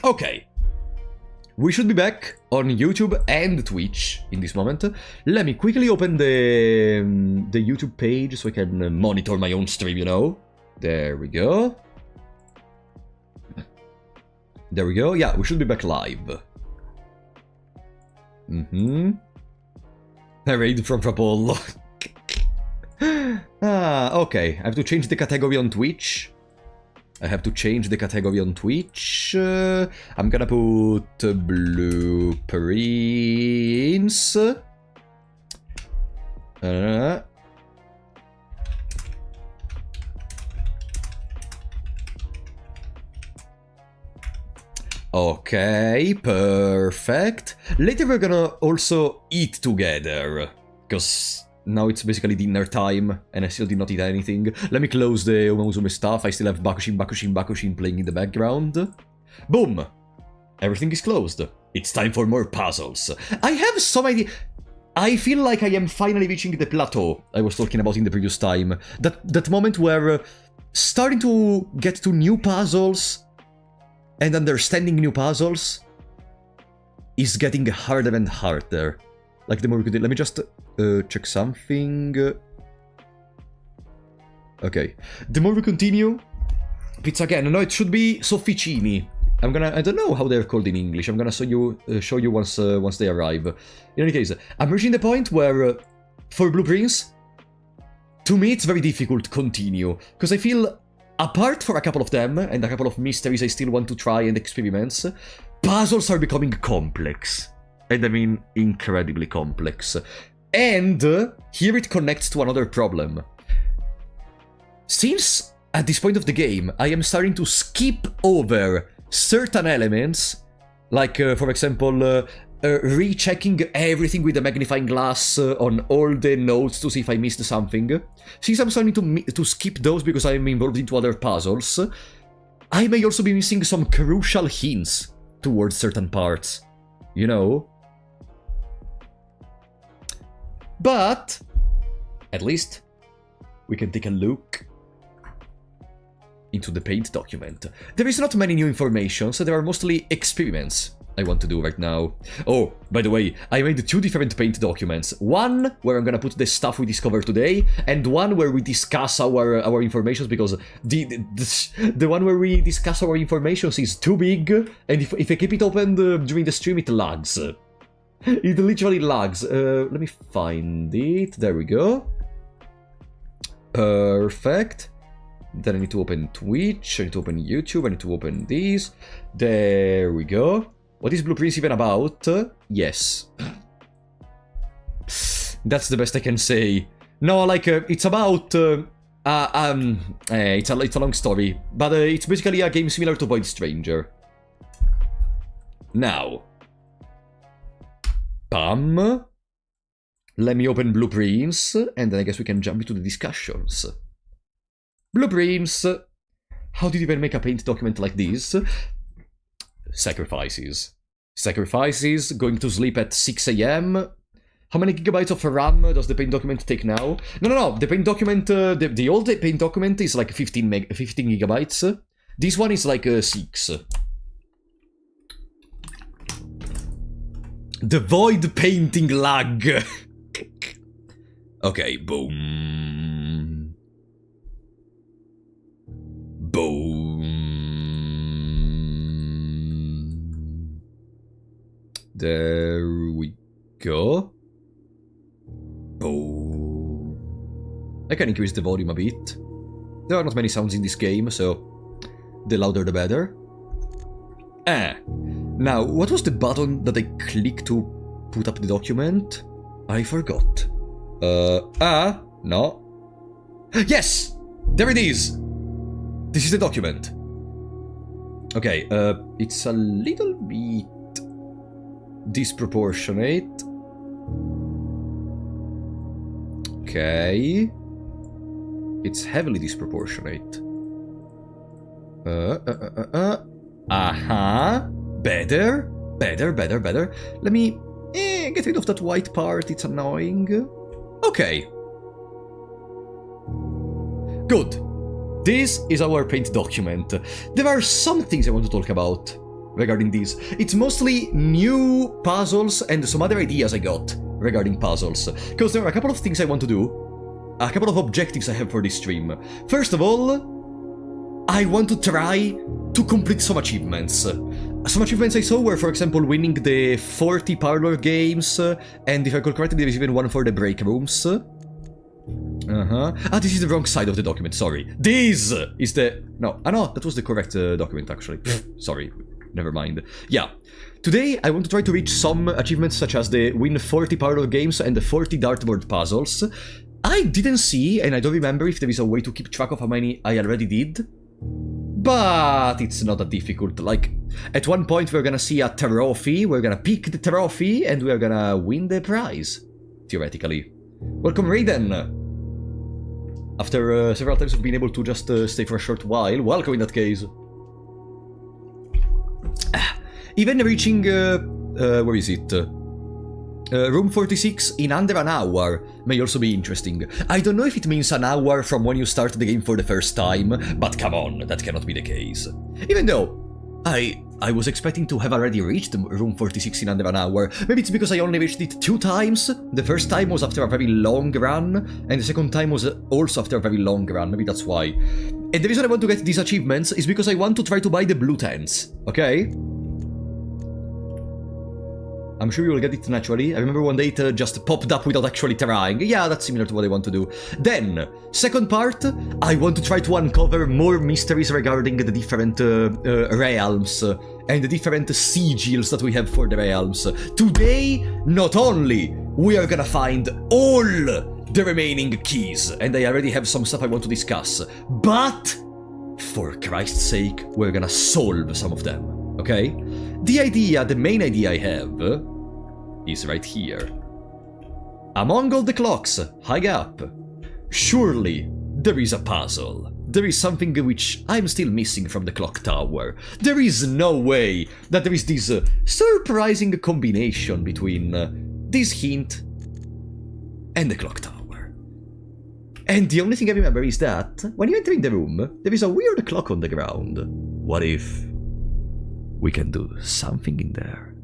Okay. We should be back on YouTube and Twitch in this moment. Let me quickly open the YouTube page so I can monitor my own stream, you know. There we go. There we go. Yeah, we should be back live. I raid from Apollo. Okay. I have to change the category on Twitch. I'm gonna put blueprints. Okay, perfect. Later we're gonna also eat together, because now it's basically dinner time, and I still did not eat anything. Let me close the Umemusume stuff. I still have Bakushin playing in the background. Boom! Everything is closed. It's time for more puzzles. I have some idea. I feel like I am finally reaching the plateau I was talking about in the previous time. That moment where starting to get to new puzzles and understanding new puzzles is getting harder and harder. Like the more we could do. Let me just check something. Okay. The more we continue, pizza again. No, it should be sofficini. I don't know how they're called in English. I'm gonna show you once they arrive. In any case, I'm reaching the point where for blueprints, to me it's very difficult to continue, because I feel, apart for a couple of them and a couple of mysteries I still want to try and experiments, puzzles are becoming complex. And I mean incredibly complex. And here it connects to another problem. Since at this point of the game I am starting to skip over certain elements, like for example rechecking everything with a magnifying glass on all the notes to see if I missed something. Since I'm starting to skip those because I'm involved into other puzzles, I may also be missing some crucial hints towards certain parts, you know? But at least we can take a look into the paint document. There is not many new information, so there are mostly experiments I want to do right now. Oh, by the way, I made 2 different paint documents. One where I'm gonna put the stuff we discovered today, and one where we discuss our informations, because the one where we discuss our informations is too big, and if I keep it open during the stream, it lags. It literally lags. Let me find it. There we go. Perfect. Then I need to open Twitch, I need to open YouTube, I need to open these. There we go. What is Blueprints even about? Yes. That's the best I can say. No, like, it's about... it's a long story, but it's basically a game similar to Void Stranger. Now. Bam. Let me open Blueprints, and then I guess we can jump into the discussions. Blueprints. How did you even make a paint document like this? Sacrifices. Sacrifices, going to sleep at 6 AM. How many gigabytes of RAM does the paint document take now? No, the paint document, the old paint document is like 15 gigabytes. This one is like 6. The void painting lag. Okay, boom. Boom. There we go. Boom. I can increase the volume a bit. There are not many sounds in this game, so the louder the better. Now, what was the button that I clicked to put up the document? I forgot. No. Yes! There it is! This is the document. Okay, it's a little bit disproportionate. Okay. It's heavily disproportionate. Better. Let me get rid of that white part, it's annoying. Okay. Good. This is our paint document. There are some things I want to talk about regarding these. It's mostly new puzzles and some other ideas I got regarding puzzles. Because there are a couple of things I want to do. A couple of objectives I have for this stream. First of all, I want to try to complete some achievements. Some achievements I saw were, for example, winning the 40 parlor games, and if I recall correctly, there is even one for the break rooms. Ah, this is the wrong side of the document, sorry. This is the... No, that was the correct document, actually. Sorry, never mind. Yeah. Today, I want to try to reach some achievements such as the win 40 parlor games and the 40 dartboard puzzles. I didn't see, and I don't remember if there is a way to keep track of how many I already did. But it's not that difficult. Like, at one point we're gonna see a trophy, we're gonna pick the trophy, and we're gonna win the prize. Theoretically. Welcome, Raiden! After several times of being able to just stay for a short while, welcome in that case. Even reaching, where is it? Room 46 in under an hour may also be interesting. I don't know if it means an hour from when you start the game for the first time, but come on, that cannot be the case. Even though, I was expecting to have already reached room 46 in under an hour. Maybe it's because I only reached it 2 times. The first time was after a very long run, and the second time was also after a very long run. Maybe that's why. And the reason I want to get these achievements is because I want to try to buy the blue tents, okay? I'm sure you will get it naturally. I remember one day it just popped up without actually trying. Yeah, that's similar to what I want to do. Then, second part, I want to try to uncover more mysteries regarding the different realms and the different sigils that we have for the realms. Today, not only we are gonna find all the remaining keys, and I already have some stuff I want to discuss, but for Christ's sake, we're gonna solve some of them. Okay? The main idea I have is right here. Among all the clocks, high up, surely there is a puzzle. There is something which I'm still missing from the clock tower. There is no way that there is this surprising combination between this hint and the clock tower. And the only thing I remember is that when you enter in the room, there is a weird clock on the ground. What if we can do something in there?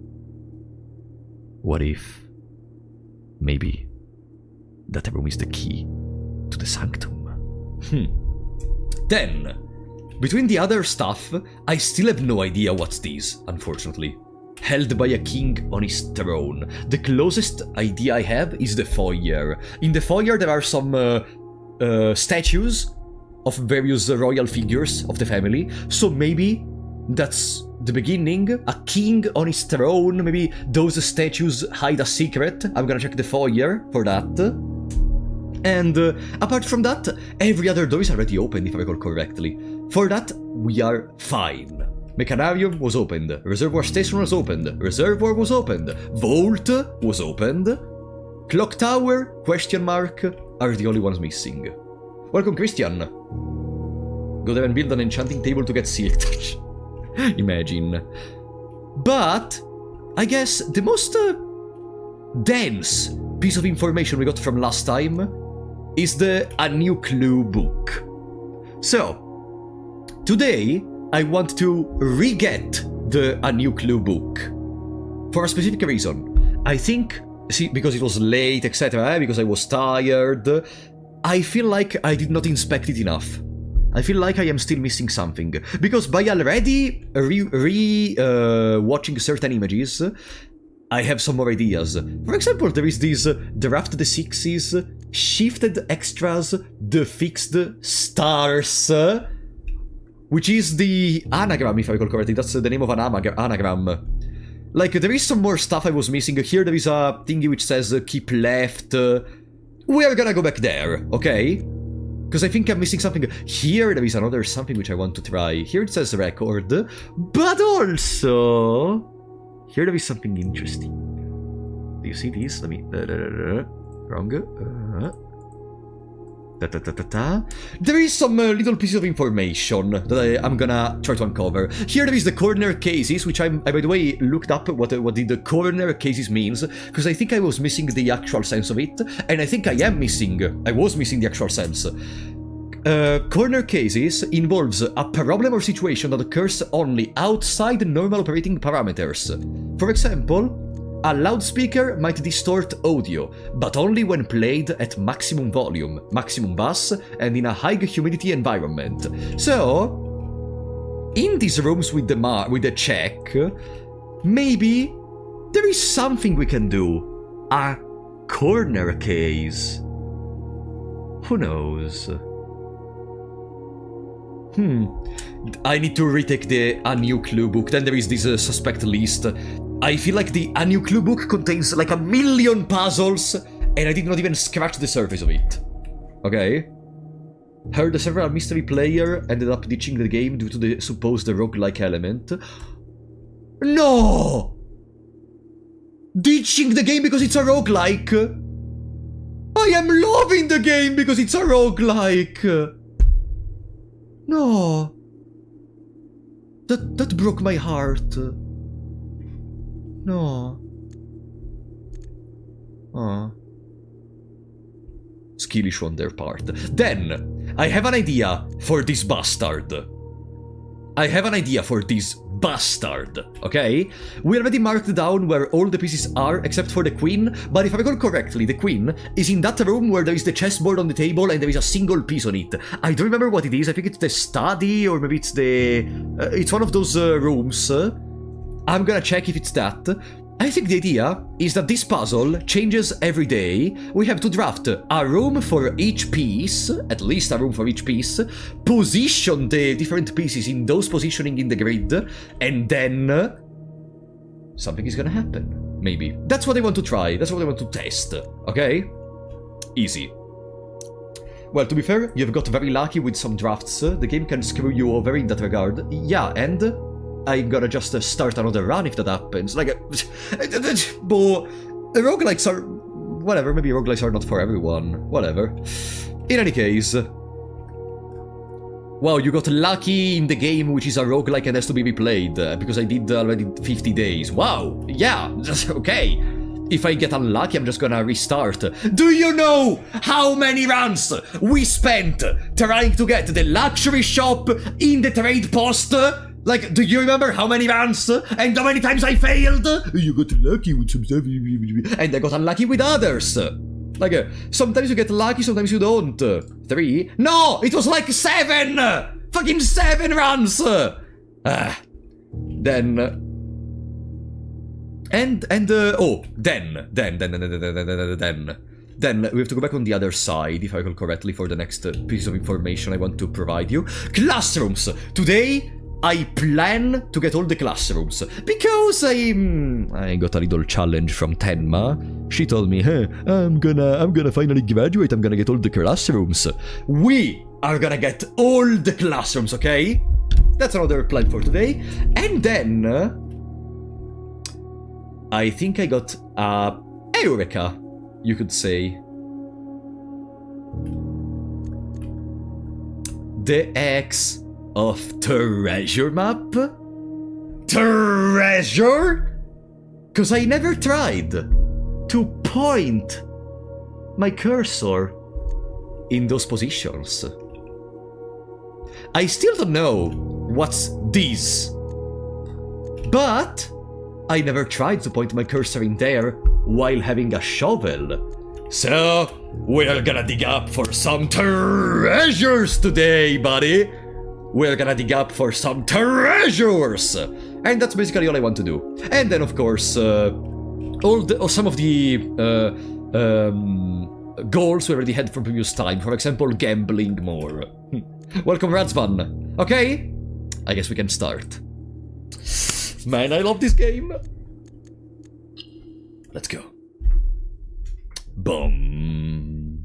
What if maybe that room is the key to the Sanctum? Then, between the other stuff, I still have no idea what's this, unfortunately. Held by a king on his throne. The closest idea I have is the foyer. In the foyer there are some statues of various royal figures of the family, so maybe that's the beginning, a king on his throne, maybe those statues hide a secret. I'm gonna check the foyer for that. And apart from that, every other door is already open, if I recall correctly. For that, we are fine. Mechanarium was opened, Reservoir Station was opened, Reservoir was opened, Vault was opened, Clock Tower, question mark, are the only ones missing. Welcome, Christian. Go there and build an enchanting table to get Silk Touch. Imagine. But I guess the most dense piece of information we got from last time is the A New Clue book. So, today I want to re-get the A New Clue book for a specific reason. I think, see, because it was late, etc., because I was tired, I feel like I did not inspect it enough. I feel like I am still missing something, because by already watching certain images, I have some more ideas. For example, there is this Draft the Sixes, Shifted Extras, The Fixed Stars, which is the anagram, if I recall correctly. That's the name of an anagram. Like, there is some more stuff I was missing. Here there is a thingy which says keep left. We are gonna go back there, okay? Because I think I'm missing something. Here there is another something which I want to try. Here it says record, but also here there is something interesting. Do you see this? Let me... wrong. There is some little pieces of information that I'm gonna try to uncover. Here there is the corner cases, which I by the way looked up what did the corner cases means, because I think I was missing the actual sense of it, and I think I was missing the actual sense. Corner cases involves a problem or situation that occurs only outside normal operating parameters. For example, a loudspeaker might distort audio, but only when played at maximum volume, maximum bass, and in a high humidity environment. So, in these rooms with the check, maybe there is something we can do. A corner case. Who knows? I need to retake a new clue book. Then there is this suspect list. I feel like a new clue book contains like 1,000,000 puzzles, and I did not even scratch the surface of it. Okay? Heard several mystery player ended up ditching the game due to the supposed roguelike element. No! Ditching the game because it's a roguelike? I am loving the game because it's a roguelike! No. That broke my heart. No. Oh. Skillish on their part. Then, I have an idea for this bastard. Okay? We already marked down where all the pieces are except for the queen, but if I recall correctly, the queen is in that room where there is the chessboard on the table and there is a single piece on it. I don't remember what it is. I think it's the study, or maybe it's the... it's one of those rooms. I'm gonna check if it's that. I think the idea is that this puzzle changes every day. We have to draft a room for each piece, at least a room for each piece, position the different pieces in those positioning in the grid, and then something is gonna happen. Maybe. That's what I want to try. That's what I want to test. Okay? Easy. Well, to be fair, you've got very lucky with some drafts. The game can screw you over in that regard. Yeah, and I'm gonna just start another run if that happens. Like, but roguelikes are... whatever, maybe roguelikes are not for everyone. Whatever. In any case... wow, you got lucky in the game which is a roguelike and has to be replayed, because I did already 50 days. Wow, yeah, okay. If I get unlucky, I'm just gonna restart. Do you know how many runs we spent trying to get the luxury shop in the trade post? Like, do you remember how many runs and how many times I failed? You got lucky with some stuff, and I got unlucky with others. Like, sometimes you get lucky, sometimes you don't. 3? No, it was like 7! Fucking 7 runs! Then we have to go back on the other side, if I recall correctly, for the next piece of information I want to provide you. Classrooms! Today, I plan to get all the classrooms, because I got a little challenge from Tenma. She told me, hey, I'm gonna finally graduate, I'm gonna get all the classrooms. We are gonna get all the classrooms, okay? That's another plan for today. And then... I think I got a Eureka, you could say. The X of treasure map? Treasure? Cause I never tried to point my cursor in those positions. I still don't know what's this, but I never tried to point my cursor in there while having a shovel. So, we're gonna dig up for some treasures today, buddy! We're gonna dig up for some treasures! And that's basically all I want to do. And then, of course, some of the goals we already had from previous time. For example, gambling more. Welcome, Radsvan. Okay? I guess we can start. Man, I love this game. Let's go. Boom.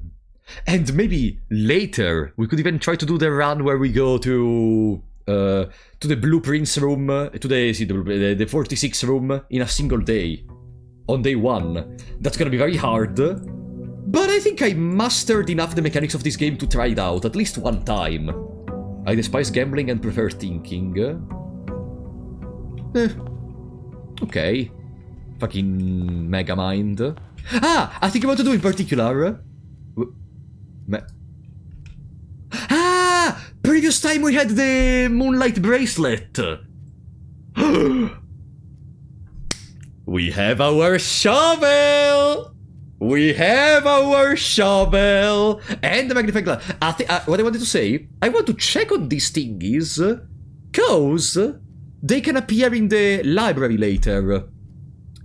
And maybe later we could even try to do the run where we go to the blueprints room, to the 46 room in a single day. On day 1. That's gonna be very hard. But I think I mastered enough the mechanics of this game to try it out at least one time. I despise gambling and prefer thinking. Okay. Fucking Megamind. Ah! I think I want to do in particular... previous time we had the moonlight bracelet. We have our shovel! We have our shovel! And the magnifying glass. What I wanted to say, I want to check on these thingies, cause they can appear in the library later.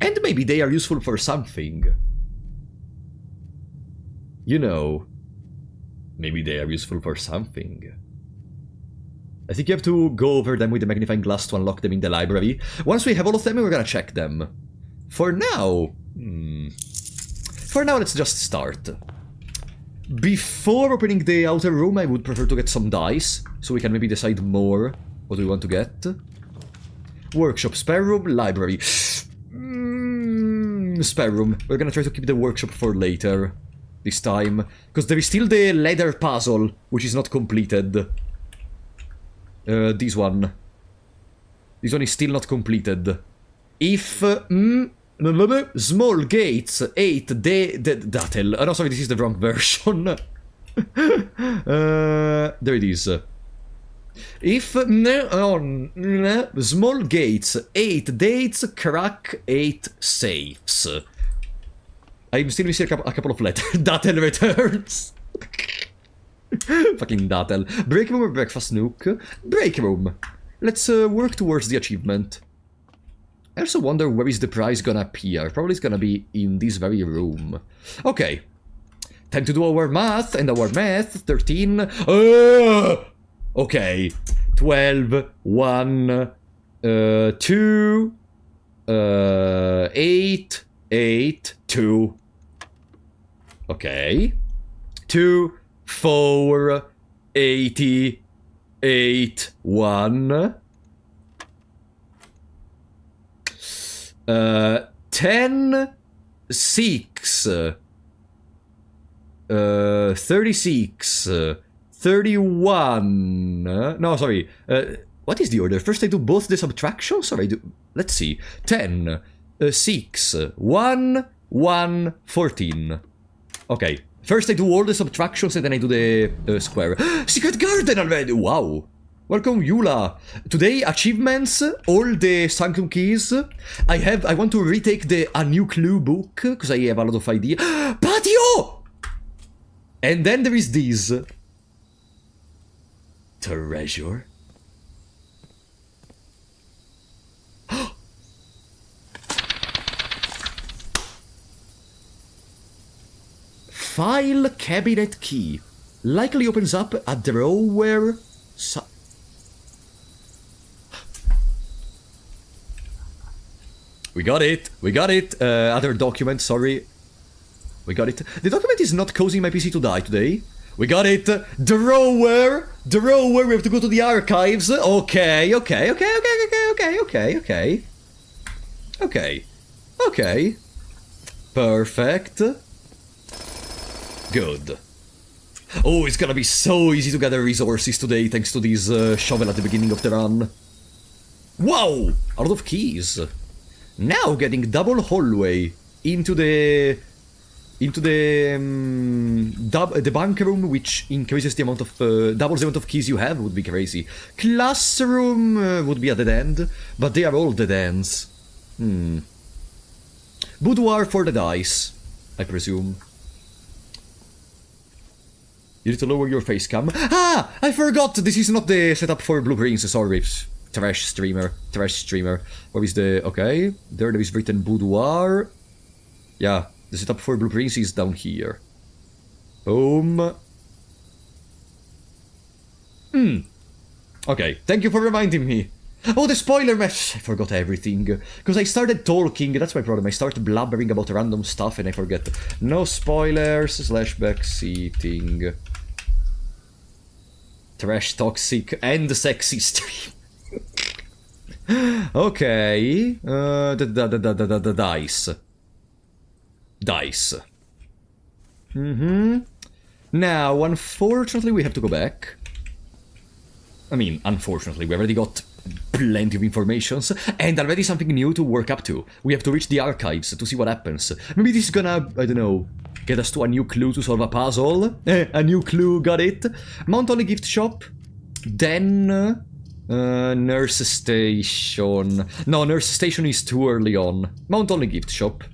And maybe they are useful for something. You know, maybe they are useful for something. I think you have to go over them with the magnifying glass to unlock them in the library. Once we have all of them, we're gonna check them. For now... For now, let's just start. Before opening the outer room, I would prefer to get some dice, so we can maybe decide more what we want to get. Workshop, spare room, library. Spare room. We're gonna try to keep the workshop for later. This time. Because there is still the leather puzzle, which is not completed. This one. This one is still not completed. If... small gates 8 Datel. Oh no, sorry, this is the wrong version. There it is. If small gates 8 dates crack 8 safes. I'm still missing a couple of letters. Datel returns. Fucking Datel. Break room or breakfast nook? Break room. Let's work towards the achievement. I also wonder where is the prize gonna appear. Probably it's gonna be in this very room. Okay. Time to do our math, and our math, 13... okay. 12, 1, 2, 8, 8, 2. Okay. 2, 4, 80, 8, 1... 10, 6, 36, 31, no, sorry, what is the order? First I do both the subtractions, or I do, let's see, 10, 6, 1, 1, 14. Okay, first I do all the subtractions and then I do the square. Secret garden already, wow. Welcome, Yula. Today, achievements, all the Sanctum keys. I want to retake the A New Clue book, because I have a lot of ideas. Patio! And then there is this. Treasure. File cabinet key. Likely opens up a drawer... We got it! We got it! Other document, sorry. We got it. The document is not causing my PC to die today. We got it! Drawer! Drawer! We have to go to the archives! Okay, okay, okay, okay, okay, okay, okay, okay. Okay. Okay. Perfect. Good. Oh, it's gonna be so easy to gather resources today thanks to this shovel at the beginning of the run. Wow! A lot of keys. Now getting double hallway into the bunker room, which increases the amount of doubles the amount of keys you have, would be crazy. Classroom would be a dead end, but they are all dead ends. Boudoir for the dice, I presume. You need to lower your face cam. Ah! I forgot! This is not the setup for blueprints, sorry. Trash streamer. Where is the... Okay. There is written boudoir. Yeah. The setup for blueprints is down here. Boom. Okay. Thank you for reminding me. Oh, the spoiler mess! I forgot everything. Because I started talking, that's my problem. I start blabbering about random stuff and I forget. No spoilers, / backseating. Trash, toxic, and sexy stream. Okay. The dice. Dice. Now, unfortunately, we have to go back. I mean, unfortunately, we already got plenty of informations, and already something new to work up to. We have to reach the archives to see what happens. Maybe this is gonna, I don't know, get us to a new clue to solve a puzzle. A new clue, got it. Mount on a gift shop. Then... nurse station... No, nurse station is too early on. Mount only gift shop.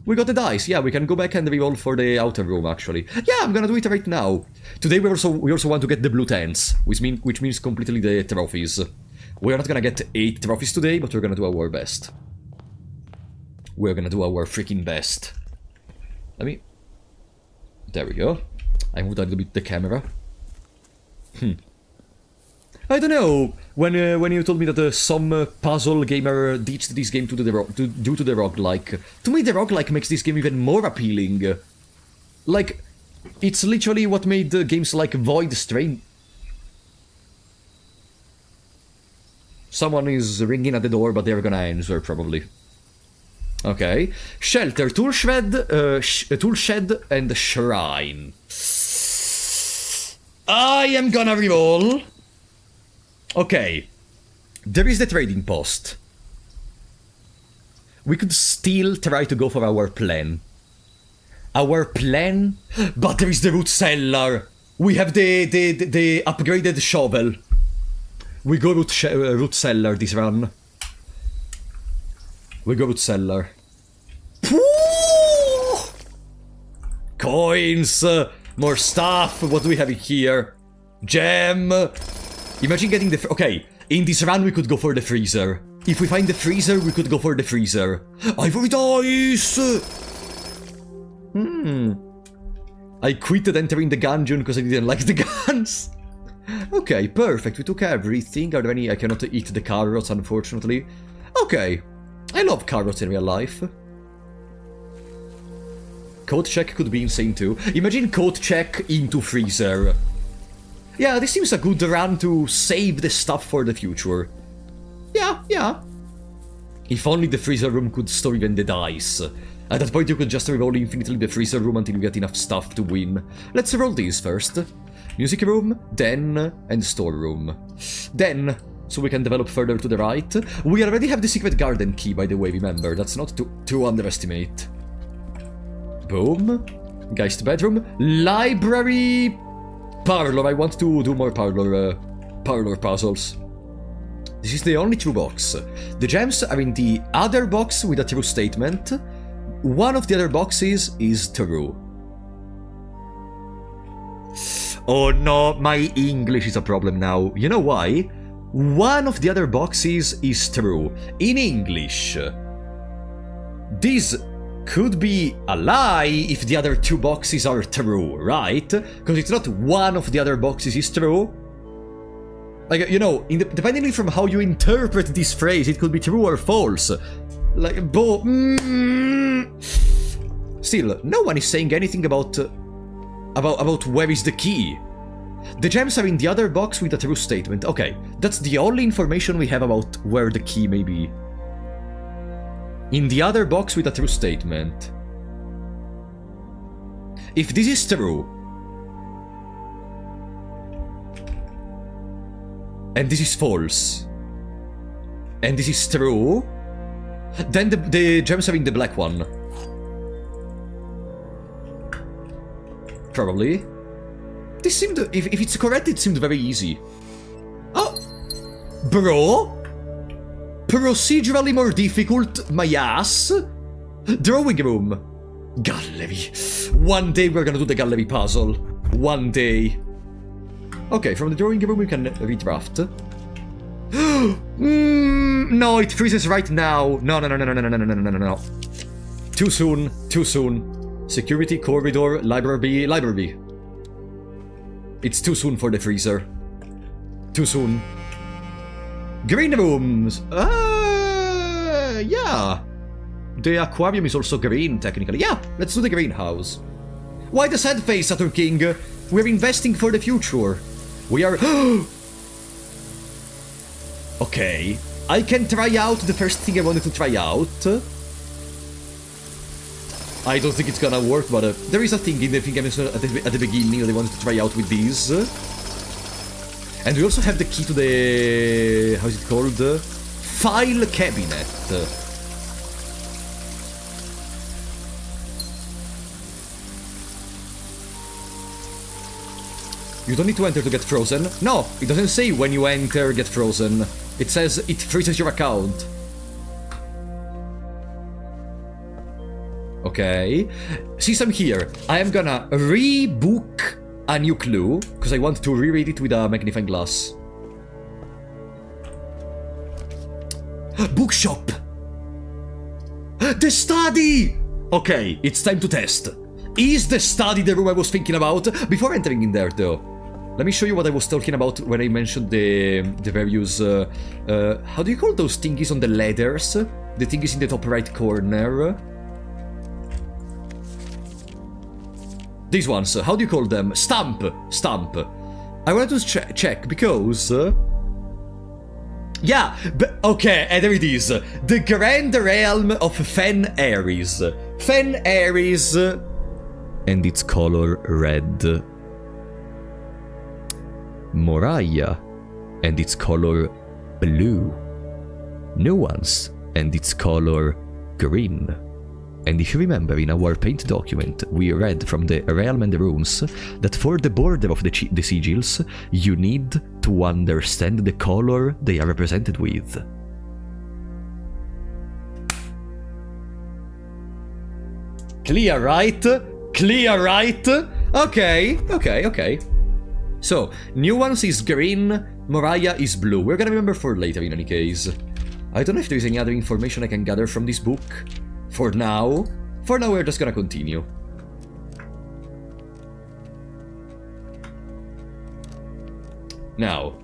We got the dice, yeah, we can go back and reroll for the outer room, actually. Yeah, I'm gonna do it right now. Today we also want to get the blue tents, which means completely the trophies. We're not gonna get 8 trophies today, but we're gonna do our best. We're gonna do our freaking best. Let me... There we go. I moved a little bit the camera. I don't know, when you told me that some puzzle gamer ditched this game due to the roguelike. To me, the roguelike makes this game even more appealing. Like, it's literally what made games like Void strange. Someone is ringing at the door, but they're gonna answer, probably. Okay. Shelter, tool shed, and shrine. I am gonna reroll. Okay, there is the trading post. We could still try to go for our plan. Our plan? But there is the root cellar. We have the upgraded shovel. We go root cellar this run. We go root cellar. Coins! More stuff! What do we have here? Gem! Imagine getting the... Okay, in this run we could go for the freezer. If we find the freezer, we could go for the freezer. Ivory dice! I quitted entering the dungeon because I didn't like the guns. Okay, perfect. We took everything. Are there any... I cannot eat the carrots, unfortunately. Okay. I love carrots in real life. Code check could be insane too. Imagine code check into freezer. Yeah, this seems a good run to save the stuff for the future. Yeah. If only the freezer room could store even the dice. At that point you could just reroll infinitely the freezer room until you get enough stuff to win. Let's roll these first. Music room, den, and storeroom. Den, so we can develop further to the right. We already have the secret garden key, by the way, remember. That's not to underestimate. Boom. Geist bedroom. Library... Parlor, I want to do more parlor puzzles. This is the only true box. The gems are in the other box with a true statement. One of the other boxes is true. Oh no, my English is a problem now. You know why? One of the other boxes is true. In English. This could be a lie if the other 2 boxes are true, right? Because it's not one of the other boxes is true. Like, you know, depending from how you interpret this phrase, it could be true or false. Like, Still, no one is saying anything about where is the key. The gems are in the other box with a true statement. Okay, that's the only information we have about where the key may be. In the other box with a true statement. If this is true, and this is false, and this is true, then the gems are in the black one. Probably. This seemed... If it's correct, it seemed very easy. Oh! Bro? Procedurally more difficult, my ass. Drawing room. Gallery. One day we're gonna do the gallery puzzle. One day. Okay, from the drawing room we can redraft. No, it freezes right now. No. Too soon. Security, corridor, library. It's too soon for the freezer. Too soon. Green rooms! Yeah. The aquarium is also green, technically. Yeah, let's do the greenhouse. Why the sad face, Saturn King? We're investing for the future. We are... Okay. I can try out the first thing I wanted to try out. I don't think it's gonna work, but there is a thing in the thing at the beginning that I wanted to try out with these. And we also have the key to the... How is it called? File cabinet. You don't need to enter to get frozen. No, it doesn't say when you enter, get frozen. It says it freezes your account. Okay. Since I'm here, I am gonna rebook a new clue, because I want to reread it with a magnifying glass. Bookshop! The study! Okay, it's time to test. Is the study the room I was thinking about? Before entering in there, though, let me show you what I was talking about when I mentioned the various... how do you call those thingies on the ladders? The thingies in the top right corner. These ones, how do you call them? Stamp! Stamp. I wanted to check, because... yeah, okay, and there it is. The Grand Realm of Fen Ares. Fen Ares... and its color red. Moriah, and its color blue. Nuance, and its color green. And if you remember, in our paint document, we read from the realm and the runes that for the border of the sigils, you need to understand the color they are represented with. Clear, right? Clear, right? Okay. So, Nuance is green, Moriah is blue. We're gonna remember for later in any case. I don't know if there is any other information I can gather from this book. For now, we're just gonna continue. Now,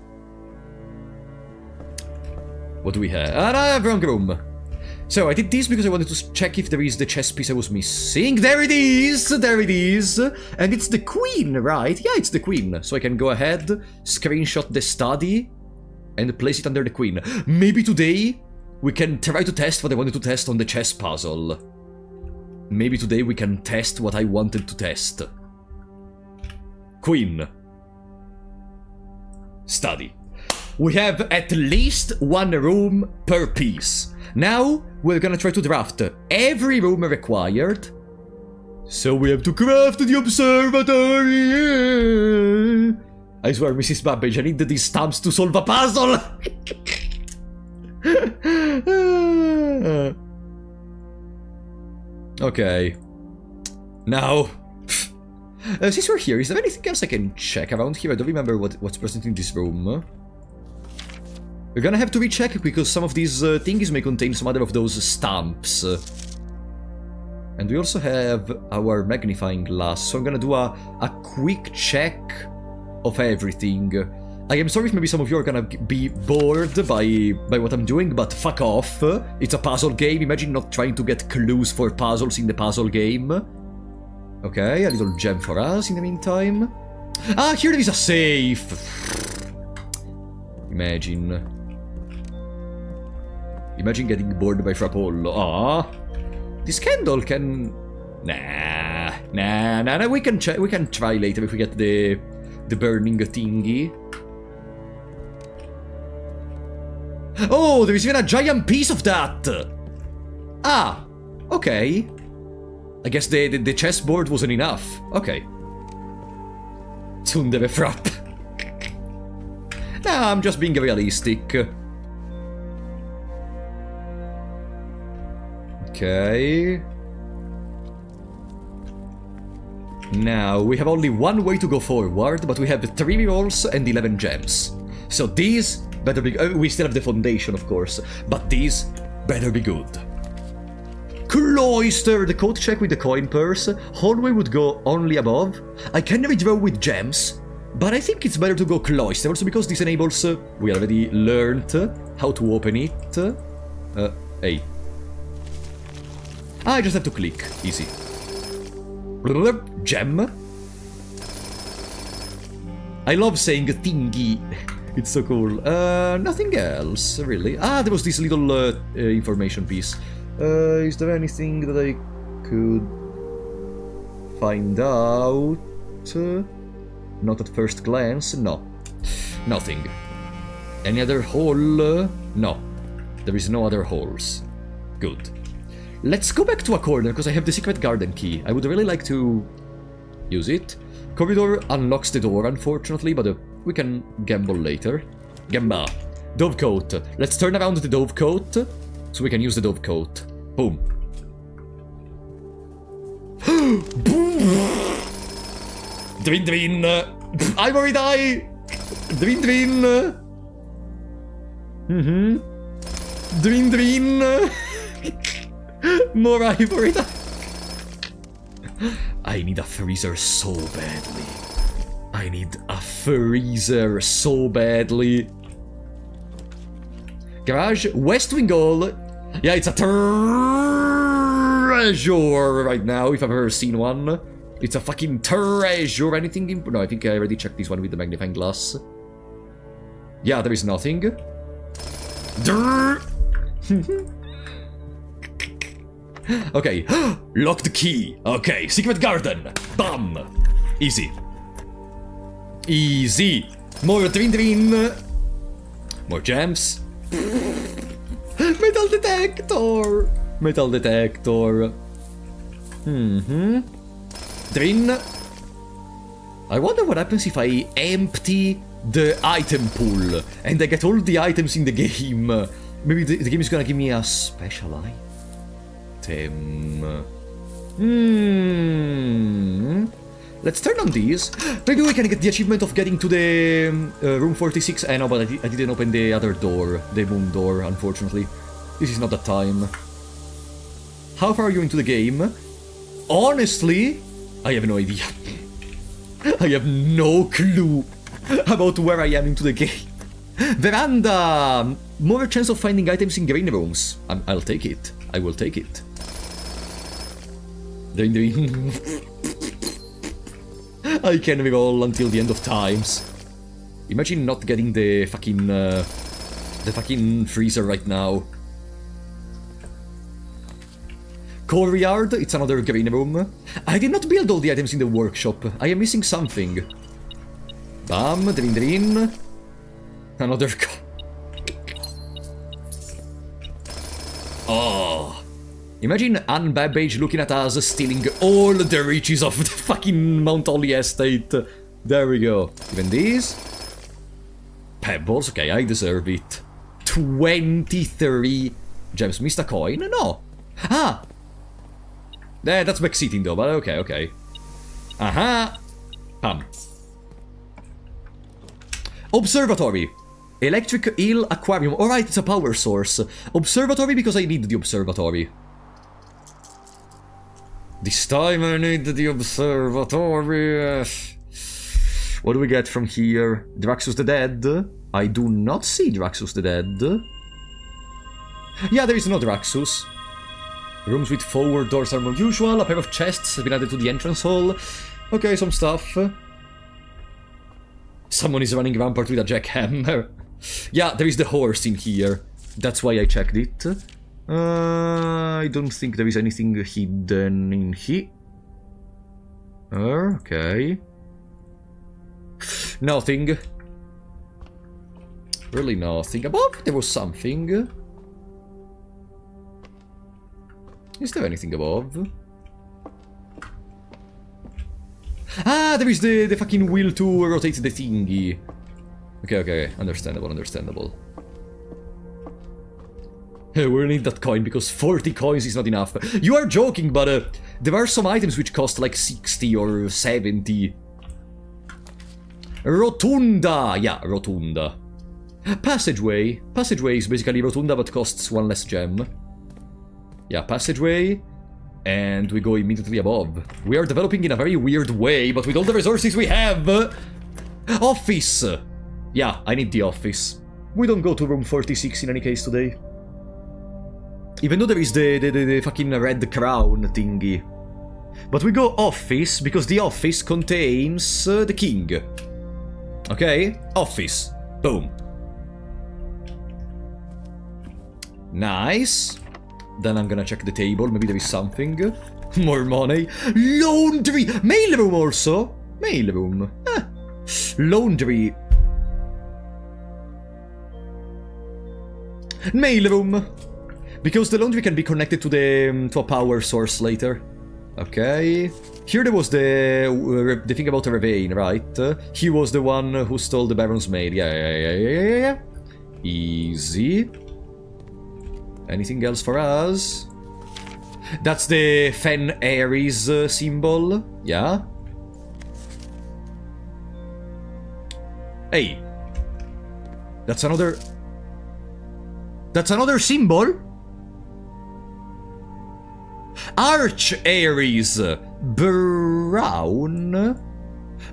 what do we have? Ah, no, wrong room. So, I did this because I wanted to check if there is the chess piece I was missing. There it is! There it is! And it's the queen, right? Yeah, it's the queen. So I can go ahead, screenshot the study, and place it under the queen. Maybe today we can try to test what I wanted to test on the chess puzzle. Maybe today we can test what I wanted to test. Queen. Study. We have at least one room per piece. Now, we're gonna try to draft every room required. So we have to craft the observatory. I swear, Mrs. Babbage, I need these stamps to solve a puzzle. Okay. Now, since we're here, is there anything else I can check around here? I don't remember what's present in this room. We're gonna have to recheck because some of these thingies may contain some other of those stamps. And we also have our magnifying glass, so I'm gonna do a quick check of everything. I am sorry if maybe some of you are gonna be bored by what I'm doing, but fuck off. It's a puzzle game. Imagine not trying to get clues for puzzles in the puzzle game. Okay, a little gem for us in the meantime. Ah, here there is a safe. Imagine getting bored by Frapollo. Ah, this candle can... Nah. We can try later if we get the burning thingy. Oh, there is even a giant piece of that! Ah, okay. I guess the chessboard wasn't enough. Okay. Tsundere Frapp. Nah, I'm just being realistic. Okay. Now, we have only one way to go forward, but we have 3 rolls and 11 gems. So these better be... we still have the foundation, of course, but these better be good. Cloister! The code check with the coin purse. Hallway would go only above. I can redraw with gems, but I think it's better to go cloister, also because this enables... we already learned how to open it. Hey. I just have to click. Easy. Gem. I love saying thingy. It's so cool. Nothing else, really. Ah, there was this little information piece. Is there anything that I could find out? Not at first glance? No. Nothing. Any other hole? No. There is no other holes. Good. Let's go back to a corner, because I have the secret garden key. I would really like to use it. Corridor unlocks the door, unfortunately, but we can gamble later. Gamba. Dovecoat. Let's turn around the dovecoat, so we can use the dovecoat. Boom. Drin Drin! Ivory die! Drin Drin! Drin Drin! More ivory die! I need a freezer so badly. I need a freezer so badly. Garage, West Wing Hall. Yeah, it's a treasure right now, if I've ever seen one. It's a fucking treasure. Anything? No, I think I already checked this one with the magnifying glass. Yeah, there is nothing. Okay, lock the key. Okay, secret garden. Bam. Easy. Easy. More Drin Drin. More gems. Metal detector. Metal detector. Drin. I wonder what happens if I empty the item pool and I get all the items in the game. Maybe the game is gonna give me a special item. Let's turn on these. Maybe we can get the achievement of getting to the room 46. I know, but I didn't open the other door, the moon door, unfortunately. This is not the time. How far are you into the game? Honestly, I have no idea. I have no clue about where I am into the game. Veranda! More chance of finding items in green rooms. I'll take it. I will take it. I can reroll until the end of times. Imagine not getting the fucking freezer right now. Courtyard, it's another green room. I did not build all the items in the workshop. I am missing something. Bam, Drin Drin. Another Oh. Imagine Anne Babbage looking at us, stealing all the riches of the fucking Mount Holly estate. There we go. Even these. Pebbles, okay, I deserve it. 23 gems. Missed a coin? No. Ah! That's backseating though, but okay. Aha! Pam. Observatory. Electric eel aquarium. Alright, it's a power source. Observatory because I need the observatory. This time I need the observatory. What do we get from here? Draxus the Dead? I do not see Draxus the Dead. Yeah, there is no Draxus. Rooms with forward doors are more usual. A pair of chests has been added to the entrance hall. Okay, some stuff. Someone is running rampart with a jackhammer. Yeah, there is the horse in here. That's why I checked it. I don't think there is anything hidden in here. Okay. Nothing. Really nothing. Above there was something. Is there anything above? Ah, there is the fucking wheel to rotate the thingy. Okay. Understandable. We'll need that coin because 40 coins is not enough. You are joking, but there are some items which cost like 60 or 70. Rotunda! Yeah, Rotunda. Passageway. Passageway is basically Rotunda but costs one less gem. Yeah, passageway. And we go immediately above. We are developing in a very weird way, but with all the resources we have... Office! Yeah, I need the office. We don't go to room 46 in any case today. Even though there is the fucking red crown thingy. But we go office, because the office contains the king. Okay? Office. Boom. Nice. Then I'm gonna check the table, maybe there is something. More money. Laundry! Mailroom also! Mailroom. Laundry. Mailroom. Because the laundry can be connected to a power source later. Okay. Here there was the thing about Ravane, right? He was the one who stole the Baron's maid. Yeah. Easy. Anything else for us? That's the Fen Ares symbol. Yeah. Hey. That's another symbol? Arch Ares Brown.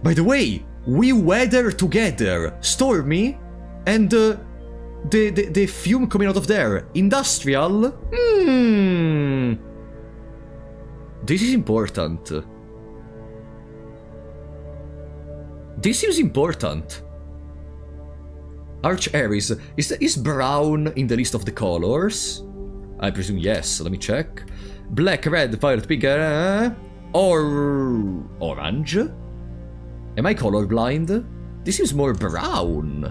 By the way, we weather together. Stormy and the fume coming out of there. Industrial. This is important. This seems important. Arch Ares. Is brown in the list of the colors? I presume yes. Let me check. Black, red, violet, pink, or orange? Am I colorblind? This seems more brown.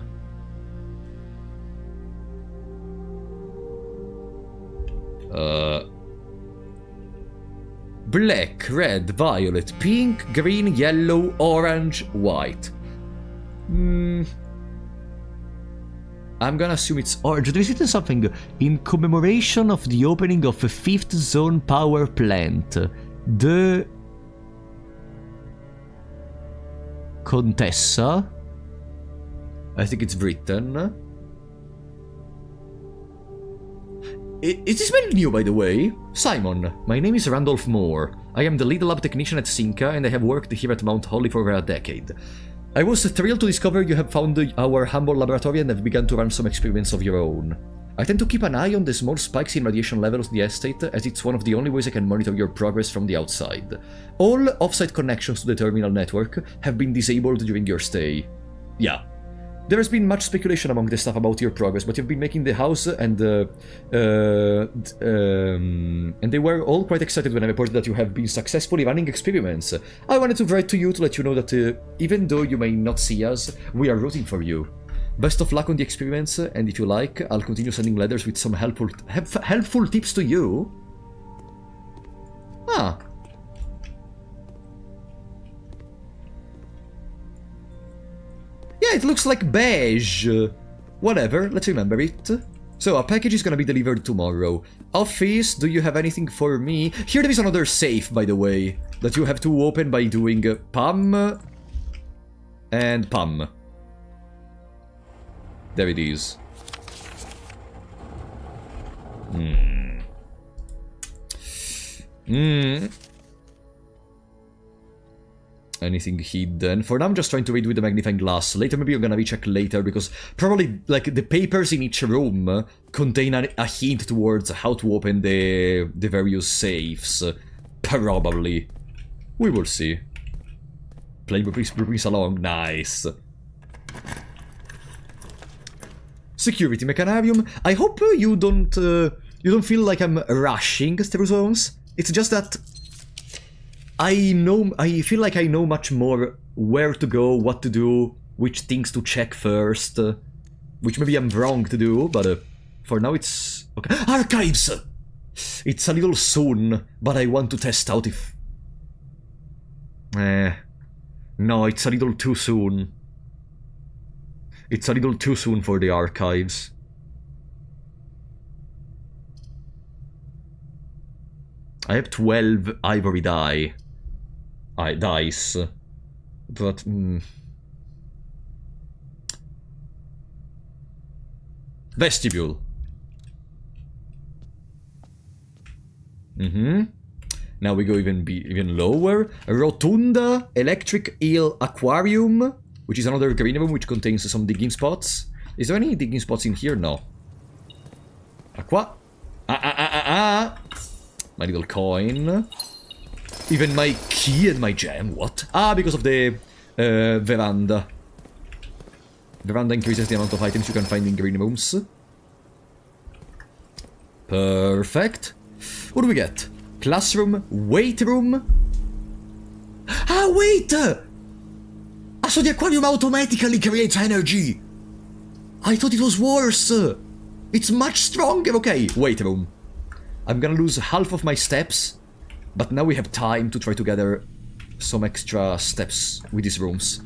Black, red, violet, pink, green, yellow, orange, white. I'm gonna assume it's orange. There is something in commemoration of the opening of a 5th zone power plant. The Contessa. I think it's Britain. Is this man new, by the way? Simon, my name is Randolph Moore. I am the lead lab technician at Sinca, and I have worked here at Mount Holly for over a decade. I was thrilled to discover you have found our humble laboratory and have begun to run some experiments of your own. I tend to keep an eye on the small spikes in radiation levels in the estate, as it's one of the only ways I can monitor your progress from the outside. All off-site connections to the terminal network have been disabled during your stay. Yeah. There has been much speculation among the staff about your progress, but you've been making the house and they were all quite excited when I reported that you have been successfully running experiments. I wanted to write to you to let you know that even though you may not see us, we are rooting for you. Best of luck on the experiments, and if you like, I'll continue sending letters with some helpful tips to you. Ah. Yeah, it looks like beige. Whatever, let's remember it. So, a package is gonna be delivered tomorrow. Office, do you have anything for me? Here there is another safe, by the way, that you have to open by doing PAM and PAM. There it is. Anything hidden? For now, I'm just trying to read with the magnifying glass. Later, maybe I'm gonna recheck later, because probably, like, the papers in each room contain a hint towards how to open the various safes. Probably. We will see. Playing Blueprints along. Nice. Security Mechanarium. I hope you don't feel like I'm rushing through zones. It's just that I feel like I know much more where to go, what to do, which things to check first, which maybe I'm wrong to do, but for now it's okay. Archives! It's a little soon, but I want to test out if... No, it's a little too soon. It's a little too soon for the archives. I have 12 ivory dice, but vestibule. Now we go even lower. Rotunda, electric eel aquarium, which is another green room which contains some digging spots. Is there any digging spots in here? No. Aqua. My little coin. Even my key and my gem. What? Ah, because of the veranda. Veranda increases the amount of items you can find in green rooms. Perfect. What do we get? Classroom, weight room. Ah, wait! So the aquarium automatically creates energy. I thought it was worse. It's much stronger. Okay, weight room. I'm gonna lose half of my steps But now we have time to try to gather some extra steps with these rooms.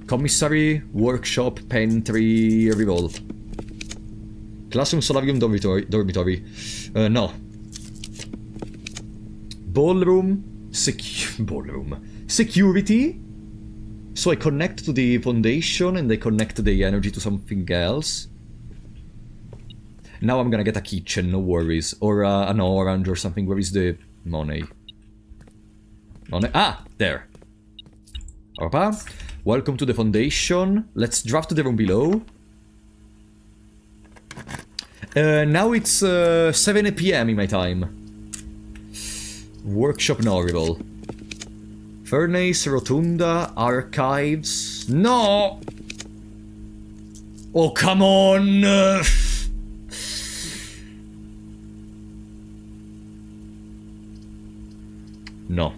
Commissary, workshop, pantry, revolve. Classroom, solarium, dormitory. No. Ballroom, ballroom. Security. So I connect to the foundation and I connect the energy to something else. Now I'm gonna get a kitchen, no worries. Or an orange or something. Where is the money? Money? Ah! There. Opa. Welcome to the foundation. Let's draft the room below. Now it's 7 PM in my time. Workshop, no, rival. Furnace, rotunda, archives. No! Oh, come on! No.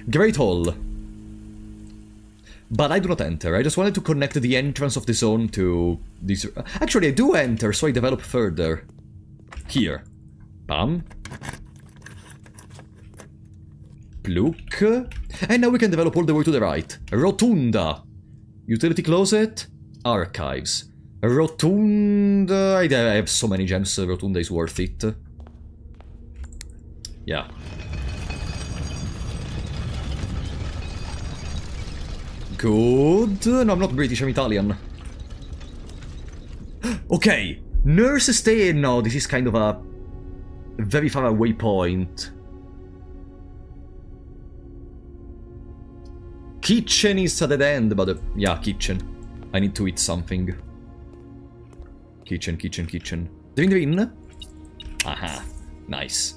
Great Hall. But I do not enter. I just wanted to connect the entrance of the zone to this. Actually, I do enter, so I develop further. Here. Bam. Pluk. And now we can develop all the way to the right. Rotunda. Utility closet. Archives. Rotunda. I have so many gems. Rotunda is worth it. Yeah. Good. No, I'm not British, I'm Italian. Okay. Nurse stay. No, this is kind of a very far away point. Kitchen is at the end, but yeah, kitchen. I need to eat something. Kitchen. Drin. Aha. Nice.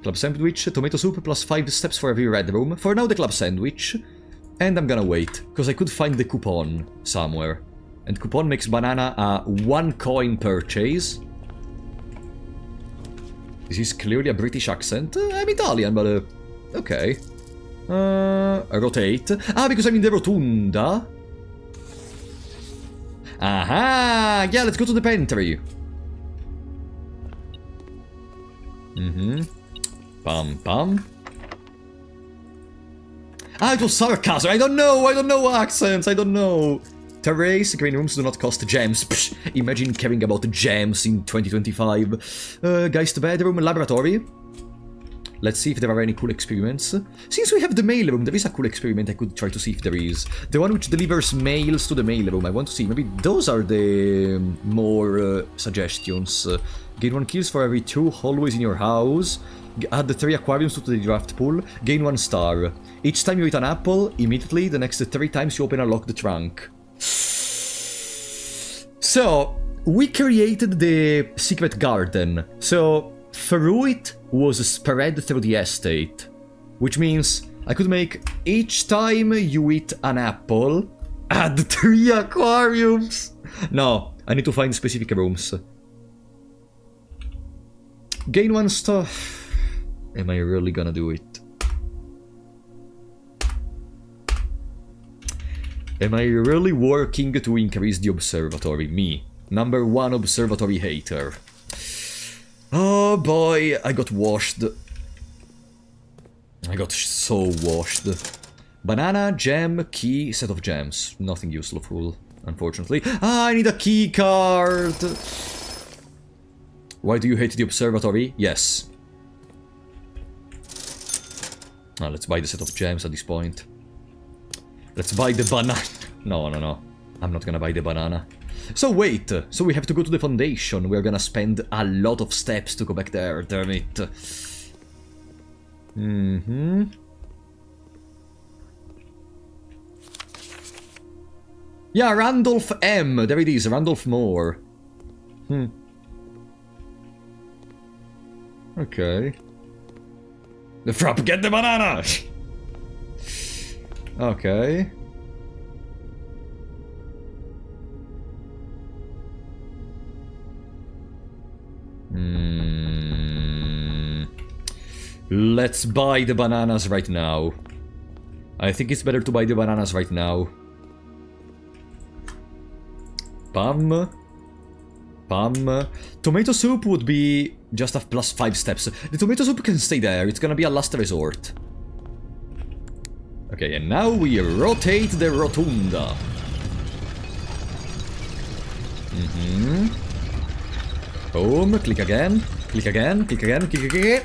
Club sandwich, tomato soup, plus 5 steps for every red room. For now, the club sandwich. And I'm gonna wait, because I could find the coupon somewhere. And coupon makes banana a 1 coin purchase. This is clearly a British accent. I'm Italian, but okay. Rotate. Ah, because I'm in the rotunda. Aha! Yeah, let's go to the pantry. Pam. Ah, it was sarcasm. I don't know accents. I don't know. Terrace, green rooms do not cost gems. Psh, imagine caring about gems in 2025. Geist bedroom, laboratory. Let's see if there are any cool experiments. Since we have the mail room, there is a cool experiment I could try to see if there is. The one which delivers mails to the mail room. I want to see. Maybe those are the more suggestions. Gain 1 kills for every 2 hallways in your house. Add the 3 aquariums to the draft pool. Gain 1 star. Each time you eat an apple, immediately, the next 3 times you open and lock the trunk. So, we created the secret garden. So, fruit was spread through the estate. Which means I could make each time you eat an apple, add 3 aquariums. No, I need to find specific rooms. Gain 1 star. Am I really gonna do it? Am I really working to increase the observatory? Me. Number 1 observatory hater. Oh boy, I got washed. I got so washed. Banana, gem, key, set of gems. Nothing useful, unfortunately. Ah, I need a key card! Why do you hate the observatory? Yes. Now let's buy the set of gems at this point. Let's buy the banana. No. I'm not gonna buy the banana. So wait, so we have to go to the foundation. We're gonna spend a lot of steps to go back there, damn it. Yeah, Randolph M. There it is, Randolph Moore. Okay. The frap, get the banana! Okay. Let's buy the bananas right now. I think it's better to buy the bananas right now. Pam. Pam. Tomato soup would be just a plus 5 steps. The tomato soup can stay there. It's gonna be a last resort. Okay, and now we rotate the rotunda. Boom, click again, click again, click again, click again.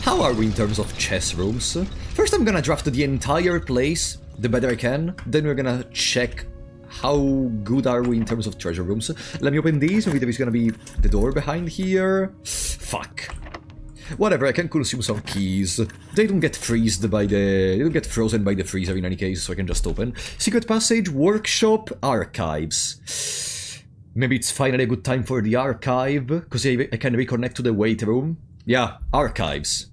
How are we in terms of chess rooms? First I'm gonna draft the entire place, the better I can. Then we're gonna check how good are we in terms of treasure rooms. Let me open these, maybe there is gonna be the door behind here. Fuck. Whatever, I can consume some keys. They don't get frozen by the freezer in any case, so I can just open. Secret passage, workshop, archives. Maybe it's finally a good time for the archive, because I can reconnect to the weight room. Yeah, archives.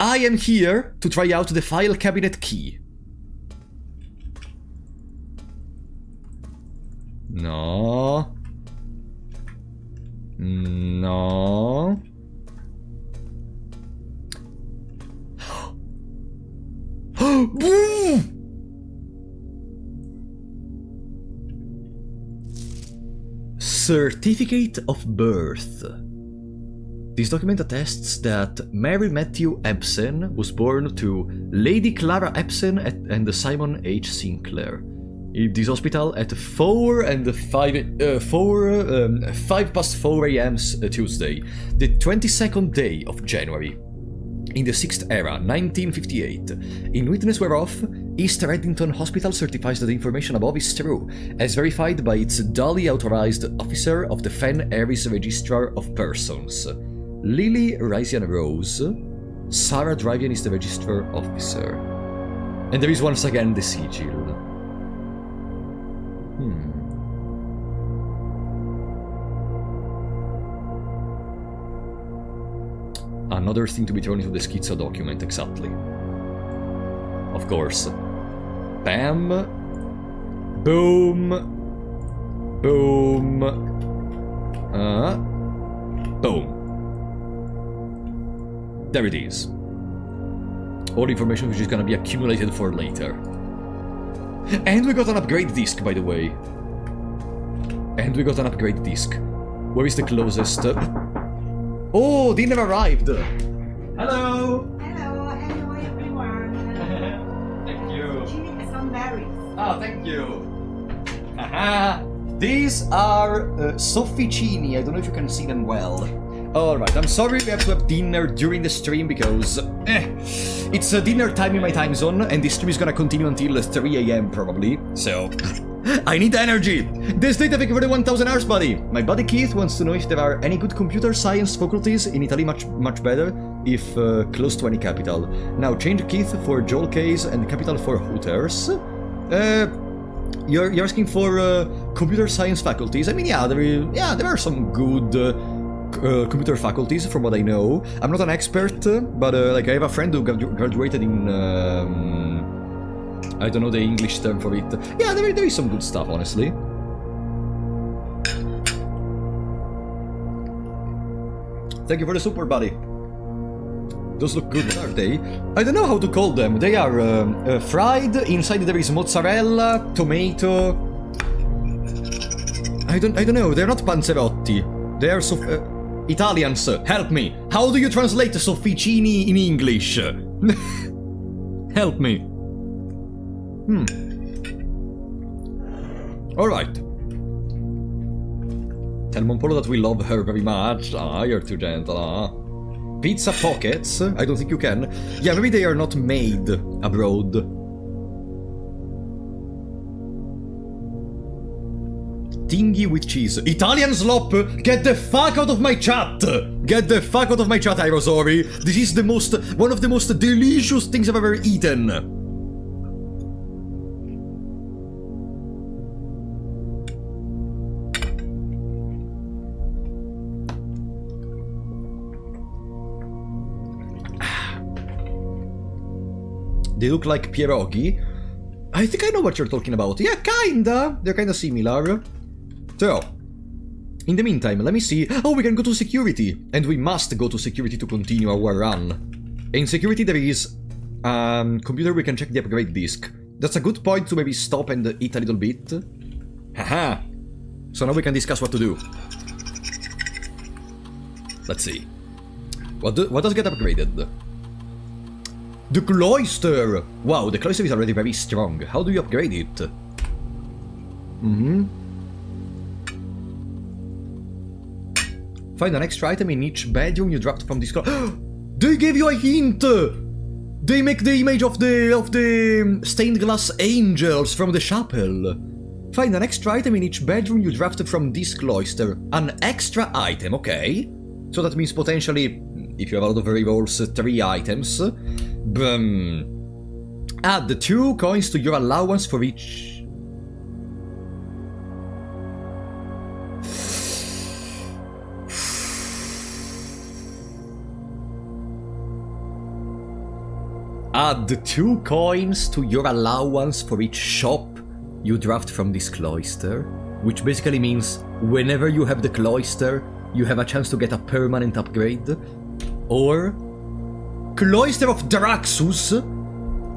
I am here to try out the file cabinet key. No. No. Certificate of birth. This document attests that Mary Matthew Ebsen was born to Lady Clara Ebsen and Simon H. Sinclair in this hospital at 5:04 a.m. Tuesday, the 22nd day of January, in the 6th era, 1958, in witness whereof, East Reddington Hospital certifies that the information above is true, as verified by its duly authorized officer of the Fen Aries Registrar of Persons. Lily Rysian Rose, Sarah Drivian is the Registrar Officer. And there is once again the sigil. Another thing to be thrown into the schizo document, exactly. Of course. Bam. Boom. Boom. Boom. There it is. All information which is gonna be accumulated for later. And we got an upgrade disc, by the way. And we got an upgrade disc. Where is the closest? Oh, dinner arrived! Hello! Hello everyone! Thank you! Jimmy has some berries. Oh, thank you! Haha! These are sofficini, I don't know if you can see them well. Alright, I'm sorry we have to have dinner during the stream because it's dinner time in my time zone and this stream is gonna continue until 3 a.m. probably, so I need energy! This data, thank you for the 1000 hours, buddy! My buddy Keith wants to know if there are any good computer science faculties in Italy, much better, if close to any capital. Now, change Keith for Joel Case and capital for Hooters. You're asking for computer science faculties? I mean, yeah, there are some good computer faculties from what I know. I'm not an expert, but like I have a friend who graduated in I don't know the English term for it. Yeah, there is some good stuff, honestly. Thank you for the super, buddy. Those look good, are they? I don't know how to call them. They are fried. Inside there is mozzarella, tomato. I don't know. They're not panzerotti. They are Italians. Help me. How do you translate sofficini in English? Help me. Alright. Tell Monpolo that we love her very much. Ah, you're too gentle, Pizza pockets? I don't think you can. Yeah, maybe they are not made abroad. Tingy with cheese. Italian slop! Get the fuck out of my chat! Get the fuck out of my chat, Aerosori! This is one of the most delicious things I've ever eaten! They look like pierogi. I think I know what you're talking about. Yeah, kinda! They're kinda similar. So, in the meantime, let me see. Oh, we can go to security. And we must go to security to continue our run. In security there is computer, we can check the upgrade disk. That's a good point to maybe stop and eat a little bit. Haha! So now we can discuss what to do. Let's see. What does get upgraded? The cloister! Wow, the cloister is already very strong. How do you upgrade it? Find an extra item in each bedroom you dropped from this They gave you a hint! They make the image of the stained glass angels from the chapel. Find an extra item in each bedroom you drafted from this cloister. An extra item, okay. So that means potentially, if you have a lot of rerolls, 3 items. Add 2 coins to your allowance for each. Add 2 coins to your allowance for each shop you draft from this cloister, which basically means whenever you have the cloister, you have a chance to get a permanent upgrade. Or Cloister of Draxus,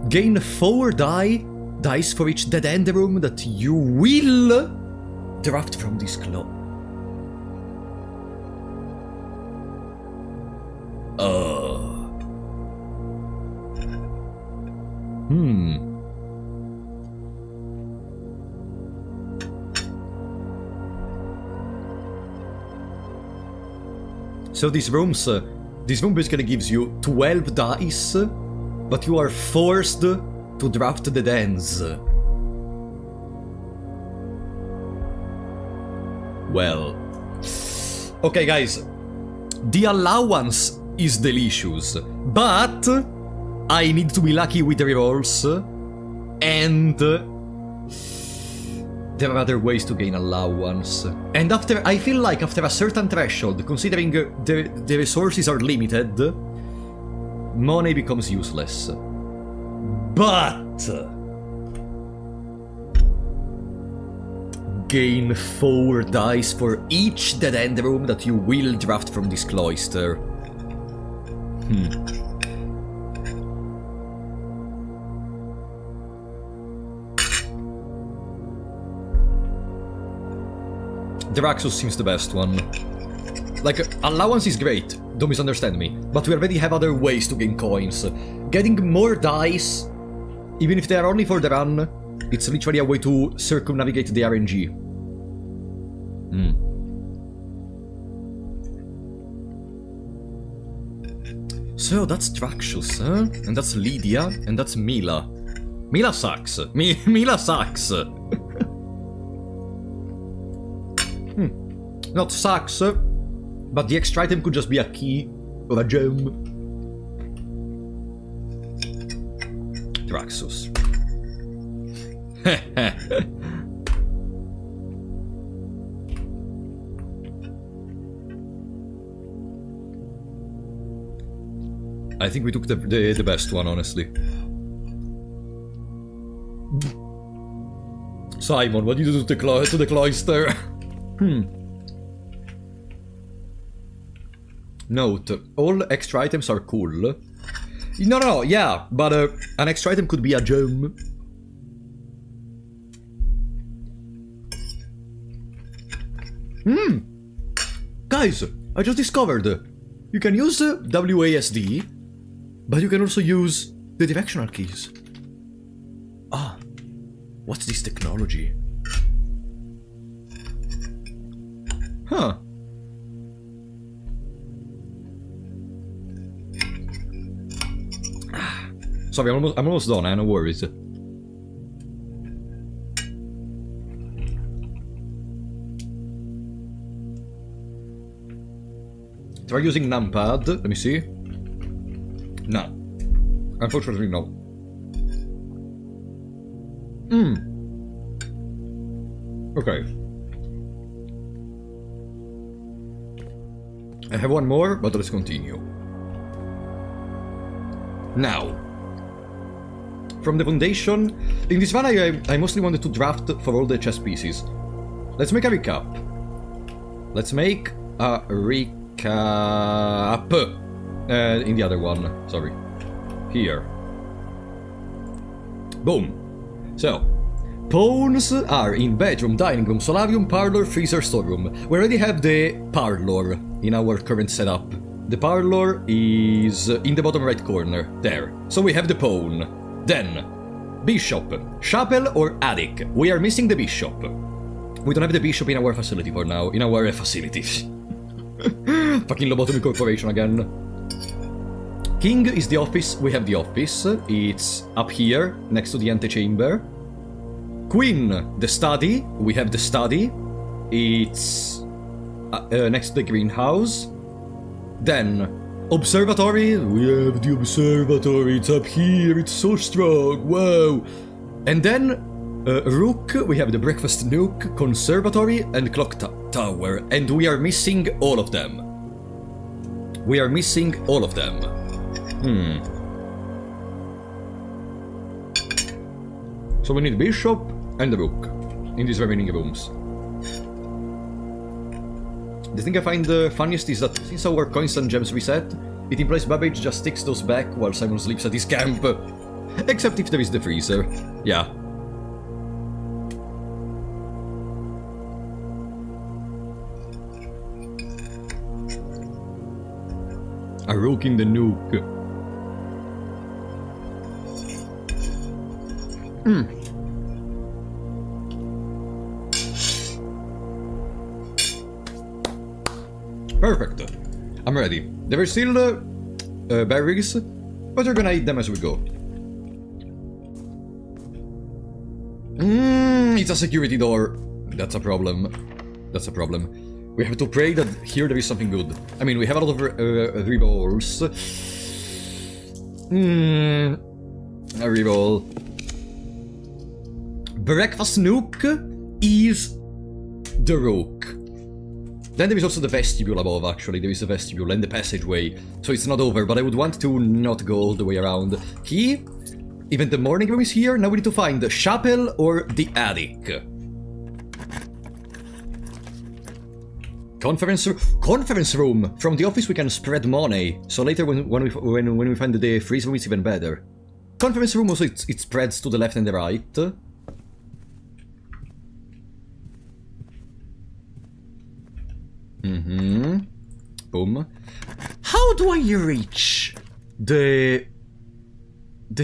gain 4 dice for each dead end room that you will draft from this cloister. So this room basically gives you 12 dice, but you are forced to draft the dens. Well, okay guys, the allowance is delicious, but I need to be lucky with the rerolls, and there are other ways to gain allowance. And I feel like after a certain threshold, considering the resources are limited, money becomes useless. But gain 4 dice for each dead end room that you will draft from this cloister. Draxus seems the best one. Like, allowance is great, don't misunderstand me, but we already have other ways to gain coins. Getting more dice, even if they are only for the run, it's literally a way to circumnavigate the RNG. So that's Draxus, huh? And that's Lydia, and that's Mila. Mila sucks. Mila sucks. Not sucks, but the extra item could just be a key or a gem. Draxus. I think we took the best one, honestly. Simon, what do you do to the cloister? Note, all extra items are cool. No, yeah, but an extra item could be a gem. Guys, I just discovered you can use WASD, but you can also use the directional keys. What's this technology? Huh. Sorry, I'm almost done, no worries. Try using numpad, let me see. No. Unfortunately, no. Okay. I have one more, but let's continue. Now. From the foundation, in this one I mostly wanted to draft for all the chess pieces. Let's make a recap. Let's make a recap. In the other one, sorry. Here. Boom. So, pawns are in bedroom, dining room, solarium, parlor, freezer, storeroom. We already have the parlor in our current setup. The parlor is in the bottom right corner, there. So we have the pawn. Then, bishop, chapel or attic. We are missing the bishop. We don't have the bishop in our facility for now, in our facilities. Fucking lobotomy corporation again. King is the office, we have the office. It's up here, next to the antechamber. Queen, the study, we have the study. It's next to the greenhouse. Then, observatory, we have the observatory, it's up here, it's so strong, wow. And then, rook, we have the breakfast nook, conservatory, and clock tower. And we are missing all of them. We are missing all of them. So we need bishop and the rook in these remaining rooms. The thing I find funniest is that since our coins and gems reset, it implies Babbage just takes those back while Simon sleeps at his camp. Except if there is the freezer. Yeah. A rook in the nook. Perfect. I'm ready. There are still berries, but we're gonna eat them as we go. It's a security door. That's a problem. That's a problem. We have to pray that here there is something good. I mean, we have a lot of revolves. A reroll. Breakfast nook is the rook. Then there is also the vestibule above, actually. There is a vestibule and the passageway. So it's not over, but I would want to not go all the way around. Key? Even the morning room is here. Now we need to find the chapel or the attic. Conference room. From the office we can spread money. So later when we find the freeze room, it's even better. Conference room also it spreads to the left and the right. Boom. How do I reach the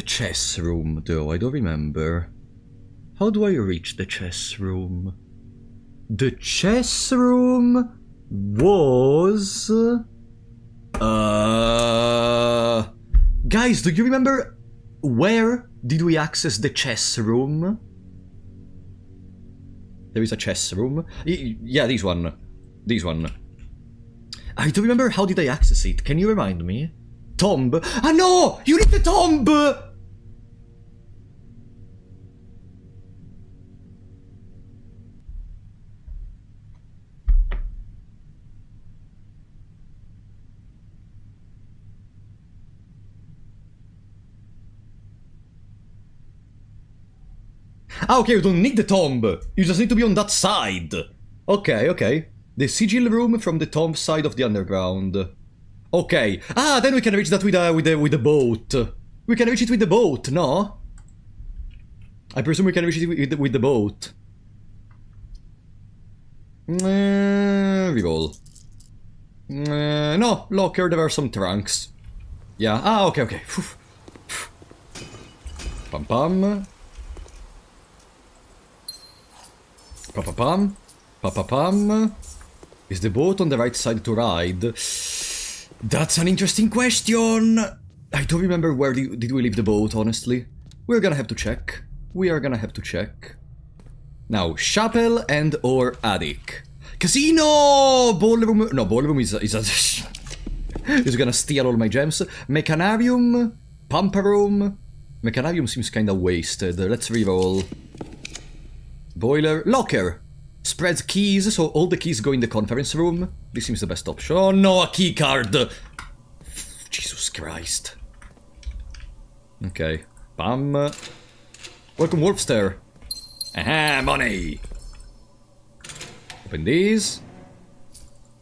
chess room though? I don't remember. How do I reach the chess room? The chess room was guys, do you remember where did we access the chess room? There is a chess room. Yeah, this one. This one. I don't remember how did I access it. Can you remind me? Tomb. Ah no! You need the tomb! Ah, okay, you don't need the tomb. You just need to be on that side. Okay, okay. The sigil room from the tomb side of the underground. Okay. Ah, then we can reach that with the boat. We can reach it with the boat, no? I presume we can reach it with the boat. Reroll. No, locker, there are some trunks. Yeah, ah, okay, okay. Pam pam. Pam pam pam. Pam pam pam. Is the boat on the right side to ride? That's an interesting question. I don't remember where did we leave the boat, honestly. We're gonna have to check. We are gonna have to check. Now, chapel and or attic. Casino! Ballroom... No, ballroom is gonna steal all my gems. Mechanarium. Pumper room. Mechanarium seems kinda wasted. Let's reroll. Boiler. Locker. Spreads keys, so all the keys go in the conference room. This seems the best option. Oh no, a key card! Jesus Christ. Okay. Bam. Welcome, Wolfster. Aha, money! Open these.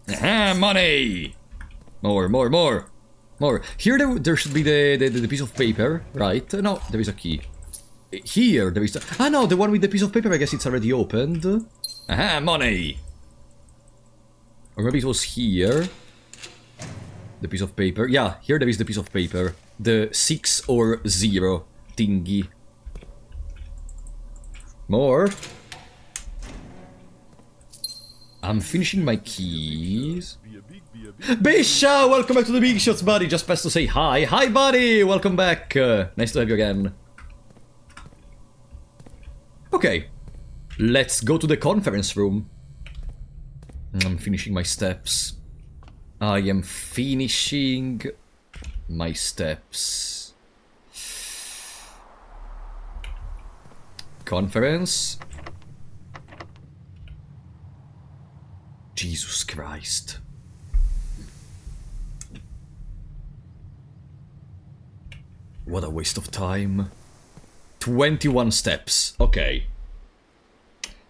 Aha, money! More, more, more! More. Here there should be the piece of paper, right? No, there is a key. here there is... Ah, no, the one with the piece of paper, I guess it's already opened. Aha, money! Or maybe it was here. The piece of paper. Yeah, here there is the piece of paper. The 6 or 0 thingy. More. I'm finishing my keys. Bisha, welcome back to the Big Shots, buddy. Just passed to say hi. Hi, buddy. Welcome back. Nice to have you again. Okay. Let's go to the conference room. I'm finishing my steps. I am finishing my steps. Conference. Jesus Christ. What a waste of time. 21 steps. Okay.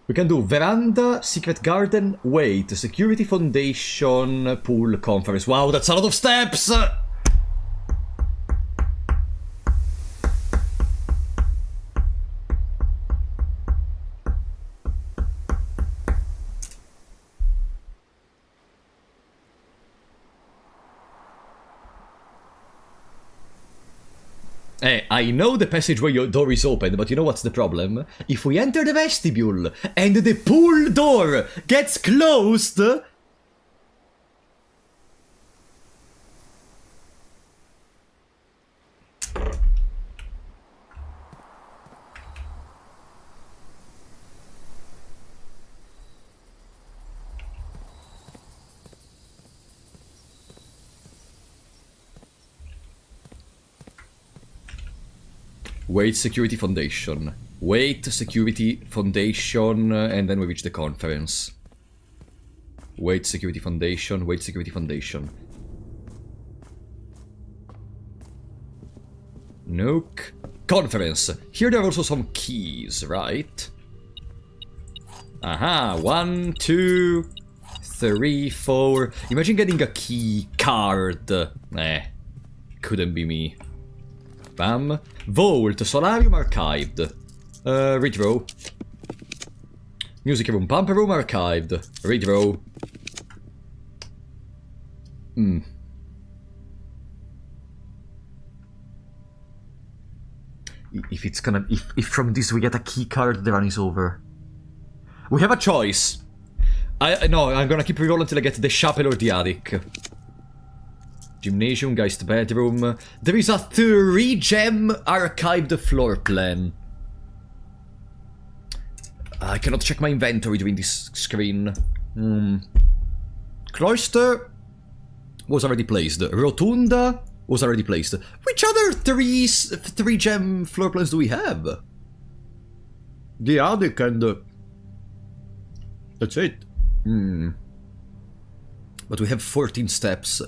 We can do veranda, secret garden, wait, security foundation, pool, conference. Wow, that's a lot of steps! Hey, I know the passageway door is open, but you know what's the problem? If we enter the vestibule and the pool door gets closed... Wait, security foundation. Wait, security foundation, and then we reach the conference. Wait, security foundation, wait, security foundation. Nook. Conference. Here there are also some keys, right? Aha, 1, 2, 3, 4. Imagine getting a key card. Couldn't be me. Bam. Vault, solarium archived. Redraw. Music room, pump room archived. Redraw. If it's gonna... If from this we get a key card, the run is over. We have a choice. No, I'm gonna keep rerolling until I get the chapel or the attic. Gymnasium, guest bedroom. There is a 3-gem archived floor plan. I cannot check my inventory during this screen. Cloister was already placed. Rotunda was already placed. Which other 3-gem floor plans do we have? The attic and... that's it. But we have 14 steps.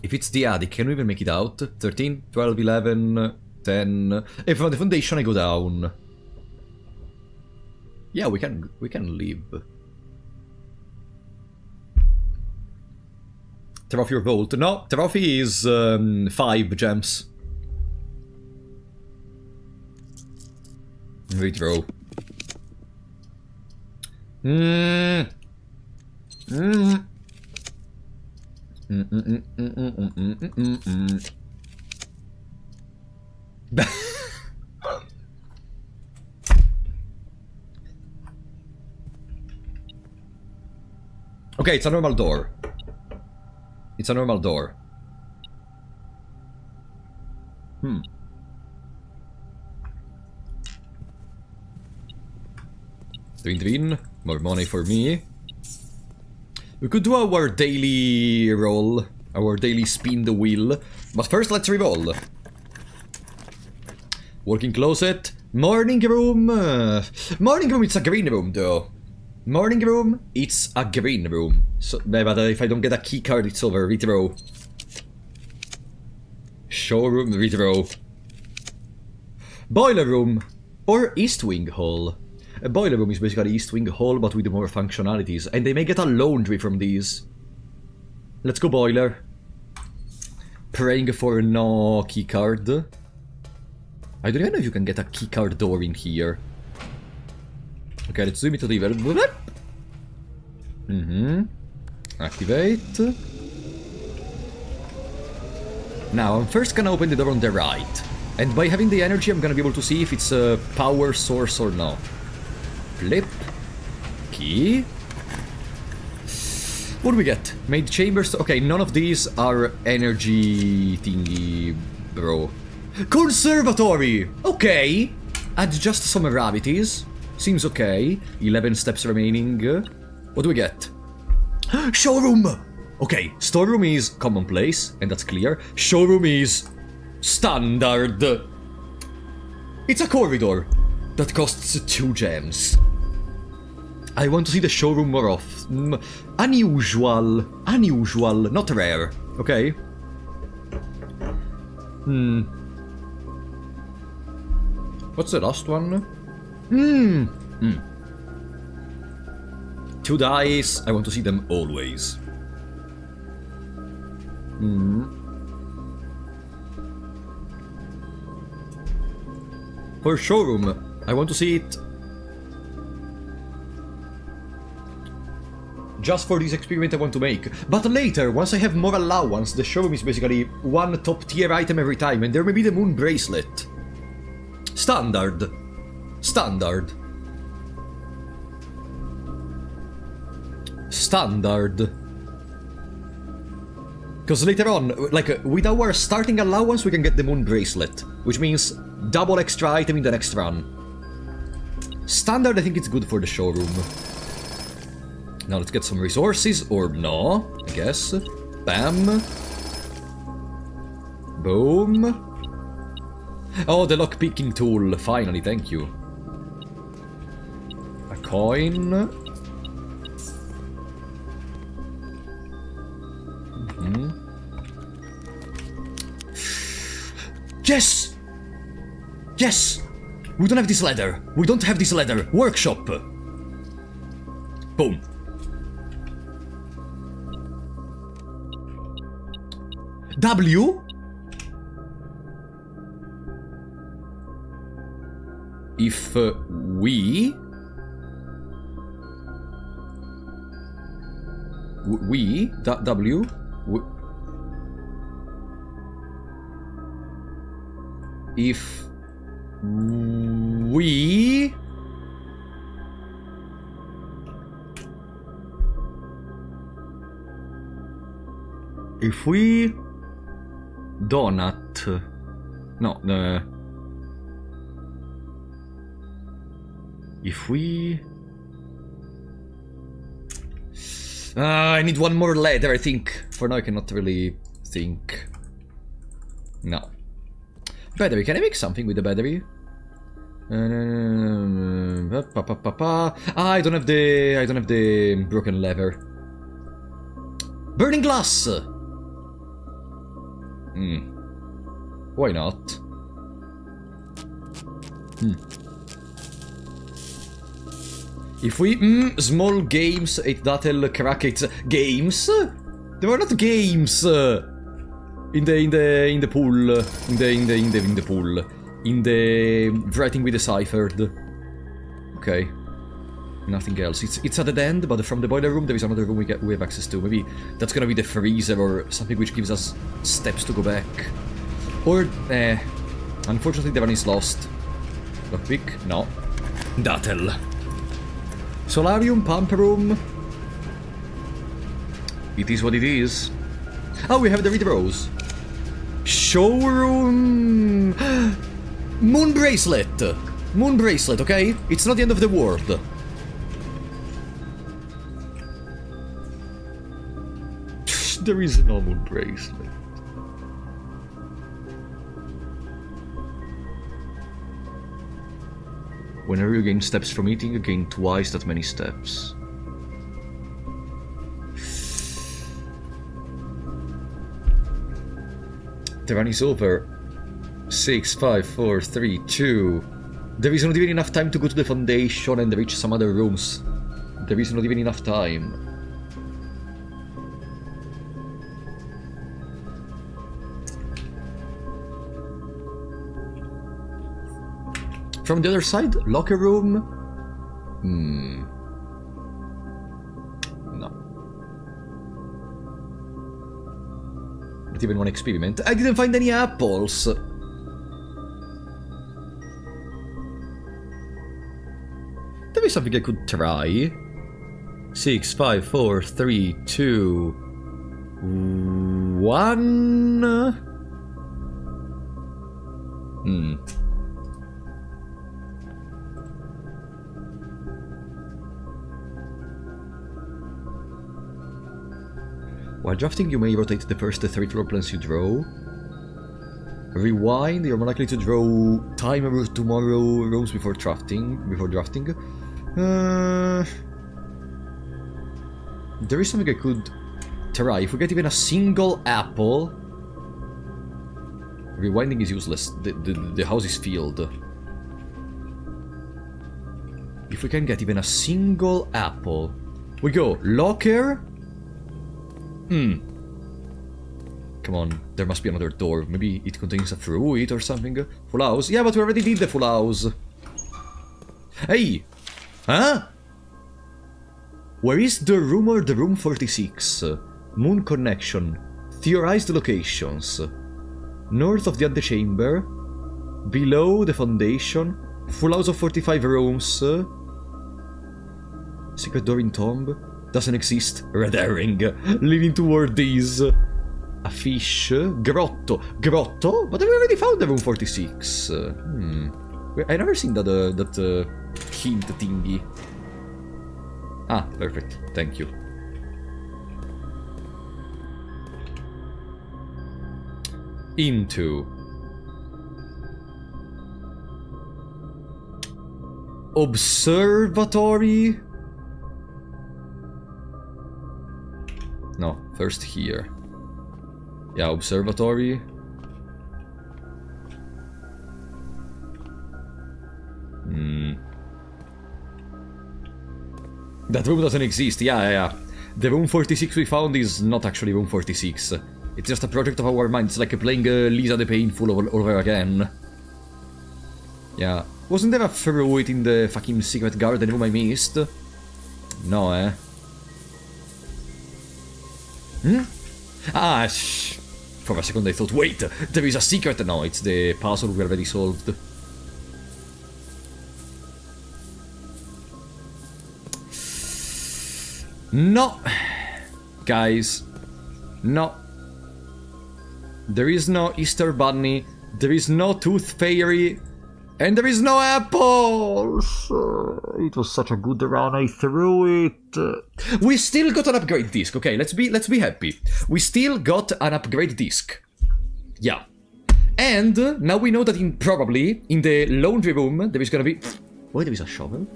If it's the attic, can we even make it out? 13, 12, 11, 10... If from the foundation I go down. Yeah, we can leave. Trophy or vault? No, trophy is 5 gems. Redraw. Okay, it's a normal door. It's a normal door. Twin, more money for me. We could do our daily roll, our daily spin the wheel, but first let's reroll. Working closet, morning room. Morning room, it's a green room though. Morning room, it's a green room. So, but if I don't get a key card, it's over. Redraw. Showroom, redraw. Boiler room, or East Wing Hall. A boiler room is basically East Wing Hall, but with more functionalities, and they may get a laundry from these. Let's go boiler. Praying for no keycard. I don't even know if you can get a keycard door in here. Okay, let's zoom into the event. Activate. Now, I'm first gonna open the door on the right. And by having the energy, I'm gonna be able to see if it's a power source or not. Flip. Key. What do we get? Made chambers. Okay, none of these are energy thingy, bro. Conservatory! Okay. Adjust some rarities. Seems okay. 11 steps remaining. What do we get? Showroom! Okay, storeroom is commonplace, and that's clear. Showroom is standard. It's a corridor that costs 2 gems. I want to see the showroom more often. Unusual. Unusual, not rare. Okay? What's the last one? 2 dice. I want to see them always. For showroom, I want to see it just for this experiment I want to make. But later, once I have more allowance, the showroom is basically 1 top tier item every time, and there may be the moon bracelet. Standard. Standard. Standard. Because later on, like, with our starting allowance, we can get the moon bracelet, which means double extra item in the next run. Standard, I think it's good for the showroom. Now let's get some resources, or no, I guess. Bam. Boom. Oh, the lock-picking tool, finally, thank you. A coin. Yes! Yes! We don't have this ladder. We don't have this ladder. Workshop. Boom. W? If we W if we donut no if we I need one more letter, I think. For now I cannot really think. No. Battery, can I make something with the battery? I don't have the broken lever. Burning glass! Why not? If we small games 8 dattel crack it games? There are not games in the pool in the pool. In the writing we deciphered. Okay. Nothing else. It's at the end, but from the boiler room there is another room we have access to. Maybe that's gonna be the freezer or something which gives us steps to go back. Or unfortunately the one is lost. Lockpick? No. Dattel. Solarium, pump room. It is what it is. Oh, we have the redraws. Showroom. Moon bracelet. Moon bracelet, okay? It's not the end of the world. There is no moon bracelet. Whenever you gain steps from eating, you gain twice that many steps. The run is over. 6, 5, 4, 3, 2. There is not even enough time to go to the foundation and reach some other rooms. There is not even enough time. From the other side, locker room. No. Not even one experiment. I didn't find any apples. There is something I could try. 6, 5, 4, 3, 2, 1. While drafting, you may rotate the first 3 floor plans you draw. Rewind, you're more likely to draw time tomorrow rooms before drafting. There is something I could try. If we get even a single apple... Rewinding is useless. The house is filled. If we can get even a single apple... We go locker... Come on, there must be another door. Maybe it contains a fruit or something. Full house? Yeah, but we already did the full house. Hey! Huh? Where is the rumor? The room 46. Moon connection. Theorized locations. North of the antechamber. Below the foundation. Full house of 45 rooms. Secret door in tomb. Doesn't exist. Red herring. Leading toward these. A fish. Grotto. Grotto? But we already found the room 46. I never seen that hint thingy. Ah, perfect. Thank you. Into. Observatory? No, first here. Yeah, observatory. That room doesn't exist, yeah. The room 46 we found is not actually room 46. It's just a project of our mind. It's like playing Lisa the Painful all over again. Yeah. Wasn't there a fruit in the fucking secret garden room I missed? No, eh? Ah, for a second I thought, wait, there is a secret. No, it's the puzzle we already solved. No! Guys. No. There is no Easter Bunny. There is no Tooth Fairy. And there is no apples! It was such a good run, I threw it. We still got an upgrade disc, okay, let's be happy. We still got an upgrade disc. Yeah. And now we know that probably in the laundry room there is gonna be... Why there is a shovel?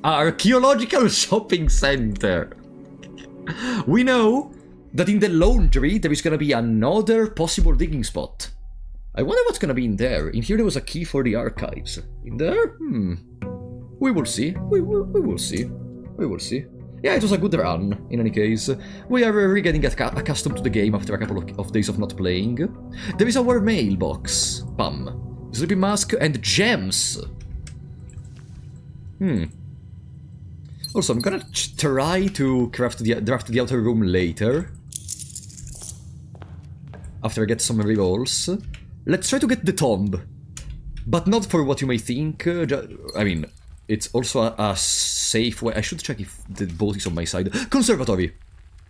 Archaeological shopping center. We know that in the laundry there is gonna be another possible digging spot. I wonder what's gonna be in there. In here there was a key for the archives. In there? We will see. We will see. We will see. Yeah, it was a good run, in any case. We are really getting accustomed to the game after a couple of days of not playing. There is our mailbox. Bam. Sleeping mask and gems. Also, I'm gonna try to draft the outer room later. After I get some rerolls. Let's try to get the tomb. But not for what you may think. I mean, it's also a safe way. I should check if the boat is on my side. Conservatory!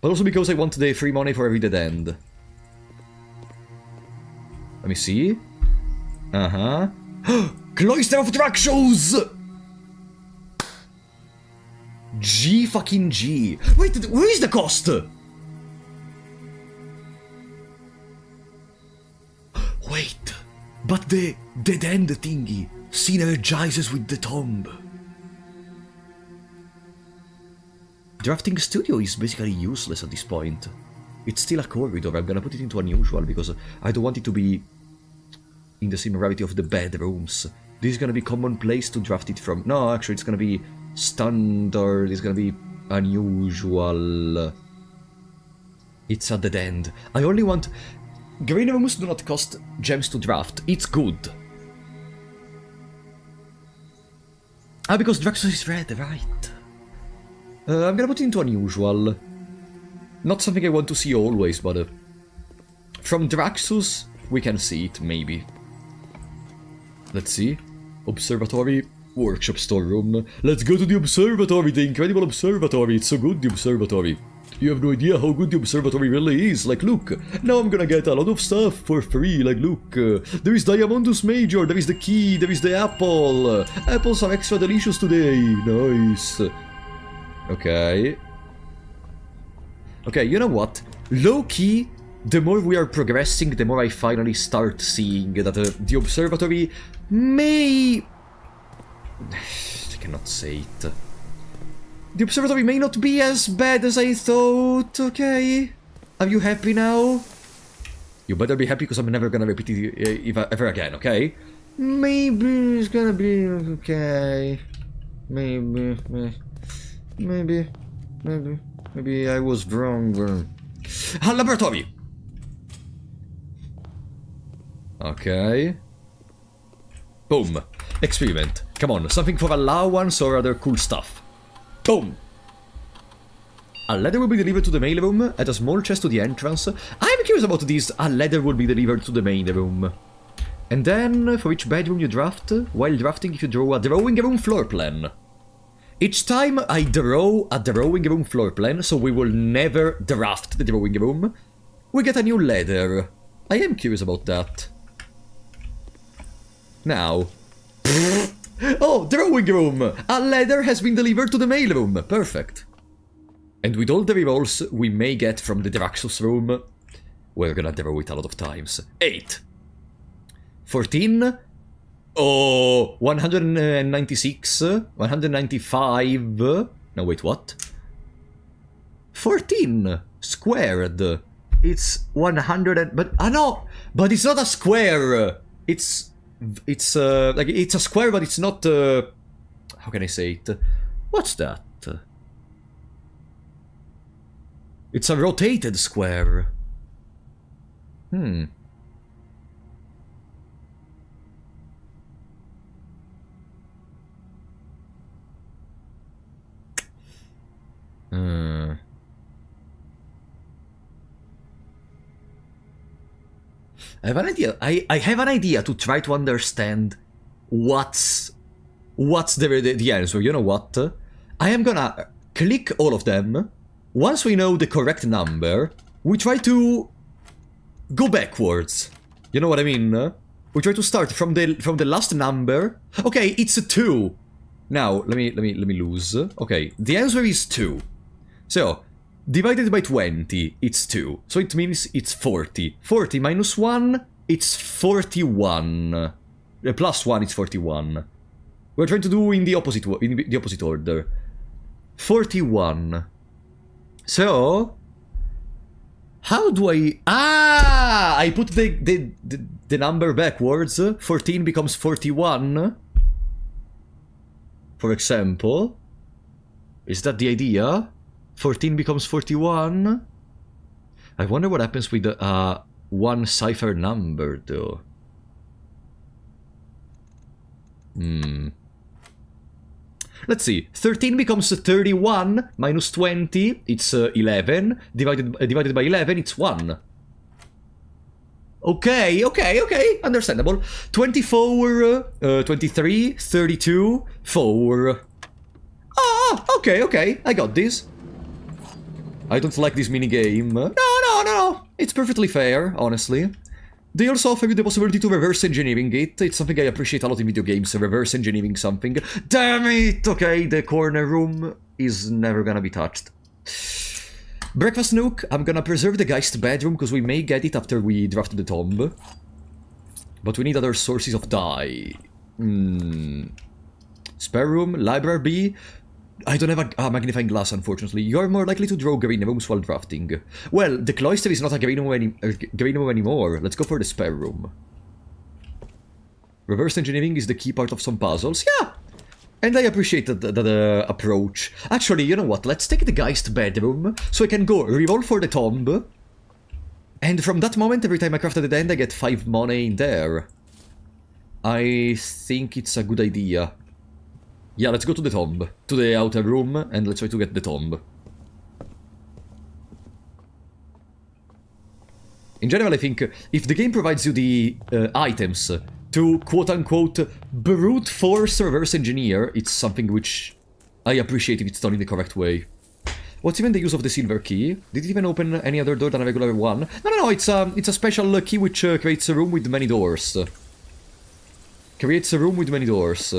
But also because I want the free money for every dead end. Let me see. Cloister of drag shows! G fucking G. Wait, where is the cost? Wait, but the dead end thingy synergizes with the tomb. Drafting studio is basically useless at this point. It's still a corridor. I'm gonna put it into unusual because I don't want it to be in the similarity of the bedrooms. This is gonna be commonplace to draft it from. No, actually, it's gonna be standard. It's gonna be unusual. It's a dead end. I only want... Green rooms do not cost gems to draft. It's good. Ah, because Draxus is red, right. I'm gonna put it into unusual. Not something I want to see always, but... from Draxus, we can see it, maybe. Let's see. Observatory, workshop storeroom. Let's go to the observatory, the incredible observatory. It's so good, the observatory. You have no idea how good the observatory really is. Like, look, now I'm gonna get a lot of stuff for free. Like, look, there is Diamondus Major, there is the key, there is the apple. Apples are extra delicious today. Nice. Okay. Okay, you know what? Low-key, the more we are progressing, the more I finally start seeing that the observatory may... I cannot say it. The observatory may not be as bad as I thought, okay? Are you happy now? You better be happy because I'm never gonna repeat it ever again, okay? Maybe it's gonna be okay. Maybe I was wrong. Laboratory! Okay. Boom. Experiment. Come on, something for allowance or other cool stuff. Boom! A ladder will be delivered to the mail room at a small chest to the entrance. I'm curious about this. A ladder will be delivered to the main room. And then, for each bedroom you draft, while drafting you draw a drawing room floor plan. Each time I draw a drawing room floor plan, so we will never draft the drawing room, we get a new ladder. I am curious about that. Now. Oh, drawing room! A ladder has been delivered to the mail room. Perfect. And with all the rerolls we may get from the Draxus room, we're gonna draw it a lot of times. 8. 14. Oh, 196. 195. No, wait, what? 14 squared. It's 100 and... But, no! But it's not a square! It's like, it's a square, but it's not, how can I say it? What's that? It's a rotated square. I have an idea. I have an idea to try to understand what's the answer. You know what? I am gonna click all of them. Once we know the correct number, we try to go backwards. You know what I mean? We try to start from the last number. Okay, it's a 2. Now let me lose. Okay, the answer is 2. So divided by 20, it's 2. So it means it's 40. 40 minus 1, it's 41. Plus 1, it's 41. We're trying to do in the opposite order. 41. So how do I... Ah! I put the number backwards. 14 becomes 41. For example. Is that the idea? 14 becomes 41? I wonder what happens with the one cipher number, though. Let's see. 13 becomes 31 minus 20. It's 11. Divided by 11, it's 1. Okay. Understandable. 24, 23, 32, 4. Ah, okay. I got this. I don't like this minigame. No. It's perfectly fair, honestly. They also offer you the possibility to reverse engineering it. It's something I appreciate a lot in video games, reverse engineering something. Damn it! Okay, the corner room is never gonna be touched. Breakfast nook. I'm gonna preserve the Geist bedroom, because we may get it after we draft the tomb. But we need other sources of dye. Spare room, library B. I don't have a magnifying glass, unfortunately. You're more likely to draw green rooms while drafting. Well, the cloister is not a green room anymore. Let's go for the spare room. Reverse engineering is the key part of some puzzles. Yeah! And I appreciate that approach. Actually, you know what? Let's take the Geist bedroom, so I can go reroll for the tomb. And from that moment, every time I craft at the end, I get 5 money in there. I think it's a good idea. Yeah, let's go to the tomb. To the outer room, and let's try to get the tomb. In general, I think if the game provides you the items to quote-unquote brute force reverse engineer, it's something which I appreciate if it's done in the correct way. What's even the use of the silver key? Did it even open any other door than a regular one? No, it's a special key which creates a room with many doors. Creates a room with many doors.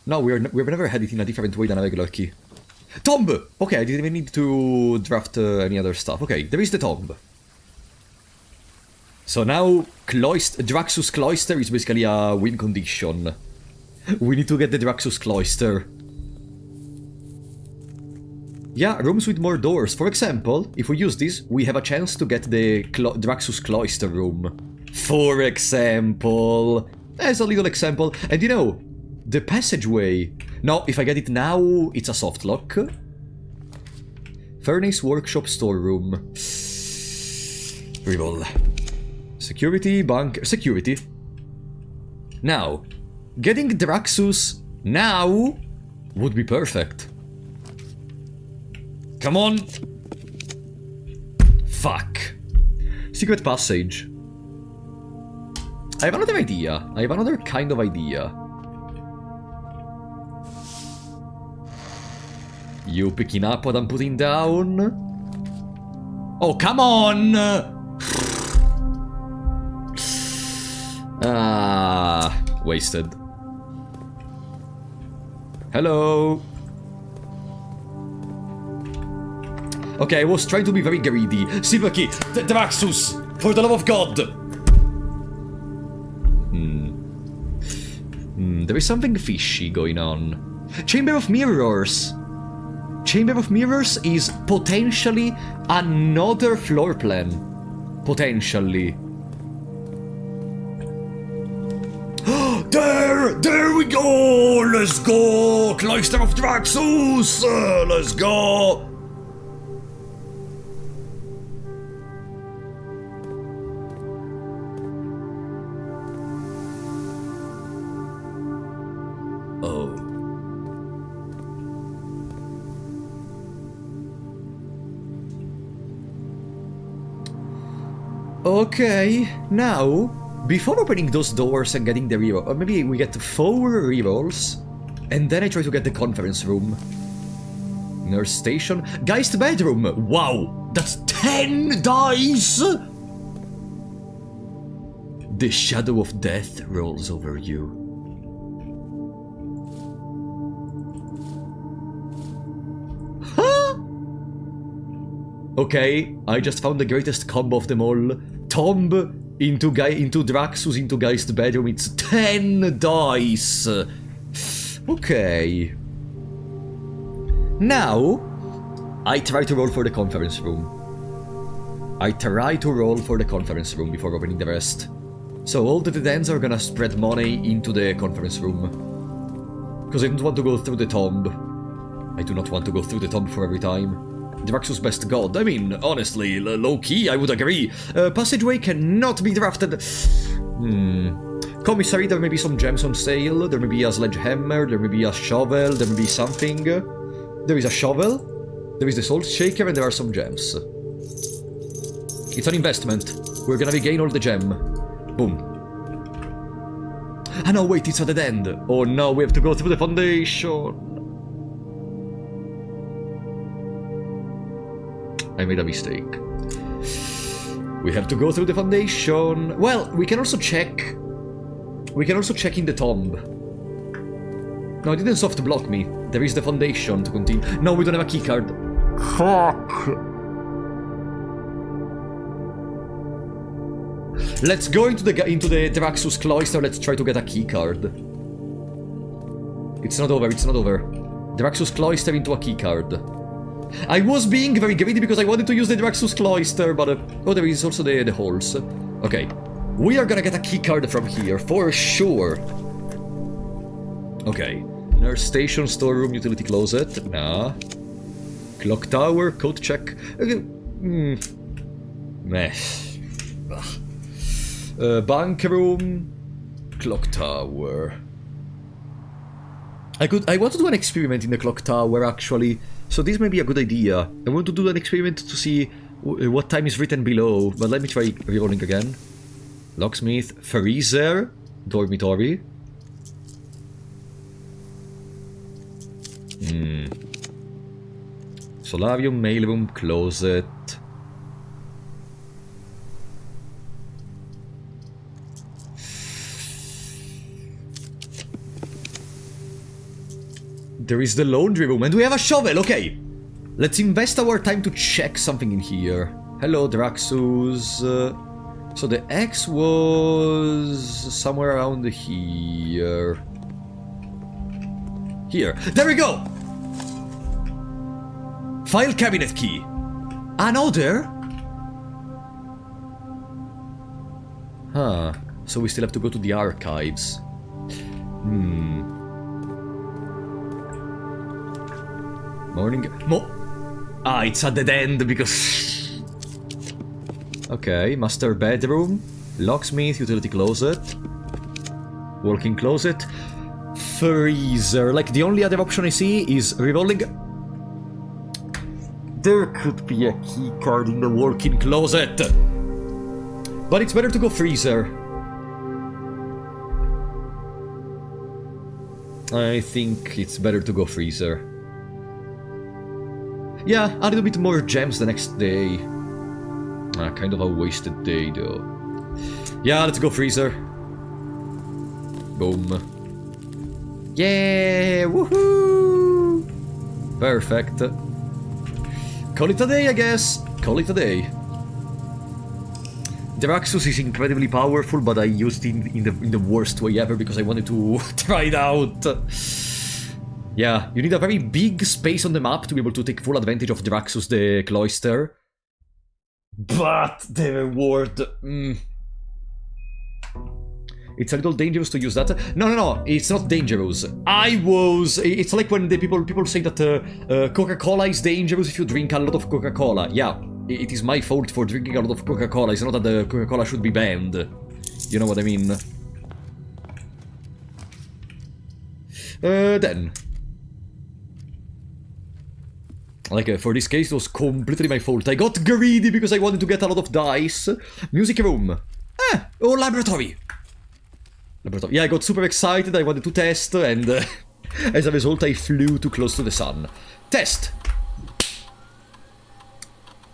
No, we've never had it in a different way than a regular key. Tomb! Okay, I didn't even need to draft any other stuff. Okay, there is the tomb. So now, Draxus Cloister is basically a win condition. We need to get the Draxus Cloister. Yeah, rooms with more doors. For example, if we use this, we have a chance to get the Draxus Cloister room. For example. As a little example. And you know, the passageway. No, if I get it now, it's a soft lock. Furnace Workshop Storeroom. Reroll. Security, bunker, security. Now, getting Draxus now would be perfect. Come on! Fuck. Secret passage. I have another idea. I have another kind of idea. You picking up what I'm putting down? Oh, come on! Ah, wasted. Hello? Okay, I was trying to be very greedy. Silver key! Draxus! For the love of God! There is something fishy going on. Chamber of Mirrors! Chamber of Mirrors is potentially another floor plan. Potentially. There we go! Let's go! Cloister of Draxus! Let's go! Oh. Okay, now, before opening those doors and getting the reroll, or maybe we get 4 rerolls, and then I try to get the conference room. Nurse station. Geist bedroom! Wow! That's 10 dice! The shadow of death rolls over you. Huh? Okay, I just found the greatest combo of them all. Tomb into Draxus into Geist bedroom. It's 10 dice. Okay. Now, I try to roll for the conference room. I try to roll for the conference room before opening the rest. So all the dead ends are gonna spread money into the conference room. Because I don't want to go through the tomb. I do not want to go through the tomb for every time. Draxus best god. I mean, honestly, low-key, I would agree. Passageway cannot be drafted. Commissary, there may be some gems on sale. There may be a sledgehammer. There may be a shovel. There may be something. There is a shovel. There is the salt shaker, and there are some gems. It's an investment. We're gonna regain all the gem. Boom. Ah no, wait, it's at the end. Oh no, we have to go through the foundation. I made a mistake. We have to go through the foundation. Well, we can also check. We can also check in the tomb. No, it didn't soft block me. There is the foundation to continue. No, we don't have a keycard. Fuck. Let's go into the Draxus Cloister. Let's try to get a keycard. It's not over. It's not over. Draxus Cloister into a keycard. I was being very greedy because I wanted to use the Draxus Cloister, but oh, there is also the holes. Okay, we are gonna get a keycard from here for sure. Okay, nurse station, storeroom, utility closet. Nah. Clock tower, code check. Okay. Meh. Bank room, clock tower. I want to do an experiment in the clock tower, actually. So this may be a good idea. I want to do an experiment to see what time is written below. But let me try rerolling again. Locksmith, freezer, dormitory. Solarium, mailroom, closet. There is the laundry room, and we have a shovel, okay! Let's invest our time to check something in here. Hello, Draxus. So the X was somewhere around here. Here. There we go! File cabinet key. Another? Huh. So we still have to go to the archives. Morning. It's a dead end because... Okay, master bedroom. Locksmith, utility closet. Walk-in closet. Freezer. Like, the only other option I see is rerolling. There could be a key card in the walk-in closet. But it's better to go freezer. I think it's better to go freezer. Yeah, a little bit more gems the next day. Kind of a wasted day, though. Yeah, let's go freezer. Boom. Yeah! Woohoo! Perfect. Call it a day, I guess. Call it a day. Draxus is incredibly powerful, but I used it in the worst way ever because I wanted to try it out. Yeah, you need a very big space on the map to be able to take full advantage of Draxus the cloister. But the reward... It's a little dangerous to use that. No, it's not dangerous. It's like when the people say that Coca-Cola is dangerous if you drink a lot of Coca-Cola. Yeah, it is my fault for drinking a lot of Coca-Cola. It's not that the Coca-Cola should be banned. You know what I mean? Then... Like, for this case, it was completely my fault. I got greedy because I wanted to get a lot of dice. Music room. Oh, laboratory. Laboratory. Yeah, I got super excited. I wanted to test, and as a result, I flew too close to the sun. Test.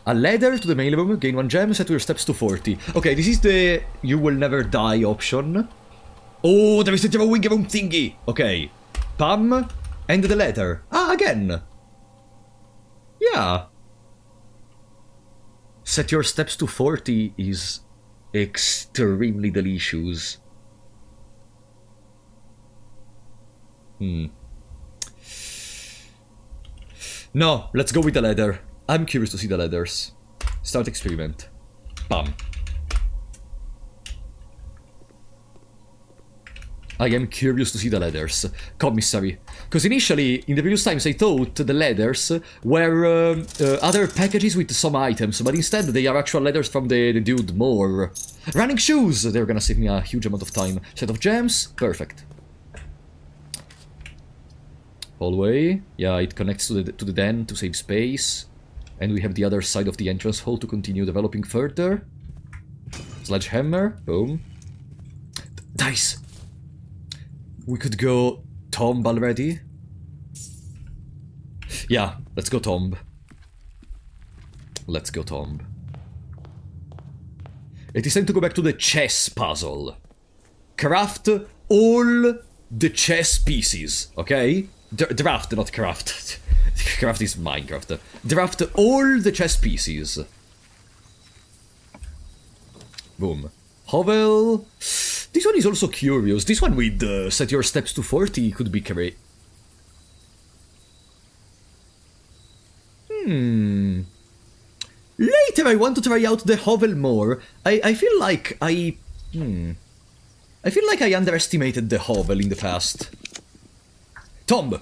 A ladder to the mailroom. Gain 1 gem. Set your steps to 40. Okay, this is the you will never die option. Oh, there is the drawing room thingy. Okay. Pam. And the ladder. Again. Yeah. Set your steps to 40 is extremely delicious. No, let's go with the ladder. I'm curious to see the ladders. Start experiment. Bam. I am curious to see the ladders. Commissary. Because initially, in the previous times, I thought the ladders were other packages with some items, but instead they are actual ladders from the dude more. Running shoes! They're gonna save me a huge amount of time. Set of gems? Perfect. Hallway. Yeah, it connects to the den to save space. And we have the other side of the entrance hall to continue developing further. Sledgehammer. Boom. Dice! We could go tomb already. Yeah, let's go tomb. Let's go tomb. It is time to go back to the chess puzzle. Craft all the chess pieces, okay? Draft, not craft. Craft is Minecraft. Draft all the chess pieces. Boom. Hovel. This one is also curious. This one with set your steps to 40 could be great. Later I want to try out the hovel more. I feel like I feel like I underestimated the hovel in the past. Tomb!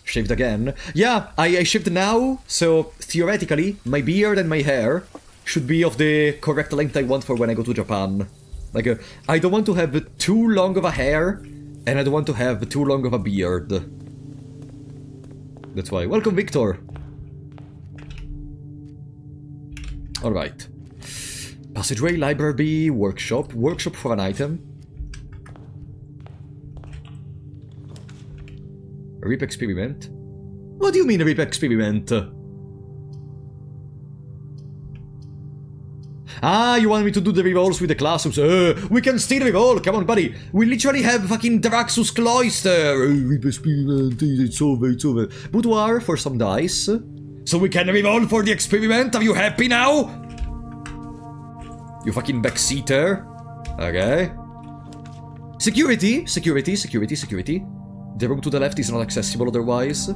Shaved again. Yeah, I shaved now, so theoretically, my beard and my hair should be of the correct length I want for when I go to Japan. Like, I don't want to have too long of a hair, and I don't want to have too long of a beard. That's why. Welcome, Victor. Alright. Passageway, library, workshop. Workshop for an item. Reap experiment. What do you mean, reap experiment? Ah, you want me to do the revolves with the classrooms? We can still revolve, come on, buddy. We literally have fucking Draxus Cloister. Reap experiment, it's over, it's over. Boudoir for some dice. So we can revolve for the experiment, are you happy now? You fucking backseater. Okay. Security, security, security, security. The room to the left is not accessible otherwise.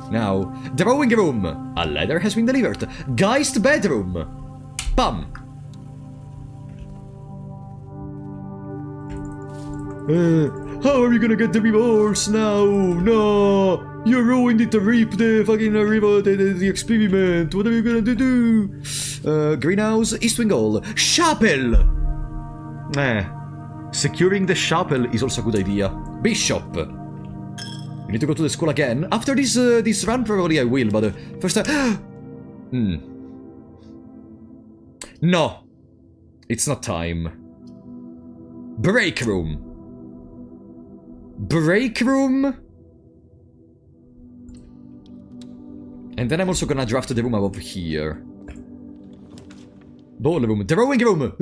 Now, drawing room. A letter has been delivered. Geist bedroom. Bam. How are you gonna get the remorse now? No. You ruined it to reap the fucking the experiment. What are you gonna do? Greenhouse, East Wing Hall. Chapel. Securing the chapel is also a good idea. Bishop. You need to go to the school again? After this run, probably I will, but first No. It's not time. Break room. Break room? And then I'm also gonna draft the room above here. Ballroom. Drawing room!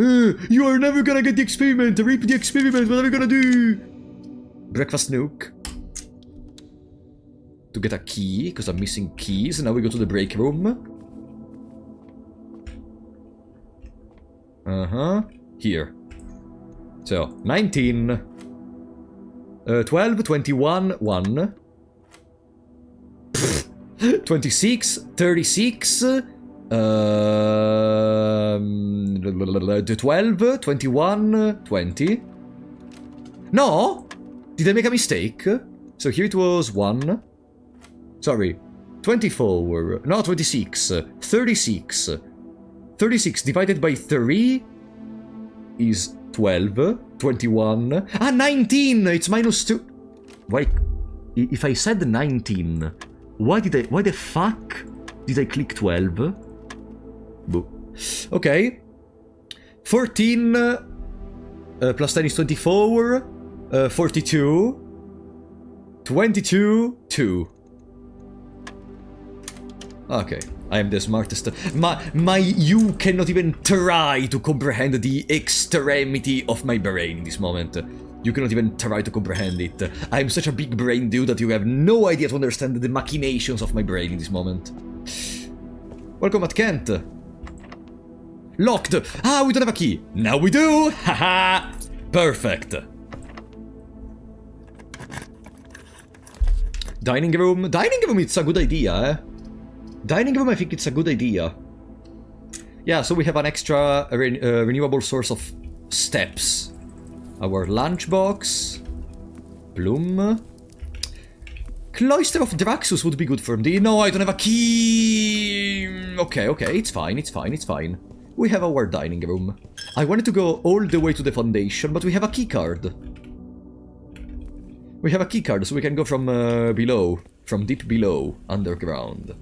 You are never gonna get the experiment! Reap the experiment! What are we gonna do? Breakfast nook. To get a key, because I'm missing keys. Now we go to the break room. Here. So, 19. 12, 21, 1. 26, 36. 12, 21, 20. No! Did I make a mistake? So here it was 1. Sorry. 24. No, 26. 36. 36 divided by 3 is 12. 21. Ah, 19! It's minus 2. Why? If I said 19, why the fuck did I click 12? Boo. Okay. 14 plus 10 is 24. 42. 22. 2. Okay. I am the smartest. You cannot even try to comprehend the extremity of my brain in this moment. You cannot even try to comprehend it. I am such a big brain dude that you have no idea to understand the machinations of my brain in this moment. Welcome at Kent. Locked. Ah, we don't have a key. Now we do. Haha. Perfect. Dining room. Dining room, it's a good idea, eh? Dining room, I think it's a good idea. Yeah, so we have an extra renewable source of steps. Our lunchbox. Bloom. Cloister of Draxus would be good for me. No, I don't have a key. Okay, it's fine, it's fine, it's fine. We have our dining room. I wanted to go all the way to the foundation, but we have a key card. We have a key card, so we can go from below. From deep below, underground.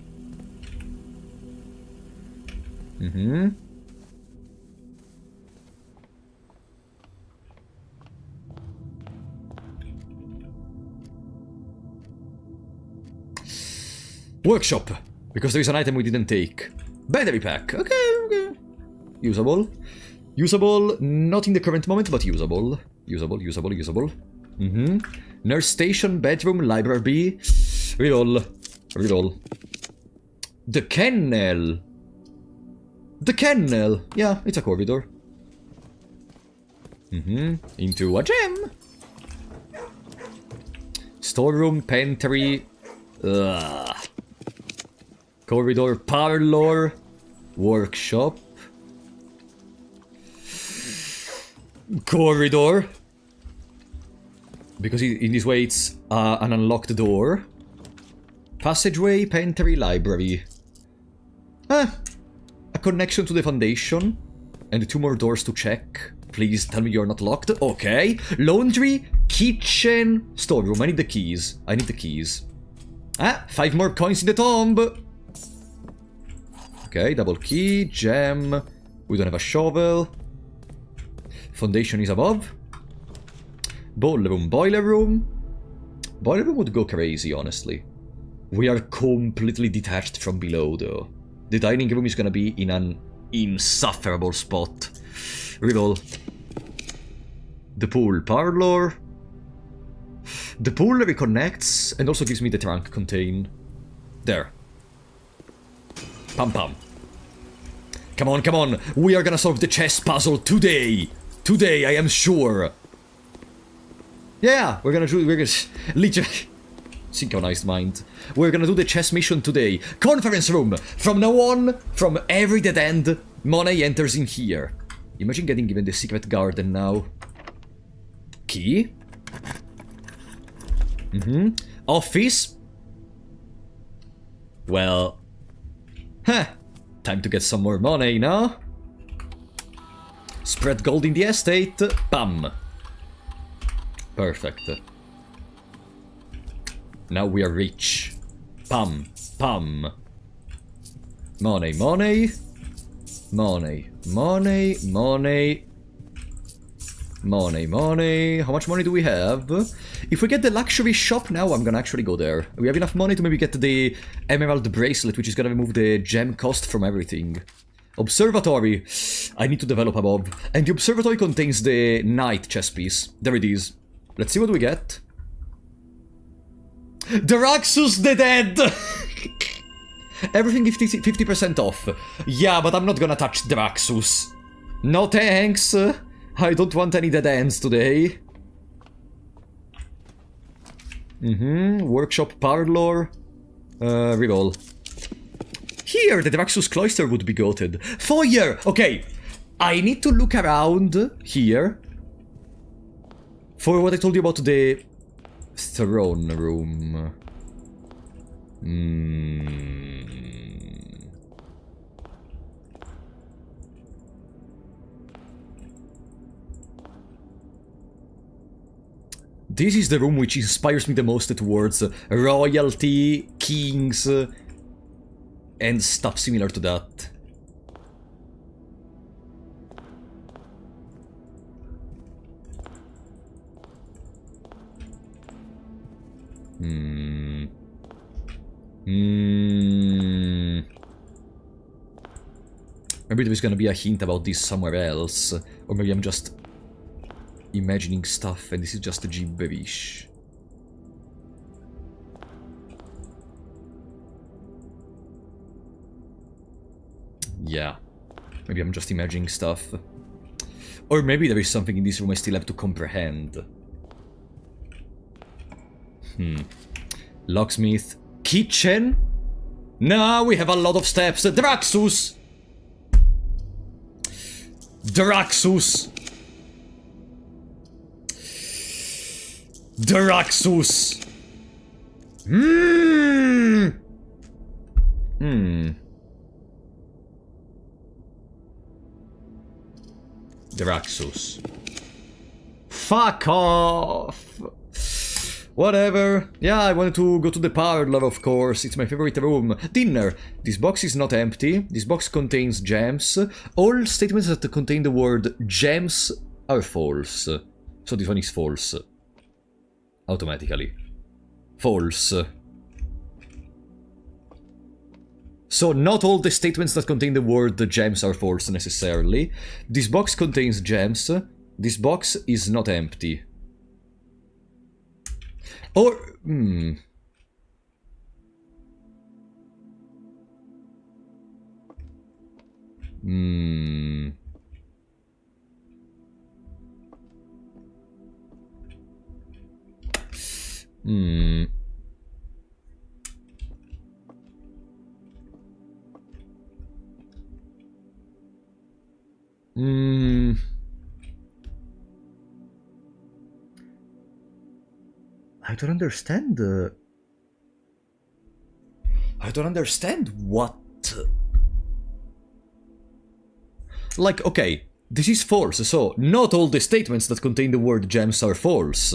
Workshop, because there is an item we didn't take. Battery pack, okay. Usable. Usable, not in the current moment, but usable. Usable. Nurse station, bedroom, library. Reroll. The kennel. The kennel! Yeah, it's a corridor. Into a gem! Storeroom, pantry... Corridor, parlor... Workshop... Corridor... Because in this way it's an unlocked door. Passageway, pantry, library... A connection to the foundation. And 2 more doors to check. Please tell me you're not locked. Okay. Laundry. Kitchen, storeroom. I need the keys. I need the keys. Ah, 5 more coins in the tomb. Okay, double key, gem. We don't have a shovel. Foundation is above. Boiler room, boiler room. Boiler room would go crazy, honestly. We are completely detached from below, though. The dining room is gonna be in an insufferable spot. Reroll. The pool parlor. The pool reconnects and also gives me the trunk contain. There. Pam pam. Come on, come on. We are gonna solve the chess puzzle today. Today, I am sure. Yeah, we're gonna literally synchronized mind. We're gonna do the chess mission today. Conference room. From now on, from every dead end, money enters in here. Imagine getting given the secret garden now. Key. Office. Well. Huh. Time to get some more money, no? Spread gold in the estate. Bam. Perfect. Now we are rich. Pam. Pam. Money, money. Money. Money. Money. Money, money. How much money do we have? If we get the luxury shop now, I'm gonna actually go there. We have enough money to maybe get the emerald bracelet, which is gonna remove the gem cost from everything. Observatory. I need to develop above. And the observatory contains the knight chess piece. There it is. Let's see what we get. Daraxus the Dead! Everything 50% off. Yeah, but I'm not gonna touch Daraxus. No thanks. I don't want any dead ends today. Workshop parlor. Reroll. Here, the Daraxus cloister would be goated. Foyer! Okay, I need to look around here for what I told you about the throne room. This is the room which inspires me the most towards royalty, kings, and stuff similar to that. Maybe there's gonna be a hint about this somewhere else, or maybe I'm just imagining stuff and this is just a gibberish. Yeah, maybe I'm just imagining stuff. Or maybe there is something in this room I still have to comprehend. Locksmith. Kitchen? No, we have a lot of steps. Daraxus! Daraxus! Daraxus! Daraxus. Fuck off! Whatever. Yeah, I wanted to go to the parlor, of course. It's my favorite room. Dinner. This box is not empty. This box contains gems. All statements that contain the word gems are false. So this one is false. Automatically. False. So not all the statements that contain the word gems are false necessarily. This box contains gems. This box is not empty. Or... I don't understand. I don't understand what. Like, okay, this is false, so not all the statements that contain the word gems are false.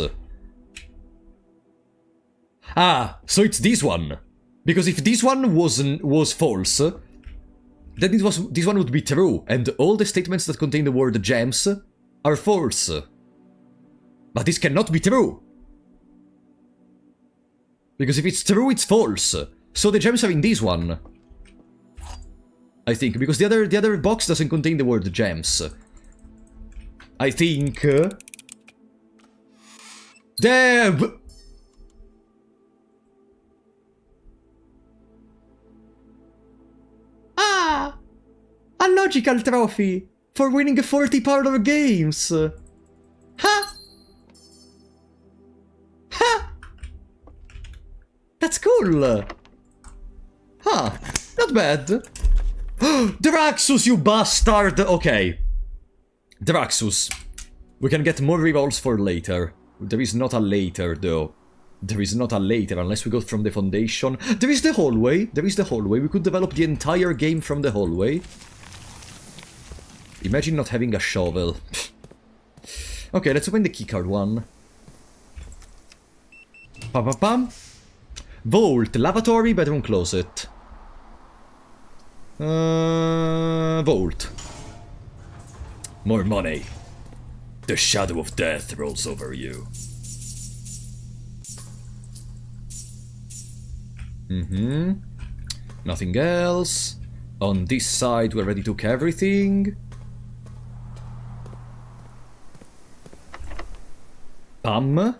Ah, so it's this one. Because if this one was false, then this one would be true, and all the statements that contain the word gems are false. But this cannot be true. Because if it's true, it's false. So the gems are in this one. I think, because the other box doesn't contain the word gems. I think... Damn! Ah! A logical trophy for winning 40 parlor games! Ha! Ha! That's cool! Huh, not bad. Draxus, you bastard! Okay. Draxus. We can get more rerolls for later. There is not a later, though. There is not a later, unless we go from the foundation. There is the hallway. There is the hallway. We could develop the entire game from the hallway. Imagine not having a shovel. Okay, let's open the keycard one. Pam. Vault, lavatory, bedroom, closet. Vault. More money. The shadow of death rolls over you. Nothing else. On this side, we already took everything. Pam.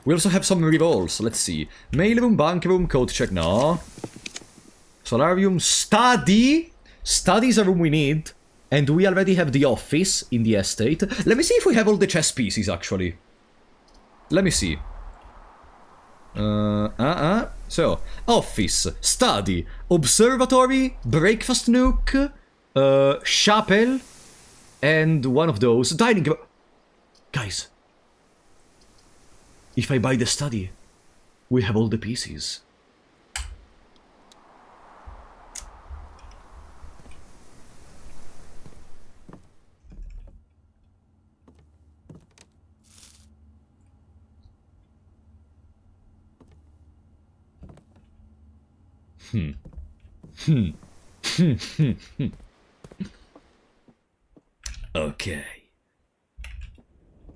We also have some rerolls. Let's see. Mailroom, bank room, code check. No. Solarium, study. Study is a room we need. And we already have the office in the estate. Let me see if we have all the chess pieces, actually. Let me see. So, office, study, observatory, breakfast nook, chapel, and one of those. Dining room. Guys. If I buy the study, we have all the pieces. Okay.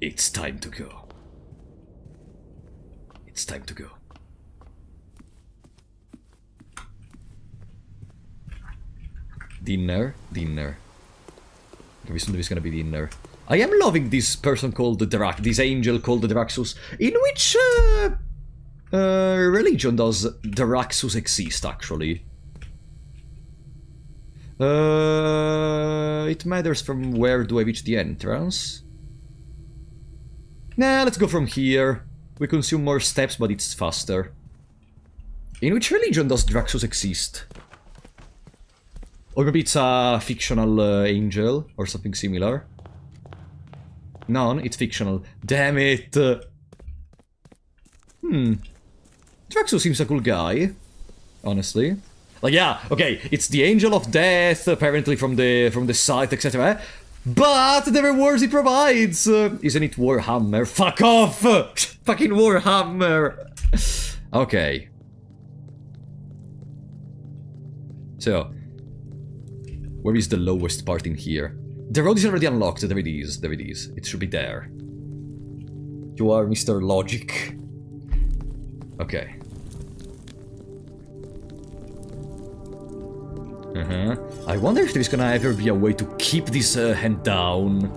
It's time to go. It's time to go. Dinner. Very soon there's gonna be dinner. I am loving this person called this angel called Draxus. In which religion does Draxus exist, actually? It matters from where do I reach the entrance. Nah, let's go from here. We consume more steps, but it's faster. In which religion does Draxus exist? Or maybe it's a fictional angel, or something similar. None, it's fictional. Damn it! Draxus seems a cool guy, honestly. Like, yeah, okay, it's the angel of death, apparently from the site, etc. But the rewards he provides! Isn't it Warhammer? Fuck off! Fucking Warhammer! Okay. So, where is the lowest part in here? The road is already unlocked. There it is. There it is. It should be there. You are Mr. Logic. Okay. I wonder if there's gonna ever be a way to keep this hand down.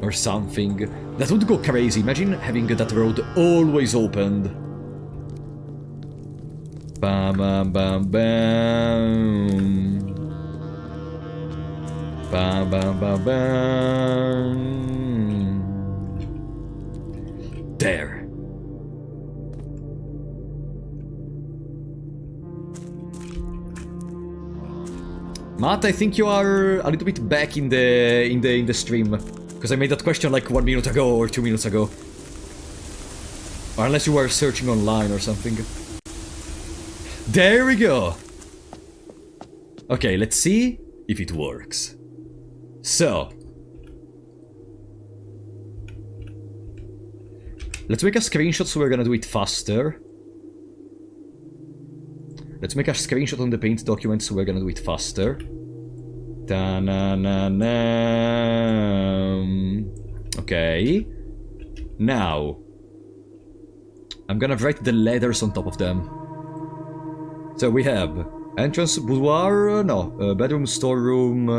Or something. That would go crazy. Imagine having that road always opened. Bam bam bam bam. Bam bam bam bam. There. Matt, I think you are a little bit back in the stream, because I made that question like 1 minute ago or 2 minutes ago. Or unless you were searching online or something. There we go. Okay, let's see if it works. So, let's make a screenshot so we're gonna do it faster. Let's make a screenshot on the paint document so we're gonna do it faster. Ta-na-na-na. Okay. Now, I'm gonna write the letters on top of them. So we have entrance, boudoir, no, bedroom, storeroom,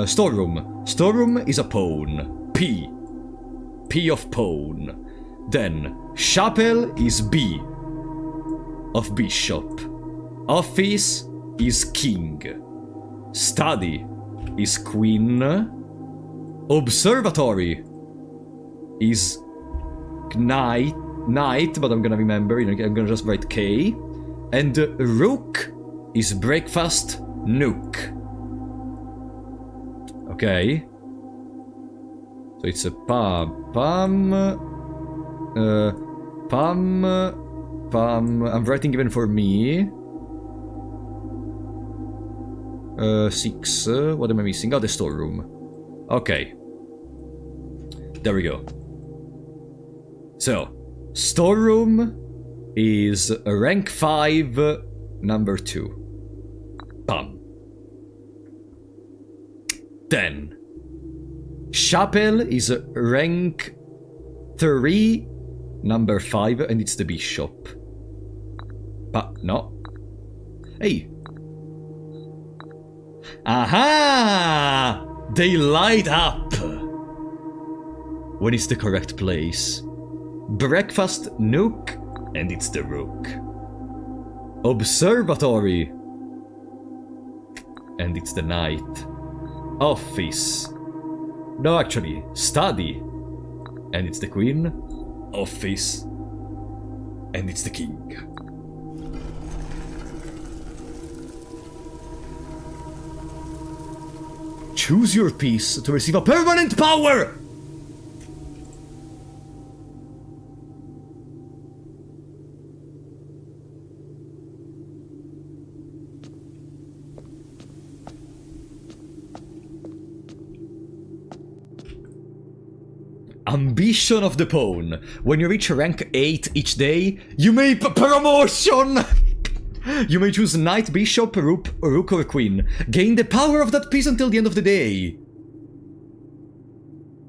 storeroom. Storeroom is a pawn. P. P of pawn. Then, chapel is B. Of bishop. Office is king. Study is queen. Observatory is knight, but I'm gonna remember, I'm gonna just write K. And rook is breakfast, nook. Okay. So it's a pam, pam. I'm writing even for me. 6. What am I missing? Oh, the storeroom. Okay. There we go. So, storeroom is rank 5, number 2. Bam. Then, chapel is rank 3, number 5, and it's the bishop. But no. Hey. Aha! They light up when it's the correct place. Breakfast, nook, and it's the rook. Observatory, and it's the knight. Office. No, actually, study, and it's the queen. Office, and it's the king. Choose your piece to receive a permanent power! Ambition of the pawn. When you reach rank 8 each day, you may promotion! You may choose knight, bishop, rook, or queen. Gain the power of that piece until the end of the day.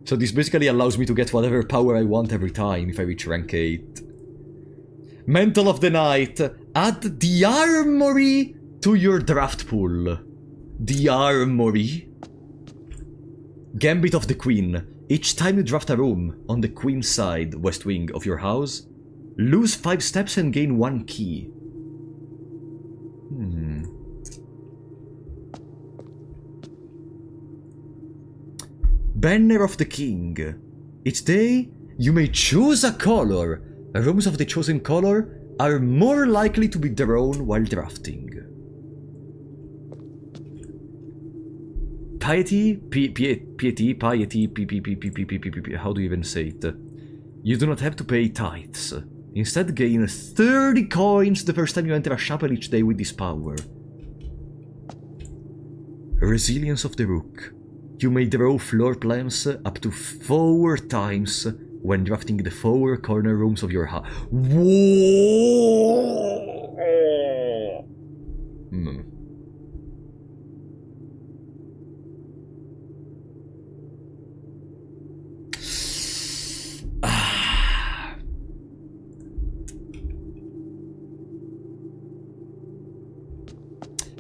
So this basically allows me to get whatever power I want every time if I reach rank 8. Mantle of the Knight. Add the armory to your draft pool. The armory. Gambit of the Queen. Each time you draft a room on the queen side, west wing of your house, lose 5 steps and gain 1 key. Banner of the King. Each day, you may choose a color. Rooms of the chosen color are more likely to be drawn while drafting. Piety, how do you even say it? You do not have to pay tithes. Instead, gain 30 coins the first time you enter a chapel each day with this power. Resilience of the Rook. You may draw floor plans up to 4 times when drafting the 4 corner rooms of your house. Whoa!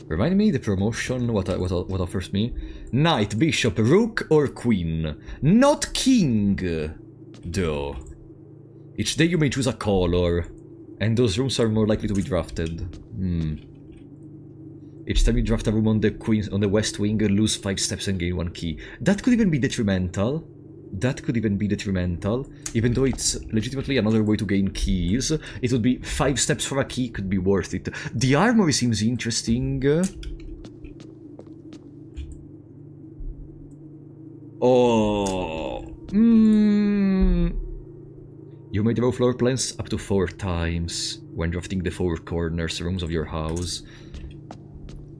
Remind me the promotion, what offers me? Knight, bishop, rook, or queen. Not king, though. Each day you may choose a color, and those rooms are more likely to be drafted. Each time you draft a room on the west wing, lose 5 steps and gain 1 key. That could even be detrimental. Even though it's legitimately another way to gain keys. It would be 5 steps for a key, could be worth it. The armory seems interesting. Oh. You may draw floor plans up to 4 times when drafting the 4 corners rooms of your house.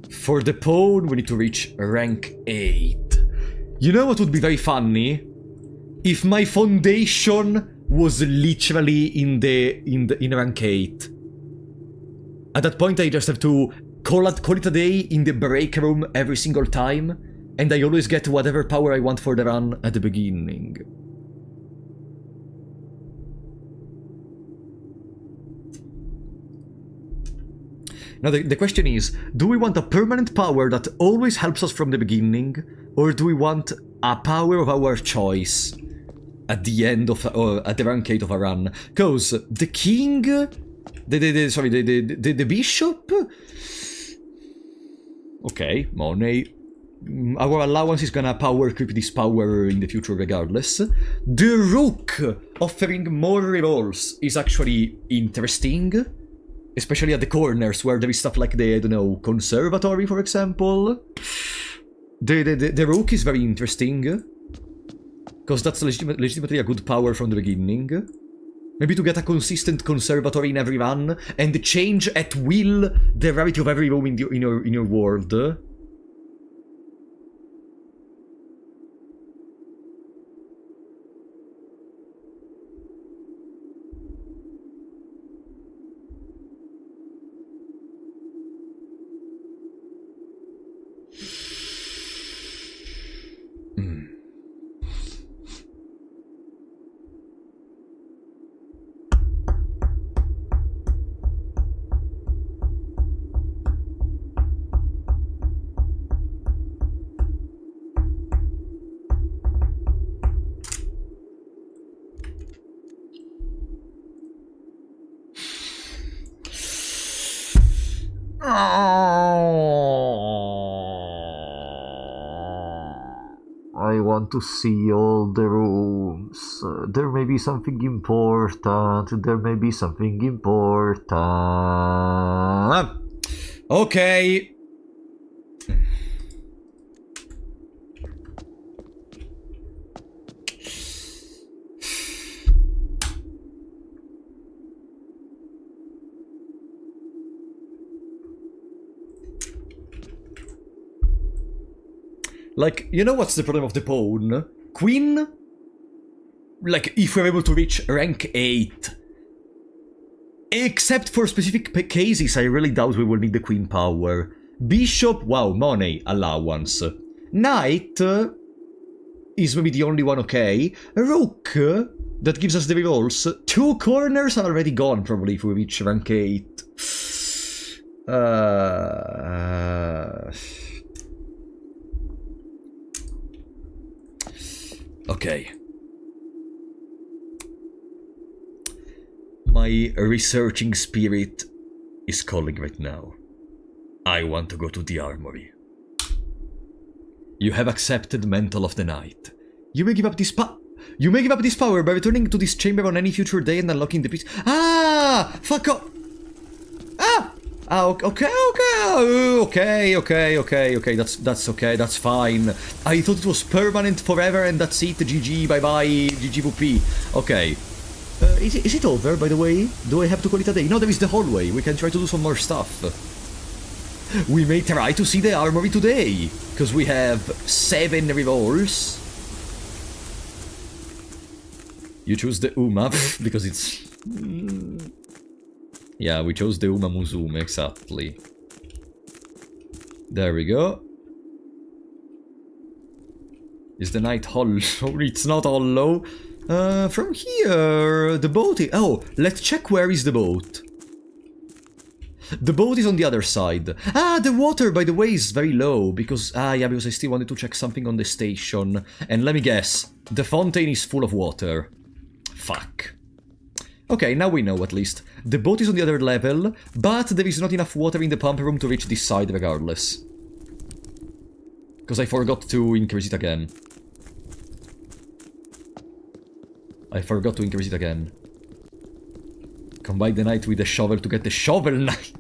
For the pawn, we need to reach rank 8. You know what would be very funny? If my foundation was literally in rank 8. At that point, I just have to call it a day in the break room every single time, and I always get whatever power I want for the run at the beginning. Now the question is, do we want a permanent power that always helps us from the beginning, or do we want a power of our choice at the end of, or at the rank 8 of a run? Cause the king, the bishop. Okay, money. Our allowance is gonna power creep this power in the future regardless. The rook offering more rerolls is actually interesting. Especially at the corners where there is stuff like the, I don't know, conservatory, for example. The rook is very interesting. Because that's legitimately a good power from the beginning. Maybe to get a consistent conservatory in every run, and change at will the rarity of every room in your world. I want to see all the rooms. There may be something important. There may be something important. Okay. Like, you know what's the problem of the pawn? Queen? Like, if we're able to reach rank 8. Except for specific cases, I really doubt we will need the queen power. Bishop, wow, money, allowance. Knight is maybe the only one okay. Rook, that gives us the rerolls. 2 corners are already gone, probably, if we reach rank 8. Okay. My researching spirit is calling right now. I want to go to the armory. You have accepted Mantle of the Night. You may give up this power by returning to this chamber on any future day and unlocking the piece. Ah! Fuck off! Ah! Okay, that's okay, that's fine. I thought it was permanent forever and that's it, GG, bye-bye, GGVP. Okay. Is it over, by the way? Do I have to call it a day? No, there is the hallway, we can try to do some more stuff. We may try to see the armory today, because we have 7 rerolls. You choose the Uma, because it's... Yeah, we chose the Uma Musume, exactly. There we go. Is the night hollow? It's not hollow. From here, the boat is... Oh, let's check where is the boat. The boat is on the other side. Ah, the water, by the way, is very low, because... Ah, yeah, because I still wanted to check something on the station. And let me guess, the fountain is full of water. Fuck. Okay, now we know at least. The boat is on the other level, but there is not enough water in the pump room to reach this side regardless. Because I forgot to increase it again. Combine the knight with the shovel to get the shovel knight.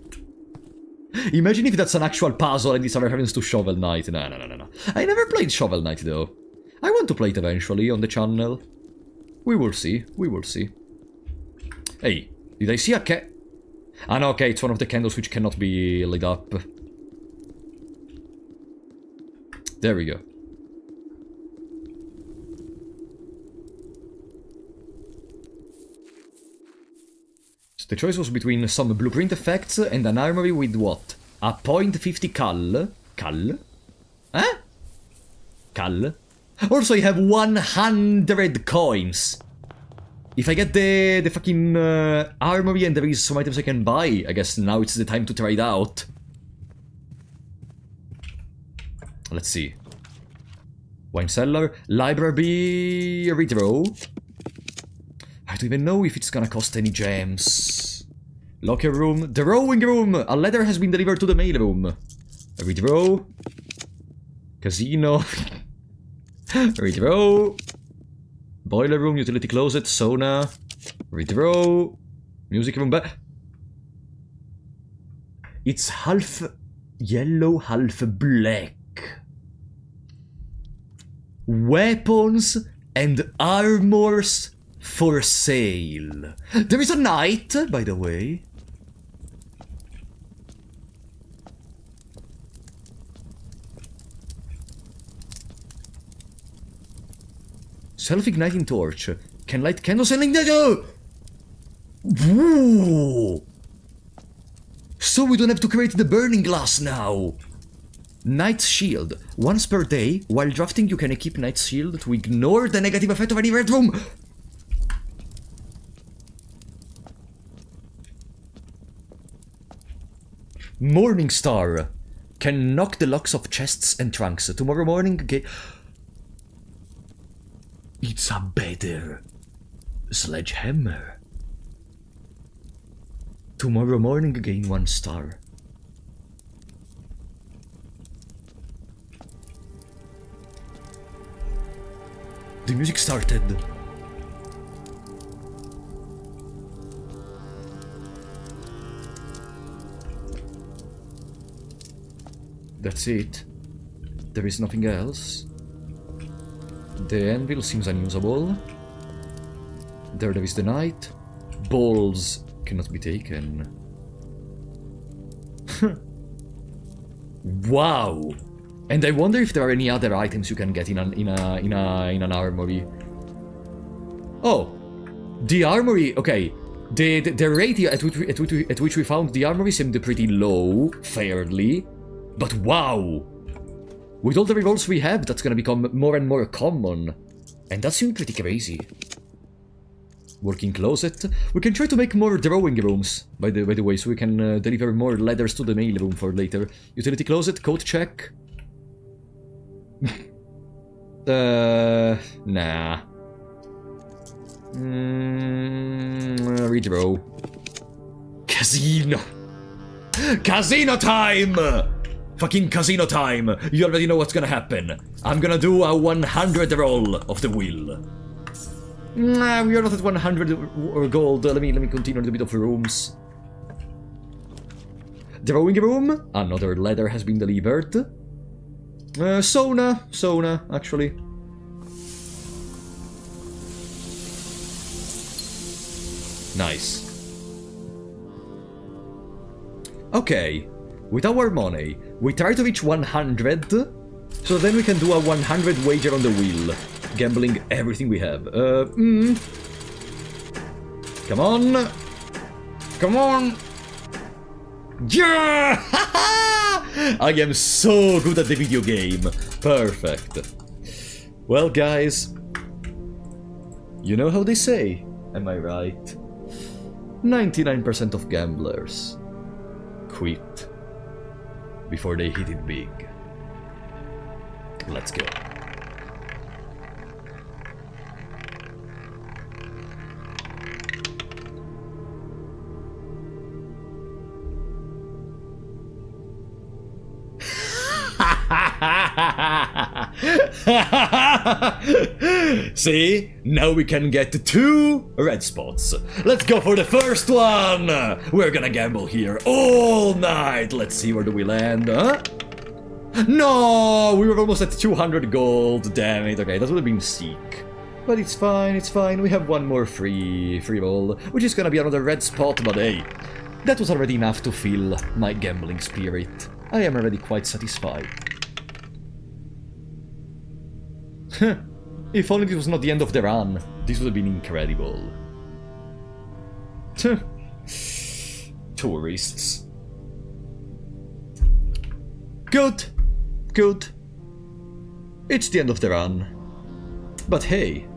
Imagine if that's an actual puzzle and it's a reference to Shovel Knight. No. I never played Shovel Knight though. I want to play it eventually on the channel. We will see. Hey, did I see a cat? Ah no, okay, it's one of the candles which cannot be lit up. There we go. So the choice was between some blueprint effects and an armory with what? A .50 cal? Cal? Huh? Cal? Also, I have 100 coins. If I get the fucking armory and there is some items I can buy, I guess now it's the time to try it out. Let's see. Wine cellar, library, redraw. I don't even know if it's gonna cost any gems. Locker room, drawing room. A letter has been delivered to the mail room. Redraw. Casino. Redraw. Boiler room, utility closet, sauna. Redraw. Music room, it's half yellow, half black. Weapons and armors for sale. There is a knight, by the way. Self-igniting torch. Can light candles and ignite. Woo! So we don't have to create the burning glass now. Knight's Shield. Once per day, while drafting you can equip Knight's Shield to ignore the negative effect of any red room. Morning Star. Can knock the locks of chests and trunks. Tomorrow morning... It's a better sledgehammer. Tomorrow morning gain 1 star. The music started. That's it. There is nothing else. The anvil seems unusable. There is the knight. Balls cannot be taken. Wow! And I wonder if there are any other items you can get in an armory. Oh, the armory. Okay, the rate at which we found the armory seemed pretty low, fairly, but wow! With all the rerolls we have, that's gonna become more and more common, and that seemed pretty crazy. Working closet. We can try to make more drawing rooms, by the way, so we can deliver more letters to the mail room for later. Utility closet, code check. Nah. Redraw. Casino. Casino time! Fucking casino time! You already know what's gonna happen. I'm gonna do a 100 roll of the wheel. Nah, we are not at 100 gold. Let me continue a little bit of rooms. Drawing room. Another letter has been delivered. Sauna, actually. Nice. Okay, with our money, we try to reach 100, so then we can do a 100 wager on the wheel, gambling everything we have. Come on! Come on! Yeah! I am so good at the video game. Perfect. Well, guys, you know how they say, am I right? 99% of gamblers quit before they hit it big. Let's go. See? Now we can get 2 red spots. Let's go for the first one! We're gonna gamble here all night. Let's see where do we land, huh? No! We were almost at 200 gold. Damn it. Okay, that would have been sick. But it's fine, it's fine. We have one more free roll, which is gonna be another red spot, but hey, that was already enough to fill my gambling spirit. I am already quite satisfied. If only this was not the end of the run. This would have been incredible. tourists. Good. Good. It's the end of the run. But hey,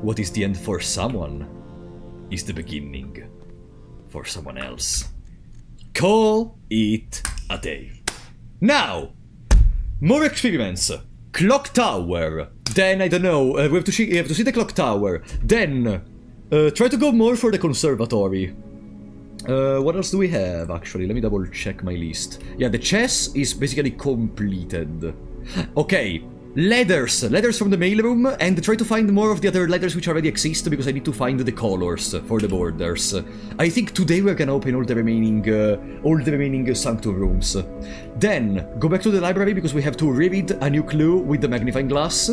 what is the end for someone is the beginning for someone else. Call it a day. Now, more experiments. Clock tower. Then, I don't know, we have to see the clock tower. Then, try to go more for the conservatory. What else do we have, actually? Let me double check my list. Yeah, the chess is basically completed. Okay, letters from the mailroom, and try to find more of the other letters which already exist, because I need to find the colors for the borders. I think today we're gonna open all the remaining Sanctum rooms. Then, go back to the library, because we have to reread a new clue with the magnifying glass.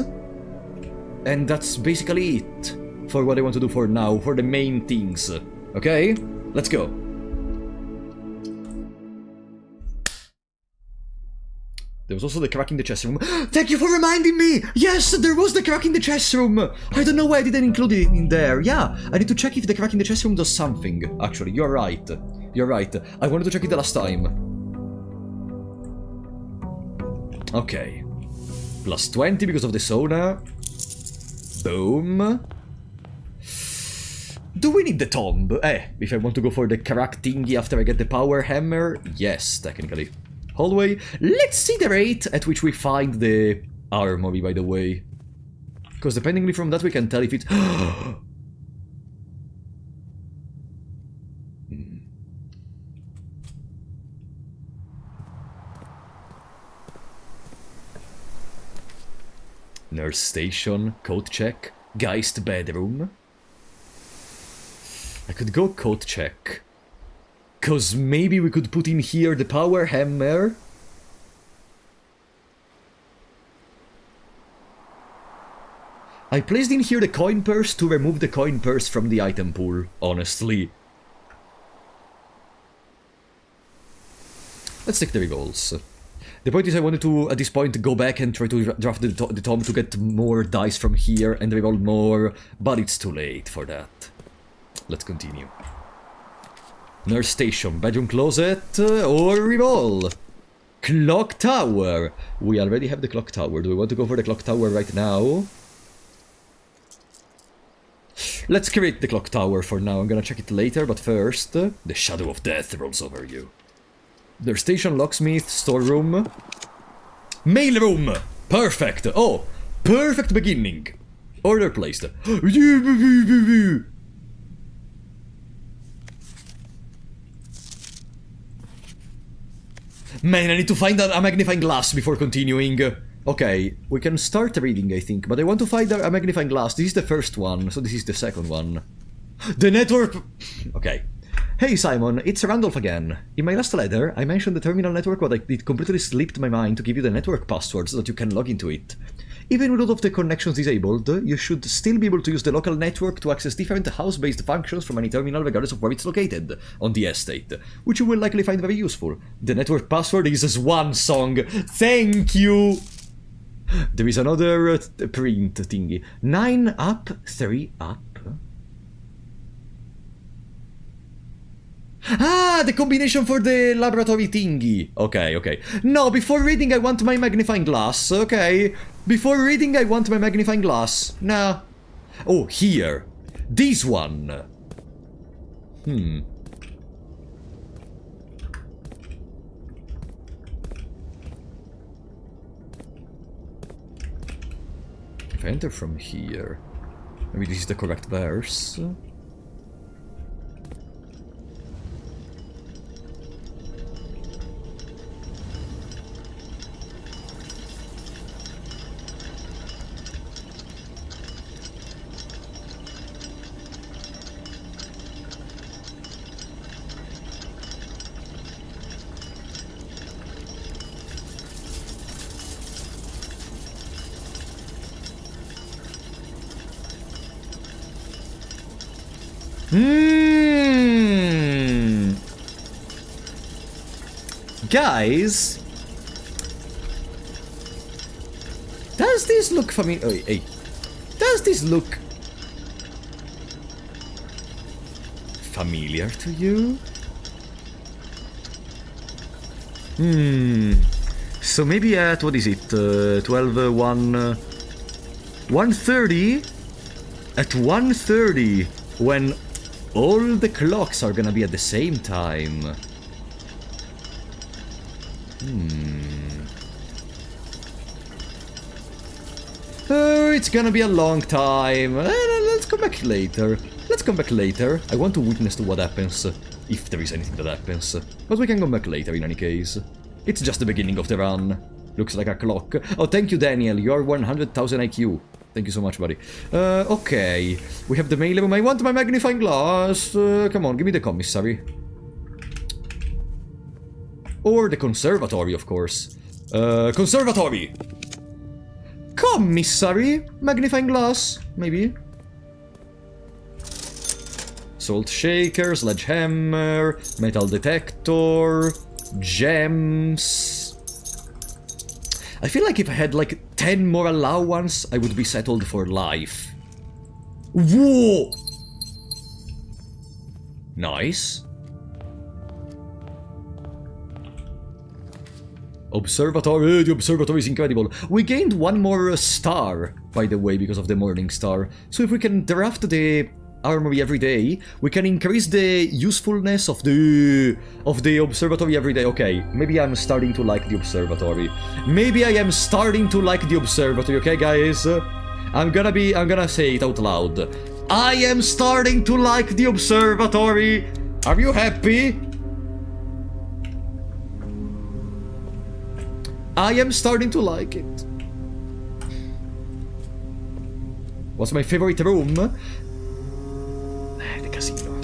And that's basically it for what I want to do for now, for the main things. Okay? Let's go. There was also the crack in the chess room. Thank you for reminding me! Yes, there was the crack in the chess room! I don't know why I didn't include it in there. Yeah, I need to check if the crack in the chess room does something. Actually, you're right. You're right. I wanted to check it the last time. Okay. Plus 20 because of the sauna. Boom. Do we need the tomb? If I want to go for the crack thingy after I get the power hammer? Yes, technically. Hallway. Let's see the rate at which we find the armory, by the way. Because depending from that we can tell if it's... Nurse station, coat check, Geist bedroom. I could go coat check. Cause maybe we could put in here the power hammer. I placed in here the coin purse to remove the coin purse from the item pool, honestly. Let's take the rerolls. The point is I wanted to, at this point, go back and try to draft the tom to get more dice from here and reroll more, but it's too late for that. Let's continue. Nurse station, bedroom closet, or reroll. Clock tower. We already have the clock tower. Do we want to go for the clock tower right now? Let's create the clock tower for now. I'm gonna check it later, but first, the shadow of death rolls over you. Nurse station, locksmith, storeroom. Mailroom! Perfect! Oh, perfect beginning. Order placed. Man, I need to find a magnifying glass before continuing. Okay, we can start reading, I think, but I want to find a magnifying glass. This is the first one, so this is the second one. The network... Okay. Hey Simon, it's Randolph again. In my last letter, I mentioned the terminal network, but it completely slipped my mind to give you the network password so that you can log into it. Even with all of the connections disabled, you should still be able to use the local network to access different house-based functions from any terminal regardless of where it's located on the estate, which you will likely find very useful. The network password is Swan Song. Thank you! There is another print thingy. 9 up, 3 up. Ah, the combination for the laboratory thingy. Okay, okay. No, before reading I want my magnifying glass. Okay. Before reading I want my magnifying glass. Nah. Oh, here. This one. If I enter from here, maybe this is the correct verse. Guys, does this look familiar? Oh, hey, does this look familiar to you? So maybe at, what is it, 12, 1... 1:30? At 1:30, when all the clocks are gonna be at the same time. Oh, it's gonna be a long time. Let's come back later. Let's come back later. I want to witness to what happens, if there is anything that happens. But we can come back later in any case. It's just the beginning of the run. Looks like a clock. Oh, thank you, Daniel. You're 100,000 IQ. Thank you so much, buddy. Okay. We have the mail room. I want my magnifying glass. Come on, give me the commissary. Or the conservatory, of course. Conservatory! Commissary? Magnifying glass? Maybe? Salt shaker, sledgehammer, metal detector, gems... I feel like if I had like 10 more allowance, I would be settled for life. Whoa! Nice. Observatory, the observatory is incredible. We gained one more star, by the way, because of the morning star. So if we can draft the armory every day, we can increase the usefulness of the observatory every day. Okay, maybe I'm starting to like the observatory. Maybe I am starting to like the observatory, okay guys? I'm gonna say it out loud. I am starting to like the observatory. Are you happy? I am starting to like it. What's my favorite room? The casino.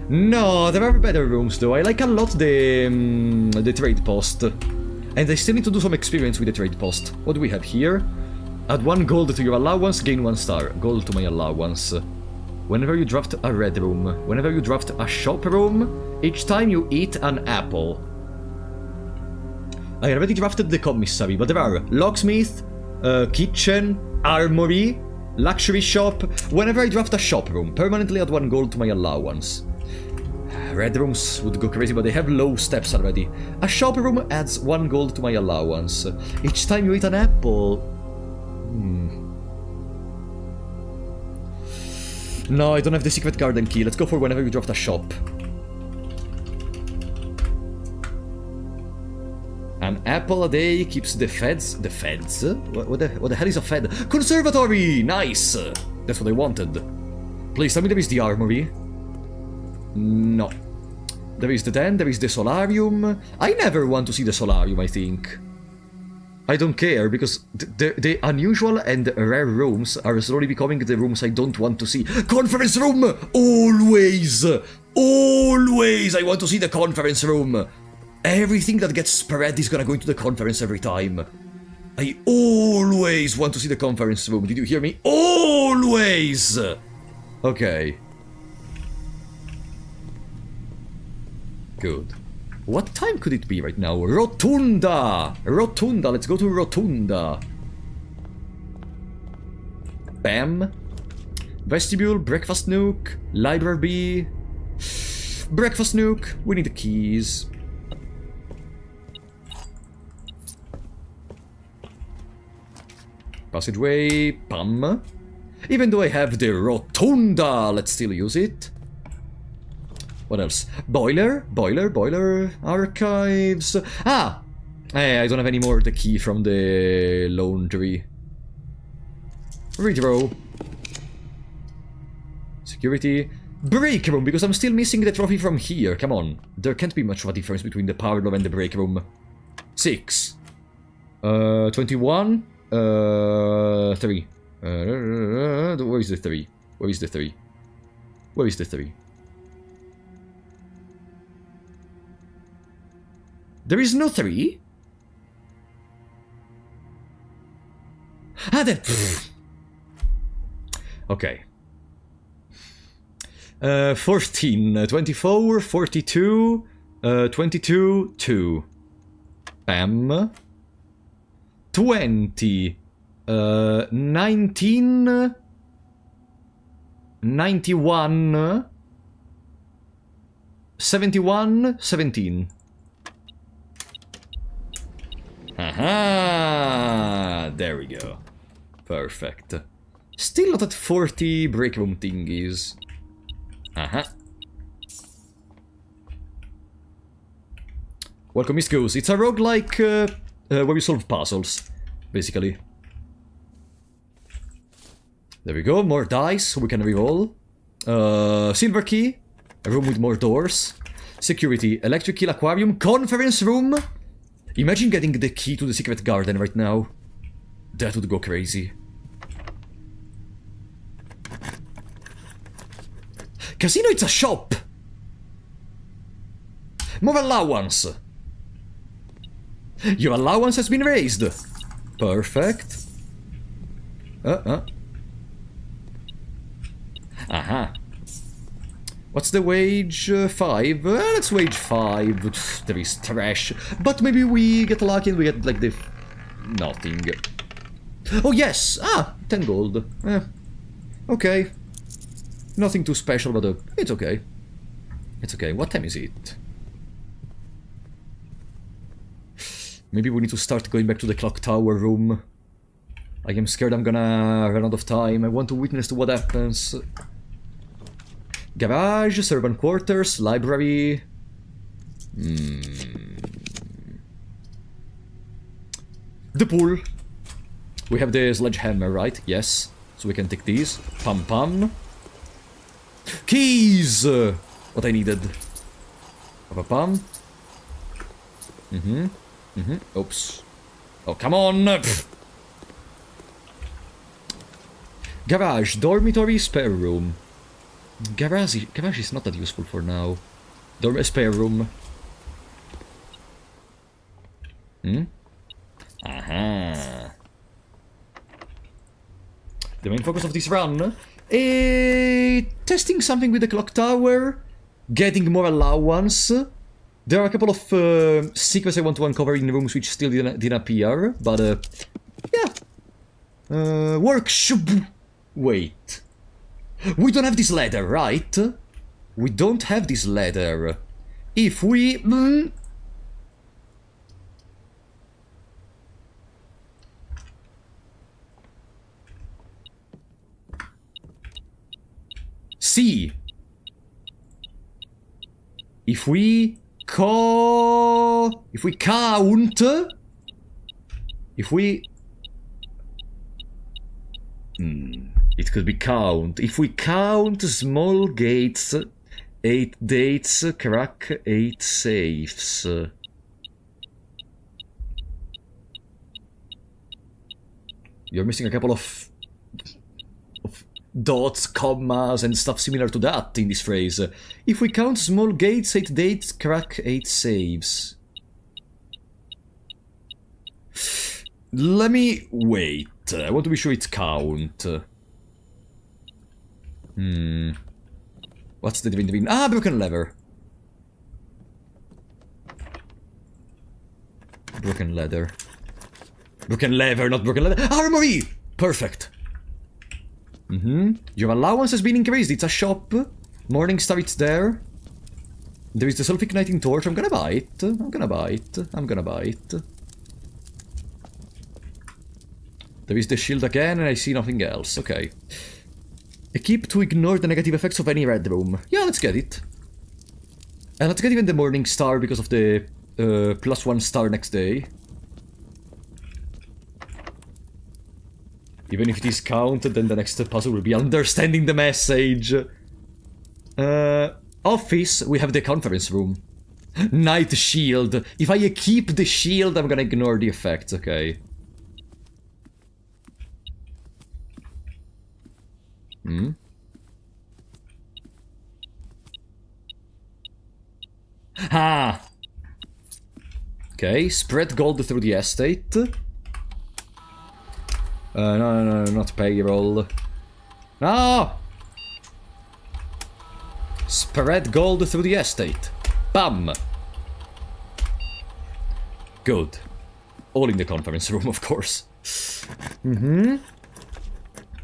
No, there are better rooms though. I like a lot the trade post. And I still need to do some experience with the trade post. What do we have here? Add 1 gold to your allowance, gain 1 star. Gold to my allowance. Whenever you draft a red room, whenever you draft a shop room, each time you eat an apple. I already drafted the commissary, but there are locksmith, kitchen, armory, luxury shop. Whenever I draft a shop room, permanently add 1 gold to my allowance. Red rooms would go crazy, but they have low steps already. A shop room adds 1 gold to my allowance. Each time you eat an apple... No, I don't have the secret garden key. Let's go for whenever you draft a shop. An apple a day keeps the feds... The feds? What the hell is a fed? Conservatory! Nice! That's what I wanted. Please tell me there is the armory. No. There is the den, there is the solarium. I never want to see the solarium, I think. I don't care, because the unusual and rare rooms are slowly becoming the rooms I don't want to see. Conference room! Always! Always! I want to see the conference room! Everything that gets spread is gonna go into the conference every time. I always want to see the conference room. Did you hear me? Always! Okay. Good. What time could it be right now? Rotunda! Rotunda, let's go to Rotunda. Bam. Vestibule, breakfast nook, library. Breakfast nook, we need the keys. Passageway, pam. Even though I have the Rotunda, let's still use it. What else? Boiler, archives. Ah! I don't have any more the key from the laundry. Redraw. Security. Break room, because I'm still missing the trophy from here. Come on. There can't be much of a difference between the parlor and the break room. 6. 21. 3. Where is the 3? Where is the 3? Where is the 3? There is no 3? Ah, then... Okay. 14, 24, 42, 22, 2. Bam. 20, 19, 91, 71, 17. Aha! There we go. Perfect. Still not at 40 break room thingies. Uh-huh. Welcome, Miss Goose. It's a roguelike where you solve puzzles, basically. There we go, more dice, we can reroll. Silver key, a room with more doors. Security, electric key, aquarium, conference room. Imagine getting the key to the secret garden right now. That would go crazy. Casino, it's a shop! More allowance! Your allowance has been raised! Perfect. Aha. What's the wage? 5? Let's wage 5. There is trash. But maybe we get lucky and we get, like, the... nothing. Oh, yes! Ah! 10 gold. Okay. Nothing too special, but it's okay. It's okay. What time is it? Maybe we need to start going back to the clock tower room. I am scared I'm gonna run out of time. I want to witness to what happens. Garage, servant quarters, library... The pool. We have the sledgehammer, right? Yes. So we can take these. Pam pam. Keys! What I needed. Pam pam. Oops. Oh, come on! Pfft. Garage, dormitory, spare room. Garage is not that useful for now. Spare room. Aha. The main focus of this run? Testing something with the clock tower. Getting more allowance. There are a couple of secrets I want to uncover in rooms which still didn't appear, but yeah. Workshop. Wait. We don't have this ladder, right? We don't have this ladder. If we... C. If we count... If we... It could be count. If we count small gates, 8 dates, crack 8 safes. You're missing a couple of dots, commas, and stuff similar to that in this phrase. If we count small gates, 8 dates, crack 8 saves. Let me wait. I want to be sure it's count. What's the divine? Ah, broken lever. Broken leather. Broken lever, not broken leather. Armory! Perfect. Your allowance has been increased. It's a shop. Morningstar, it's there. There is the self-igniting torch. I'm gonna buy it. I'm gonna buy it. I'm gonna buy it. There is the shield again, and I see nothing else. Okay. Equip to ignore the negative effects of any red room. Yeah, let's get it. And let's get even the morning star because of the +1 star next day. Even if it is counted, then the next puzzle will be understanding the message. Office, we have the conference room. Night shield. If I keep the shield, I'm gonna ignore the effects, okay. Ah! Okay, spread gold through the estate. No, not payroll. No! Spread gold through the estate. Bam! Good. All in the conference room, of course.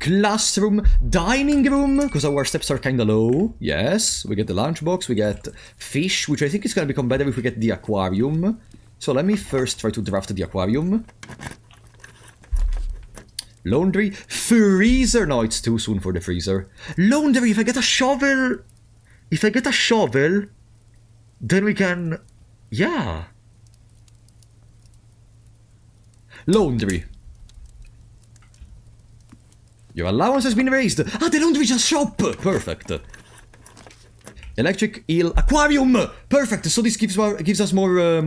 Classroom, dining room, because our steps are kinda low. Yes, we get the lunchbox, we get fish, which I think is gonna become better if we get the aquarium. So let me first try to draft the aquarium. Laundry. Freezer. No, it's too soon for the freezer. Laundry, if I get a shovel... If I get a shovel... Then we can... Yeah. Laundry. Your allowance has been raised. Ah, the laundry is a shop. Perfect. Electric eel aquarium. Perfect. So this gives us more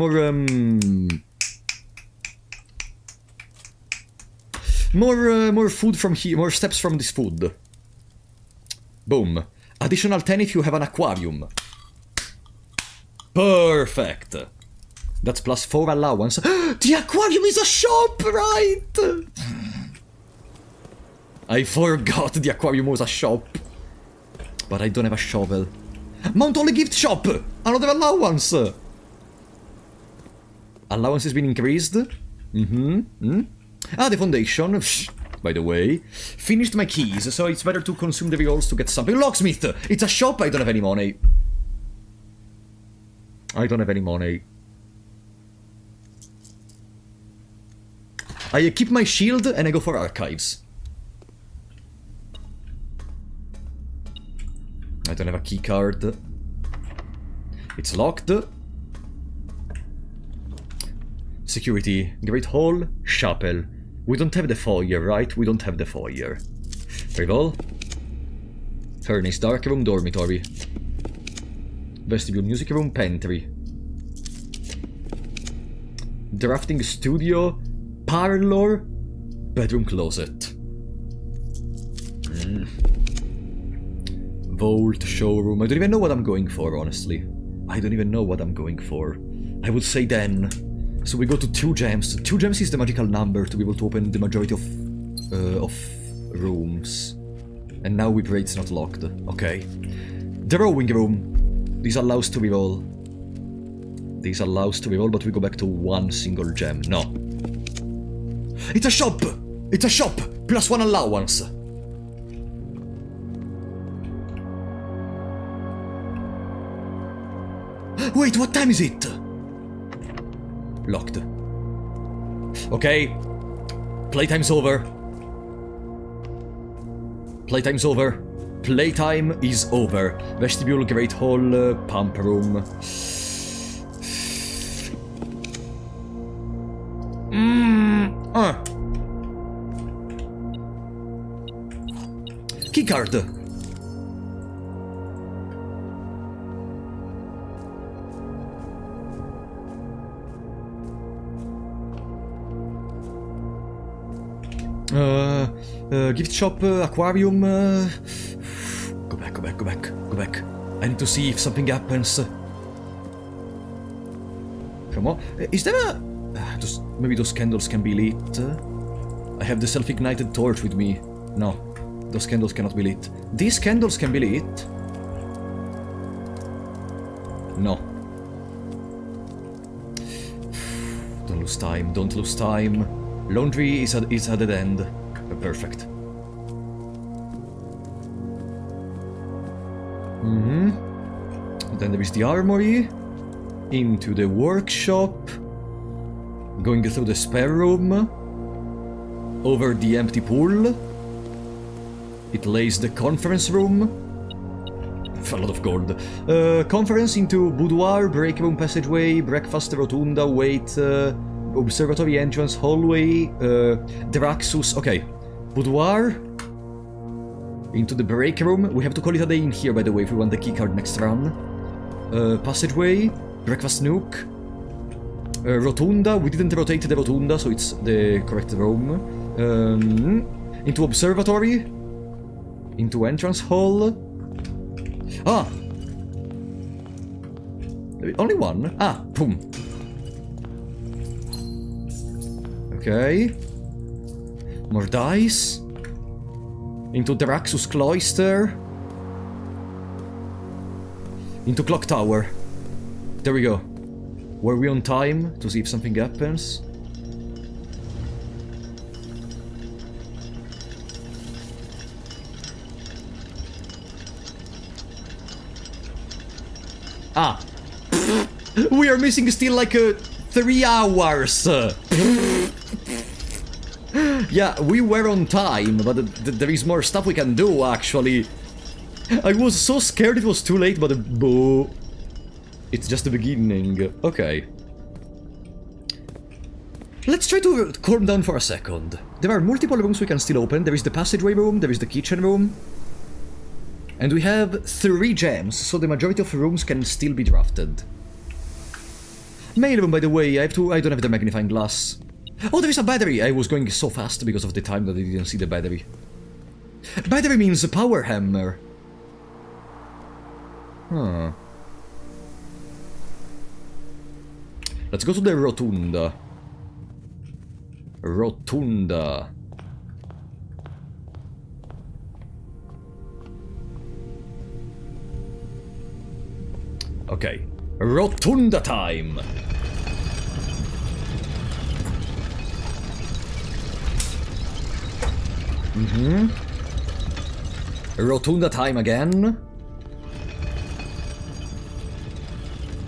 more food from here. More steps from this food. Boom. Additional 10 if you have an aquarium. Perfect. That's plus 4 allowance. The aquarium is a shop, right? I forgot the aquarium was a shop. But I don't have a shovel. Mount Only Gift Shop! Another allowance! Allowance has been increased. Ah, the foundation. By the way. Finished my keys, so it's better to consume the rerolls to get something. Locksmith! It's a shop, I don't have any money. I don't have any money. I keep my shield and I go for archives. I don't have a key card. It's locked. Security. Great Hall. Chapel. We don't have the foyer, right? We don't have the foyer. Rival. Furnace. Dark room. Dormitory. Vestibule. Music room. Pantry. Drafting studio. Parlor. Bedroom closet. Vault, showroom. I don't even know what I'm going for, honestly. I don't even know what I'm going for. I would say then. So we go to 2 gems. 2 gems is the magical number to be able to open the majority of rooms. And now we pray it's not locked. Okay. Drawing room. This allows to reroll. This allows to reroll, but we go back to 1 single gem. No. It's a shop! It's a shop! Plus 1 allowance. Wait, what time is it? Locked. Okay. Playtime's over. Playtime's over. Playtime is over. Vestibule, Great Hall, Pump Room. Keycard. Gift shop, aquarium. Go back. I need to see if something happens. Come on. Is there a... maybe those candles can be lit. I have the self-ignited torch with me. No, those candles cannot be lit. These candles can be lit. No. Don't lose time, don't lose time. Laundry is at the end. Perfect. Then there is the armory. Into the workshop. Going through the spare room. Over the empty pool. It lays the conference room. A lot of gold. Conference into boudoir, break room, passageway, breakfast, rotunda, wait, observatory entrance, hallway, Draxus. Okay. Boudoir. Into the break room. We have to call it a day in here, by the way, if we want the keycard next run. Passageway. Breakfast nook. Rotunda. We didn't rotate the rotunda, so it's the correct room. Into observatory. Into entrance hall. Ah! Only one? Ah, boom. Okay. More dice. Into Draxus cloister. Into clock tower. There we go. Were we on time to see if something happens? Ah! We are missing still like 3 hours! Yeah, we were on time, but there is more stuff we can do, actually. I was so scared it was too late, but boo. It's just the beginning. Okay. Let's try to calm down for a second. There are multiple rooms we can still open. There is the passageway room, there is the kitchen room. And we have 3 gems, so the majority of rooms can still be drafted. Main room, by the way, I don't have the magnifying glass. Oh, there is a battery! I was going so fast because of the time that I didn't see the battery. Battery means a power hammer. Huh. Let's go to the rotunda. Rotunda. Okay. Rotunda time! Rotunda time again.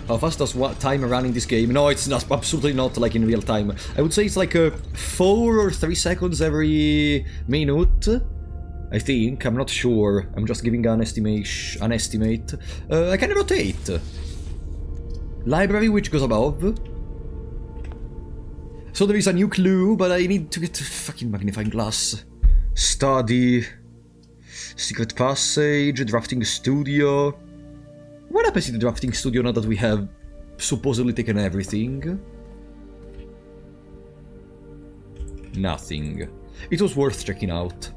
How fast does time run in this game? No, it's not, absolutely not like in real time. I would say it's like 4 or 3 seconds every minute. I think, I'm not sure. I'm just giving an estimate. I can rotate. Library, which goes above. So there is a new clue, but I need to get a fucking magnifying glass. Study. Secret passage, drafting studio. What happens in the drafting studio now that we have supposedly taken everything? Nothing. It was worth checking out.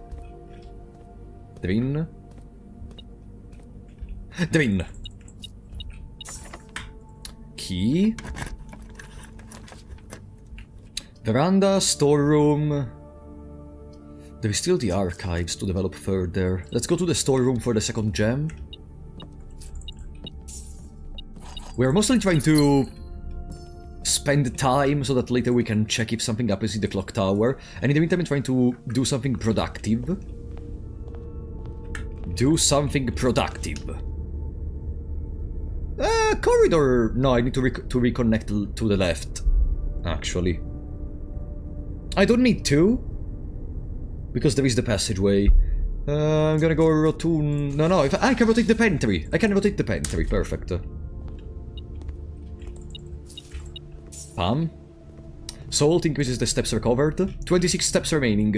Drin. Drin. Key. Veranda, storeroom. There is still the archives to develop further. Let's go to the storeroom for the second gem. We're mostly trying to spend time so that later we can check if something happens in the clock tower. And in the meantime, I'm trying to do something productive. Do something productive. Corridor! No, I need to reconnect to the left, actually. I don't need to, because there is the passageway. I'm gonna go rotund... No, if I can rotate the pantry. I can rotate the pantry, perfect. Pam. Salt increases the steps recovered. 26 steps remaining.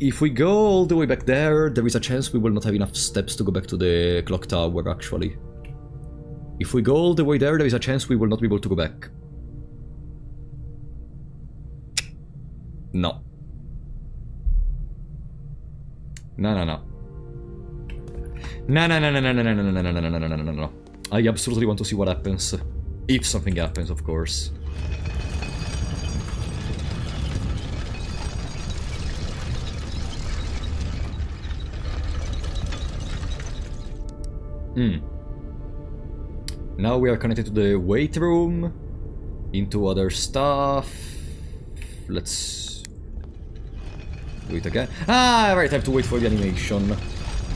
If we go all the way back there, there is a chance we will not have enough steps to go back to the clock tower, actually. If we go all the way there is a chance we will not be able to go back. No. No. No. I absolutely want to see what happens. If something happens, of course. Now we are connected to the weight room. Into other stuff. Let's do it again. Ah, right, I have to wait for the animation.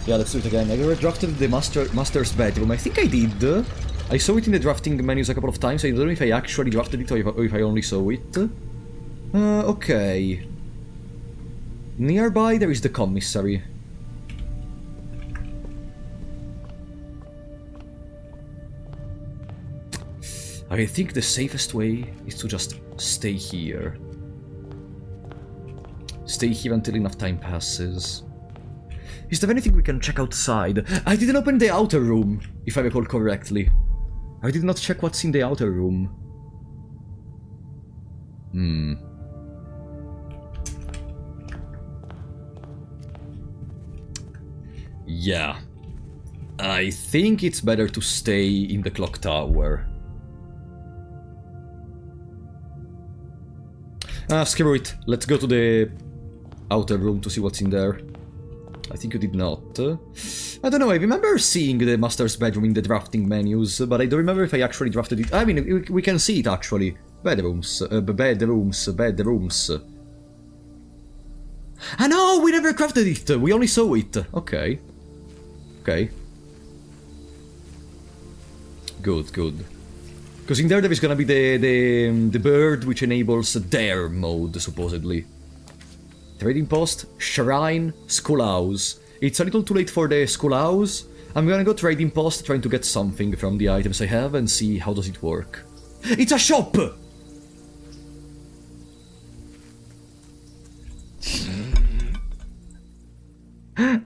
Yeah, let's do it again. I already drafted the master's bedroom. I think I did. I saw it in the drafting menus a couple of times. I don't know if I actually drafted it or if I only saw it. Okay. Nearby there is the commissary. I think the safest way is to just stay here. Stay here until enough time passes. Is there anything we can check outside? I didn't open the outer room, if I recall correctly. I did not check what's in the outer room. Yeah. I think it's better to stay in the clock tower. Screw it. Let's go to the outer room to see what's in there. I think you did not. I don't know, I remember seeing the master's bedroom in the drafting menus, but I don't remember if I actually drafted it. I mean, we can see it actually. Bedrooms. Bedrooms. Ah no, we never crafted it! We only saw it. Okay. Okay. Good, good. Because in there is gonna be the bird which enables their mode, supposedly. Trading post, shrine, schoolhouse. It's a little too late for the schoolhouse. I'm gonna go trading post, trying to get something from the items I have and see how does it work. It's a shop!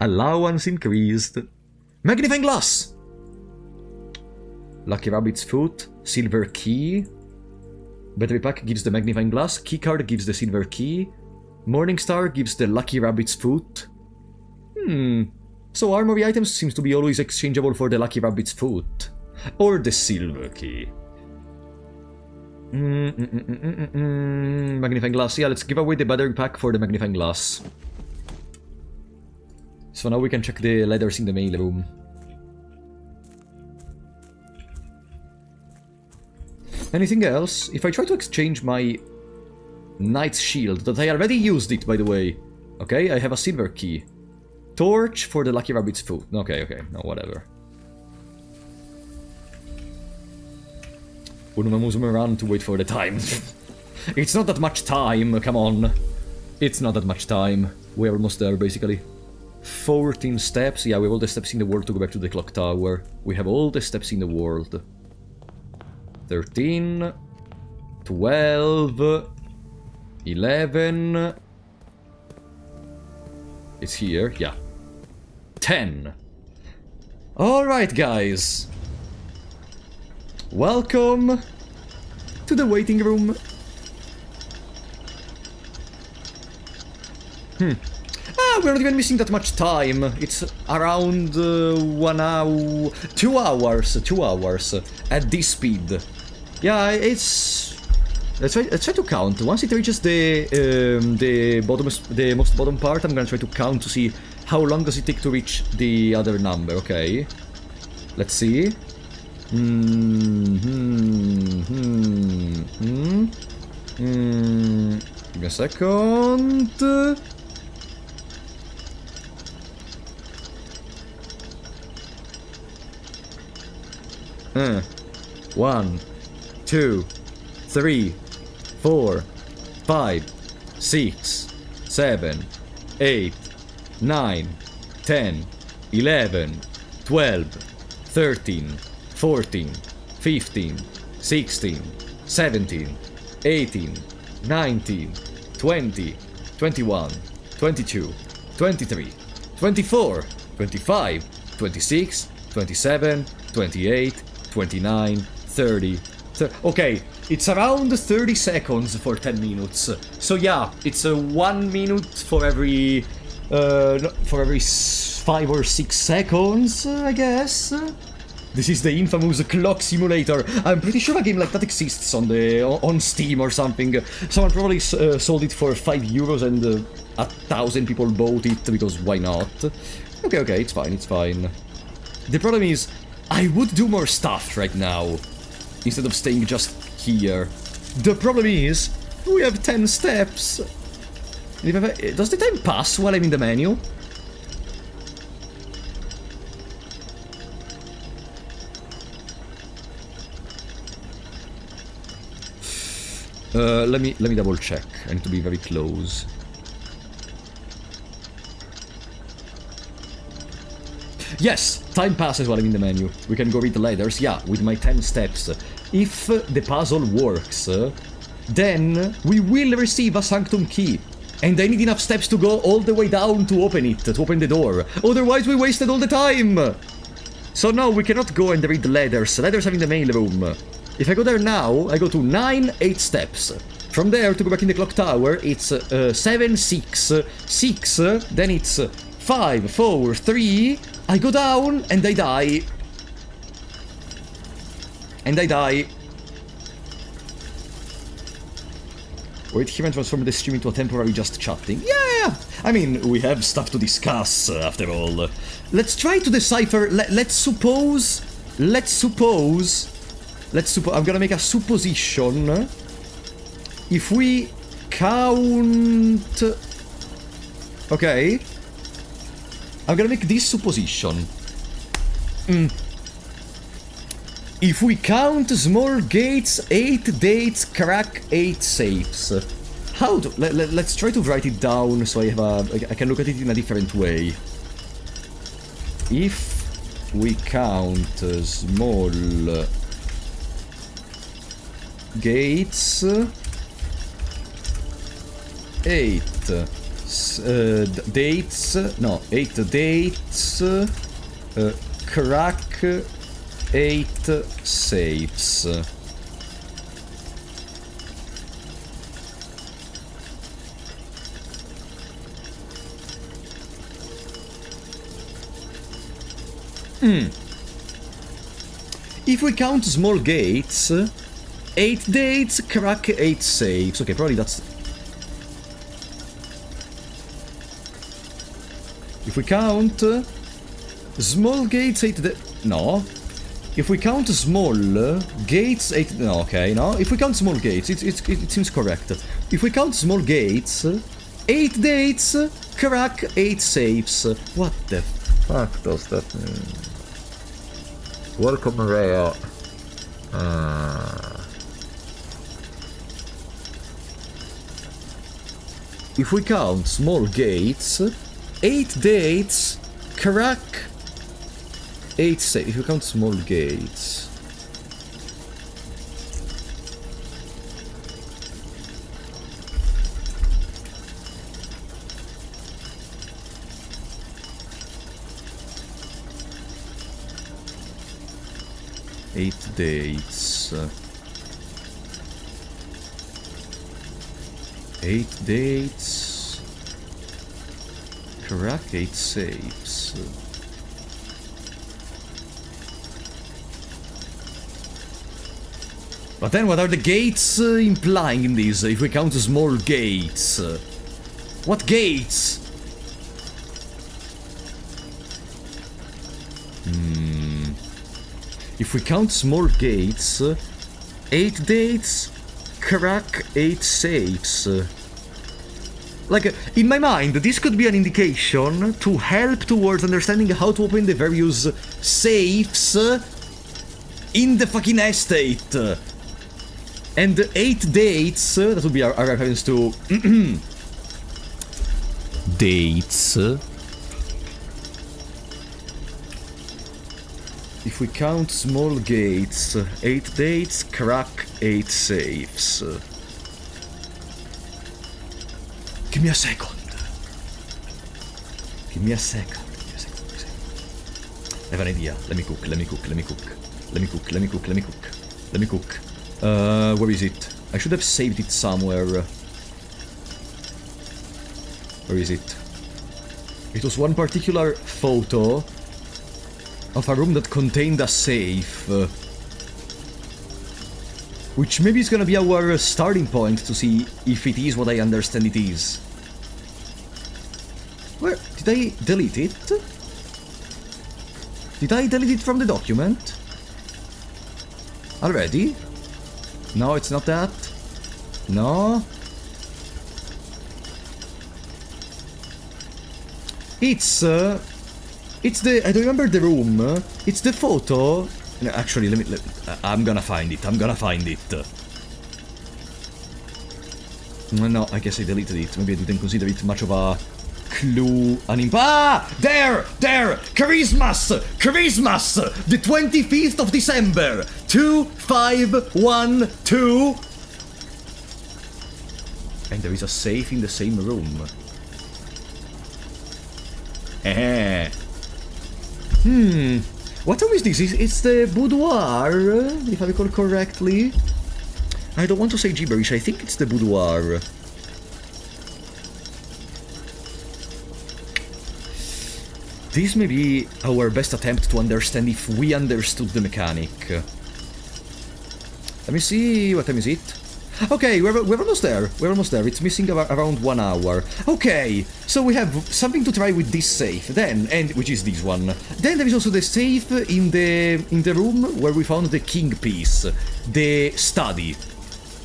Allowance increased. Magnifying glass! Lucky rabbit's foot. Silver key. Battery pack gives the magnifying glass. Keycard gives the silver key. Morningstar gives the lucky rabbit's foot. So armory items seems to be always exchangeable for the lucky rabbit's foot. Or the silver key. Magnifying glass. Yeah, let's give away the battery pack for the magnifying glass. So now we can check the letters in the mail room. Anything else? If I try to exchange my knight's shield, that I already used it, by the way. Okay, I have a silver key. Torch for the lucky rabbit's foot. Okay, no, whatever. Wouldn't zoom around to wait for the time. It's not that much time, come on. It's not that much time. We're almost there, basically. 14 steps. Yeah, we have all the steps in the world to go back to the clock tower. We have all the steps in the world. 13, 12, 11. It's here, yeah. 10. Alright, guys. Welcome to the waiting room. We're not even missing that much time. It's around 1 hour... 2 hours. 2 hours at this speed. Yeah, it's... Let's try to count. Once it reaches the most bottom part, I'm gonna try to count to see how long does it take to reach the other number. Okay. Let's see. Give me a second. One, 2, 3, 4, 5, 6, 7, 8, 9, 10, 11, 12, 13, 14, 15, 16, 17, 18, 19, 20, 21, 22, 23, 24, 25, 26, 27, 28, 29, 30... Okay, it's around 30 seconds for 10 minutes. So yeah, it's 1 minute for every... for every 5 or 6 seconds, I guess. This is the infamous clock simulator. I'm pretty sure a game like that exists on Steam or something. Someone probably sold it for €5 and 1,000 people bought it, because why not? Okay, it's fine, it's fine. The problem is, I would do more stuff right now, instead of staying just here. The problem is, we have 10 steps. Does the time pass while I'm in the menu? Let me double check. I need to be very close. Yes, time passes while I'm in the menu. We can go read the letters, yeah, with my 10 steps. If the puzzle works, then we will receive a Sanctum key. And I need enough steps to go all the way down to open it, to open the door. Otherwise we wasted all the time! So no, we cannot go and read the letters. Letters are in the mail room. If I go there now, I go to 9, 8 steps. From there, to go back in the clock tower, it's 7, 6, 6, then it's 5, 4, 3... I go down, and I die. And I die. Wait here and transform the stream into a temporary just chatting. Yeah! I mean, we have stuff to discuss, after all. Let's try to decipher... Let's suppose... I'm gonna make a supposition. If we count... Okay. I'm gonna make this supposition. If we count small gates, 8 dates, crack 8 safes. How to... let's try to write it down so I have I can look at it in a different way. If we count small gates, 8 dates, no, 8 dates, crack 8 safes. If we count small gates, 8 dates, crack 8 safes. Okay, probably that's... If we count small gates, 8 no. If we count small gates, 8... No, okay, no. If we count small gates, it seems correct. If we count small gates, 8 dates, crack 8 safes. What the fuck does that mean? Welcome, Rhea. If we count small gates, 8 dates, crack 8 safes. If we count small gates. Eight dates. 8 dates. Crack 8 saves. But then what are the gates implying in this, if we count small gates? What gates? If we count small gates, 8 dates, crack 8 safes. Like, in my mind, this could be an indication to help towards understanding how to open the various safes in the fucking estate. And 8 dates, that would be our reference to dates. If we count small gates, 8 dates, crack 8 safes. Give me a second. Give me a second. I have an idea. Let me cook. Where is it? I should have saved it somewhere. Where is it? It was one particular photo of a room that contained a safe. Which maybe is gonna be our starting point to see if it is what I understand it is. Where? Did I delete it? Did I delete it from the document? Already? No, it's not that. No. It's the... I don't remember the room. It's the photo... No, actually, I'm gonna find it. No, I guess I deleted it. Maybe I didn't consider it much of a clue. There! Christmas! The 25th of December! 2512! And there is a safe in the same room. What room is this? It's the boudoir, if I recall correctly. I don't want to say gibberish, I think it's the boudoir. This may be our best attempt to understand if we understood the mechanic. Let me see, what time is it? Okay, we're almost there. It's missing around 1 hour. Okay, so we have something to try with this safe. Then, which is this one. Then there is also the safe in the room where we found the king piece, the study.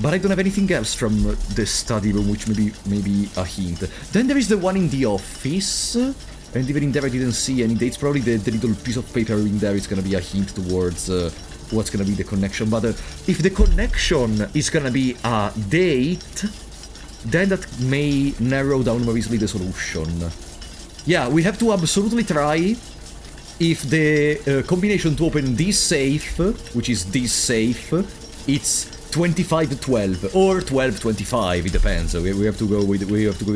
But I don't have anything else from the study room, which may be a hint. Then there is the one in the office, and even in there I didn't see any dates. Probably the little piece of paper in there is gonna be a hint towards what's gonna be the connection, but if the connection is gonna be a date, then that may narrow down more easily the solution. Yeah, we have to absolutely try if the combination to open this safe, which is this safe, it's 25-12 or 12-25. It depends. We have to go with.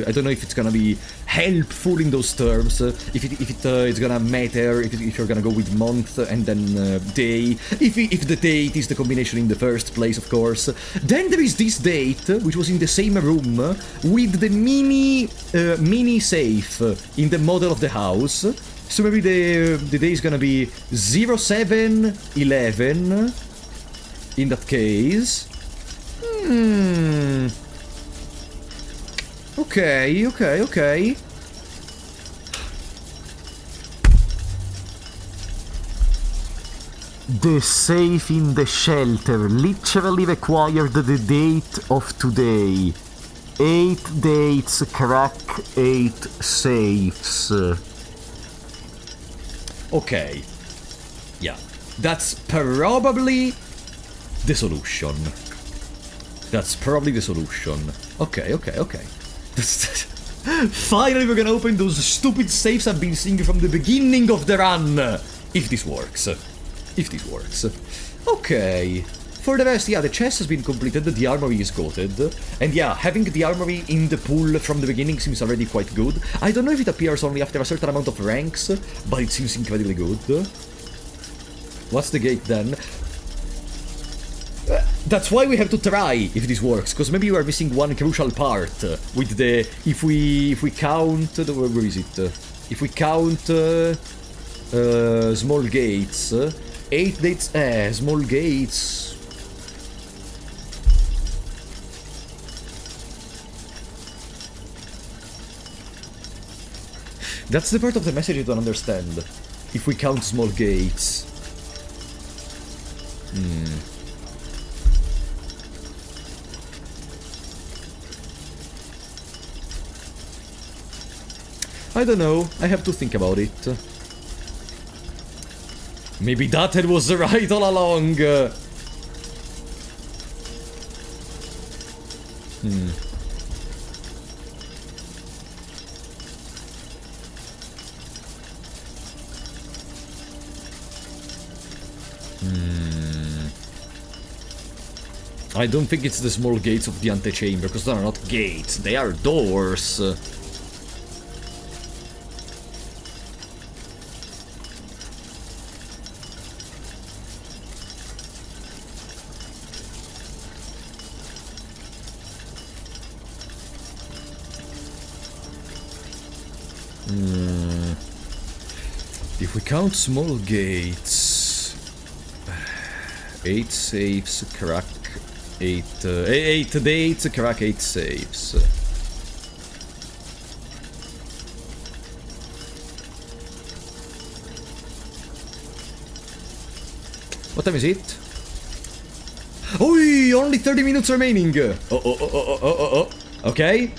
I don't know if it's gonna be helpful in those terms. If it's gonna matter. If you're gonna go with month and then day. If the date is the combination in the first place, of course. Then there is this date, which was in the same room with the mini safe in the model of the house. So maybe the day is gonna be 07-11. In that case... Okay. The safe in the shelter literally required the date of today. 8 dates, crack 8 safes. Okay. Yeah. That's probably the solution. Okay. Finally, we're gonna open those stupid safes I've been seeing from the beginning of the run. If this works. Okay. For the rest, yeah, the chest has been completed, the armory is goated. And yeah, having the armory in the pool from the beginning seems already quite good. I don't know if it appears only after a certain amount of ranks, but it seems incredibly good. What's the gate then? That's why we have to try if this works, because maybe we are missing one crucial part with the... If we count... Where is it? If we count small gates... 8 dates... small gates... That's the part of the message I don't understand. If we count small gates... I don't know, I have to think about it. Maybe that it was right all along. I don't think it's the small gates of the antechamber, because they are not gates, they are doors. If we count small gates, 8 safes, crack 8 dates, crack 8 safes. What time is it? Oh, only 30 minutes remaining. Oh. Okay.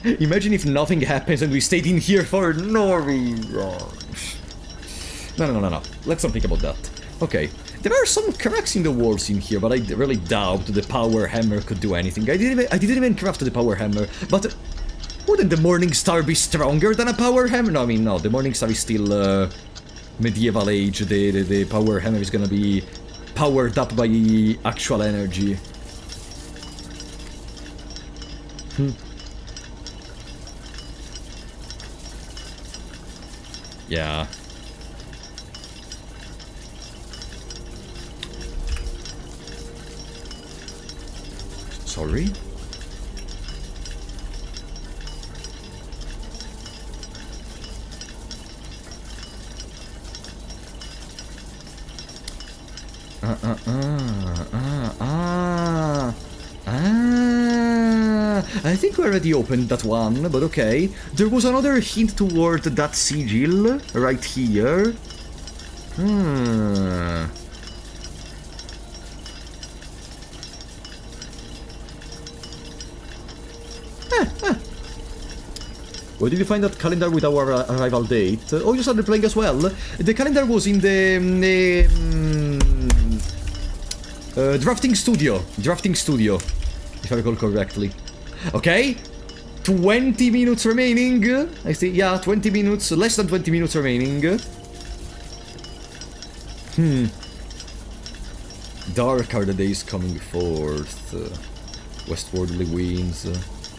Imagine if nothing happens and we stayed in here for no reason. No. Let's not think about that. Okay. There are some cracks in the walls in here, but I really doubt the power hammer could do anything. I didn't even craft the power hammer, but wouldn't the Morning Star be stronger than a power hammer? No, I mean, no, the Morning Star is still medieval age. The power hammer is gonna be powered up by actual energy. Yeah. Sorry? I think we already opened that one, but okay. There was another hint toward that sigil right here. Where did you find that calendar with our arrival date? Oh, you started playing as well? The calendar was in the... Drafting studio. Drafting studio. If I recall correctly. Okay. 20 minutes remaining. I think, yeah, 20 minutes. Less than 20 minutes remaining. Dark are the days coming forth. Westwardly winds.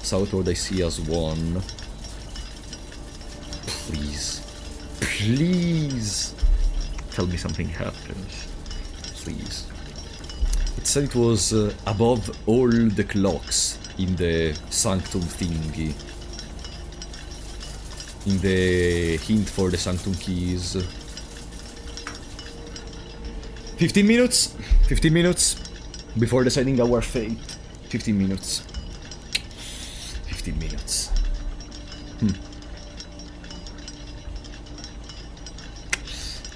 Southward I see as one. Please. Please. Tell me something happens. Please. It said it was above all the clocks in the Sanctum thingy. In the hint for the Sanctum keys. 15 minutes? 15 minutes before deciding our fate. 15 minutes. 15 minutes.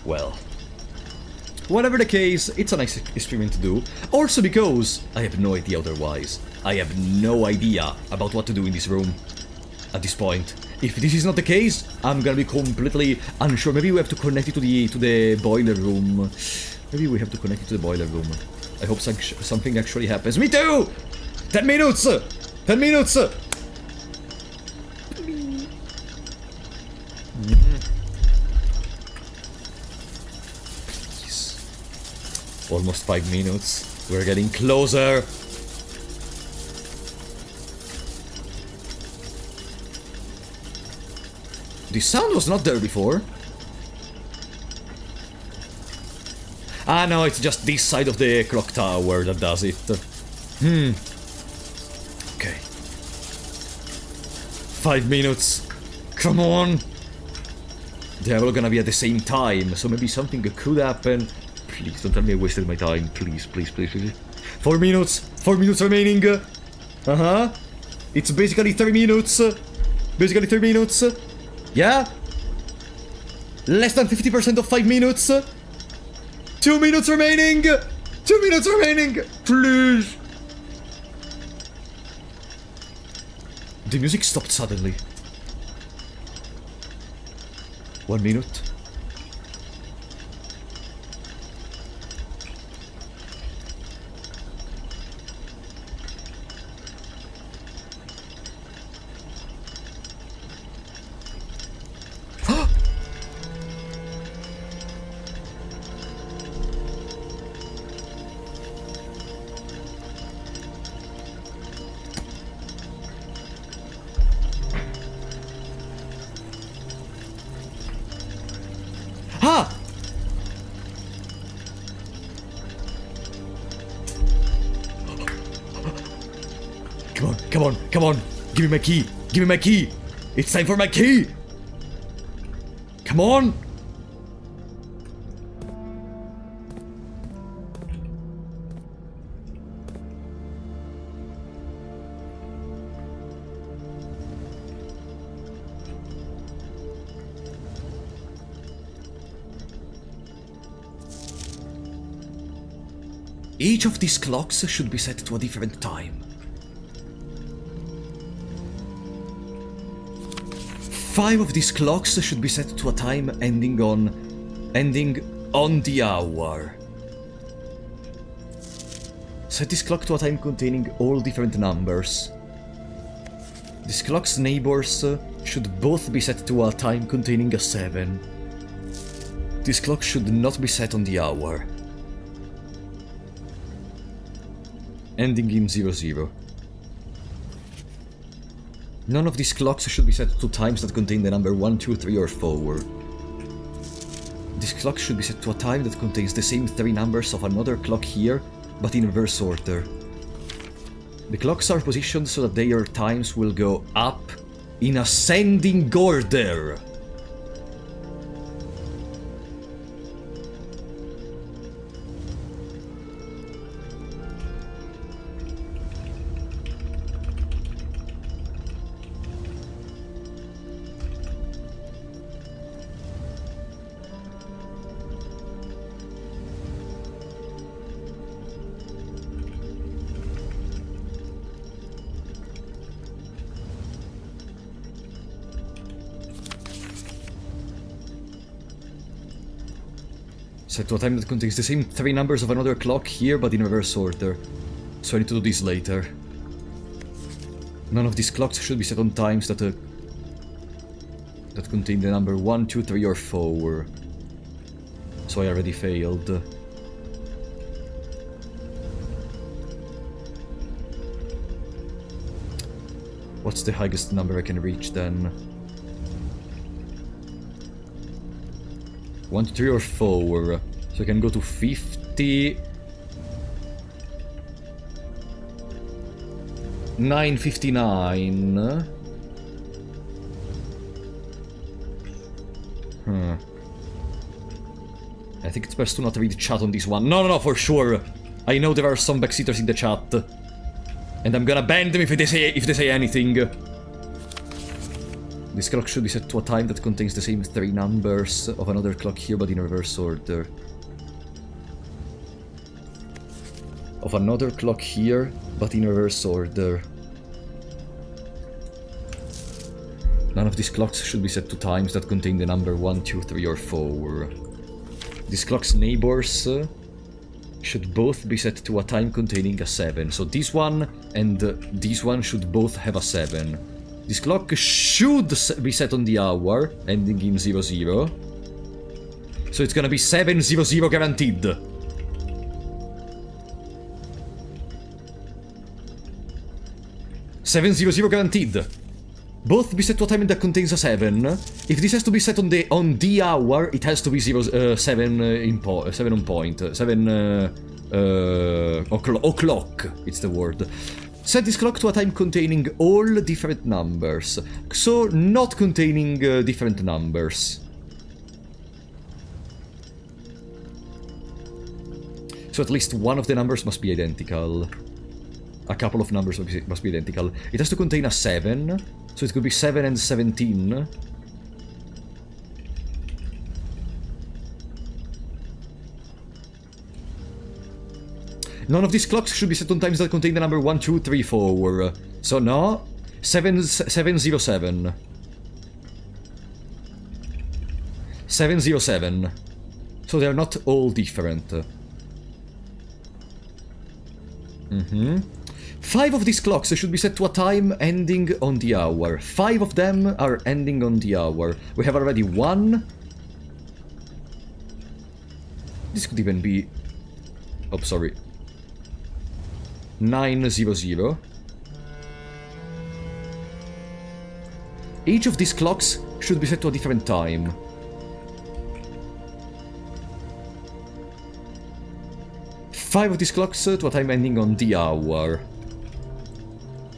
Well. Whatever the case, it's a nice experiment to do. Also because I have no idea otherwise. I have no idea about what to do in this room at this point. If this is not the case, I'm gonna be completely unsure. Maybe we have to connect it to the boiler room. Maybe we have to connect it to the boiler room. I hope something actually happens. Me too! 10 minutes! 10 minutes! Almost 5 minutes. We're getting closer. The sound was not there before. Ah, no, it's just this side of the clock tower that does it. Okay. 5 minutes. Come on. They're all gonna be at the same time, so maybe something could happen. Please, don't tell me I wasted my time. Please, please, please, please. 4 minutes. 4 minutes remaining. It's basically 3 minutes. Basically 3 minutes. Yeah? Less than 50% of 5 minutes. 2 minutes remaining. 2 minutes remaining. Please. The music stopped suddenly. 1 minute. Come on, come on, come on. Give me my key. Give me my key. It's time for my key. Come on. Each of these clocks should be set to a different time. 5 of these clocks should be set to a time ending on the hour. Set this clock to a time containing all different numbers. This clock's neighbors should both be set to a time containing a 7. This clock should not be set on the hour. Ending in 00. None of these clocks should be set to times that contain the number 1, 2, 3, or 4. This clock should be set to a time that contains the same 3 numbers of another clock here, but in reverse order. The clocks are positioned so that their times will go up in ascending order. Set to a time that contains the same 3 numbers of another clock here, but in reverse order. So I need to do this later. None of these clocks should be set on times that contain the number 1, 2, 3, or 4. So I already failed. What's the highest number I can reach then? 1, 2, 3, or 4. So I can go to 50. 959. I think it's best to not read the chat on this one. No, for sure. I know there are some backseaters in the chat. And I'm gonna ban them if they say anything. This clock should be set to a time that contains the same 3 numbers of another clock here, but in reverse order. Of another clock here, but in reverse order. None of these clocks should be set to times that contain the number 1, 2, 3, or 4. These clock's neighbors should both be set to a time containing a 7. So this one and this one should both have a 7. This clock should be set on the hour, ending in 00. So it's gonna be 700 guaranteed. Guaranteed. Both be set to a time that contains a 7. If this has to be set on the hour, it has to be 7 on point. 7 o'clock. It's the word. Set this clock to a time containing all different numbers. So not containing different numbers. So at least one of the numbers must be identical. A couple of numbers must be identical. It has to contain a 7. So it could be 7 and 17. None of these clocks should be set on times that contain the number 1, 2, 3, 4. So no. 707. 707. So they are not all different. 5 of these clocks should be set to a time ending on the hour. 5 of them are ending on the hour. We have already 1. This could even be... Oh, sorry. 900. Each of these clocks should be set to a different time. Five of these clocks to a time ending on the hour.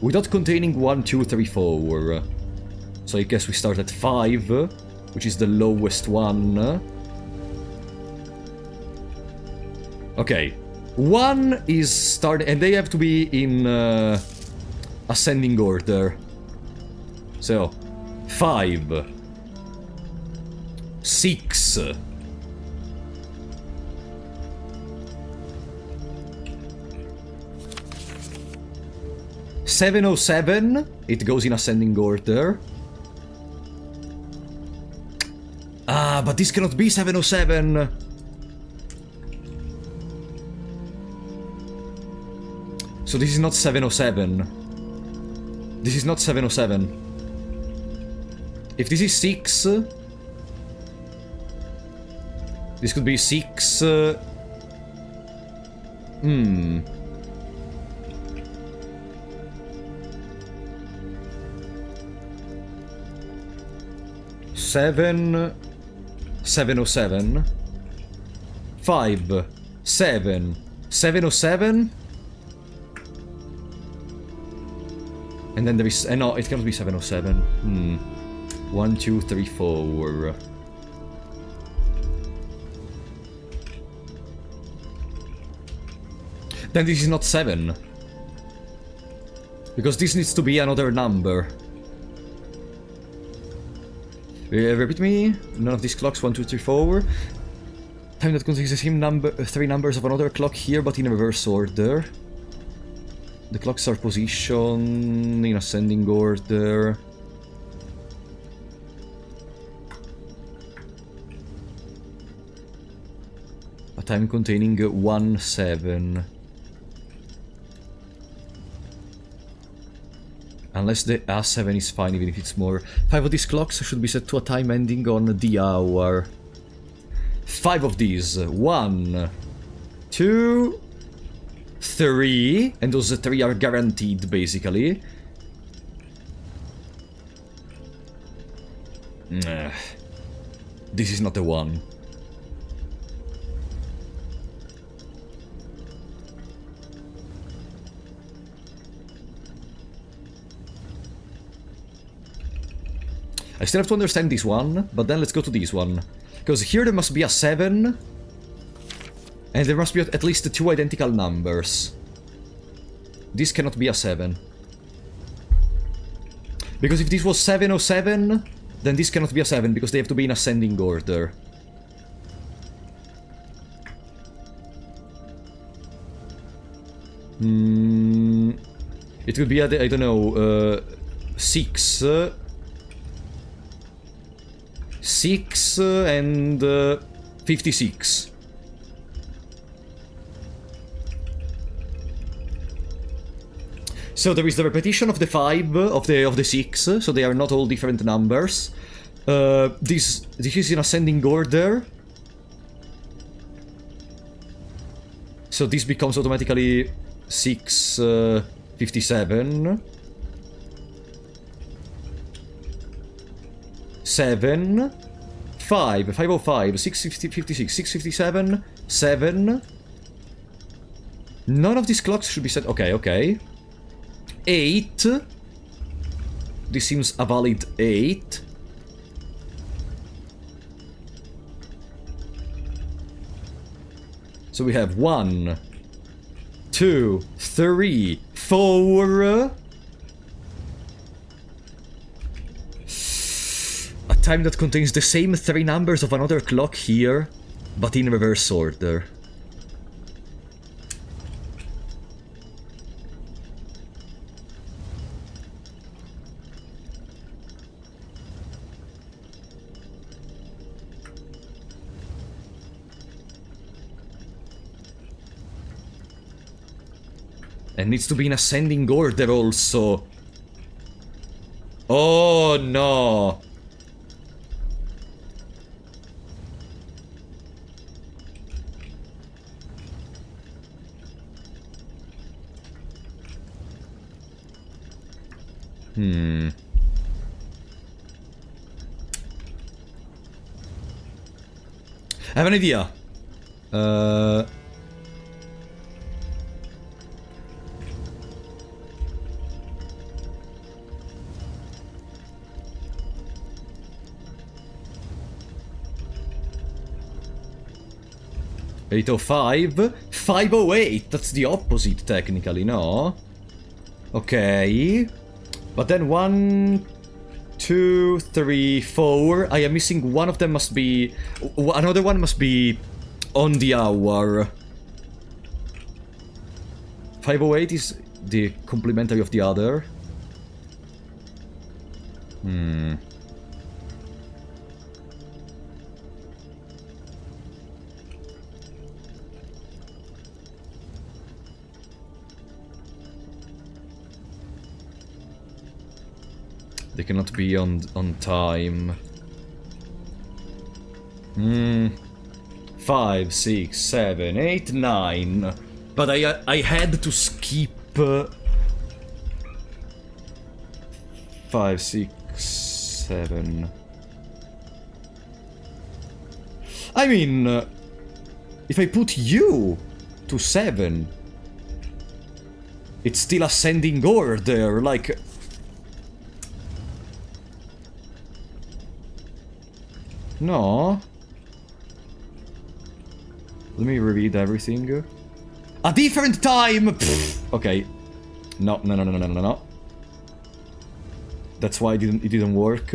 Without containing 1, 2, 3, 4. So I guess we start at 5, which is the lowest one. Okay. 1 is starting, and they have to be in ascending order. So, 5. 6. 707, it goes in ascending order. Ah, but this cannot be 707. So this is not 707. This is not 707. If this is 6... this could be 6... 707. 5, 7, 707. And then there is... no, it cannot be 707. 1, 2, 3, 4. Then this is not 7. Because this needs to be another number. Repeat me. None of these clocks, 1, 2, 3, 4. Time that contains the same number, 3 numbers of another clock here, but in reverse order. The clocks are positioned in ascending order. A time containing 1-7. Unless the A7 is fine, even if it's more. 5 of these clocks should be set to a time ending on the hour. 5 of these. 1, 2, 3. And those 3 are guaranteed, basically. Nah. This is not the one. I still have to understand this one, but then let's go to this one. Because here there must be a 7, and there must be at least 2 identical numbers. This cannot be a 7. Because if this was 707, then this cannot be a 7, because they have to be in ascending order. It could be, I don't know, 6... 6 and 56. So there is the repetition of the 5 of the 6, so they are not all different numbers. This is in ascending order. So this becomes automatically 657. 7, 5, 505, 656, 657, 7. None of these clocks should be set. Okay, okay. 8. This seems a valid 8. So we have 1, 2, 3, 4. Time that contains the same 3 numbers of another clock here, but in reverse order. And needs to be in ascending order also. Oh no! I have an idea. 805, 508. That's the opposite, technically, no? Okay. But then 1, 2, 3, 4. I am missing one of them. Must be... Another one must be on the hour. 508 is the complementary of the other. They cannot be on time. 5, 6, 7, 8, 9. But I had to skip 5, 6, 7. I mean, if I put you to 7, it's still ascending order, like... No. Let me reread everything. A different time! Pfft. Okay. No. That's why it didn't work.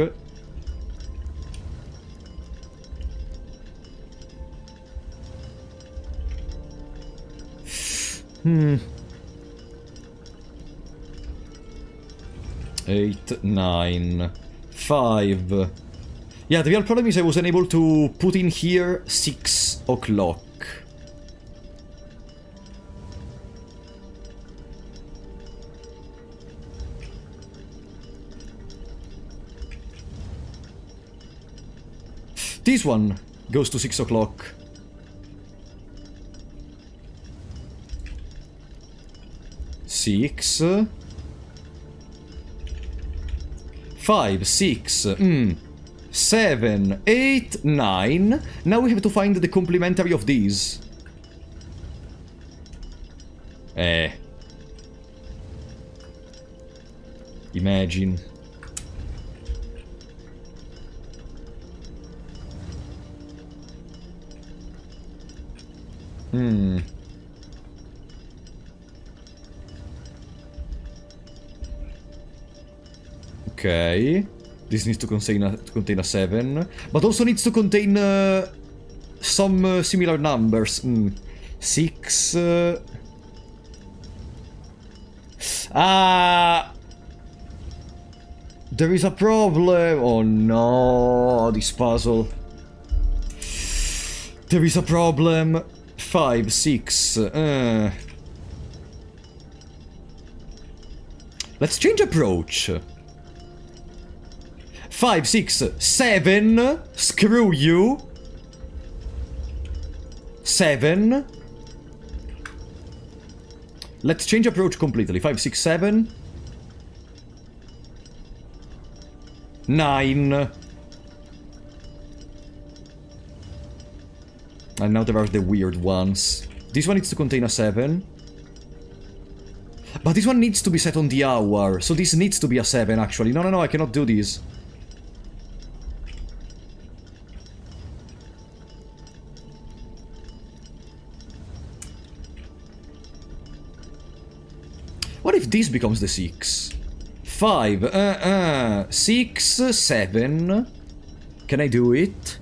8, 9, 5. Yeah, the real problem is I was unable to put in here 6 o'clock. This one goes to 6 o'clock. Six. 5, 6, 7, 8, 9. Now we have to find the complementary of these. Imagine. Okay. This needs to contain a 7. But also needs to contain some similar numbers. 6. There is a problem. Oh no, this puzzle. There is a problem. 5, 6. Let's change approach. 5, 6, 7. Screw you. 7. Let's change approach completely. 5, 6, 7. 9. And now there are the weird ones. This one needs to contain a 7. But this one needs to be set on the hour. So this needs to be a 7 actually. No, I cannot do this. What if this becomes the 6? 5, 6, 7. Can I do it?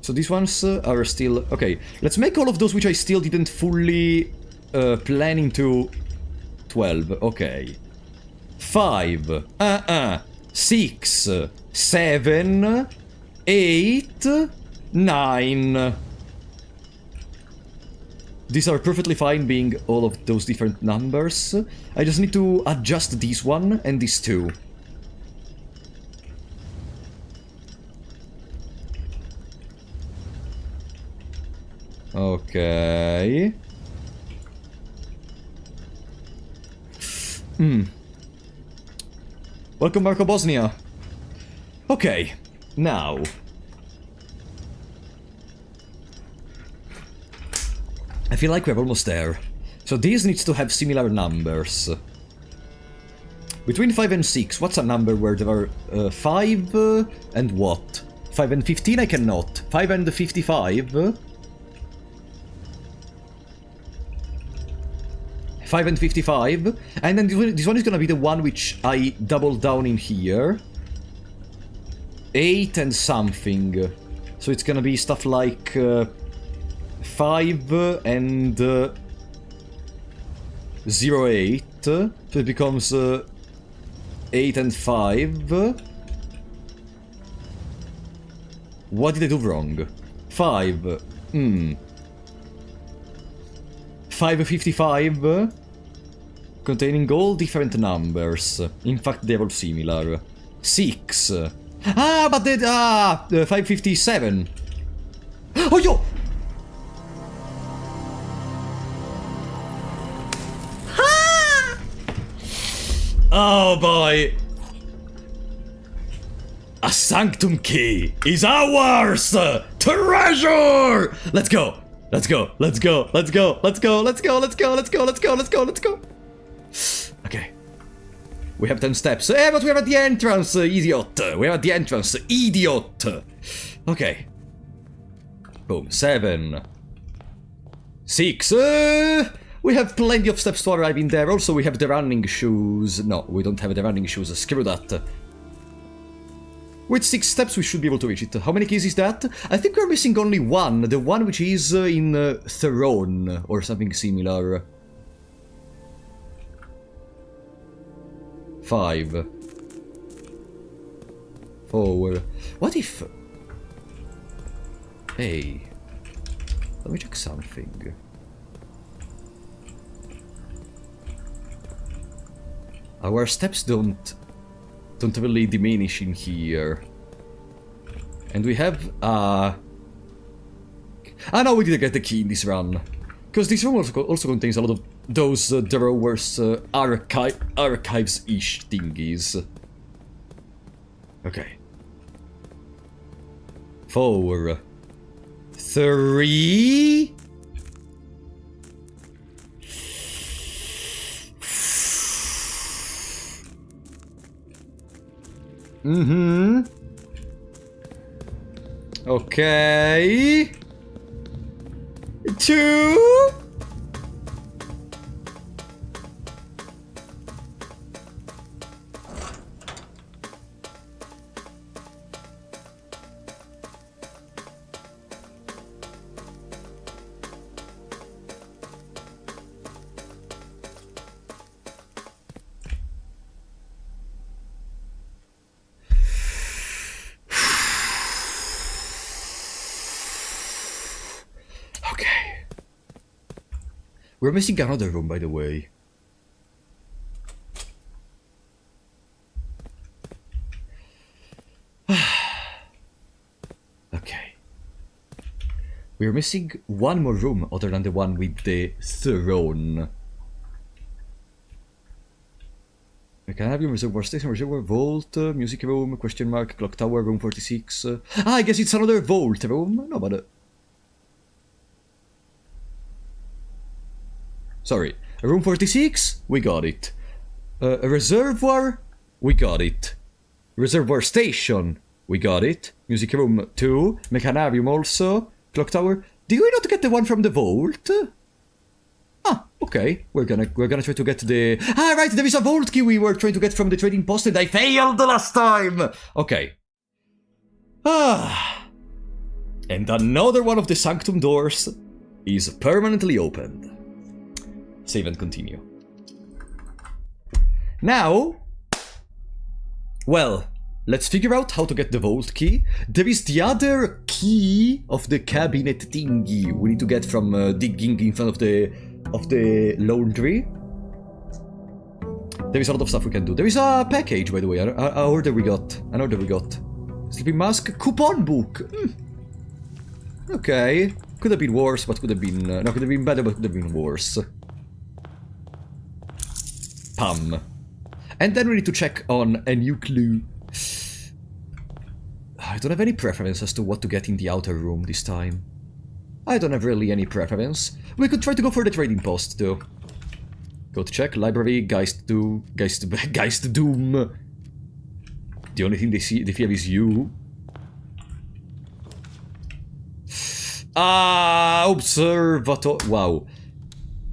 So these ones are still... Okay, let's make all of those which I still didn't fully plan into 12. Okay. 5, 6, 7, 8, 9. These are perfectly fine being all of those different numbers. I just need to adjust this one and these two. Okay. Welcome, Marco Bosnia. Okay, now. I feel like we're almost there. So this needs to have similar numbers. Between 5 and 6, what's a number where there are 5 and what? 5 and 15 I cannot. 5 and 55? 5 and 55. And then this one is gonna be the one which I double down in here. 8 and something. So it's gonna be stuff like 5 and 0, 8. So it becomes 8 and 5. What did I do wrong? 5. 555. Containing all different numbers. In fact, they're all similar. 6. But they... 557. Oh, yo! Oh boy! A Sanctum key is ours! Treasure! Let's go! Let's go! Let's go! Let's go! Let's go! Let's go! Let's go! Let's go! Let's go! Let's go! Let's go! Okay. We have 10 steps. But we're at the entrance, idiot! We're at the entrance, idiot! Okay. Boom. 7. 6. We have plenty of steps to arrive in there. Also, we have the running shoes. No, we don't have the running shoes. Screw that. With 6 steps, we should be able to reach it. How many keys is that? I think we're missing only one. The one which is in Throne, or something similar. 5. 4. What if... Hey... Let me check something. Our steps don't don't really diminish in here. And we have, Ah, no, we didn't get the key in this run. Because this room also contains a lot of those drawers, archives-ish thingies. Okay. 4, 3... Mm-hmm. Okay. 2. We're missing another room, by the way. Okay. We're missing one more room other than the one with the throne. We can have your reservoir station, reservoir vault, music room, question mark, clock tower, room 46. I guess it's another vault room. No, but... Sorry, room 46, we got it. A reservoir, we got it. Reservoir station, we got it. Music room 2, mechanarium also, clock tower. Did we not get the one from the vault? Ah, okay. We're gonna try to get the... Ah, right, there is a vault key we were trying to get from the trading post and I failed the last time! Okay. Ah. And another one of the Sanctum doors is permanently opened. Save and continue. Now, well, let's figure out how to get the vault key. There is the other key of the cabinet thingy we need to get from digging in front of the laundry. There is a lot of stuff we can do. There is a package, by the way. An order we got. An order we got. Sleeping mask, coupon book. Okay, could have been worse, but could have been no, could have been better, but could have been worse. Pam. And then we need to check on a new clue. I don't have any preference as to what to get in the outer room this time. I don't have really any preference. We could try to go for the trading post, though. Go to check. Library, Geist Doom. The only thing they fear is you. Observatory. Wow.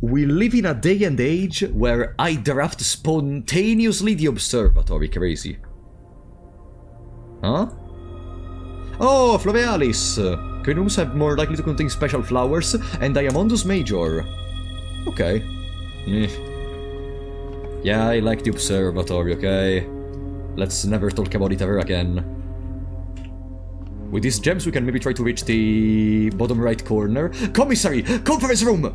We live in a day and age where I draft spontaneously the observatory. Crazy. Huh? Oh, Florealis. Quinums have more likely to contain special flowers, and Diamondus Major. Okay. Yeah, I like the observatory, okay? Let's never talk about it ever again. With these gems, we can maybe try to reach the bottom right corner. Commissary! Conference room!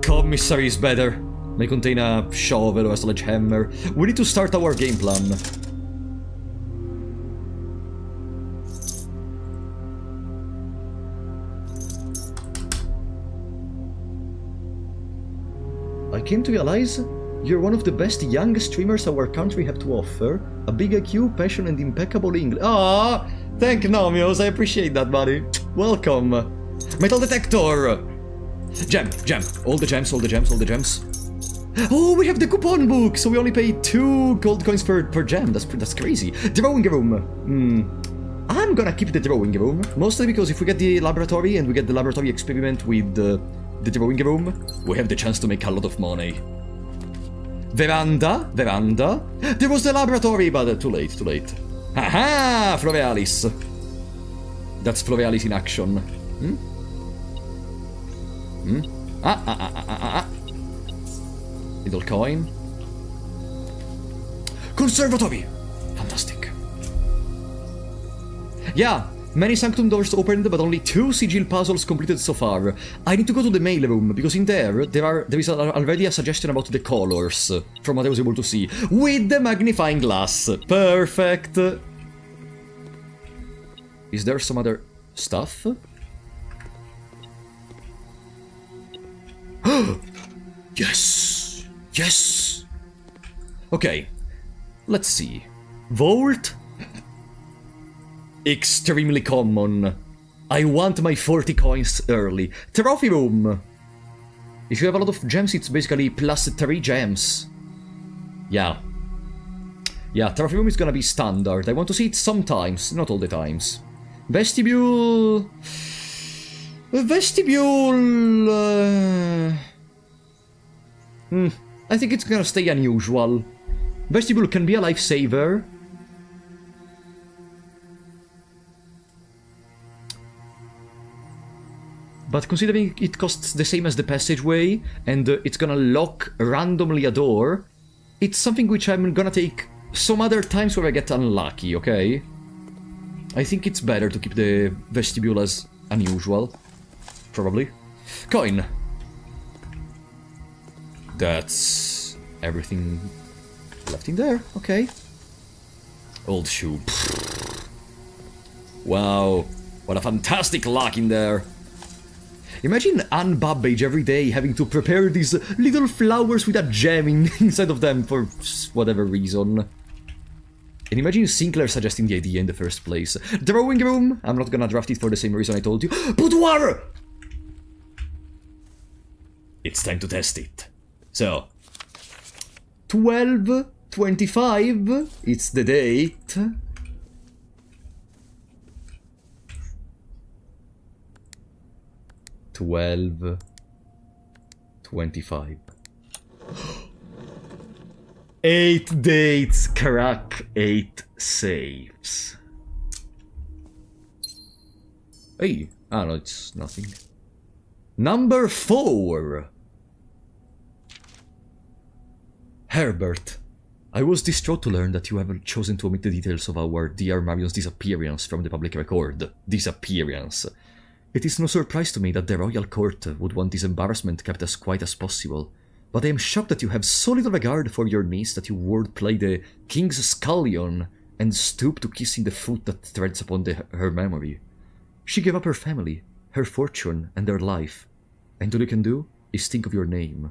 Commissary is better. May contain a shovel or a sledgehammer. We need to start our game plan. I came to realize you're one of the best young streamers our country have to offer. A big IQ, passion, and impeccable English. Ah, thank Nomios, I appreciate that, buddy. Welcome. Metal detector. Gem. All the gems. Oh, we have the coupon book, so we only pay 2 gold coins per gem. That's crazy. Drawing room. I'm gonna keep the drawing room, mostly because if we get the laboratory and we get the laboratory experiment with the drawing room, we have the chance to make a lot of money. Veranda. There was the laboratory, but too late. Haha, Florealis. That's Florealis in action. Little coin. Conservatory. Fantastic. Yeah, Many Sanctum doors opened, but only 2 sigil puzzles completed so far. I need to go to the mail room, because in there is already a suggestion about the colors, from what I was able to see, with the magnifying glass. Perfect! Is there some other stuff? Yes! Yes! Okay, let's see. Vault? Extremely common. I want my 40 coins early. Trophy room. If you have a lot of gems, it's basically plus 3 gems. Yeah. Yeah, trophy room is gonna be standard. I want to see it sometimes, not all the times. Vestibule... Vestibule... I think it's gonna stay unusual. Vestibule can be a lifesaver. But considering it costs the same as the passageway, and it's gonna lock randomly a door, it's something which I'm gonna take some other times where I get unlucky, okay? I think it's better to keep the vestibule as unusual. Probably. Coin! That's everything left in there, okay. Old shoe. Wow, what a fantastic luck in there. Imagine Anne Babbage every day having to prepare these little flowers with a gem inside of them for whatever reason. And imagine Sinclair suggesting the idea in the first place. Drawing room? I'm not gonna draft it for the same reason I told you. Boudoir! It's time to test it. So, 12/25, it's the date. $12.25. 8 dates, crack 8 saves. Hey, no, it's nothing. Number 4. Herbert, I was distraught to learn that you have chosen to omit the details of our dear Marion's disappearance from the public record. Disappearance. It is no surprise to me that the royal court would want this embarrassment kept as quiet as possible, but I am shocked that you have so little regard for your niece that you wordplay the king's scullion and stoop to kissing the foot that treads upon her memory. She gave up her family, her fortune, and her life, and all you can do is think of your name.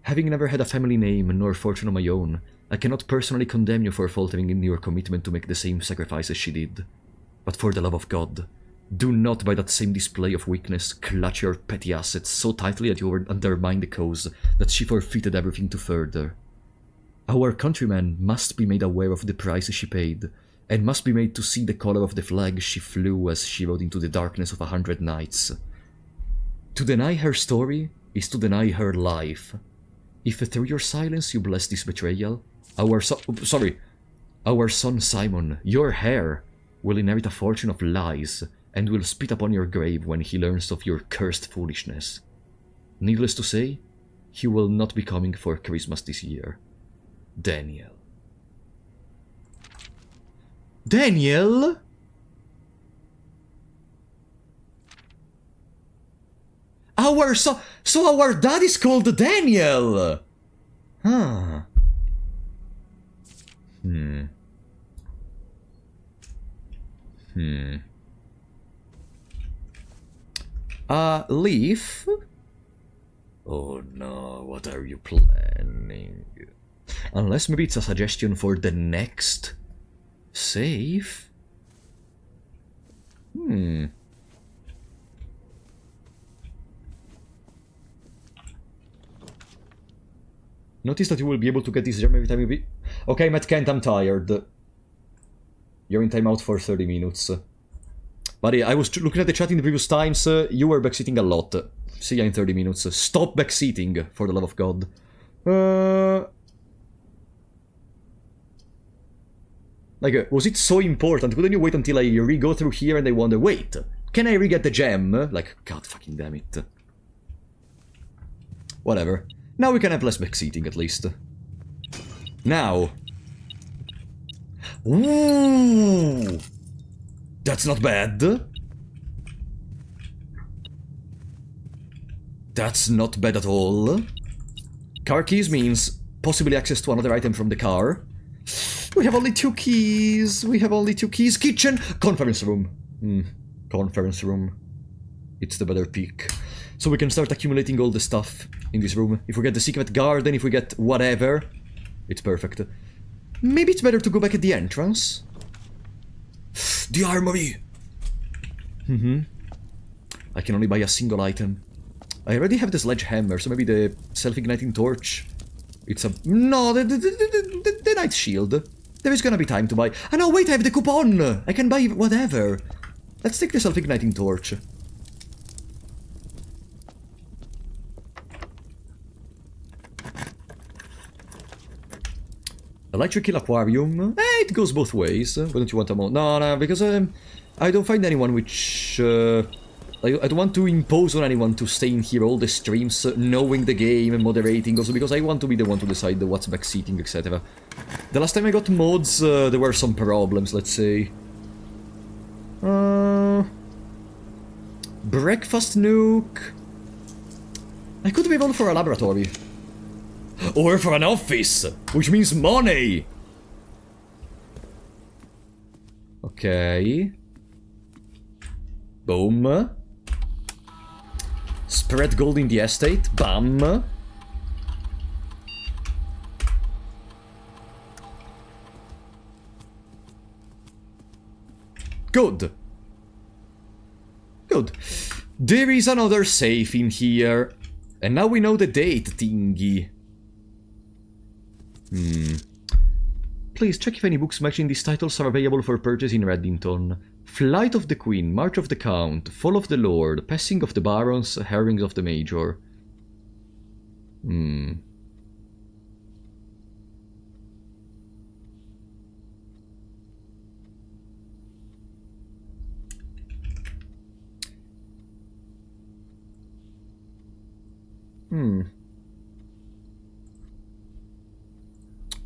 Having never had a family name nor fortune of my own, I cannot personally condemn you for faltering in your commitment to make the same sacrifices she did. But for the love of God, do not, by that same display of weakness, clutch your petty assets so tightly that you undermine the cause that she forfeited everything to further. Our countrymen must be made aware of the price she paid, and must be made to see the color of the flag she flew as she rode into the darkness of 100 nights. To deny her story is to deny her life. If through your silence you bless this betrayal, our son Simon, your heir, will inherit a fortune of lies, and will spit upon your grave when he learns of your cursed foolishness. Needless to say, he will not be coming for Christmas this year. Daniel. Daniel? So our dad is called Daniel! Huh. Leaf? Oh no, what are you planning? Unless maybe it's a suggestion for the next save? Notice that you will be able to get this gem every time you be... Okay, Matt Kent, I'm tired. You're in timeout for 30 minutes. Buddy, I was looking at the chat in the previous times, you were backseating a lot. See ya in 30 minutes. Stop backseating, for the love of God. Like, was it so important? Couldn't you wait until I re-go through here and I wonder, wait, can I re-get the gem? Like, god fucking damn it. Whatever. Now we can have less backseating, at least. Now. Ooh! That's not bad. That's not bad at all. Car keys means possibly access to another item from the car. We have only 2 keys. We have only 2 keys. Kitchen. Conference room. Conference room. It's the better pick. So we can start accumulating all the stuff in this room. If we get the secret garden, if we get whatever, it's perfect. Maybe it's better to go back at the entrance. The armory! I can only buy a single item. I already have the sledgehammer, so maybe the self-igniting torch. It's a... No, the night shield. There is gonna be time to buy... Ah no, wait, I have the coupon! I can buy whatever. Let's take the self-igniting torch. Electrical aquarium. It goes both ways. Why don't you want a more? No, because I don't find anyone which... I don't want to impose on anyone to stay in here all the streams, knowing the game and moderating, also because I want to be the one to decide what's backseating, etc. The last time I got mods, there were some problems, let's say. Breakfast nook. I could be one for a laboratory. Or for an office, which means money! Okay. Boom. Spread gold in the estate. Bam. Good. Good. There is another safe in here. And now we know the date thingy. Please check if any books matching these titles are available for purchase in Reddington. Flight of the Queen, March of the Count, Fall of the Lord, Passing of the Barons, Herrings of the Major.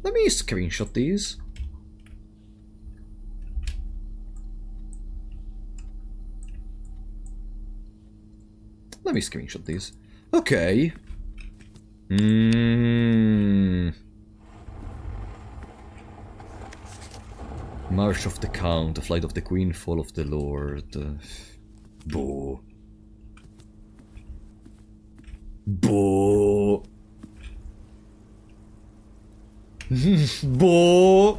Let me screenshot these. Let me screenshot these. Okay. March of the Count, Flight of the Queen, Fall of the Lord. Boo. Boo. Boo.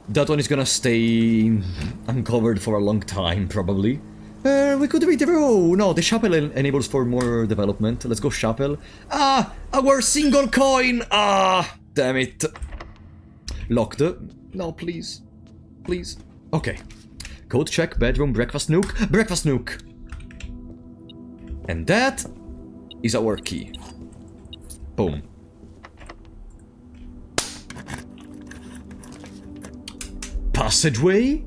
That one is gonna stay uncovered for a long time, probably. We could read the... Oh, no, the chapel enables for more development. Let's go chapel. Ah, our single coin! Ah, damn it. Locked. No, please. Please. Okay. Code check, bedroom, breakfast nook. Breakfast nook! And that is our key. Boom. Passageway?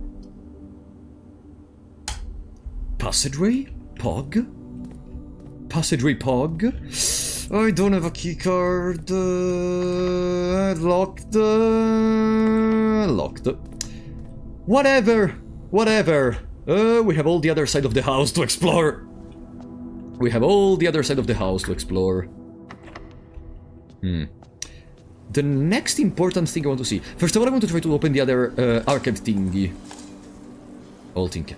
Passageway? Pog? Passageway Pog? I don't have a keycard. Locked. Locked. Whatever. Whatever. We have all the other side of the house to explore. We have all the other side of the house to explore. The next important thing I want to see. First of all, I want to try to open the other arcade thingy. All thingy.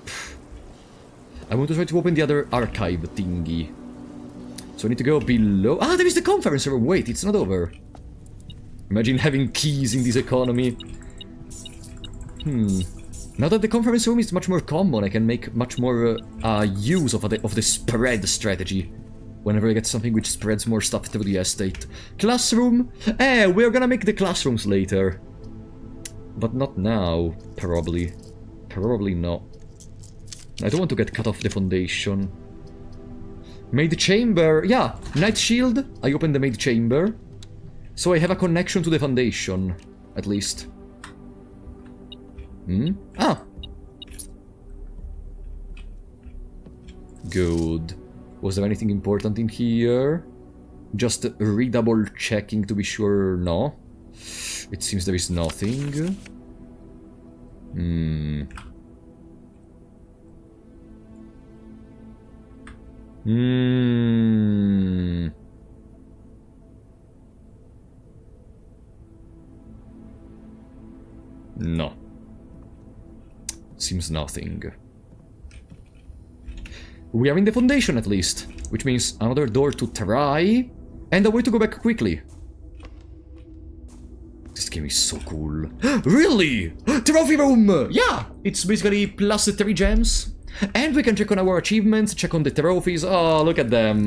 I want to try to open the other archive thingy. So I need to go below. Ah, there is the conference room. Wait, it's not over. Imagine having keys in this economy. Now that the conference room is much more common, I can make much more use of the spread strategy. Whenever I get something which spreads more stuff through the estate. Classroom? We're gonna make the classrooms later. But not now, probably. Probably not. I don't want to get cut off the foundation. Maid chamber. Yeah, night shield. I opened the maid chamber. So I have a connection to the foundation. At least. Ah. Good. Was there anything important in here? Just redouble checking to be sure. No. It seems there is nothing. Hmm. No. Seems nothing. We are in the foundation at least, which means another door to try, and a way to go back quickly. This game is so cool. Really? Trophy room! Yeah! It's basically plus 3 gems. And we can check on our achievements, check on the trophies. Oh, look at them.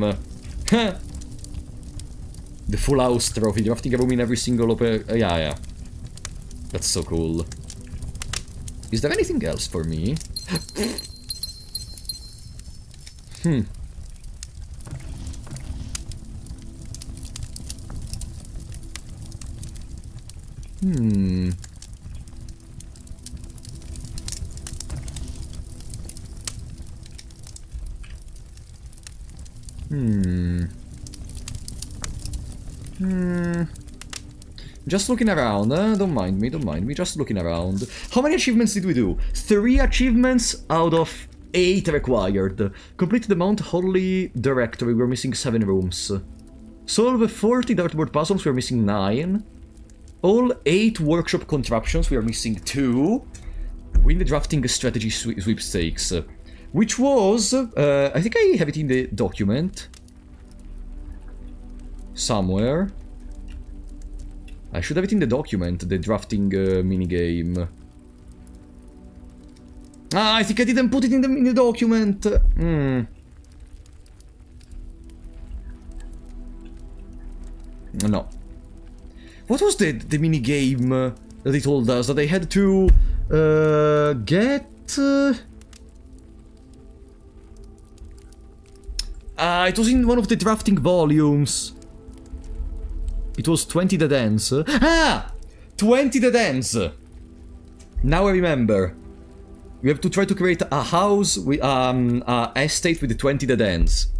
The full house trophy, drafting a room in every single yeah. That's so cool. Is there anything else for me? Hmm. Hmm. Just looking around, don't mind me, just looking around. How many achievements did we do? 3 achievements out of 8 required. Complete the Mount Holy Directory, we're missing 7 rooms. Solve 40 dartboard puzzles, we're missing 9. All 8 workshop contraptions, we are missing 2. Win the drafting strategy sweepstakes. Which was, I think I have it in the document. Somewhere. I should have it in the document, the drafting minigame. Ah, I think I didn't put it in the document. No. What was the minigame that they told us? That they had to get... it was in one of the drafting volumes. It was 20 dead ends. 20 dead ends! Now I remember. We have to try to create a house with estate with the 20 dead ends.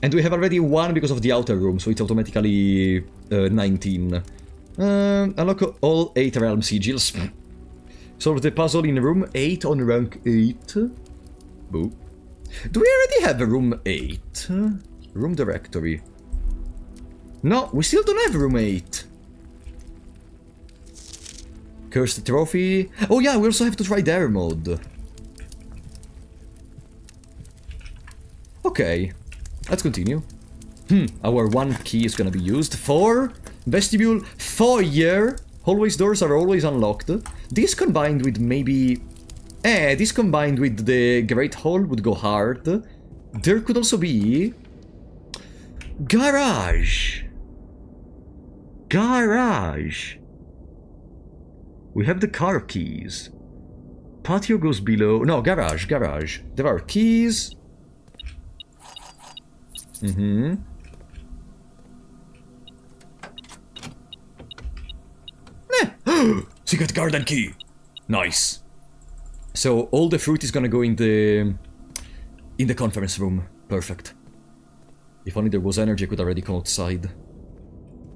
And we have already 1 because of the outer room, so it's automatically 19. Unlock all 8 realm sigils. Solve the puzzle in room 8 on rank 8. Boo. Do we already have a room 8? Room directory. No, we still don't have room 8. Cursed trophy. Oh yeah, we also have to try dare mode. Okay, let's continue. Our 1 key is gonna be used for vestibule foyer. Hallways doors are always unlocked. This combined with maybe... this combined with the Great Hall would go hard. There could also be... Garage! Garage! We have the car keys. Patio goes below... No, garage, garage. There are keys. Secret garden key! Nice. So all the fruit is gonna go in the conference room. Perfect. If only there was energy, I could already come outside.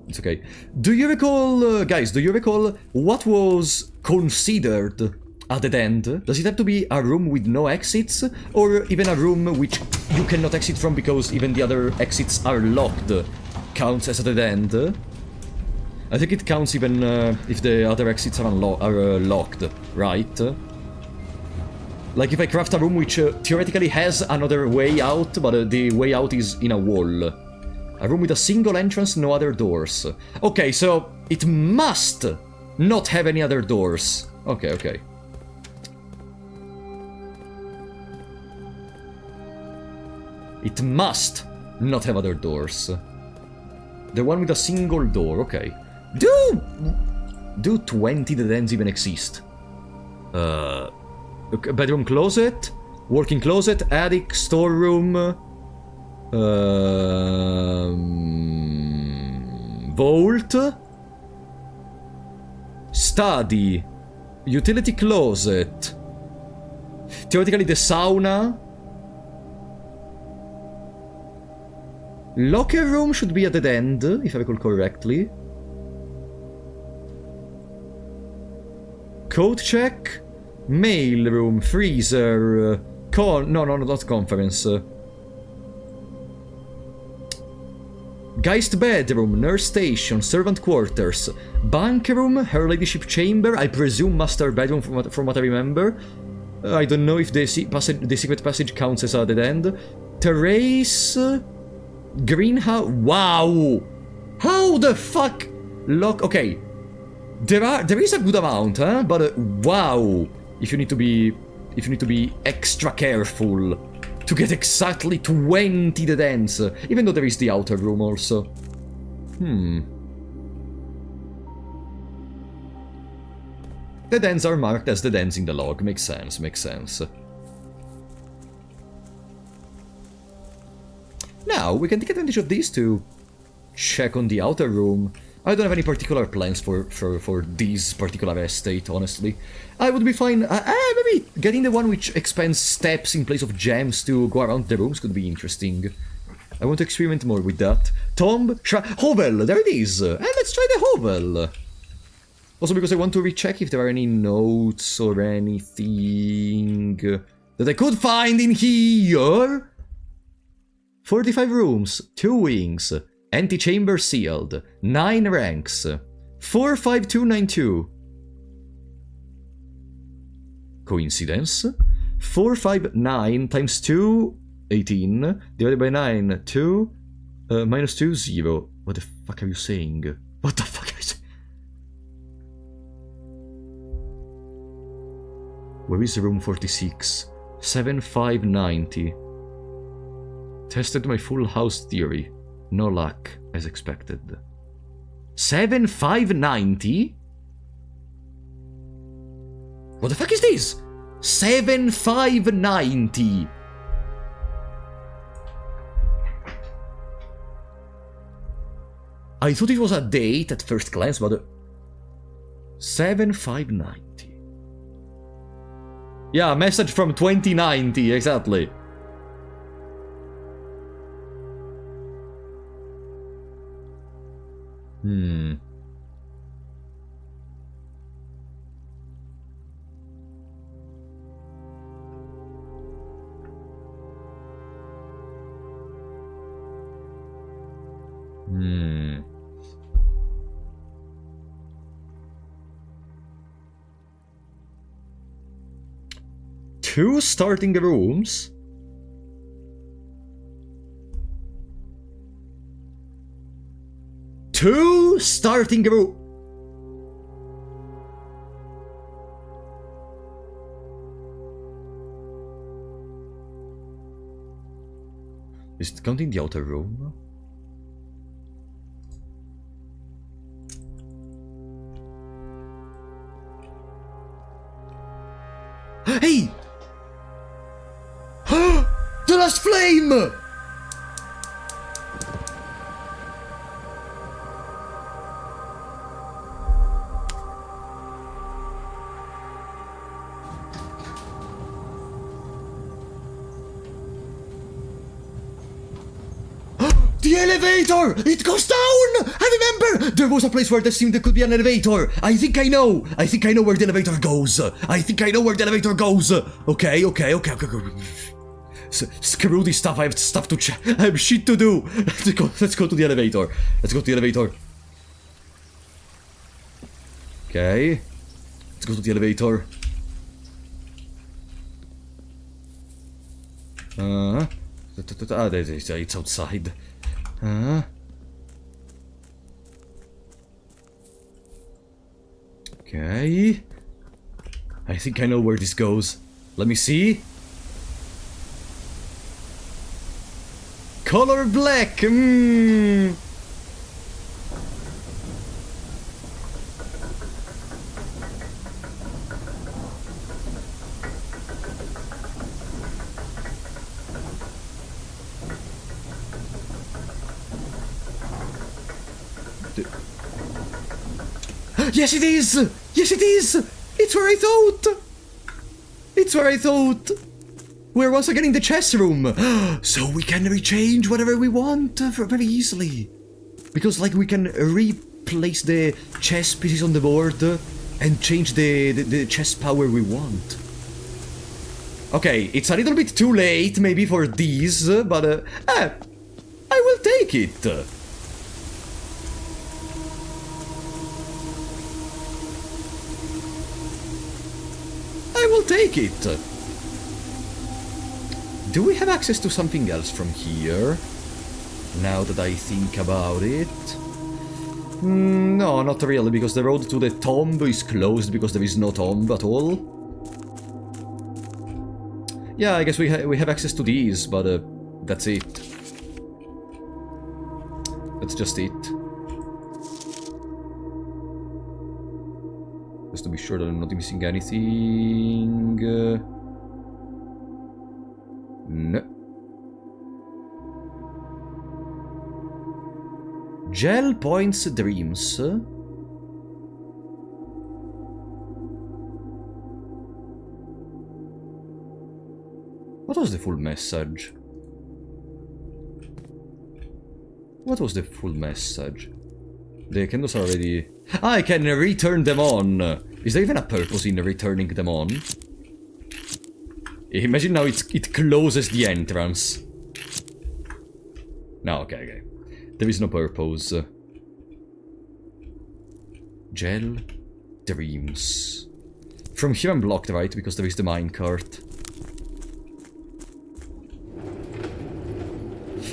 It's okay. Do you recall, guys, do you recall what was considered a dead end? Does it have to be a room with no exits? Or even a room which you cannot exit from because even the other exits are locked counts as a dead end? I think it counts even if the other exits are locked, right? Like if I craft a room which theoretically has another way out, but the way out is in a wall. A room with a single entrance, no other doors. Okay, so it must not have any other doors. Okay, okay. It must not have other doors. The one with a single door, okay. Do 20 dead ends even exist? Bedroom closet, working closet, attic, storeroom, vault, study, utility closet, theoretically the sauna, locker room should be a dead end, if I recall correctly. Code check, mail room, freezer, no, not conference. Geist bedroom, nurse station, servant quarters, bank room, her ladyship chamber, I presume master bedroom from what I remember. I don't know if the secret passage counts as a dead end. Terrace, greenhouse. Wow! How the fuck? Look, okay. There is a good amount, huh? But wow! If you need to be extra careful to get exactly 20 dead ends, even though there is the outer room also. Dead ends are marked as dead ends in the log. Makes sense, makes sense. Now, we can take advantage of these to check on the outer room. I don't have any particular plans for this particular estate, honestly. I would be fine. Maybe getting the one which expands steps in place of gems to go around the rooms could be interesting. I want to experiment more with that. Tomb, hovel, there it is. Let's try the hovel. Also because I want to recheck if there are any notes or anything that I could find in here. 45 rooms, 2 wings. Antechamber sealed. 9 ranks. 45292. Coincidence? 459 times 2, 18. Divided by 9, 2. Minus 2, 0. What the fuck are you saying? What the fuck are you saying? Where is room 46? 7590. Tested my full house theory. No luck, as expected. 7590? What the fuck is this? 7590. I thought it was a date at first glance, but 7590. Yeah, message from 2090, exactly. Hmm. Two starting rooms? Two starting room. Is it counting the outer room? Hey! The last flame! The elevator! It goes down! I remember! There was a place where there seemed there could be an elevator. I think I know where the elevator goes. Okay. Screw this stuff. I have stuff to check. I have shit to do. Let's go to the elevator. Okay. Let's go to the elevator. It's outside. Okay. I think I know where this goes. Let me see. Color black. Yes, it is! It's where I thought! We're once again in the chess room! So we can rechange whatever we want very easily. Because, like, we can replace the chess pieces on the board and change the chess power we want. Okay, it's a little bit too late, maybe, for these, but I will take it. will take it. Do we have access to something else from here? Now that I think about it... no, not really, because the road to the tomb is closed because there is no tomb at all. Yeah, I guess we have access to these, but that's it. That's just it. Just to be sure that I'm not missing anything... no. Gel points dreams. What was the full message? What was the full message? The candles are already... I can return them on! Is there even a purpose in returning them on? Imagine now it closes the entrance. No, okay. There is no purpose. Gel dreams. From here I'm blocked, right? Because there is the minecart.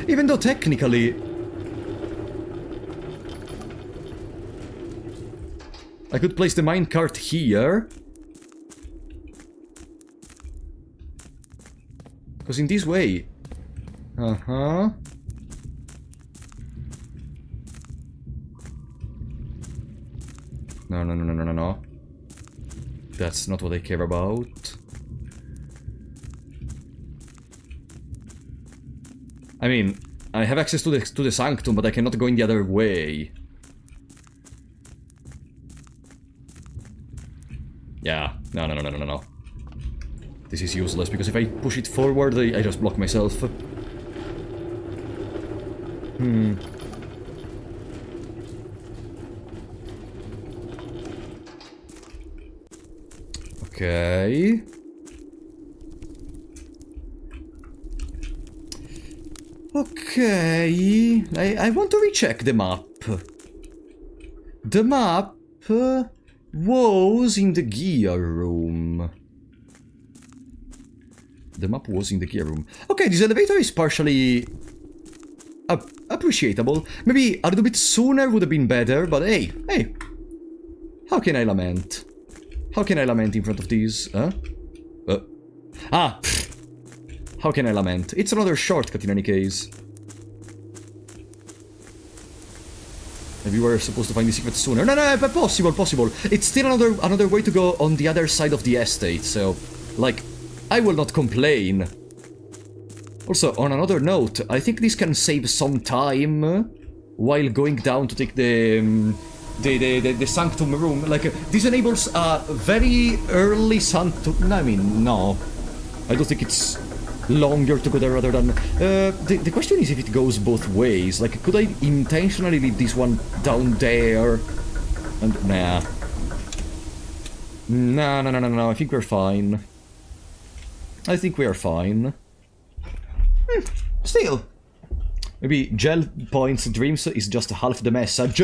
Even though technically... I could place the minecart here. Because in this way... Uh-huh. No. That's not what I care about. I mean, I have access to the Sanctum, but I cannot go in the other way. Yeah, no. This is useless, because if I push it forward, I just block myself. Okay. Okay. I want to recheck the map. The map was in the gear room. The map was in the gear room. Okay, this elevator is partially appreciable. Maybe a little bit sooner would have been better, but hey. How can I lament? How can I lament in front of these? Huh? How can I lament? It's another shortcut in any case. Maybe we're supposed to find the secret sooner. No, but possible. It's still another way to go on the other side of the estate, so... Like, I will not complain. Also, on another note, I think this can save some time while going down to take the Sanctum room. Like, this enables a very early Sanctum... I mean, no. I don't think it's longer to go there rather than... the question is if it goes both ways. Like, could I intentionally leave this one down there? And... nah. No, I think we're fine. I think we are fine. Still. Maybe gel points dreams is just half the message.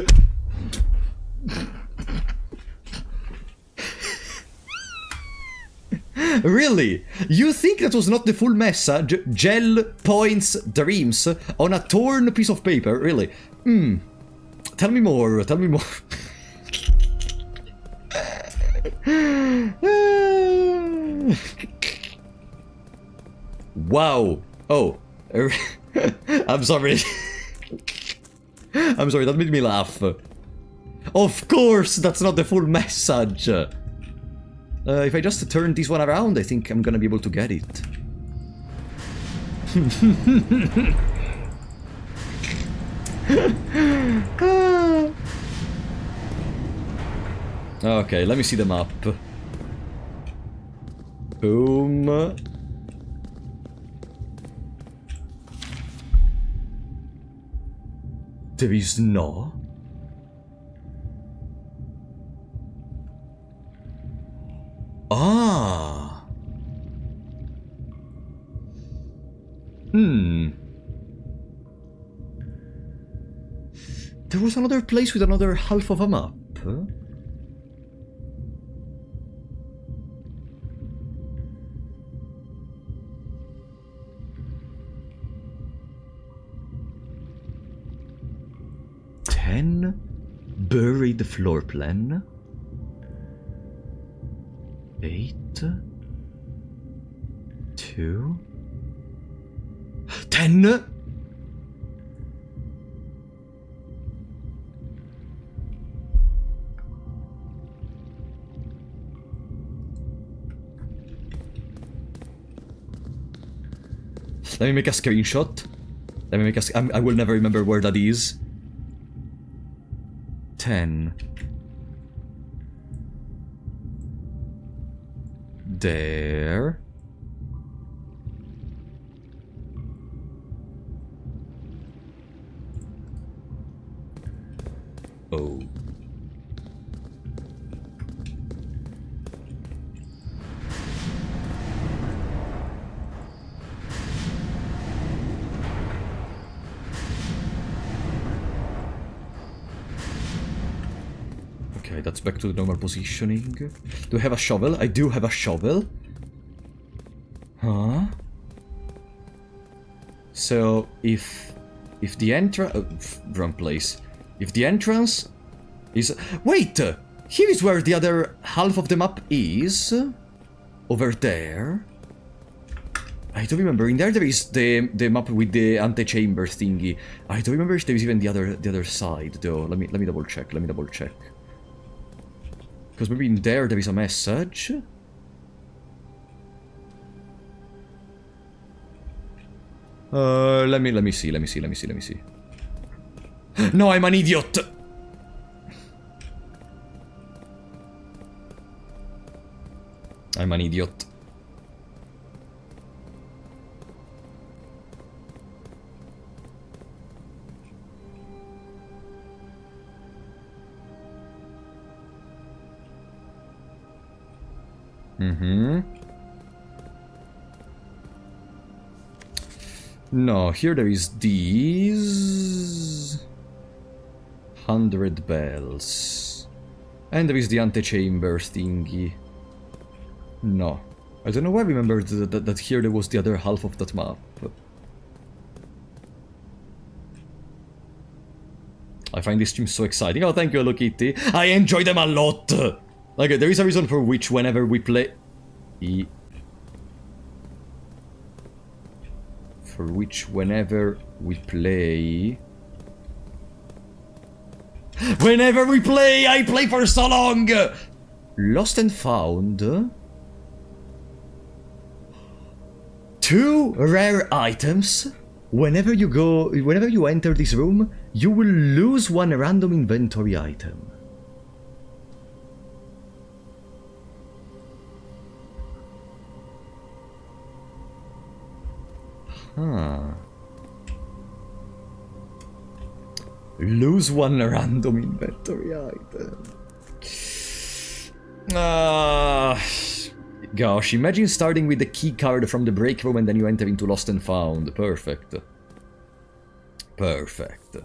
Really? You think that was not the full message? Gel points dreams on a torn piece of paper? Really? Tell me more. Wow. Oh. I'm sorry. I'm sorry, that made me laugh. Of course, that's not the full message. If I just turn this one around, I think I'm gonna be able to get it. Okay, let me see the map. Boom. There is no... Ah. There was another place with another half of a map. 10. Buried floor plan. 8. 2. 10. Let me make a screenshot. Let me make a... I will never remember where that is. 10. There. Oh. Okay, that's back to the normal positioning. Do I have a shovel? I do have a shovel. Huh? So, if the entrance... wrong place. If the entrance is... Wait! Here is where the other half of the map is. Over there. I don't remember. In there is the map with the antechamber thingy. I don't remember if there is even the other side though. Let me double check. Let me double check. Because maybe in there is a message. Let me see. No, I'm an idiot. I'm an idiot. No, here there is these 100 bells. And there is the antechamber thingy. No. I don't know why I remembered that here there was the other half of that map. I find this stream so exciting. Oh, thank you, Hello Kitty. I enjoy them a lot! Okay, there is a reason for which whenever we play... For which whenever we play... Whenever we play, I play for so long! Lost and found... 2 rare items. Whenever you enter this room, you will lose 1 random inventory item. Huh. Lose 1 random inventory item. Gosh, imagine starting with the key card from the break room and then you enter into Lost and Found. Perfect. Perfect.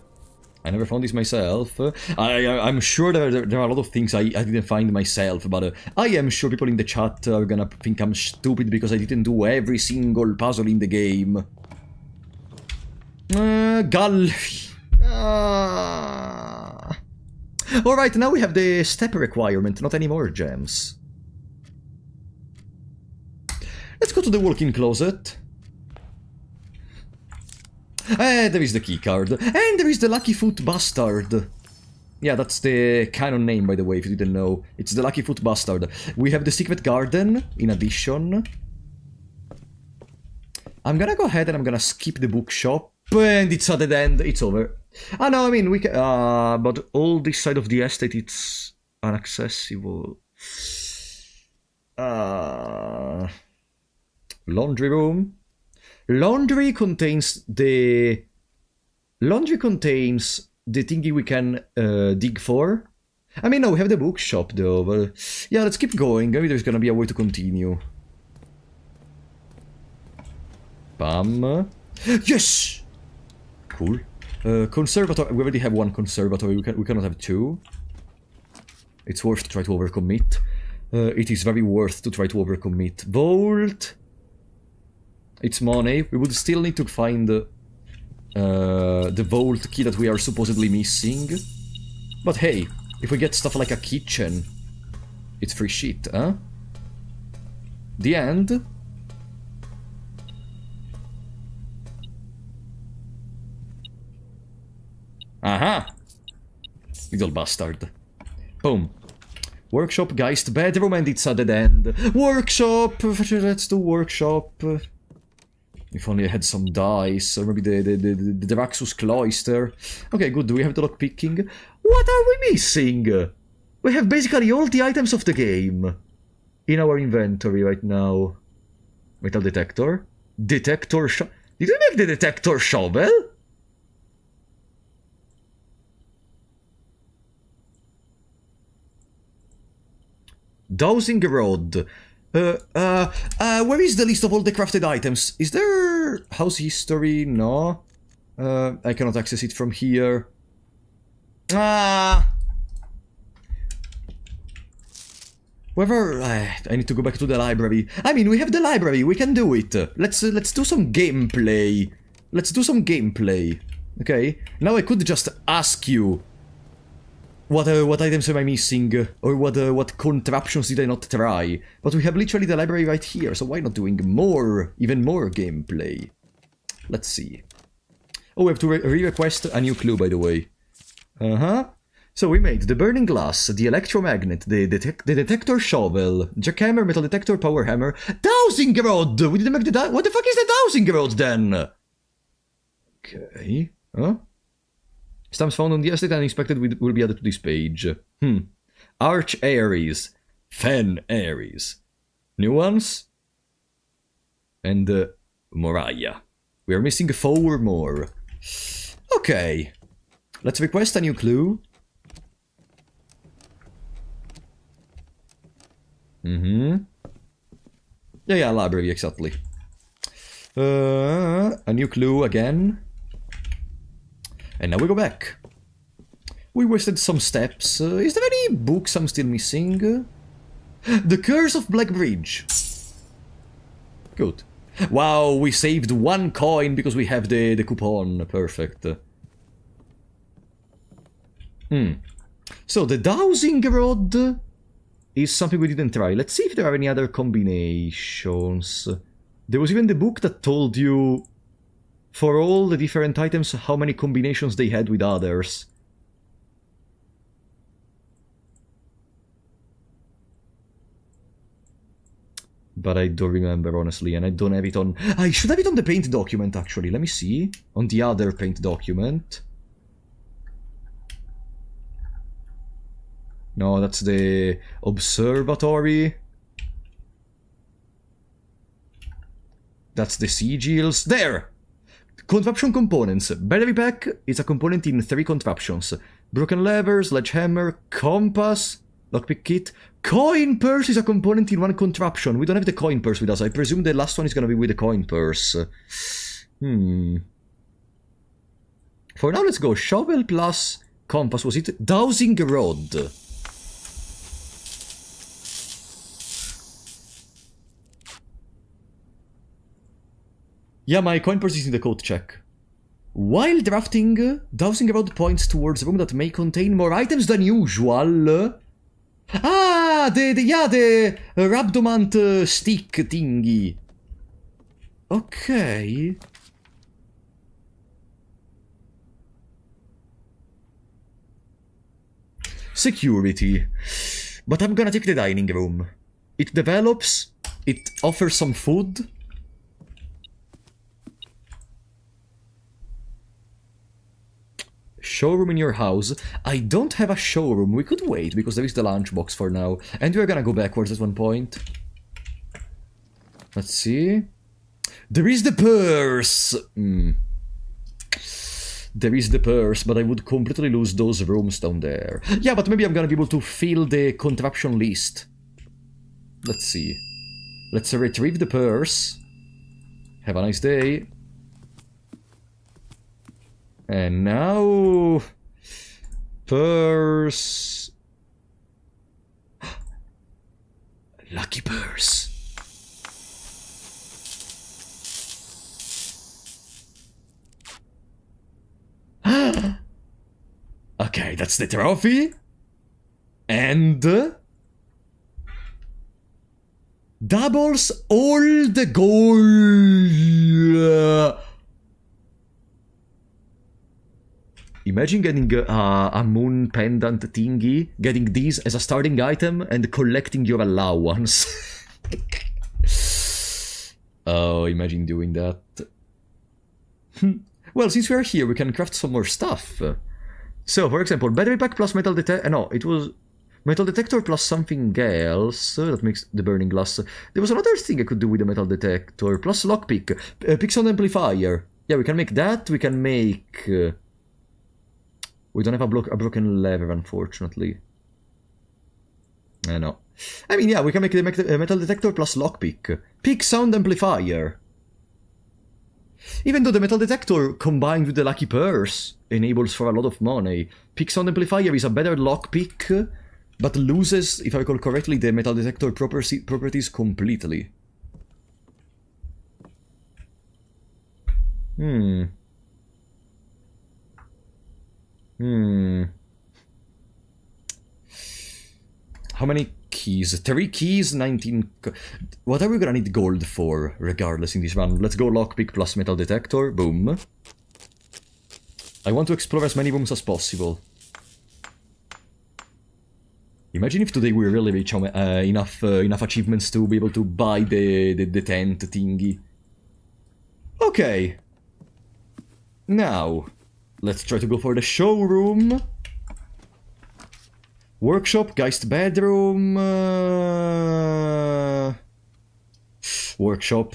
I never found this myself. I'm sure there are a lot of things I didn't find myself, but I am sure people in the chat are gonna think I'm stupid because I didn't do every single puzzle in the game. Gallery. Alright, now we have the step requirement, not any more gems. Let's go to the walk-in closet. There is the keycard. And there is the Lucky Foot Bastard. Yeah, that's the canon name, by the way, if you didn't know. It's the Lucky Foot Bastard. We have the Secret Garden, in addition. I'm gonna go ahead and I'm gonna skip the bookshop. And it's at the end. It's over. No, I mean, we can... but all this side of the estate, it's inaccessible. Laundry room. Laundry contains the thingy we can dig for. I mean, no, we have the bookshop though, but yeah, let's keep going. Maybe there's gonna be a way to continue. Bam. Yes! Cool. Conservatory. We already have 1 conservatory. We cannot have 2. It's worth to try to overcommit. It is very worth to try to overcommit. Vault. It's money. We would still need to find the vault key that we are supposedly missing. But hey, if we get stuff like a kitchen, it's free shit, huh? The end? Aha! Little bastard. Boom. Workshop, Geist, bedroom, and it's at the end. Workshop! Let's do workshop. If only I had some dice, or maybe the Draxus cloister. Okay, good. Do we have the lock picking? What are we missing? We have basically all the items of the game in our inventory right now. Metal detector. Detector Did we make the detector shovel? Dowsing rod. Where is the list of all the crafted items? Is there house history? No. I cannot access it from here. Whether I need to go back to the library. I mean, we have the library. We can do it. Let's do some gameplay. Let's do some gameplay. Okay. Now I could just ask you. What items am I missing? Or what contraptions did I not try? But we have literally the library right here, so why not doing more, even more gameplay? Let's see. Oh, we have to re-request a new clue, by the way. So we made the burning glass, the electromagnet, the detector shovel, jackhammer, metal detector, power hammer, dowsing rod! We didn't make the what the fuck is the dowsing rod then? Okay. Huh? Stamps found on the estate and inspected will be added to this page. Arch Ares. Fen Ares. New ones? And Moriah. We are missing 4 more. Okay. Let's request a new clue. Yeah, library, exactly. A new clue again. And now we go back. We wasted some steps. Is there any books I'm still missing? The Curse of Black Bridge. Good. Wow, we saved 1 coin because we have the coupon. Perfect. So the dowsing rod is something we didn't try. Let's see if there are any other combinations. There was even the book that told you for all the different items how many combinations they had with others. But I don't remember, honestly, and I don't have it on... I should have it on the paint document, actually. Let me see. On the other paint document. No, that's the observatory. That's the sigils. There! Contraption components. Battery pack is a component in 3 contraptions. Broken lever, sledgehammer, compass, lockpick kit. Coin purse is a component in 1 contraption. We don't have the coin purse with us. I presume the last one is gonna be with the coin purse. For now, let's go. Shovel plus compass. Was it? Dowsing rod. Yeah, my coin purse is in the code check. While drafting, dowsing rod points towards a room that may contain more items than usual. Ah, the Rabdomant stick thingy. Okay. Security. But I'm gonna take the dining room. It develops, it offers some food. Showroom in your house. I don't have a showroom. We could wait because there is the lunchbox for now. And we're gonna go backwards at one point. Let's see. There is the purse! There is the purse, but I would completely lose those rooms down there. Yeah, but maybe I'm gonna be able to fill the contraption list. Let's see. Let's retrieve the purse. Have a nice day. And now... Purse... Lucky purse. A Okay, that's the trophy. And... doubles all the gold. Imagine getting a moon pendant thingy, getting these as a starting item, and collecting your allowance. Oh, imagine doing that. Well, since we are here, we can craft some more stuff. So, for example, battery pack plus metal detector... no, it was metal detector plus something else. That makes the burning glass. There was another thing I could do with the metal detector. Plus lockpick. Pick sound amplifier. Yeah, we can make that. We can make... we don't have a broken lever, unfortunately. No. I mean, yeah, we can make the metal detector plus lockpick. Pick sound amplifier. Even though the metal detector combined with the lucky purse enables for a lot of money, pick sound amplifier is a better lockpick, but loses, if I recall correctly, the metal detector properties completely. How many keys? 3 keys, 19... what are we gonna need gold for, regardless, in this run? Let's go lockpick plus metal detector. Boom. I want to explore as many rooms as possible. Imagine if today we really reach enough achievements to be able to buy the tent thingy. Okay. Now, let's try to go for the showroom. Workshop, Geist bedroom... workshop.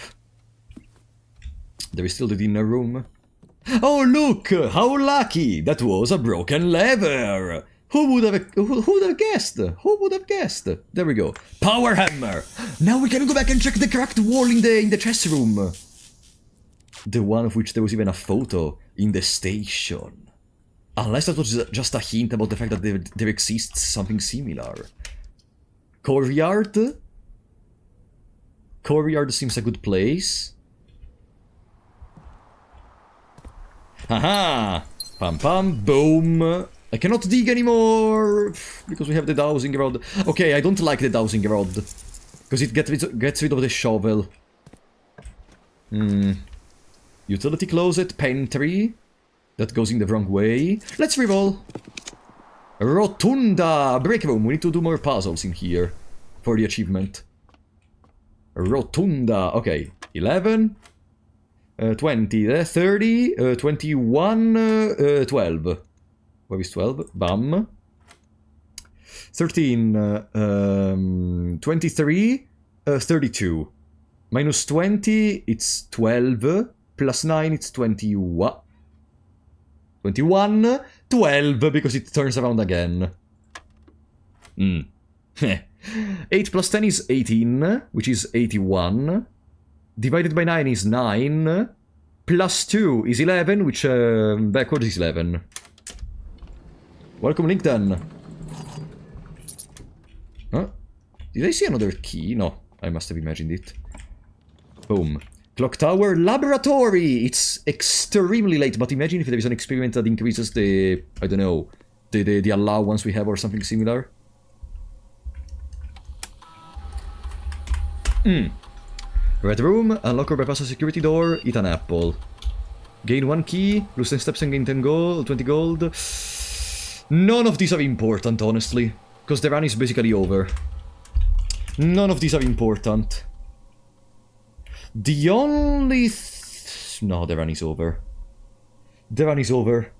There is still the dinner room. Oh look! How lucky! That was a broken lever! Who would have guessed? Who would have guessed? There we go. Power hammer! Now we can go back and check the cracked wall in the chest room. The one of which there was even a photo in the station. Unless that was just a hint about the fact that there exists something similar. Courtyard? Courtyard seems a good place. Haha! Pam pam, boom! I cannot dig anymore! Because we have the dowsing rod. Okay, I don't like the dowsing rod. Because it gets rid of the shovel. Utility closet, pantry. That goes in the wrong way. Let's reroll. Rotunda! Break room. We need to do more puzzles in here. For the achievement. Rotunda. Okay. 11. 20. 30. 21. 12. Where is 12? Bam. 13. 23. 32. Minus 20. It's 12. Plus 9. It's 21. 21, 12, because it turns around again. 8 plus 10 is 18, which is 81. Divided by 9 is 9. Plus 2 is 11, which backwards is 11. Welcome, LinkedIn. Huh? Did I see another key? No, I must have imagined it. Boom. Clock Tower Laboratory! It's extremely late, but imagine if there is an experiment that increases the... I don't know... the allowance we have or something similar. Red room, unlock or bypass a security door, eat an apple. Gain 1 key, lose 10 steps and gain 10 gold, 20 gold. None of these are important, honestly. Because the run is basically over. None of these are important. The only... no, the run is over. The run is over.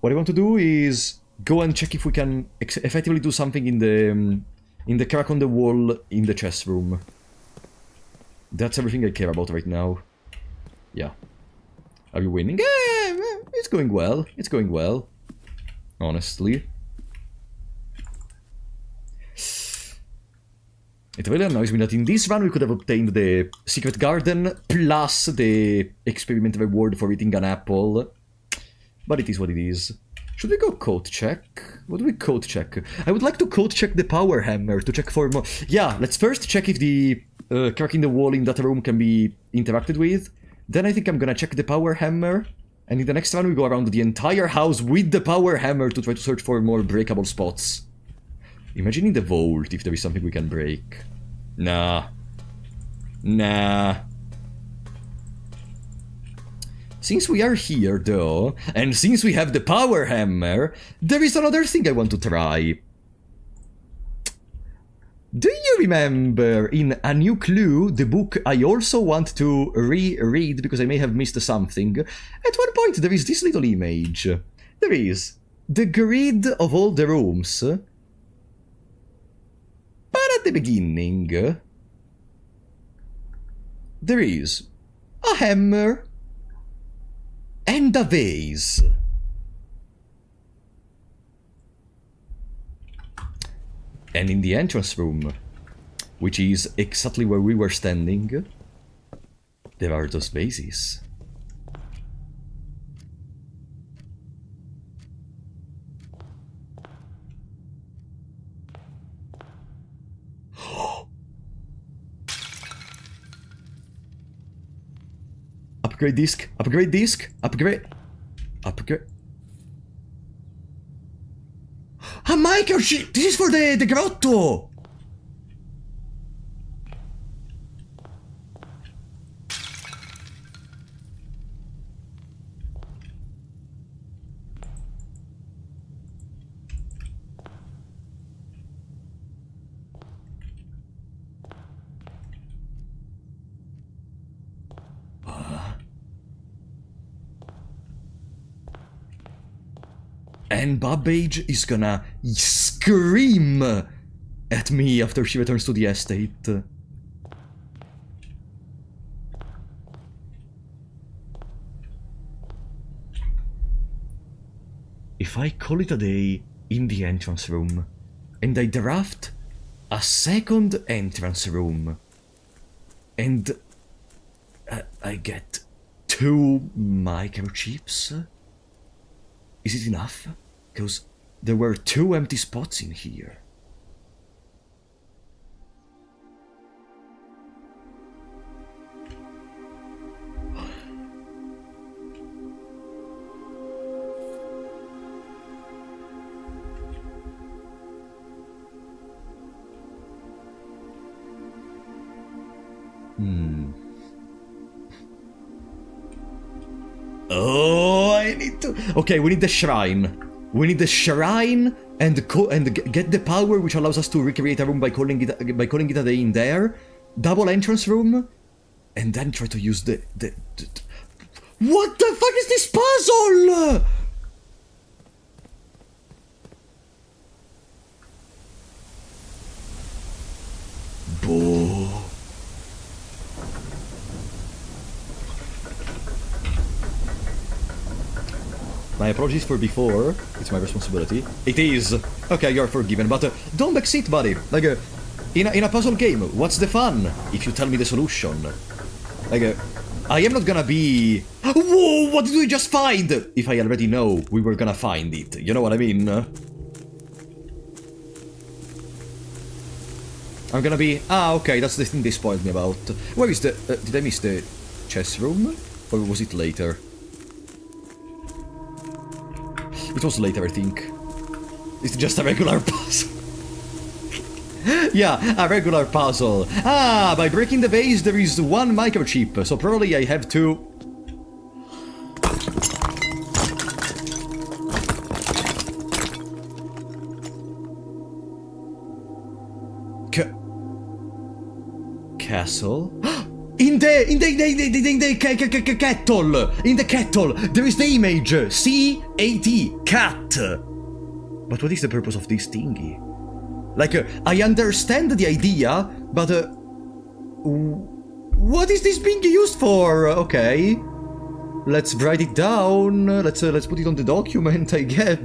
What I want to do is go and check if we can effectively do something in the crack on the wall in the chest room. That's everything I care about right now. Yeah. Are we winning? It's going well. It's going well. Honestly. It really annoys me that in this run we could have obtained the secret garden plus the experiment reward for eating an apple. But it is what it is. Should we go code check? What do we code check? I would like to code check the power hammer to check for more... yeah, let's first check if the crack in the wall in that room can be interacted with. Then I think I'm gonna check the power hammer And in the next run we go around the entire house with the power hammer to try to search for more breakable spots. Imagine in the vault if there is something we can break. Nah. Nah. Since we are here, though, and since we have the power hammer, there is another thing I want to try. Do you remember in A New Clue, the book I also want to reread because I may have missed something? At one point there is this little image. There is the grid of all the rooms. But at the beginning, there is a hammer and a vase. And in the entrance room, which is exactly where we were standing, there are those vases. Upgrade disc, upgrade disc, upgrade... Upgrade... A microchip! This is for the grotto! And Babbage is gonna scream at me after she returns to the estate. If I call it a day in the entrance room, and I draft a second entrance room, and I get 2 microchips, is it enough? Because there were 2 empty spots in here. Oh, I need to... Okay, we need the shrine. We need the shrine and get the power which allows us to recreate a room by calling it a day in there. Double entrance room, and then try to use the What the fuck is this puzzle? Boo. My apologies for before, it's my responsibility. It is! Okay, you're forgiven, but don't backseat, buddy. Like, in a puzzle game, what's the fun if you tell me the solution? Like, I am not gonna be... Whoa, what did we just find? If I already know we were gonna find it, you know what I mean? I'm gonna be... Ah, okay, that's the thing they spoiled me about. Where is the... did I miss the chess room? Or was it later? It was later, I think. It's just a regular puzzle. Yeah, a regular puzzle. Ah, by breaking the vase there is 1 microchip, so probably I have to... Castle? In the kettle! In the kettle! There is the image! C-A-T! Cat! But what is the purpose of this thingy? Like, I understand the idea, but... what is this being used for? Okay. Let's write it down. Let's put it on the document, I guess.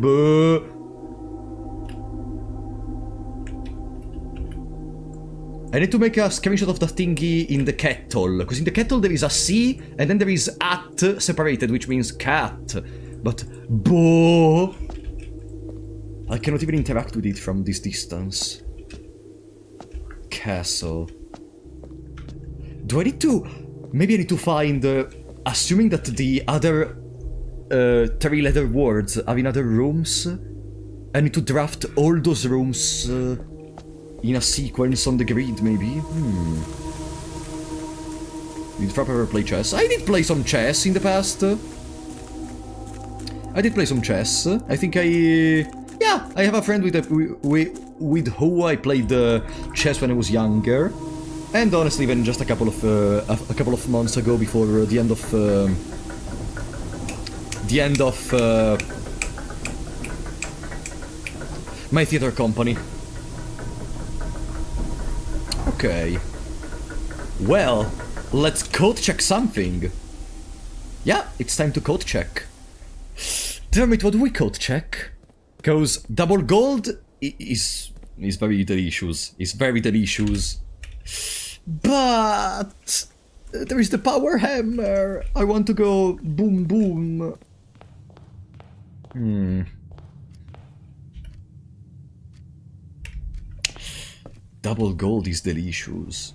I need to make a screenshot of the thingy in the kettle, because in the kettle there is a C, and then there is at separated, which means cat. But, boo! I cannot even interact with it from this distance. Castle. Do I need to... Maybe I need to find... assuming that the other three-letter words are in other rooms. I need to draft all those rooms in a sequence on the grid, maybe? Did Frapper ever play chess? I did play some chess in the past. I did play some chess. I think yeah, I have a friend with who I played chess when I was younger. And honestly, even just a couple of months ago, before the end of my theater company. Okay. Well, let's code check something. Yeah, it's time to code check. Damn it, what do we code check? Because double gold is very delicious. It's very delicious. But there is the power hammer. I want to go boom boom. Double gold is delicious.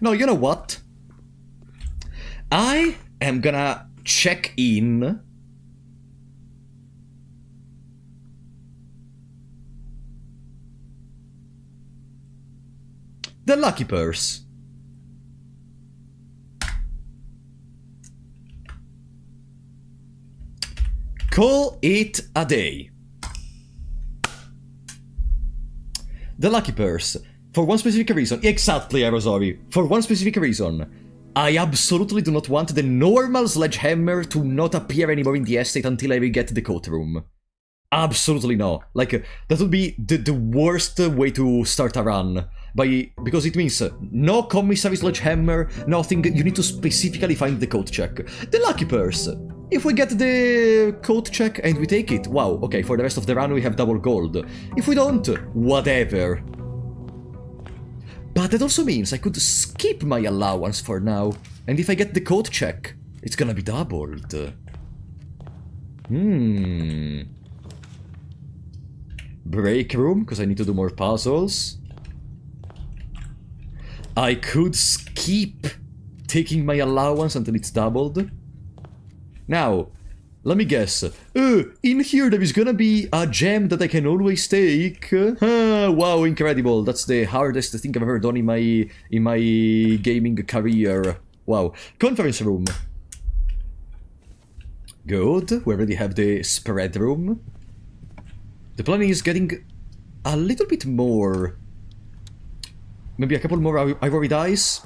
No, you know what? I am gonna check in the lucky purse. Call it a day. The lucky purse. For one specific reason. Exactly, Arosori. For one specific reason. I absolutely do not want the normal sledgehammer to not appear anymore in the estate until I get the coat room. Absolutely no. Like, that would be the worst way to start a run. Because it means no commissary sledgehammer, nothing. You need to specifically find the coat check. The lucky purse. If we get the coat check and we take it, wow, okay, for the rest of the run we have double gold. If we don't, whatever. But that also means I could skip my allowance for now. And if I get the coat check, it's gonna be doubled. Break room, because I need to do more puzzles. I could skip taking my allowance until it's doubled. Now, let me guess. In here there is gonna be a gem that I can always take. Wow, incredible. That's the hardest thing I've ever done in my gaming career. Wow. Conference room. Good. We already have the spread room. The plan is getting a little bit more. Maybe a couple more ivory dice.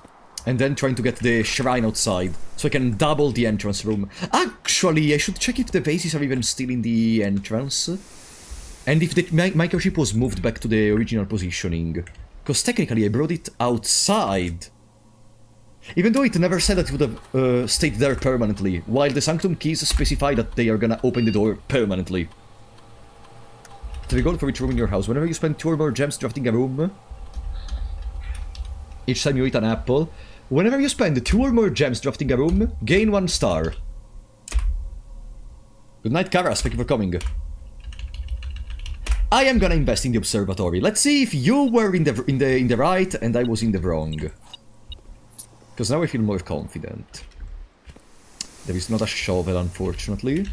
And then trying to get the shrine outside, so I can double the entrance room. Actually, I should check if the vases are even still in the entrance. And if the microchip was moved back to the original positioning. Because technically I brought it outside. Even though it never said that it would have stayed there permanently, while the Sanctum keys specify that they are gonna open the door permanently. 3 gold for each room in your house. Whenever you spend 2 or more gems drafting a room, each time you eat an apple. Whenever you spend 2 or more gems drafting a room, gain 1 star. Good night, Karas. Thank you for coming. I am gonna invest in the observatory. Let's see if you were in the right and I was in the wrong. Because now I feel more confident. There is not a shovel, unfortunately.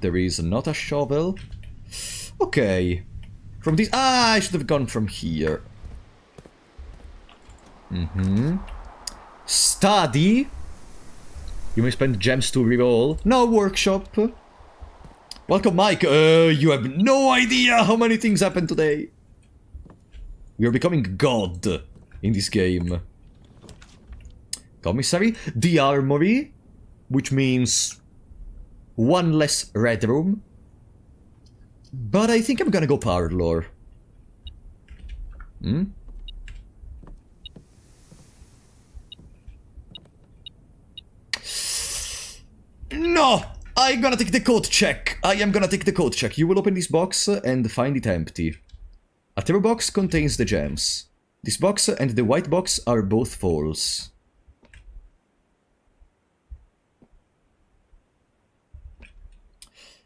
There is not a shovel. Okay. From this... I should have gone from here. Study. You may spend gems to reroll. No workshop. Welcome, Mike. You have no idea how many things happened today. We are becoming God in this game. Commissary. The armory. Which means 1 less red room. But I think I'm gonna go parlor. No! I'm gonna take the code check. I am gonna take the code check. You will open this box and find it empty. A tarot box contains the gems. This box and the white box are both false.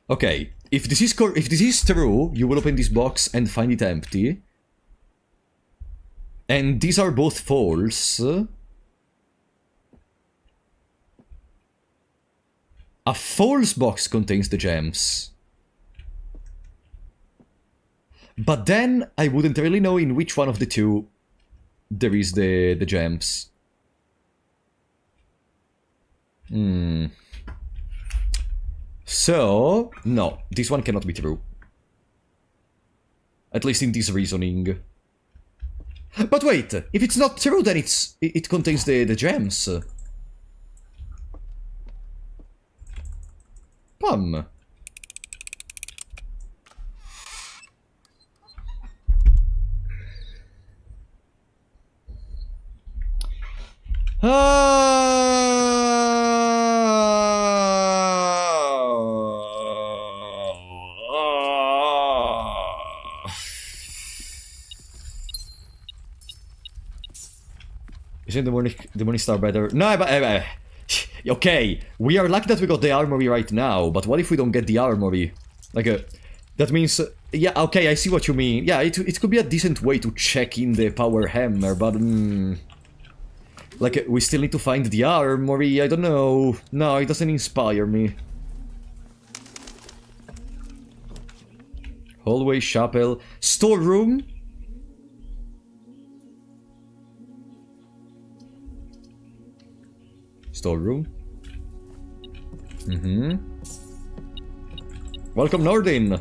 Okay, if this is true, you will open this box and find it empty. And these are both false. A false box contains the gems. But then I wouldn't really know in which one of the two there is the gems. So, no, this one cannot be true. At least in this reasoning. But wait, if it's not true, then it contains the gems. Pam. Isn't the morning star better? No, but okay, we are lucky that we got the armory right now, but what if we don't get the armory? Like, that means... yeah, okay, I see what you mean. Yeah, it could be a decent way to check in the power hammer, but... like, we still need to find the armory, I don't know. No, it doesn't inspire me. Hallway, chapel, storeroom? Storeroom? Welcome, Nordin!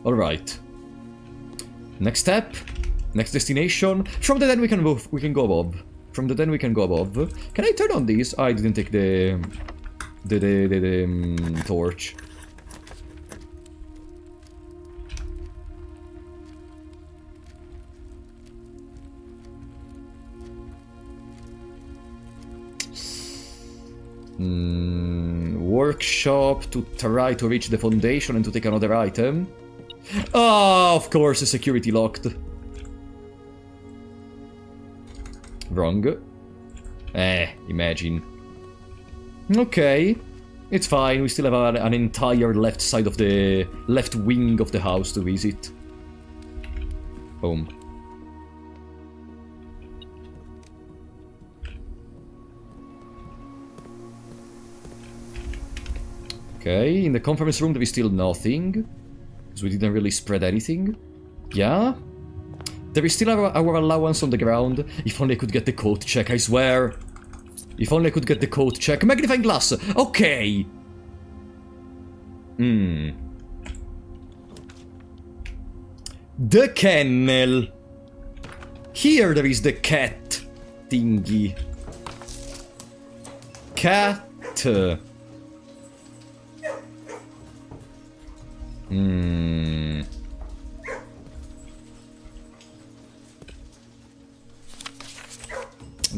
Alright. Next step. Next destination. From the den we can go above. From the den we can go above. Can I turn on these? I didn't take the torch. Workshop to try to reach the foundation and to take another item. Oh, of course, security locked. Wrong. Imagine. Okay. It's fine, we still have an entire left side of the... left wing of the house to visit. Boom. Okay, in the conference room there is still nothing. Because we didn't really spread anything. Yeah? There is still our allowance on the ground. If only I could get the coat check, I swear. If only I could get the coat check. Magnifying glass! Okay! The kennel! Here there is the cat thingy. Cat.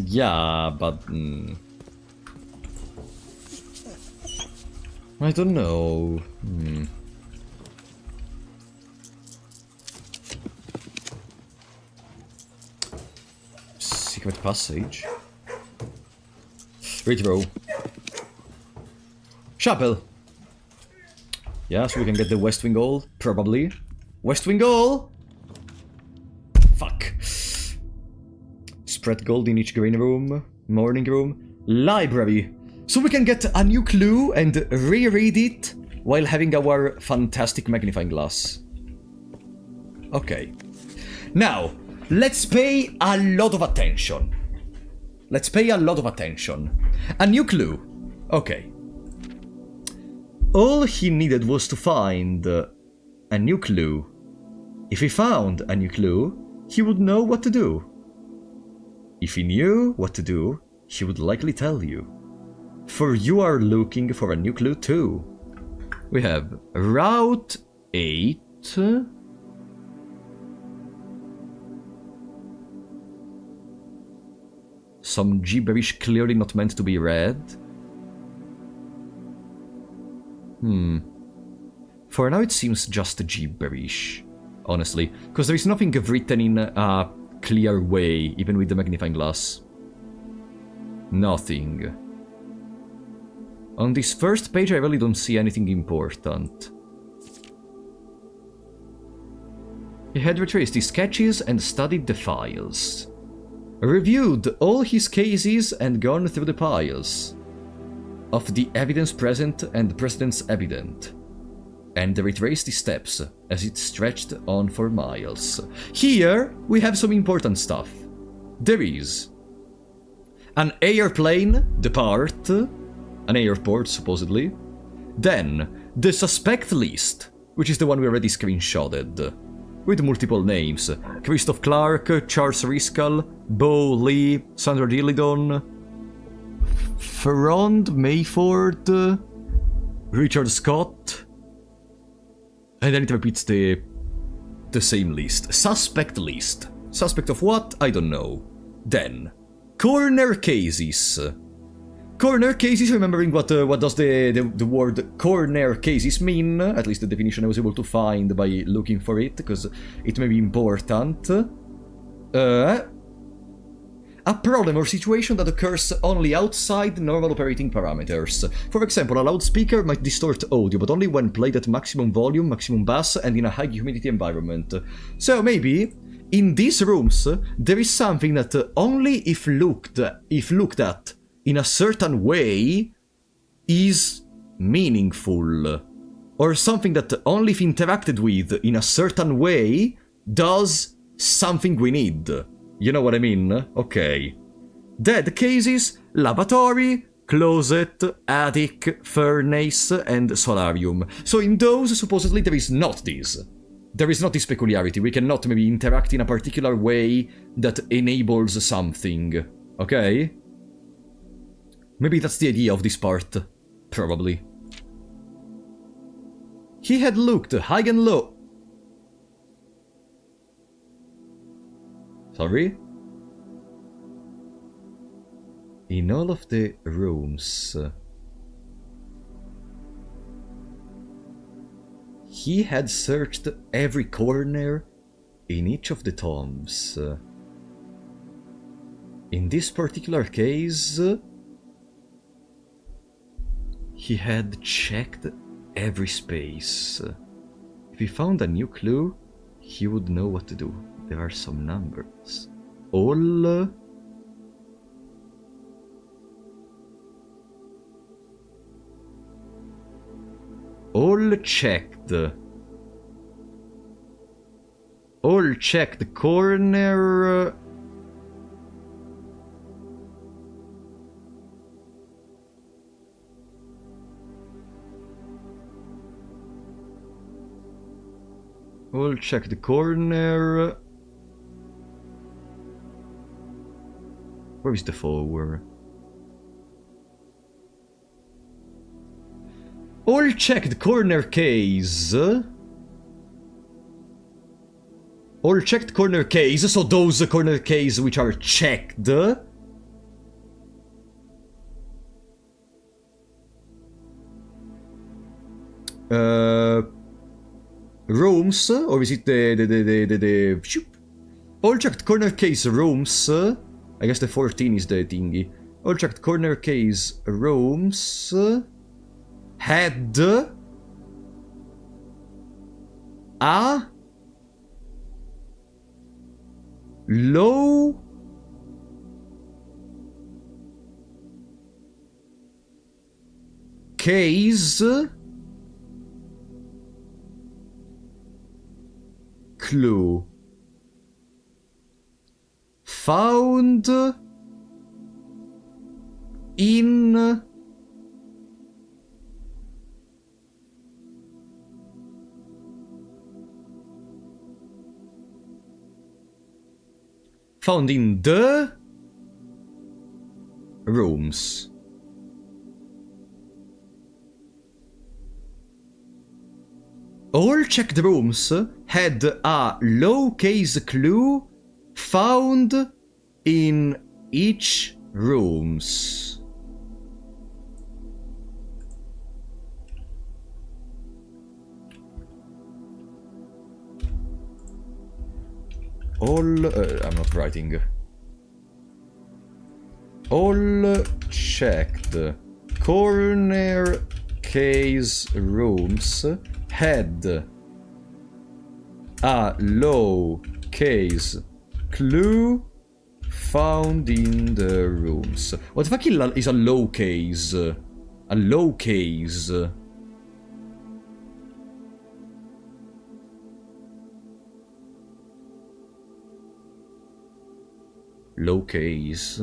Yeah, but... I don't know. Secret passage? Retro. Chapel! Yeah, so we can get the West Wing Hall, probably. West Wing Hall! Fuck. Spread gold in each green room, morning room, library. So we can get a new clue and reread it while having our fantastic magnifying glass. Okay. Now, let's pay a lot of attention. Let's pay a lot of attention. A new clue. Okay. All he needed was to find a new clue. If he found a new clue, he would know what to do. If he knew what to do, he would likely tell you. For you are looking for a new clue too. We have Route 8. Some gibberish clearly not meant to be read. For now it seems just gibberish, honestly, because there is nothing written in a clear way, even with the magnifying glass. Nothing. On this first page I really don't see anything important. He had retraced his sketches and studied the files. Reviewed all his cases and gone through the piles of the evidence present and precedents evident, and retraced his steps as it stretched on for miles. Here we have some important stuff. There is an airplane depart, an airport supposedly, then the suspect list, which is the one we already screenshotted, with multiple names: Christoph Clark, Charles Riscal, Bo Lee, Sandra Dillidon, Ferrand Mayford, Richard Scott, and then it repeats the same list. Suspect list. Suspect of what? I don't know. Then, corner cases. Corner cases, remembering what does the word corner cases mean, at least the definition I was able to find by looking for it, because it may be important. A problem or situation that occurs only outside normal operating parameters. For example, a loudspeaker might distort audio, but only when played at maximum volume, maximum bass, and in a high humidity environment. So maybe, in these rooms, there is something that only if looked at in a certain way is meaningful. Or something that only if interacted with in a certain way does something we need. You know what I mean? Okay. Dead cases, lavatory, closet, attic, furnace, and solarium. So in those, supposedly, there is not this. There is not this peculiarity. We cannot maybe interact in a particular way that enables something. Okay? Maybe that's the idea of this part. Probably. He had looked high and low. Sorry? In all of the rooms, he had searched every corner in each of the tombs. In this particular case, he had checked every space. If he found a new clue, he would know what to do. There are some numbers. All checked. All checked corner. All checked corner. Where is the 4? All checked corner case. All checked corner case, so those corner case which are checked. Rooms, or is it the all checked corner case rooms. I guess the 14 is the thingy. All checked corner case rooms had a low case clue found in the rooms. All checked rooms had a low case clue found in each rooms. All I'm not writing. All checked corner case rooms had A low-case clue found in the rooms. What the fuck is a low-case? A low-case. Low-case.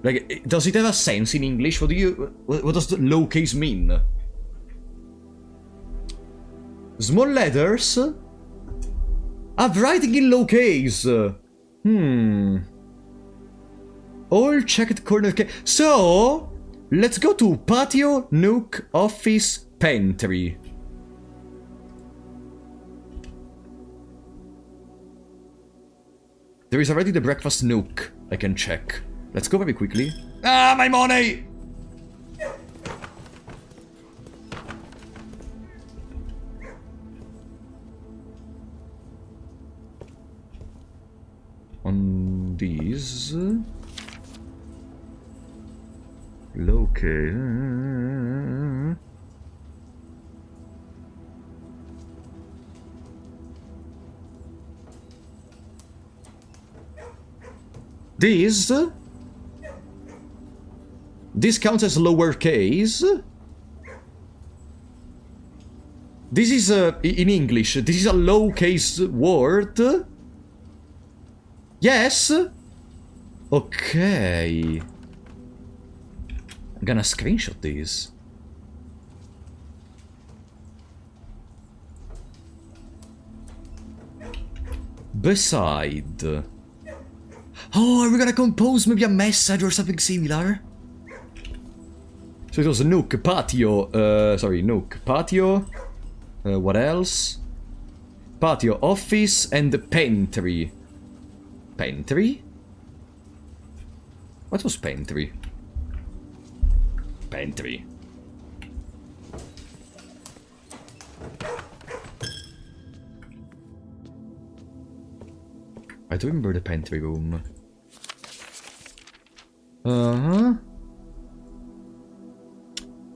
Like, does it have a sense in English? What does the low-case mean? Small letters? I'm writing in low-case. All checked corner case. So, let's go to patio, nook, office, pantry. There is already the breakfast nook. I can check. Let's go very quickly. Ah, my money! On these... Locate... This counts as lowercase. This is in English. This is a lowercase word. Yes. Okay. I'm gonna screenshot this. Beside. Oh, are we gonna compose maybe a message or something similar? So it was nook, patio, nook, patio, what else? Patio, office, and pantry. Pantry? What was pantry? Pantry. I do remember the pantry room.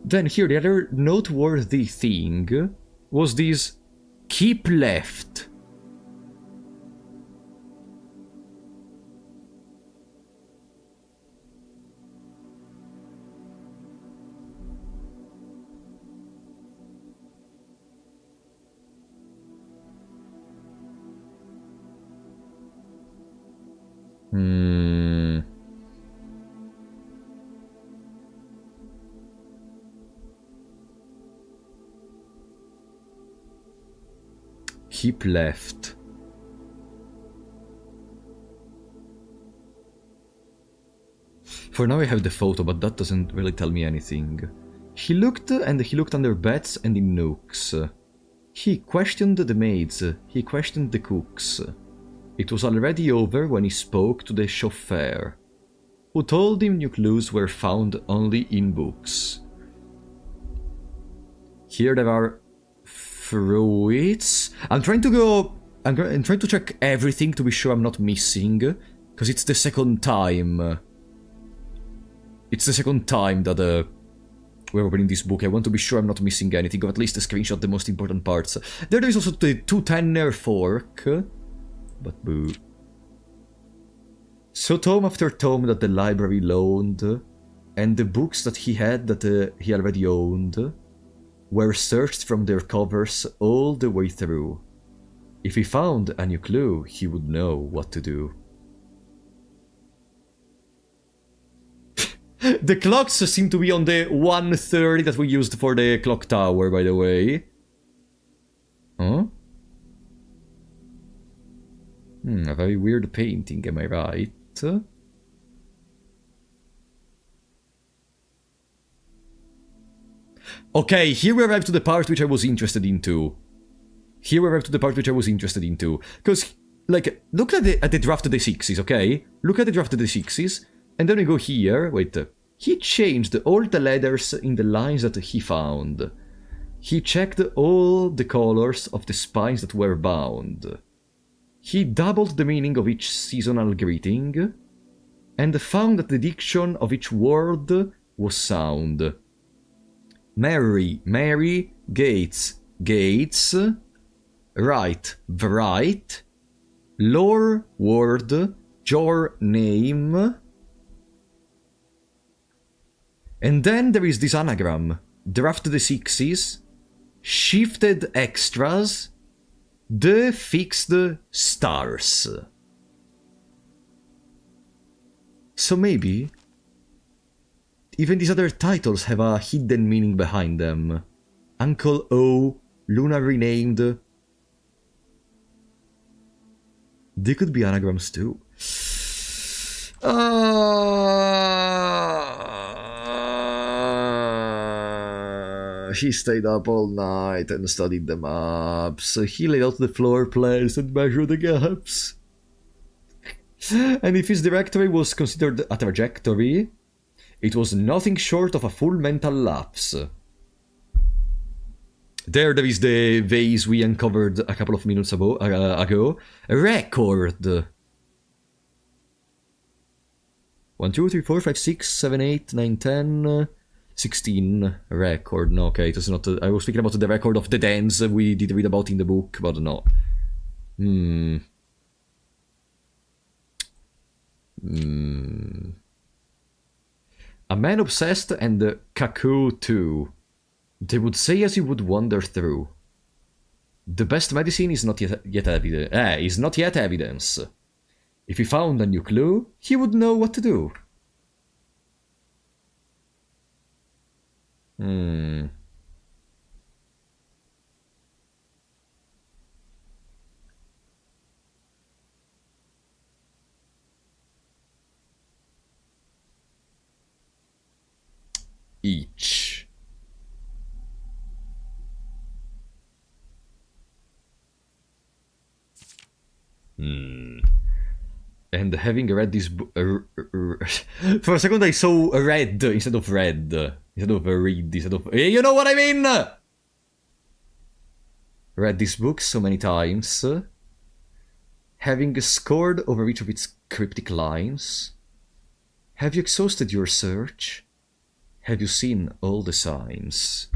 Then here, the other noteworthy thing was this keep left. Keep left. For now I have the photo, but that doesn't really tell me anything. He looked, and he looked under beds and in nooks. He questioned the maids, he questioned the cooks. It was already over when he spoke to the chauffeur, who told him new clues were found only in books. Here there are fruits. I'm trying to check everything to be sure I'm not missing, because it's the second time. It's the second time that we're opening this book. I want to be sure I'm not missing anything, or at least screenshot the most important parts. There is also the 210er fork, but boo. So tome after tome that the library loaned, and the books that he had that he already owned, were searched from their covers all the way through. If he found a new clue, he would know what to do. The clocks seem to be on the 1:30 that we used for the clock tower, by the way. Huh? A very weird painting, am I right? Okay, here we arrive to the part which I was interested into. Because, like, look at the draft D6s, okay? Look at the draft D6s, and then we go here. Wait, he changed all the letters in the lines that he found. He checked all the colors of the spines that were bound. He doubled the meaning of each seasonal greeting, and found that the diction of each word was sound. Mary, Mary, Gates, Gates. Right. Right. Lore word. Your name. And then there is this anagram. Draft the sixes. Shifted extras. The fixed stars. So maybe even these other titles have a hidden meaning behind them. Uncle O, Luna renamed. They could be anagrams too. He stayed up all night and studied the maps. He laid out the floor plans and measured the gaps. And if his directory was considered a trajectory, it was nothing short of a full mental lapse. There is the vase we uncovered a couple of minutes ago. Record. 1, 2, 3, 4, 5, 6, 7, 8, 9, 10, 16. Record. No, okay, it was not. I was speaking about the record of the dance we did read about in the book, but no. A man obsessed and cuckoo too. They would say as you would wander through. The best medicine is not yet evidence. If he found a new clue, he would know what to do. Each. And having read this book... for a second I saw red instead of red. Instead of read, instead of... You know what I mean? Read this book so many times. Having scored over each of its cryptic lines. Have you exhausted your search? Have you seen all the signs?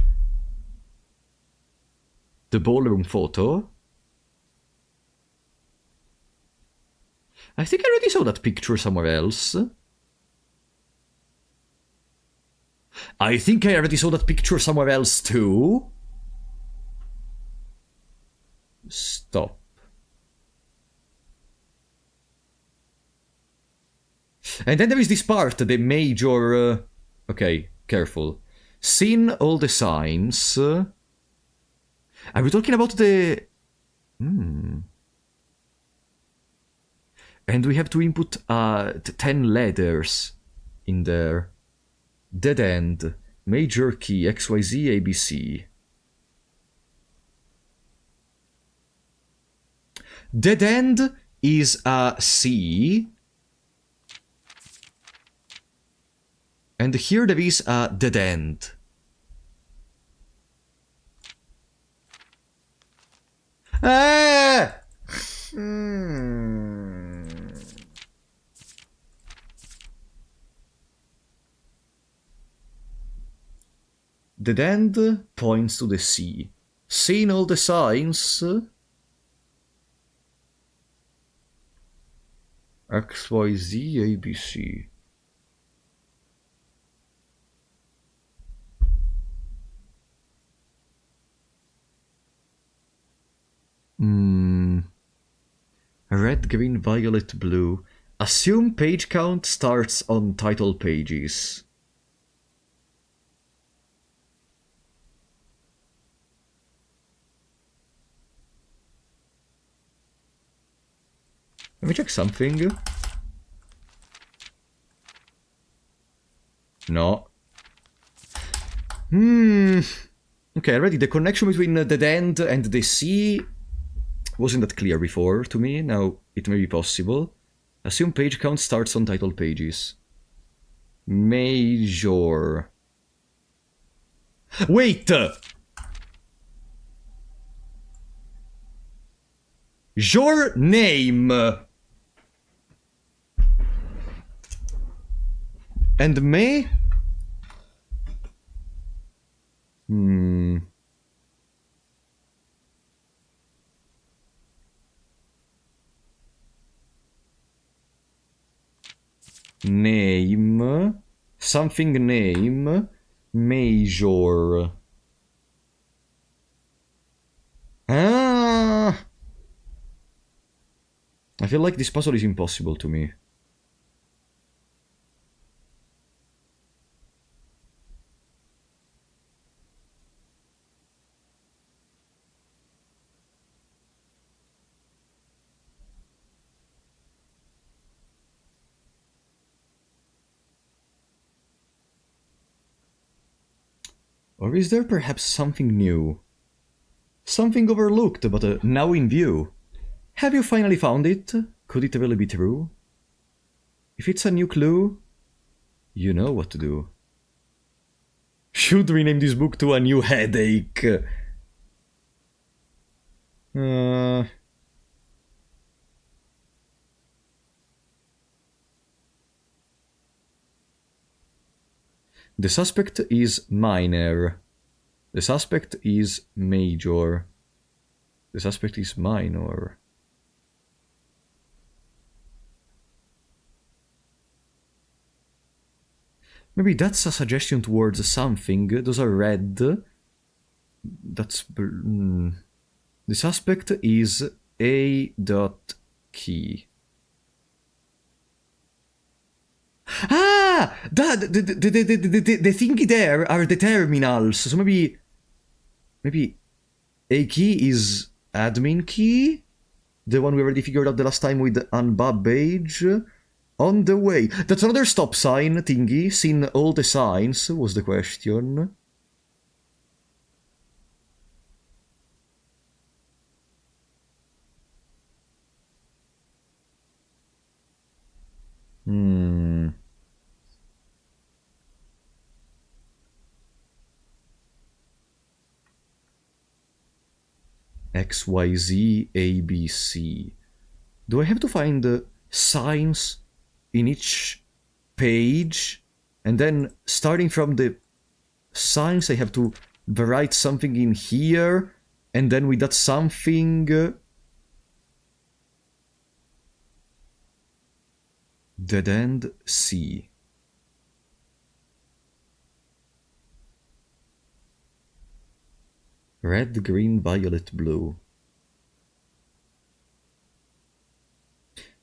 The ballroom photo? I think I already saw that picture somewhere else. I think I already saw that picture somewhere else too. Stop. And then there is this part, the major... okay, careful. Seen all the signs. Are we talking about the... And we have to input 10 letters in there. Dead end, major key, XYZ, ABC. Dead end is a C. And here there is a dead end. Ah! Dead end points to the sea. Seen all the signs? XYZ ABC. Red, green, violet, blue. Assume page count starts on title pages. Let me check something. No. Okay, already the connection between the dead end and the sea wasn't that clear before to me. Now it may be possible. Assume page count starts on title pages. Major. Wait! Your name! And me? Name. Something name. Major. Ah! I feel like this puzzle is impossible to me. Or is there perhaps something new? Something overlooked, but now in view. Have you finally found it? Could it really be true? If it's a new clue, you know what to do. Should rename this book to A New Headache. The suspect is minor. The suspect is major. The suspect is minor. Maybe that's a suggestion towards something. Those are red. That's... The suspect is A. Key. Ah! The thingy there are the terminals. So maybe A key is admin key? The one we already figured out the last time with Unbabbage. On the way. That's another stop sign thingy. Seen all the signs was the question. XYZ ABC. Do I have to find signs in each page? And then starting from the signs I have to write something in here, and then with that something... Dead end C. Red, green, violet, blue.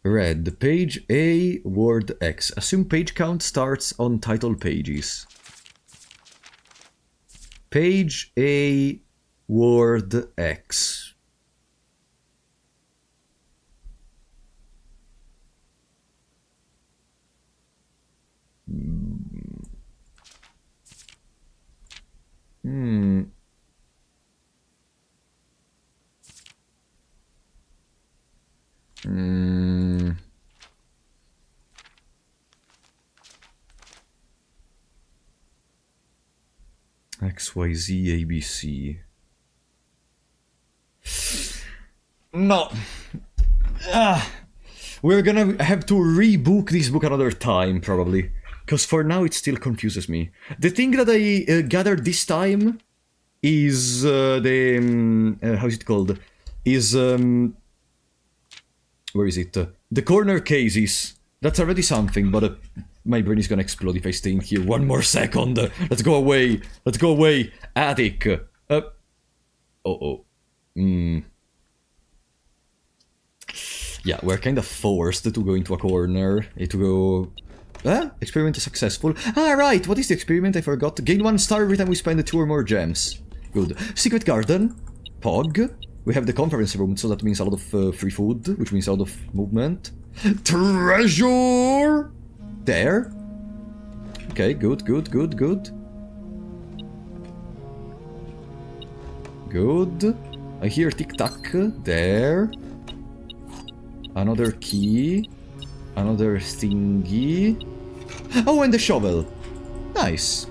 Red, page A, word X. Assume page count starts on title pages. Page A, word X. XYZ ABC. No. We're gonna have to rebook this book another time, probably. Because for now it still confuses me. The thing that I gathered this time is how's it called? Is where is it? The corner cases. That's already something, but my brain is gonna explode if I stay in here one more second. Let's go away. Let's go away. Attic. Yeah, we're kind of forced to go into a corner. To go... experiment is successful. Ah, right. What is the experiment? I forgot. Gain 1 star every time we spend 2 or more gems. Good. Secret garden. Pog. We have the conference room, so that means a lot of free food, which means a lot of movement. Treasure! There. Okay, good. Good. I hear tic-tac. There. Another key. Another thingy. Oh, and the shovel. Nice.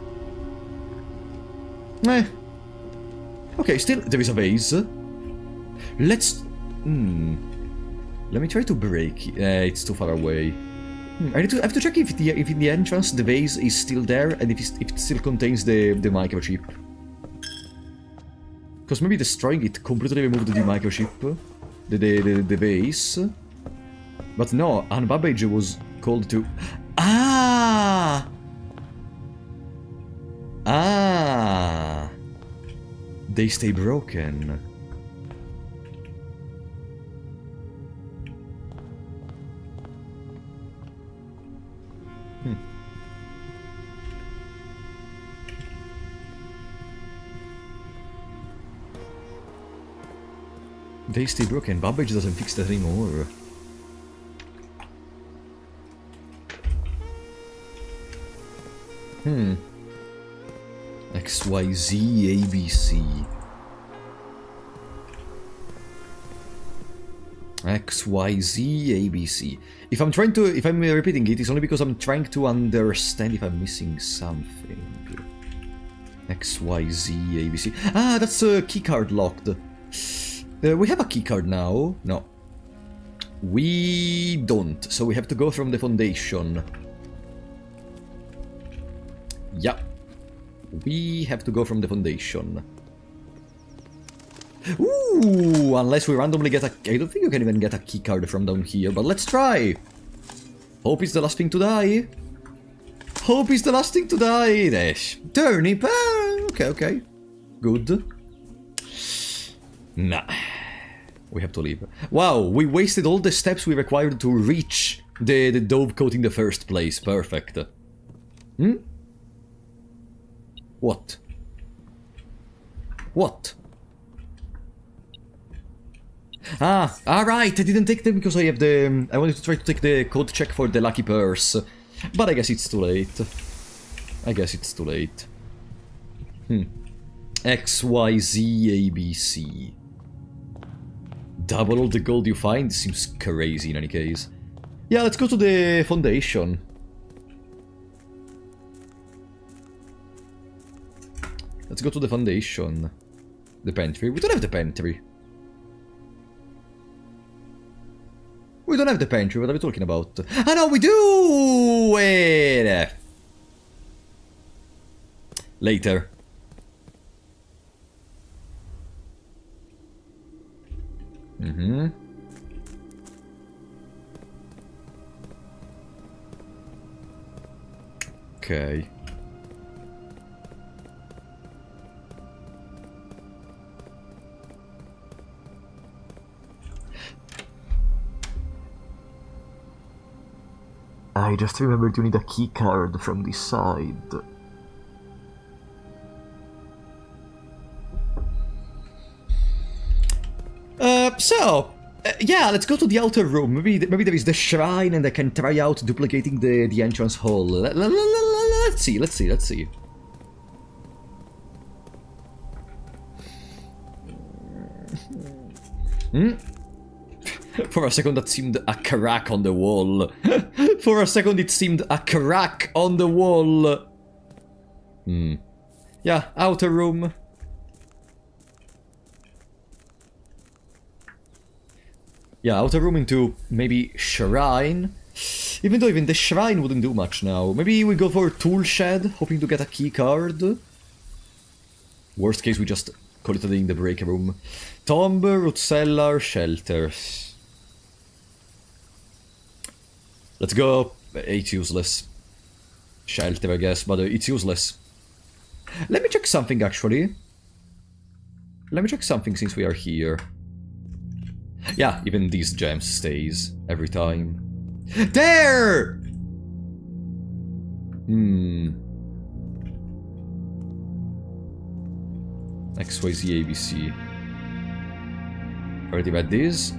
Okay, still, there is a vase. Let's... Let me try to break... it's too far away. I have to check if in the entrance the vase is still there and if it still contains the microchip. Because maybe destroying it completely removed the microchip. The vase. But no, Unbabbage was called to... Ah! Ah! They stay broken. They stay broken. Babbage doesn't fix that anymore. XYZ ABC. XYZ ABC. If I'm repeating it, it's only because I'm trying to understand if I'm missing something. XYZ ABC. Ah, that's a keycard locked. We have a keycard now. No. We don't. So we have to go from the foundation. Yeah. We have to go from the foundation. Ooh, unless we randomly get a... I don't think you can even get a keycard from down here, but let's try. Hope it's the last thing to die. Hope it's the last thing to die. Dash. Turnip. Okay. Good. Nah. We have to leave. Wow, we wasted all the steps we required to reach the dove coat in the first place. Perfect. What? What? Ah, alright, I didn't take them because I have the... I wanted to try to take the code check for the lucky purse. But I guess it's too late. XYZ ABC. Double all the gold you find? Seems crazy in any case. Yeah, let's go to the foundation. Let's go to the foundation. The pantry. We don't have the pantry. We don't have the pantry. What are we talking about? Ah, no, we do! Wait. Later. Okay. I just remembered you need a key card from this side. Yeah, let's go to the outer room. Maybe there is the shrine and I can try out duplicating the entrance hall. Let's see. For a second that seemed a crack on the wall. For a second it seemed a crack on the wall. Yeah, outer room. Yeah, outer room into maybe shrine. Even though even the shrine wouldn't do much now. Maybe we go for tool shed, hoping to get a key card. Worst case, we just call it a day in the break room. Tomb, root cellar, shelters. Let's go. It's useless. Shelter, I guess, but it's useless. Let me check something, actually. Let me check something since we are here. Yeah, even these gems stays every time. There! XYZ ABC. Already read this.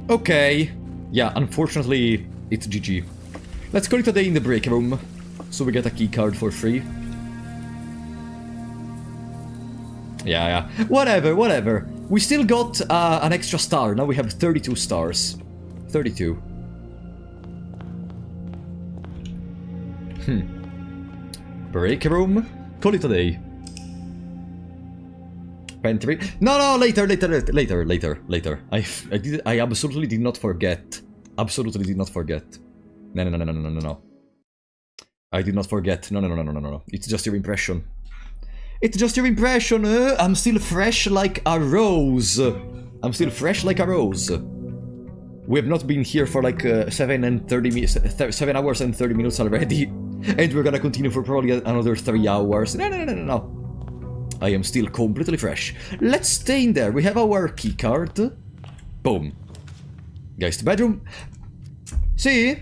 Okay. Yeah, unfortunately, it's GG. Let's call it a day in the break room, so we get a key card for free. Yeah. Whatever. We still got an extra star. Now we have 32 stars. 32. Break room? Call it a day. Pantry? No, later. I absolutely did not forget. No. I did not forget. No, no, no, no, no, no, no. It's just your impression. It's just your impression. I'm still fresh like a rose. I'm still fresh like a rose. We have not been here for like 7 hours and 30 minutes already. And we're gonna continue for probably another 3 hours. No, no, no, no, no, no. I am still completely fresh. Let's stay in there. We have our key card. Boom. Guys, the bedroom. See?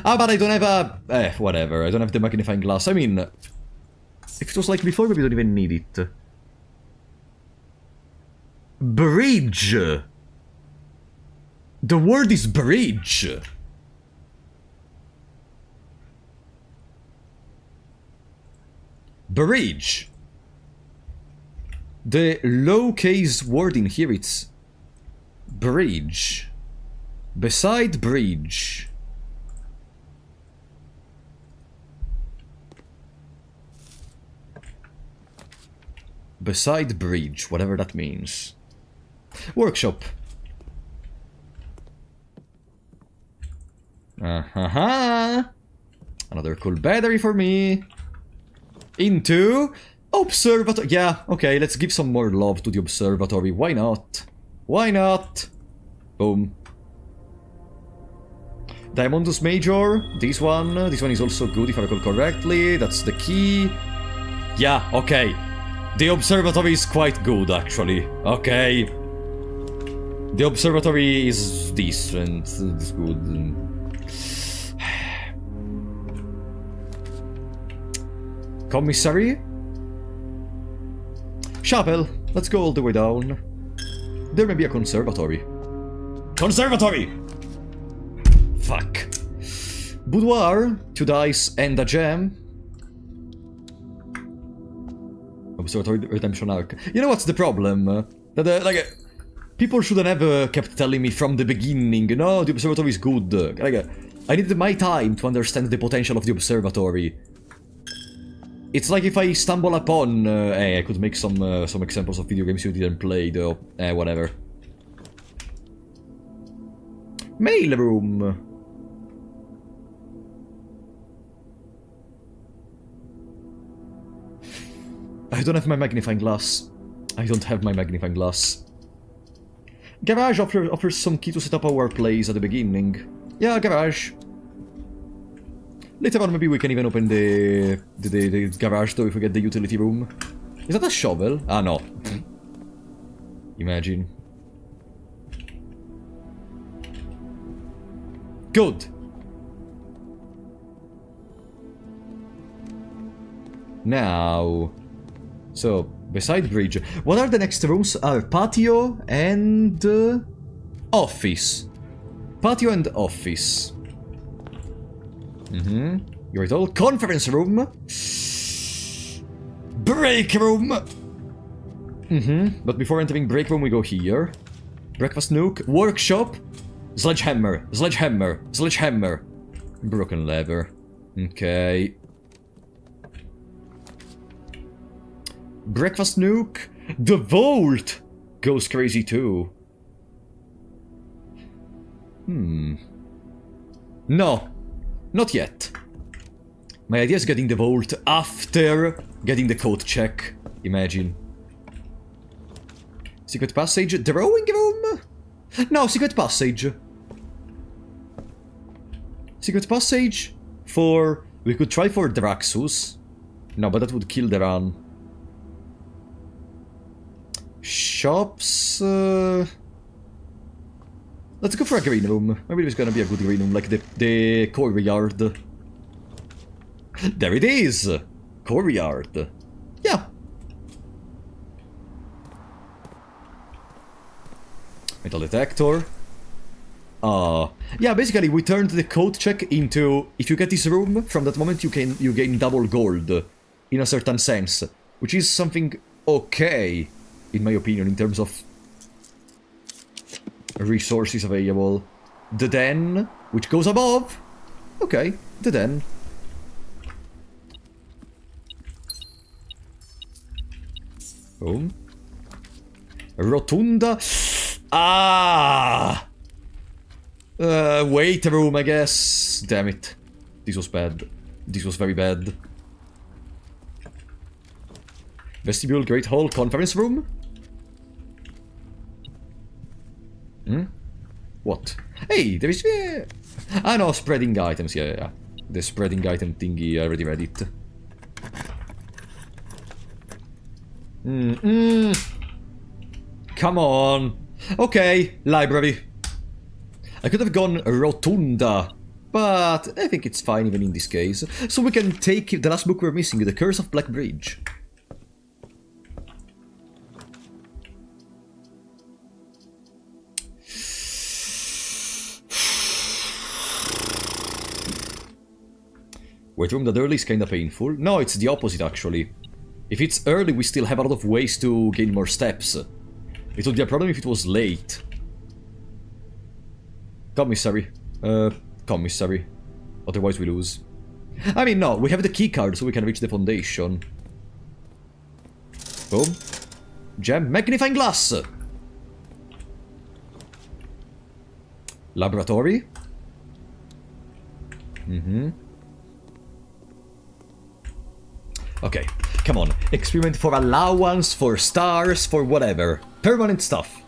Ah, but I don't have a... whatever. I don't have the magnifying glass. I mean... if it was like before, maybe we don't even need it. Bridge! The word is bridge! Bridge! The low-case word in here, it's... bridge. Beside bridge. Beside bridge, whatever that means. Workshop. Another cool battery for me. Into observatory. Yeah, okay, let's give some more love to the observatory. Why not? Why not? Boom. Diamondus Major. This one is also good if I recall correctly. That's the key. Yeah, okay. The observatory is quite good, actually. Okay. The observatory is decent. It's good. Commissary? Chapel. Let's go all the way down. There may be a conservatory. Conservatory! Fuck. Boudoir. 2 dice and a gem. Observatory Redemption Arc. You know what's the problem? That, like, people shouldn't have kept telling me from the beginning, no, the observatory is good. Like, I needed my time to understand the potential of the observatory. It's like if I stumble upon... hey, I could make some examples of video games you didn't play, though. Whatever. Mail room. I don't have my magnifying glass. I don't have my magnifying glass. Garage offers some key to set up our place at the beginning. Yeah, garage. Later on, maybe we can even open the garage door if we get the utility room. Is that a shovel? Ah, no. Imagine. Good. Now... so, beside bridge, what are the next rooms? Are patio and... office. Patio and office. You're it all. Conference room. Break room. But before entering break room, we go here. Breakfast nook. Workshop. Sledgehammer. Sledgehammer. Sledgehammer. Broken lever. Okay. Breakfast nook. The vault goes crazy too. No. Not yet. My idea is getting the vault after getting the code check. Imagine. Secret passage. Drawing room? No, secret passage. Secret passage for... we could try for Draxus. No, but that would kill the run. Shops... let's go for a green room. Maybe there's gonna be a good green room, like the courtyard. There it is! Courtyard. Yeah. Metal detector. Yeah, basically we turned the code check into... if you get this room, from that moment you gain double gold. In a certain sense. Which is something okay, in my opinion, in terms of resources available. The den, which goes above. Okay, the den. Boom. Rotunda. Ah! Wait room, I guess. Damn it. This was bad. This was very bad. Vestibule, Great Hall, Conference Room? Hmm? What? Hey, there is... Ah no, spreading items, yeah. The spreading item thingy, I already read it. Come on. Okay, library. I could have gone Rotunda, but I think it's fine even in this case. So we can take the last book we're missing, The Curse of Black Bridge. Wait room that early is kinda painful. No, it's the opposite actually. If it's early, we still have a lot of ways to gain more steps. It would be a problem if it was late. Commissary. Commissary. Otherwise we lose. I mean, no, we have the key card so we can reach the foundation. Boom. Gem. Magnifying glass! Laboratory. Okay, come on. Experiment for allowance, for stars, for whatever. Permanent stuff.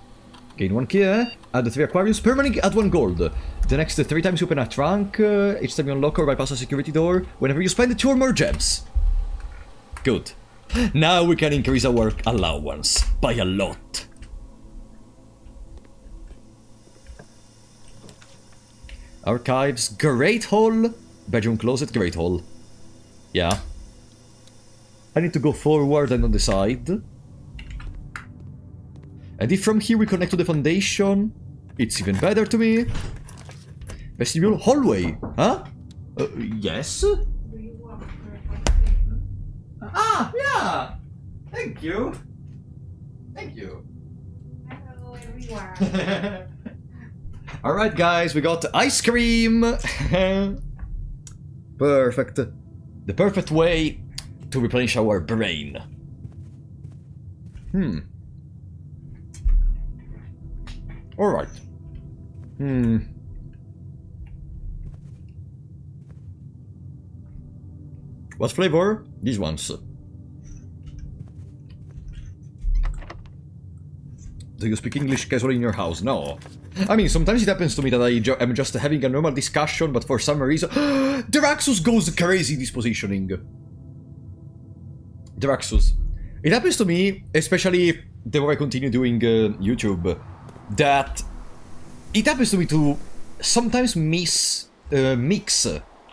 Gain 1 key, add 3 aquariums. Permanent, add 1 gold. The next 3 times you open a trunk, each time you unlock or bypass a security door, whenever you spend 2 or more gems. Good. Now we can increase our allowance by a lot. Archives, Great Hall. Bedroom closet, Great Hall. Yeah. I need to go forward and on the side. And if from here we connect to the foundation, it's even better to me. Vestibule, hallway, huh? Yes? Do you want for Ah, yeah! Thank you. Thank you. Hello, everyone. Alright guys, we got ice cream! Perfect. The perfect way to replenish our brain. Alright. What flavor? These ones. Do you speak English casually in your house? No. I mean, sometimes it happens to me that I'm just having a normal discussion, but for some reason... Deraxus goes crazy this positioning. Deraxus. It happens to me, especially the more I continue doing YouTube, that it happens to me to sometimes mix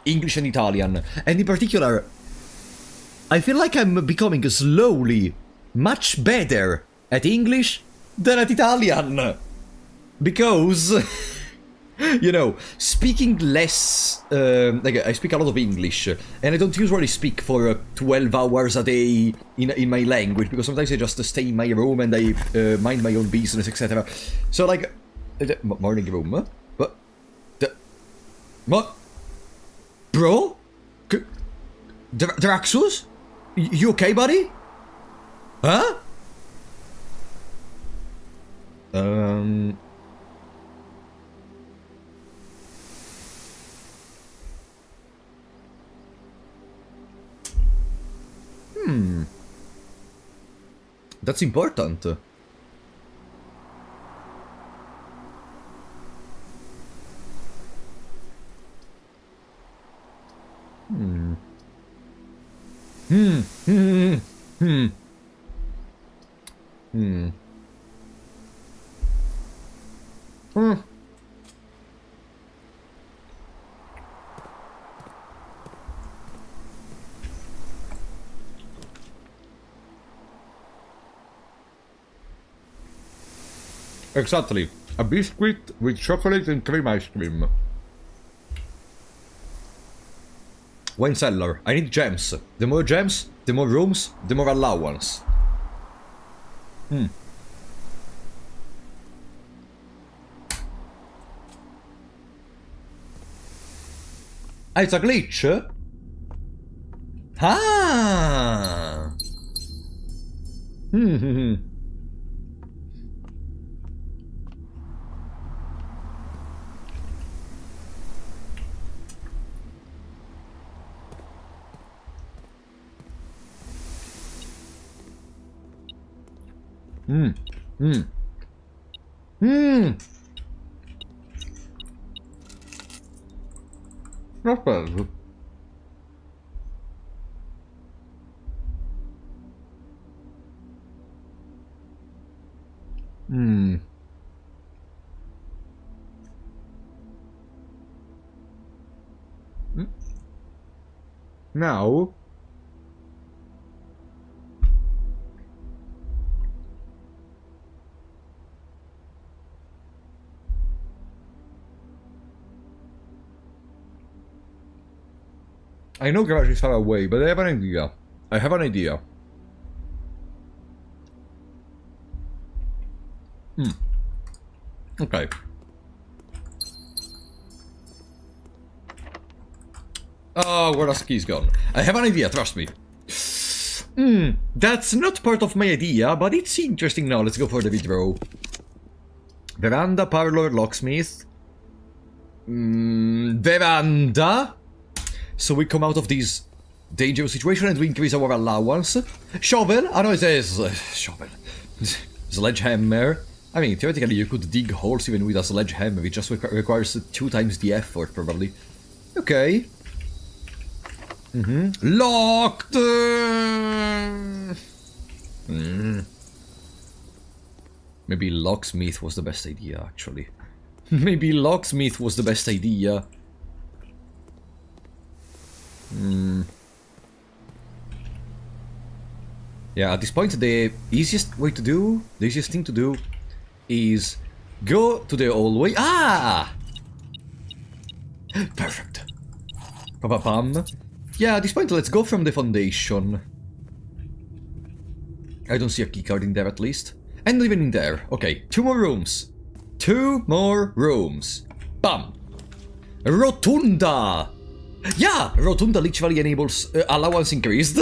English and Italian. And in particular, I feel like I'm becoming slowly much better at English than at Italian. Because, you know, speaking less, like I speak a lot of English, and I don't usually speak for 12 hours a day in my language, because sometimes I just stay in my room and I mind my own business, etc. So like, morning room, but, what, bro, Draxus, you okay, buddy? Huh? That's important. Exactly. A biscuit with chocolate and cream ice cream. Wine cellar. I need gems. The more gems, the more rooms, the more allowance. Ah, it's a glitch? Ah! Hmm. Hmm. Hmm. Not bad. Hmm. Now. I know garage is far away, but I have an idea. I have an idea. Hmm. Okay. Oh, where the key's gone? I have an idea, trust me. Hmm, that's not part of my idea, but it's interesting now. Let's go for the video. Veranda, parlor, locksmith. Veranda. So we come out of this dangerous situation and we increase our allowance. Shovel. I know it says shovel. Sledgehammer. I mean, theoretically you could dig holes even with a sledgehammer. It just requires 2 times the effort, probably. Okay. Locked! Maybe locksmith was the best idea, actually. Maybe locksmith was the best idea. Yeah, at this point, the easiest thing to do, is go to the hallway. Ah! Perfect. Pa-pa-pam. Yeah, at this point, let's go from the foundation. I don't see a keycard in there, at least. And not even in there. Okay, 2 more rooms. 2 more rooms. Bam! Rotunda! Yeah! Rotunda literally enables allowance increased.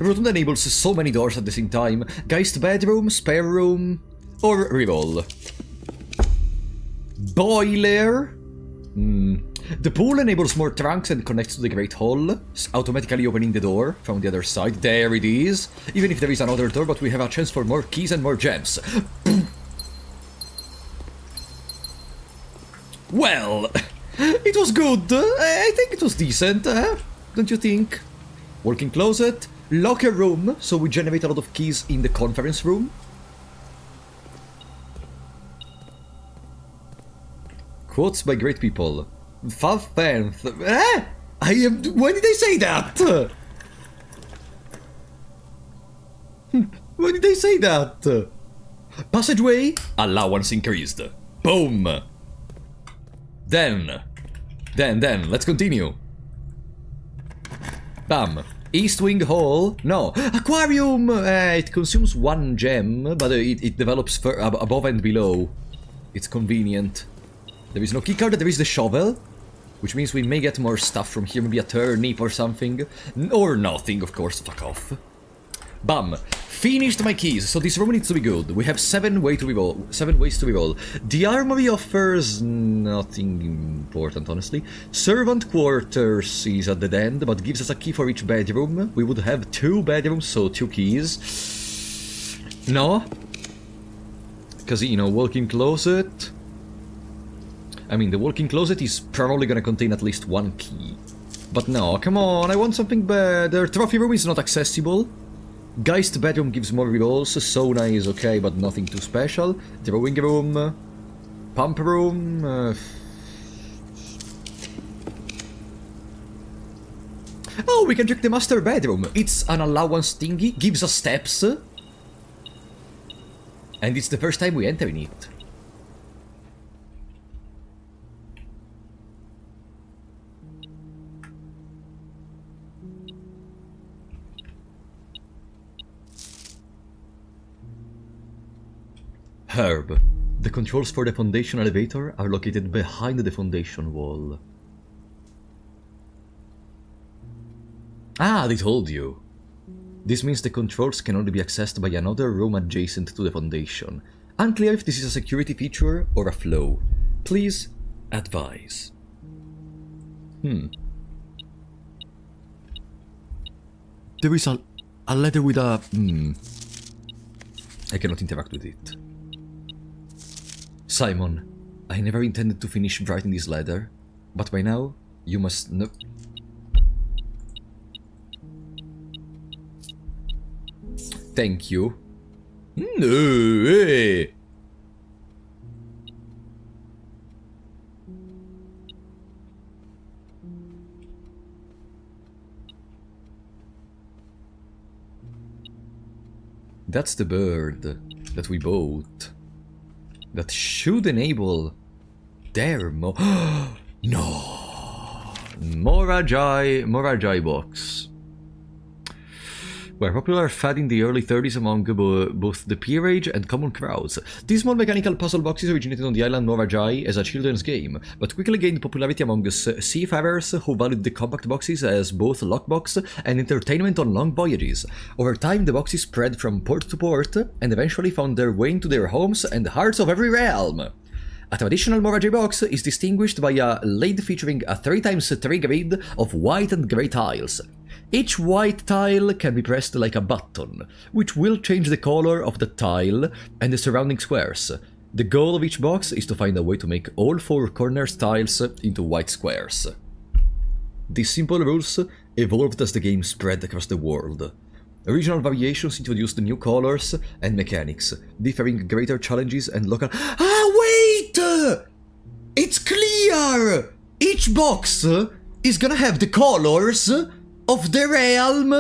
Rotunda enables so many doors at the same time. Geist bedroom, spare room, or reroll. Boiler. The pool enables more trunks and connects to the Great Hall, automatically opening the door from the other side. There it is. Even if there is another door, but we have a chance for more keys and more gems. Well, it was good. I think it was decent, don't you think? Working closet, locker room, so we generate a lot of keys in the conference room. Quotes by great people. Falfenth. I am. Why did I say that? Why did I say that? Passageway. Allowance increased. Boom. Then, let's continue. Bam. East Wing Hall. No. Aquarium. It consumes 1 gem, but it develops above and below. It's convenient. There is no keycard, there is the shovel, which means we may get more stuff from here, maybe a turnip or something. Or nothing, of course, fuck off. Bam. Finished my keys, so this room needs to be good. We have 7 ways to reroll. The armory offers nothing important, honestly. Servant quarters is at the end, but gives us a key for each bedroom. We would have 2 bedrooms, so 2 keys. No. Because, you know, walk-in closet. I mean, the walk-in closet is probably gonna contain at least 1 key. But no, come on, I want something better. Trophy room is not accessible. Geist bedroom gives more rerolls. Sauna is okay, but nothing too special. Drawing room. Pump room. Oh, we can check the master bedroom. It's an allowance thingy, gives us steps. And it's the first time we enter in it. Herb. The controls for the foundation elevator are located behind the foundation wall. Ah, they told you. This means the controls can only be accessed by another room adjacent to the foundation. Unclear if this is a security feature or a flaw. Please advise. There is a letter with a... I cannot interact with it. Simon, I never intended to finish writing this letter, but by now, you must know... Thank you. No, hey. That's the bird that we bought. That should enable their No! Morajai box. Were popular fad in the early 30s among both the peerage and common crowds. These small mechanical puzzle boxes originated on the island Morajai as a children's game, but quickly gained popularity among seafarers who valued the compact boxes as both lockbox and entertainment on long voyages. Over time, the boxes spread from port to port, and eventually found their way into their homes and the hearts of every realm. A traditional Morajai box is distinguished by a lid featuring a 3x3 grid of white and grey tiles. Each white tile can be pressed like a button, which will change the color of the tile and the surrounding squares. The goal of each box is to find a way to make all 4 corner tiles into white squares. These simple rules evolved as the game spread across the world. Regional variations introduced new colors and mechanics, differing greater challenges and local... Ah, wait! It's clear! Each box is gonna have the colors of the realm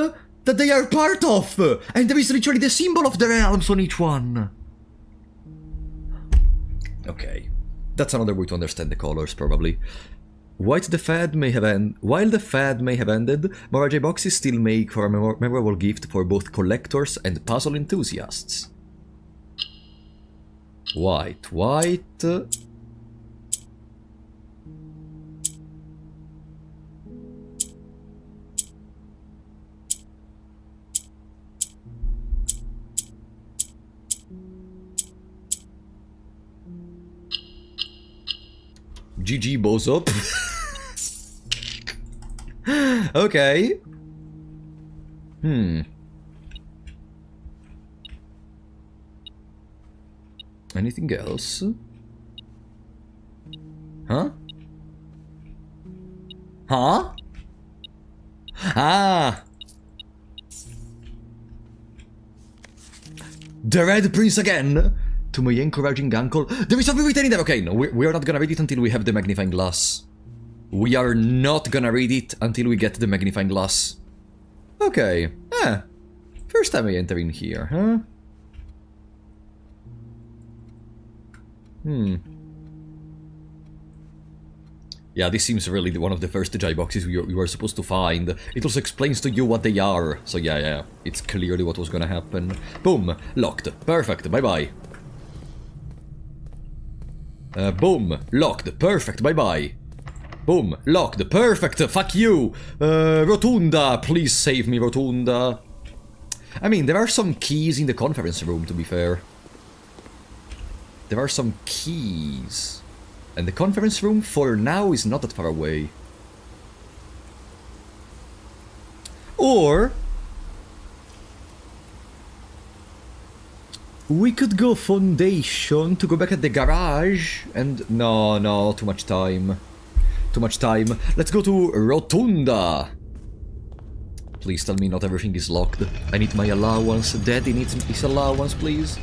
that they are part of, and there is literally the symbol of the realms on each one. Okay, that's another way to understand the colors, probably. While the fad may have ended, Morajai boxes still make for a memorable gift for both collectors and puzzle enthusiasts. White. GG bozo. Okay. Anything else? Huh? Ah! The Red Prince again! To my encouraging uncle. There is something written in there! Okay, no, we are not gonna read it until we have the magnifying glass. We are not gonna read it until we get the magnifying glass. Okay. First time I enter in here, huh? Yeah, this seems really one of the first Jai boxes we were supposed to find. It also explains to you what they are. So yeah, it's clearly what was gonna happen. Boom! Locked. Perfect, bye-bye. Boom! Locked. Perfect, bye-bye. Boom! Locked. Perfect! Fuck you! Rotunda! Please save me, Rotunda. I mean, there are some keys in the conference room, to be fair. There are some keys. And the conference room, for now, is not that far away. Or... we could go Foundation to go back at the garage and... No, too much time. Too much time. Let's go to Rotunda. Please tell me not everything is locked. I need my allowance. Daddy needs his allowance, please.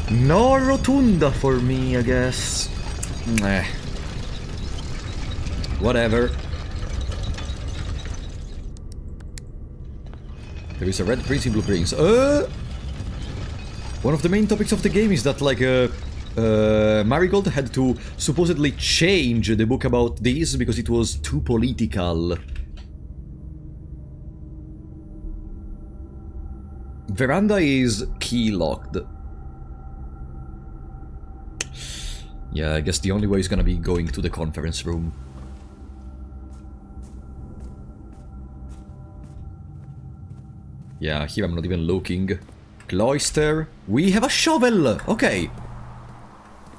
No Rotunda for me, I guess. Whatever. There is a Red Prince in Blue Prince. One of the main topics of the game is that, like, Marigold had to supposedly change the book about this because it was too political. Veranda is key locked. Yeah, I guess the only way is gonna be going to the conference room. Yeah, here I'm not even looking. Cloister. We have a shovel! Okay.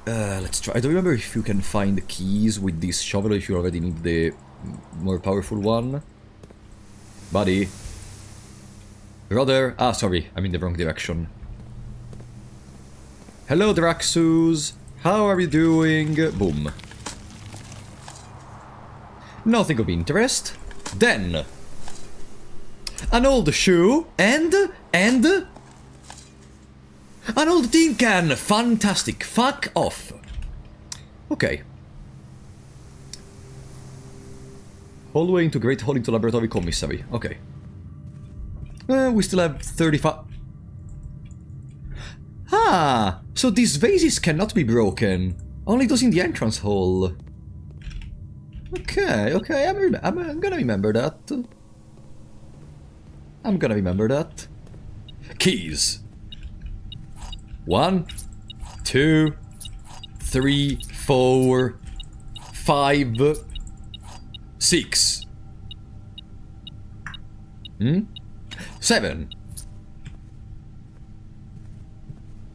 Let's try. I don't remember if you can find keys with this shovel or if you already need the more powerful one. Buddy. Brother. Ah, sorry. I'm in the wrong direction. Hello, Draxus. How are you doing? Boom. Nothing of interest. Then. An old shoe. And... An old tin can! Fantastic! Fuck off! Okay. Hallway into Great Hall into Laboratory Commissary. Okay. We still have 35... Ah! So these vases cannot be broken. Only those in the entrance hall. Okay, okay, I'm gonna remember that. I'm gonna remember that. Keys. 1, 2, 3, 4, 5, 6. 7.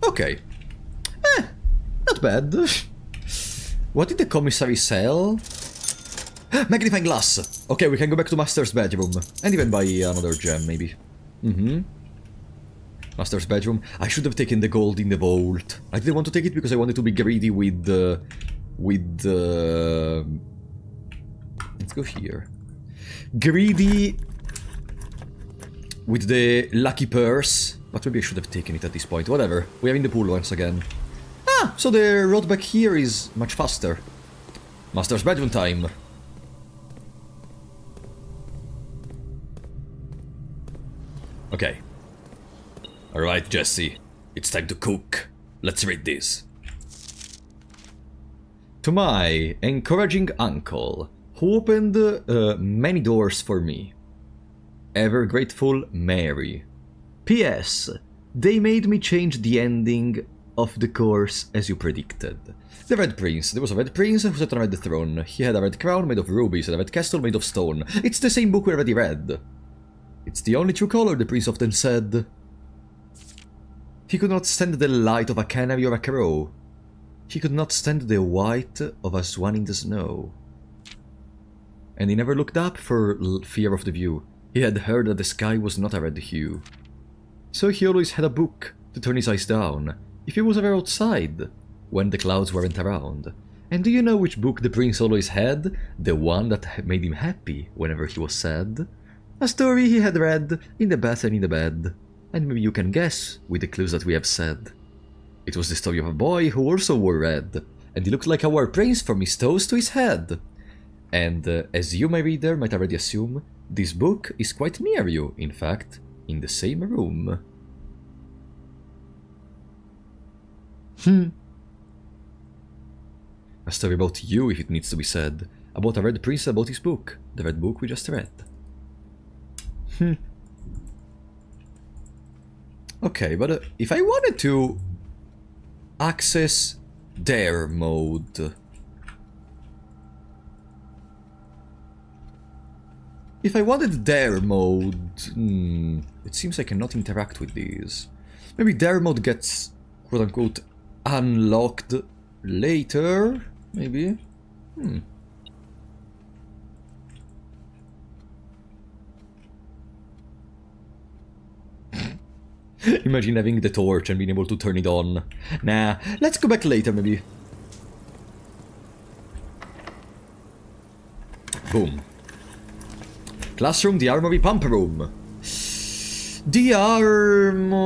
Okay. Not bad. What did the commissary sell? Magnifying glass. Okay, we can go back to Master's bedroom. And even buy another gem, maybe. Master's bedroom. I should have taken the gold in the vault. I didn't want to take it because I wanted to be greedy with let's go here. Greedy with the lucky purse. But maybe I should have taken it at this point. Whatever. We are in the pool once again. Ah, so the road back here is much faster. Master's bedroom time. Okay. Alright, Jesse. It's time to cook. Let's read this. To my encouraging uncle, who opened many doors for me. Ever grateful, Mary. P.S. They made me change the ending of the course as you predicted. The Red Prince. There was a Red Prince who sat on a red throne. He had a red crown made of rubies and a red castle made of stone. It's the same book we already read. It's the only true color, the prince often said. He could not stand the light of a canary or a crow. He could not stand the white of a swan in the snow. And he never looked up for fear of the view. He had heard that the sky was not a red hue. So he always had a book to turn his eyes down, if he was ever outside, when the clouds weren't around. And do you know which book the prince always had? The one that made him happy whenever he was sad? A story he had read in the bath and in the bed. And maybe you can guess with the clues that we have said. It was the story of a boy who also wore red, and he looked like a war prince from his toes to his head. And as you, my reader, might already assume, this book is quite near you, in fact, in the same room. A story about you, if it needs to be said. About a red prince about his book. The red book we just read. Okay, but if I wanted to access dare mode... If I wanted dare mode... it seems I cannot interact with these. Maybe dare mode gets, quote-unquote, unlocked later? Maybe? Imagine having the torch and being able to turn it on. Nah, let's go back later, maybe. Boom. Classroom, the armory pump room. The armor...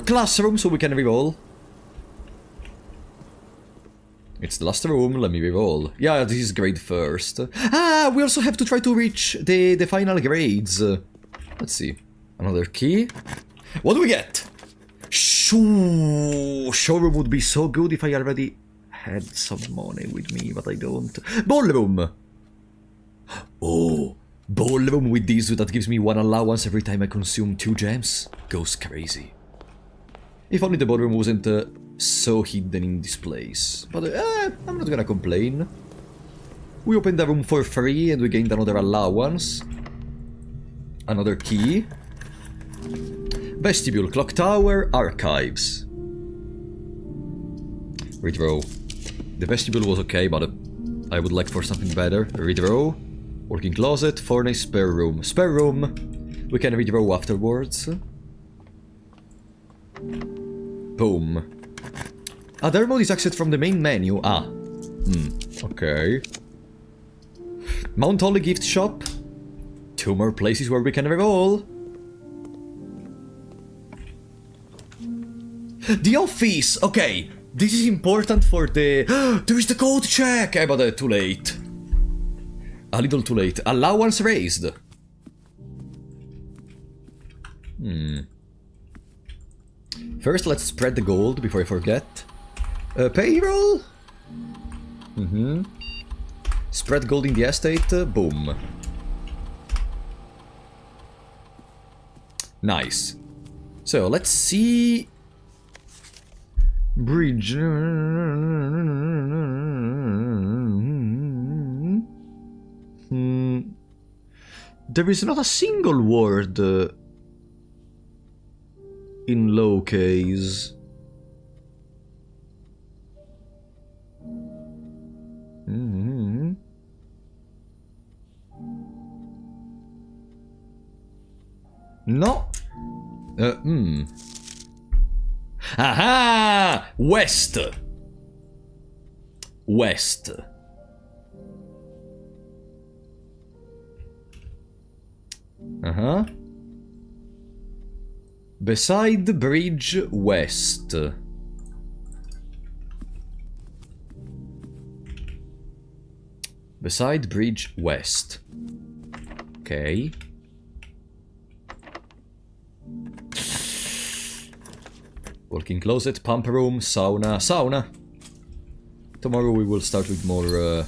classroom, so we can reroll. It's the last room, let me reroll. Yeah, this is grade first. Ah, we also have to try to reach the final grades. Let's see. Another key. What do we get? Showroom would be so good if I already had some money with me, but I don't. Ballroom! Oh, ballroom with this that gives me 1 allowance every time I consume 2 gems. Goes crazy. If only the ballroom wasn't so hidden in this place. But I'm not gonna complain. We opened the room for free and we gained another allowance. Another key. Vestibule, clock tower, archives. Redraw. The vestibule was okay, but I would like for something better. Redraw. Working closet, furnace, spare room. Spare room! We can redraw afterwards. Boom. Other mode is accessed from the main menu. Ah. Okay. Mount Holly gift shop. 2 more places where we can reroll. The office! Okay. This is important for the... There is the code check! But too late. A little too late. Allowance raised. First, let's spread the gold before I forget. Payroll? Spread gold in the estate. Boom. Nice. So, let's see... Bridge. There is not a single word in low case. No. Aha! West. West. Beside the bridge west. Beside bridge west. Okay. Walking closet, pump room, sauna, sauna. Tomorrow we will start with more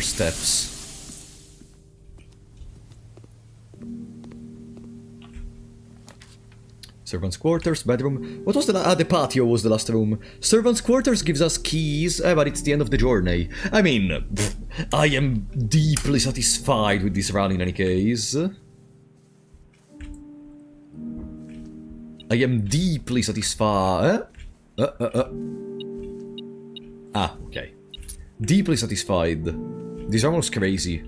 steps. Servants' quarters, bedroom. What was the patio was the last room. Servants' quarters gives us keys, but it's the end of the journey. I mean, I am deeply satisfied with this run in any case. I am deeply satisfied. Ah, okay. Deeply satisfied. This run was crazy.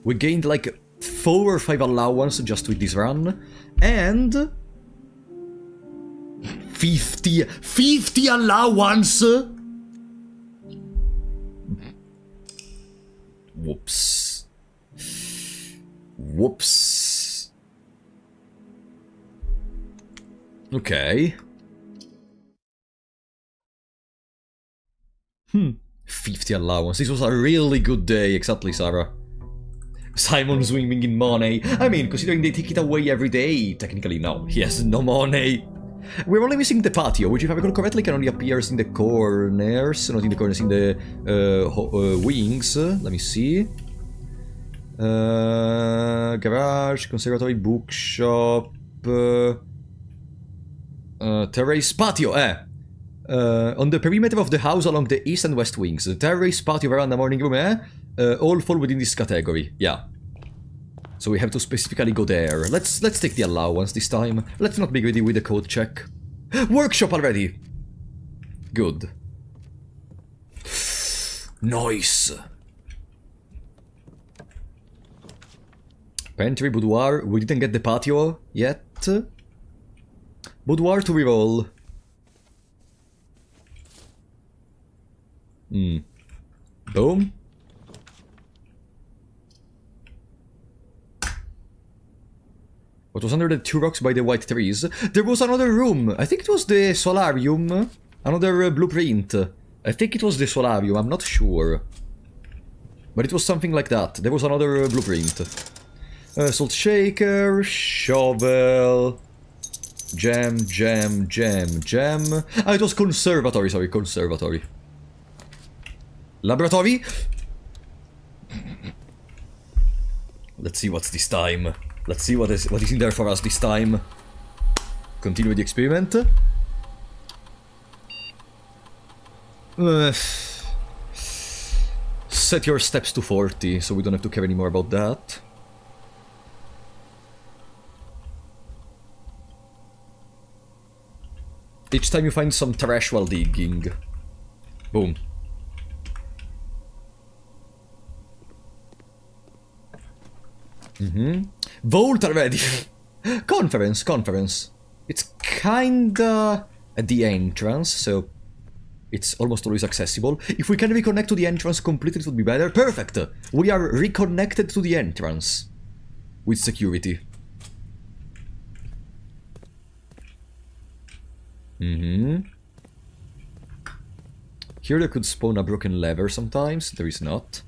We gained like 4 or 5 allowance just with this run. And... 50 allowance! Whoops. Whoops. Okay. 50 allowance. This was a really good day, exactly, Sarah. Simon swimming in money. I mean, considering they take it away every day, technically no, he has no money. We're only missing the patio, which if I recall correctly can only appears in the corners, not in the corners, in the wings. Let me see. Garage, conservatory, bookshop, terrace, patio, on the perimeter of the house along the east and west wings. The terrace, patio, veranda, morning room, all fall within this category, yeah. So we have to specifically go there. Let's take the allowance this time. Let's not be greedy with the code check. Workshop already! Good. Nice! Pantry, boudoir. We didn't get the patio yet. Boudoir to reroll. Boom. What was under the 2 rocks by the white trees? There was another room. I think it was the solarium. Another blueprint. I think it was the solarium. I'm not sure. But it was something like that. There was another blueprint. Salt shaker. Shovel. Jam. Ah, it was conservatory. Sorry, conservatory. Laboratory? Let's see what's this time. Let's see what is in there for us this time. Continue the experiment. Set your steps to 40, so we don't have to care anymore about that. Each time you find some trash while digging. Boom. Vault already. Conference. It's kinda at the entrance, so it's almost always accessible. If we can reconnect to the entrance completely, it would be better. Perfect! We are reconnected to the entrance. With security. Here there could spawn a broken lever sometimes. There is not.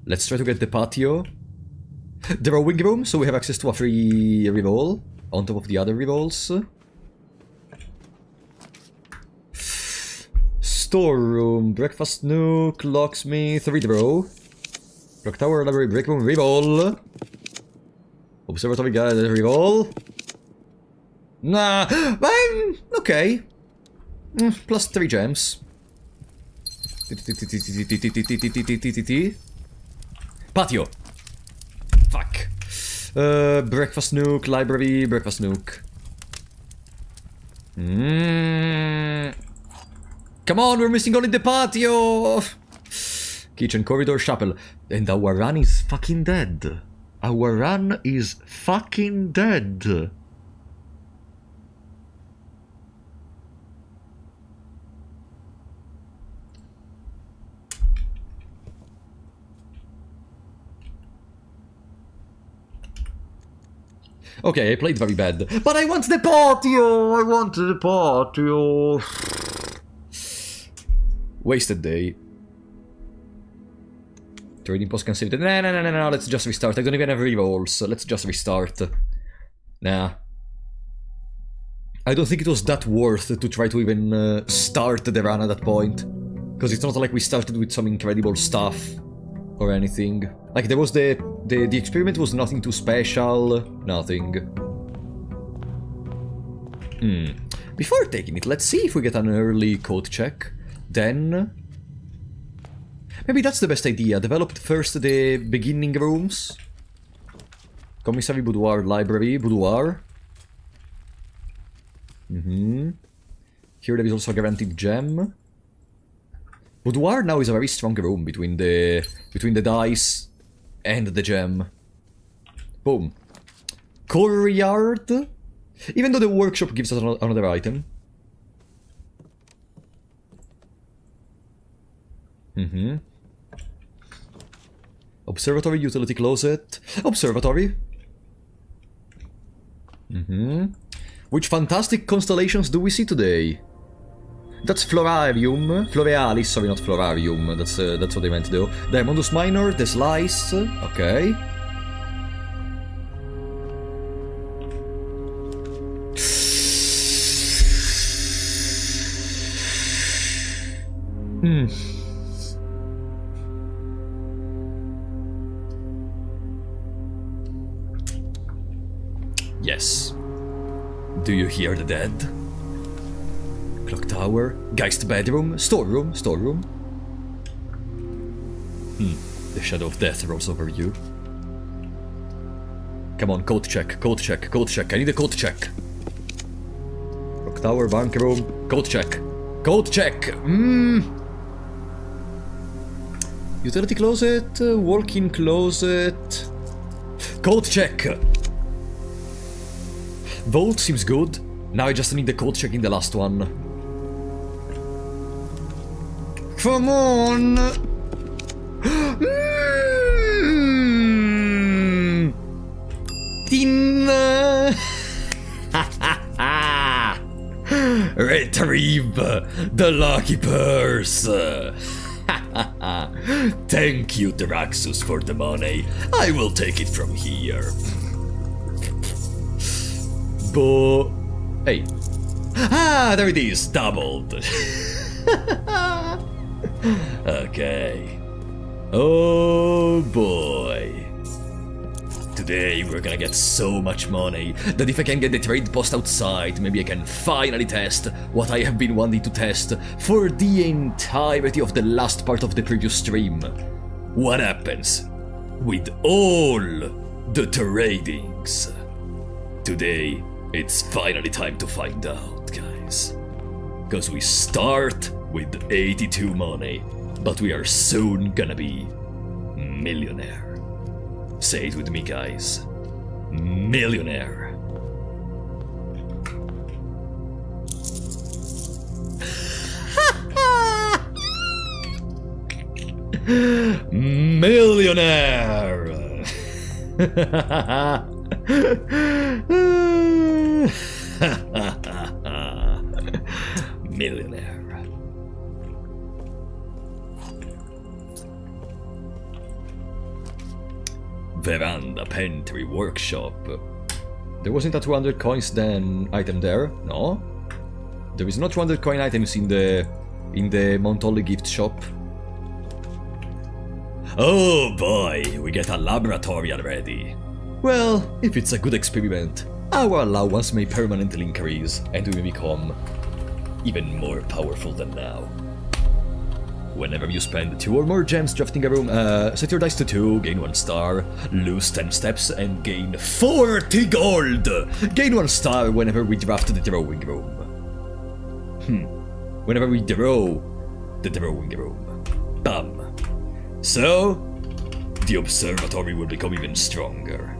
Let's try to get the patio. The rowing room, so we have access to a free reroll on top of the other rerolls. Storeroom, breakfast nook, locksmith, read row. Clock tower, library, break room, reroll. Observatory, gallery, reroll. Nah, okay. Plus 3 gems. Patio. Fuck. Breakfast nook, library, breakfast nook. Come on, we're missing only the patio. Kitchen, corridor, chapel. And our run is fucking dead. Our run is fucking dead. Okay, I played very bad. But I want the patio! I want the patio! Wasted day. Trading post can save it. No, let's just restart. I don't even have rerolls, so let's just restart. Nah. I don't think it was that worth to try to even start the run at that point. Because it's not like we started with some incredible stuff or anything. Like, there was the experiment was nothing too special, nothing. Before taking it, let's see if we get an early code check. Then... maybe that's the best idea. Develop first the beginning rooms. Commissary, boudoir, library, boudoir. Here there is also a guaranteed gem. Boudoir now is a very strong room between the dice and the gem. Boom. Courtyard. Even though the workshop gives us another item. Observatory, utility closet. Observatory. Which fantastic constellations do we see today? That's Florarium. Florealis, sorry, not Florarium. That's what I meant to do. Diamondus Minor, the Slice. Okay. Yes. Do you hear the dead? Clock tower, Geist bedroom, storeroom. The shadow of death rolls over you. Come on, code check. I need a code check. Clock tower, bank room, code check. Utility closet, walk-in closet. Code check. Vault seems good. Now I just need the code check in the last one. Come on! Tin! Retrieve the lucky purse! Thank you, Draxus, for the money. I will take it from here. Hey. Ah, there it is, doubled. Okay. Oh boy. Today we're gonna get so much money that if I can get the trade post outside, maybe I can finally test what I have been wanting to test for the entirety of the last part of the previous stream. What happens with all the tradings? Today, it's finally time to find out, guys. Cause we start with 82 money, but we are soon gonna be millionaire. Say it with me, guys. Millionaire. Millionaire. Millionaire. Veranda, pantry, workshop. There wasn't a 200 coins then item there, no? There is no 200 coin items in the Montoli gift shop. Oh boy, we get a laboratory already. Well, if it's a good experiment, our allowance may permanently increase and we may become even more powerful than now. Whenever you spend 2 or more gems drafting a room, set your dice to 2, gain 1 star, lose 10 steps, and gain 40 gold! Gain 1 star whenever we draft the drawing room. Whenever we draw the drawing room. Bam! So, the observatory will become even stronger.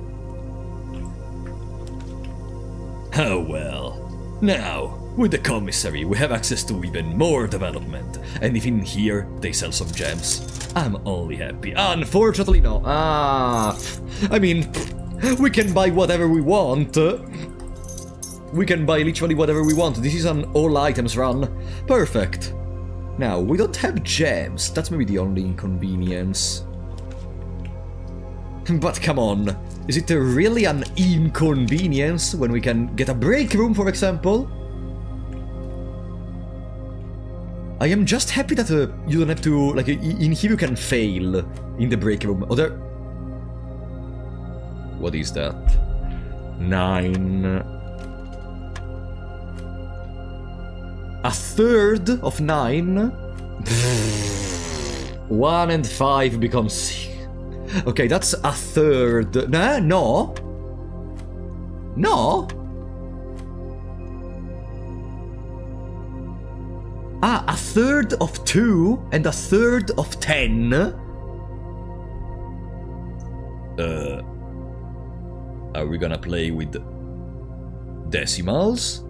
Oh well. Now, with the commissary, we have access to even more development, and if in here they sell some gems, I'm only happy. Unfortunately, no. I mean, we can buy whatever we want. We can buy literally whatever we want. This is an all items run. Perfect. Now, we don't have gems. That's maybe the only inconvenience. But come on. Is it really an inconvenience when we can get a break room, for example? I am just happy that you don't have to, like, in here you can fail in the break room. Other... What is that? 9... A third of 9? 1 and 5 becomes 6. Okay, that's a third. Nah, no. No. Ah, a third of 2 and a third of 10. Are we gonna play with decimals?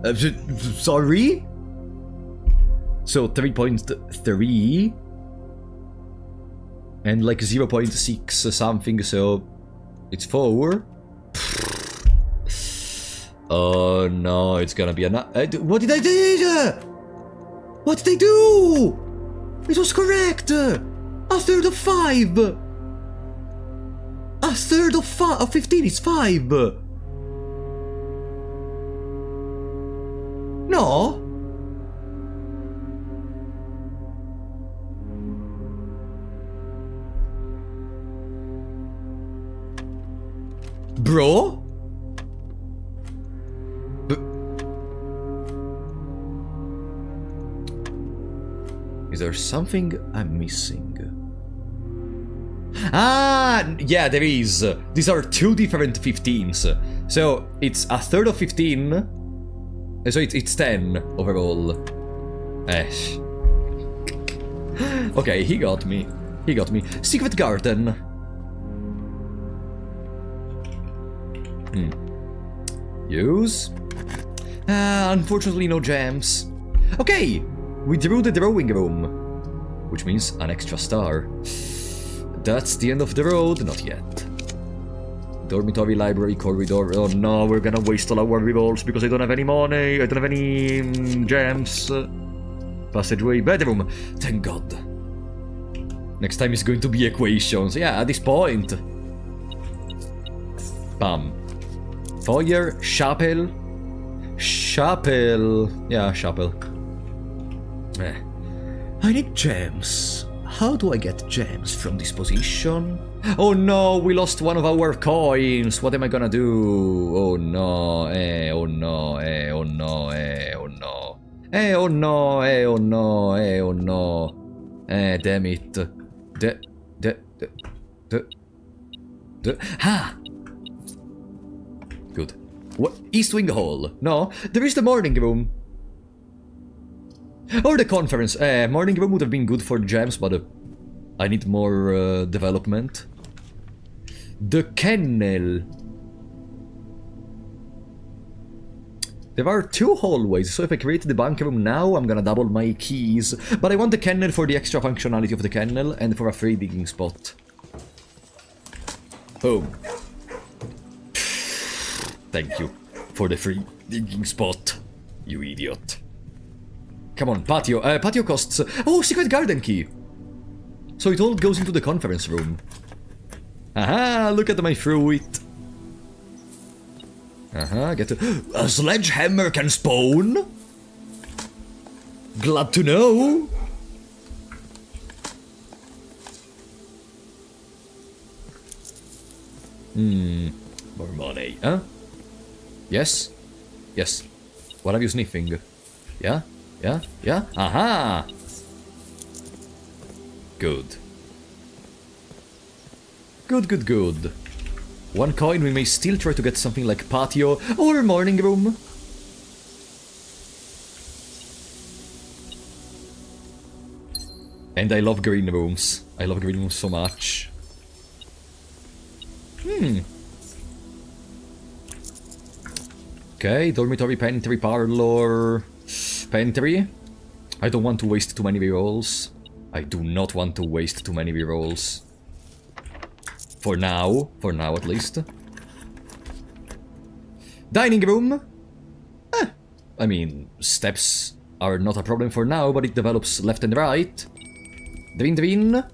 Sorry? So 3.3 and like 0.6 something, so it's 4. Oh no, it's gonna be a... what did I do? What did I do? It was correct! A third of 5! A third of 15 is 5! No? Bro? Is there something I'm missing? Ah, yeah, there is. These are 2 different 15s. So it's a third of 15. So it's 10 overall. Ash. Okay, he got me. He got me. Secret Garden. Use. Unfortunately, no gems. Okay, we drew the drawing room, which means an extra star. That's the end of the road, not yet. Dormitory, library, corridor. Oh no, we're gonna waste all our revolves because I don't have any money. I don't have any gems. Passageway, bedroom. Thank God. Next time is going to be equations. Yeah, at this point. Bam. Foyer, chapel. Chapel. Yeah, chapel. I need gems. How do I get gems from this position? Oh no, we lost one of our coins. What am I gonna do? Oh no, oh no, oh no, oh no. Oh no, oh no, oh no. Damn it. Ha! Good. What? East Wing Hall. No, there is the morning room. Or the conference. Morning room would have been good for gems, but I need more development. The kennel. There are 2 hallways, so if I create the bunker room now, I'm gonna double my keys. But I want the kennel for the extra functionality of the kennel and for a free digging spot. Boom. Thank you for the free digging spot, you idiot. Come on, patio. Patio costs... Oh, secret garden key! So it all goes into the conference room. Aha, look at my fruit. Get a sledgehammer can spawn? Glad to know. More money, huh? Yes? Yes. What are you sniffing? Yeah? Yeah? Yeah? Aha! Good. Good. 1 coin, we may still try to get something like patio or morning room. And I love green rooms. I love green rooms so much. Okay, dormitory, pantry, parlor, pantry. I don't want to waste too many rerolls. I do not want to waste too many rerolls. For now at least. Dining room. I mean, steps are not a problem for now, but it develops left and right. Drin.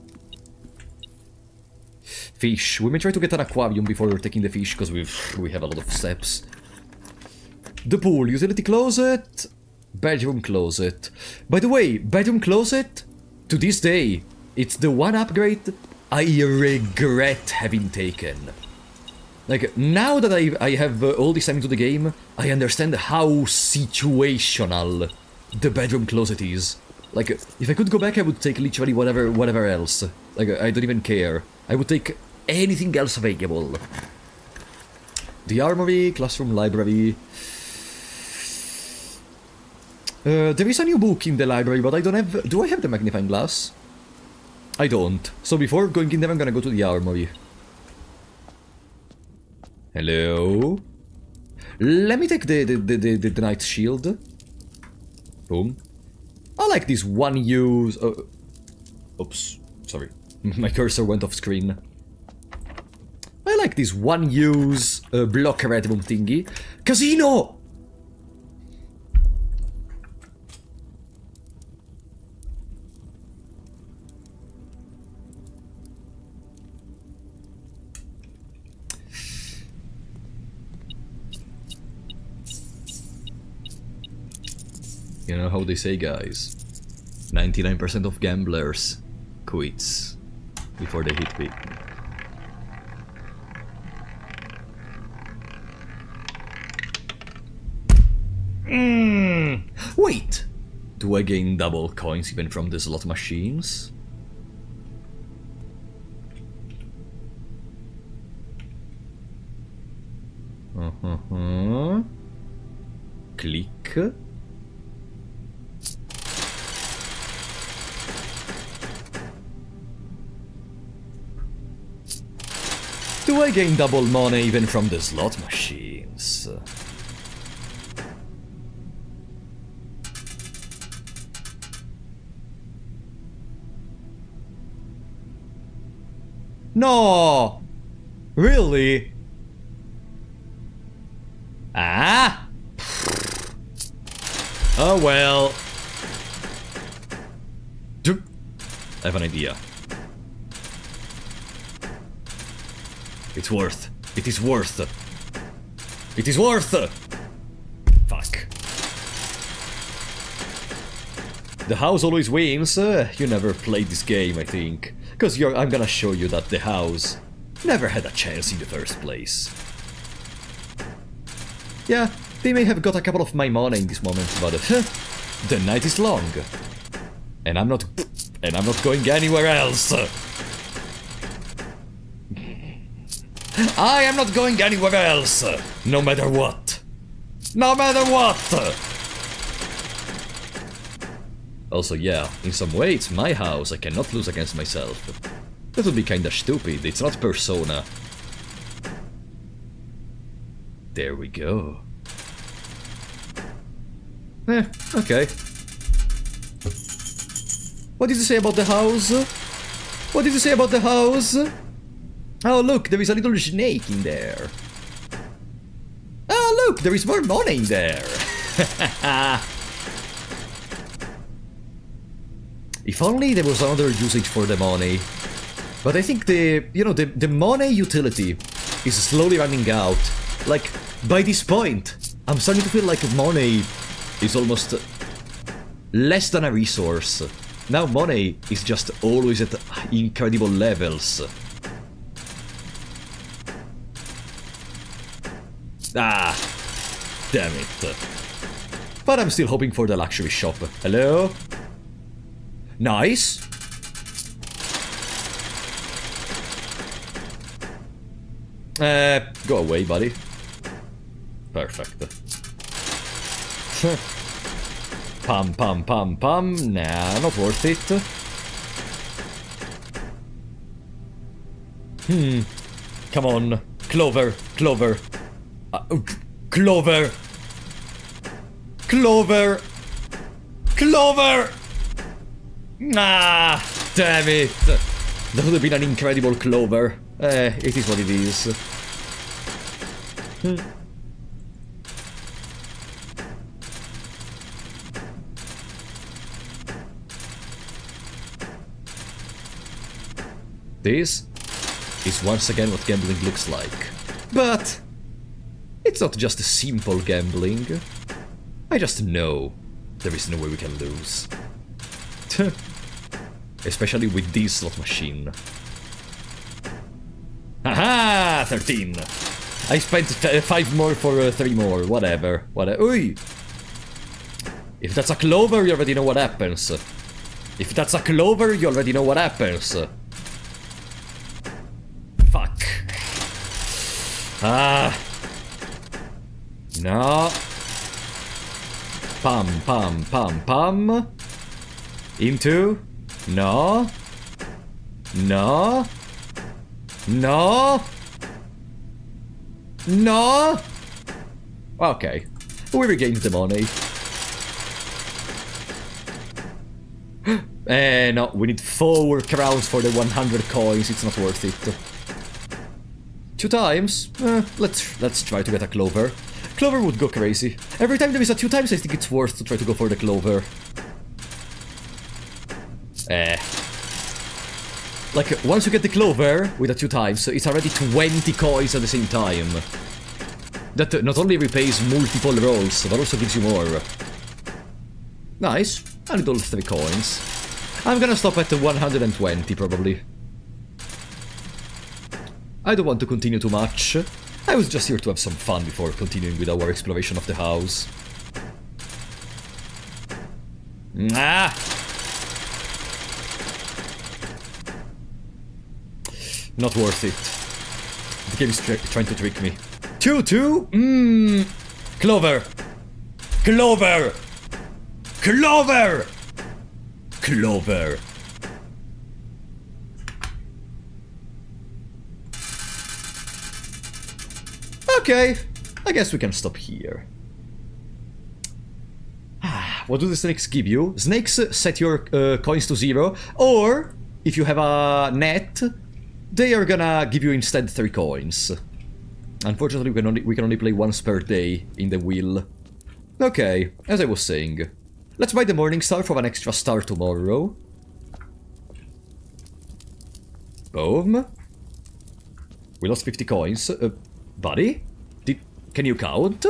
Fish. We may try to get an aquarium before taking the fish, because we have a lot of steps. The pool. Utility closet. Bedroom closet. By the way, bedroom closet, to this day, it's the one upgrade I regret having taken. Like, now that I have all this time into the game, I understand how situational the bedroom closet is. Like, if I could go back, I would take literally whatever else. Like, I don't even care. I would take anything else available. The armory, classroom, library. There is a new book in the library, but I don't have... Do I have the magnifying glass? I don't. So before going in there, I'm gonna go to the armory. Hello? Let me take the knight's shield. Boom. I like this one use... oops. Sorry. My cursor went off screen. I like this one use block red room thingy. Casino! You know how they say, guys, 99% of gamblers quits before they hit big. Wait! Do I gain double coins even from the slot machines? Click. Do I gain double money even from the slot machines? No! Really? Ah! Oh well. I have an idea. It's worth. It is worth. It is worth. Fuck. The house always wins. You never played this game, I think. Because I'm gonna show you that the house never had a chance in the first place. Yeah, they may have got a couple of my money in this moment, but the night is long. And I'm not going anywhere else. I am not going anywhere else, no matter what. No matter what! Also, yeah, in some way it's my house, I cannot lose against myself. That would be kinda stupid, it's not Persona. There we go. Okay. What did you say about the house? What did you say about the house? Oh, look, there is a little snake in there. Oh, look, there is more money in there. If only there was another usage for the money. But I think the money utility is slowly running out. Like, by this point, I'm starting to feel like money is almost less than a resource. Now money is just always at incredible levels. Ah, damn it. But I'm still hoping for the luxury shop. Hello? Nice. Go away, buddy. Perfect. Pam, pam, pam, pam. Nah, not worth it. Come on. Clover, Clover. Clover. Clover. Clover! Ah, damn it. That would have been an incredible Clover. It is what it is. This is once again what gambling looks like. But it's not just simple gambling. I just know there is no way we can lose. Especially with this slot machine. Haha! 13! I spent 5 more for 3 more, whatever. Oi! If that's a Clover, you already know what happens. If that's a Clover, you already know what happens. Fuck. Ah. No. Pam, pam, pam, pam. Into. No. No. No. No. Okay. We regained the money. No, we need 4 crowns for the 100 coins. It's not worth it. 2 times? Let's try to get a Clover. Clover would go crazy. Every time there is a 2 times, I think it's worth to try to go for the Clover. Like, once you get the Clover with a 2 times, it's already 20 coins at the same time. That not only repays multiple rolls, but also gives you more. Nice. A little 3 coins. I'm gonna stop at the 120, probably. I don't want to continue too much. I was just here to have some fun before continuing with our exploration of the house. Ah! Not worth it. The game is trying to trick me. 2-2? Clover! Clover! Clover! Clover! Okay, I guess we can stop here. What do the snakes give you? Snakes set your coins to 0, or if you have a net, they are gonna give you instead 3 coins. Unfortunately, we can only play once per day in the wheel. Okay, as I was saying, let's buy the Morning Star for an extra star tomorrow. Boom. We lost 50 coins. Buddy? Can you count?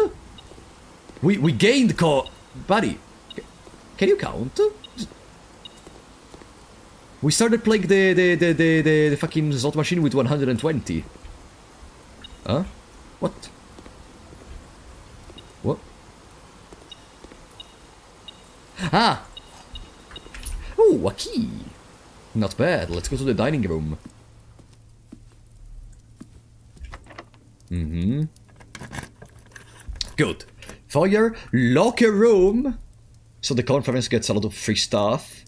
We gained Buddy, can you count? We started playing the fucking slot machine with 120. Huh? What? What? Ah! Oh, a key! Not bad, let's go to the dining room. Good. Foyer, locker room, So the conference gets a lot of free stuff.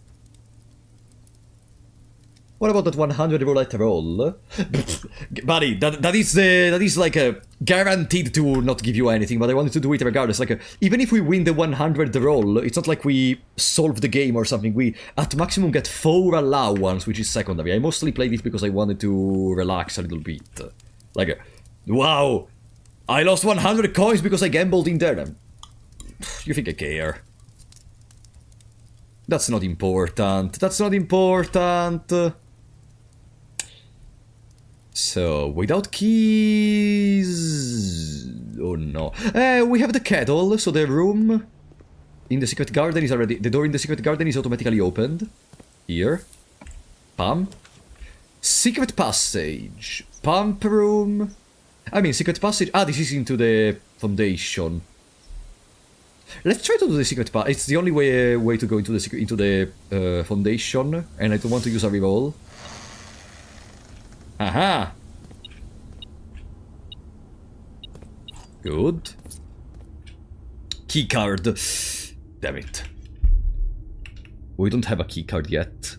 What about that 100 roulette roll? Buddy, that is like a guaranteed to not give you anything, but I wanted to do it regardless. Like, even if we win the 100 roll, it's not like we solve the game or something. We, at maximum, get 4 allowance, which is secondary. I mostly played it because I wanted to relax a little bit. Like, wow, I lost 100 coins because I gambled in there. You think I care? That's not important. That's not important. So, without keys... Oh no. We have the kettle, so the room in the secret garden is already... The door in the secret garden is automatically opened. Here. Pam. Secret passage. Pump room. I mean, secret passage... Ah, this is into the foundation. Let's try to do the secret passage. It's the only way to go into the foundation, and I don't want to use a reroll. Aha! Good. Keycard. Damn it. We don't have a keycard yet.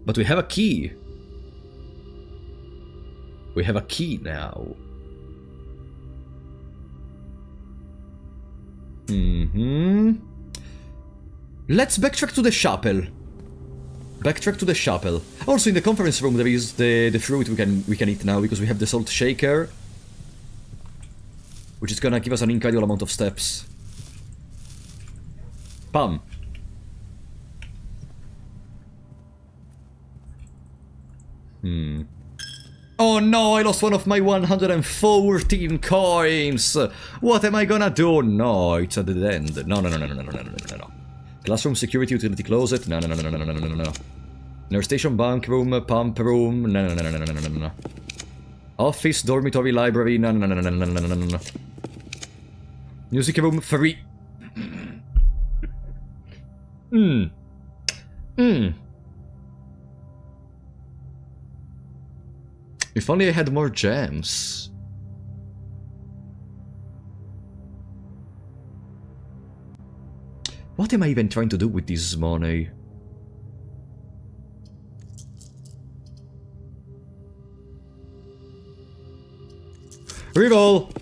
But we have a key. We have a key now. Let's backtrack to the chapel. Backtrack to the chapel. Also, in the conference room there is the fruit we can eat now because we have the salt shaker, which is gonna give us an incredible amount of steps. Pam. Oh no, I lost one of my 114 coins! What am I gonna do? No, it's at the end. No. Classroom, security, utility closet. No. Nurse station, bank room, pump room. No. Office, dormitory, library. No. Music room, free. If only I had more gems. What am I even trying to do with this money? Reroll!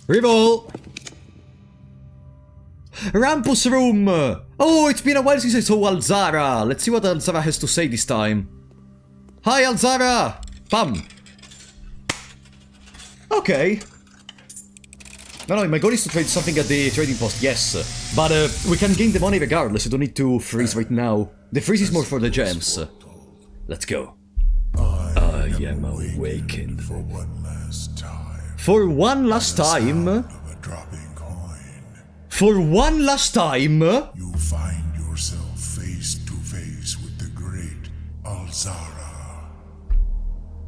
Reroll! Rampus room! Oh, it's been a while since I saw Alzara. Let's see what Alzara has to say this time. Hi, Alzara! Bam! Okay. No, my goal is to trade something at the trading post, yes. But we can gain the money regardless, you don't need to freeze right now. The freeze is more for the gems. Let's go. I am awakened. For one last time. For one last time? Of a dropping coin. For one last time? You find yourself face to face with the great Alzara.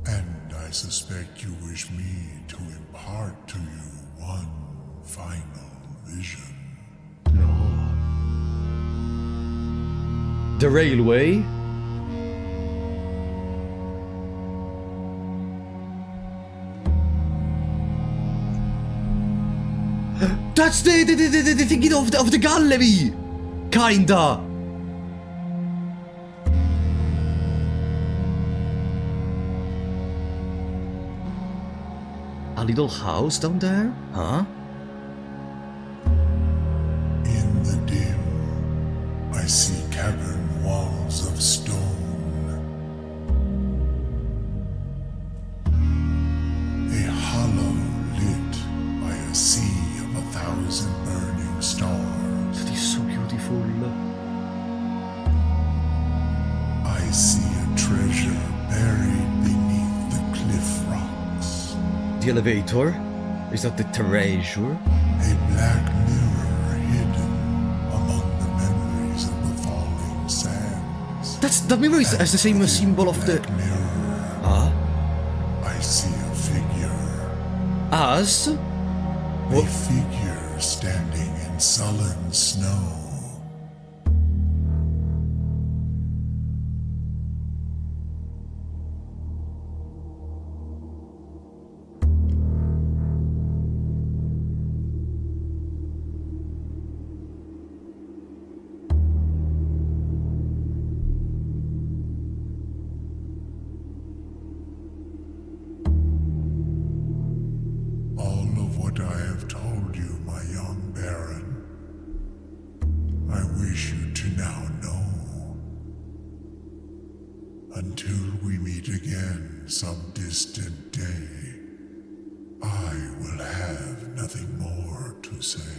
And I suspect you wish me to impart to you one final vision. The railway? That's the thinking of the gallery! Kinda! A little house down there? Huh? In the dim, I see cavern walls of stone. A hollow lit by a sea of 1,000 burning stars. That is so beautiful. I see a treasure buried beneath the cliff rocks. The elevator? Is that the treasure? A black mirror hidden among the memories of the falling sands. That mirror is as the same symbol of the... That mirror, Ah? I see a figure. As? A figure standing in sullen snow. now know. Until we meet again some distant day, I will have nothing more to say.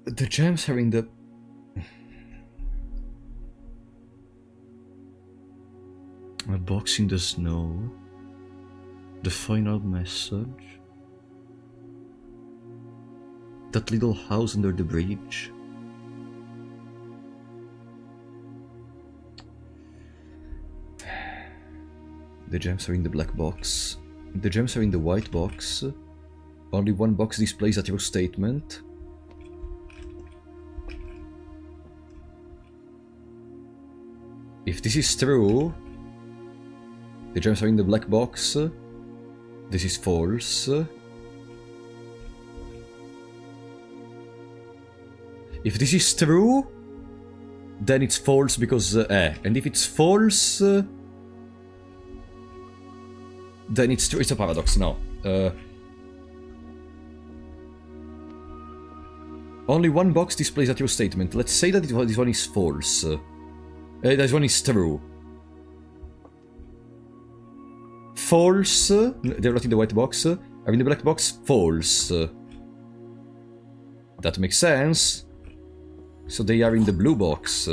The gems are in the... A box in the snow. The final message. That little house under the bridge. The gems are in the black box. The gems are in the white box. Only one box displays a true statement. If this is true, the gems are in the black box. This is false. If this is true, then it's false because and if it's false, then it's true. It's a paradox. No. Only one box displays a true statement. Let's say that this one is false. This one is true. False. They're not in the white box. Are in the black box. False. That makes sense. So they are in the blue box.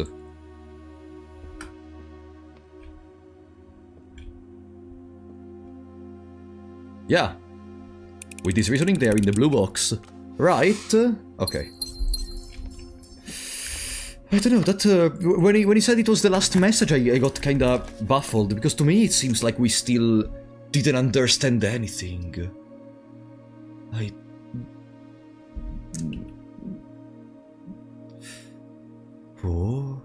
Yeah. With this reasoning, they are in the blue box. Right? Okay. I don't know, that, when he said it was the last message, I got kinda baffled, because to me it seems like we still didn't understand anything. Oh.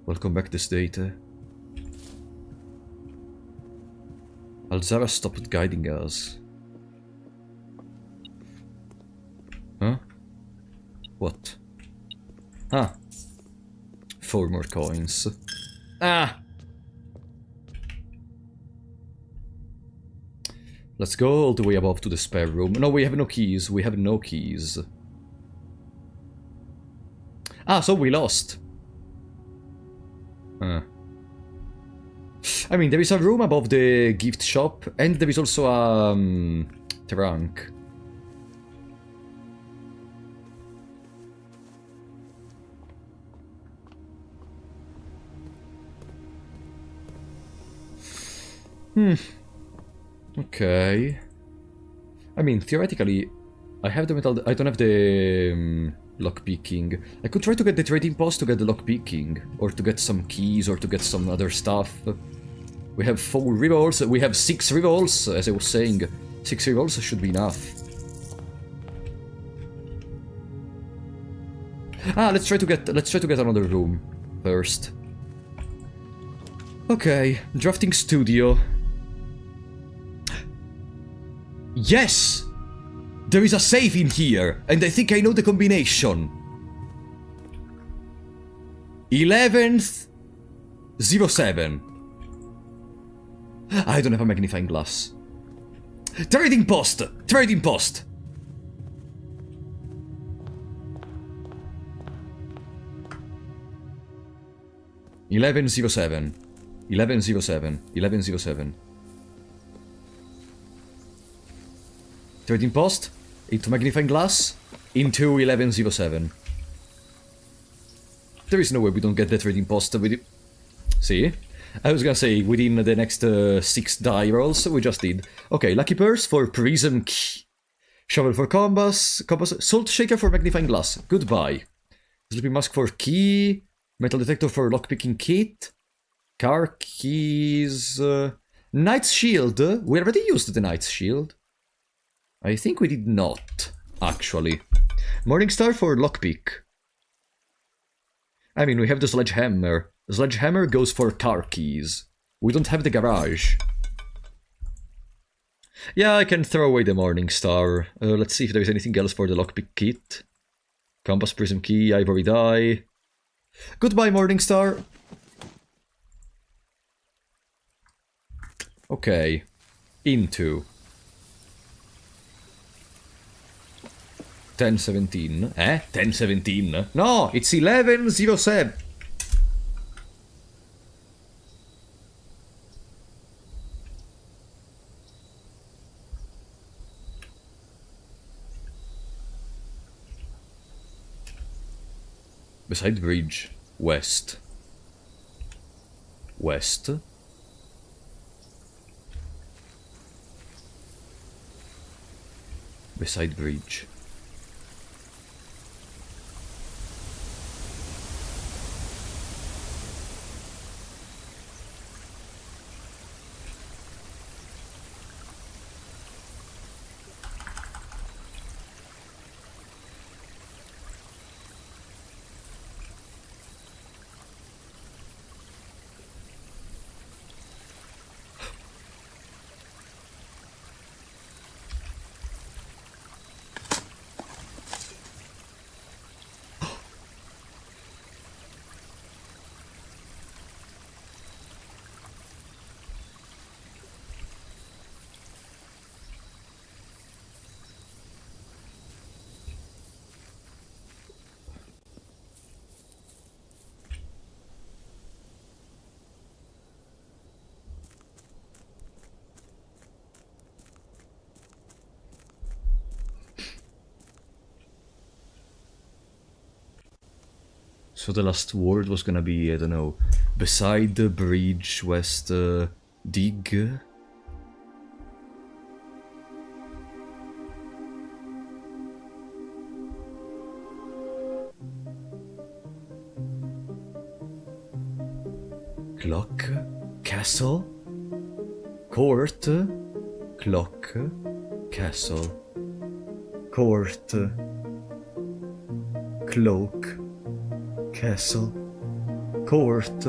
Welcome back, this data. Alzara stopped guiding us. Huh? What? Ah. 4 more coins. Ah! Let's go all the way above to the spare room. No, we have no keys. We have no keys. Ah, so we lost. Huh. I mean, there is a room above the gift shop, and there is also a trunk. Okay. I mean, theoretically, I have the metal. I don't have the lockpicking. I could try to get the trading post to get the lockpicking, or to get some keys, or to get some other stuff. We have 4 revolts. We have 6 revolts, as I was saying. 6 revolts should be enough. Ah, let's try to get another room first. Okay, drafting studio. Yes! There is a safe in here, and I think I know the combination. 11th 07. I don't have a magnifying glass. Trading post! Trading post! (1107). 1107. 1107. Trading post into magnifying glass into 1107. There is no way we don't get the trading post with it. See? I was gonna say, within the next 6 die rolls we just did. Okay, Lucky Purse for Prism Key. Shovel for Compass, Salt Shaker for Magnifying Glass. Goodbye. Sleeping Mask for Key. Metal Detector for Lockpicking Kit. Car Keys... Knight's Shield. We already used the Knight's Shield. I think we did not, actually. Morningstar for Lockpick. I mean, we have the Sledgehammer. The Sledgehammer goes for car keys. We don't have the garage. Yeah, I can throw away the Morningstar. Let's see if there's anything else for the Lockpick kit. Compass, Prism Key, Ivory Die. Goodbye, Morningstar. Okay. Into 1017. 1017? No, it's 1107. Beside bridge. West. West. Beside bridge. So the last word was gonna be, I don't know, beside the bridge, west, dig. Clock, castle, court, clock, castle, court, cloak, castle, court.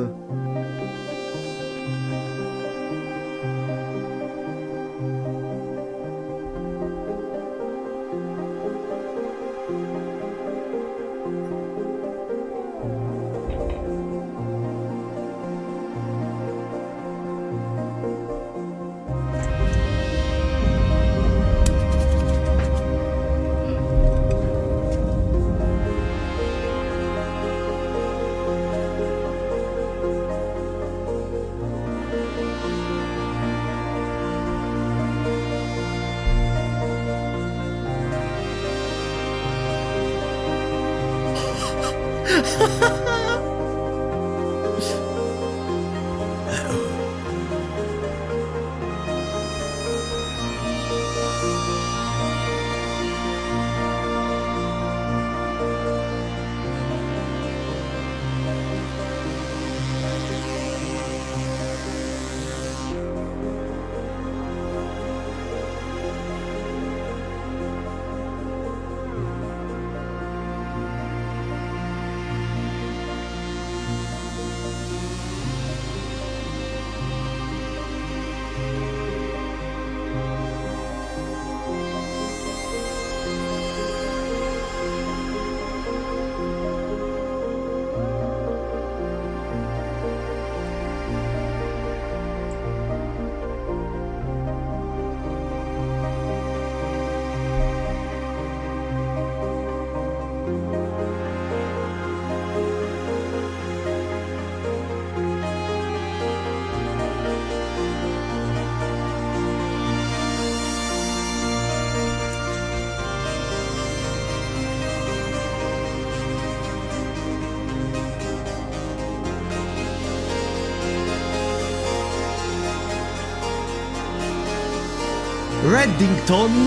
Reddington.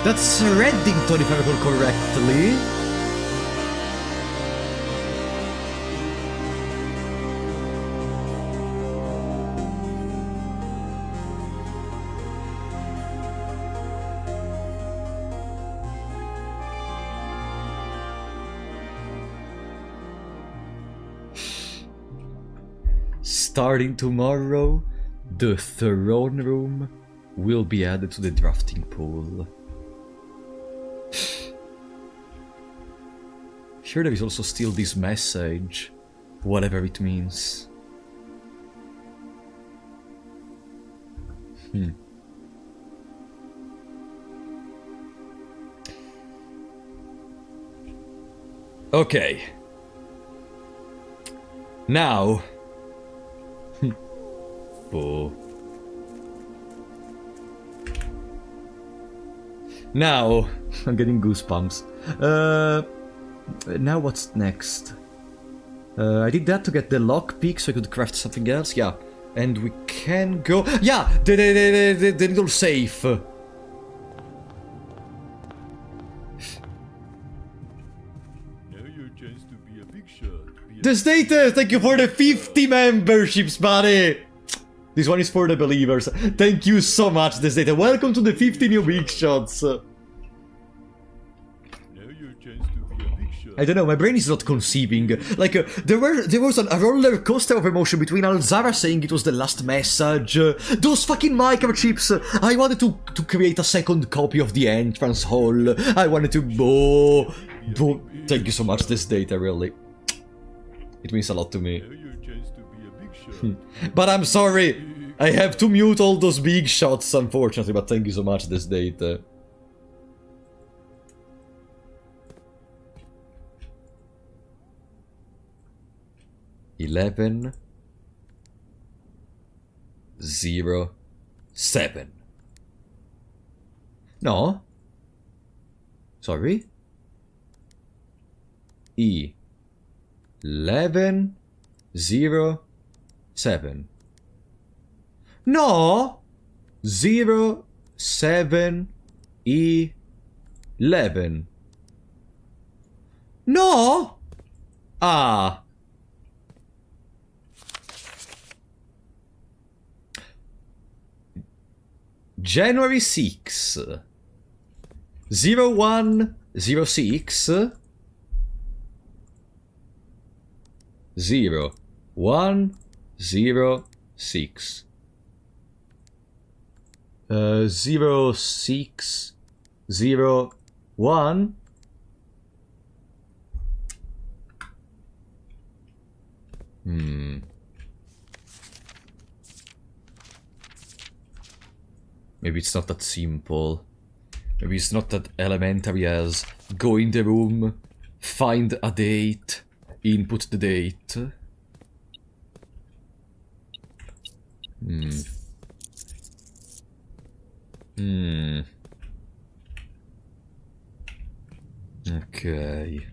That's Reddington, if I recall correctly. Starting tomorrow, the throne room will be added to the drafting pool. Sure, there is also still this message, whatever it means. Okay. Now... Oh. Now, I'm getting goosebumps. Now what's next? I did that to get the lockpick so I could craft something else, yeah. And we can go... Yeah! The little safe! Now your chance to be a big shot. The status! Thank you for the 50 memberships, buddy! This one is for the believers. Thank you so much, this data. Welcome to the 50 new big shots. Now your chance to be a big shot. I don't know, my brain is not conceiving. Like, there was a roller coaster of emotion between Alzara saying it was the last message, those fucking microchips. I wanted to create a second copy of the entrance hall. I wanted to... Thank you so much, this data, really. It means a lot to me. Now your chance to be a big shot. But I'm sorry, I have to mute all those big shots, unfortunately, but thank you so much, this data. $11 0 7. No. Sorry. 11 0 7. No. 0 7 11. No. Ah. January 6. 01 06 0 1 0 6 0 6 0 1 Maybe it's not that simple. Maybe it's not that elementary as go in the room, find a date, input the date. Okay.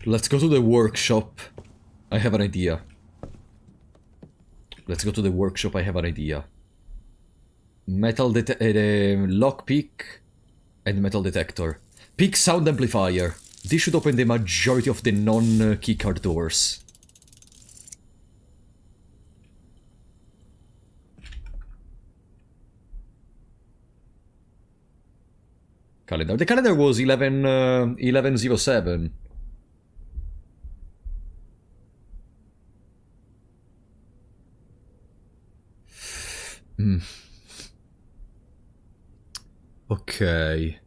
Let's go to the workshop. I have an idea. Let's go to the workshop. I have an idea. Metal lockpick and metal detector. Pick sound amplifier. This should open the majority of the non-keycard doors. Calendar. The calendar was 1107. Okay.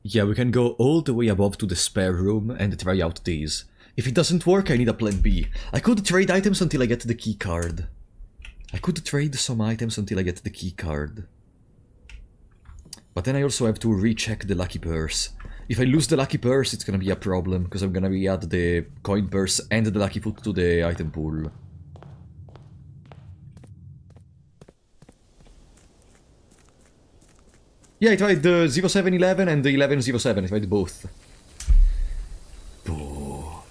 Yeah, we can go all the way above to the spare room and try out these. If it doesn't work, I need a plan B. I could trade items until I get the key card. I could trade some items until I get the key card. But then I also have to recheck the lucky purse. If I lose the lucky purse, it's gonna be a problem, because I'm gonna re-add the coin purse and the lucky foot to the item pool. Yeah, I tried the 0711 and the 1107. I tried both. Oh.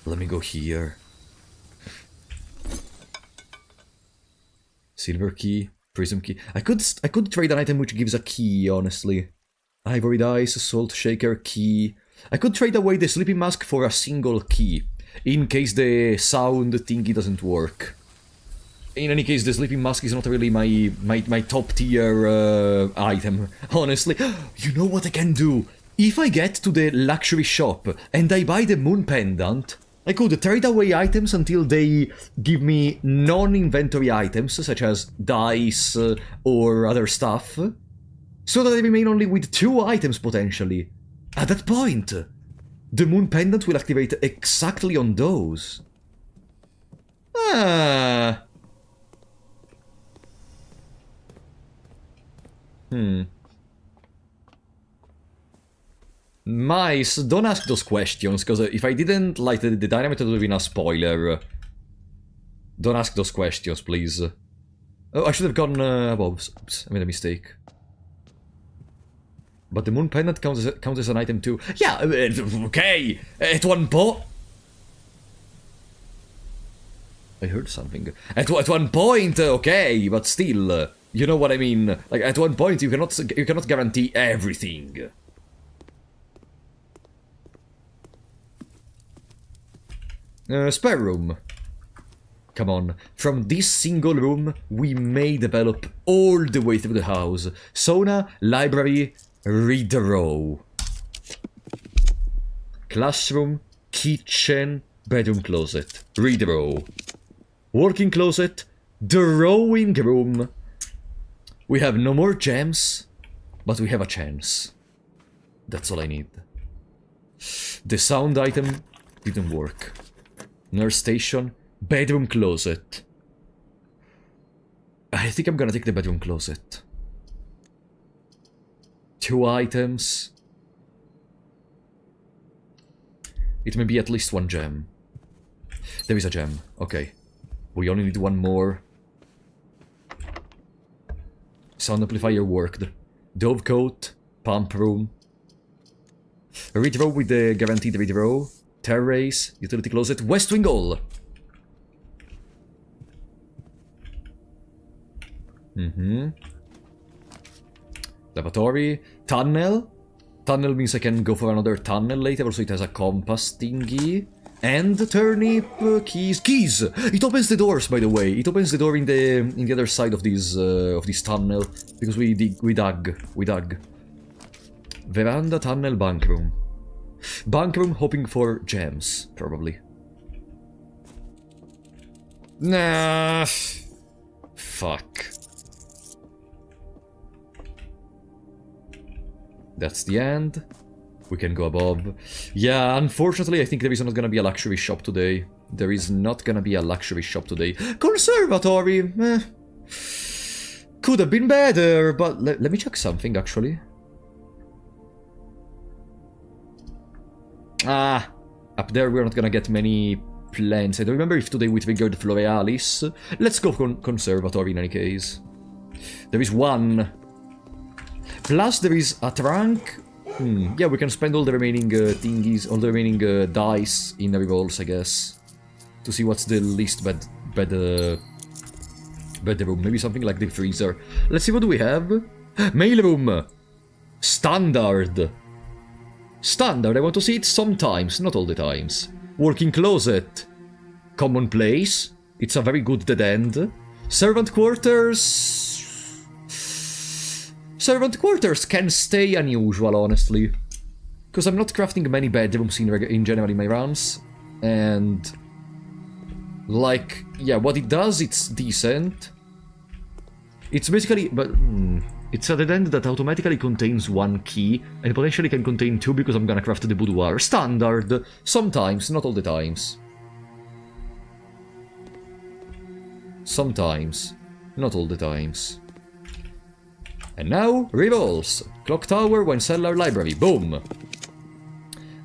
Let me go here. Silver key, prism key. I could trade an item which gives a key, honestly. Ivory dice, salt shaker, key. I could trade away the sleeping mask for a single key, in case the sound thingy doesn't work. In any case, the sleeping mask is not really my top tier item, honestly. You know what I can do? If I get to the luxury shop and I buy the moon pendant, I could trade away items until they give me non-inventory items, such as dice or other stuff, so that I remain only with 2 items potentially. At that point, the moon pendant will activate exactly on those. Ah. Mice, don't ask those questions, because if I didn't like the dynamite, it would have been a spoiler. Don't ask those questions, please. Oh, I should have gone above. Oops, I made a mistake. But the moon pendant counts as an item too. Yeah, okay. At one point, I heard something. At one point, okay, but still, you know what I mean. Like at one point, you cannot guarantee everything. Spare room. Come on. From this single room, we may develop all the way through the house. Sauna, library, read row. Classroom, kitchen, bedroom closet. Read row. Working closet, drawing room. We have no more gems, but we have a chance. That's all I need. The sound item didn't work. Nurse station, bedroom closet. I think I'm gonna take the bedroom closet. 2 items. It may be at least 1 gem. There is a gem. Okay. We only need 1 more. Sound amplifier worked. Dove coat, pump room. Read row with the guaranteed read row. Terrace, utility closet, west wing hall. Lavatory, tunnel. Tunnel means I can go for another tunnel later. Also, it has a compass thingy. And turnip keys. Keys! It opens the doors, by the way. It opens the door in the other side of this tunnel. Because we dug. Veranda, tunnel, bunk room. Bunk room, hoping for gems, probably. Nah. Fuck. That's the end. We can go above. Yeah, unfortunately, I think there is not gonna be a luxury shop today. There is not gonna be a luxury shop today. Conservatory! Could have been better, but let me check something, actually. Ah, up there we're not gonna get many plants. I don't remember if today we triggered Florealis. Let's go for Conservatory in any case. There is 1. Plus there is a trunk. Yeah, we can spend all the remaining thingies, all the remaining dice in rerolls, I guess. To see what's the least bedroom. Maybe something like the freezer. Let's see, what do we have? Mailroom! Standard! Standard, I want to see it sometimes, not all the times. Working closet. Commonplace. It's a very good dead end. Servant quarters. Servant quarters can stay unusual, honestly. Because I'm not crafting many bedrooms in general in my runs. And... like, yeah, what it does, it's decent. It's basically... but... it's a dead end that automatically contains 1 key, and potentially can contain 2 because I'm gonna craft the boudoir. Standard. Sometimes, not all the times. Sometimes. Not all the times. And now, rerolls. Clock tower, wine cellar, library. Boom!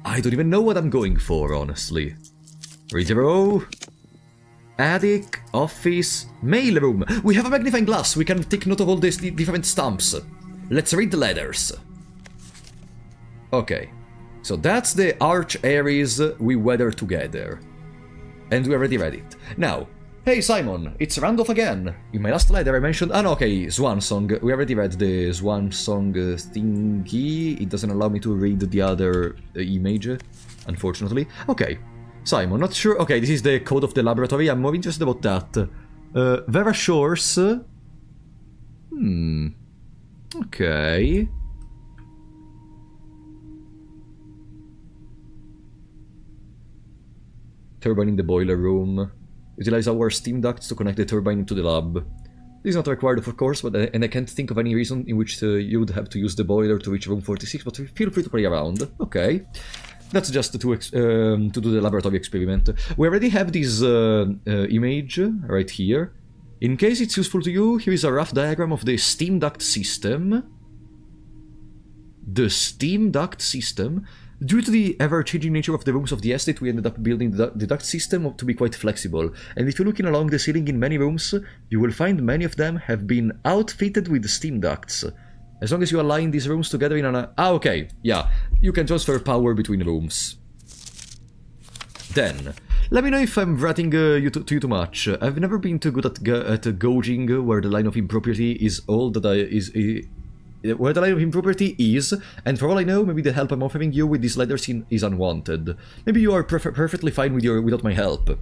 I don't even know what I'm going for, honestly. Reroll. Attic, office, mailroom. We have a magnifying glass. We can take note of all these different stamps. Let's read the letters. Okay. So that's the Arch Aries we weather together. And we already read it. Now, Hey Simon, it's Randolph again. In my last letter I mentioned... Ah no, okay, Swan Song. We already read the Swan Song thingy. It doesn't allow me to read the other image, unfortunately. Okay, Simon, not sure... Okay, this is the code of the laboratory. I'm more interested about that. Vera Shores... Okay... Turbine in the boiler room. Utilize our steam ducts to connect the turbine to the lab. This is not required, of course, and I can't think of any reason in which you would have to use the boiler to reach room 46, but feel free to play around. Okay. That's just to do the laboratory experiment. We already have this image right here. In case it's useful to you, here is a rough diagram of the steam duct system. The steam duct system. Due to the ever-changing nature of the rooms of the estate, we ended up building the duct system to be quite flexible, and if you're looking along the ceiling in many rooms, you will find many of them have been outfitted with steam ducts. As long as you align these rooms together in an... Ah, okay, yeah, you can transfer power between rooms. Then, let me know if I'm ratting you too much. I've never been too good at gauging where the line of impropriety is all that where the line of impropriety is, and for all I know, maybe the help I'm offering you with these letters is unwanted. Maybe you are perfectly fine without my help.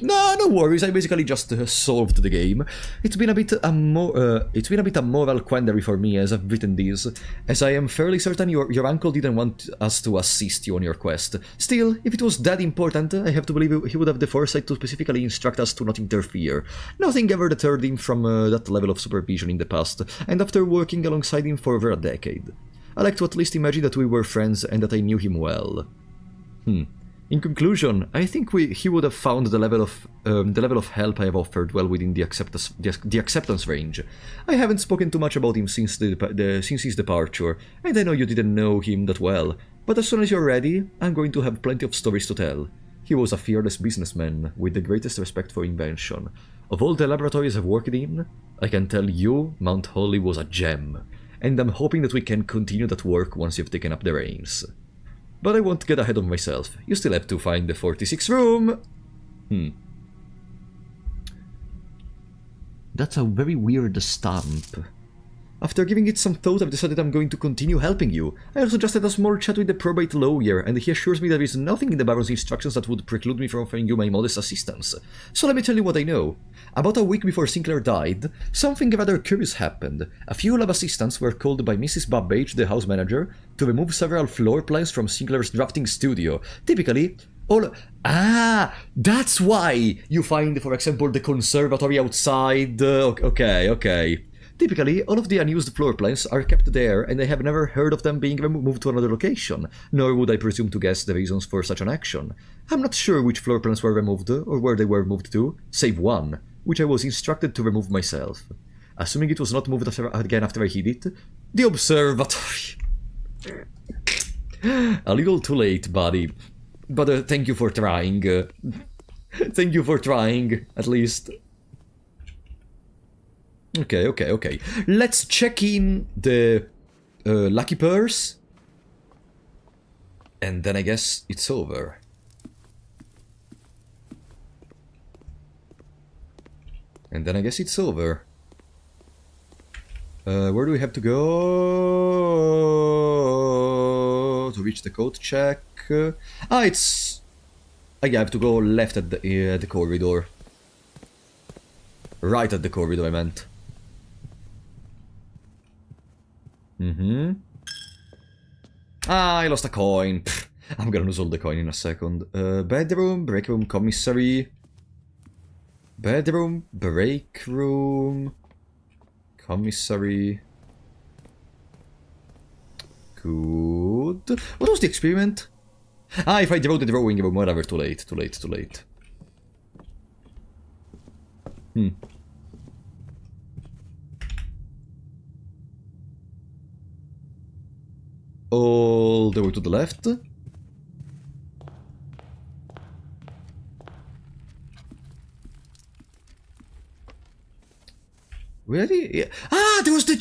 No worries, I basically just solved the game. It's been a bit a moral quandary for me as I've written these, as I am fairly certain your uncle didn't want us to assist you on your quest. Still, if it was that important, I have to believe he would have the foresight to specifically instruct us to not interfere. Nothing ever deterred him from that level of supervision in the past, and after working alongside him for over a decade. I like to at least imagine that we were friends and that I knew him well. In conclusion, I think he would have found the level of help I have offered well within the acceptance range. I haven't spoken too much about him since his departure, and I know you didn't know him that well, but as soon as you're ready, I'm going to have plenty of stories to tell. He was a fearless businessman with the greatest respect for invention. Of all the laboratories I've worked in, I can tell you Mount Holly was a gem, and I'm hoping that we can continue that work once you've taken up the reins. But I won't get ahead of myself. You still have to find the 46th room! That's a very weird stamp. After giving it some thought, I've decided I'm going to continue helping you. I also just had a small chat with the probate lawyer, and he assures me there is nothing in the Baron's instructions that would preclude me from offering you my modest assistance. So let me tell you what I know. About a week before Sinclair died, something rather curious happened. A few lab assistants were called by Mrs. Babbage, the house manager, to remove several floor plans from Sinclair's drafting studio. Typically, that's why you find, for example, the conservatory outside. Okay. Typically, all of the unused floor plans are kept there, and I have never heard of them being moved to another location, nor would I presume to guess the reasons for such an action. I'm not sure which floor plans were removed, or where they were moved to, save one, which I was instructed to remove myself. Assuming it was not moved again after I hid it, the observatory. A little too late, buddy. But thank you for trying. Thank you for trying, at least. Okay. Let's check in the lucky purse. And then I guess it's over. Where do we have to go to reach the code check? I have to go left at the corridor. Right at the corridor, I meant. I lost a coin. Pfft, I'm gonna lose all the coin in a second. Bedroom, break room, commissary. Bedroom, break room, commissary. Good. What was the experiment? If I draw the drawing room, whatever, too late. All the way to the left. Really? Yeah. There was the...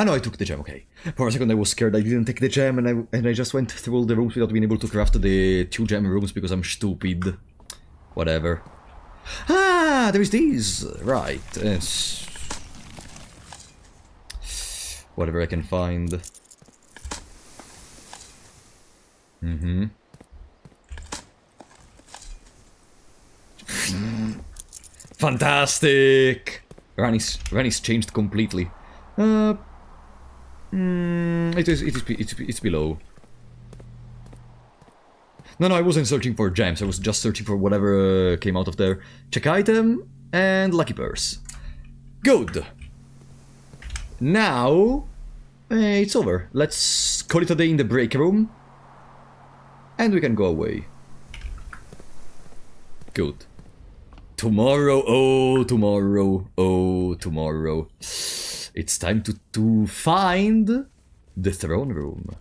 no, I took the gem, okay. For a second I was scared I didn't take the gem and I just went through all the rooms without being able to craft the 2 gem rooms because I'm stupid. Whatever. Ah, there is these. Right. Yes. Whatever I can find. Mm-hmm. Fantastic! Rani's changed completely. It's below. No, I wasn't searching for gems. I was just searching for whatever came out of there. Check item and lucky purse. Good. Now it's over. Let's call it a day in the break room, and we can go away. Good. Tomorrow, oh tomorrow, oh tomorrow. It's time to find the throne room.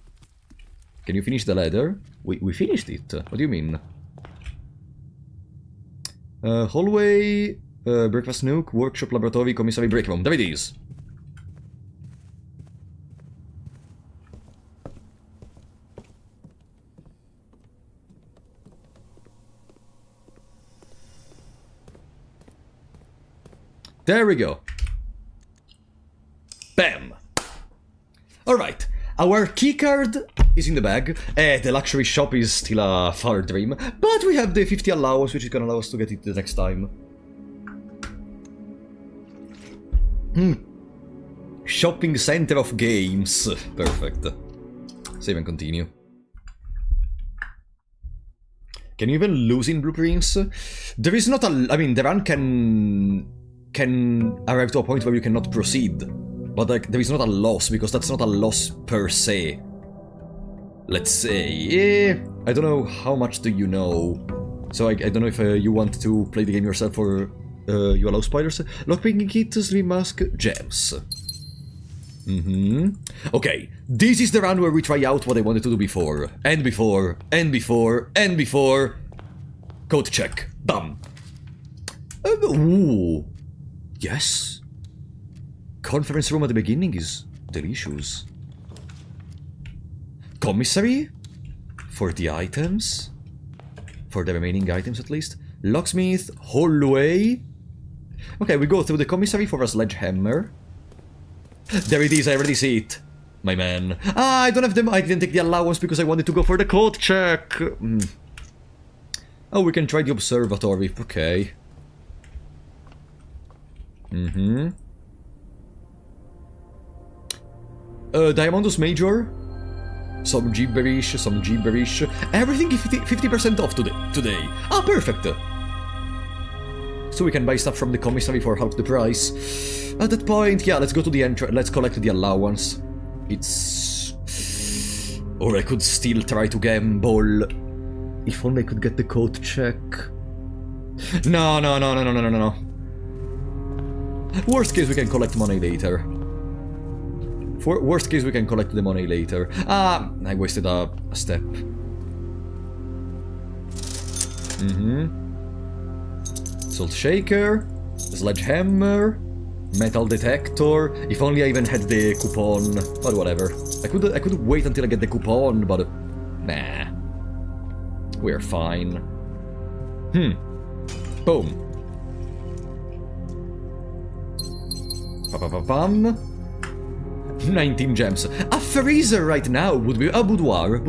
Can you finish the ladder? We finished it. What do you mean? Hallway, breakfast nook, workshop, laboratory, commissary, break room. There it is. There we go. Bam! Alright, our keycard is in the bag. The luxury shop is still a far dream, but we have the 50 allowance, which is gonna allow us to get it the next time. Shopping center of games. Perfect. Save and continue. Can you even lose in blueprints? There is not a... I mean, the run can arrive to a point where you cannot proceed. But like, there is not a loss, because that's not a loss per se. Let's say... I don't know how much do you know. So I don't know if you want to play the game yourself or you allow spoilers. Lockpicking kit, sleep mask, gems. Okay, this is the round where we try out what I wanted to do before. And before, and before, and before. Code check. Done. Ooh. Yes. Conference room at the beginning is delicious. Commissary? For the items? For the remaining items at least. Locksmith, hallway. Okay, we go through the commissary for a sledgehammer. There it is, I already see it. My man. Ah, I don't have them. I didn't take the allowance because I wanted to go for the code check. Oh, we can try the observatory. Okay. Diamondus Major. Some gibberish, some gibberish. Everything 50% off today. Ah, perfect. So we can buy stuff from the commissary for half the price. At that point, yeah, let's go to the entrance. Let's collect the allowance. It's... Or I could still try to gamble. If only I could get the code check. No. Worst case, we can collect money later. For worst case, we can collect the money later. Ah, I wasted a step. Salt shaker, sledgehammer, metal detector. If only I even had the coupon, but whatever. I could wait until I get the coupon, but nah, we're fine. Boom. Pam. 19 gems. A freezer right now would be a boudoir,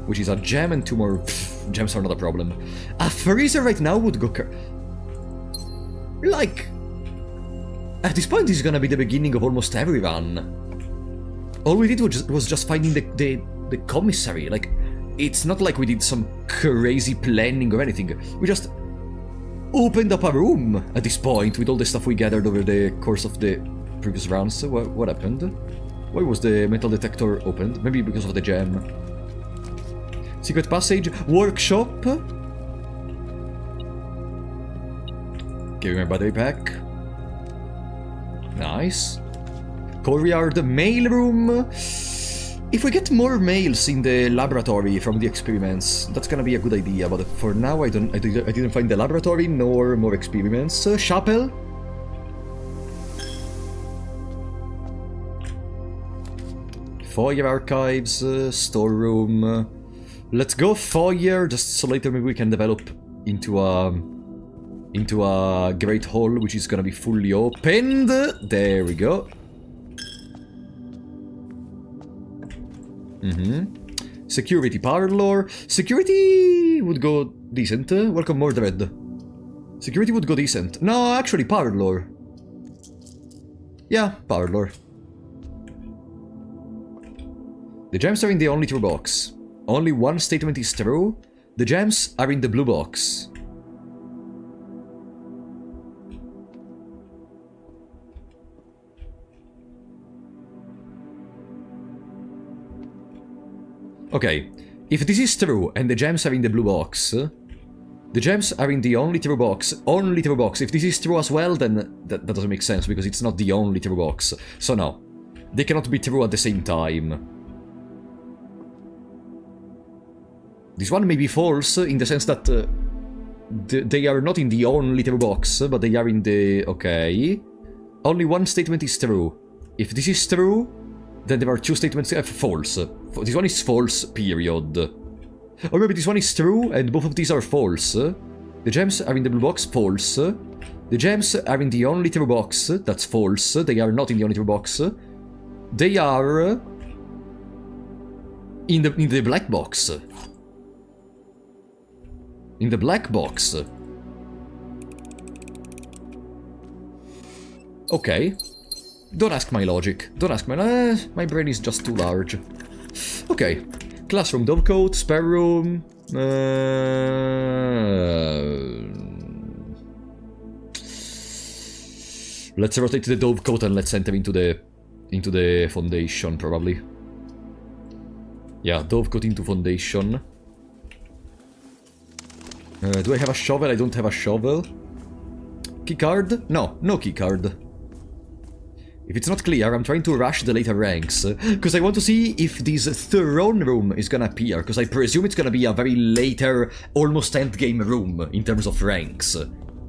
which is a gem and 2 more. Pff, gems are not a problem. A freezer right now would go. Like, at this point, this is gonna be the beginning of almost every run. All we did was just finding the commissary. Like, it's not like we did some crazy planning or anything. We just opened up a room at this point with all the stuff we gathered over the course of the previous rounds. So what happened? Why was the metal detector opened? Maybe because of the gem. Secret passage, workshop. Give me my battery pack. Nice. Courtyard, mailroom. If we get more mails in the laboratory from the experiments, that's gonna be a good idea. But for now, I didn't find the laboratory nor more experiments. Chapel. Foyer archives, storeroom. Let's go foyer, just so later maybe we can develop into a great hall, which is gonna be fully opened. There we go. Security parlor. Security would go decent. Welcome, Mordred. Security would go decent. No, actually, parlor. Yeah, parlor. The gems are in the only true box. Only one statement is true. The gems are in the blue box. Okay, if this is true and the gems are in the blue box, the gems are in the only true box. Only true box. If this is true as well, then that doesn't make sense because it's not the only true box. So no, they cannot be true at the same time. This one may be false in the sense that they are not in the only true box, but they are in the... Okay. Only one statement is true. If this is true, then there are two statements false. This one is false, period. Or maybe this one is true and both of these are false. The gems are in the blue box, false. The gems are in the only true box, that's false. They are not in the only true box. They are in the black box. In the black box. Okay. Don't ask my logic. Don't ask my... my brain is just too large. Okay. Classroom, dovecote, spare room... Let's rotate the dovecote and let's enter into the foundation, probably. Yeah, dovecote into foundation. Do I have a shovel? I don't have a shovel. Keycard? No, no keycard. If it's not clear, I'm trying to rush the later ranks, because I want to see if this throne room is gonna appear, because I presume it's gonna be a very later, almost endgame room in terms of ranks.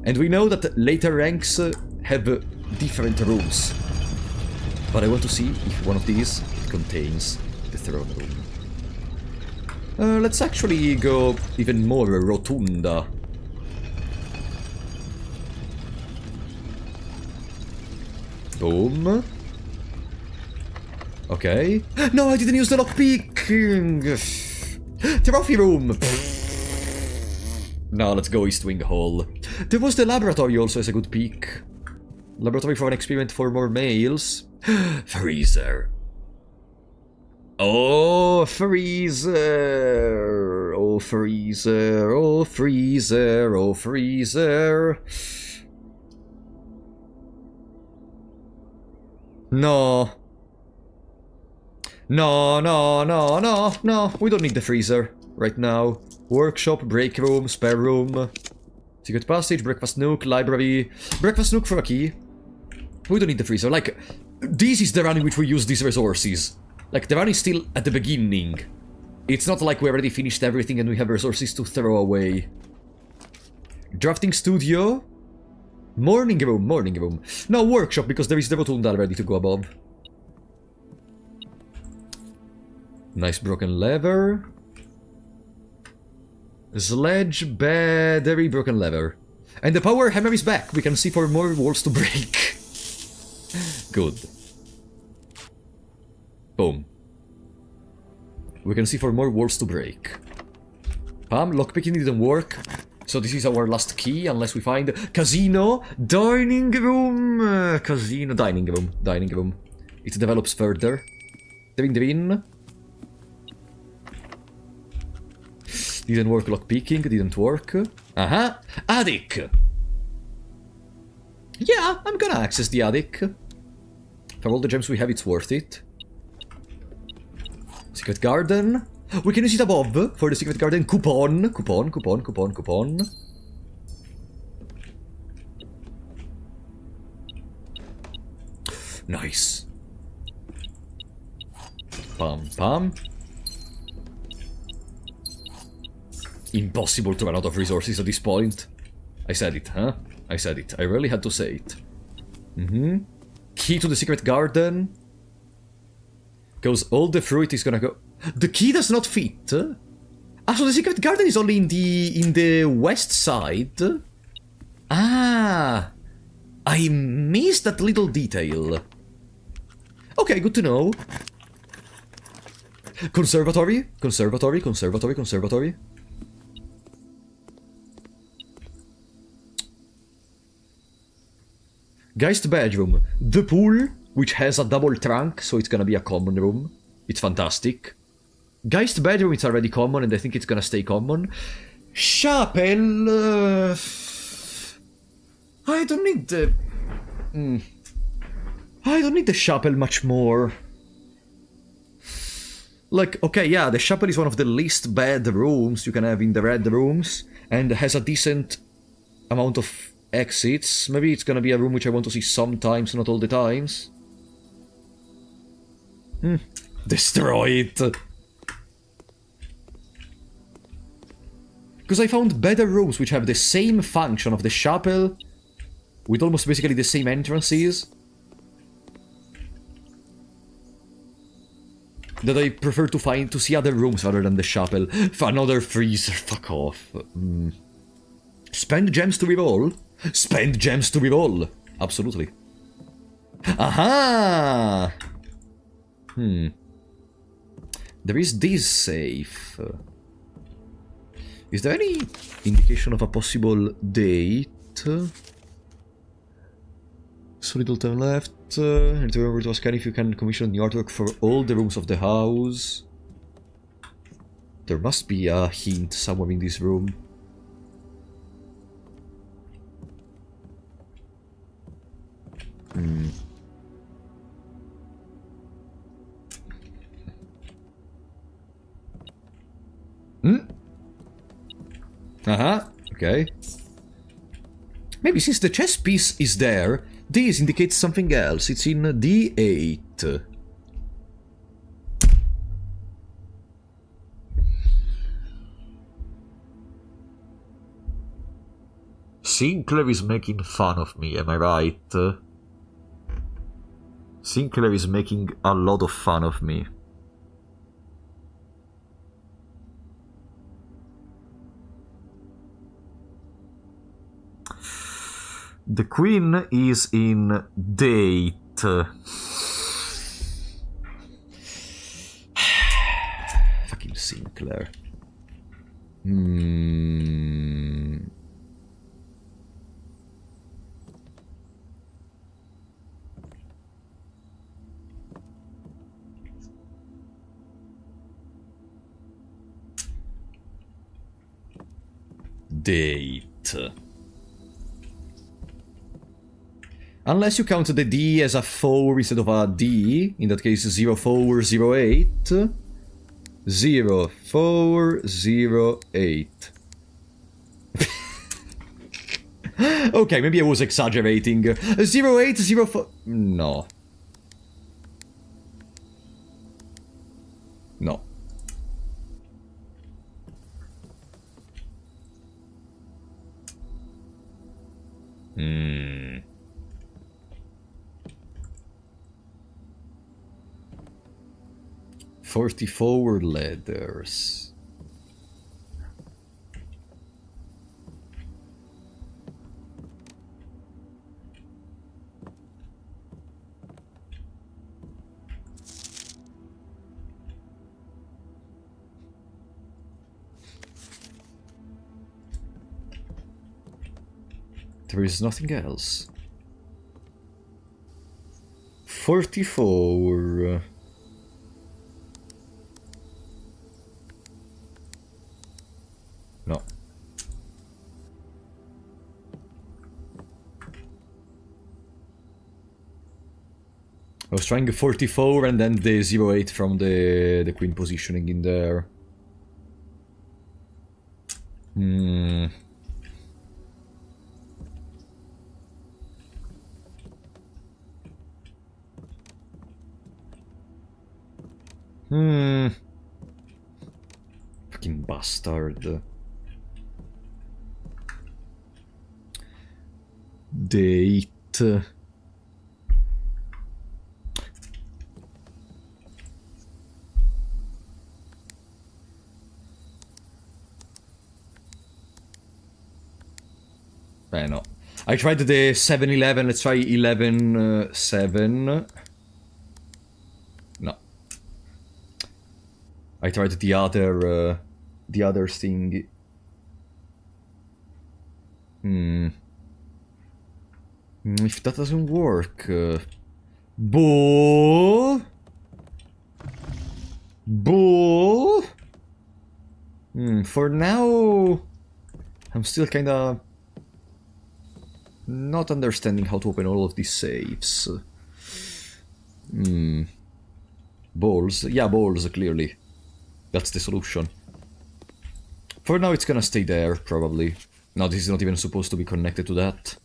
And we know that later ranks have different rooms. But I want to see if one of these contains the throne room. Let's actually go even more rotunda. Boom. Okay. No, I didn't use the lockpick! Trophy room! Now let's go East Wing Hall. There was the laboratory also as a good peak. Laboratory for an experiment for more males. Freezer. Oh, freezer! Oh, freezer! Oh, freezer! Oh, freezer! No. No, no, no, no, no. We don't need the freezer right now. Workshop, break room, spare room. Secret passage, breakfast nook, library. Breakfast nook for a key. We don't need the freezer. Like, this is the run in which we use these resources. Like, the run is still at the beginning. It's not like we already finished everything and we have resources to throw away. Drafting studio. Morning room, morning room. No, workshop, because there is the rotunda ready to go above. Nice broken lever. Sledge, battery, broken lever. And the power hammer is back. We can see for more walls to break. Good. Boom. We can see for more walls to break. Pam, lockpicking didn't work. So this is our last key, unless we find casino, dining room, casino, dining room, dining room. It develops further. Drin. Didn't work, lockpicking, didn't work. Aha, attic. Yeah, I'm gonna access the attic. For all the gems we have, it's worth it. Secret garden. We can use it above for the secret garden. Coupon. Nice. Pam. Impossible to run out of resources at this point. I said it, huh? I said it. I really had to say it. Key to the secret garden. Because all the fruit is gonna go... The key does not fit. Ah, so the secret garden is only in the west side? Ah, I missed that little detail. Okay, good to know. Conservatory, conservatory, conservatory, conservatory. Geist bedroom. The pool, which has a double trunk, so it's gonna be a common room. It's fantastic. Geist bedroom, it's already common, and I think it's gonna stay common. Chapel... I don't need the... I don't need the chapel much more. Like, okay, yeah, the chapel is one of the least bad rooms you can have in the red rooms, and has a decent amount of exits. Maybe it's gonna be a room which I want to see sometimes, not all the times. Destroy it! Because I found better rooms which have the same function of the chapel, with almost basically the same entrances, that I prefer to see other rooms rather than the chapel. Another freezer, fuck off. Spend gems to reroll? Spend gems to reroll! Absolutely. Aha! There is this safe. Is there any indication of a possible date? So little time left. And remember to ask if you can commission the artwork for all the rooms of the house. There must be a hint somewhere in this room. Okay. Maybe since the chess piece is there, this indicates something else. It's in D8. Sinclair is making fun of me, am I right? Sinclair is making a lot of fun of me. The queen is in date. Fucking Sinclair. Date. Unless you count the D as a 4 instead of a D, in that case 0408. 0408. Okay, maybe I was exaggerating. 0804... No. No. Hmm. 44 letters. There is nothing else. 44. No. I was trying 44 and then the 08 from the queen positioning in there. Fucking bastard. Date. No. I tried the 7-11, let's try 11-7. No. I tried the other thing. If that doesn't work... Bull? For now... I'm still kinda... not understanding how to open all of these safes. Balls? Yeah, balls, clearly. That's the solution. For now it's gonna stay there, probably. No, this is not even supposed to be connected to that.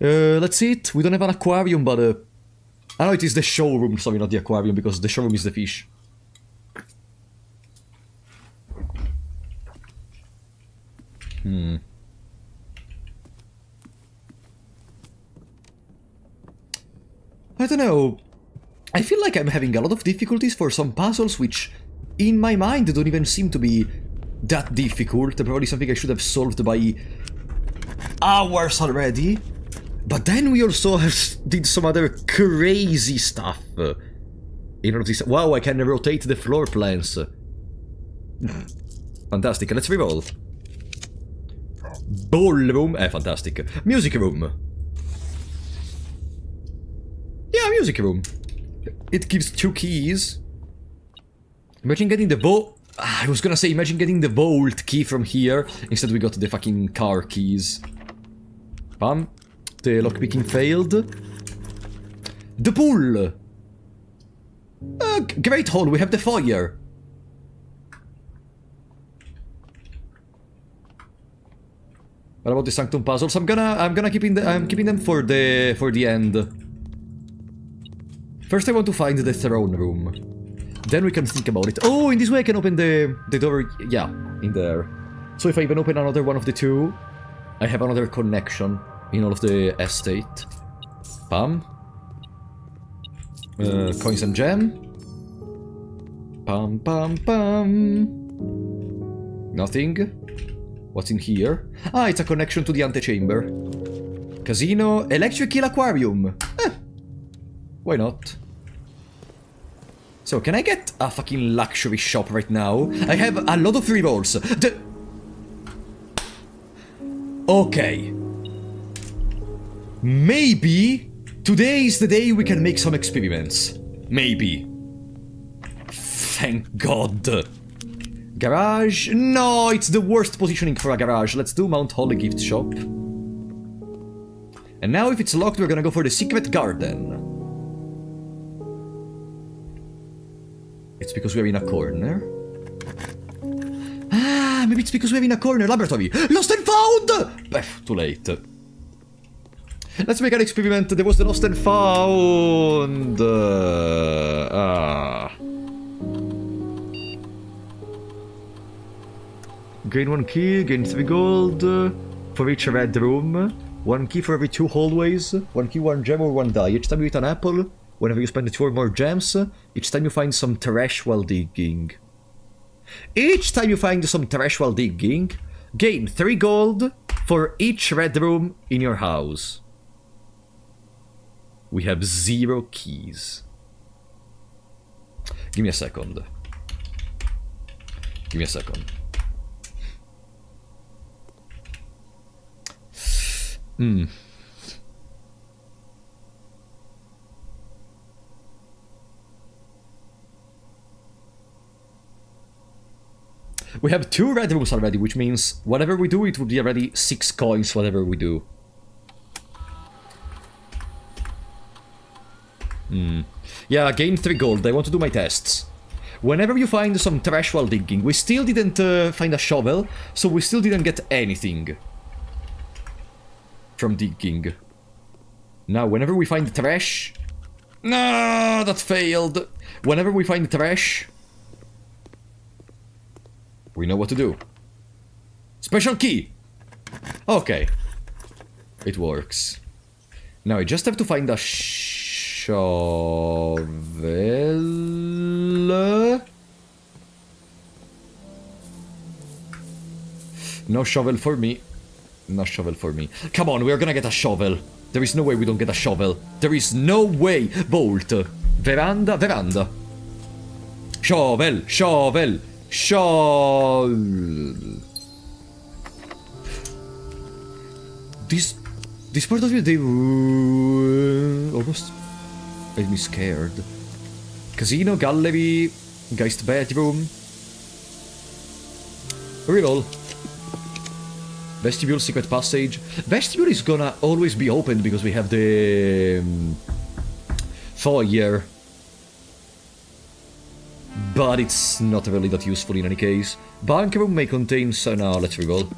That's it. We don't have an aquarium, but... I know it is the showroom, sorry, not the aquarium, because the showroom is the fish. I don't know. I feel like I'm having a lot of difficulties for some puzzles which, in my mind, don't even seem to be that difficult. Probably something I should have solved by hours already. But then we also did some other crazy stuff. In all of this. Wow, I can rotate the floor plans. Fantastic. Let's reroll. Ballroom. Fantastic. Music room. Yeah, music room. It gives 2 keys. Imagine getting the vault. I was gonna say, imagine getting the vault key from here. Instead, we got the fucking car keys. Bam. The lockpicking failed. The pool! Great hall, we have the foyer. What about the Sanctum puzzles? I'm keeping them for the end. First I want to find the throne room. Then we can think about it. Oh, in this way I can open the door, yeah, in there. So if I even open another one of the two, I have another connection in all of the estate. Bam. Coins and gem. Pam pam pam. Nothing. What's in here? Ah, it's a connection to the antechamber. Casino, electric eel aquarium. Why not? So, can I get a fucking luxury shop right now? I have a lot of rerolls. Okay. Maybe today is the day we can make some experiments. Maybe. Thank God. Garage? No, it's the worst positioning for a garage. Let's do Mount Holly gift shop. And now if it's locked, we're gonna go for the secret garden. It's because we're in a corner. Ah, maybe it's because we're in a corner. Laboratory. Lost and found! Too late. Let's make an experiment. There was the lost and found. Gain 1 key, gain 3 gold for each red room. 1 key for every 2 hallways. 1 key, 1 gem, or 1 die. Each time you eat an apple, whenever you spend 2 or more gems, each time you find some trash while digging. Each time you find some trash while digging, gain 3 gold for each red room in your house. We have 0 keys. Give me a second. Give me a second. We have 2 red rooms already, which means whatever we do, it would be already 6 coins, whatever we do. Yeah, gain 3 gold. I want to do my tests. Whenever you find some trash while digging, we still didn't find a shovel, so we still didn't get anything from digging. Now, whenever we find trash... No, that failed. Whenever we find trash, we know what to do. Special key! Okay. It works. Now I just have to find a shovel. No shovel for me. No shovel for me. Come on, we are gonna get a shovel. There is no way we don't get a shovel. There is no way. Vault. Veranda, veranda. Shovel, shovel, shovel. This part of it, they almost made me scared. Casino, gallery, Geist bedroom. Reroll. Vestibule, secret passage. Vestibule is gonna always be open because we have the foyer. But it's not really that useful in any case. Bank room may contain... No, let's reroll.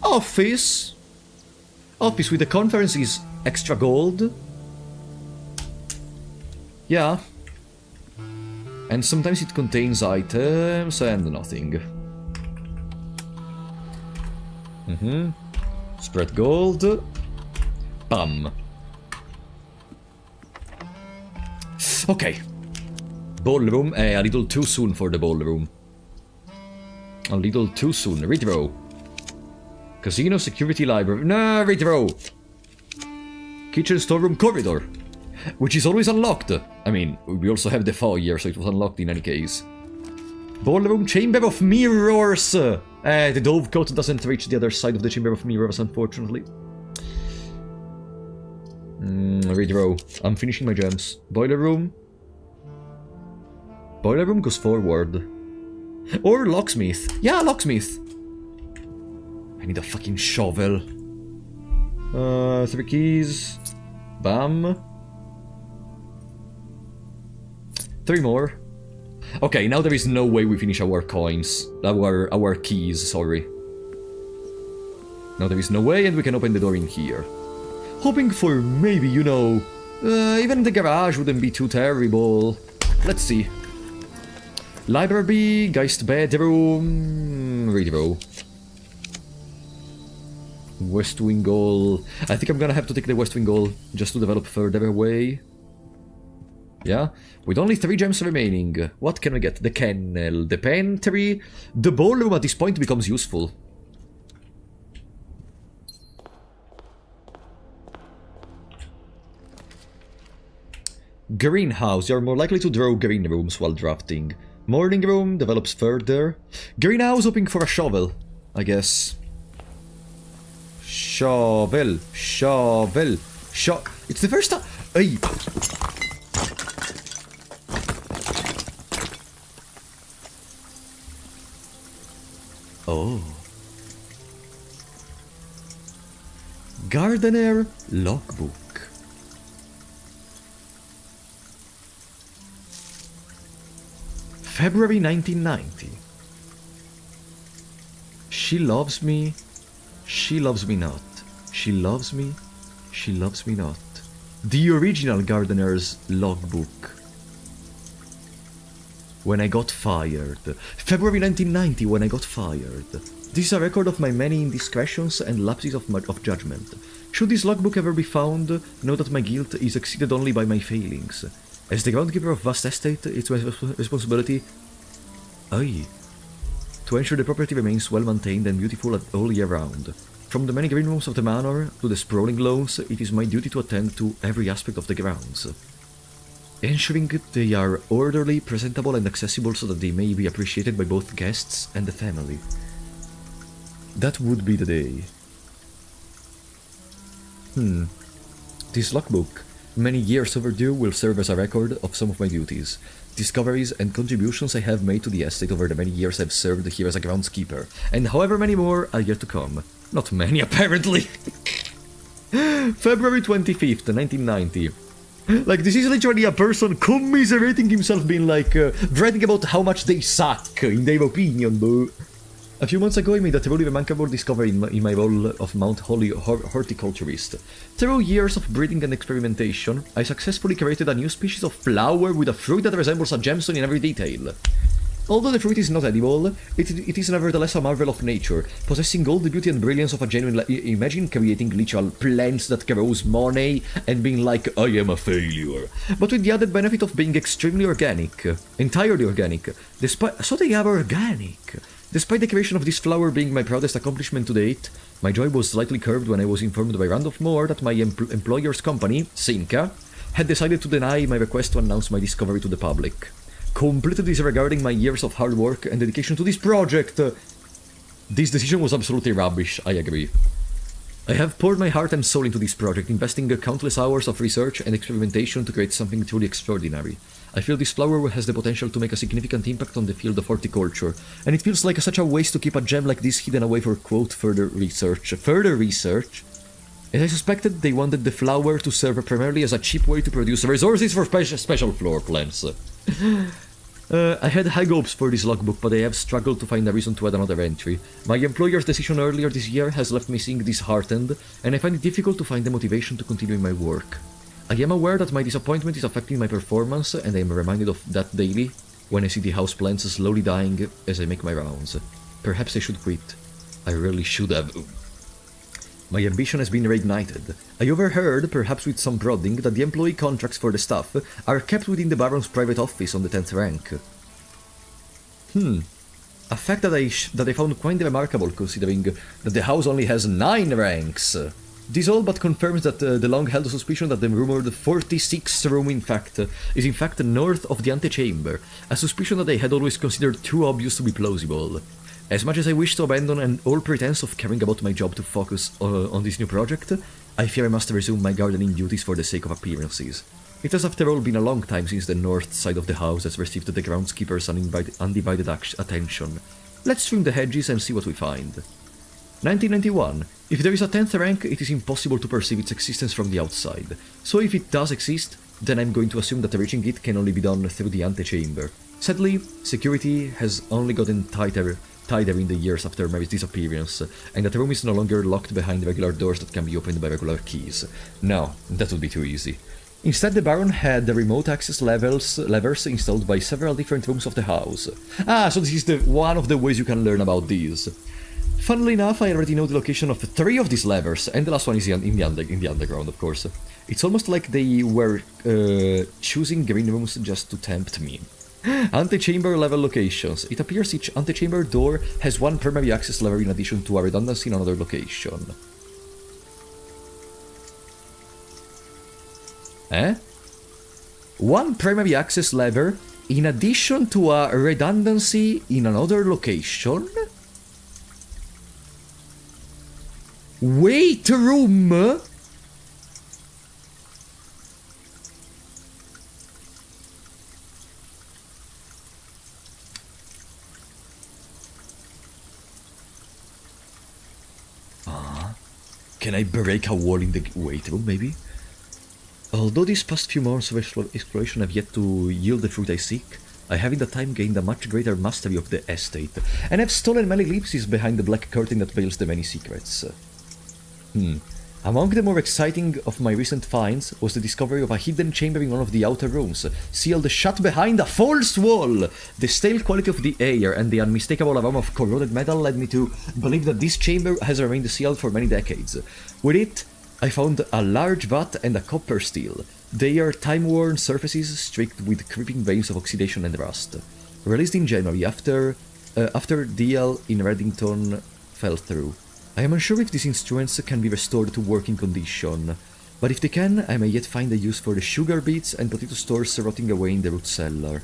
Office. Office with the conference is extra gold. Yeah. And sometimes it contains items and nothing. Spread gold. Bam. Okay. Ballroom. A little too soon for the ballroom. A little too soon. Redraw. Casino, security, library. No, redraw. Kitchen, storeroom, corridor. Which is always unlocked. I mean, we also have the foyer, so it was unlocked in any case. Ballroom, chamber of mirrors. The dove coat doesn't reach the other side of the chamber of mirrors, unfortunately. Redraw. I'm finishing my gems. Boiler room. Boiler room goes forward. Or locksmith. Yeah, locksmith. I need a fucking shovel. 3 keys. Bam. 3 more. Okay, now there is no way we finish our coins. Our keys, sorry. Now there is no way, and we can open the door in here. Hoping for maybe, you know... even the garage wouldn't be too terrible. Let's see. Library, Geist bedroom... Redraw. West Wing goal. I think I'm gonna have to take the West Wing goal just to develop further away. Yeah? With only 3 gems remaining. What can we get? The kennel, the pantry. The ballroom at this point becomes useful. Greenhouse. You're more likely to draw green rooms while drafting. Morning room develops further. Greenhouse hoping for a shovel, I guess. Shovel, shovel, It's the first time. Hey. Oh. Gardener logbook. February 1990. She loves me. She loves me not. She loves me. She loves me not. The original gardener's logbook. When I got fired. February 1990, when I got fired. This is a record of my many indiscretions and lapses of judgment. Should this logbook ever be found, know that my guilt is exceeded only by my failings. As the groundkeeper of vast estate, it's my responsibility to ensure the property remains well maintained and beautiful all year round. From the many green rooms of the manor to the sprawling lawns, it is my duty to attend to every aspect of the grounds. Ensuring they are orderly, presentable and accessible so that they may be appreciated by both guests and the family. That would be the day. This logbook, many years overdue, will serve as a record of some of my duties, discoveries and contributions I have made to the estate over the many years I've served here as a groundskeeper, and however many more are yet to come. Not many, apparently. February 25th, 1990. Like, this is literally a person commiserating himself, being like, writing about how much they suck, in their opinion, though. A few months ago, I made a truly remarkable discovery in my role of Mount Holly horticulturist. Through years of breeding and experimentation, I successfully created a new species of flower with a fruit that resembles a gemstone in every detail. Although the fruit is not edible, it is nevertheless a marvel of nature, possessing all the beauty and brilliance of a genuine... Imagine creating literal plants that grows money and being like, I am a failure. But with the added benefit of being extremely organic. Entirely organic. So they are organic. Despite the creation of this flower being my proudest accomplishment to date, my joy was slightly curbed when I was informed by Randolph Moore that my employer's company, Simca, had decided to deny my request to announce my discovery to the public, completely disregarding my years of hard work and dedication to this project. This decision was absolutely rubbish, I agree. I have poured my heart and soul into this project, investing countless hours of research and experimentation to create something truly extraordinary. I feel this flower has the potential to make a significant impact on the field of horticulture, and it feels like such a waste to keep a gem like this hidden away for, quote, further research. Further research? As I suspected, they wanted the flower to serve primarily as a cheap way to produce resources for special floor plans. I had high hopes for this logbook, but I have struggled to find a reason to add another entry. My employer's decision earlier this year has left me seeing disheartened, and I find it difficult to find the motivation to continue my work. I am aware that my disappointment is affecting my performance, and I am reminded of that daily when I see the houseplants slowly dying as I make my rounds. Perhaps I should quit. I really should have. My ambition has been reignited. I overheard, perhaps with some prodding, that the employee contracts for the staff are kept within the Baron's private office on the 10th rank. A fact that I found quite remarkable, considering that the house only has 9 ranks. This all but confirms that the long-held suspicion that the rumored 46th room is in fact north of the antechamber, a suspicion that I had always considered too obvious to be plausible. As much as I wish to abandon all pretense of caring about my job to focus on this new project, I fear I must resume my gardening duties for the sake of appearances. It has after all been a long time since the north side of the house has received the groundskeeper's undivided attention. Let's trim the hedges and see what we find. 1991. If there is a 10th rank, it is impossible to perceive its existence from the outside. So if it does exist, then I'm going to assume that reaching it can only be done through the antechamber. Sadly, security has only gotten tighter in the years after Mary's disappearance, and that room is no longer locked behind regular doors that can be opened by regular keys. No, that would be too easy. Instead, the Baron had the remote access levers installed by several different rooms of the house. So this is one of the ways you can learn about these. Funnily enough, I already know the location of 3 of these levers, and the last one is in the underground, of course. It's almost like they were choosing green rooms just to tempt me. Antechamber level locations. It appears each antechamber door has 1 primary access lever in addition to a redundancy in another location. Eh? 1 primary access lever in addition to a redundancy in another location? Wait room? Can I break a wall in the wait room, maybe? Although these past few months of exploration have yet to yield the fruit I seek, I have in that time gained a much greater mastery of the estate, and have stolen many glimpses behind the black curtain that veils the many secrets. Among the more exciting of my recent finds was the discovery of a hidden chamber in one of the outer rooms, sealed shut behind a false wall! The stale quality of the air and the unmistakable aroma of corroded metal led me to believe that this chamber has remained sealed for many decades. With it, I found a large vat and a copper steel, their time-worn surfaces streaked with creeping veins of oxidation and rust. Released in January after DL in Reddington fell through. I am unsure if these instruments can be restored to working condition, but if they can, I may yet find a use for the sugar beets and potato stores rotting away in the root cellar.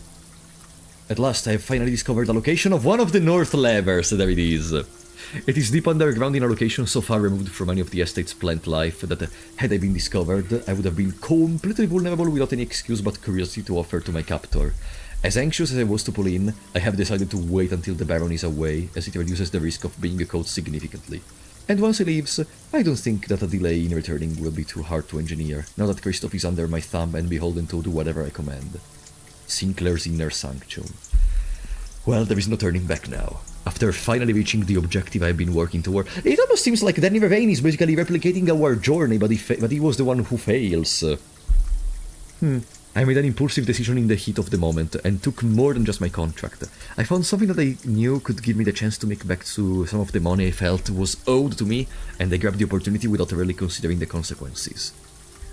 At last, I have finally discovered the location of one of the north levers. There it is. It is deep underground in a location so far removed from any of the estate's plant life that, had I been discovered, I would have been completely vulnerable without any excuse but curiosity to offer to my captor. As anxious as I was to pull in, I have decided to wait until the Baron is away, as it reduces the risk of being caught significantly. And once he leaves, I don't think that a delay in returning will be too hard to engineer, now that Christoph is under my thumb and beholden to do whatever I command. Sinclair's inner sanctum. Well, there is no turning back now. After finally reaching the objective I've been working toward, it almost seems like Danny Vervain is basically replicating our journey, but he was the one who fails. I made an impulsive decision in the heat of the moment, and took more than just my contract. I found something that I knew could give me the chance to make back to some of the money I felt was owed to me, and I grabbed the opportunity without really considering the consequences.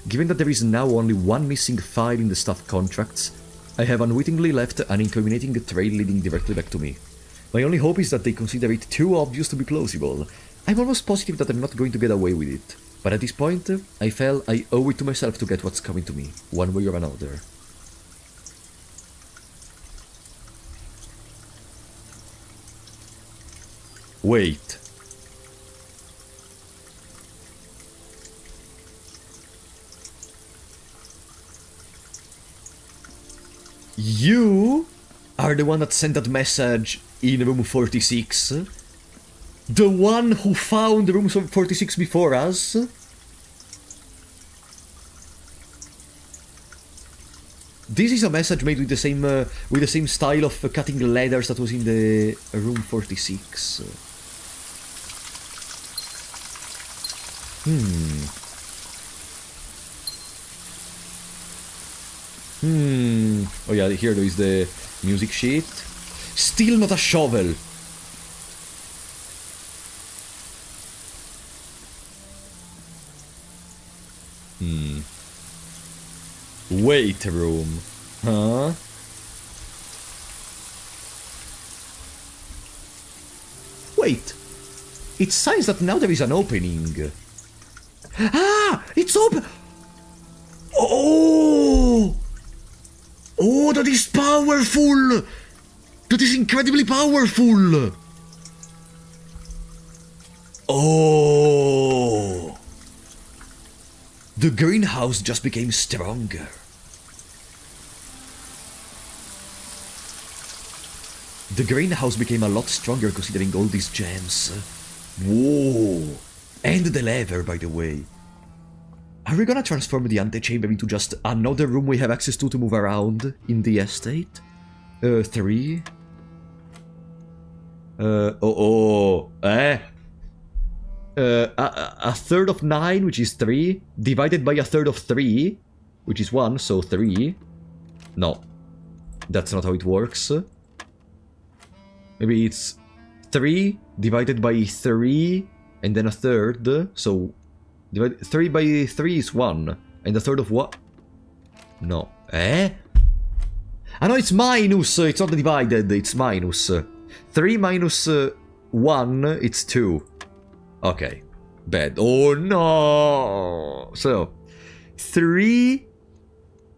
Given that there is now only 1 missing file in the staff contracts, I have unwittingly left an incriminating trail leading directly back to me. My only hope is that they consider it too obvious to be plausible. I'm almost positive that I'm not going to get away with it. But at this point, I felt I owe it to myself to get what's coming to me, one way or another. Wait. You are the one that sent that message in room 46? The one who found room 46 before us? This is a message made with the same style of cutting letters that was in the room 46. Oh yeah, here there is the music sheet. Still not a shovel. Wait room. Huh? Wait. It signs that now there is an opening. Ah! It's open! Oh! Oh, that is powerful! That is incredibly powerful! Oh! The greenhouse just became stronger. The greenhouse became a lot stronger considering all these gems. Whoa! And the lever, by the way. Are we gonna transform the antechamber into just another room we have access to move around in the estate? 3? A third of 9, which is 3, divided by a third of 3, which is 1, so 3. No, that's not how it works. Maybe it's 3 divided by 3 and then a third, so 3 by 3 is 1, and a third of what? No. I know it's minus, it's not divided, it's minus. 3 minus 1, it's 2. Okay, bad. Oh no! So, 3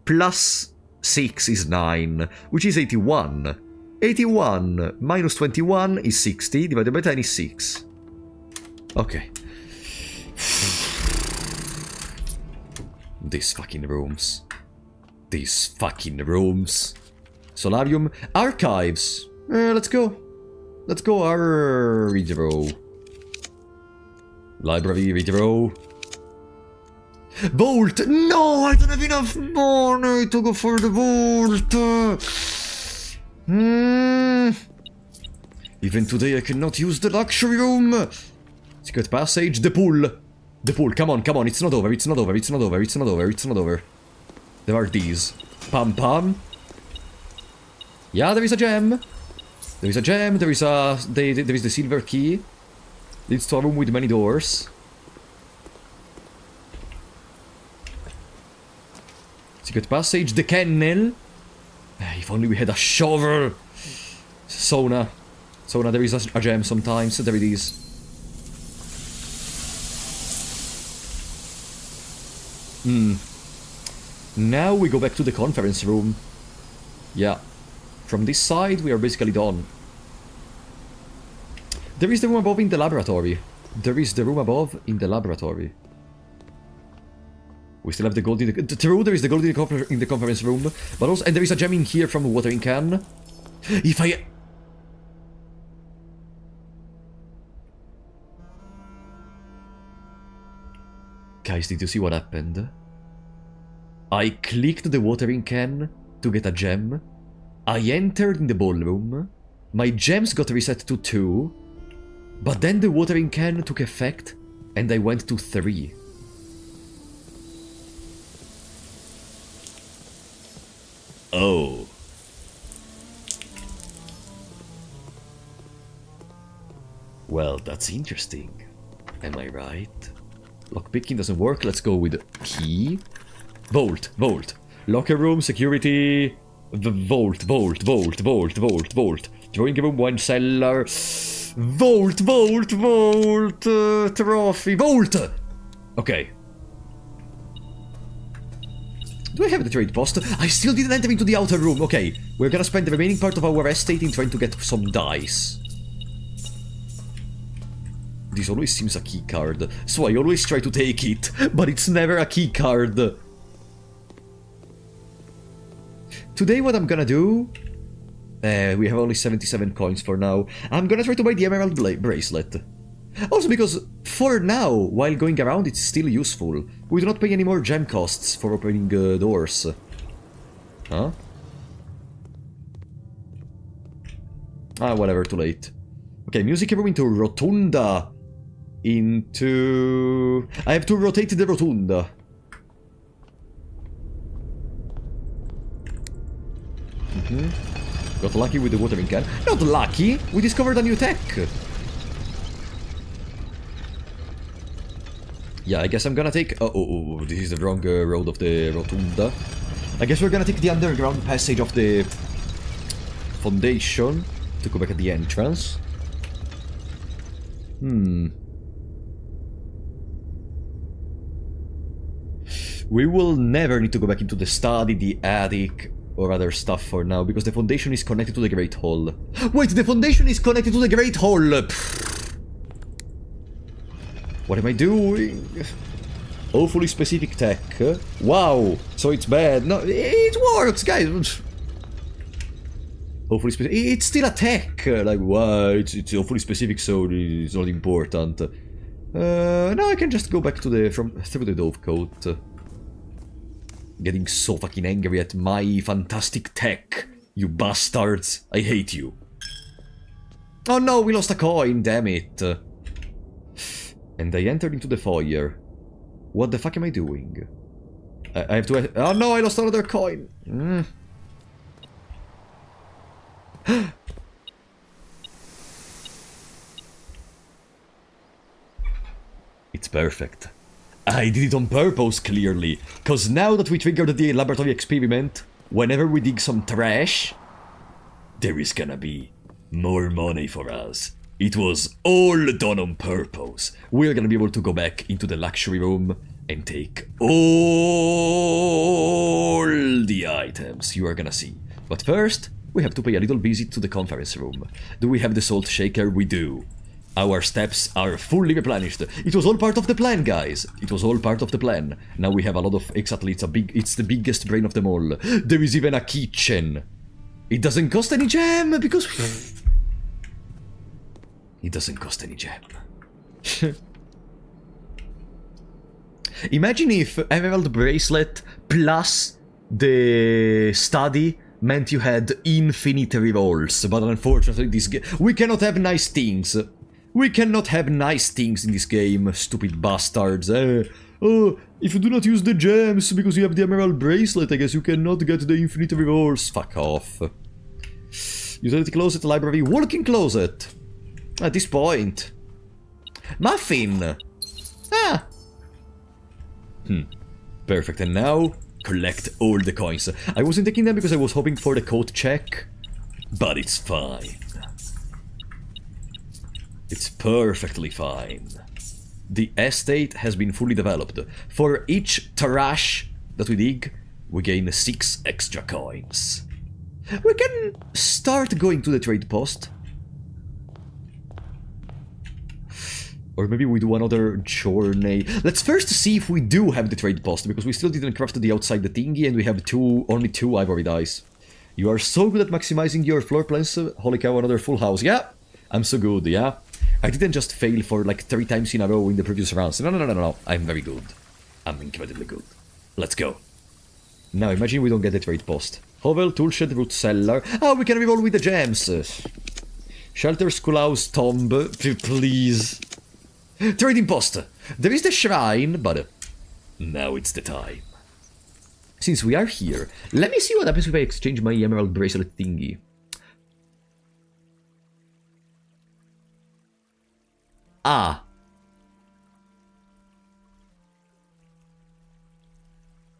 plus 6 is 9, which is 81. 81 minus 21 is 60, divided by 10 is 6. Okay. These fucking rooms. These fucking rooms. Solarium. Archives. Let's go. Let's go. Redraw. Library, redraw. Vault! No, I don't have enough money to go for the vault. Even today I cannot use the luxury room. Secret passage, the pool. The pool, come on, it's not over, it's not over, it's not over, it's not over, it's not over. There are these. Pam pam. Yeah, there is a gem. There is a gem, there is the silver key. Leads to a room with many doors. Secret passage, the kennel. If only we had a shovel. Sauna. Sauna, there is a gem sometimes, there it is. Now we go back to the conference room. Yeah. From this side, we are basically done. There is the room above in the laboratory. There is the room above in the laboratory. We still have the gold in the... True, there is the gold in the conference room. But also... And there is a gem in here from a watering can. If I... Guys, did you see what happened? I clicked the watering can to get a gem. I entered in the ballroom. My gems got reset to 2. But then the watering can took effect and I went to 3. Oh. Well, that's interesting. Am I right? Lockpicking doesn't work, let's go with key. Vault, vault. Locker room, security... Vault. Drawing room, wine cellar. Vault! Trophy. Vault! Okay. Do I have the trade post? I still didn't enter into the outer room. Okay, we're gonna spend the remaining part of our estate in trying to get some dice. This always seems a key card, so I always try to take it, but it's never a key card. Today what I'm gonna do... we have only 77 coins for now. I'm gonna try to buy the emerald bracelet. Also because, for now, while going around it's still useful. We do not pay any more gem costs for opening doors. Huh? Ah, whatever, too late. Okay, music room into rotunda. Into... I have to rotate the rotunda. Got lucky with the watering can. Not lucky! We discovered a new tech! Yeah, I guess I'm gonna take... Oh, this is the wrong road of the rotunda. I guess we're gonna take the underground passage of the foundation to go back at the entrance. We will never need to go back into the study, the attic, or other stuff for now, because the foundation is connected to the Great Hall. Wait, the foundation is connected to the Great Hall! What am I doing? Awfully specific tech. Wow, so it's bad. No, it works, guys. Awfully specific. It's still a tech. Like, wow, it's awfully specific, so it's not important. Now I can just go back to the through the dove coat. Getting so fucking angry at my fantastic tech. You bastards. I hate you. Oh no, we lost a coin, damn it. And I entered into the foyer. What the fuck am I doing? I have to... Oh no, I lost another coin. It's perfect. I did it on purpose, clearly. Cause now that we triggered the laboratory experiment, whenever we dig some trash, there is gonna be more money for us. It was all done on purpose. We're gonna be able to go back into the luxury room and take all the items you are gonna see. But first, we have to pay a little visit to the conference room. Do we have the salt shaker? We do. Our steps are fully replenished. It was all part of the plan, guys. It was all part of the plan. Now we have a lot of ex-athletes. It's the biggest brain of them all. There is even a kitchen. It doesn't cost any gem because... It doesn't cost any gem. Imagine if Emerald Bracelet plus the study meant you had infinite rerolls, but unfortunately this game... We cannot have nice things. We cannot have nice things in this game, stupid bastards. Oh, if you do not use the gems because you have the Emerald Bracelet, I guess you cannot get the infinite rerolls. Fuck off. Utility closet, library, walk-in closet. At this point. Muffin! Ah! Perfect, and now collect all the coins. I wasn't taking them because I was hoping for the code check, but it's fine. It's perfectly fine. The estate has been fully developed. For each trash that we dig, we gain 6 extra coins. We can start going to the trade post. Or maybe we do another journey. Let's first see if we do have the trade post, because we still didn't craft the outside the thingy, and we have only two ivory dice. You are so good at maximizing your floor plans. Holy cow, another full house. Yeah, I'm so good, yeah. I didn't just fail for like 3 times in a row in the previous rounds. No. I'm very good. I'm incredibly good. Let's go. Now imagine we don't get the trade post. Hovel, toolshed, root cellar. Oh, we can reroll with the gems. Shelter, schoolhouse, tomb. Please. Trading post. There is the shrine, but now it's the time. Since we are here, let me see what happens if I exchange my emerald bracelet thingy. Ah.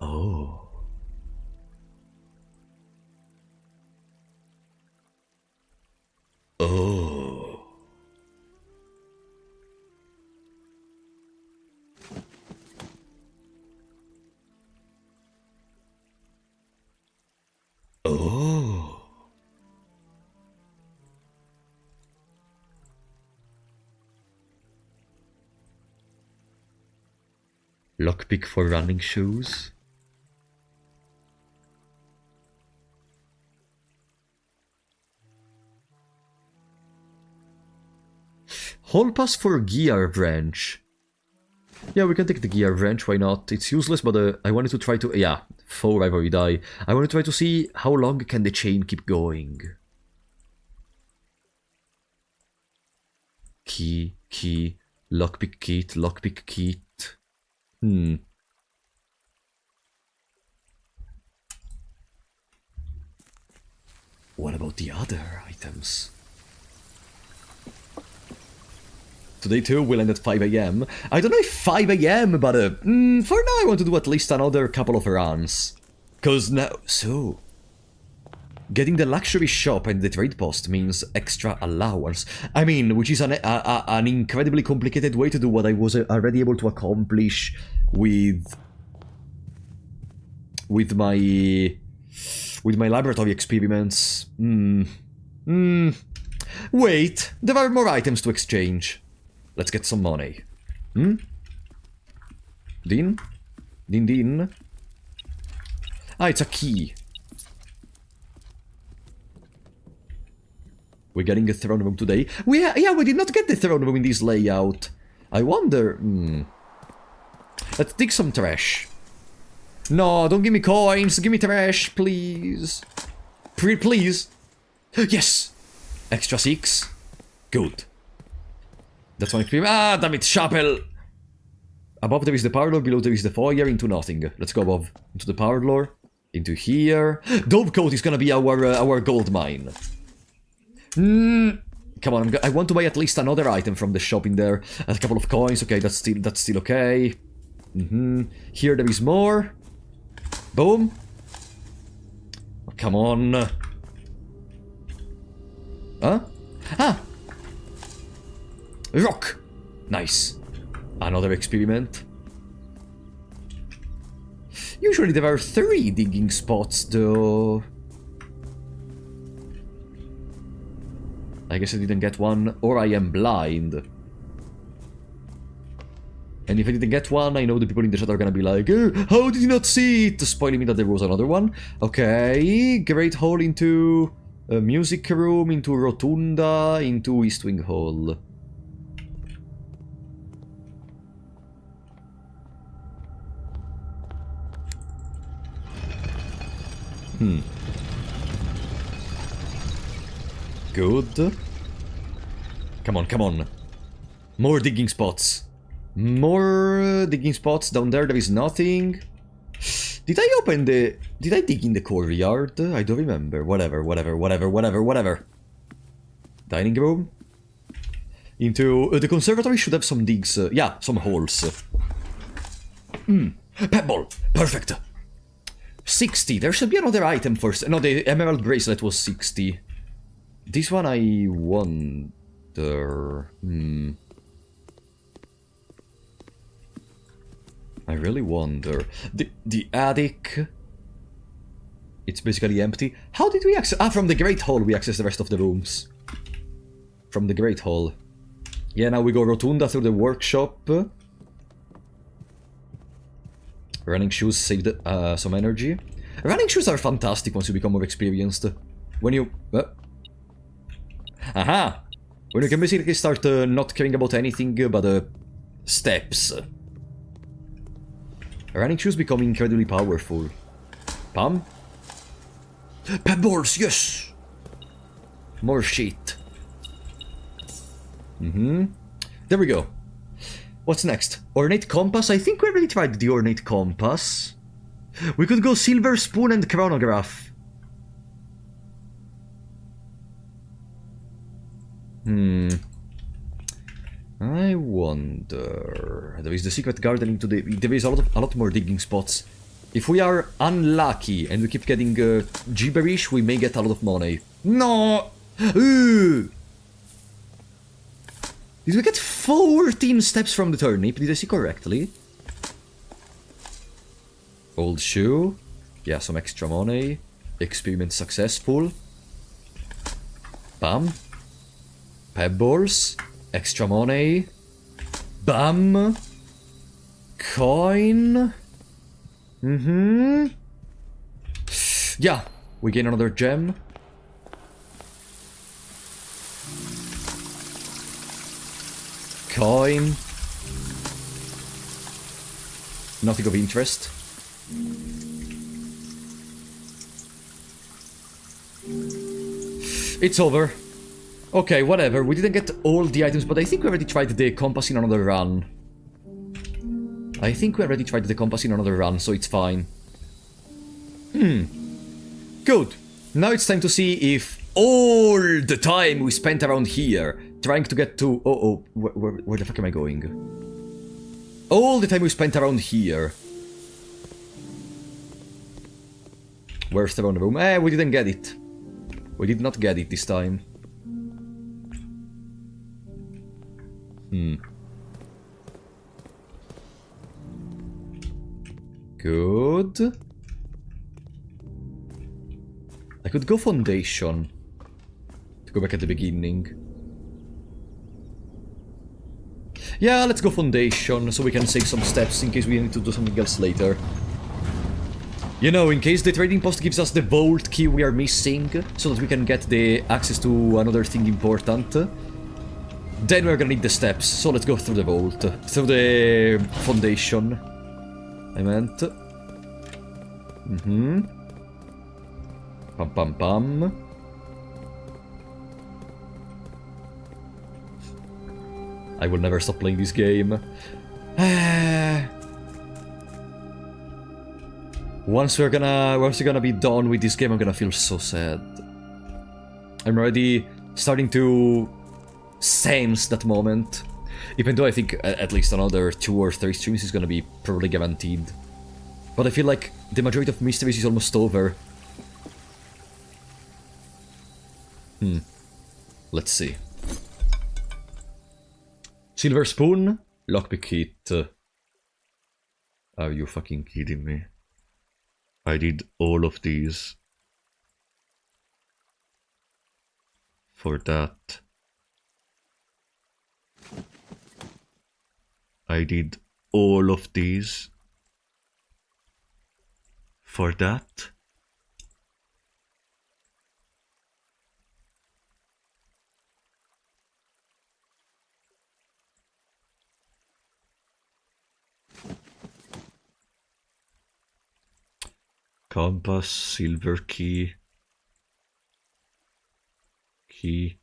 Oh. Lockpick for running shoes. Hall pass for gear wrench. Yeah, we can take the gear wrench, why not? It's useless, but I wanted to try to... Yeah, 4 I've already died. I want to try to see how long can the chain keep going. Key, lockpick kit. What about the other items? Today too will end at 5 AM. I don't know if 5 AM, but for now I want to do at least another couple of runs. Cause now... So... Getting the luxury shop and the trade post means extra allowance. I mean, which is an incredibly complicated way to do what I was already able to accomplish with my laboratory experiments. Wait, there are more items to exchange. Let's get some money. Din? Din? Ah, it's a key. We're getting a throne room today. We did not get the throne room in this layout. I wonder... Let's dig some trash. No, don't give me coins. Give me trash, please. Please. Yes! Extra 6. Good. That's one experiment. Ah, damn it, chapel! Above there is the parlor, below there is the foyer, into nothing. Let's go above. Into the parlor. Into here. Dovecoat is gonna be our gold mine. Come on, I want to buy at least another item from the shop in there. A couple of coins, okay, that's still okay. Here there is more. Boom. Oh, come on. Huh? Ah! Rock! Nice. Another experiment. Usually there are 3 digging spots, though. I guess I didn't get one, or I am blind. And if I didn't get one, I know the people in the chat are gonna be like, how did you not see it? Spoiling me that there was another one. Okay, great hall into a music room, into rotunda, into East Wing Hall. Good. Come on. More digging spots. More digging spots. Down there is nothing. Did I dig in the courtyard? I don't remember. Whatever. Dining room. Into... the conservatory should have some digs. Yeah, some holes. Pebble. Perfect. 60. There should be another item first. No, the emerald bracelet was 60. This one I wonder... I really wonder. The attic... It's basically empty. How did we access... Ah, from the Great Hall we access the rest of the rooms. From the Great Hall. Yeah, now we go rotunda through the workshop. Running shoes saved some energy. Running shoes are fantastic once you become more experienced. When you... Aha! When you can basically start not caring about anything but steps. Running shoes become incredibly powerful. Pam? Pebbles, yes! More shit. There we go. What's next? Ornate compass? I think we already tried the ornate compass. We could go silver spoon and chronograph. I wonder... There is the secret garden into the... There is a lot more digging spots. If we are unlucky and we keep getting gibberish, we may get a lot of money. No! Ooh! Did we get 14 steps from the turnip? Did I see correctly? Old shoe. Yeah, some extra money. Experiment successful. Bam. Pebbles. Extra money. Bam. Coin. Yeah, we gain another gem. Coin. Nothing of interest. It's over. Okay, whatever. We didn't get all the items, but I think we already tried the compass in another run. So it's fine. Good. Now it's time to see if all the time we spent around here trying to get to... where the fuck am I going? All the time we spent around here. Where's the wrong room? We didn't get it. We did not get it this time. Good. I could go foundation. To go back at the beginning. Yeah, let's go foundation, so we can save some steps in case we need to do something else later. You know, in case the trading post gives us the vault key we are missing, so that we can get the access to another thing important, then we're gonna need the steps, so let's go through the vault. Through the foundation. I meant. Pam pam pam. I will never stop playing this game. Once we're gonna be done with this game, I'm gonna feel so sad. I'm already starting to sense that moment. Even though I think at least another 2 or 3 streams is gonna be probably guaranteed. But I feel like the majority of mysteries is almost over. Let's see. Silver spoon? Lockpick kit. Are you fucking kidding me? I did all of these. For that. I did all of these. For that. Compass, silver key. Key,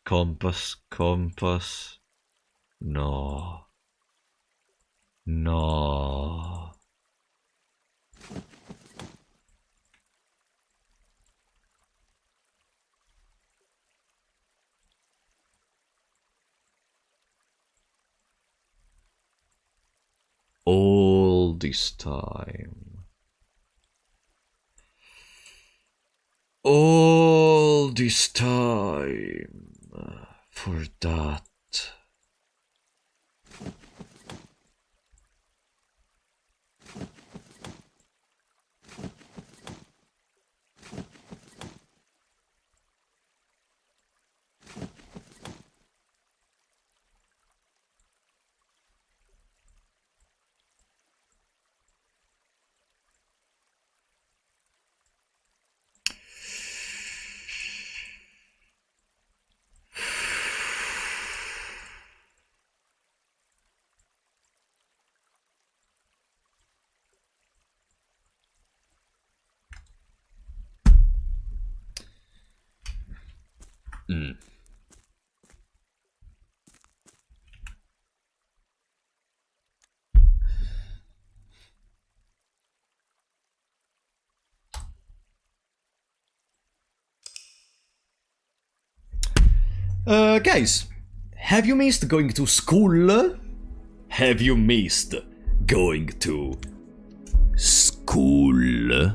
compass. No. All this time. All this time for that. Guys, have you missed going to school? Have you missed going to school?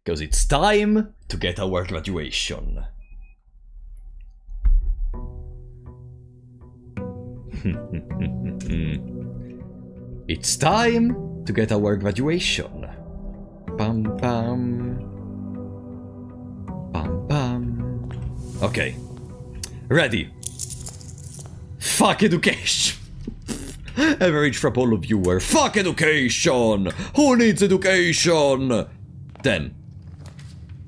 Because it's time to get our graduation. It's time to get our graduation. Pam pam. Pam pam. Okay. Ready. Fuck education. Average from all of you were fuck education! Who needs education? 10.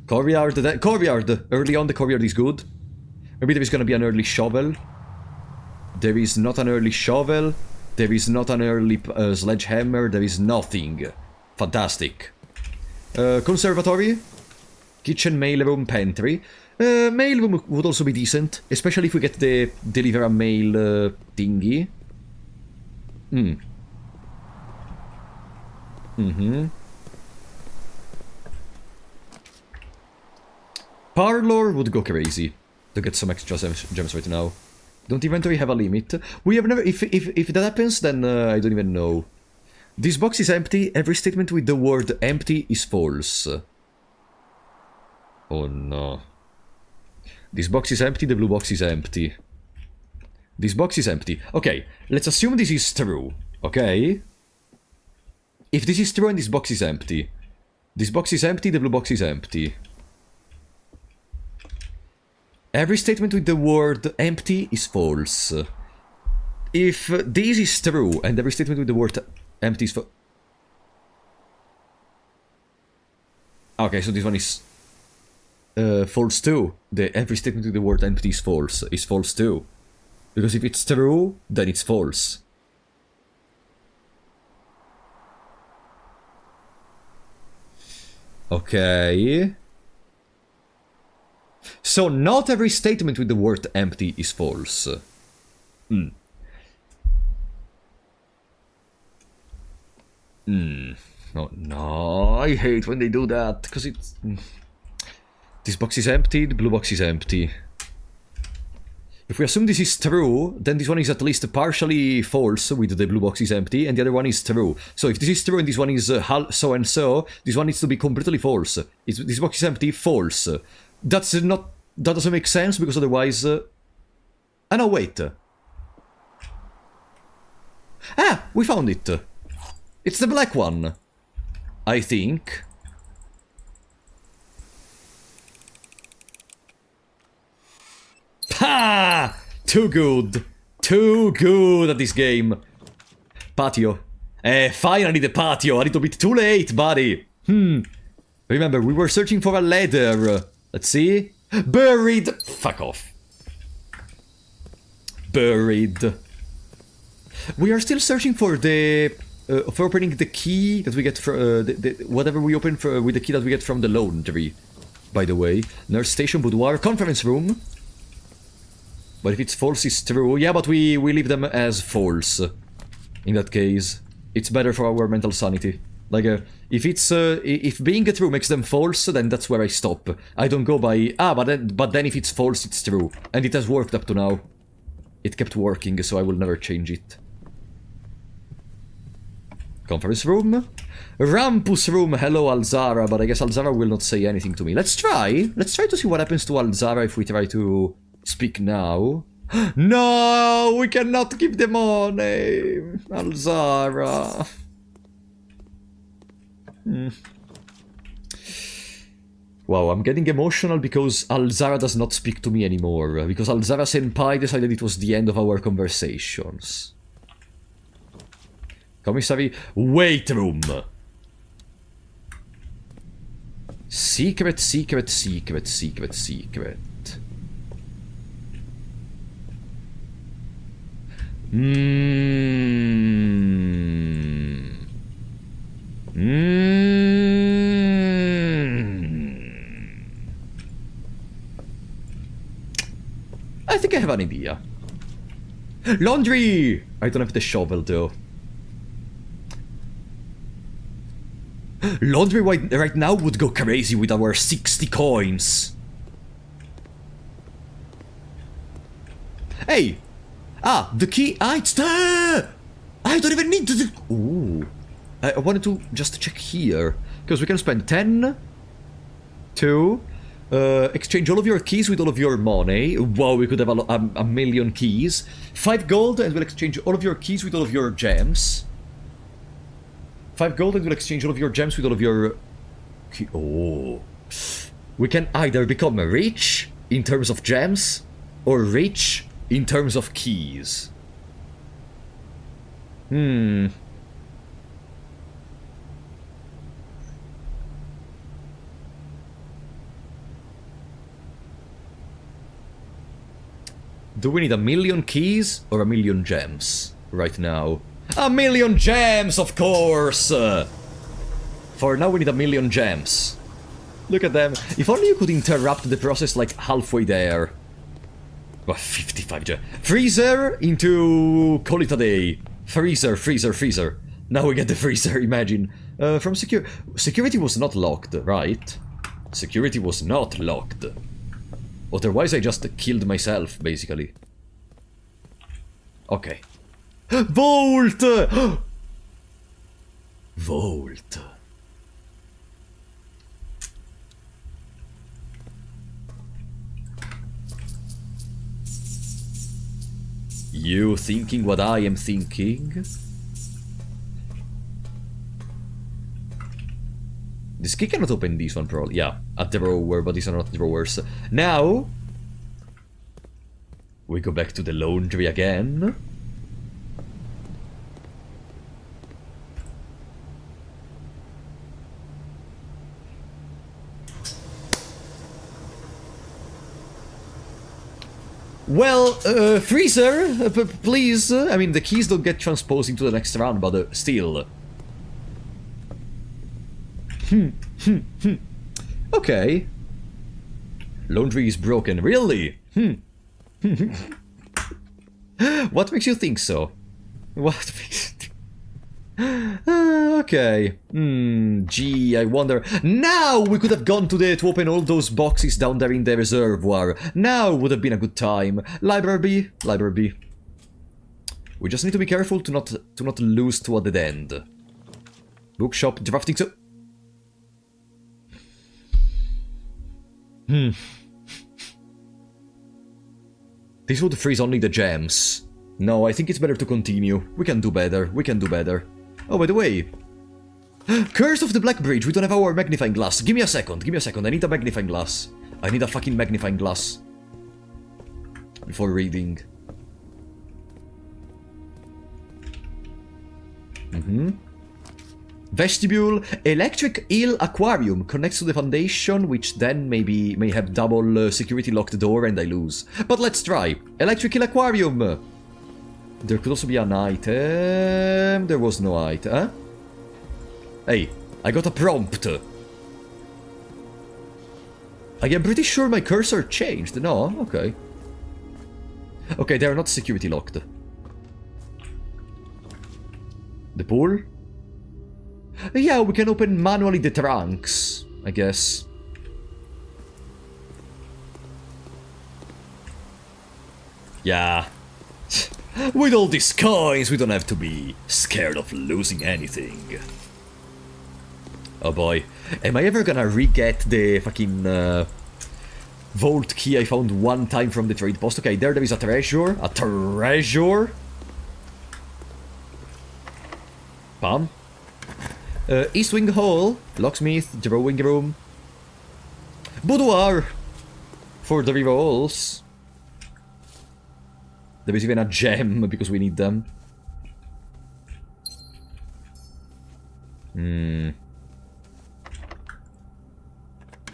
Courtyard, courtyard! Early on the courtyard is good. Maybe there is gonna be an early shovel. There is not an early shovel. There is not an early sledgehammer. There is nothing. Fantastic. Conservatory. Kitchen, mailroom, pantry. Mailroom would also be decent. Especially if we get the deliver a mail thingy. Parlor would go crazy to get some extra gems right now. Don't inventory have a limit? We have never... If that happens, then I don't even know. This box is empty. Every statement with the word empty is false. Oh no. This box is empty, the blue box is empty. This box is empty. Okay, let's assume this is true, okay? If this is true and this box is empty. This box is empty, the blue box is empty. Every statement with the word empty is false. If this is true and every statement with the word empty is false... Okay, so this one is false too. Every statement with the word empty is false too. Because if it's true, then it's false. Okay. So not every statement with the word empty is false. Oh no, I hate when they do that, because it's... This box is empty, the blue box is empty. If we assume this is true, then this one is at least partially false with the blue box is empty, and the other one is true. So if this is true and this one is so and so, this one needs to be completely false. This box is empty, false. That's not... That doesn't make sense, because otherwise... Ah, no, wait. Ah, we found it. It's the black one. I think. Ha! Too good. Too good at this game. Patio. Finally the patio. A little bit too late, buddy. Remember, we were searching for a ladder. Let's see. Buried. Fuck off. Buried. We are still searching for the... for opening the key that we get from... whatever we open with the key that we get from the laundry. By the way. Nurse station, boudoir, conference room. But if it's false, it's true. Yeah, but we leave them as false. In that case. It's better for our mental sanity. Like, if it's... if being true makes them false, then that's where I stop. I don't go by... Ah, but then if it's false, it's true. And it has worked up to now. It kept working, so I will never change it. Conference room. Rampus room. Hello, Alzara. But I guess Alzara will not say anything to me. Let's try. Let's try to see what happens to Alzara if we try to speak now. No! We cannot give the money! Alzara. Wow, I'm getting emotional because Alzara does not speak to me anymore. Because Alzara Senpai decided it was the end of our conversations. Commissary, wait room. Secret, secret, secret, secret, secret. I think I have an idea. Laundry! I don't have the shovel though. Laundry right now would go crazy with our 60 coins. Hey! Ah, the key. Ah, it's there! I don't even need to... Ooh. I wanted to just check here. Because we can spend 10 to exchange all of your keys with all of your money. Wow, we could have a million keys. 5 gold and we'll exchange all of your keys with all of your gems. 5 gold and we'll exchange all of your gems with all of your... Oh. We can either become rich in terms of gems or rich in terms of keys. Hmm. Do we need 1,000,000 keys or 1,000,000 gems right now? 1,000,000 gems, of course! For now we need 1,000,000 gems. Look at them. If only you could interrupt the process like halfway there. Well, 55 gems. Freezer into call it a day. Freezer, freezer, freezer. Now we get the freezer, imagine. From security was not locked, right? Security was not locked. Otherwise I just killed myself, basically. Okay. Vault! Vault. You thinking what I am thinking? This key cannot open this one, probably. Yeah, a drawer, but these are not drawers. Now, we go back to the laundry again. Well, freezer, please. I mean, the keys don't get transposed into the next round, but still. Okay. Laundry is broken, really? What makes you think so? What makes you okay. Gee, I wonder. Now we could have gone to open all those boxes down there in the reservoir. Now would have been a good time. Library B, library B. We just need to be careful to not lose to a dead end. Bookshop, drafting so. This would freeze only the gems. No, I think it's better to continue. We can do better. We can do better. Oh, by the way. Curse of the Black Bridge. We don't have our magnifying glass. Give me a second. Give me a second. I need a magnifying glass. I need a fucking magnifying glass. Before reading. Vestibule, electric eel aquarium connects to the foundation, which then may have double security locked door and I lose. But let's try. Electric eel aquarium. There could also be an item. There was no item. Huh? Hey, I got a prompt. I am pretty sure my cursor changed. No, okay. Okay, they are not security locked. The pool? Yeah, we can open manually the trunks, I guess. Yeah. With all these coins, we don't have to be scared of losing anything. Oh boy. Am I ever gonna re-get the fucking vault key I found one time from the trade post? Okay, there is a treasure. A treasure? Pam? East Wing Hall, locksmith, drawing room, boudoir for the revels. There is even a gem because we need them.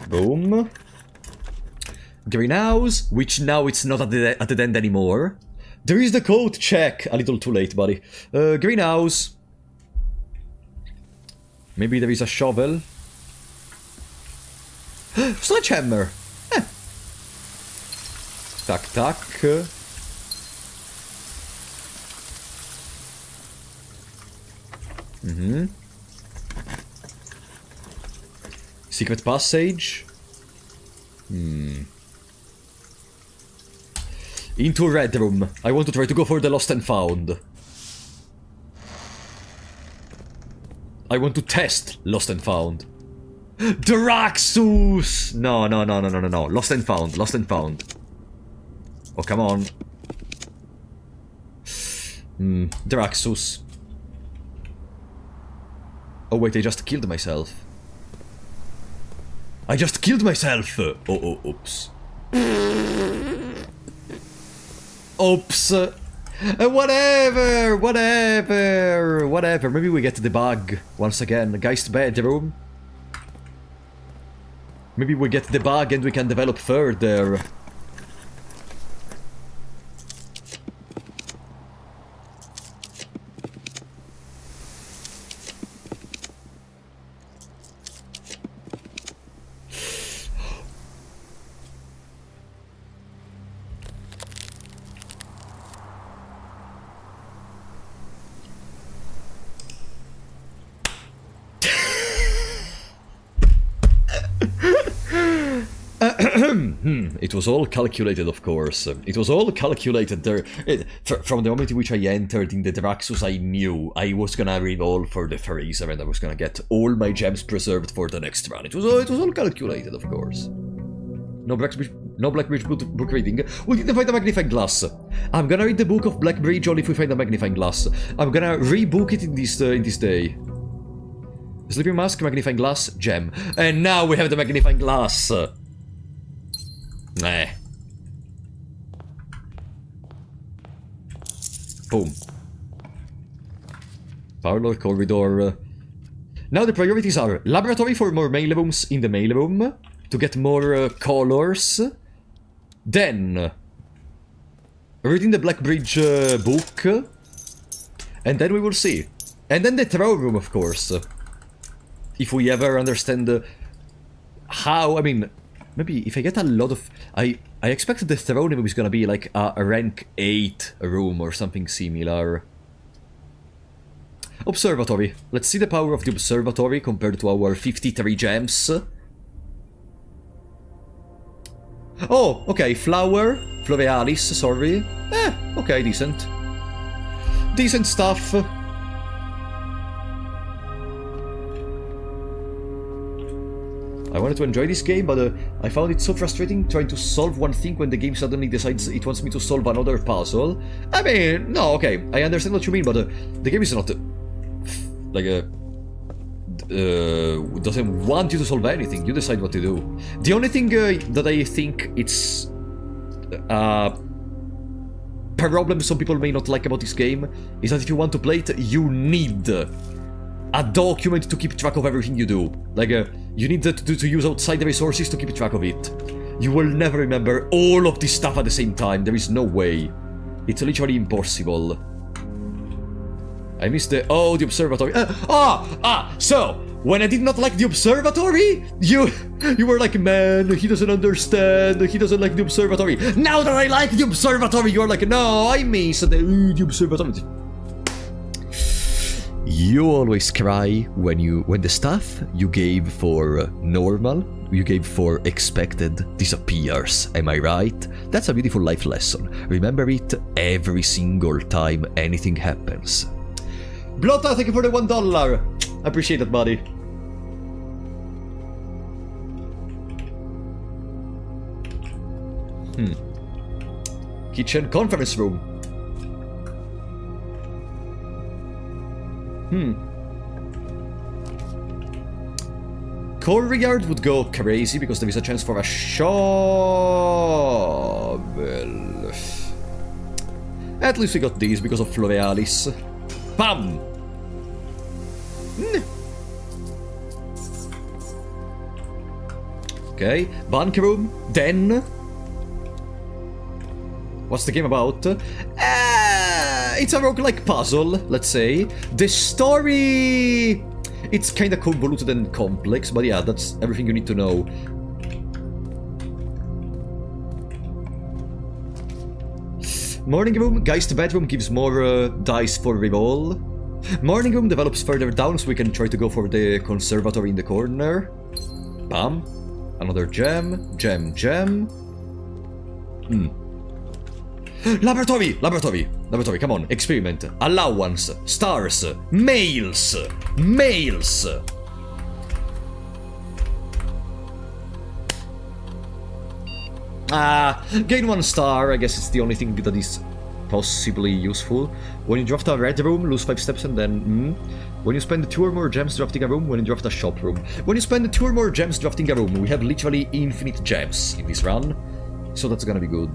Boom. Greenhouse, which now it's not at the end anymore. There is the coat check. A little too late, buddy. Greenhouse. Maybe there is a shovel. Sledgehammer! Eh. Tack, tack. Secret passage. Into red room. I want to try to go for the lost and found. I want to test Lost and Found. Draxus! No. Lost and Found. Lost and Found. Oh, come on. Draxus. Oh, wait, I just killed myself. I just killed myself! Oh, oops. Oops. Whatever. Maybe we get the bug once again. Geist bedroom. Maybe we get the bug and we can develop further. It was all calculated, of course. It was all calculated there. From the moment in which I entered in the Draxus, I knew I was gonna re-roll for the Fraser and I was gonna get all my gems preserved for the next run. It was all calculated, of course. No Blackbridge book reading. We didn't find a magnifying glass. I'm gonna read the book of Blackbridge only if we find a magnifying glass. I'm gonna rebook it in this day. Sleeping mask, magnifying glass, gem. And now we have the magnifying glass. Eh. Boom. Parlor, corridor. Now the priorities are laboratory for more mailrooms in the mailroom to get more colors. Then reading the Blackbridge book. And then we will see. And then the throne room, of course. If we ever understand how, I mean, maybe if I get a lot of... I expect the throne room is gonna be like a rank 8 room or something similar. Observatory. Let's see the power of the observatory compared to our 53 gems. Oh, okay, Florealis, sorry. Okay, decent. Decent stuff. I wanted to enjoy this game, but I found it so frustrating trying to solve one thing when the game suddenly decides it wants me to solve another puzzle. I mean, no, okay, I understand what you mean, but the game is not, doesn't want you to solve anything, you decide what to do. The only thing that I think it's problem some people may not like about this game is that if you want to play it, you need a document to keep track of everything you do. Like, you need to use outside the resources to keep track of it. You will never remember all of this stuff at the same time. There is no way. It's literally impossible. I missed the... Oh, the observatory. So, when I did not like the observatory, you were like, man, he doesn't understand. He doesn't like the observatory. Now that I like the observatory, you're like, no, I miss the observatory. You always cry when the stuff you gave for normal, you gave for expected, disappears. Am I right? That's a beautiful life lesson. Remember it every single time anything happens. Blotta, thank you for the $1. Appreciate it, buddy. Kitchen conference room. Courtyard would go crazy because there is a chance for a shovel. At least we got these because of Florealis. Bam! Okay, bunker room, then... What's the game about? It's a roguelike puzzle, let's say. The story... It's kinda convoluted and complex, but yeah, that's everything you need to know. Morning room, Geist bedroom gives more dice for reroll. Morning room develops further down, so we can try to go for the conservatory in the corner. Bam. Another gem. Gem. Laboratory, come on, experiment, allowance, stars, mails. Gain 1 star, I guess it's the only thing that is possibly useful. When you draft a red room, lose 5 steps and then, When you spend 2 or more gems drafting a room, when you draft a shop room. When you spend 2 or more gems drafting a room, we have literally infinite gems in this run, so that's gonna be good.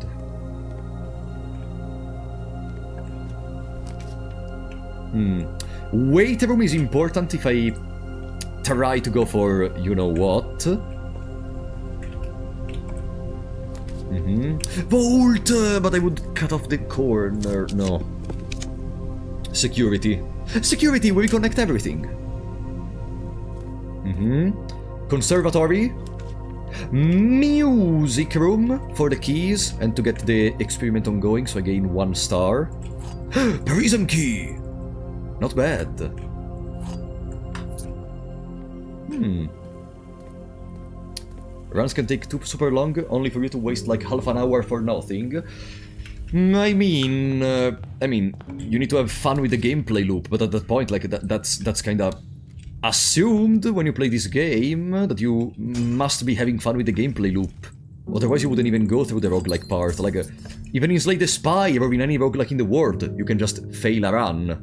Weight room is important if I try to go for you know what. Vault! But I would cut off the corner. No. Security. Security, we connect everything. Conservatory. Music room for the keys and to get the experiment ongoing, so I gain 1 star. Prism key! Not bad. Runs can take super long, only for you to waste like half an hour for nothing. I mean, you need to have fun with the gameplay loop, but at that point, like, that's kinda assumed when you play this game, that you must be having fun with the gameplay loop. Otherwise you wouldn't even go through the roguelike part. Like, even in Slay the Spy or in any roguelike in the world, you can just fail a run.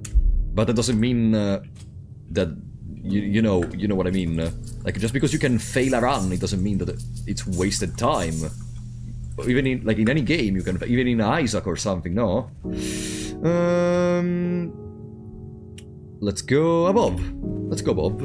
But that doesn't mean that, you know what I mean. Like, just because you can fail a run, it doesn't mean that it's wasted time. Even in, like, in any game, you can, even in Isaac or something, no? Let's go above. Let's go above.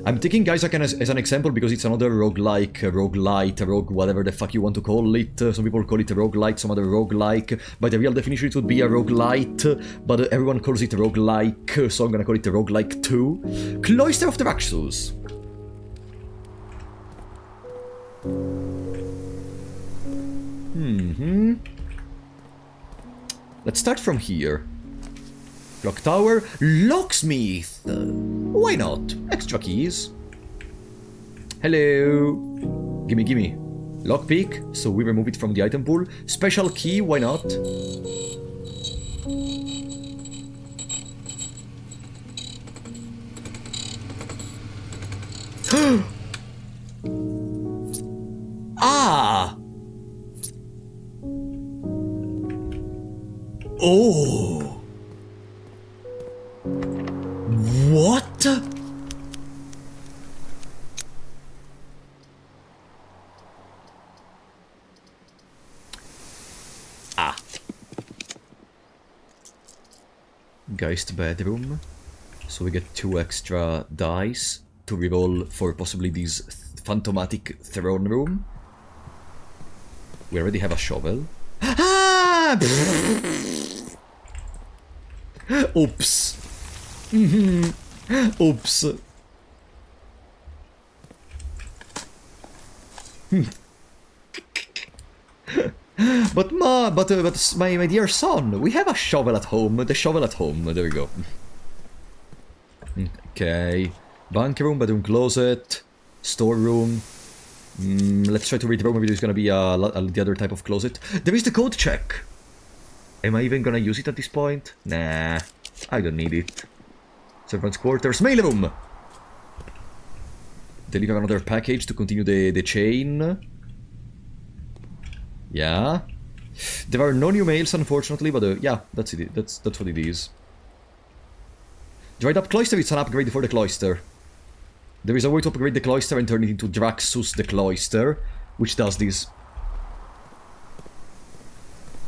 I'm taking Isaac as an example because it's another roguelike, roguelite, rogue, whatever the fuck you want to call it. Some people call it roguelite, some other roguelike. By the real definition it would be a roguelite, but everyone calls it roguelike, so I'm gonna call it a roguelike too. Cloister of the Raxus. Let's start from here. Clock tower, locksmith. Why not? Extra keys. Hello. Gimme. Lockpick, so we remove it from the item pool. Special key, why not? Ah! Oh! What? Ah. Geist bedroom. So we get 2 extra dice to reroll for possibly this phantomatic throne room. We already have a shovel. Ah! Oops. Oops. But my dear son, we have a shovel at home. The shovel at home. There we go. Okay. Bank room, bedroom closet, storeroom. Let's try to read room. Maybe there's gonna be the other type of closet. There is the code check. Am I even gonna use it at this point? Nah, I don't need it. Servant's quarters, mail room! Deliver another package to continue the chain. Yeah. There are no new mails, unfortunately, but yeah, that's it. That's what it is. Dried up cloister, it's an upgrade for the cloister. There is a way to upgrade the cloister and turn it into Draxus the Cloister, which does this.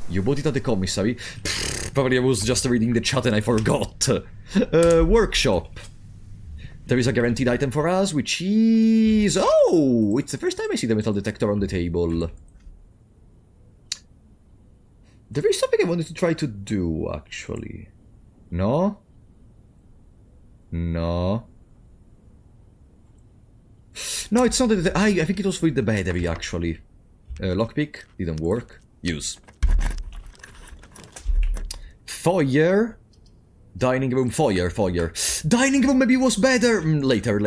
You bought it at the commissary? Pfft, probably I was just reading the chat and I forgot. Workshop. There is a guaranteed item for us, which is... Oh! It's the first time I see the metal detector on the table. There is something I wanted to try to do, actually. No? No. No, it's not that... I think it was with the battery, actually. Lockpick. Didn't work. Use. Foyer. Dining room. Foyer. Dining room maybe was better. Later.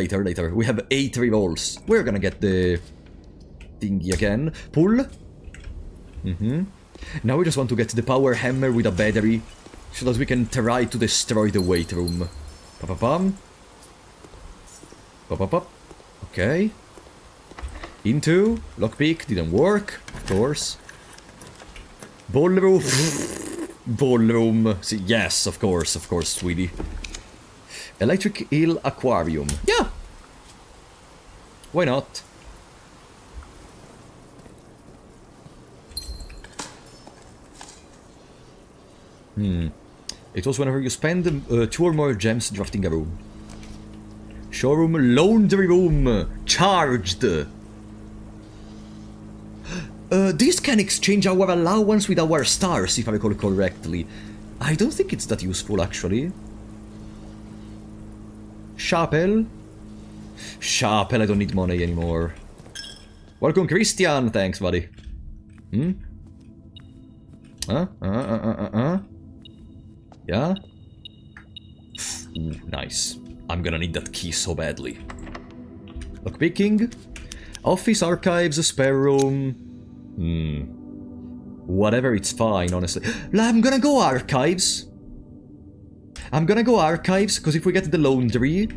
We have 8 rerolls. We're gonna get the... thingy again. Pull. Now we just want to get the power hammer with a battery, so that we can try to destroy the weight room. Pa-pa-pam. Pa-pa-pop. Okay. Into. Lockpick. Didn't work. Of course. Ballroom. Ballroom. See, yes, of course, sweetie. Electric Eel Aquarium. Yeah. Why not? It was whenever you spend 2 or more gems drafting a room. Showroom, laundry room, charged. This can exchange our allowance with our stars, if I recall correctly. I don't think it's that useful, actually. Chapel. Chapel, I don't need money anymore. Welcome, Christian. Thanks, buddy. Yeah? Ooh, nice. I'm gonna need that key so badly. Lockpicking. Office, archives, spare room. Whatever, it's fine, honestly. I'm gonna go archives. Because if we get the laundry,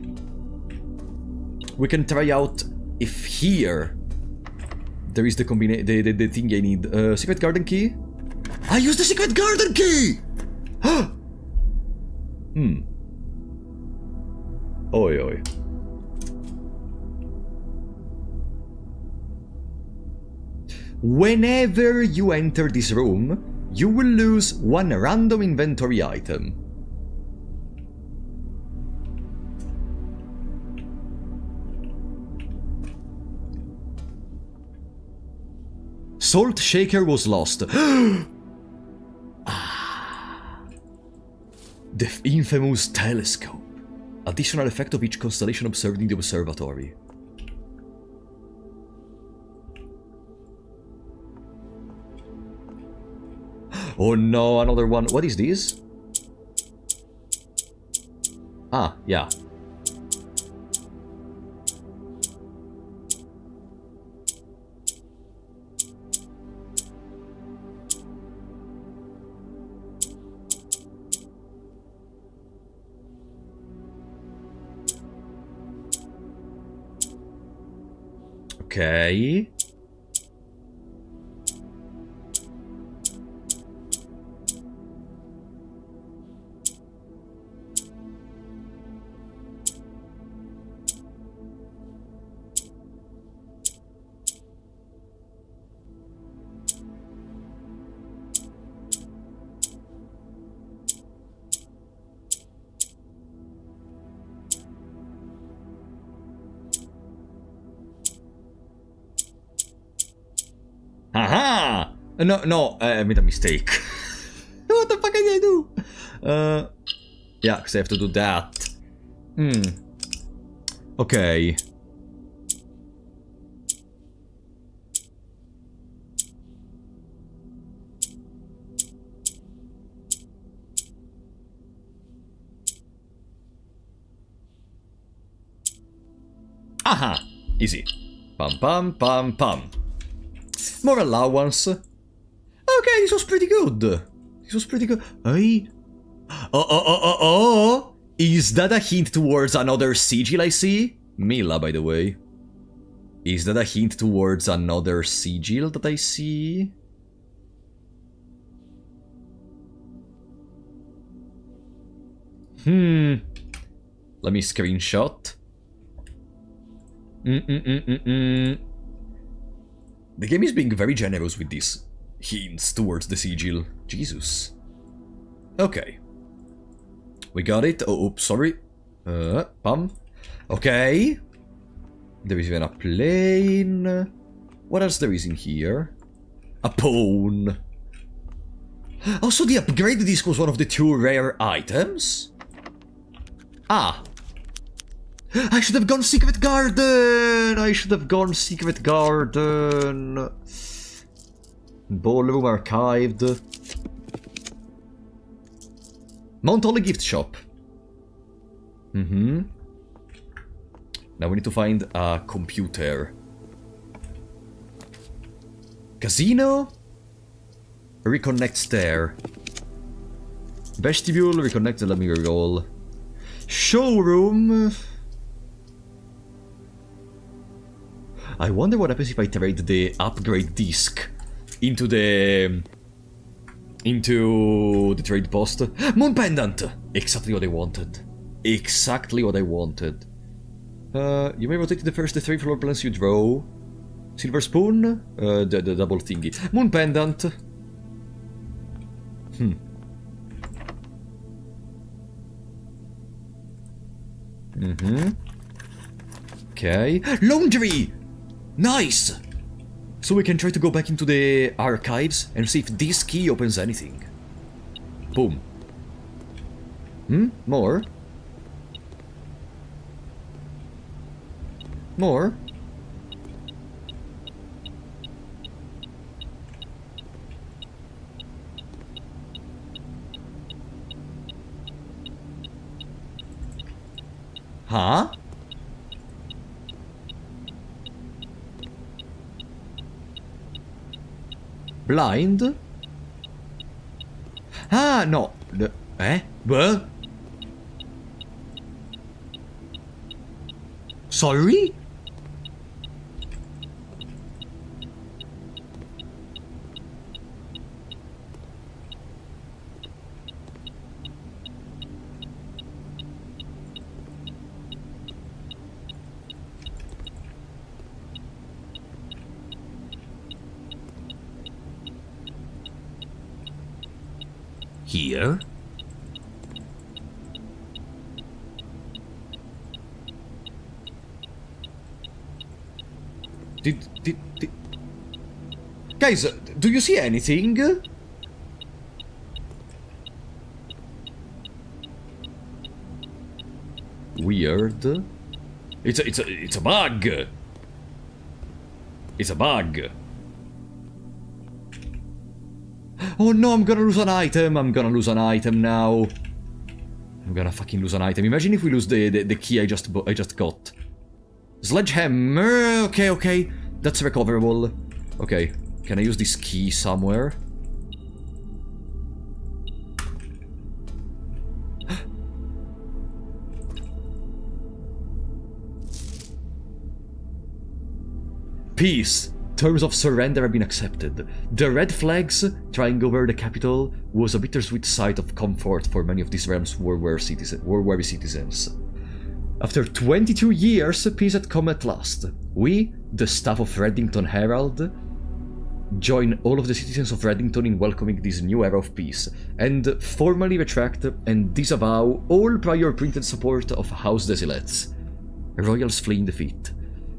we can try out if here there is the the thing I need. Secret garden key? I use the secret garden key! Oi oi. Whenever you enter this room, you will lose 1 random inventory item. Salt shaker was lost. The infamous telescope. Additional effect of each constellation observed in the observatory. Oh no, another one. What is this? Ah, yeah. Okay. Aha! No, I made a mistake. What the fuck did I do? Yeah, because I have to do that. Okay. Aha! Easy. Pam pam pam pam. More allowance. Okay, this was pretty good. Oh. Is that a hint towards another sigil I see? Mila, by the way. Is that a hint towards another sigil that I see? Let me screenshot. The game is being very generous with these hints towards the sigil. Jesus. Okay. We got it. Oh, oops, sorry. Pam. Okay. There is even a plane. What else there is in here? A pawn. Also, the upgrade disc was one of the 2 rare items? Ah. I should have gone Secret Garden! Ballroom archived. Mount Holly gift shop. Now we need to find a computer. Casino? Reconnect stair. Vestibule, reconnect, let me reroll. Showroom. I wonder what happens if I trade the upgrade disc into the trade post. Moon pendant! Exactly what I wanted. You may rotate the first 3 floor plans you draw. Silver spoon? The double thingy. Moon pendant. Okay. Laundry! Nice! So we can try to go back into the archives and see if this key opens anything. Boom. More? More? Huh? Blind? Ah, no. What? Sorry? Here? Did... Guys, do you see anything? Weird. It's a bug. It's a bug. Oh no, I'm gonna lose an item. I'm gonna lose an item now. I'm gonna fucking lose an item. Imagine if we lose the key I just got. Sledgehammer. Okay. That's recoverable. Okay. Can I use this key somewhere? Peace. Terms of surrender have been accepted. The red flags trying over the capital was a bittersweet sight of comfort for many of these realms' war-weary citizens. After 22 years, peace had come at last. We, the staff of Reddington Herald, join all of the citizens of Reddington in welcoming this new era of peace, and formally retract and disavow all prior printed support of House Desilets. Royals flee in defeat.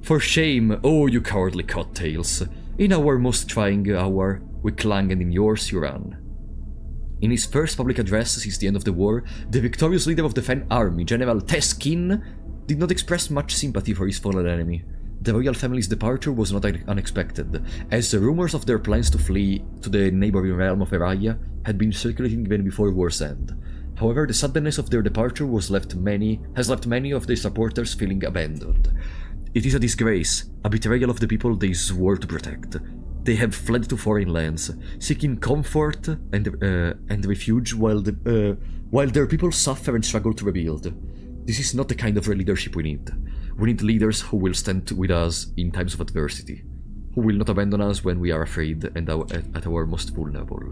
For shame, oh you cowardly coattails. In our most trying hour, we clung and in yours you ran. In his first public address since the end of the war, the victorious leader of the Fen army, General Teskin, did not express much sympathy for his fallen enemy. The royal family's departure was not unexpected, as the rumors of their plans to flee to the neighboring realm of Eraya had been circulating even before war's end. However, the suddenness of their departure has left many of their supporters feeling abandoned. It is a disgrace, a betrayal of the people they swore to protect. They have fled to foreign lands, seeking comfort and refuge while their people suffer and struggle to rebuild. This is not the kind of leadership we need. We need leaders who will stand with us in times of adversity, who will not abandon us when we are afraid and at our most vulnerable.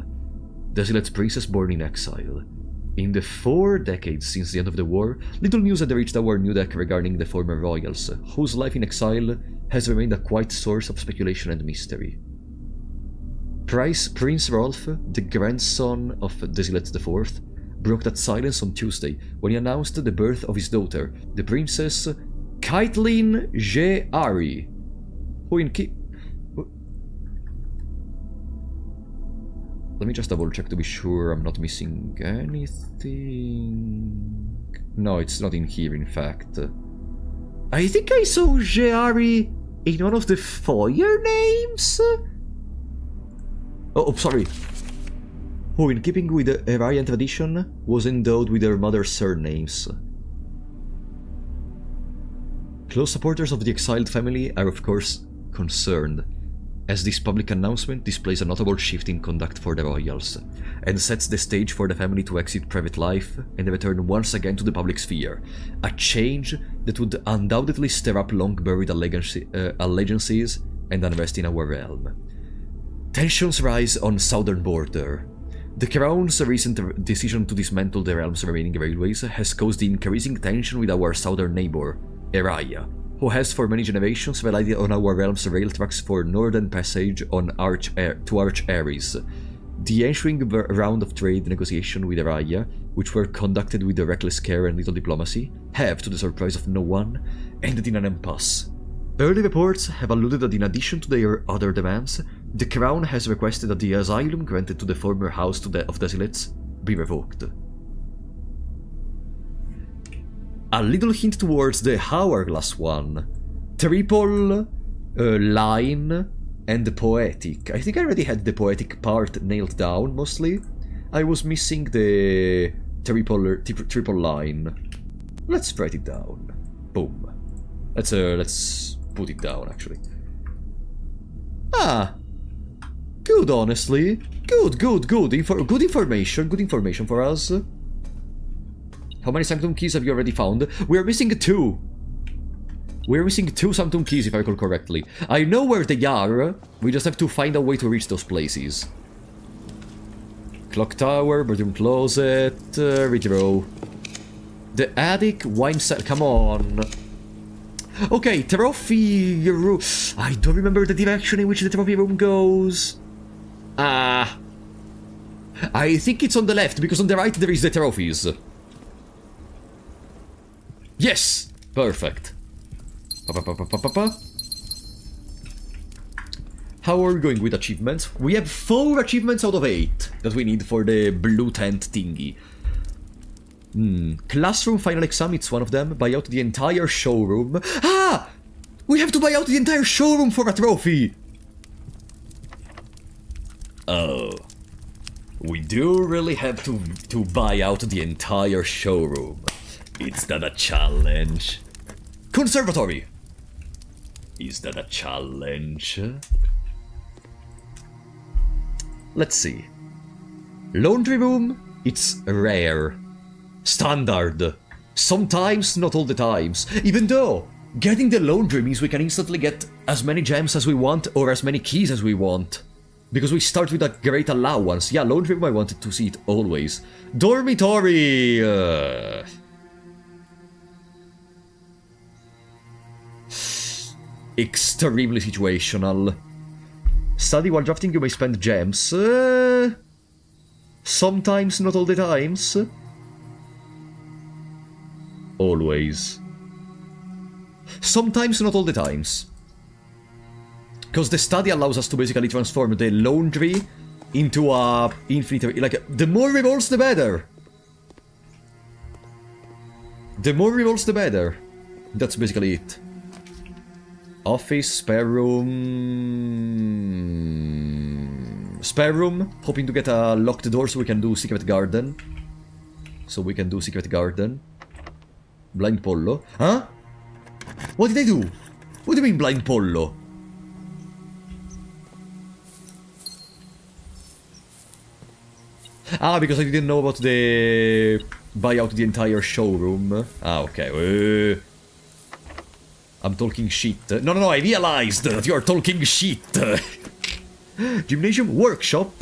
Desolate princess born in exile. In the 4 decades since the end of the war, little news had reached our new deck regarding the former royals, whose life in exile has remained a quiet source of speculation and mystery. Prince Rolf, the grandson of Desilet IV, broke that silence on Tuesday when he announced the birth of his daughter, the Princess Caitlin Je'Ari, who in Let me just double check to be sure I'm not missing anything. No, it's not in here, in fact. I think I saw Je'Ari in one of the foyer names? Oh, sorry. Who, in keeping with the Aryan tradition, was endowed with their mother's surnames. Close supporters of the exiled family are of course concerned, as this public announcement displays a notable shift in conduct for the royals, and sets the stage for the family to exit private life and return once again to the public sphere, a change that would undoubtedly stir up long-buried allegiances and unrest in our realm. Tensions rise on southern border. The Crown's recent decision to dismantle the realm's remaining railways has caused increasing tension with our southern neighbor, Eraya, who has for many generations relied on our realm's rail tracks for northern passage on to Arch Ares. The ensuing round of trade negotiation with Araya, which were conducted with reckless care and little diplomacy, have, to the surprise of no one, ended in an impasse. Early reports have alluded that in addition to their other demands, the Crown has requested that the asylum granted to the former House of Desolates be revoked. A little hint towards the Hourglass one. Triple line and the poetic. I think I already had the poetic part nailed down, mostly. I was missing the triple line. Let's write it down. Boom. Let's put it down, actually. Ah! Good, honestly. Good. Good information for us. How many Sanctum keys have you already found? We're missing 2. We're missing 2 Sanctum keys, if I recall correctly. I know where they are. We just have to find a way to reach those places. Clock tower, bedroom closet, redraw. The attic, wine cellar. Come on. Okay, trophy room. I don't remember the direction in which the trophy room goes. I think it's on the left, because on the right there is the trophies. Yes! Perfect. How are we going with achievements? We have 4 achievements out of 8 that we need for the blue tent thingy. Classroom final exam, it's one of them. Buy out the entire showroom. Ah! We have to buy out the entire showroom for a trophy! Oh. We do really have to buy out the entire showroom. Is that a challenge? Conservatory! Is that a challenge? Let's see. Laundry room, it's rare. Standard. Sometimes, not all the times. Even though, getting the laundry means we can instantly get as many gems as we want or as many keys as we want. Because we start with a great allowance. Yeah, laundry room, I wanted to see it always. Dormitory! Extremely situational. Study while drafting, you may spend gems. Sometimes, not all the times. Always. Sometimes, not all the times. Because the study allows us to basically transform the laundry into a infinite... Like, the more revolts, the better. The more revolts, the better. That's basically it. Office, spare room... Spare room. Hoping to get a locked door so we can do secret garden. Blind Pollo. Huh? What did I do? What do you mean blind Pollo? Ah, because I didn't know about the... buy out the entire showroom. Ah, okay. I'm talking shit. No, I realized that you're talking shit. Gymnasium workshop.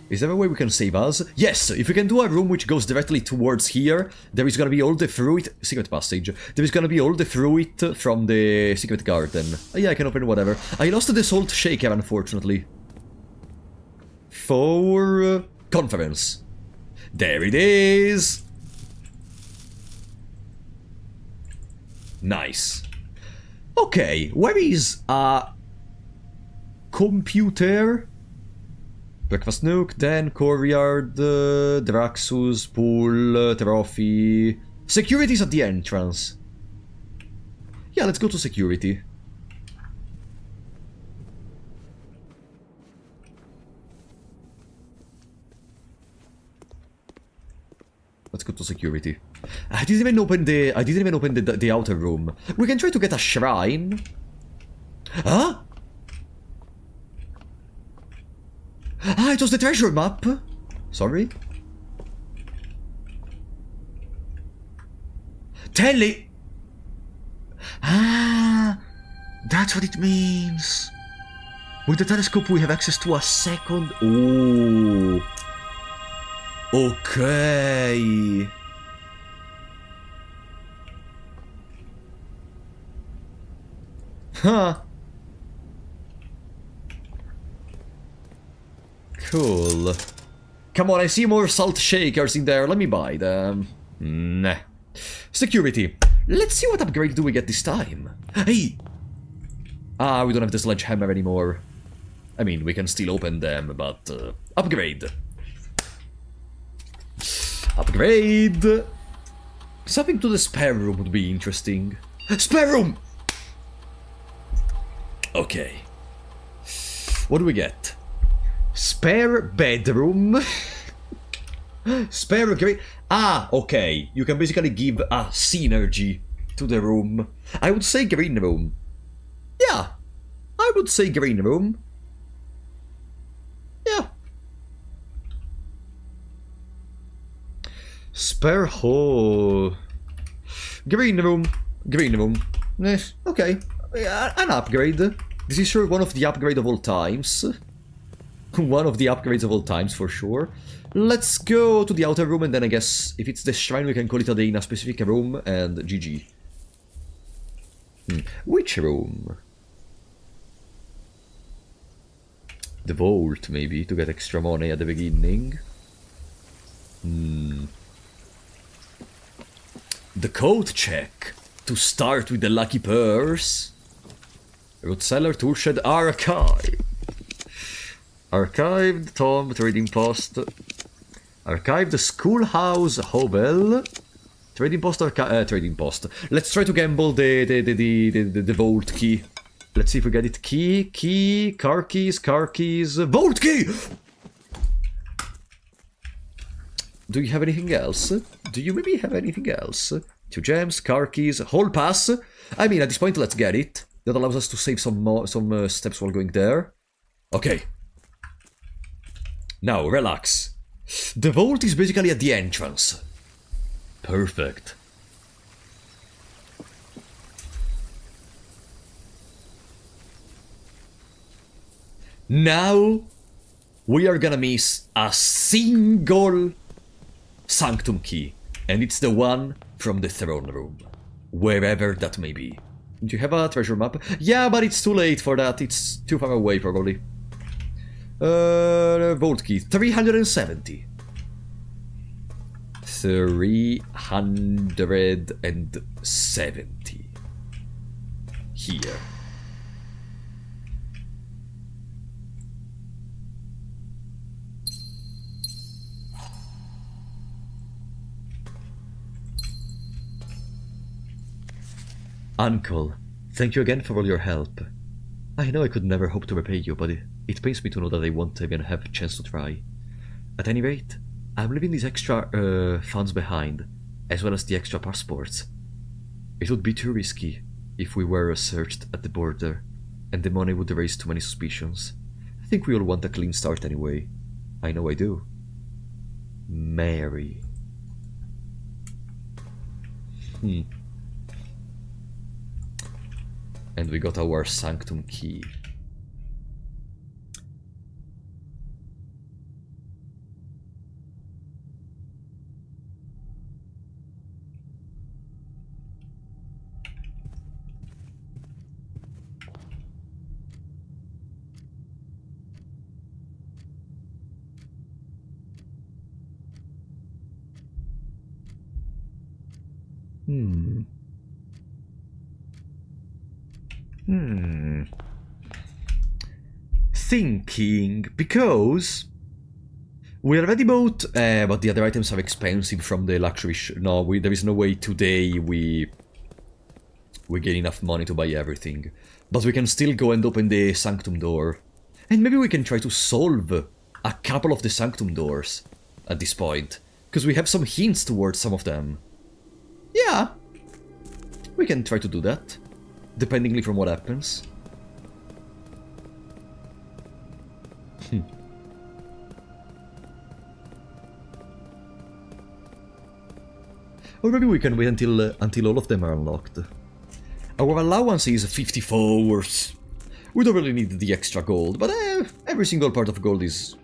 Is there a way we can save us? Yes, if we can do a room which goes directly towards here, there is gonna be all the fruit... Secret passage. There is gonna be all the fruit from the secret garden. Yeah, I can open whatever. I lost the salt shaker, unfortunately. For... conference. There it is! Nice. Okay, where is a... computer? Breakfast nook, den, courtyard, Draxus, pool, trophy... Security's at the entrance. Yeah, let's go to security. Let's go to security. I didn't even open the outer room. We can try to get a shrine. Huh? Ah, it was the treasure map. Sorry. Ah, that's what it means. With the telescope we have access to a second... Oh. Okay. Huh. Cool. Come on, I see more salt shakers in there. Let me buy them. Nah. Security. Let's see what upgrade do we get this time. Hey! Ah, we don't have the sledgehammer anymore. I mean, we can still open them, but... upgrade. Upgrade! Something to the spare room would be interesting. Spare room! Okay. What do we get? Spare bedroom. Spare green. Ah, okay. You can basically give a synergy to the room. I would say green room. Yeah. I would say green room. Yeah. Spare hole. Green room. Green room. Okay. An upgrade. This is sure one of the upgrade of all times. One of the upgrades of all times, for sure. Let's go to the outer room, and then I guess if it's the shrine, we can call it a day in a specific room, and GG. Which room? The vault, maybe, to get extra money at the beginning. The coat check, to start with the lucky purse. Root cellar, toolshed, archive. Archived tomb, trading post. Archived schoolhouse, hovel. Trading post, trading post. Let's try to gamble the vault key. Let's see if we get it. Key, car keys, vault key! Do you have anything else? Do you maybe have anything else? 2 gems, car keys, hall pass. I mean, at this point, let's get it. That allows us to save some steps while going there. Okay. Now, relax. The vault is basically at the entrance. Perfect. Now, we are gonna miss a single Sanctum key. And it's the one from the throne room. Wherever that may be. Do you have a treasure map? Yeah, but it's too late for that. It's too far away, probably. Vault key, 370. 370. Here. Uncle, thank you again for all your help. I know I could never hope to repay you, but it pains me to know that I won't even have a chance to try. At any rate, I'm leaving these extra funds behind, as well as the extra passports. It would be too risky if we were searched at the border, and the money would raise too many suspicions. I think we all want a clean start anyway. I know I do. Mary. And we got our Sanctum key. Thinking, because we already bought, but the other items are expensive from the luxury no, there is no way today we get enough money to buy everything. But we can still go and open the Sanctum door. And maybe we can try to solve a couple of the Sanctum doors at this point. Because we have some hints towards some of them. Yeah, we can try to do that, dependingly from what happens. Or maybe we can wait until all of them are unlocked. Our allowance is 54. We don't really need the extra gold, but every single part of gold is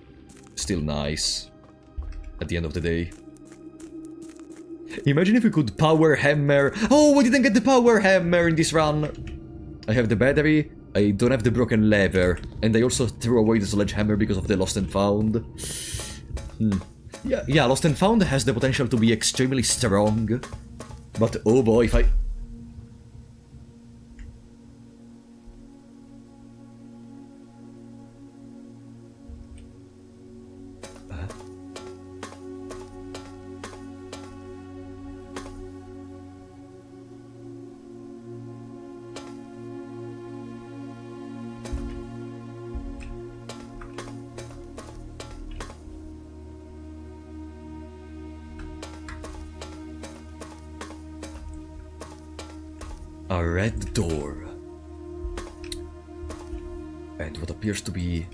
still nice at the end of the day. Imagine if we could power hammer. Oh, we didn't get the power hammer in this run. I have the battery, I don't have the broken lever, and I also threw away the sledgehammer because of the lost and found. Yeah, lost and found has the potential to be extremely strong. But oh boy, if I... A red door. And what appears to be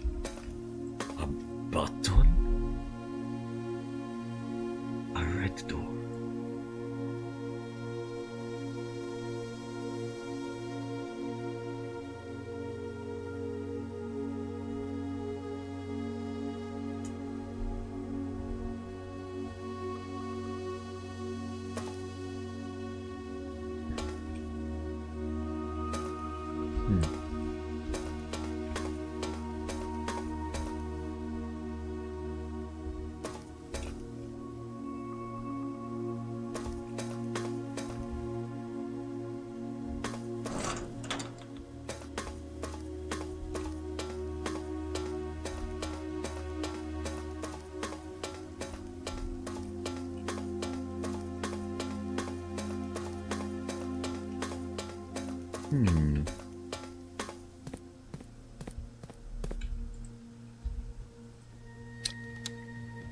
a button? A red door.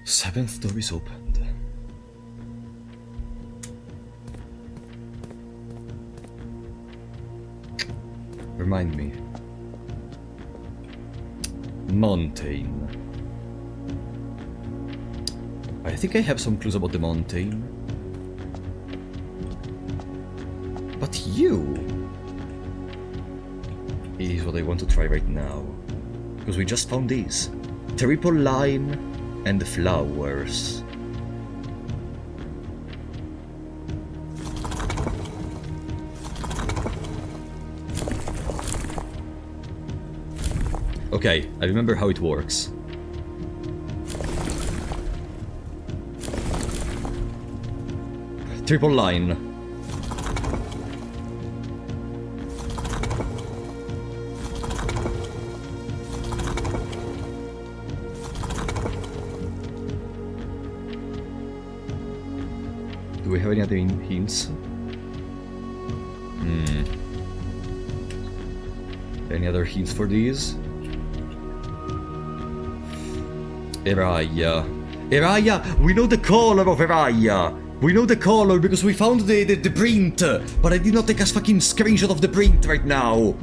Seventh door is opened. Remind me. Mountain. I think I have some clues about the mountain. But you is what I want to try right now. Because we just found these. Triple line and flowers. Okay, I remember how it works. Triple line. Do we have any other hints? Any other hints for these? Eraya. Eraya! We know the color of Eraya! We know the color because we found the print! But I did not take a fucking screenshot of the print right now!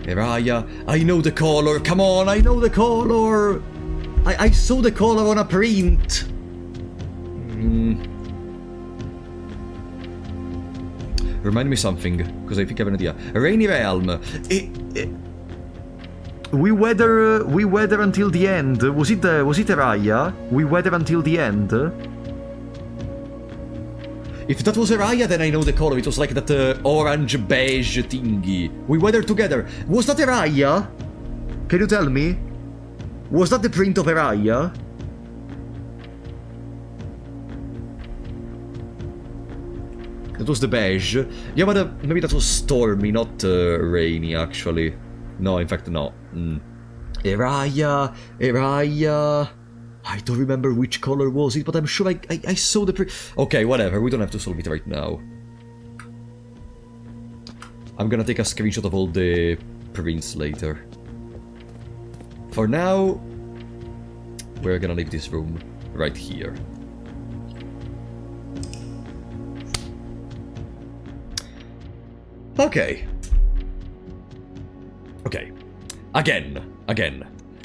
Eraya, I know the color! Come on, I know the color! I saw the color on a print! Remind me something, because I think I have an idea. Rainy Realm. We weather until the end. Was it Eraya? We weather until the end. If that was Eraya, then I know the color. It was like that orange beige thingy. We weather together. Was that Eraya? Can you tell me? Was that the print of Eraya? That was the beige. Yeah, but maybe that was stormy, not rainy, actually. No, in fact, no. Eraya. I don't remember which color was it, but I'm sure I saw the print. Okay, whatever. We don't have to solve it right now. I'm gonna take a screenshot of all the prints later. For now, we're gonna leave this room right here. Okay. Okay. Again.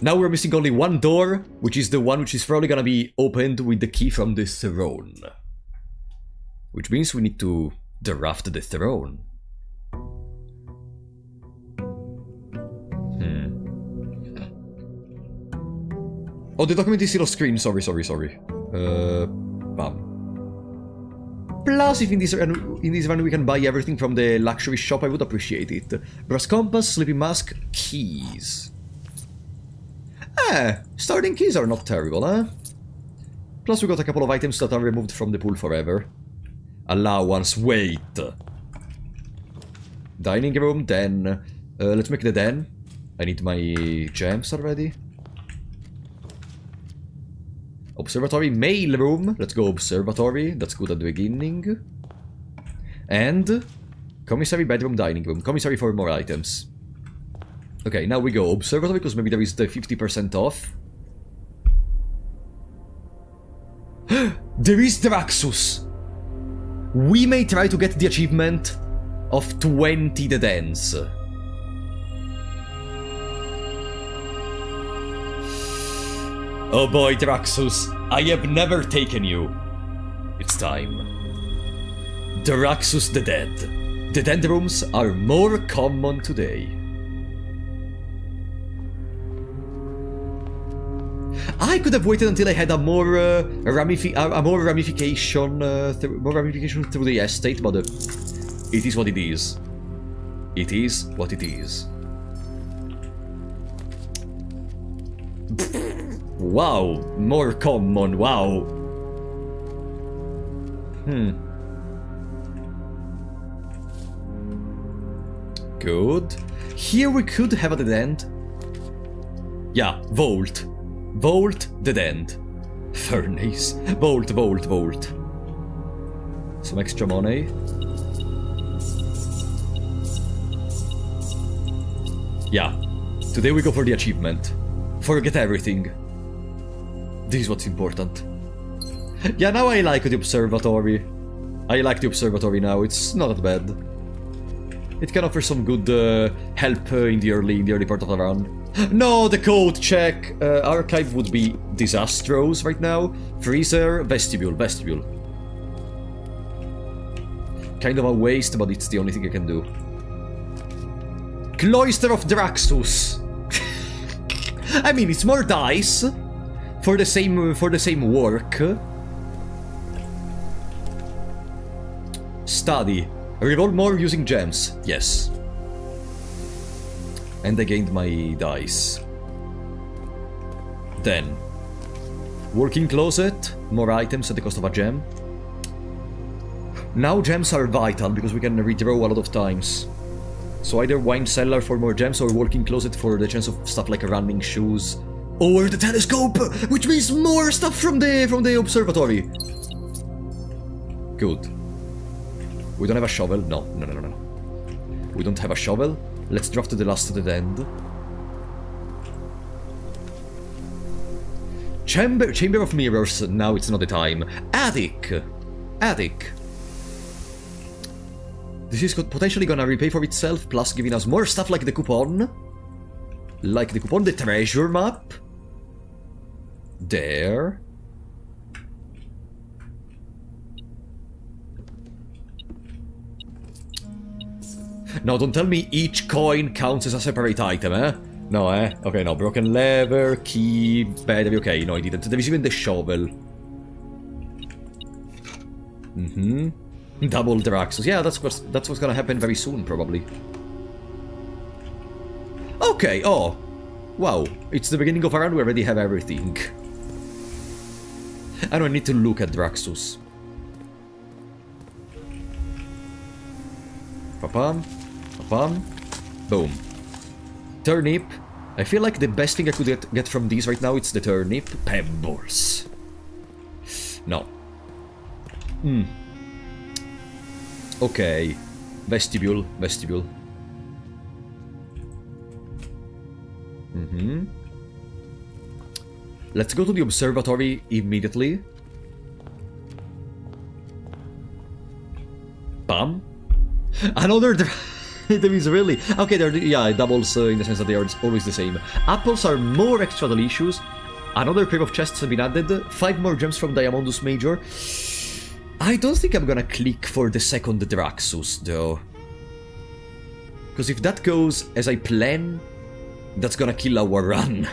Now we're missing only one door, which is the one which is probably gonna be opened with the key from the throne. Which means we need to draft the throne. Oh, the document is still on screen. Sorry. Bam. Plus, if in this run we can buy everything from the luxury shop, I would appreciate it. Brass compass, sleeping mask, keys. Starting keys are not terrible, huh? Plus we got a couple of items that are removed from the pool forever. Allowance, wait. Dining room, den. Let's make the den. I need my gems already. Observatory, mail room. Let's go observatory. That's good at the beginning. And commissary, bedroom, dining room. Commissary for more items. Okay, now we go observatory because maybe there is the 50% off. There is Draxus. We may try to get the achievement of 20 the dens. Oh boy, Draxus, I have never taken you. It's time. Draxus the Dead. The dead rooms are more common today. I could have waited until I had a more ramification through the estate, but it is what it is. It is what it is. Wow, more common, wow. Good. Here we could have at the end. Yeah, vault. Vault, dead end. Furnace. Vault, vault, vault. Some extra money. Yeah. Today we go for the achievement. Forget everything. This is what's important. Yeah, now I like the observatory. I like the observatory now, it's not that bad. It can offer some good help in the early part of the run. No, the code check. Archive would be disastrous right now. Freezer, vestibule. Kind of a waste, but it's the only thing I can do. Cloister of Draxus. I mean, it's more dice for the same work. Study. Reroll more using gems. Yes. And I gained my dice. Then, working closet, more items at the cost of a gem. Now gems are vital because we can redraw a lot of times. So either wine cellar for more gems or working closet for the chance of stuff like running shoes. Or the telescope, which means more stuff from the observatory. Good. We don't have a shovel. No. We don't have a shovel. Let's draft the last to the end. Chamber of Mirrors. Now it's not the time. Attic. This is potentially gonna repay for itself, plus giving us more stuff like the coupon. The treasure map. There. No, don't tell me each coin counts as a separate item, eh? No, eh? Okay, no. Broken lever, key, battery. Okay, no, I didn't. There is even the shovel. Double Draxus. Yeah, that's what's gonna happen very soon, probably. Okay, oh. Wow. It's the beginning of a run, we already have everything. I don't need to look at Draxus. Pa-pam. Boom. Turnip. I feel like the best thing I could get from these right now, it's the turnip. Pebbles. No. Okay. Vestibule. Let's go to the observatory immediately. Bam. Another... There is really... Okay, yeah, it doubles in the sense that they are always the same. Apples are more extra delicious. Another pair of chests have been added. 5 more gems from Diamondus Major. I don't think I'm gonna click for the second Draxus, though. Because if that goes as I plan, that's gonna kill our run.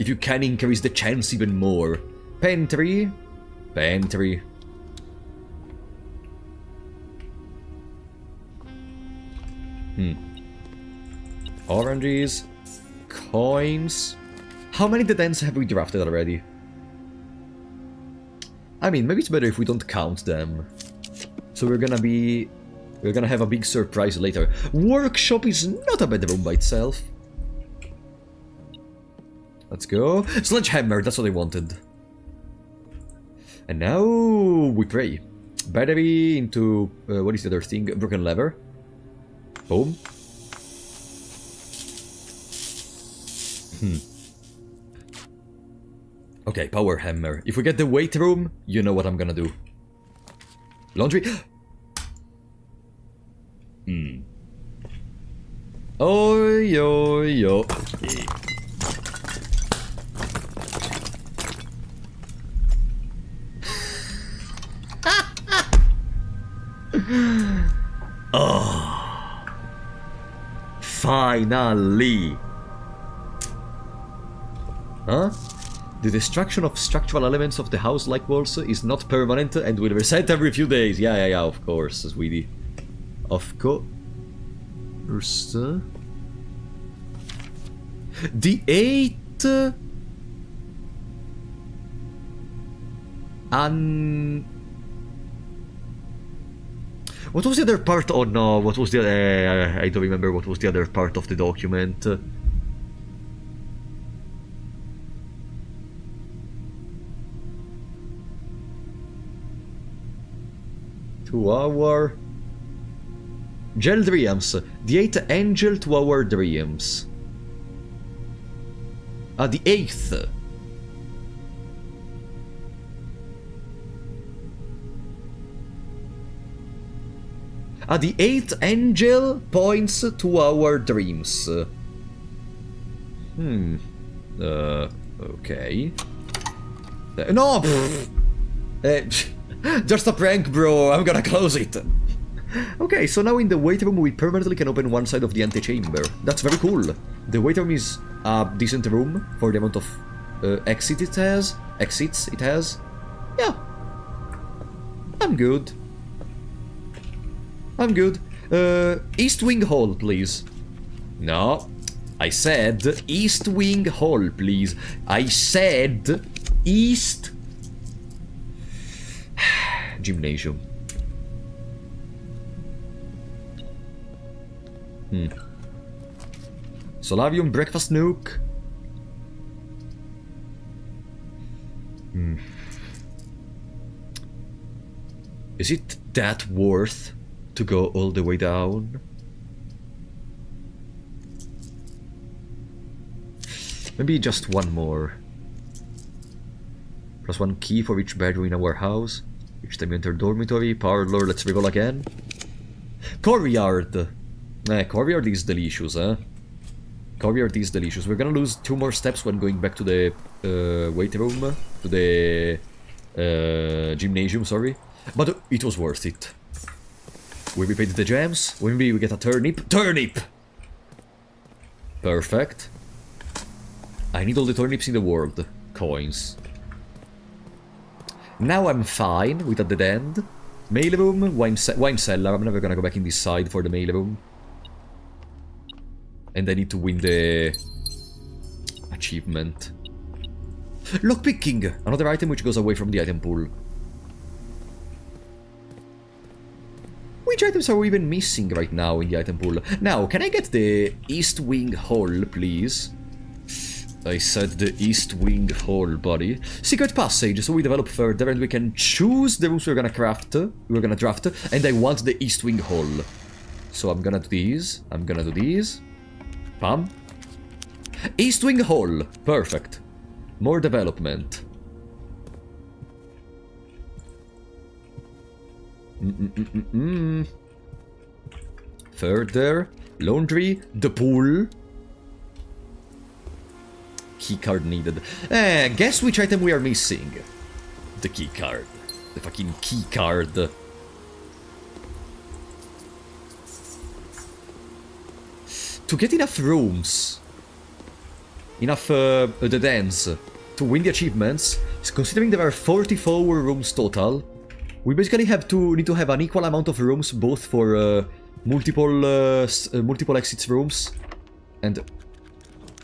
If you can increase the chance even more. Pantry. Oranges. Coins. How many dead ends have we drafted already? I mean, maybe it's better if we don't count them. So we're gonna have a big surprise later. Workshop is not a bad room by itself. Let's go. Sledgehammer, that's what I wanted. And now we pray. Battery into... what is the other thing? Broken lever. Boom. Okay, power hammer. If we get the weight room, you know what I'm gonna do. Laundry. Oh, yo, yo. Oh. Finally. Huh? The destruction of structural elements of the house like walls is not permanent and will reset every few days. Yeah, of course, sweetie. Of course. The 8... What was the other part? Oh no, what was the... I don't remember what was the other part of the document. 2-hour... Gel Dreams. The 8th Angel 2-hour Dreams. The 8th. The 8th Angel points 2-hour Dreams. Okay. No! Just a prank, bro. I'm gonna close it. Okay, so now in the weight room we permanently can open one side of the antechamber. That's very cool. The weight room is a decent room for the amount of exits it has. Yeah. I'm good. East Wing Hall, please. No. I said East Wing Hall, please. I said East... Gymnasium. Solarium, breakfast nook. Is it that worth to go all the way down? Maybe just one more. Plus one key for each bedroom in our house. Each time you enter dormitory, parlor, let's reroll again. Courtyard. Courtyard is delicious, eh? Courtyard is delicious. We're gonna lose 2 more steps when going back to the weight room. To the gymnasium, sorry. But it was worth it. We repaid the gems. Maybe we get a turnip. Turnip! Perfect. I need all the turnips in the world. Coins. Now I'm fine with a dead end. Mailroom, wine cellar. I'm never gonna go back in this side for the mailroom. And I need to win the achievement. Lockpicking! Another item which goes away from the item pool. Which items are we even missing right now in the item pool? Now, can I get the East Wing Hall, please? I said the East Wing Hall, buddy. Secret passage, so we develop further and we can choose the rooms we're gonna draft, and I want the East Wing Hall. So I'm gonna do these, Bam. East Wing Hall, perfect. More development. Further, laundry, the pool. Keycard needed. Guess which item we are missing? The keycard. The fucking keycard. To get enough rooms, enough dead ends to win the achievements, considering there are 44 rooms total, we basically need to have an equal amount of rooms both for multiple exits rooms, and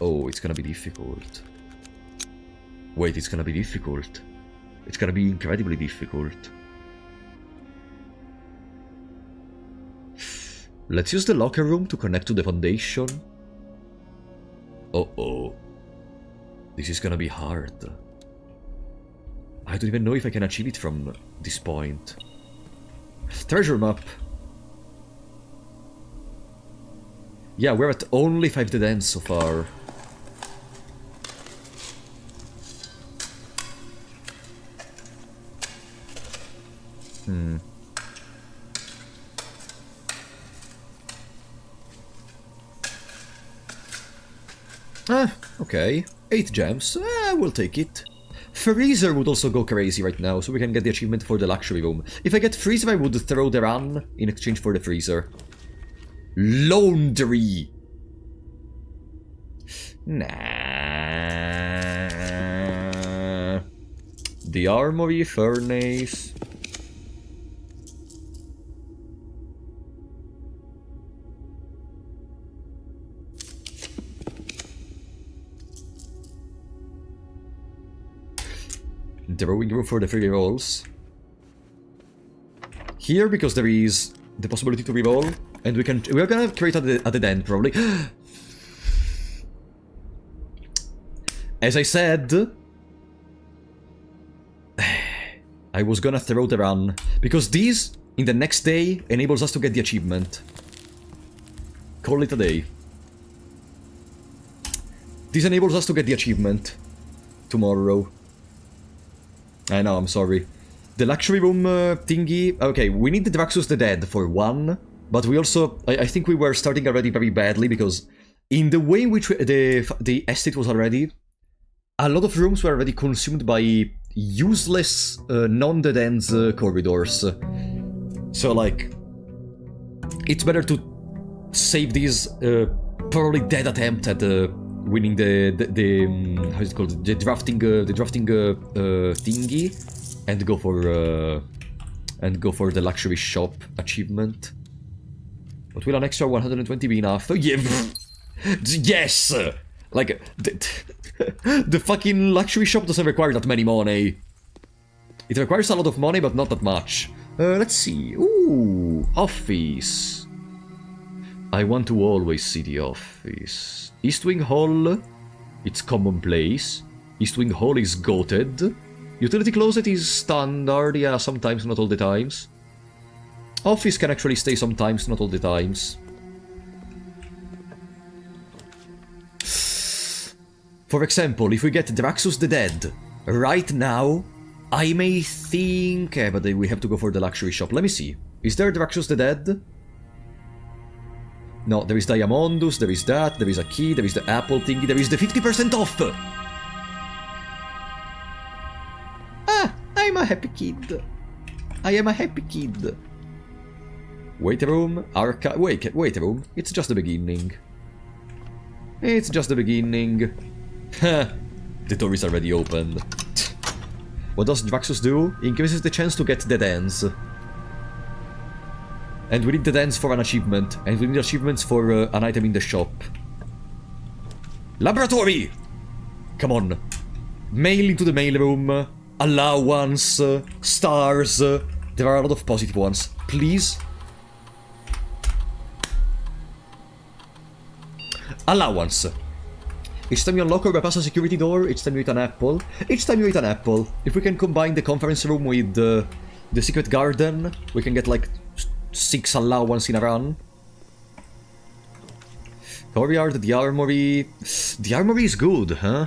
oh, it's gonna be difficult. Wait, it's gonna be difficult. It's gonna be incredibly difficult. Let's use the locker room to connect to the foundation. Uh-oh. This is gonna be hard. I don't even know if I can achieve it from this point. Treasure map. Yeah, we're at only 5 dead ends so far. Okay. 8 gems. We'll take it. Freezer would also go crazy right now, so we can get the achievement for the luxury room. If I get Freezer, I would throw the run in exchange for the freezer. Laundry! Nah. The armory, furnace... Drawing room for the free rolls. Here, because there is the possibility to reroll, and we're gonna create at the end probably. As I said, I was gonna throw the run because this in the next day enables us to get the achievement. Call it a day. This enables us to get the achievement tomorrow. I know, I'm sorry. The luxury room thingy... Okay, we need the Draxus the Dead for one, but we also... I think we were starting already very badly, because in the way in which the estate was already, a lot of rooms were already consumed by useless non-dead ends corridors. So, like, it's better to save this probably dead attempt at winning the how's it called, the drafting thingy, and go for the luxury shop achievement. But will an extra 120 be enough? Yeah, yes. Like the fucking luxury shop doesn't require that many money. It requires a lot of money, but not that much. Let's see. Ooh, office. I want to always see the office. East Wing Hall, it's commonplace. East Wing Hall is goated. Utility closet is standard, yeah, sometimes, not all the times. Office can actually stay sometimes, not all the times. For example, if we get Draxus the Dead right now, I may think... but we have to go for the luxury shop. Let me see. Is there Draxus the Dead? No, there is Diamondus, there is that, there is a key, there is the apple thingy, there is the 50% off! Ah, I'm a happy kid. I am a happy kid. Wait room, wait room, it's just the beginning. It's just the beginning. The door is already opened. What does Draxus do? Increases the chance to get dead ends. And we need dead ends for an achievement, and we need achievements for an item in the shop. Laboratory! Come on. Mail into the mailroom. Allowance. Stars. There are a lot of positive ones. Please. Allowance. Each time you unlock or bypass a security door, each time you eat an apple. Each time you eat an apple. If we can combine the conference room with the secret garden, we can get like 6 allowance in a run. Courtyard, the armory... The armory is good, huh?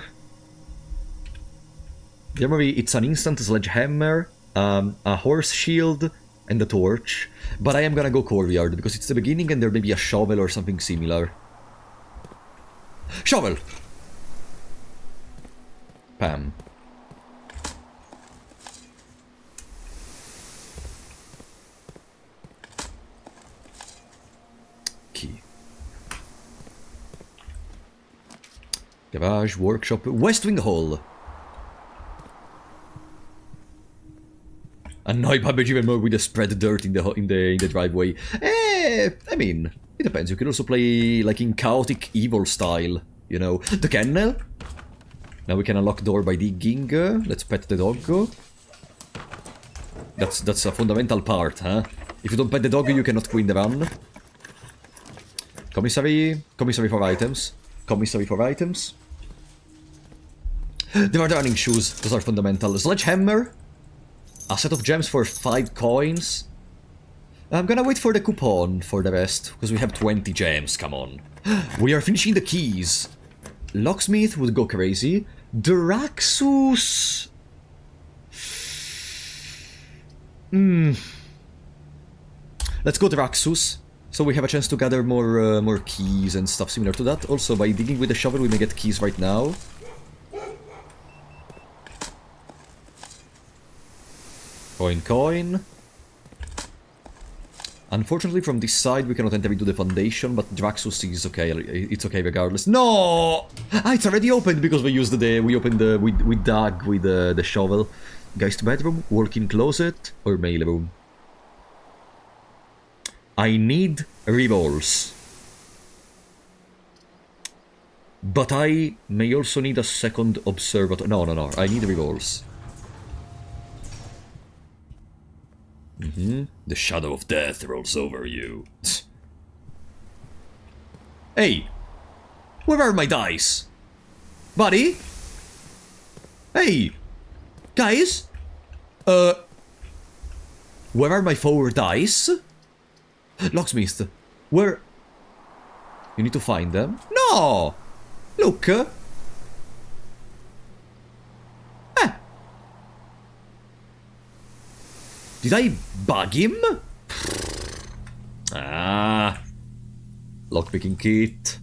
The armory, it's an instant sledgehammer, a horse shield, and a torch. But I am gonna go courtyard, because it's the beginning and there may be a shovel or something similar. Shovel! Pam. Key. Garage, workshop, West Wing Hall. Annoy Babbage even more with the spread dirt in the driveway. I mean, it depends. You can also play like in chaotic evil style, you know. The kennel. Now we can unlock door by digging. Let's pet the doggo. That's a fundamental part, huh? If you don't pet the doggo, you cannot win the run. Commissary for items. Commissary for items. There are the running shoes. Those are fundamental. Sledgehammer. A set of gems for 5 coins. I'm gonna wait for the coupon for the rest, because we have 20 gems, come on. We are finishing the keys. Locksmith would go crazy. Draxus... Let's go Draxus. So we have a chance to gather more keys and stuff similar to that. Also, by digging with the shovel, we may get keys right now. Coin. Unfortunately, from this side, we cannot enter into the foundation, but Draxus is okay. It's okay regardless. No! Ah, it's already opened because we used we dug with the shovel. Guys, bedroom, walk-in closet, or mailroom. I need revolves. But I may also need a second observatory. No. I need revolves. The shadow of death rolls over you. Hey! Where are my dice? Buddy? Hey! Guys? Where are my 4 dice? Locksmith, where... You need to find them? No! Look! Did I bug him? Ah. Lockpicking kit.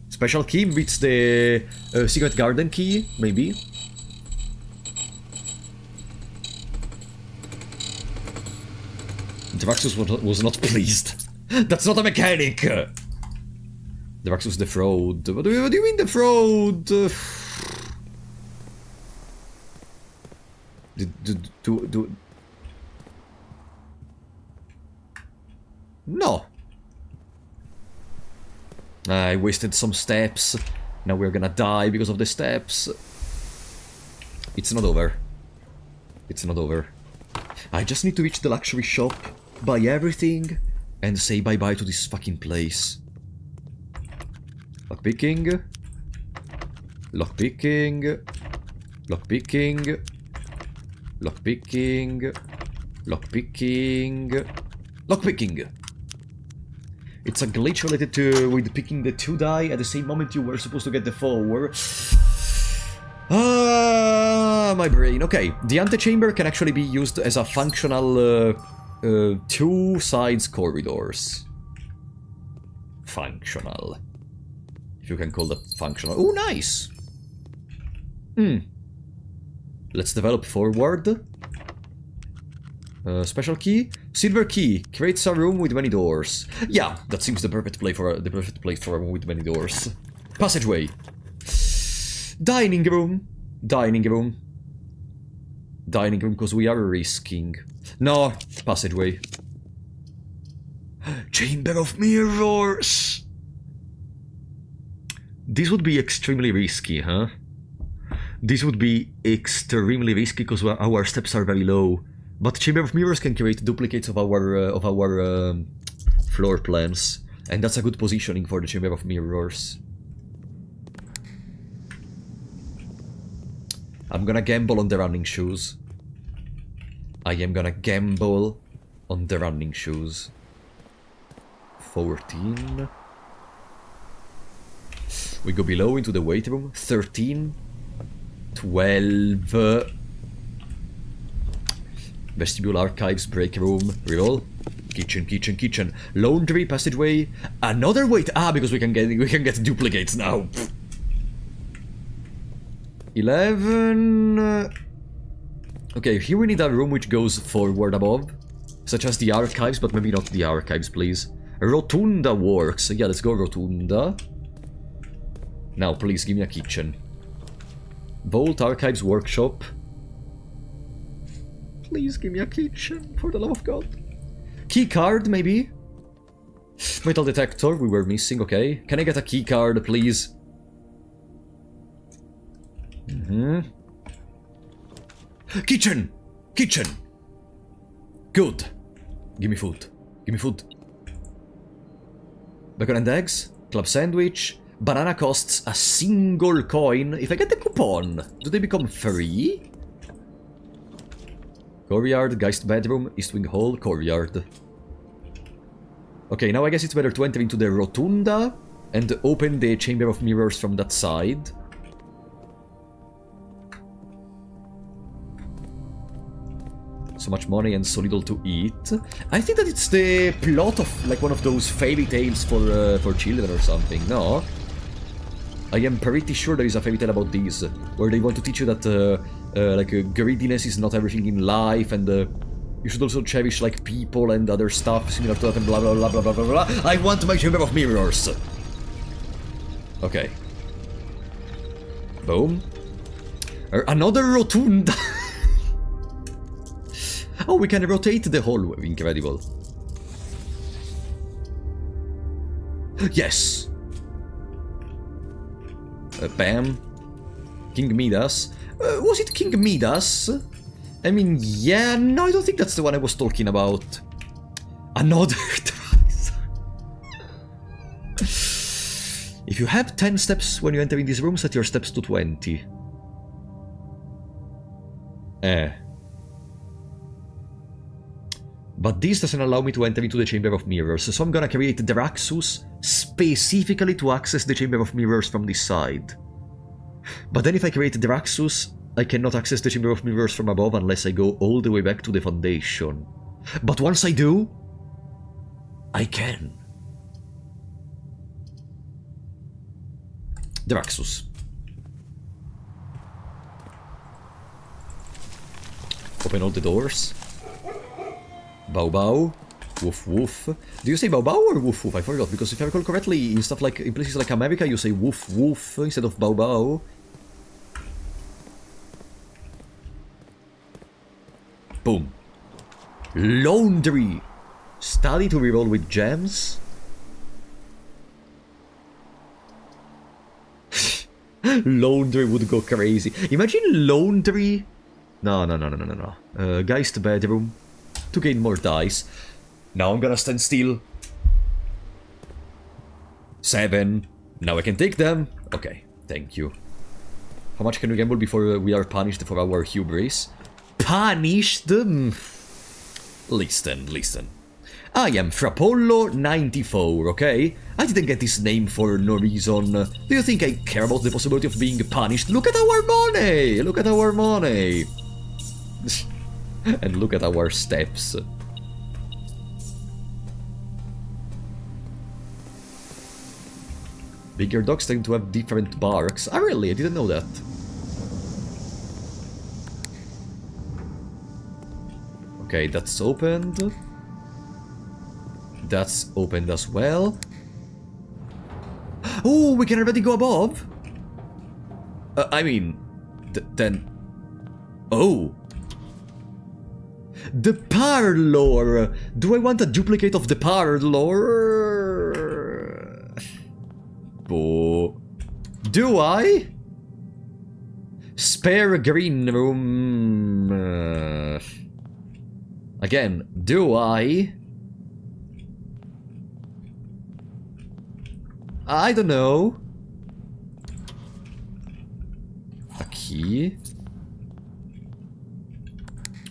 Special key beats the secret garden key, maybe? Draxus was not pleased. That's not a mechanic! Draxus the fraud. What do you mean the fraud? No. I wasted some steps. Now we're gonna die because of the steps. It's not over. It's not over. I just need to reach the luxury shop, buy everything, and say bye-bye to this fucking place. Lockpicking. Lockpicking. Lockpicking. Lockpicking. Lockpicking. Lockpicking. It's a glitch related to with picking the 2 die at the same moment you were supposed to get the 4. My brain. Okay, the antechamber can actually be used as a functional 2 sides corridors. Functional. If you can call that functional. Oh, nice! Let's develop forward. Special key? Silver key. Creates a room with many doors. Yeah, that seems the perfect place for a room with many doors. Passageway. Dining room. Dining room. Dining room, because we are risking. No, passageway. Chamber of Mirrors! This would be extremely risky, huh? This would be extremely risky because our steps are very low. But Chamber of Mirrors can create duplicates of our floor plans. And that's a good positioning for the Chamber of Mirrors. I'm gonna gamble on the running shoes. I am gonna gamble on the running shoes. 14. We go below into the weight room. 13. 12. Vestibule, archives, break room, reroll. Kitchen. Laundry, passageway. Another weight. Ah, because we can get duplicates now. 11. Okay, here we need a room which goes forward above, such as the archives, but maybe not the archives, please. Rotunda works. Yeah, let's go Rotunda. Now, please give me a kitchen. Vault, archives, workshop. Please give me a kitchen, for the love of God. Key card, maybe? Metal detector, we were missing, okay. Can I get a key card, please? Kitchen! Kitchen! Good. Give me food. Give me food. Bacon and eggs. Club sandwich. Banana costs a single coin. If I get the coupon, do they become free? Courtyard, Geist bedroom, East Wing Hall, courtyard. Okay, now I guess it's better to enter into the rotunda and open the Chamber of Mirrors from that side. So much money and so little to eat. I think that it's the plot of like one of those fairy tales for children or something, no? I am pretty sure there is a fairy tale about these, where they want to teach you that greediness is not everything in life, and you should also cherish like people and other stuff similar to that, and blah blah blah blah blah blah blah. I want my Chamber of Mirrors. Okay. Boom. Another rotunda. Oh, we can rotate the whole. Incredible. Yes. Bam. King Midas. Was it King Midas? I mean, yeah, no, I don't think that's the one I was talking about. Another device. If you have 10 steps when you enter in this room, set your steps to 20. But this doesn't allow me to enter into the Chamber of Mirrors, so I'm gonna create Draxus specifically to access the Chamber of Mirrors from this side. But then if I create Draxus, I cannot access the Chamber of Mirrors from above unless I go all the way back to the foundation. But once I do, I can. Draxus. Open all the doors. Bow bow. Woof woof. Do you say bow bow or woof woof? I forgot, because if I recall correctly, in stuff like in places like America, you say woof woof instead of bow bow. Boom. Laundry. Study to reroll with gems. Laundry would go crazy. Imagine laundry. No. Geist bedroom. To gain more dice. Now I'm gonna stand still. 7. Now I can take them. Okay, thank you. How much can we gamble before we are punished for our hubris? Punished? Listen. I am Frapollo 94, okay? I didn't get this name for no reason. Do you think I care about the possibility of being punished? Look at our money! Look at our money! And look at our steps. Bigger dogs tend to have different barks. Ah, really? I didn't know that. Okay, that's opened. That's opened as well. Oh, we can already go above? I mean... then... Oh! The parlor! Do I want a duplicate of the parlor? Do I? Spare green room... Again, do I? I don't know. A key?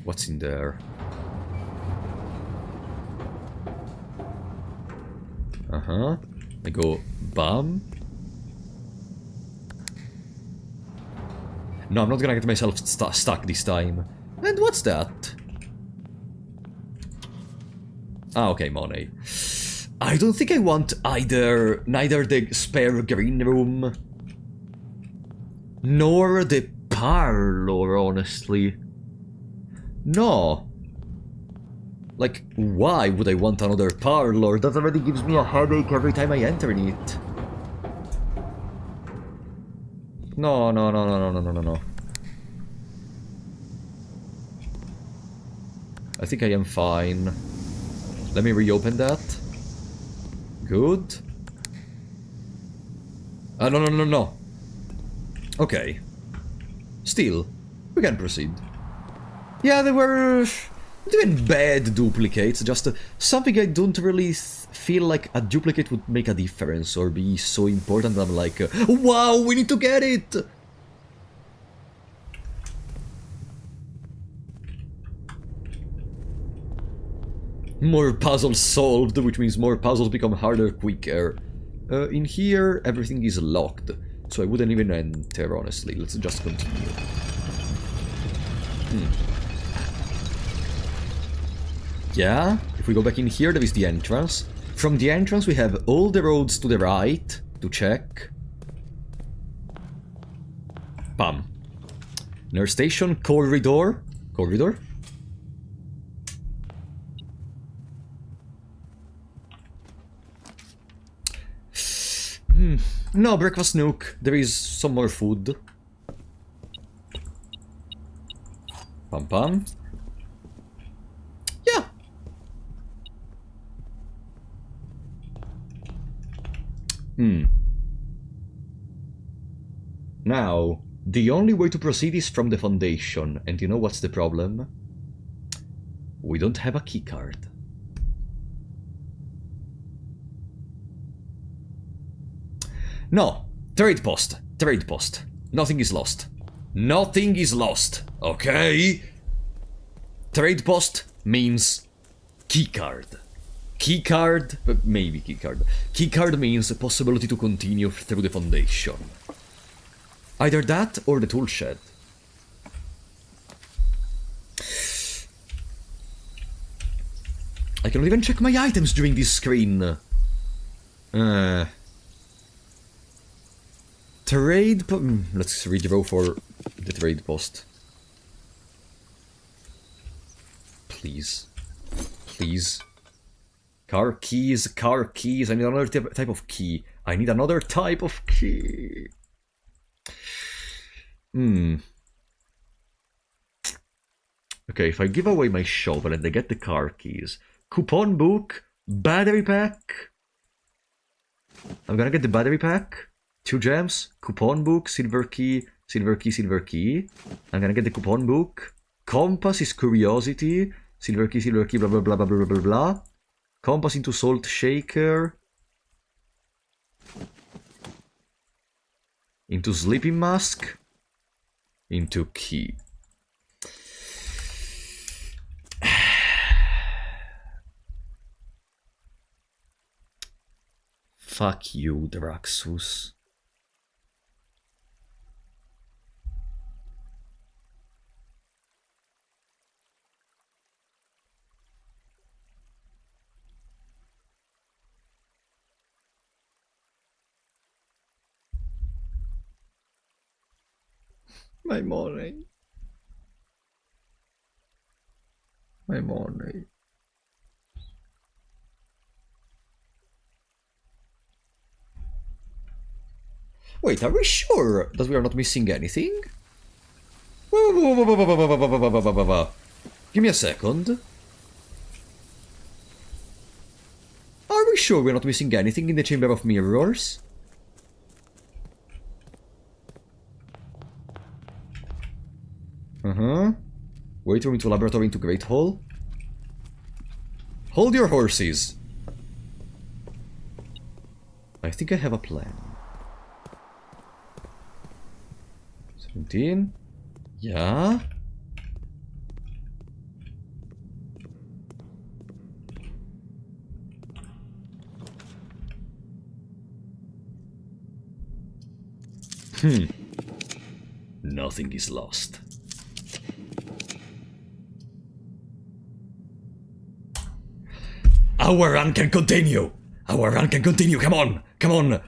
What's in there? I go bam. No, I'm not gonna get myself stuck this time. And what's that? Ah, okay, money. I don't think I want neither the spare green room nor the parlor, honestly. No. Like, why would I want another parlor? That already gives me a headache every time I enter in it. No. I think I am fine. Let me reopen that. Good. No. Okay. Still, we can proceed. Yeah, they were not even bad duplicates, just something I don't really feel like a duplicate would make a difference or be so important that I'm like, wow, we need to get it! More puzzles solved, which means more puzzles become harder quicker. In here, everything is locked, so I wouldn't even enter, honestly. Let's just continue. Yeah, if we go back in here, there is the entrance. From the entrance, we have all the roads to the right to check. Bam. Nurse station, corridor. Corridor? No, breakfast nook. There is some more food. Pam pam. Yeah. Now, the only way to proceed is from the foundation, and you know what's the problem? We don't have a keycard. No, trade post. Nothing is lost. Nothing is lost, okay? Trade post means keycard. Keycard, maybe keycard. Keycard means a possibility to continue through the foundation. Either that or the tool shed. I cannot even check my items during this screen. Trade let's redraw for the trade post. Please. Please. Car keys. I need another type of key. Okay, if I give away my shovel and I get the car keys. Coupon book. Battery pack. I'm gonna get the battery pack. 2 gems, coupon book, silver key. I'm gonna get the coupon book. Compass is curiosity. Silver key, blah blah blah blah blah blah blah. Compass into salt shaker. Into sleeping mask. Into key. Fuck you, Draxus. My money. Wait, are we sure that we are not missing anything? Give me a second. Are we sure we're not missing anything in the Chamber of Mirrors? Wait room into laboratory into Great Hall. Hold your horses. I think I have a plan. 17. Yeah. Nothing is lost. Our run can continue! Come on!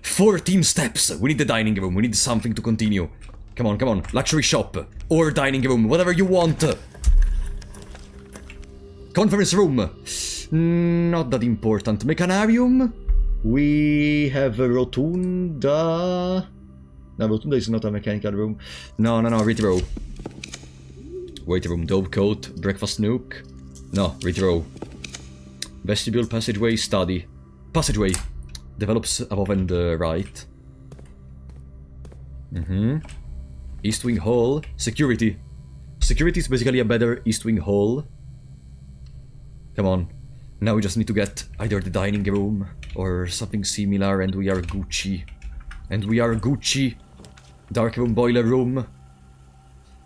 14 steps! We need the dining room, we need something to continue. Come on. Luxury shop. Or dining room, whatever you want. Conference room. Not that important. Mechanarium. We have a rotunda. No, rotunda is not a mechanical room. No, redraw. Wait room, dope coat, breakfast nook. No, redraw. Vestibule, passageway, study. Passageway. Develops above and right. East Wing Hall. Security. Security is basically a better East Wing Hall. Come on. Now we just need to get either the dining room or something similar, and we are Gucci. And we are Gucci. Dark room, boiler room.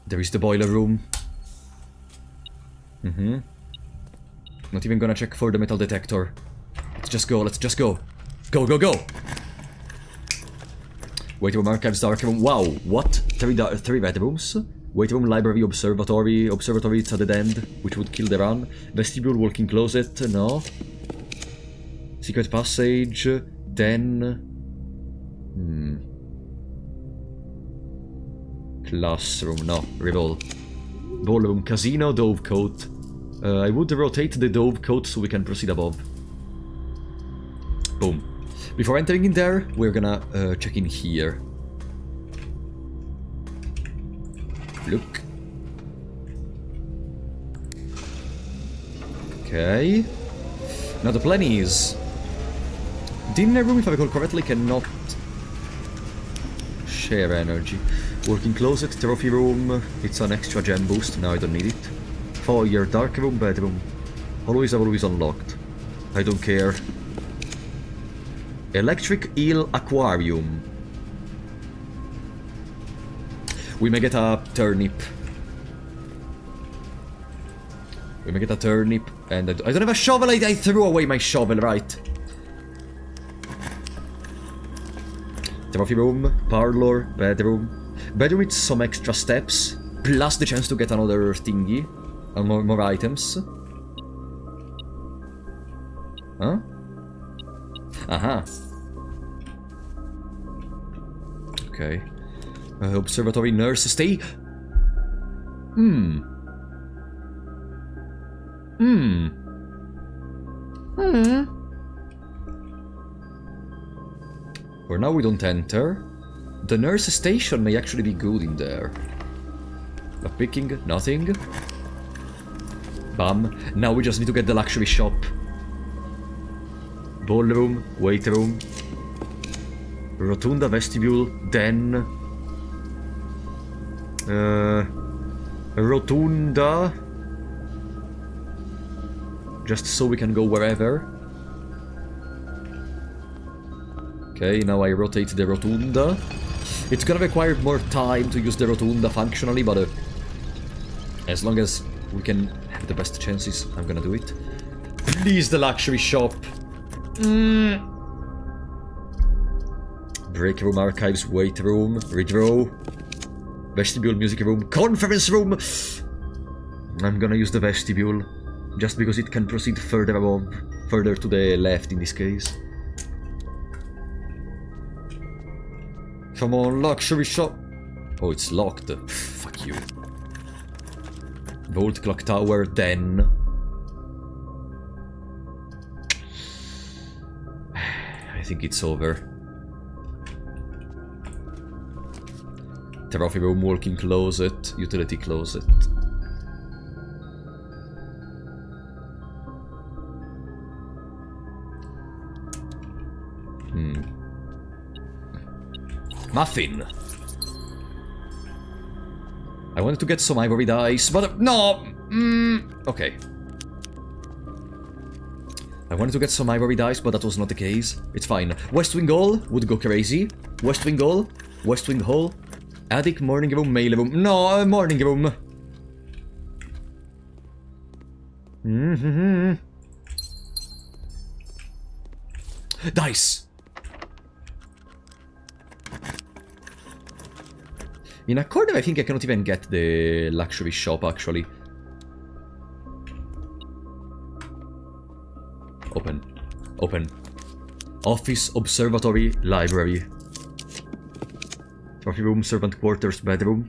There is the boiler room. Not even gonna check for the metal detector. Let's just go, let's just go. Go, go, go! Wait room, archives, dark room. Wow, what? Three bedrooms? Wait room, library, observatory. Observatory, it's at the end, which would kill the run. Vestibule, walking closet, no. Secret passage, den. Classroom, no. Revolve. Ballroom, casino, dove coat. I would rotate the dove coat so we can proceed above. Boom. Before entering in there, we're gonna check in here. Look. Okay. Now the plan is... dinner room, if I recall correctly, cannot share energy. Working closet, trophy room, it's an extra gem boost, now I don't need it. Foyer, dark room, bedroom. Always unlocked. I don't care. Electric eel aquarium. We may get a turnip. We may get a turnip, and I don't have a shovel, I threw away my shovel, right. Trophy room, parlor, bedroom. Bedroom with some extra steps, plus the chance to get another thingy. And more items. Huh? Aha. Okay. Observatory, nurse, stay. For now we don't enter. The nurse station may actually be good in there. Lock picking, nothing. Bam. Now we just need to get the luxury shop. Ballroom, wait room. Rotunda, vestibule, den. Rotunda. Just so we can go wherever. Okay, now I rotate the rotunda. It's gonna require more time to use the rotunda functionally, but as long as we can have the best chances, I'm gonna do it. Please, the luxury shop. Break room, archives, wait room, redraw. Vestibule, music room, conference room! I'm gonna use the vestibule, just because it can proceed further above, further to the left in this case. Come on, luxury shop! Oh, it's locked. Fuck you. Vault, clock tower, den. I think it's over. Trophy room, walking closet, utility closet. Muffin! I wanted to get some ivory dice, but no! Okay. I wanted to get some ivory dice, but that was not the case. It's fine. West Wing Hall would go crazy. West Wing Hall. West Wing Hall. Attic, morning room, mail room. No, morning room. Dice! In a corner, I think I cannot even get the luxury shop, actually. Open. Open. Office, observatory, library. Trophy room, servant quarters, bedroom.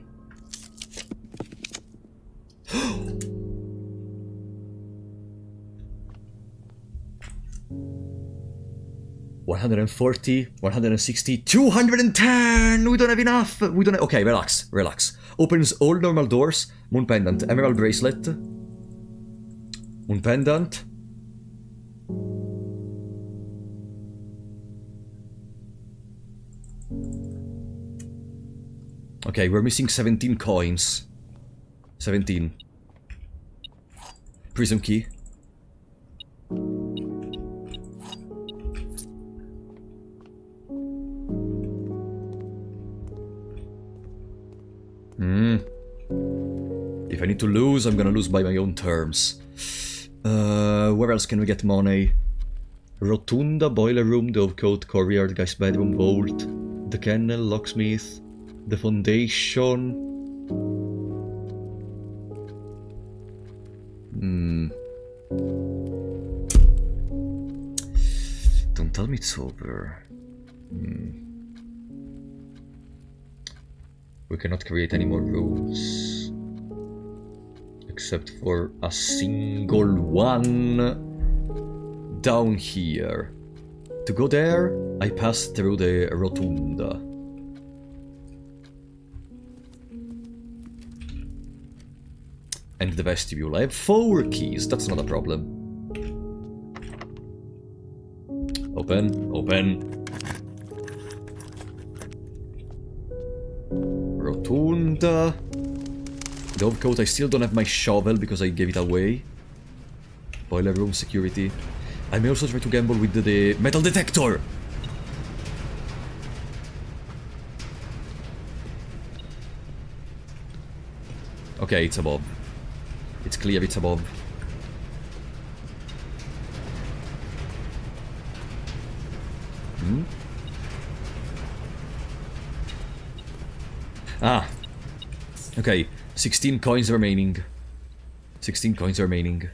140, 160, 210! We don't have enough! We don't have... Okay, relax, relax. Opens all normal doors. Moon pendant, emerald bracelet. Moon pendant. Okay, we're missing 17 coins. 17. Prism key. If I need to lose, I'm gonna lose by my own terms. Where else can we get money? Rotunda, boiler room, dovecote, courtyard, guy's bedroom, vault, the kennel, locksmith, the foundation. Don't tell me it's over. We cannot create any more rooms. Except for a single one down here. To go there, I pass through the rotunda. And the vestibule. I have 4 keys, that's not a problem. Open, open. Rotunda. Dovecote, I still don't have my shovel because I gave it away. Boiler room, security. I may also try to gamble with the metal detector! Okay, it's above. It's clear it's above. Ah. Okay, 16 coins remaining. 16 coins remaining.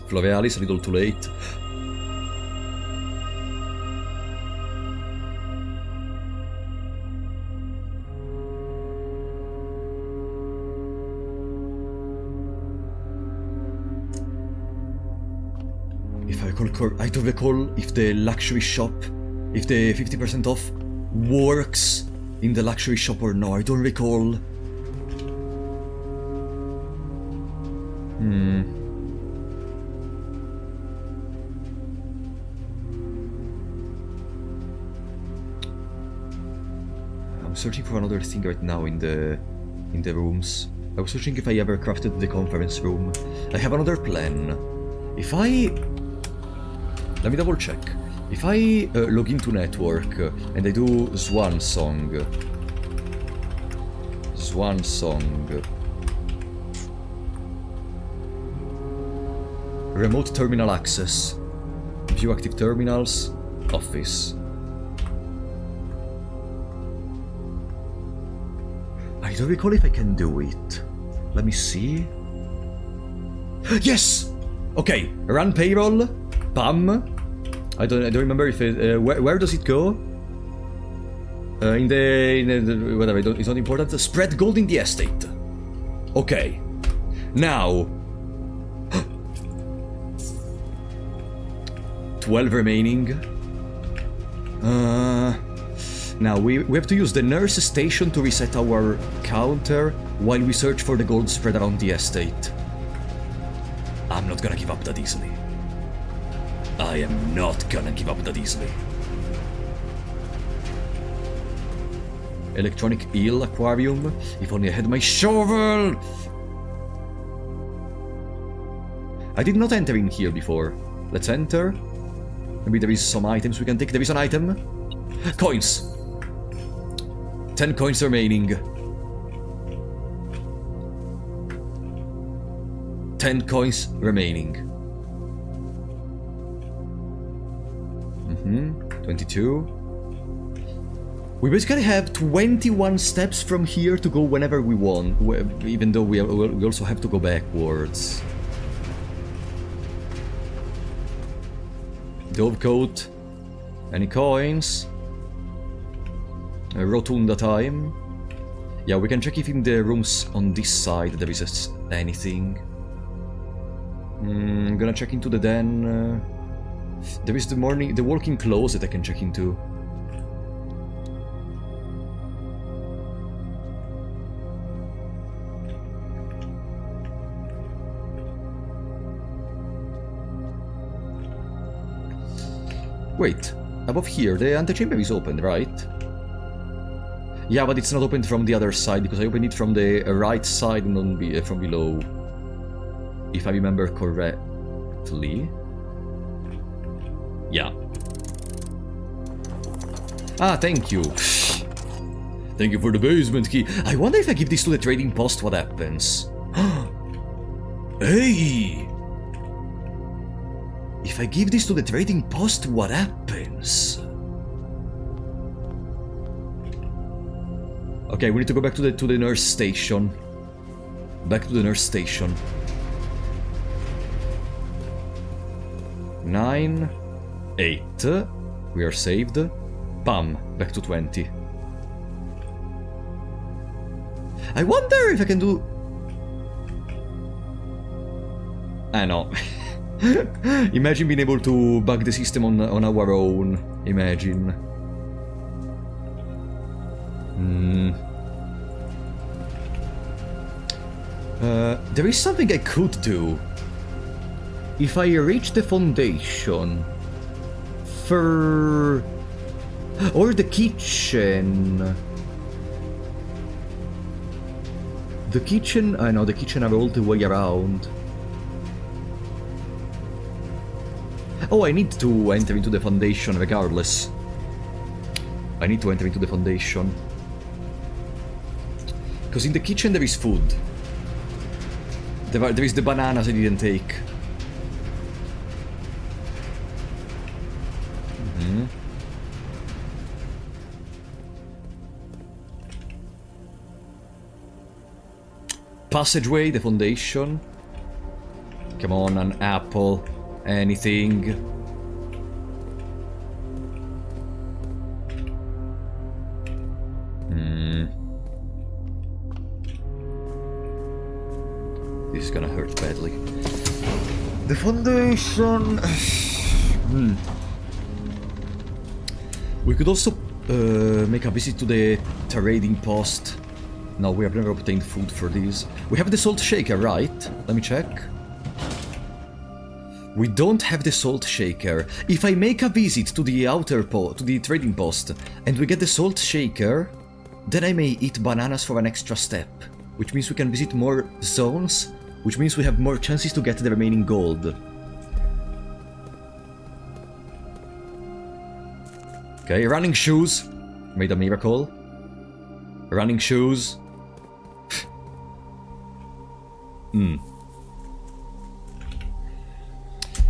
Florealis, a little too late. If I recall, I don't recall if the luxury shop, if the 50% off works in the luxury shop or no. I don't recall. I'm searching for another thing right now in the rooms. I was searching if I ever crafted the conference room. I have another plan. If I... Let me double check. If I log into network and I do Swan Song. Swan Song. Remote terminal access. View active terminals. Office. I don't recall if I can do it. Let me see. Yes! Okay, run payroll. Bam. I don't remember if it, where does it go? In the whatever. It's not important. Spread gold in the estate. Okay. Now. 12 remaining. Now we have to use the nurse station to reset our counter while we search for the gold spread around the estate. I'm not gonna give up that easily. I am not gonna give up that easily. Electronic eel aquarium. If only I had my shovel! I did not enter in here before. Let's enter. Maybe there is some items we can take. There is an item. Coins. 10 coins remaining. 10 coins remaining. 22. We basically have 21 steps from here to go whenever we want, even though we also have to go backwards. Dovecote. Any coins? Rotunda time. Yeah, we can check if in the rooms on this side there is anything. I'm gonna check into the den. There is the walking closet I can check into. Wait, above here, the antechamber is open, right? Yeah, but it's not opened from the other side, because I opened it from the right side and not from below. If I remember correctly. Yeah. Ah, thank you. Thank you for the basement key. I wonder if I give this to the trading post, what happens? Hey! If I give this to the trading post, what happens? Okay, we need to go back to the nurse station. Back to the nurse station. 9, 8. We are saved. Bam, back to 20. I wonder if I can do... Ah, no. Imagine being able to bug the system on our own. Imagine. There is something I could do. If I reach the foundation... Or the kitchen... The kitchen... I know, the kitchen are all the way around. Oh, I need to enter into the foundation regardless. I need to enter into the foundation. Because in the kitchen there is food. There is the bananas I didn't take. Passageway, the foundation. Come on, an apple. Anything. This is gonna hurt badly. The foundation. We could also make a visit to the trading post. No, we have never obtained food for these. We have the salt shaker, right? Let me check. We don't have the salt shaker. If I make a visit to the to the trading post, and we get the salt shaker, then I may eat bananas for an extra step, which means we can visit more zones, which means we have more chances to get the remaining gold. Okay, running shoes. Made a miracle. Running shoes.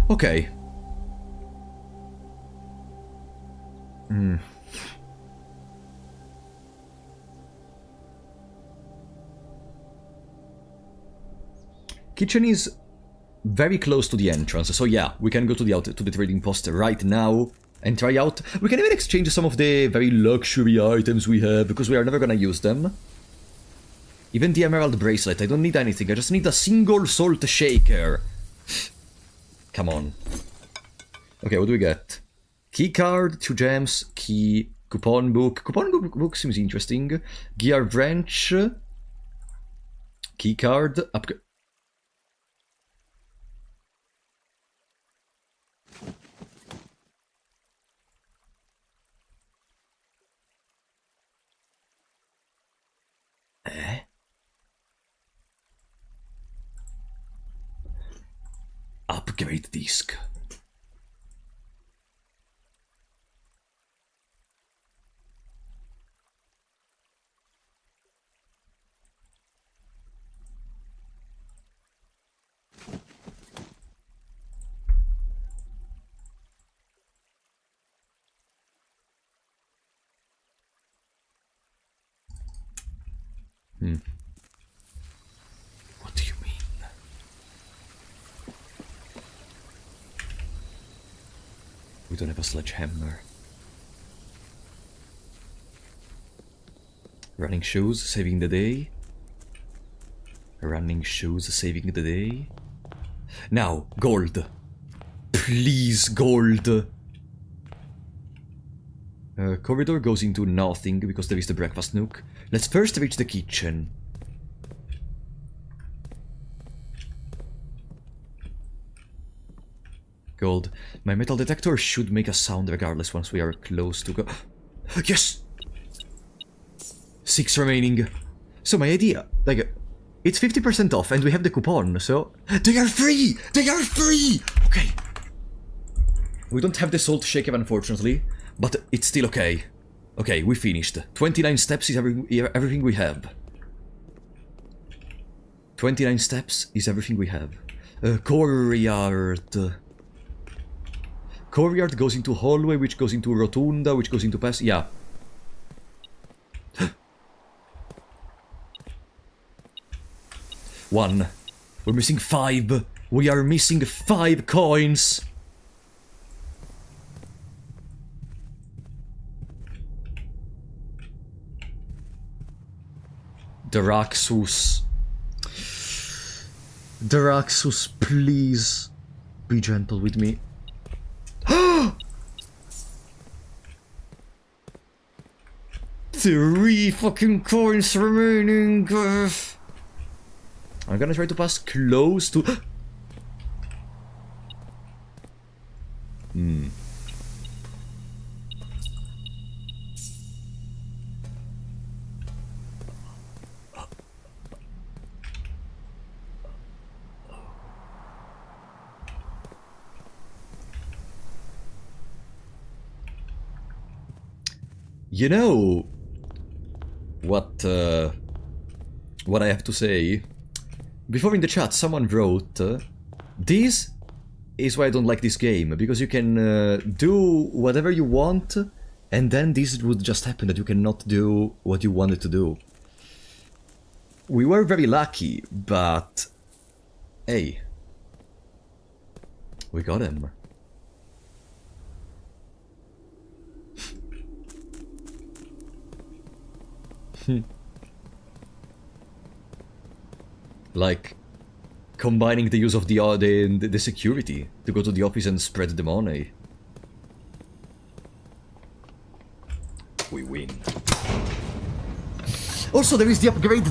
Okay. Kitchen is very close to the entrance, so yeah, we can go to the trading post right now and try out. We can even exchange some of the very luxury items we have, because we are never gonna use them. Even the emerald bracelet, I don't need anything, I just need a single salt shaker. Come on. Okay, what do we get? Key card, 2 gems, key, coupon book. Coupon book seems interesting. Gear wrench. Key card, upgrade. Upgrade disc. What do you mean? We don't have a sledgehammer. Running shoes, saving the day. Running shoes, saving the day. Now, gold. please, gold. Corridor goes into nothing because there is the breakfast nook. Let's first reach the kitchen. Gold. My metal detector should make a sound regardless once we are close to go. Yes! 6 remaining. So my idea, like, it's 50% off and we have the coupon, so... They are free! They are free! Okay. We don't have the salt shaker, unfortunately, but it's still okay. Okay, we finished. 29 steps is everything we have. 29 steps is everything we have. Courtyard. Courtyard goes into hallway, which goes into rotunda, which goes into pass. Yeah. One. We're missing 5. We are missing 5 coins. Daraxus. Daraxus, please be gentle with me. 3 fucking coins remaining. I'm gonna try to pass close to... You know what I have to say? Before in the chat someone wrote, this is why I don't like this game, because you can do whatever you want and then this would just happen that you cannot do what you wanted to do. We were very lucky, but hey, we got him. Like, combining the use of the security to go to the office and spread the money. We win. Also, there is the upgrade,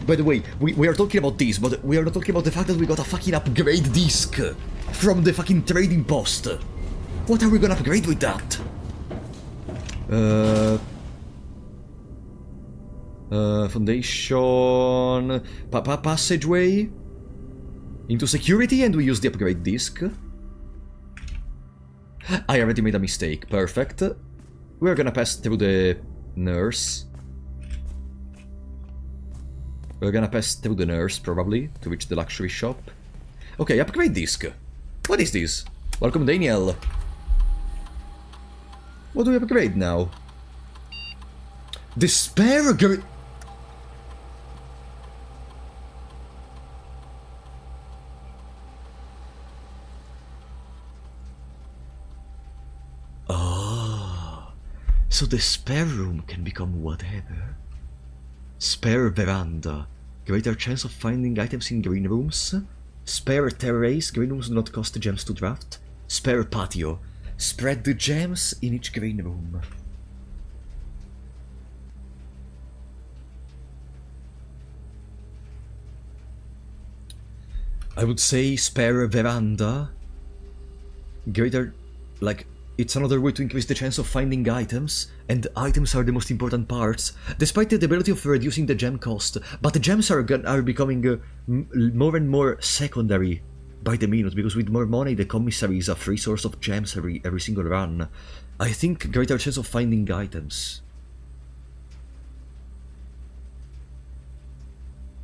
by the way, we are talking about this, but we are not talking about the fact that we got a fucking upgrade disc from the fucking trading post. What are we gonna upgrade with that? Foundation... passageway into security, and we use the upgrade disc. I already made a mistake. Perfect. We're gonna pass through the nurse. We're gonna pass through the nurse, probably, to reach the luxury shop. Okay, upgrade disc. What is this? Welcome, Daniel. What do we upgrade now? Despair... So the spare room can become whatever. Spare veranda. Greater chance of finding items in green rooms. Spare terrace. Green rooms do not cost gems to draft. Spare patio. Spread the gems in each green room. I would say spare veranda. Greater... like... it's another way to increase the chance of finding items, and items are the most important parts, despite the ability of reducing the gem cost. But the gems are becoming more and more secondary by the minute, because with more money the commissary is a free source of gems every single run. I think greater chance of finding items.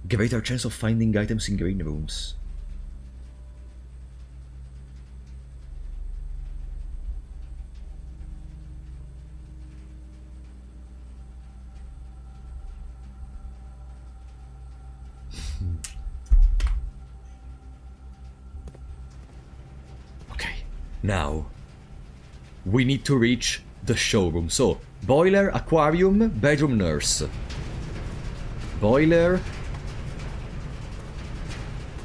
Greater chance of finding items in green rooms. Now, we need to reach the showroom. So, boiler, aquarium, bedroom nurse. Boiler,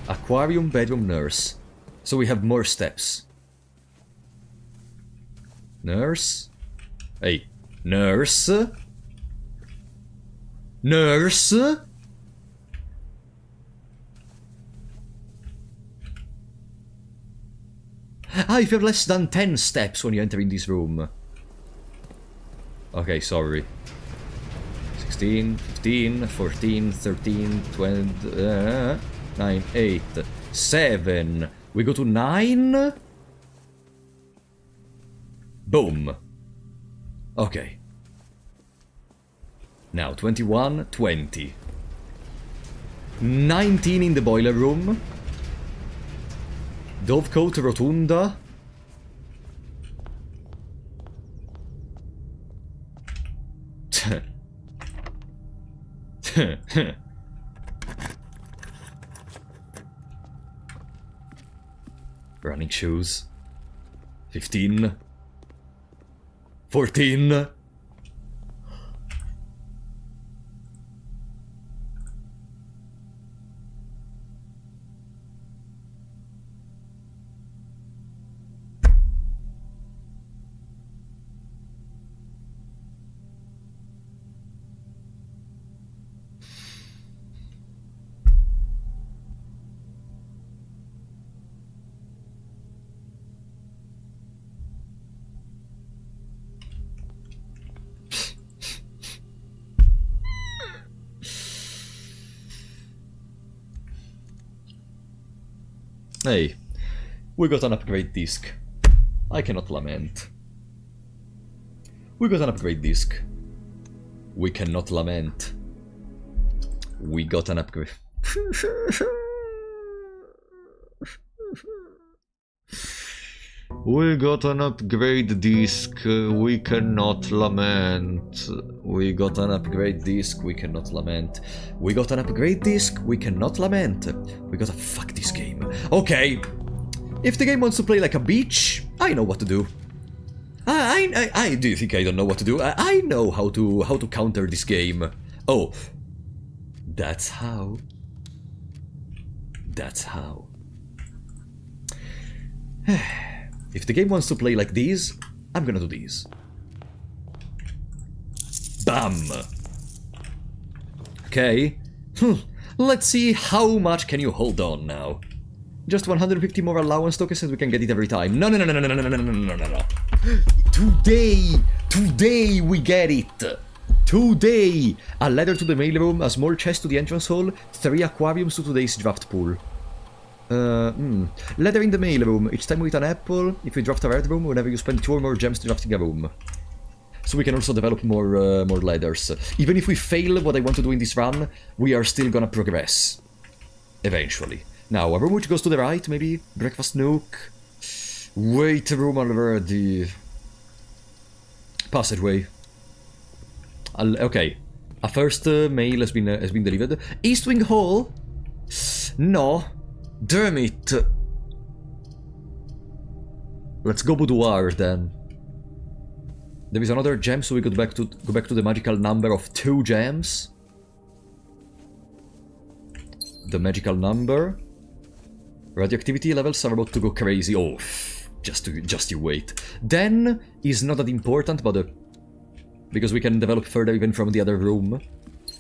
aquarium, bedroom nurse. So we have more steps. Nurse? Hey, nurse? Nurse? Ah, if you have less than 10 steps when you enter in this room. Okay, sorry. 16, 15, 14, 13, 20, 9, 8, 7. We go to 9. Boom. Okay. Now 21, 20. 19 in the boiler room. Dovecote Rotunda. Running shoes. 15. 14. Hey, we got an upgrade disc. I cannot lament. We got an upgrade disc. We cannot lament. We got an upgrade. We got an upgrade disc. We cannot lament. We got an upgrade disc. We cannot lament. We got an upgrade disc. We cannot lament. We gotta fuck this game. Okay. If the game wants to play like a beach, I know what to do. I do you think I don't know what to do? I know how to counter this game. Oh, that's how. That's how. If the game wants to play like these, I'm gonna do these. Bam! Okay. Let's see how much can you hold on now. Just 150 more allowance tokens and we can get it every time. No. Today we get it. Today! A ladder to the mailroom, a small chest to the entrance hall, 3 aquariums to today's draft pool. Ladder in the mailroom. Each time we eat an apple, if we draft a red room, whenever you spend 2 or more gems to drafting a room. So we can also develop more ladders. Even if we fail what I want to do in this run, we are still gonna progress. Eventually. Now, a room which goes to the right, maybe? Breakfast nook. Wait room already. Passageway. Okay. A first mail has been delivered. East Wing Hall? No. Damn it! Let's go boudoir then. There is another gem, so we go back to the magical number of 2 gems. The magical number. Radioactivity levels are about to go crazy. Oh, just you wait. Then is not that important, but because we can develop further even from the other room.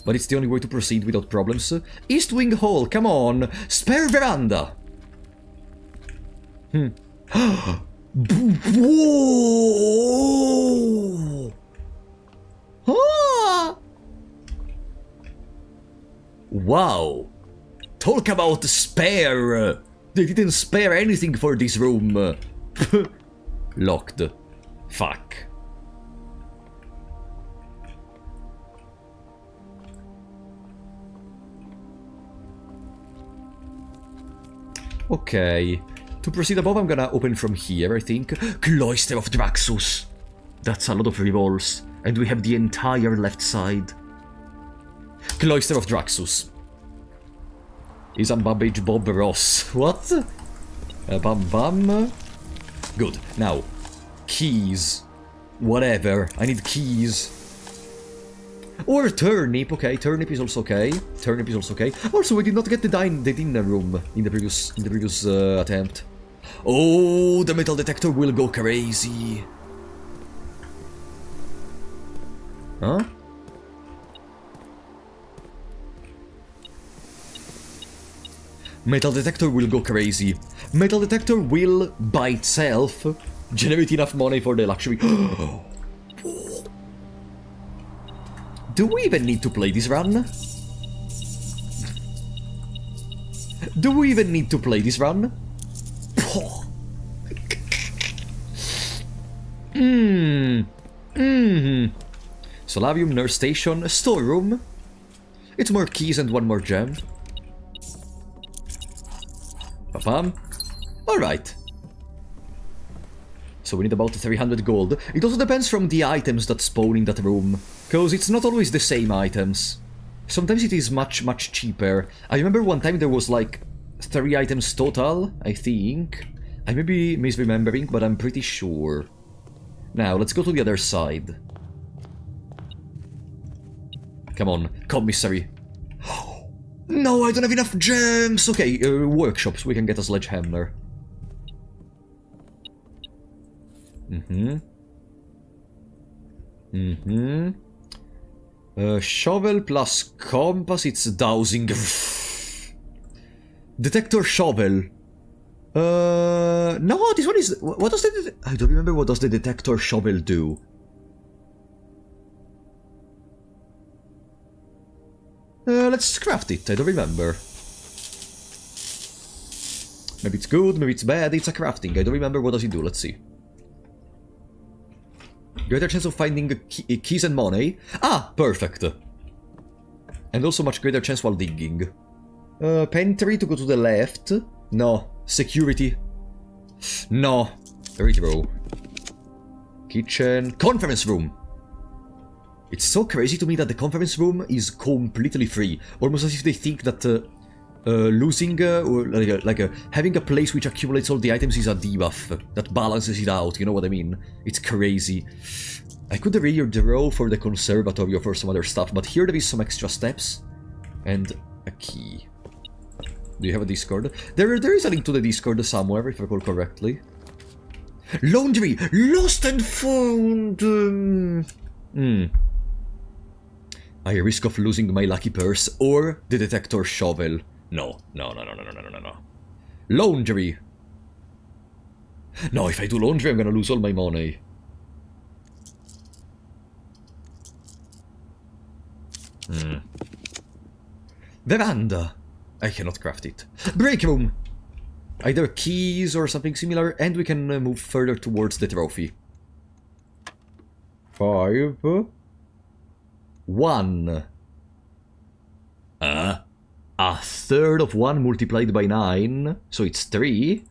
But it's the only way to proceed without problems. East Wing Hall, come on! Spare veranda! Whoa! Ah! Wow! Talk about spare! They didn't spare anything for this room. Locked. Fuck. Okay. To proceed above, I'm gonna open from here, I think. Cloister of Draxus. That's a lot of rerolls. And we have the entire left side. Cloister of Draxus. Is a Babbage Bob Ross. What? Bam bam. Good. Now, keys. Whatever. I need keys. Or turnip. Okay, turnip is also okay. Turnip is also okay. Also, we did not get the dinner room in the previous attempt. Oh, the metal detector will go crazy. Huh? Metal detector will go crazy. Metal detector will, by itself, generate enough money for the luxury. Do we even need to play this run? Do we even need to play this run? Solarium, nurse station, storeroom. It's more keys and one more gem. Pam. Alright. So we need about 300 gold. It also depends from the items that spawn in that room. Because it's not always the same items. Sometimes it is much, much cheaper. I remember one time there was like 3 items total, I think. I may be misremembering, but I'm pretty sure. Now, let's go to the other side. Come on, commissary. No, I don't have enough gems! Okay, workshops, we can get a sledgehammer. Shovel plus compass, it's dowsing. Detector shovel. No, this one is... What does the... I don't remember what does the detector shovel do. Let's craft it, I don't remember. Maybe it's good, maybe it's bad, it's a crafting, I don't remember what does it do, let's see. Greater chance of finding keys and money. Ah, perfect. And also much greater chance while digging. Pantry to go to the left. No. Security. No. Rethrow. Kitchen. Conference room. It's so crazy to me that the conference room is completely free. Almost as if they think that losing or having a place which accumulates all the items is a debuff that balances it out, you know what I mean? It's crazy. I could redraw for the conservatory or for some other stuff, but here there is some extra steps and a key. Do you have a Discord? There is a link to the Discord somewhere, if I recall correctly. Laundry! Lost and found! I risk of losing my lucky purse or the detector shovel. No. Laundry! No, if I do laundry, I'm gonna lose all my money. Veranda! I cannot craft it. Break room! Either keys or something similar, and we can move further towards the trophy. 5. 1. A third of 1 multiplied by 9, so it's 3.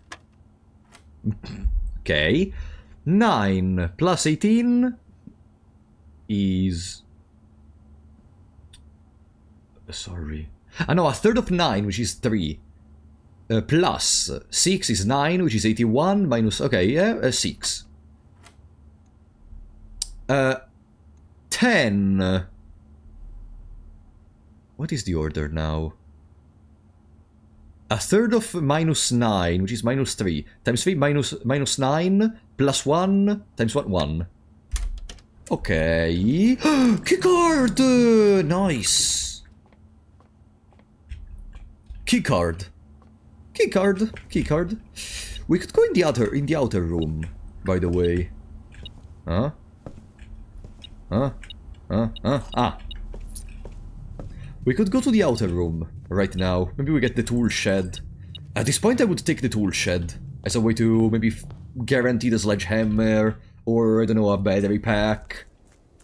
Okay. 9 plus 18 is... Sorry. No, a third of 9, which is 3. Plus 6 is 9, which is 81, minus... Okay, yeah, 6. 10. What is the order now? A third of minus 9, which is minus 3, times 3 minus 9, plus 1, times 1, 1. Okay. Keycard! Nice! Keycard. Keycard. We could go in the outer room, by the way. Huh? Ah. We could go to the outer room right now. Maybe we get the tool shed. At this point I would take the tool shed as a way to maybe guarantee the sledgehammer, or I don't know, a battery pack,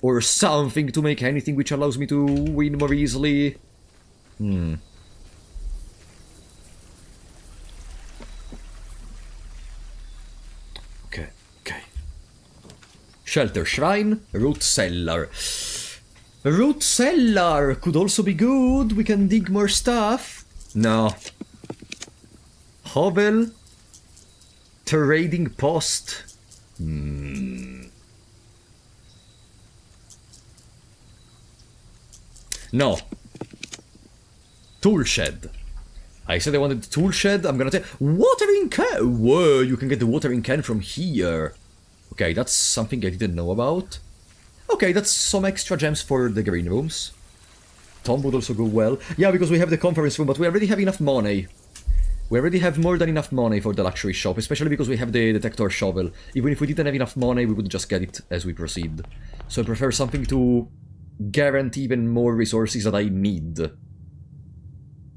or something to make anything which allows me to win more easily. Okay. Shelter Shrine, Root Cellar. Root Cellar could also be good. We can dig more stuff. No. Hovel. Trading post. No. Tool shed. I said I wanted the tool shed. I'm gonna take watering can. Whoa, you can get the watering can from here. Okay, that's something I didn't know about. Okay, that's some extra gems for the green rooms. Tom would also go well. Yeah, because we have the conference room, but we already have enough money. We already have more than enough money for the luxury shop, especially because we have the detector shovel. Even if we didn't have enough money, we would just get it as we proceed. So I prefer something to guarantee even more resources that I need.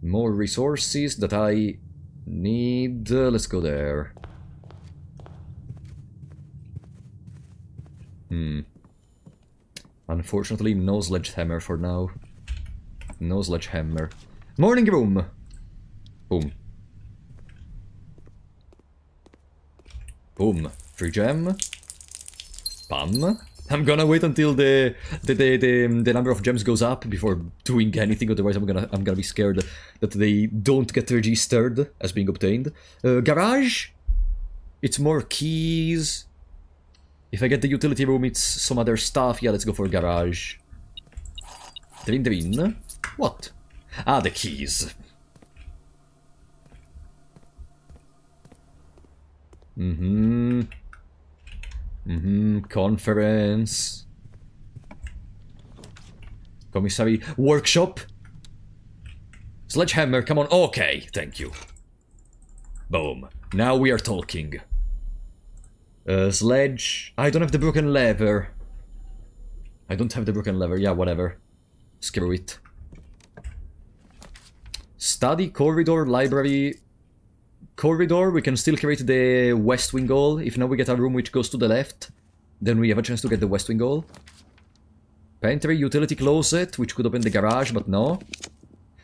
More resources that I need. Let's go there. Unfortunately, no sledgehammer for now. No sledgehammer. Morning room! Boom. Boom. Free gem. Bam. I'm gonna wait until the number of gems goes up before doing anything, otherwise I'm gonna be scared that they don't get registered as being obtained. Garage? It's more keys. If I get the utility room, it's some other stuff. Yeah, let's go for garage. Drin drin. What? Ah, the keys. Conference. Commissary. Workshop. Sledgehammer, come on. Okay, thank you. Boom. Now we are talking. Sledge. I don't have the broken lever. I don't have the broken lever. Yeah, whatever. Screw it. Study, corridor, library. Corridor, we can still create the west wing goal. If now we get a room which goes to the left, then we have a chance to get the west wing goal. Pantry, utility closet, which could open the garage, but no.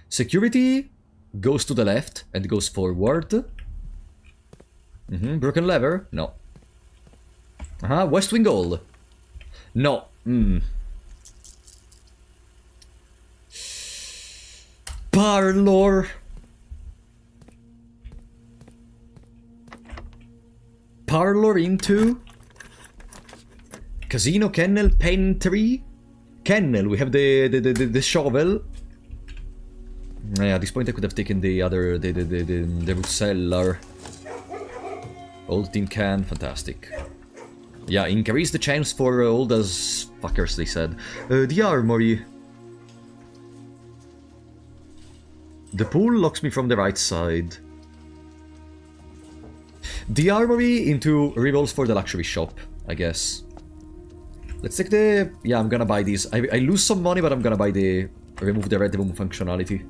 Security goes to the left and goes forward. Broken lever? No. West wing goal. No. Parlor. Parlor into Casino, Kennel, Pantry. Kennel, we have the shovel. Yeah, at this point I could have taken the other, the root cellar. Old tin can, fantastic. Yeah, increase the chance for all those fuckers, they said. The armory. The pool locks me from the right side. The armory into revolves for the luxury shop, I guess. Let's take the... Yeah, I'm gonna buy these. I lose some money, but I'm gonna buy the... Remove the red room functionality.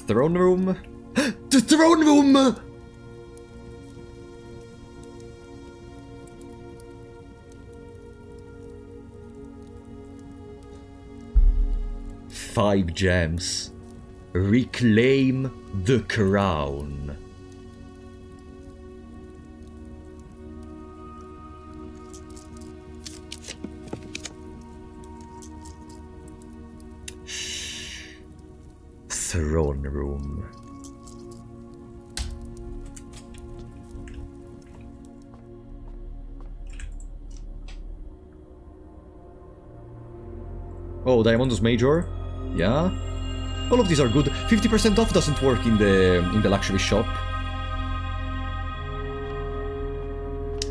Throne room. The throne room! Five gems. Reclaim the crown. Throne room. Oh, Diamondus Major? Yeah. All of these are good. 50% off doesn't work in the luxury shop.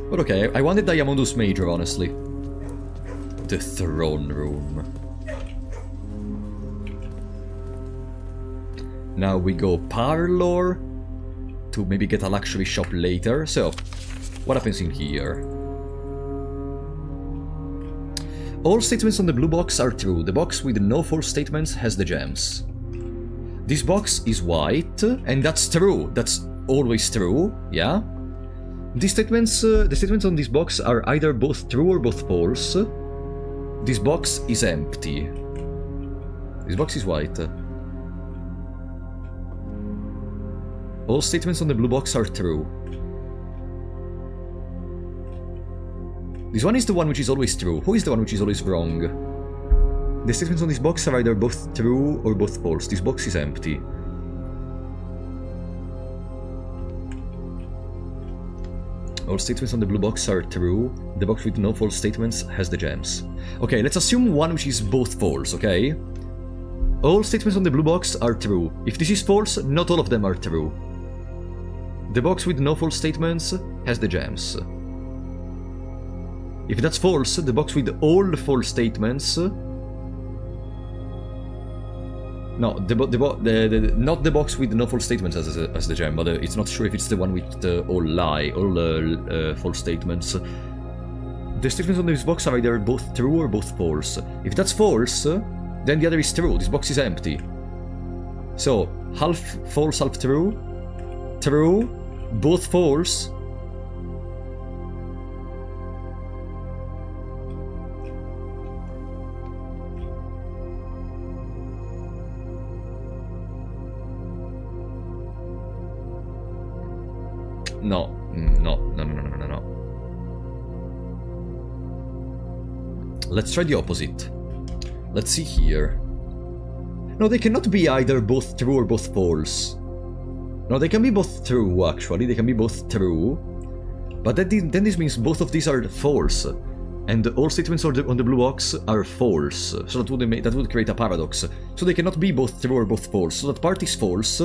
But okay, I wanted Diamondus Major, honestly. The throne room. Now we go parlor to maybe get a luxury shop later. So, what happens in here? All statements on the blue box are true. The box with no false statements has the gems. This box is white, and that's true. That's always true, yeah? The statements on this box are either both true or both false. This box is empty. This box is white. All statements on the blue box are true. This one is the one which is always true. Who is the one which is always wrong? The statements on this box are either both true or both false. This box is empty. All statements on the blue box are true. The box with no false statements has the gems. Okay, let's assume one which is both false, okay? All statements on the blue box are true. If this is false, not all of them are true. The box with no false statements has the gems. If that's false, the box with all the false statements... No, not the box with no false statements as the gem, but it's not sure if it's the one with all false statements. The statements on this box are either both true or both false. If that's false, then the other is true. This box is empty. So, half false, half true. True, both false. No. Let's try the opposite. Let's see here. No, they cannot be either both true or both false. No, they can be both true, actually. They can be both true. But then this means both of these are false. And all statements on the blue box are false. So that would create a paradox. So they cannot be both true or both false. So that part is false.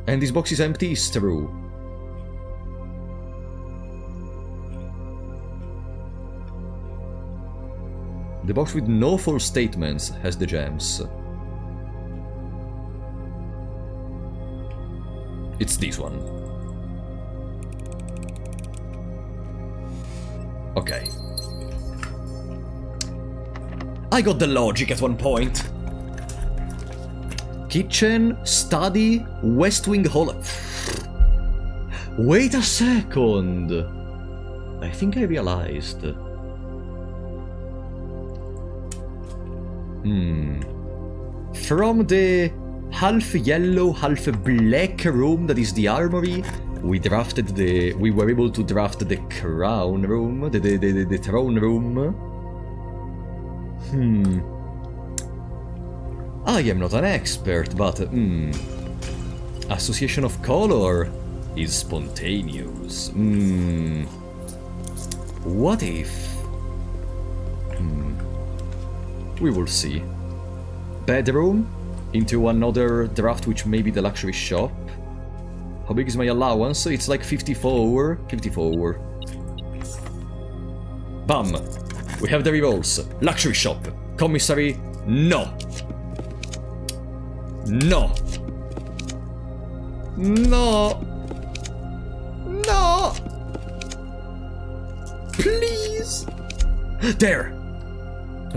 And this box is empty is true. The box with no false statements has the gems. It's this one. Okay. I got the logic at one point. Kitchen, study, West Wing hall... Wait a second! I think I realized. From the half yellow, half black room that is the armory, we were able to draft the crown room, the throne room. I am not an expert, but association of color is spontaneous. What if? We will see. Bedroom into another draft, which may be the luxury shop. How big is my allowance? It's like 54. Bam! We have the rerolls. Luxury shop. Commissary. No. No. No. No. Please. There.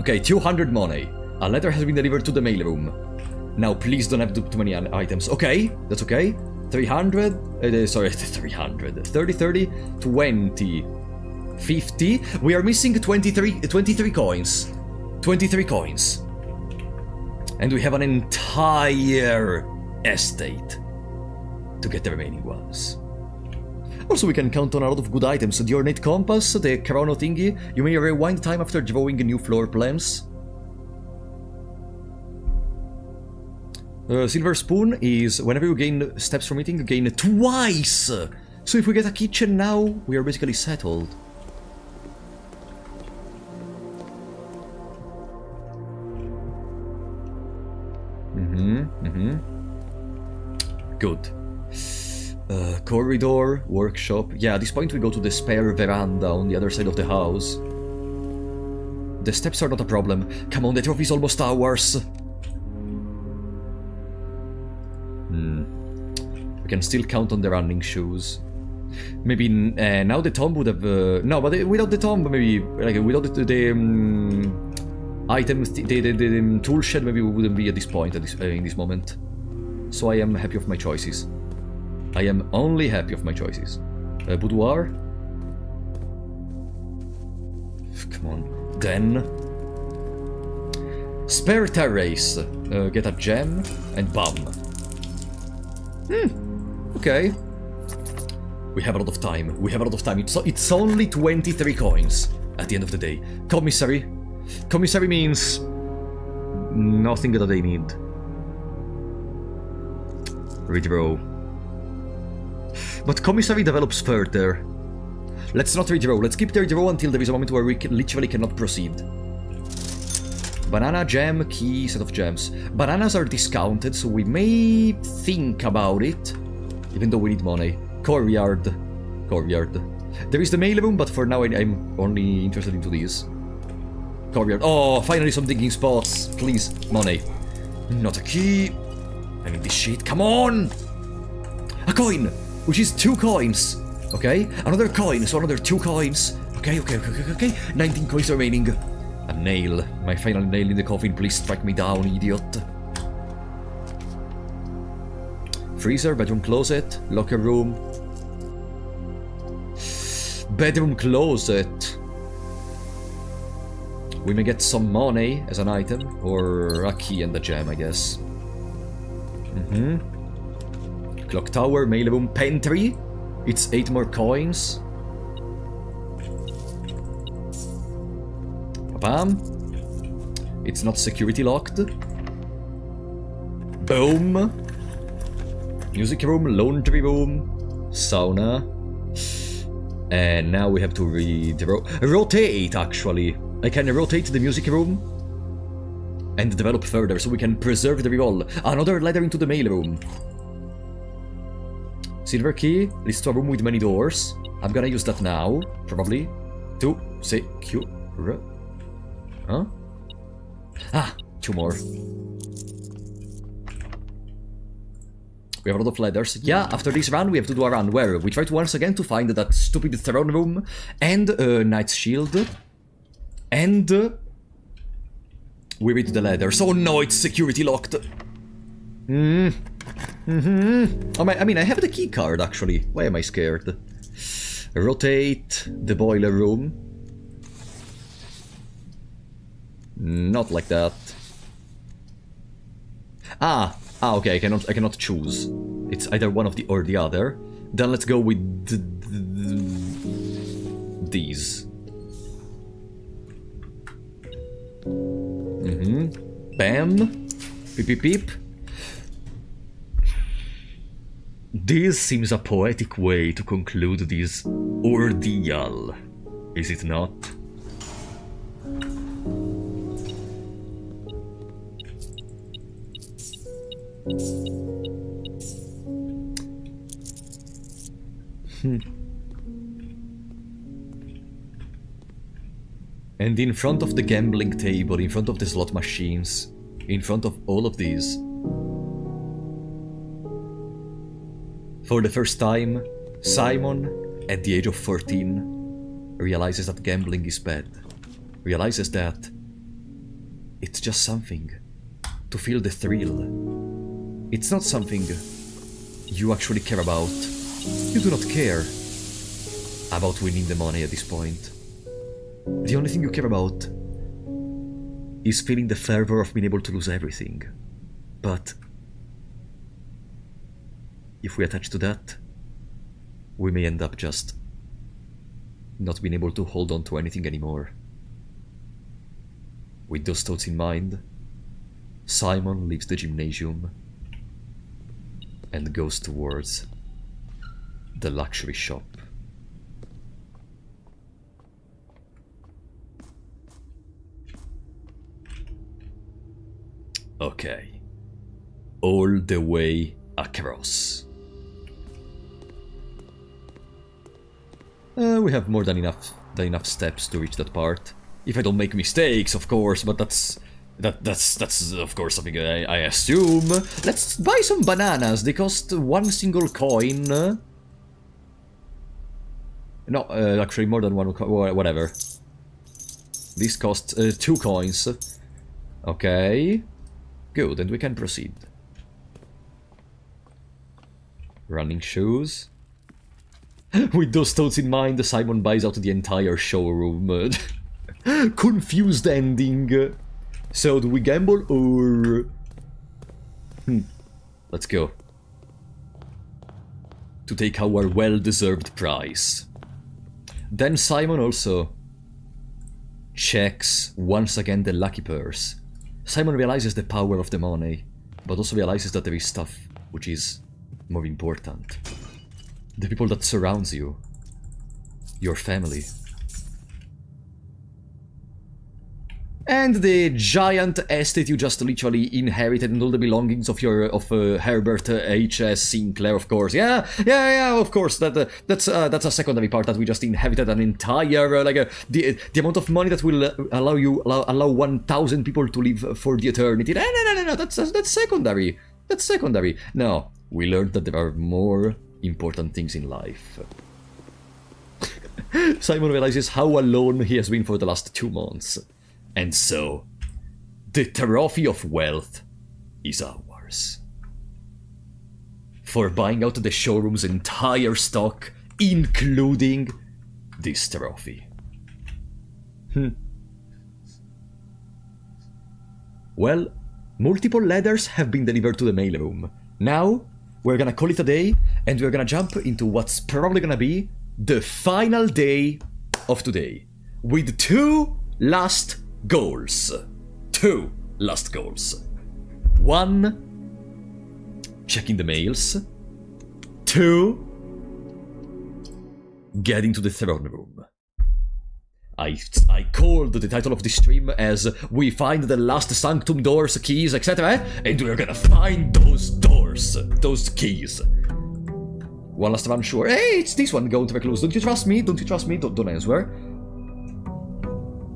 Okay, 200 money. A letter has been delivered to the mailroom. Now, please don't have too many items. Okay, that's okay. 300. Sorry, 300. 30, 30, 20, 50. We are missing 23 coins. 23 coins. And we have an entire estate to get the remaining ones. Also, we can count on a lot of good items. The ornate compass, the chrono thingy. You may rewind time after drawing new floor plans. Silver spoon is whenever you gain steps from eating, you gain twice! So if we get a kitchen now, we are basically settled. Good. Corridor, workshop. Yeah, at this point we go to the spare veranda on the other side of the house. The steps are not a problem. Come on, the trophy's almost ours. We can still count on the running shoes. Maybe now the tomb would have... no, but without the tomb, maybe... Like, without the items, the tool shed, maybe we wouldn't be at this point, in this moment. So I am happy of my choices. I am only happy of my choices. Boudoir? Come on. Den. Spare terrace. Get a gem, and bam. Okay. We have a lot of time. We have a lot of time. It's only 23 coins at the end of the day. Commissary. Commissary means nothing that they need. Redraw. But commissary develops further. Let's not redraw. Let's keep the redraw until there is a moment where we literally cannot proceed. Banana, gem, key, set of gems. Bananas are discounted, so we may think about it. Even though we need money. Courtyard. Courtyard. There is the mailroom, but for now I'm only interested into these. Courtyard. Oh, finally some digging spots. Please, money. Not a key. I need this shit. Come on! A coin! Which is 2 coins. Okay? Another coin, so another 2 coins. Okay. 19 coins remaining. A nail. My final nail in the coffin. Please strike me down, idiot. Freezer, bedroom closet, locker room. Bedroom closet. We may get some money as an item, or a key and a gem, I guess. Clock tower, mailroom, pantry. It's 8 more coins. Bam. It's not security locked. Boom. Music room, laundry room, sauna. And now we have to rotate, actually. I can rotate the music room and develop further, so we can preserve the reroll. Another ladder into the mailroom. Silver key leads to a room with many doors. I'm gonna use that now, probably. To secure. Huh? Ah, 2 more. We have a lot of ladders. Yeah, after this run, we have to do a run where we try to once again to find that stupid throne room and Knight's Shield. And we read the ladders. Oh no, it's security locked. I mean, I have the key card actually. Why am I scared? Rotate the boiler room. Not like that. Okay, I cannot choose. It's either one of the or the other. Then let's go with these. Bam. Beep beep beep. This seems a poetic way to conclude this ordeal, is it not? And in front of the gambling table, in front of the slot machines, in front of all of these, for the first time, Simon, at the age of 14, realizes that gambling is bad. Realizes that it's just something to feel the thrill. It's not something you actually care about. You do not care about winning the money at this point. The only thing you care about is feeling the fervor of being able to lose everything. But if we attach to that, we may end up just not being able to hold on to anything anymore. With those thoughts in mind, Simon leaves the gymnasium and goes towards the luxury shop. Okay. All the way across. We have more than enough steps to reach that part. If I don't make mistakes, of course, but that's of course something I assume. Let's buy some bananas. They cost 1 single coin. No, actually more than 1 coin, whatever. This costs 2 coins. Okay. Good, and we can proceed. Running shoes. With those thoughts in mind, Simon buys out the entire showroom. Confused ending. So, do we gamble or... Let's go. To take our well-deserved prize. Then Simon also checks once again the lucky purse. Simon realizes the power of the money, but also realizes that there is stuff which is more important. The people that surrounds you. Your family. And the giant estate you just literally inherited and all the belongings of Herbert H.S. Sinclair, of course. Yeah, of course. That's a secondary part that we just inherited an entire the amount of money that will allow 1,000 people to live for the eternity. No. That's secondary. That's secondary. No, we learned that there are more important things in life. Simon realizes how alone he has been for the last 2 months. And so, the trophy of wealth is ours. For buying out the showroom's entire stock, including this trophy. Well, multiple ladders have been delivered to the mailroom. Now, we're gonna call it a day, and we're gonna jump into what's probably gonna be the final day of today. With 2 last goals. 2 last goals. 1, checking the mails. 2, getting to the throne room. I called the title of this stream as we find the last Sanctum doors, keys, etc. And we're gonna find those doors, those keys. One last run, sure. Hey, it's this one going to be close. Don't you trust me? Don't you trust me? Don't answer.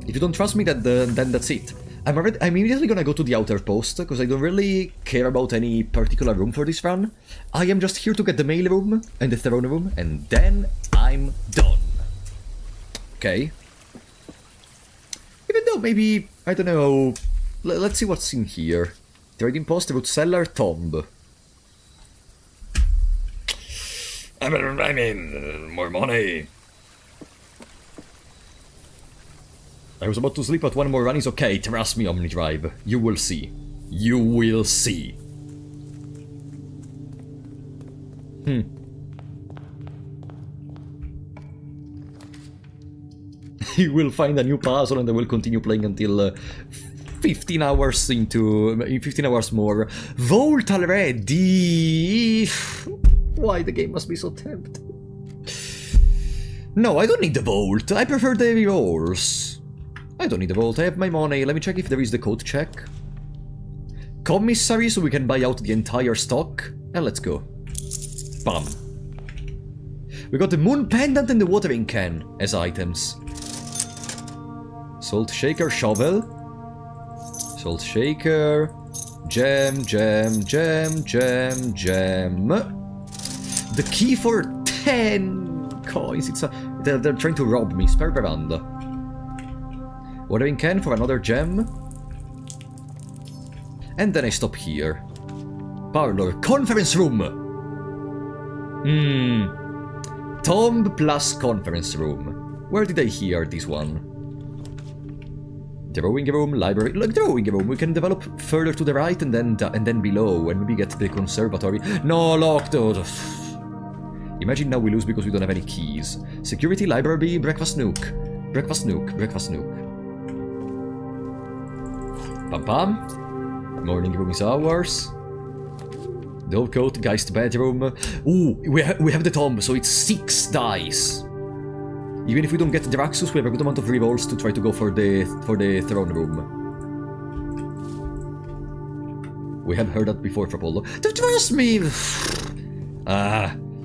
If you don't trust me, then that's it. I'm immediately gonna go to the outer post, because I don't really care about any particular room for this run. I am just here to get the mail room and the throne room, and then I'm done. Okay? Even though maybe, I don't know, let's see what's in here. Trading post, root cellar, tomb. I mean, more money. I was about to sleep, but 1 more run is okay. Trust me, Omnidrive. You will see. You will see. You will find a new puzzle and I will continue playing until 15 hours 15 hours more. Vault already! Why the game must be so tempting? No, I don't need the vault. I prefer the rerolls. I don't need the vault, I have my money. Let me check if there is the code check. Commissary, so we can buy out the entire stock. And let's go. Bam. We got the moon pendant and the watering can as items. Salt shaker, shovel. Salt shaker. Gem. The key for 10 coins. They're trying to rob me. Spare veranda. Watering can for another gem. And then I stop here. Parlor. Conference room! Tomb plus conference room. Where did I hear this one? Drawing room, library. Look, drawing room. We can develop further to the right and then below, and maybe get the conservatory. No, locked. Imagine now we lose because we don't have any keys. Security, library, breakfast nook. Breakfast nook. Pam pam. Morning room is ours. Dove coat, Geist bedroom. Ooh, we have the tomb, so it's 6 dice. Even if we don't get Draxus, we have a good amount of rerolls to try to go for the throne room. We have heard that before, Apollo. Trust me!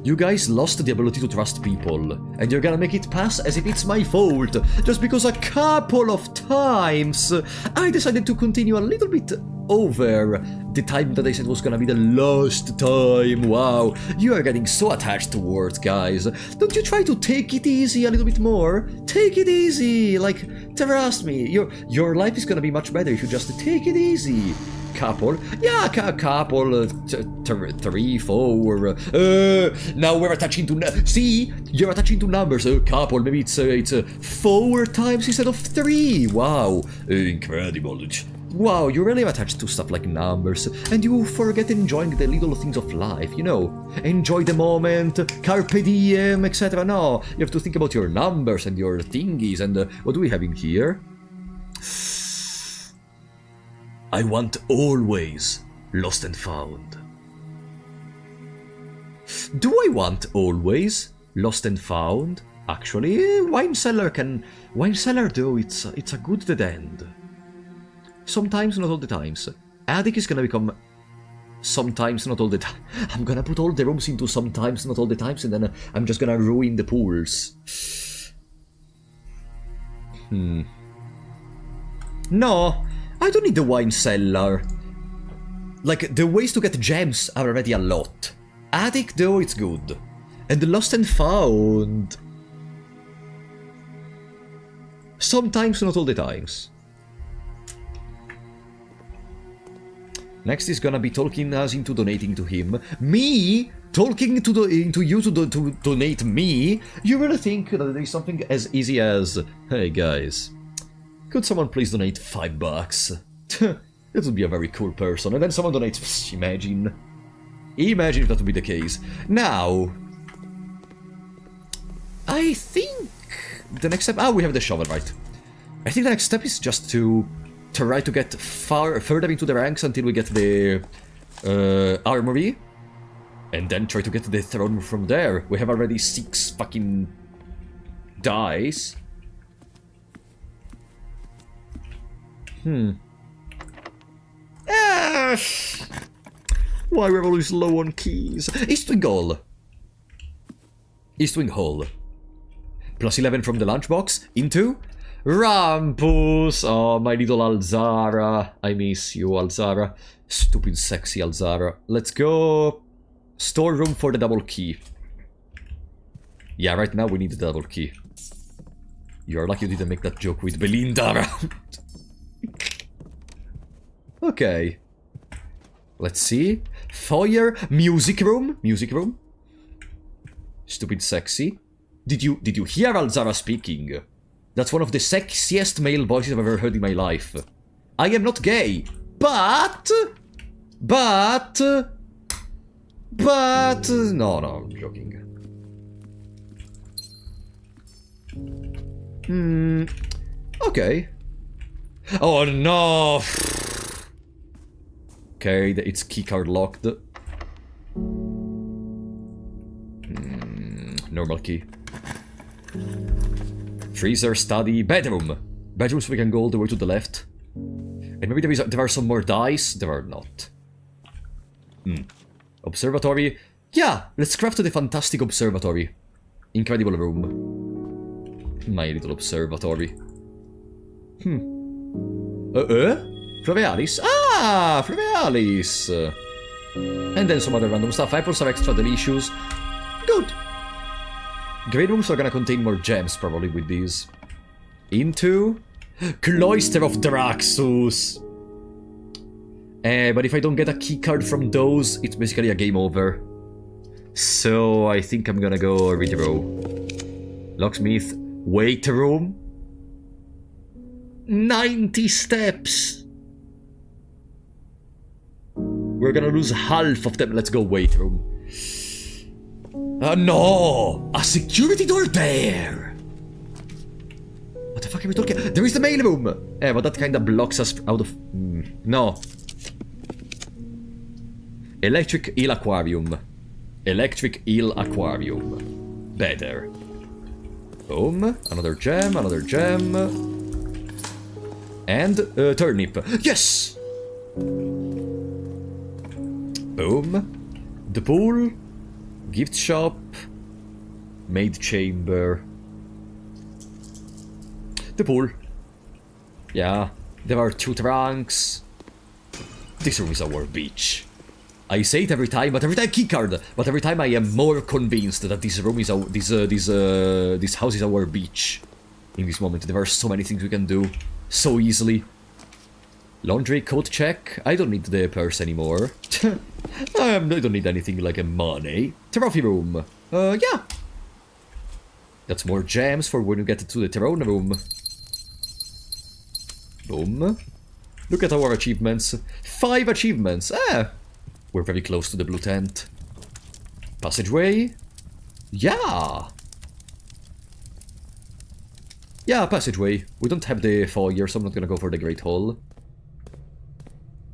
You guys lost the ability to trust people, and you're gonna make it pass as if it's my fault, just because a couple of times I decided to continue a little bit over the time that I said was gonna be the last time. Wow, you are getting so attached to words, guys. Don't you try to take it easy a little bit more? Take it easy, like, trust me, your life is gonna be much better if you just take it easy. Couple, yeah, couple, 3, 4. Now we're attaching to. See, you're attaching to numbers. Couple, maybe it's 4 times instead of 3. Wow, incredible. Wow, you really attached to stuff like numbers, and you forget enjoying the little things of life. You know, enjoy the moment, carpe diem, etc. No, you have to think about your numbers and your thingies. And what do we have in here? I want always lost and found. Do I want always lost and found? Actually, wine cellar though, it's a good dead end. sometimes, not all the times. Attic is gonna become sometimes, not all the time. I'm gonna put all the rooms into sometimes, not all the times, and then I'm just gonna ruin the pools. No, I don't need the wine cellar. Like, the ways to get gems are already a lot. Attic, though, it's good. And the lost and found... sometimes, not all the times. Next is gonna be talking us into donating to him. Me talking into you to donate me? You really think that there is something as easy as, hey guys, could someone please donate $5? That would be a very cool person. And then someone donates, imagine. Imagine if that would be the case. Now, I think the next step... we have the shovel, right. I think the next step is just to try to get further into the ranks until we get the armory. And then try to get the throne from there. We have already 6 fucking dice. Why we're always low on keys? Eastwing Hall. Eastwing Hall. Plus 11 from the lunchbox. Into Rampus. Oh, my little Alzara. I miss you, Alzara. Stupid sexy Alzara. Let's go. Storeroom for the double key. Yeah, right now we need the double key. You're lucky you didn't make that joke with Belinda. Okay. Let's see. Foyer, music room. Music room. Stupid sexy. Did you hear Alzara speaking? That's one of the sexiest male voices I've ever heard in my life. I am not gay, but no, I'm joking. Okay. Oh no. Okay, it's keycard locked. Normal key. Freezer, study, bedroom. Bedrooms we can go all the way to the left. And maybe there are some more dice. There are not. Observatory. Yeah, let's craft the fantastic observatory. Incredible room. My little observatory. Flavialis. Ah, Flavialis. And then some other random stuff. Apples are extra delicious. Good. Grey rooms are gonna contain more gems, probably, with these. Into... Cloister of Draxus! But if I don't get a keycard from those, it's basically a game over. So, I think I'm gonna go redraw. Locksmith. Wait room. 90 steps! We're gonna lose half of them. Let's go wait room. No! A security door there! What the fuck are we talking? There is the mail room! But that kinda blocks us out of... no. Electric eel aquarium. Electric eel aquarium. Better. Boom. Another gem, another gem. And turnip. Yes! Boom. The pool. Gift shop. Maid chamber. The pool. Yeah. There are 2 trunks. This room is our beach. I say it every time, but every time keycard. But every time I am more convinced that this room is our this house is our beach. In this moment, there are so many things we can do so easily. Laundry coat check. I don't need the purse anymore. I don't need anything like a money. Trophy room. Yeah. That's more gems for when you get to the throne room. Boom. Look at our achievements. 5 achievements. We're very close to the blue tent. Passageway. Yeah. Yeah, passageway. We don't have the foyer, so I'm not gonna go for the Great Hall.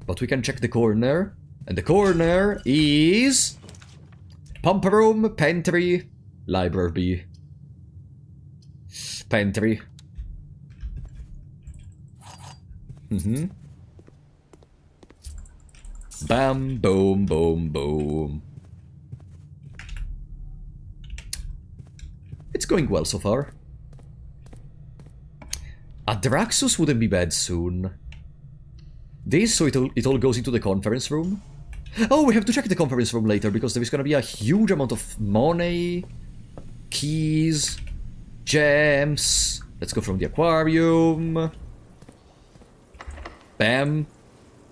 But we can check the corner. And the corner is... Pump room, pantry, library. Pantry. Bam, boom, boom, boom. It's going well so far. A Draxus wouldn't be bad soon. This, so it all goes into the conference room. Oh, we have to check the conference room later, because there is gonna be a huge amount of money, keys, gems. Let's go from the aquarium. Bam.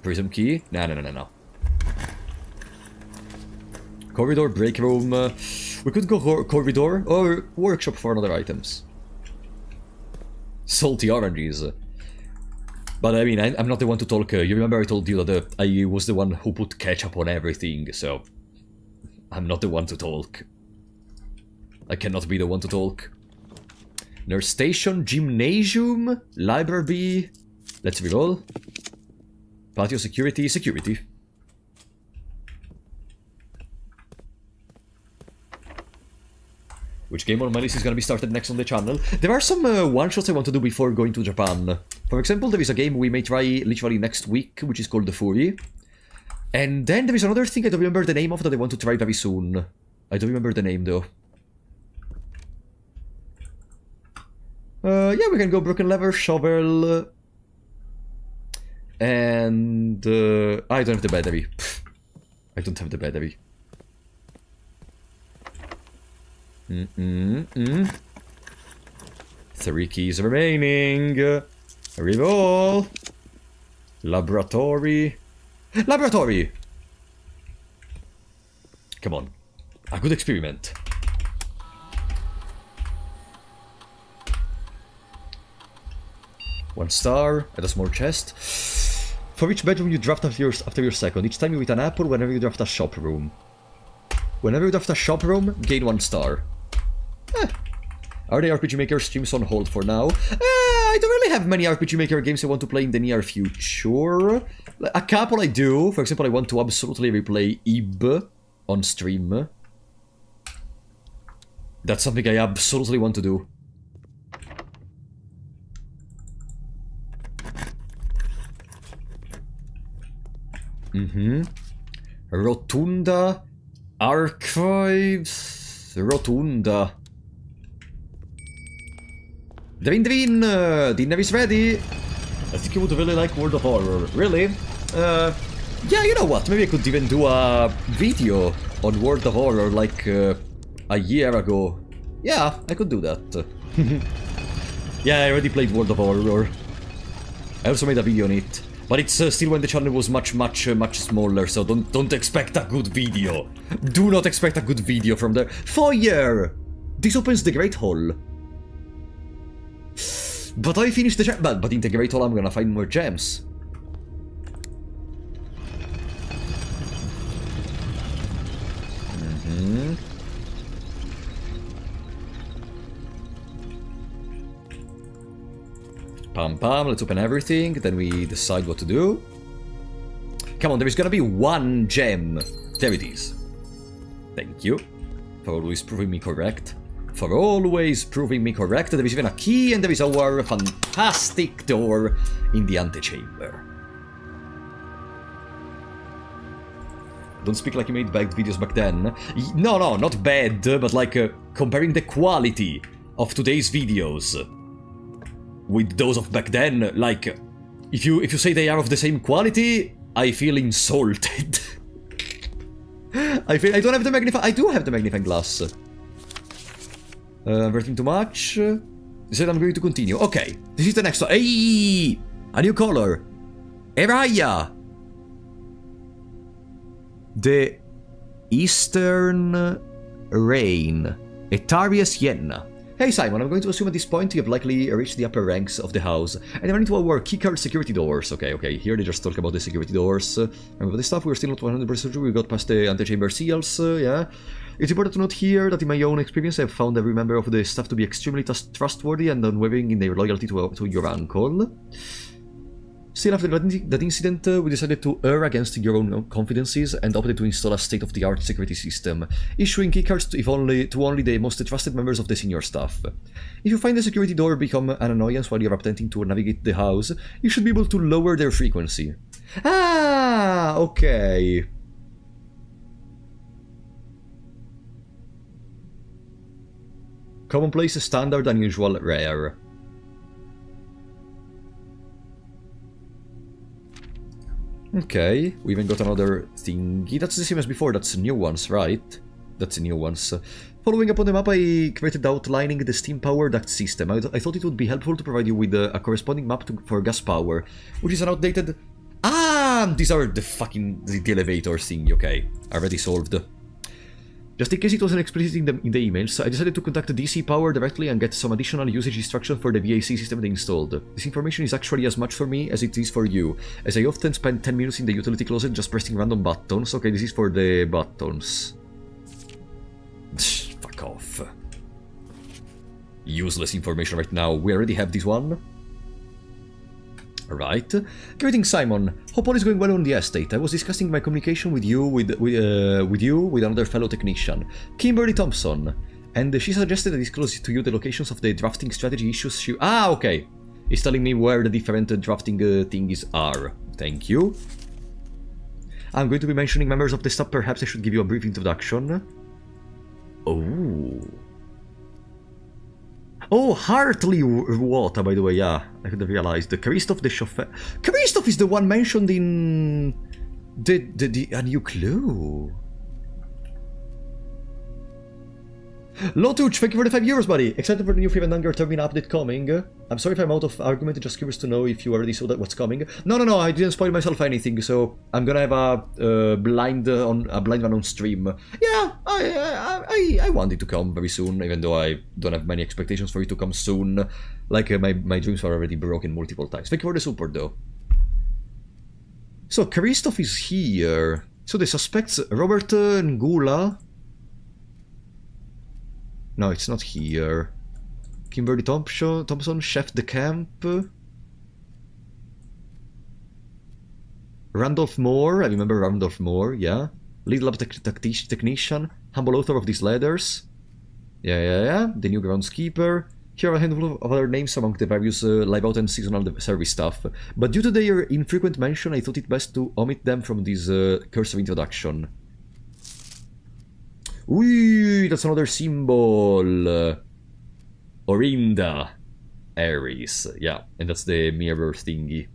Prism key. No. Corridor, break room. We could go corridor or workshop for other items. Salty oranges. But I mean, I'm not the one to talk. You remember I told you that I was the one who put ketchup on everything, so I'm not the one to talk. I cannot be the one to talk. Nurse station, gymnasium, library. Let's reroll. Patio, security, security. Which game on my list is gonna be started next on the channel? There are some one-shots I want to do before going to Japan. For example, there is a game we may try literally next week, which is called The Fury. And then there is another thing I don't remember the name of that I want to try very soon. I don't remember the name though. Yeah, we can go broken lever, shovel... And... I don't have the battery. I don't have the battery. Three keys remaining. Reroll. Laboratory. Laboratory! Come on. A good experiment. One star. Add a small chest. For each bedroom you draft after your second. Each time you eat an apple, whenever you draft a shop room. Whenever you draft a shop room, gain 1 star. Are the RPG Maker streams on hold for now? I don't really have many RPG Maker games I want to play in the near future. A couple I do. For example, I want to absolutely replay Ib on stream. That's something I absolutely want to do. Rotunda. Archives. Rotunda. Dinner is ready. I think you would really like World of Horror. Really? Yeah, you know what? Maybe I could even do a video on World of Horror like a year ago. Yeah, I could do that. Yeah, I already played World of Horror. I also made a video on it. But it's still when the channel was much smaller, so don't expect a good video. Do not expect a good video from there. Fire! This opens the Great Hall. But I finished the gem. But in the Great Hall I'm gonna find more gems. Pam pam, let's open everything, then we decide what to do. Come on, there is gonna be 1 gem. There it is. Thank you for always proving me correct. For always proving me correct. There is even a key, and there is our fantastic door in the antechamber. Don't speak like you made bad videos back then. No, not bad, but like comparing the quality of today's videos with those of back then, like if you say they are of the same quality, I feel insulted. I don't have the magnifying. I do have the magnifying glass. Everything too much. He said I'm going to continue. Okay, this is the next one. Hey, a new color. Eraya. The Eastern Rain. Etarius Yenna. Hey Simon, I'm going to assume at this point you have likely reached the upper ranks of the house, and I'm running to our keycard security doors. Okay, here they just talk about the security doors. Remember this stuff, we're still not 100% sure we got past the antechamber seals, yeah. It's important to note here that in my own experience I've found every member of the staff to be extremely trustworthy and unwavering in their loyalty to your uncle. Still, after that incident, we decided to err against your own confidences and opted to install a state-of-the-art security system, issuing keycards to only the most trusted members of the senior staff. If you find the security door become an annoyance while you're attempting to navigate the house, you should be able to lower their frequency. Ah, okay. Commonplace, standard, unusual, rare. Okay, we even got another thingy. That's the same as before, that's new ones, right? That's new ones. Following up on the map, I created outlining the steam power duct system. I thought it would be helpful to provide you with a corresponding map for gas power, which is an outdated... Ah, these are the fucking... the elevator thingy, okay. Already solved. Just in case it wasn't explicit in the emails, I decided to contact DC Power directly and get some additional usage instruction for the VAC system they installed. This information is actually as much for me as it is for you, as I often spend 10 minutes in the utility closet just pressing random buttons. Okay, this is for the buttons. Fuck off. Useless information right now. We already have this one. Alright. Greetings, Simon. Hope all is going well on the estate. I was discussing my communication with you with another fellow technician, Kimberly Thompson, and she suggested I disclose to you the locations of the drafting strategy issues she... Ah, okay. He's telling me where the different drafting thingies are. Thank you. I'm going to be mentioning members of the staff. Perhaps I should give you a brief introduction. Oh. Oh, Hartley Water, by the way, yeah. I could have realized. Christoph the chauffeur. Christoph is the one mentioned in... A New Clue. Lotuch, thank you for the €5, buddy. Excited for the new Fear and Hunger Termina update coming. I'm sorry if I'm out of argument, just curious to know if you already saw that what's coming. No, I didn't spoil myself anything, so I'm gonna have a blind one on stream. Yeah, I want it to come very soon, even though I don't have many expectations for it to come soon. Like, my dreams were already broken multiple times. Thank you for the support, though. So, Christoph is here. So, the suspects, Robert Ngula... No, it's not here. Kimberly Thompson, Chef de Camp. Randolph Moore, I remember Randolph Moore, yeah. Lead lab technician, humble author of these letters. Yeah. The new groundskeeper. Here are a handful of other names among the various live out and seasonal service staff. But due to their infrequent mention, I thought it best to omit them from this cursory introduction. Ooh, that's another symbol. Orinda. Aries. Yeah, and that's the mirror thingy.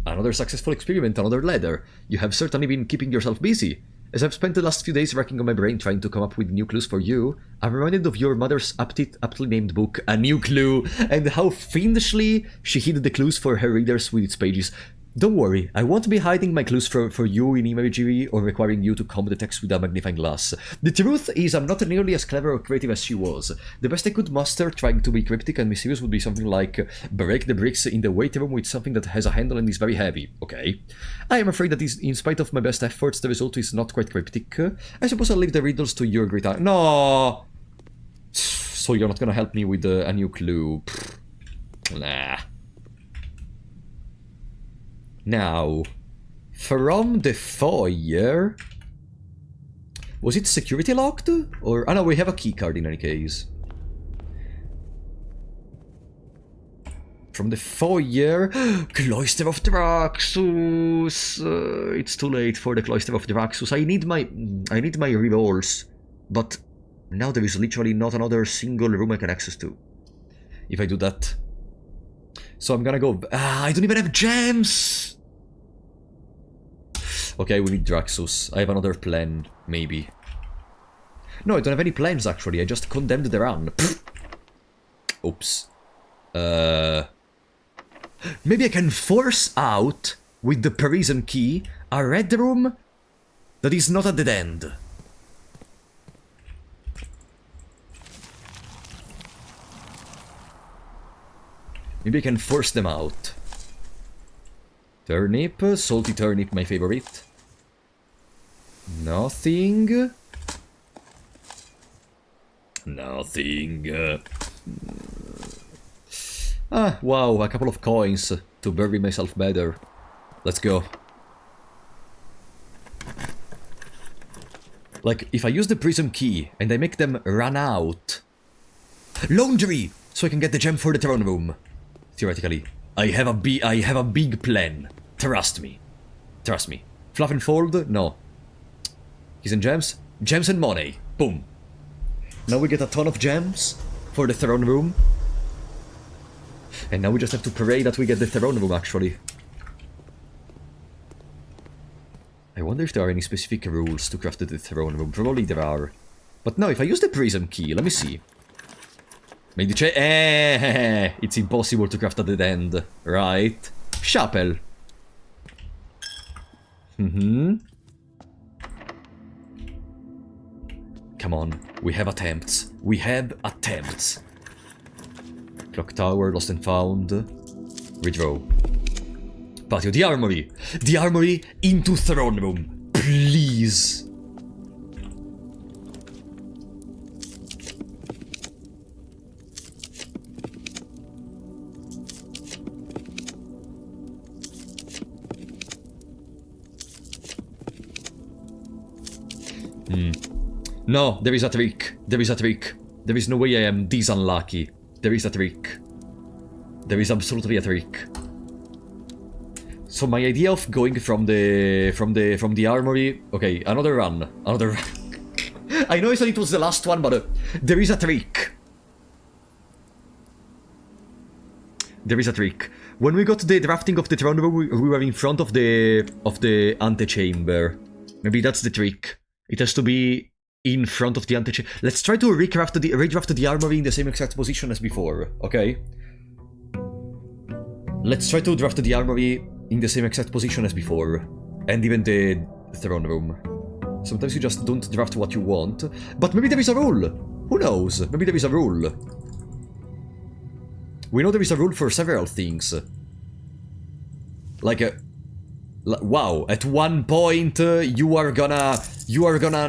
Another successful experiment, another ladder. You have certainly been keeping yourself busy. As I've spent the last few days racking on my brain trying to come up with new clues for you, I'm reminded of your mother's aptly named book, A New Clue, and how fiendishly she hid the clues for her readers with its pages. Don't worry, I won't be hiding my clues for you in imagery or requiring you to comb the text with a magnifying glass. The truth is I'm not nearly as clever or creative as she was. The best I could muster trying to be cryptic and mysterious would be something like break the bricks in the weight room with something that has a handle and is very heavy. Okay. I am afraid that in spite of my best efforts, the result is not quite cryptic. I suppose I'll leave the riddles to your great eye. No! So you're not gonna help me with a new clue. Nah. Now, from the foyer... Was it security locked? Or... Oh no, we have a keycard in any case. From the foyer... Cloister of Draxus! It's too late for the Cloister of Draxus. I need my revolves. But now there is literally not another single room I can access to. If I do that... So I'm gonna go... I don't even have gems! Okay, we need Draxus. I have another plan, maybe. No, I don't have any plans, actually. I just condemned the run. Oops. Maybe I can force out, with the Parisian key, a red room that is not a dead end. Maybe I can force them out. Turnip, salty turnip, my favorite. Nothing. Nothing. Ah, wow, a couple of coins to bury myself better. Let's go. Like, if I use the prism key and I make them run out... Laundry! So I can get the gem for the throne room. Theoretically. I have a big plan. Trust me. Trust me. Fluff and fold? No. Keys and gems? Gems and money. Boom. Now we get a ton of gems for the throne room. And now we just have to pray that we get the throne room, actually. I wonder if there are any specific rules to craft the throne room. Probably there are. But now, if I use the prism key, let me see. Maybe it's impossible to craft at the end, right? Chapel. Come on, we have attempts. We have attempts. Clock tower, lost and found. Redraw. Patio, the armory. The armory into throne room. Please. No, there is a trick. There is a trick. There is no way I am this unlucky. There is a trick. There is absolutely a trick. So my idea of going from the armory. Okay, another run. Another run. I know I said it was the last one, but there is a trick. There is a trick. When we got the drafting of the throne room, we were in front of the antechamber. Maybe that's the trick. It has to be in front of the antechamber. Let's try to redraft the armory in the same exact position as before, okay? Let's try to draft the armory in the same exact position as before. And even the throne room. Sometimes you just don't draft what you want. But maybe there is a rule! Who knows? Maybe there is a rule. We know there is a rule for several things. Like wow, at one point you are gonna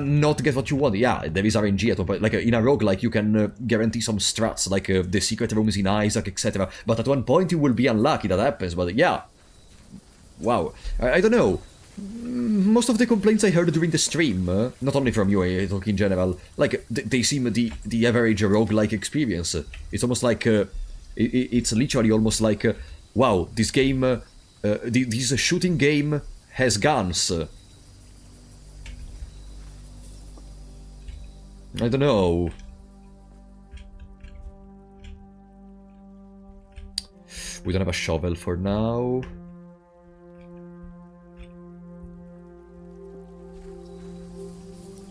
not get what you want. Yeah, there is RNG at one point. Like in a roguelike you can guarantee some strats, like the secret room is in Isaac, etc. But at one point you will be unlucky, that happens, but yeah. Wow, I don't know. Most of the complaints I heard during the stream, not only from you, I talk in general, like, they seem the average roguelike experience. It's almost like, it's literally almost like, wow, this game, this shooting game has guns. I don't know. We don't have a shovel for now.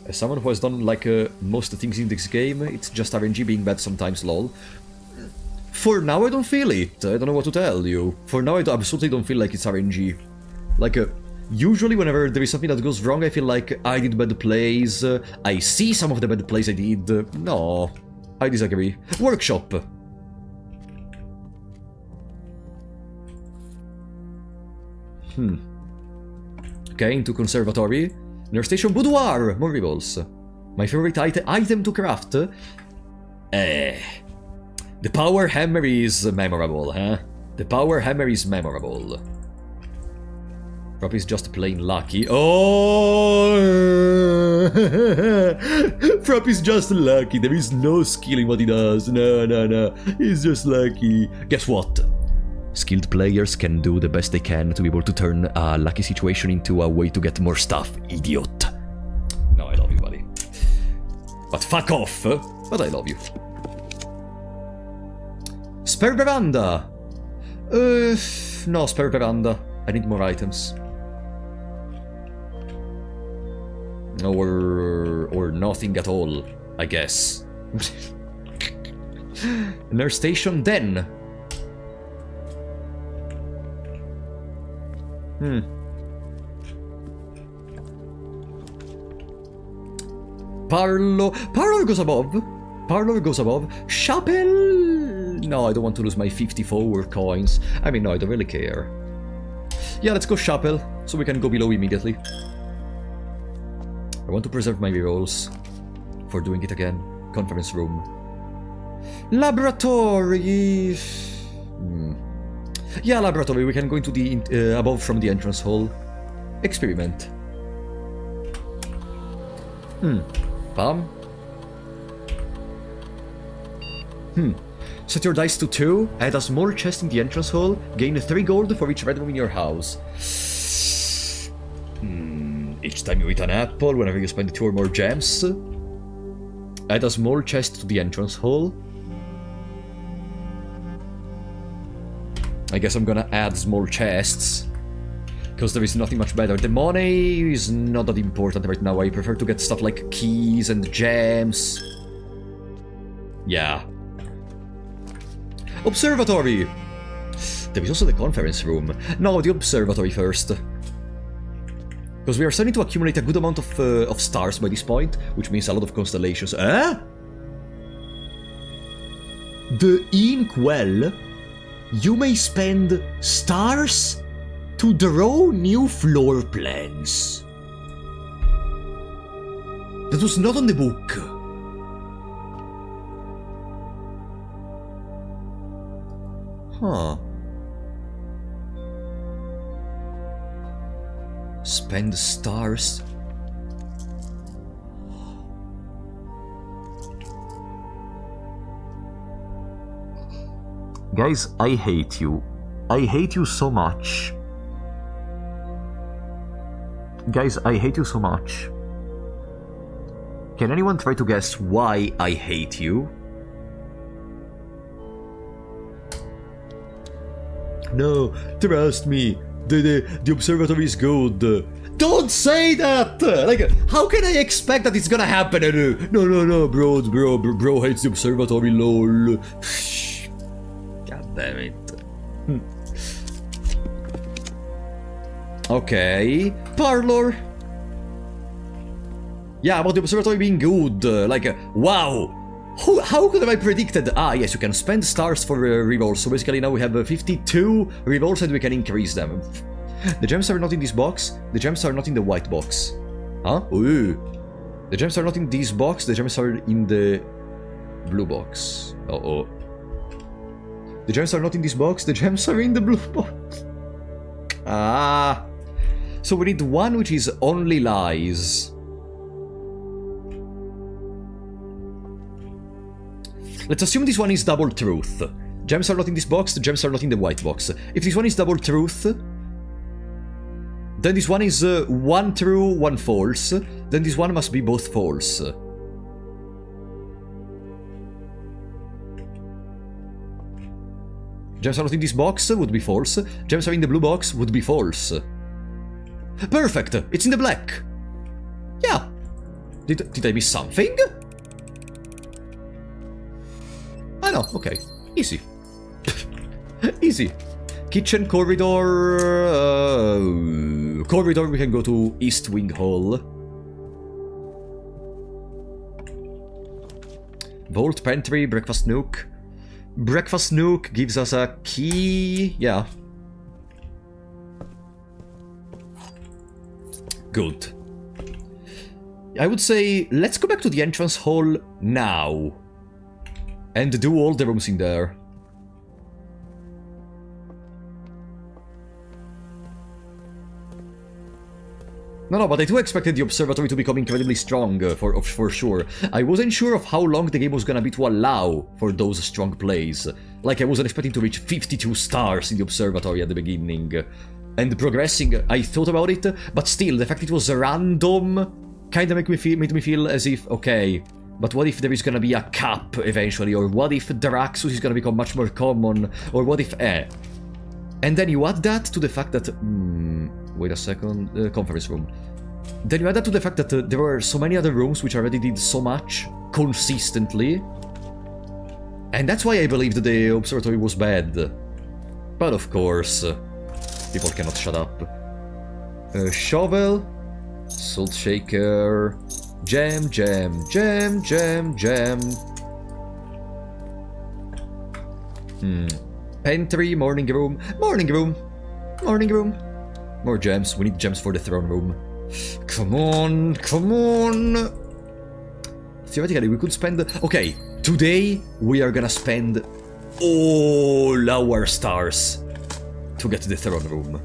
As someone who has done, like, most things in this game, it's just RNG being bad sometimes, lol. For now, I don't feel it. I don't know what to tell you. For now, I absolutely don't feel like it's RNG. Like, usually whenever there is something that goes wrong, I feel like I did bad plays. I see some of the bad plays I did. No, I disagree. Workshop. Okay, into conservatory. Nurse station, boudoir! More rebels. My favorite item to craft? The power hammer is memorable, huh? The power hammer is memorable. Prop is just plain lucky. Oh! Prop is just lucky. There is no skill in what he does. No. He's just lucky. Guess what? Skilled players can do the best they can to be able to turn a lucky situation into a way to get more stuff, idiot. No, I love you, buddy. But fuck off! But I love you. Spare veranda! No, spare veranda. I need more items. Or nothing at all, I guess. Nurse station, then. Parlor goes above. Parlor goes above. Chapel! No, I don't want to lose my 54 coins. I mean, no, I don't really care. Yeah, let's go Chapel, so we can go below immediately. I want to preserve my rerolls for doing it again. Conference room. Laboratory! Yeah, laboratory. We can go into the above from the entrance hall. Experiment. Bam. Set your dice to 2. Add a small chest in the entrance hall. Gain 3 gold for each red room in your house. Each time you eat an apple, whenever you spend 2 or more gems. Add a small chest to the entrance hall. I guess I'm gonna add small chests. Because there is nothing much better. The money is not that important right now. I prefer to get stuff like keys and gems. Yeah. Observatory! There is also the conference room. No, the observatory first. Because we are starting to accumulate a good amount of stars by this point, which means a lot of constellations. Eh? The inkwell? You may spend stars to draw new floor plans. That was not on the book. Huh. Spend stars. Guys, I hate you. I hate you so much. Guys, I hate you so much. Can anyone try to guess why I hate you? No, trust me. The observatory is good. Don't say that! Like, how can I expect that it's gonna happen? No, bro hates the observatory, lol. God damn it. Okay, parlor. Yeah, about the observatory being good. Wow. How could have I predicted? Ah, yes, you can spend stars for revolves. So basically now we have 52 revolves and we can increase them. The gems are not in this box. The gems are not in the white box. Huh? Ooh. The gems are not in this box. The gems are in the blue box. Uh-oh. The gems are not in this box. The gems are in the blue box. Ah. So we need one which is only lies. Let's assume this one is double truth. Gems are not in this box, the gems are not in the white box. If this one is double truth, then this one is 1 true, 1 false. Then this one must be both false. Gems are not in this box would be false. Gems are in the blue box would be false. Perfect! It's in the black! Yeah! Did I miss something? Ah no, okay. Easy. Easy. Kitchen, corridor... corridor, we can go to East Wing Hall. Vault, pantry, breakfast nook. Breakfast nook gives us a key... yeah. Good. I would say, let's go back to the entrance hall now. And do all the rooms in there. No, but I do expected the observatory to become incredibly strong, for sure. I wasn't sure of how long the game was gonna be to allow for those strong plays. Like, I wasn't expecting to reach 52 stars in the observatory at the beginning. And progressing, I thought about it, but still, the fact it was random kinda made me feel as if, okay, but what if there is gonna be a cap eventually, or what if Draxus is gonna become much more common, or what if And then you add that to the fact that... wait a second, conference room. Then you add that to the fact that there were so many other rooms which already did so much, consistently. And that's why I believed the observatory was bad. But of course, people cannot shut up. Shovel, salt shaker, jam. Pantry, morning room. More gems. We need gems for the throne room. Come on. Theoretically, we could spend... okay, today we are gonna spend all our stars to get to the throne room.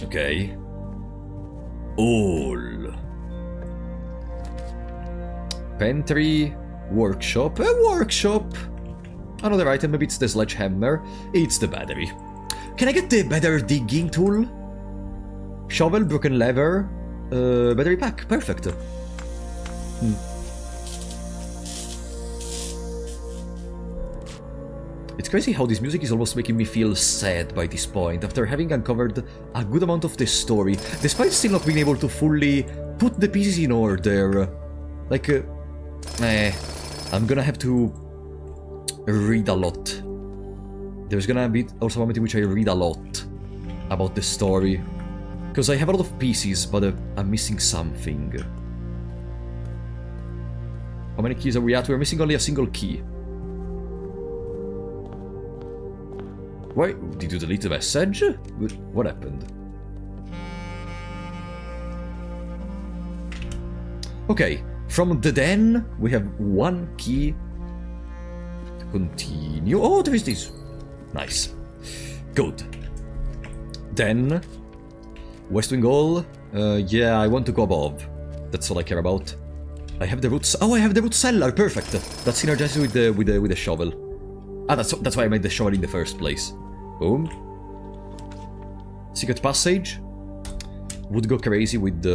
Okay. All. Pantry, Workshop. A workshop! Another item, maybe it's the sledgehammer. It's the battery. Can I get the better digging tool? Shovel, broken lever, battery pack. Perfect. It's crazy how this music is almost making me feel sad by this point, after having uncovered a good amount of the story, despite still not being able to fully put the pieces in order. Like, I'm gonna have to read a lot. There's gonna be also a moment in which I read a lot about the story. Because I have a lot of pieces, but I'm missing something. How many keys are we at? We're missing only a single key. Why? Did you delete the message? What happened? Okay, from the den, we have one key to continue. Oh, there is this. Nice. Good. Then, West Wing Hall. Yeah, I want to go above. That's all I care about. I have the roots. Oh, I have the root cellar. Perfect. That synergizes with the shovel. Ah, that's why I made the shovel in the first place. Boom. Secret passage. Would go crazy with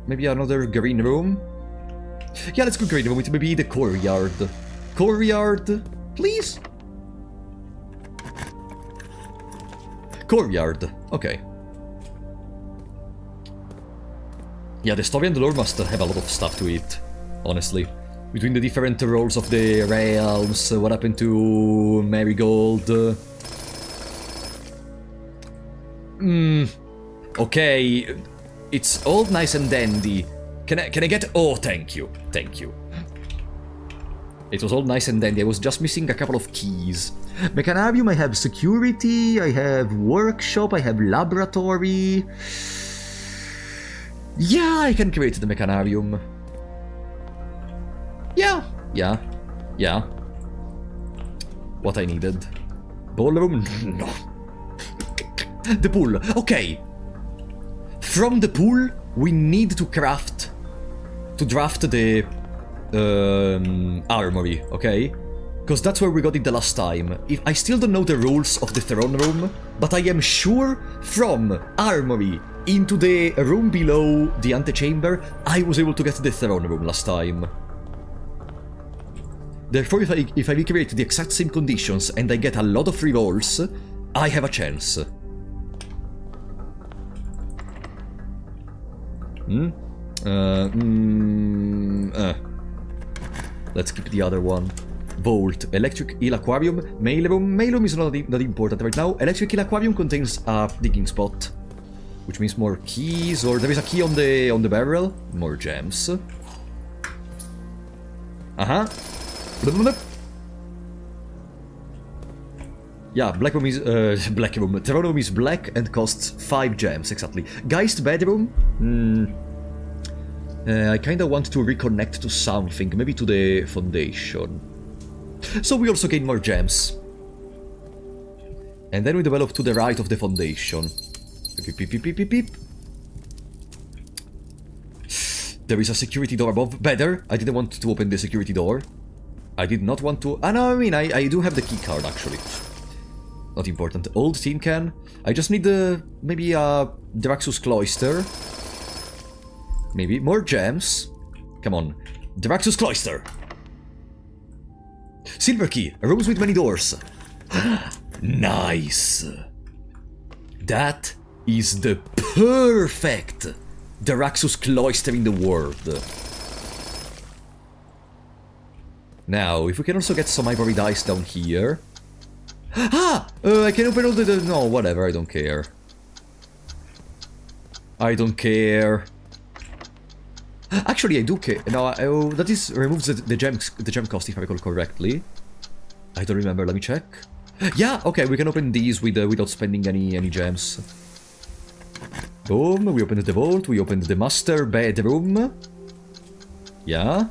maybe another green room. Yeah, let's go green room with maybe the courtyard. Courtyard, please. Courtyard. Okay. Yeah, the story and the lore must have a lot of stuff to it, honestly. Between the different roles of the realms, what happened to Marigold. Okay, it's all nice and dandy. Can I get... Oh, thank you. Thank you. It was all nice and dandy. I was just missing a couple of keys. Mechanarium, I have security, I have workshop, I have laboratory. Yeah, I can create the Mechanarium. Yeah. What I needed. Ballroom? No. The pool. Okay. From the pool, we need to draft the armory, okay? Because that's where we got it the last time. I still don't know the rules of the throne room, but I am sure from armory into the room below the antechamber, I was able to get the throne room last time. Therefore, if I recreate the exact same conditions and I get a lot of free rolls, I have a chance. Let's keep the other one. Vault, Electric Eel Aquarium, Mailroom. Mailroom is not important right now. Electric Eel Aquarium contains a digging spot, which means more keys, or there is a key on the barrel. More gems. Yeah, black room is black room. Throne room is black and costs 5 gems exactly. Geist bedroom. I kinda want to reconnect to something, maybe to the foundation. So we also gain more gems. And then we develop to the right of the foundation. Beep, beep, beep, beep, beep, beep. There is a security door above. Better. I didn't want to open the security door. I did not want to... Ah, no, I mean, I do have the key card, actually. Not important. Old tin can. I just need maybe a Draxus cloister. Maybe. More gems. Come on. Draxus cloister. Silver key. Rooms with many doors. Nice. That is the perfect Draxus cloister in the world. Now, if we can also get some ivory dice down here. I can open all the... No, whatever, I don't care. I don't care. Actually, I do care. No, that is removes the gem cost, if I recall correctly. I don't remember, let me check. Yeah, okay, we can open these without spending any gems. Boom, we opened the vault, we opened the master bedroom. Yeah.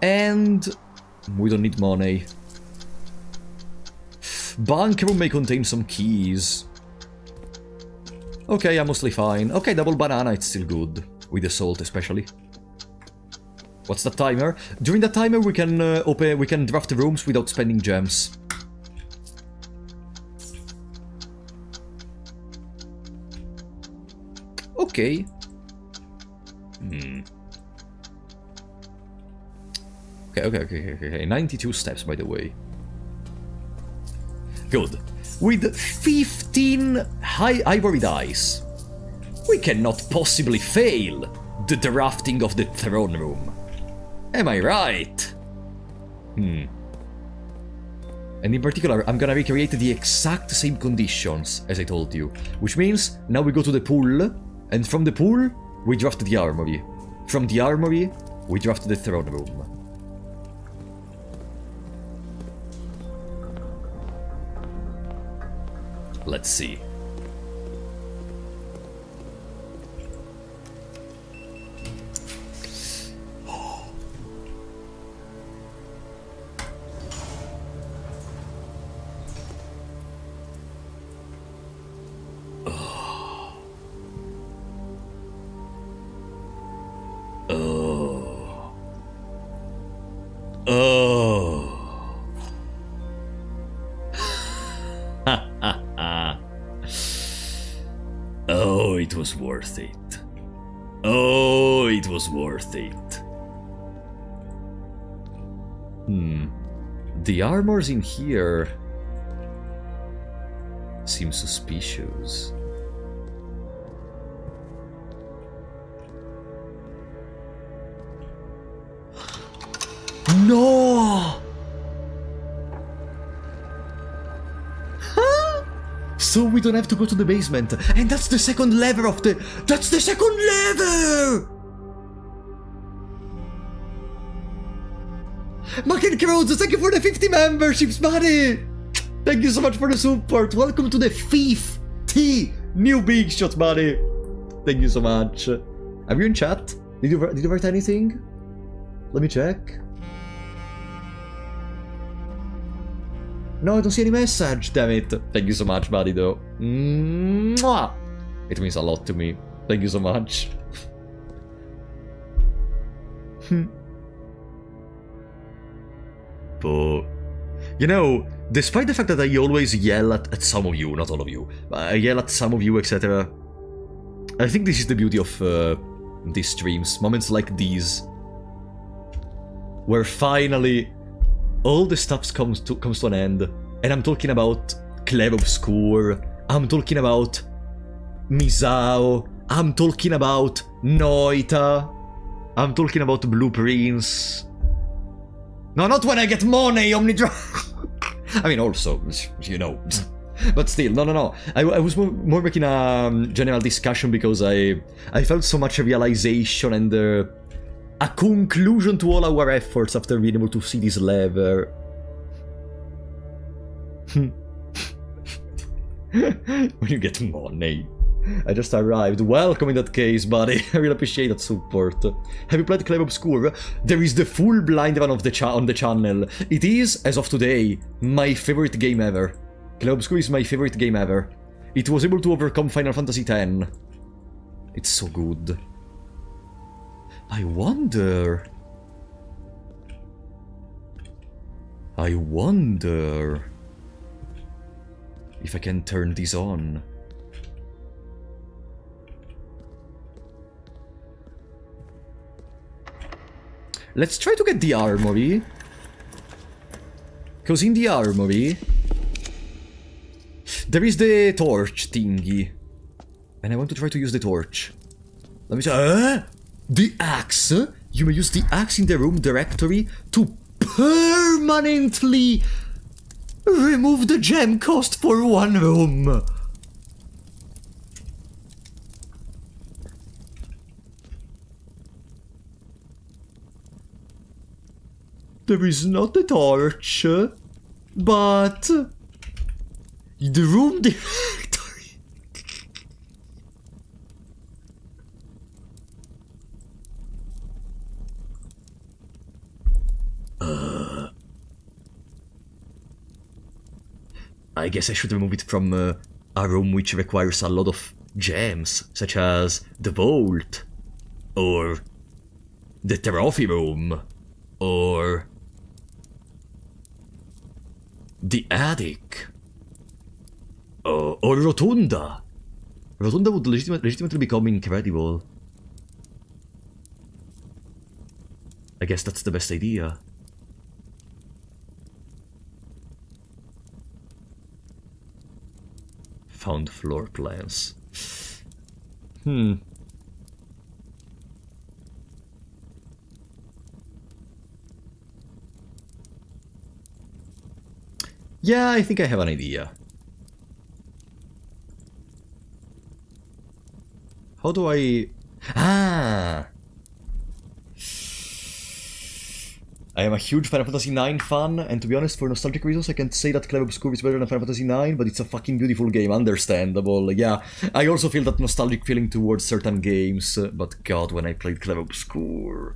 And we don't need money. Bank room may contain some keys. Okay, I'm mostly fine. Okay, double banana, it's still good. with the salt especially. What's the timer? During the timer we can draft rooms without spending gems. Okay. Okay. 92 steps, by the way. Good. With 15 high ivory dice, we cannot possibly fail the drafting of the throne room. Am I right? And in particular, I'm gonna recreate the exact same conditions as I told you. Which means, now we go to the pool, and from the pool, we draft the armory. From the armory, we draft the throne room. Let's see. Oh, it was worth it. Oh, it was worth it. The armors in here seem suspicious. No! Huh? So we don't have to go to the basement. And that's the second lever of the... That's the second lever! Market Crowds, thank you for the 50 memberships, buddy! Thank you so much for the support. Welcome to the 50 new big shots, buddy. Thank you so much. Are you in chat? Did you write anything? Let me check. No, I don't see any message, damn it. Thank you so much, buddy, though. Mwah! It means a lot to me. Thank you so much. But, you know, despite the fact that I always yell at some of you, not all of you, I yell at some of you, etc. I think this is the beauty of these streams. Moments like these, where finally all the stuff comes to an end. And I'm talking about Clair Obscur, I'm talking about Misao, I'm talking about Noita, I'm talking about Blueprints. No, not when I get money, Omnidra. I mean, also, you know. But still, no. I was more making a general discussion because I felt so much realization and a conclusion to all our efforts after being able to see this lever. When you get money. I just arrived. Welcome in that case, buddy. I really appreciate that support. Have you played Clair Obscur? There is the full blind run of on the channel. It is, as of today, my favorite game ever. Clair Obscur is my favorite game ever. It was able to overcome Final Fantasy X. It's so good. I wonder if I can turn this on. Let's try to get the armory. Because in the armory, there is the torch thingy. And I want to try to use the torch. Let me say, the axe? You may use the axe in the room directory to permanently remove the gem cost for one room. There is not a torch, but the room directory. I guess I should remove it from a room which requires a lot of gems, such as the vault. or the trophy room, or the attic, or Rotunda. Rotunda would legitimately become incredible. I guess that's the best idea. Found floor plans. Yeah, I think I have an idea. How do I... Ah! I am a huge Final Fantasy IX fan, and to be honest, for nostalgic reasons, I can't say that Clair Obscur is better than Final Fantasy IX, but it's a fucking beautiful game, understandable. Yeah, I also feel that nostalgic feeling towards certain games, but god, when I played Clair Obscur...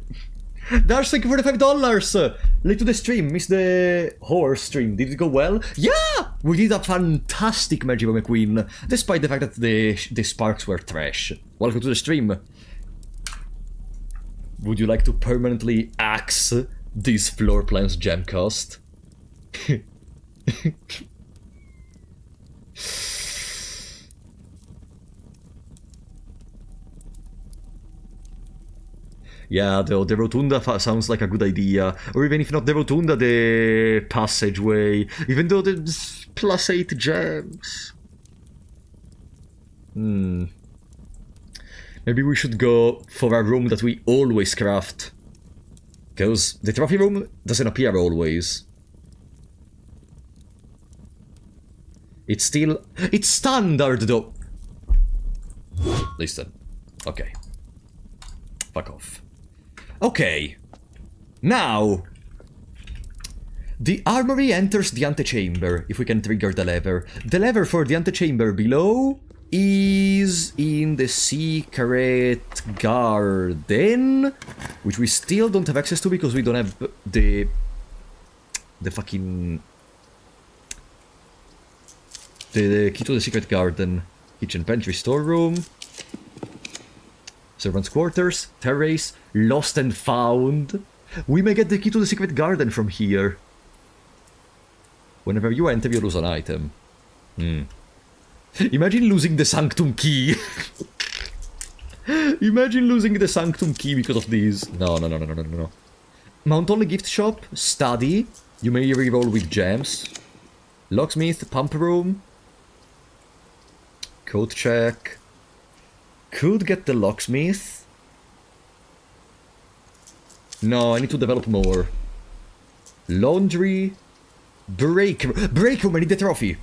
Dash, thank you for the $5! Late to the stream, missed the horror stream. Did it go well? Yeah! We did a fantastic Magic McQueen, despite the fact that the sparks were trash. Welcome to the stream. Would you like to permanently axe these floor plans, Gemcast? Yeah, the Rotunda sounds like a good idea. Or even if not the Rotunda, the passageway. Even though there's +8 gems. Maybe we should go for a room that we always craft. Because the trophy room doesn't appear always. It's still... It's standard though! Listen. Okay. Fuck off. Okay. Now... The armory enters the antechamber, if we can trigger the lever. The lever for the antechamber below is in the secret garden, which we still don't have access to because we don't have the fucking... the key to the secret garden. Kitchen, pantry, storeroom, servants' quarters, terrace, lost and found. We may get the key to the secret garden from here. Whenever you enter, you lose an item. Imagine losing the Sanctum key. Imagine losing the Sanctum key because of these. No. Mount only gift shop, study. You may reroll with gems. Locksmith, pump room. Code check. Could get the locksmith. No, I need to develop more. Laundry. Break room, I need the trophy.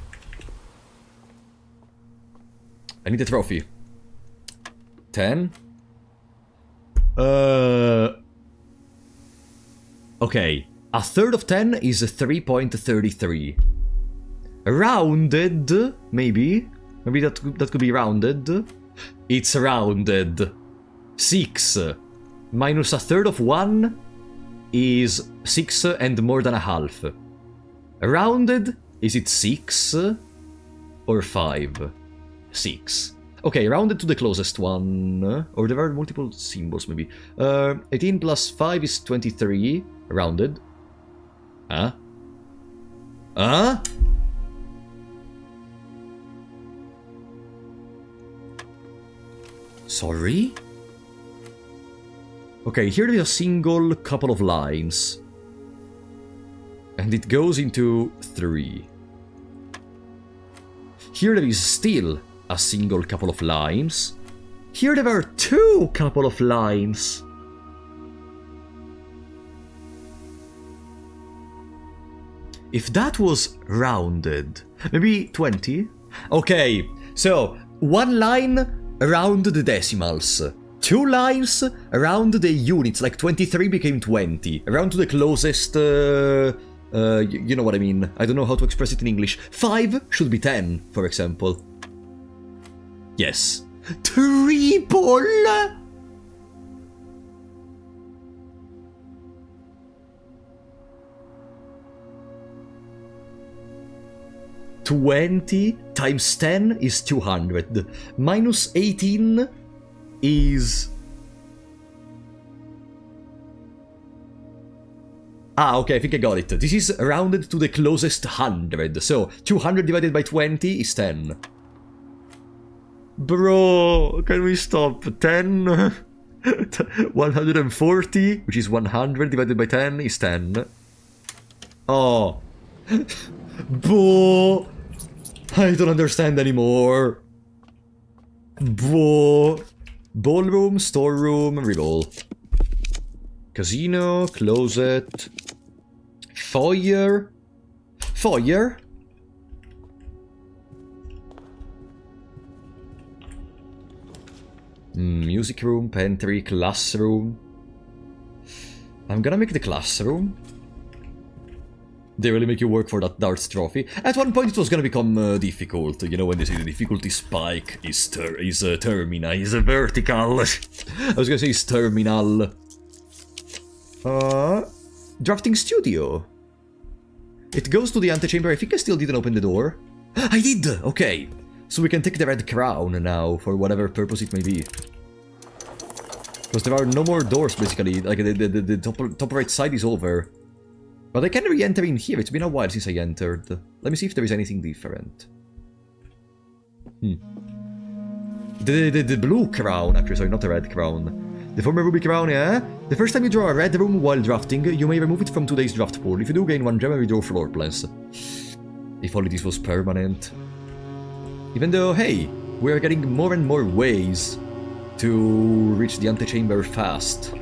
I need the trophy. 10. Okay. A third of 10 is 3.33. Rounded, maybe. Maybe that could be rounded. It's rounded. 6. Minus a third of 1 is 6 and more than a half. Rounded, is it 6 or 5? 6. Okay, rounded to the closest one. Or there are multiple symbols, maybe. 18 plus 5 is 23. Rounded. Huh? Huh? Sorry? Okay, here is a single couple of lines. And it goes into 3. Here there is still a single couple of lines. Here there are 2 couple of lines. If that was rounded, maybe 20? Okay, so 1 line around the decimals. 2 lines around the units, like 23 became 20. Around to the closest... you know what I mean. I don't know how to express it in English. 5 should be 10, for example. Yes. Triple! $20 times 10 is 200. Minus 18 is Ah, okay, I think I got it. This is rounded to the closest 100. So, 200 divided by 20 is 10. Bro, can we stop? 10? 140, which is 100 divided by 10, is 10. Oh. Bro. I don't understand anymore. Bro. Ballroom, storeroom, reroll. Casino, closet. Foyer. Foyer? Music room, pantry, classroom. I'm gonna make the classroom. They really make you work for that darts trophy. At one point it was gonna become difficult. You know when they say the difficulty spike is terminal, is vertical. I was gonna say it's terminal. Drafting studio. It goes to the antechamber. I think I still didn't open the door. I did! Okay. So we can take the red crown now, for whatever purpose it may be. Because there are no more doors, basically. Like, the top right side is over. But I can re-enter in here. It's been a while since I entered. Let me see if there is anything different. The blue crown, actually, sorry, not the red crown. The former ruby crown, yeah? The first time you draw a red room while drafting, you may remove it from today's draft pool. If you do, gain 1 gem and redraw floor plans. If only this was permanent. Even though, hey, we are getting more and more ways to reach the antechamber fast.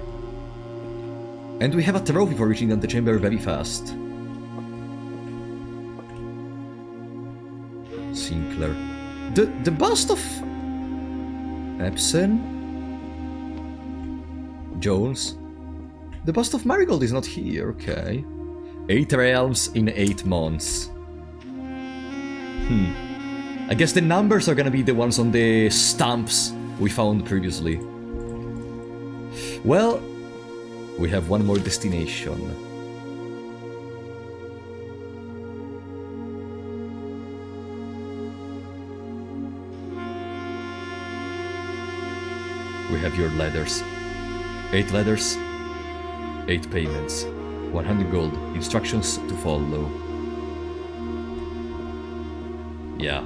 And we have a trophy for reaching the antechamber very fast. Sinclair. The bust of Epson? Jones? The bust of Marigold is not here, okay. 8 realms in 8 months. I guess the numbers are gonna be the ones on the stamps we found previously. Well, we have one more destination. We have your letters. 8 letters, 8 payments, 100 gold, instructions to follow. Yeah.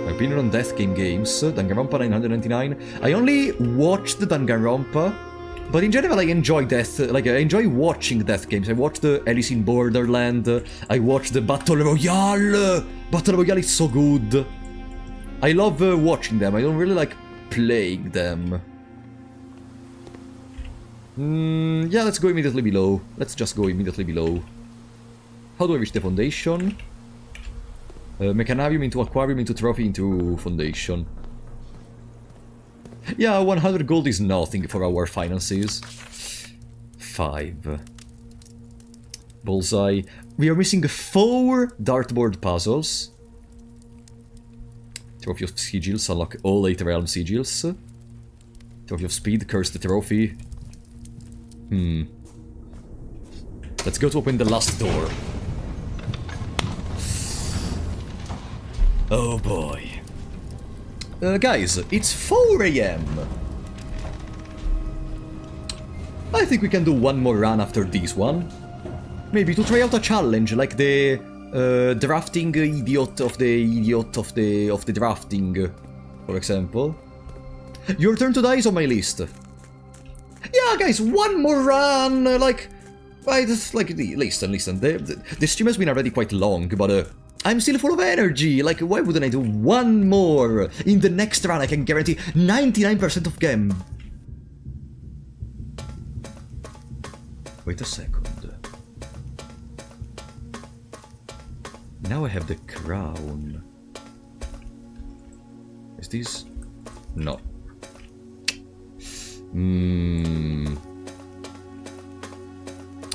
My opinion on Death Game games, Danganronpa 999. I only watched Danganronpa, but in general I enjoy Death, like I enjoy watching Death games. I watched the Alice in Borderland, I watched the Battle Royale! Battle Royale is so good! I love watching them, I don't really like playing them. Yeah, let's go immediately below. Let's just go immediately below. How do I reach the foundation? Mechanarium into aquarium into trophy into foundation. Yeah, 100 gold is nothing for our finances. 5. Bullseye. We are missing 4 dartboard puzzles. Trophy of sigils, unlock all 8 realm sigils. Trophy of speed, curse the trophy. Let's go to open the last door. Oh boy. Guys, it's 4 AM. I think we can do one more run after this one. Maybe to try out a challenge, like the drafting idiot of the drafting, for example. Your turn to die is on my list. Yeah, guys, one more run, like, listen, the stream has been already quite long, but I'm still full of energy, like, why wouldn't I do one more? In the next run I can guarantee 99% of gem. Wait a second. Now I have the crown. Is this? No.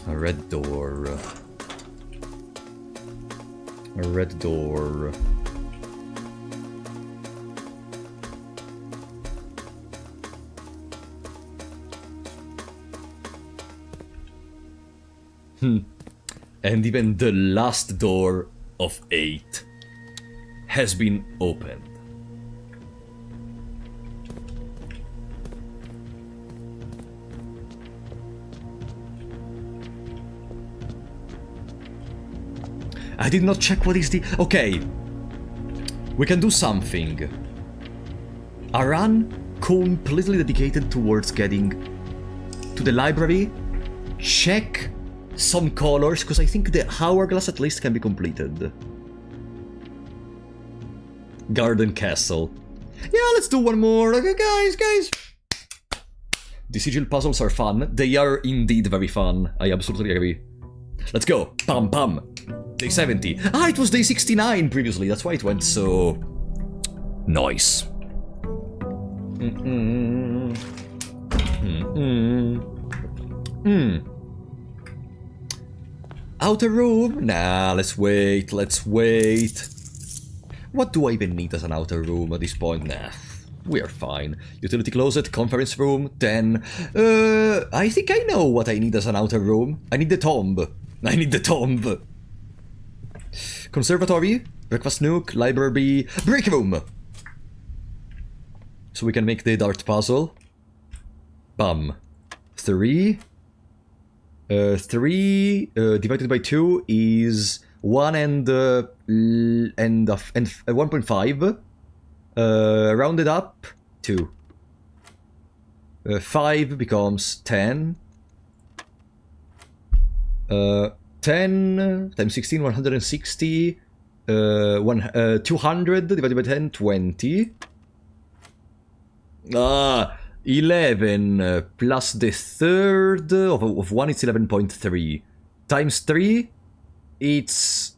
A red door. A red door. And even the last door of 8 has been opened. I did not check what is the... Okay. We can do something. A run completely dedicated towards getting to the library. Check some colors, because I think the hourglass at least can be completed. Garden Castle. Yeah, let's do one more. Okay, guys. The sigil puzzles are fun. They are indeed very fun. I absolutely agree. Let's go. Bam, bam. Day 70. Ah, it was day 69 previously. That's why it went so... nice. Outer room? Nah, let's wait. What do I even need as an outer room at this point? Nah, we're fine. Utility closet, conference room, 10. I think I know what I need as an outer room. I need the tomb. Conservatory, breakfast nook, library, break room. So we can make the dart puzzle. Bam. 3 divided by 2 is 1 and 1.5. Rounded up 2. 5 becomes 10. 10 times 16, 160. 200 divided by 10, 20. 11 plus the third of 1, it's 11.3. Times 3, it's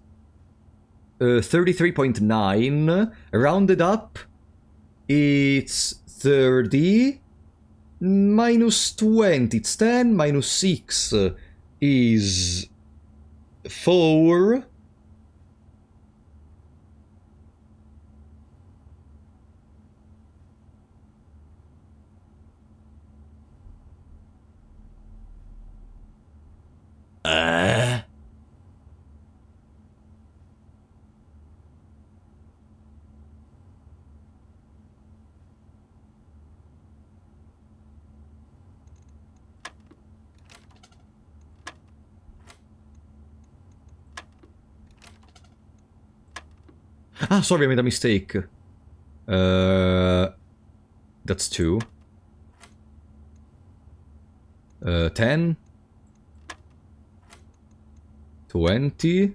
33.9. Rounded up, it's 30. Minus 20, it's 10. Minus 6 is 4. Ah, sorry, I made a mistake. That's 2. 10. 20.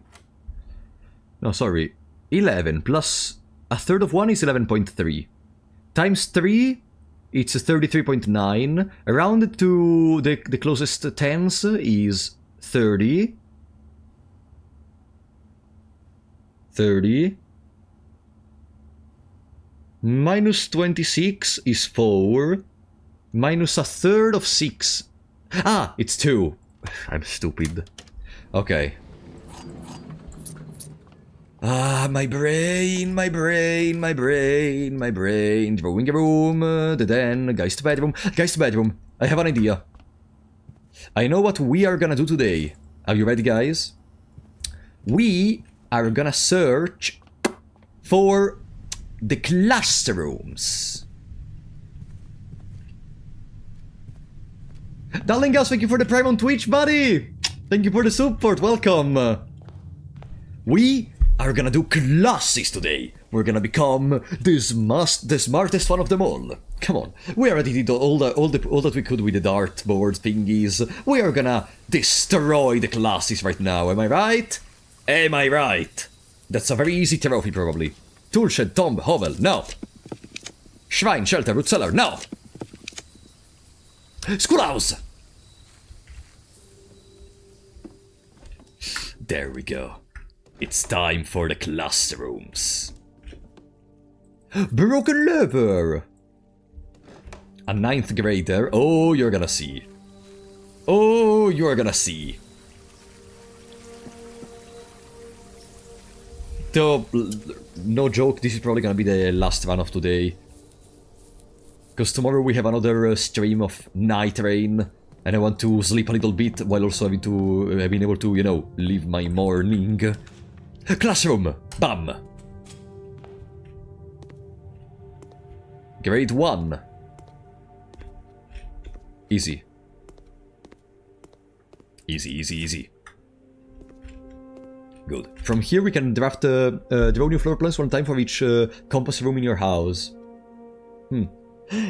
No, sorry. 11 plus a third of 1 is 11.3. Times 3, it's 33.9. Rounded to the closest tens is 30. 30. Minus 26 is 4. Minus a third of 6. Ah, it's 2. I'm stupid. Okay. Ah, my brain. Drawing room, the den, guys to bedroom. I have an idea. I know what we are gonna do today. Are you ready, guys? We are gonna search for the classrooms. Darlingas, thank you for the prime on Twitch, buddy! Thank you for the support, welcome! We are gonna do classes today. We're gonna become the smartest one of them all. Come on, we already did all that we could with the dartboard thingies. We are gonna destroy the classes right now, am I right? Am I right? That's a very easy trophy, probably. Toolshed, tomb, hovel, no. Shrine, shelter, root cellar, no. Schoolhouse! There we go. It's time for the classrooms. Broken lever! A 9th grader. Oh, you're gonna see. Oh, you're gonna see. Though, no joke, this is probably gonna be the last run of today. Because tomorrow we have another stream of Night Rain, and I want to sleep a little bit while also having to being able to, you know, live my morning. Classroom! Bam! Grade 1. Easy. Easy. Good. From here we can draft draw new floor plans one time for each compass room in your house.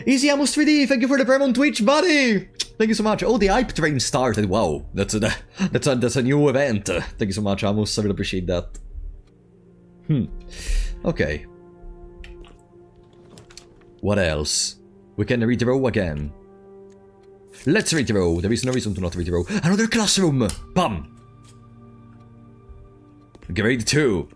Easy Amos 3D, thank you for the prime on Twitch, buddy! Thank you so much. Oh, the hype train started. Wow, that's a new event. Thank you so much, Amos. I really appreciate that. Okay. What else? We can redraw again. Let's redraw. There is no reason to not redraw. Another classroom! Bam! Grade 2.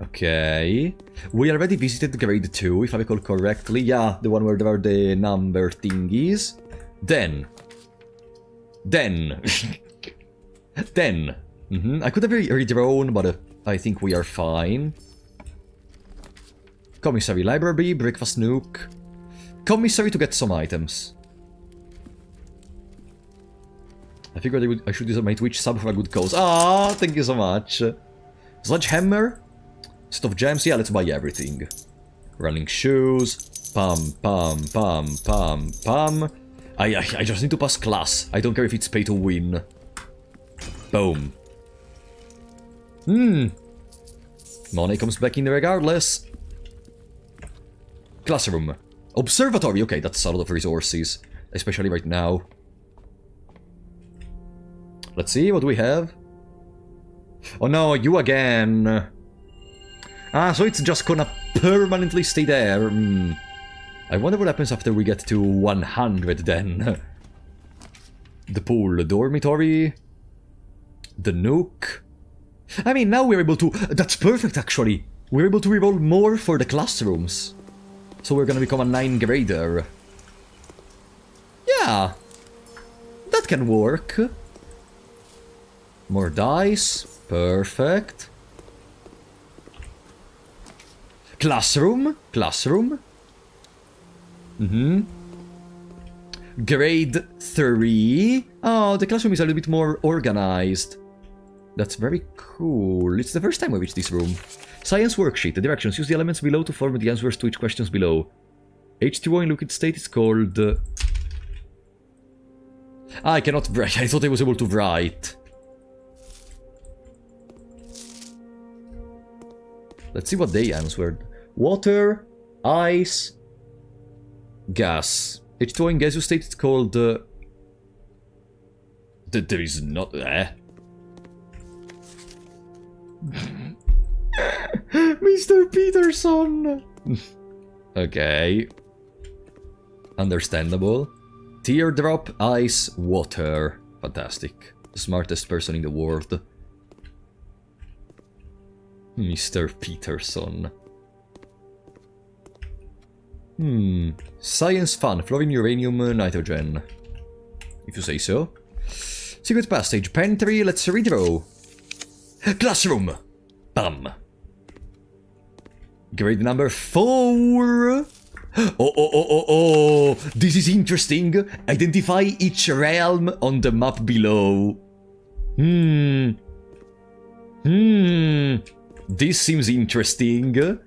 Okay. We already visited grade 2, if I recall correctly. Yeah, the one where there are the number thingies. Then. I could have redrawn, but I think we are fine. Commissary library, breakfast nook. Commissary to get some items. I figured I should use my Twitch sub for a good cause. Ah, thank you so much. Sledgehammer. Set of gems. Yeah, let's buy everything. Running shoes. Pam. I just need to pass class. I don't care if it's pay to win. Boom. Money comes back in regardless. Classroom. Observatory. Okay, that's a lot of resources. Especially right now. Let's see, what do we have? Oh no, you again. Ah, so it's just gonna permanently stay there. I wonder what happens after we get to 100 then. The pool, the dormitory. The nook. I mean, now we're able to... That's perfect, actually. We're able to reroll more for the classrooms. So we're gonna become a 9 grader. Yeah. That can work. More dice. Perfect. Classroom. Grade 3. Oh, the classroom is a little bit more organized. That's very cool. It's the first time we reach this room. Science worksheet. The directions. Use the elements below to form the answers to each questions below. H2O in liquid state is called... I cannot write. I thought I was able to write. Let's see what they answered. Water, ice, gas. H2O in gaseous state is called... There is not... Mr. Peterson! Okay. Understandable. Teardrop, ice, water. Fantastic. The smartest person in the world. Mr. Peterson. Science fun. Fluorine, uranium, nitrogen. If you say so. Secret passage. Pantry. Let's redraw. Classroom. Bam. Grade number 4. Oh. This is interesting. Identify each realm on the map below. This seems interesting.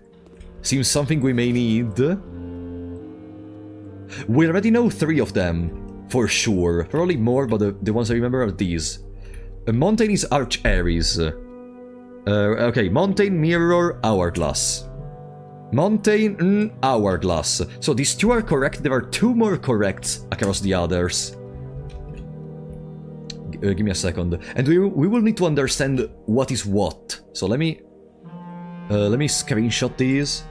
Seems something we may need. We already know 3 of them. For sure. Probably more, but the ones I remember are these. Mountain is Arch Aries. Okay, Mountain, Mirror, Hourglass. Mountain, Hourglass. So these 2 are correct. There are 2 more corrects across the others. Give me a second. And we will need to understand what is what. So let me screenshot these.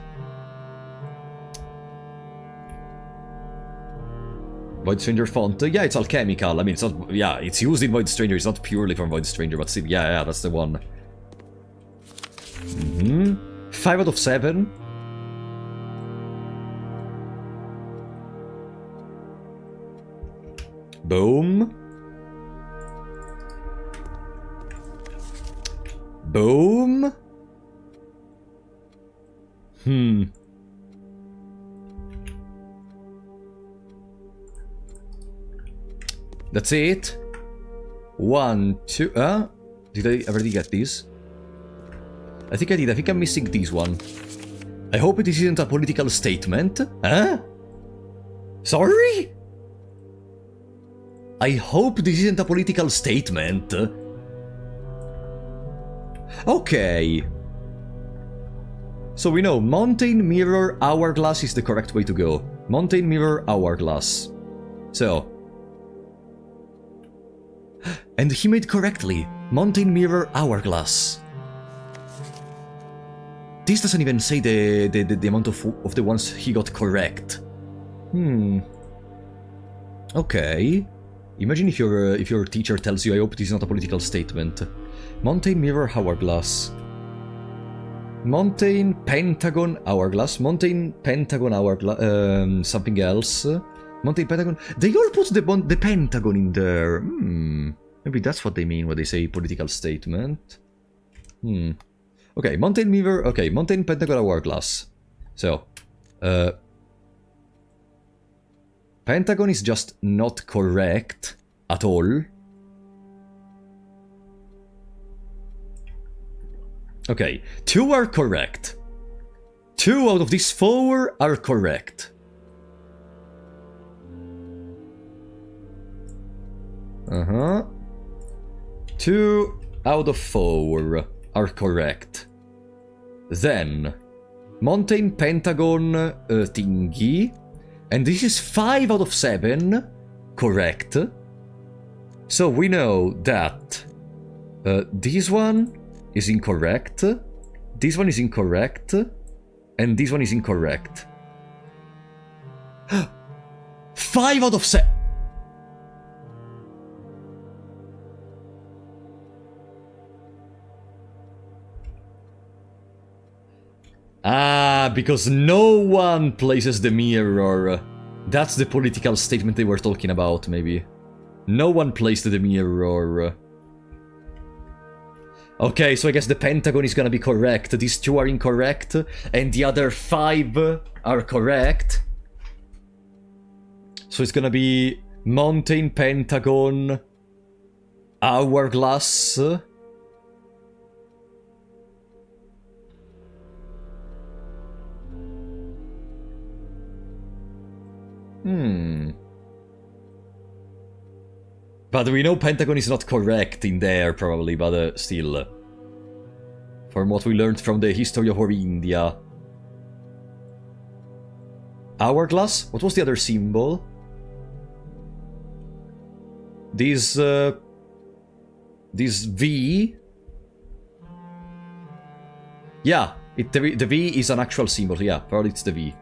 Void Stranger font. Yeah, it's alchemical. I mean, it's not... Yeah, it's used in Void Stranger. It's not purely from Void Stranger, but still, yeah, that's the one. 5 out of 7. Boom. Boom. That's it. 1, 2... Did I already get these? I think I did. I think I'm missing this one. I hope this isn't a political statement. Huh? Sorry? I hope this isn't a political statement. Okay. So we know Mountain, Mirror, Hourglass is the correct way to go. Mountain, Mirror, Hourglass. So. And he made correctly. Mountain, Mirror, Hourglass. This doesn't even say the amount of the ones he got correct. Okay. Imagine if your teacher tells you, I hope this is not a political statement. Mountain, Mirror, Hourglass. Mountain, Pentagon, Hourglass. Mountain, Pentagon, Hourglass. Something else. Mountain, Pentagon. They all put the Pentagon in there. Maybe that's what they mean when they say political statement. Okay, Mountain, Mirror. Okay, Mountain, Pentagon, Hourglass. So, Pentagon is just not correct at all. Okay, 2 are correct. 2 out of these 4 are correct. 2 out of 4 are correct. Then, Mountain, Pentagon, thingy. And this is 5 out of 7 correct. So we know that this one is incorrect, this one is incorrect, and this one is incorrect. 5 out of 7! Ah, because no one places the mirror. That's the political statement they were talking about, maybe. No one placed the mirror. Okay, so I guess the Pentagon is gonna be correct. These 2 are incorrect, and the other 5 are correct. So it's gonna be Mountain, Pentagon, Hourglass. But we know Pentagon is not correct in there, probably, but still. From what we learned from the history of our India. Hourglass? What was the other symbol? This V? Yeah, the V is an actual symbol, yeah, probably it's the V.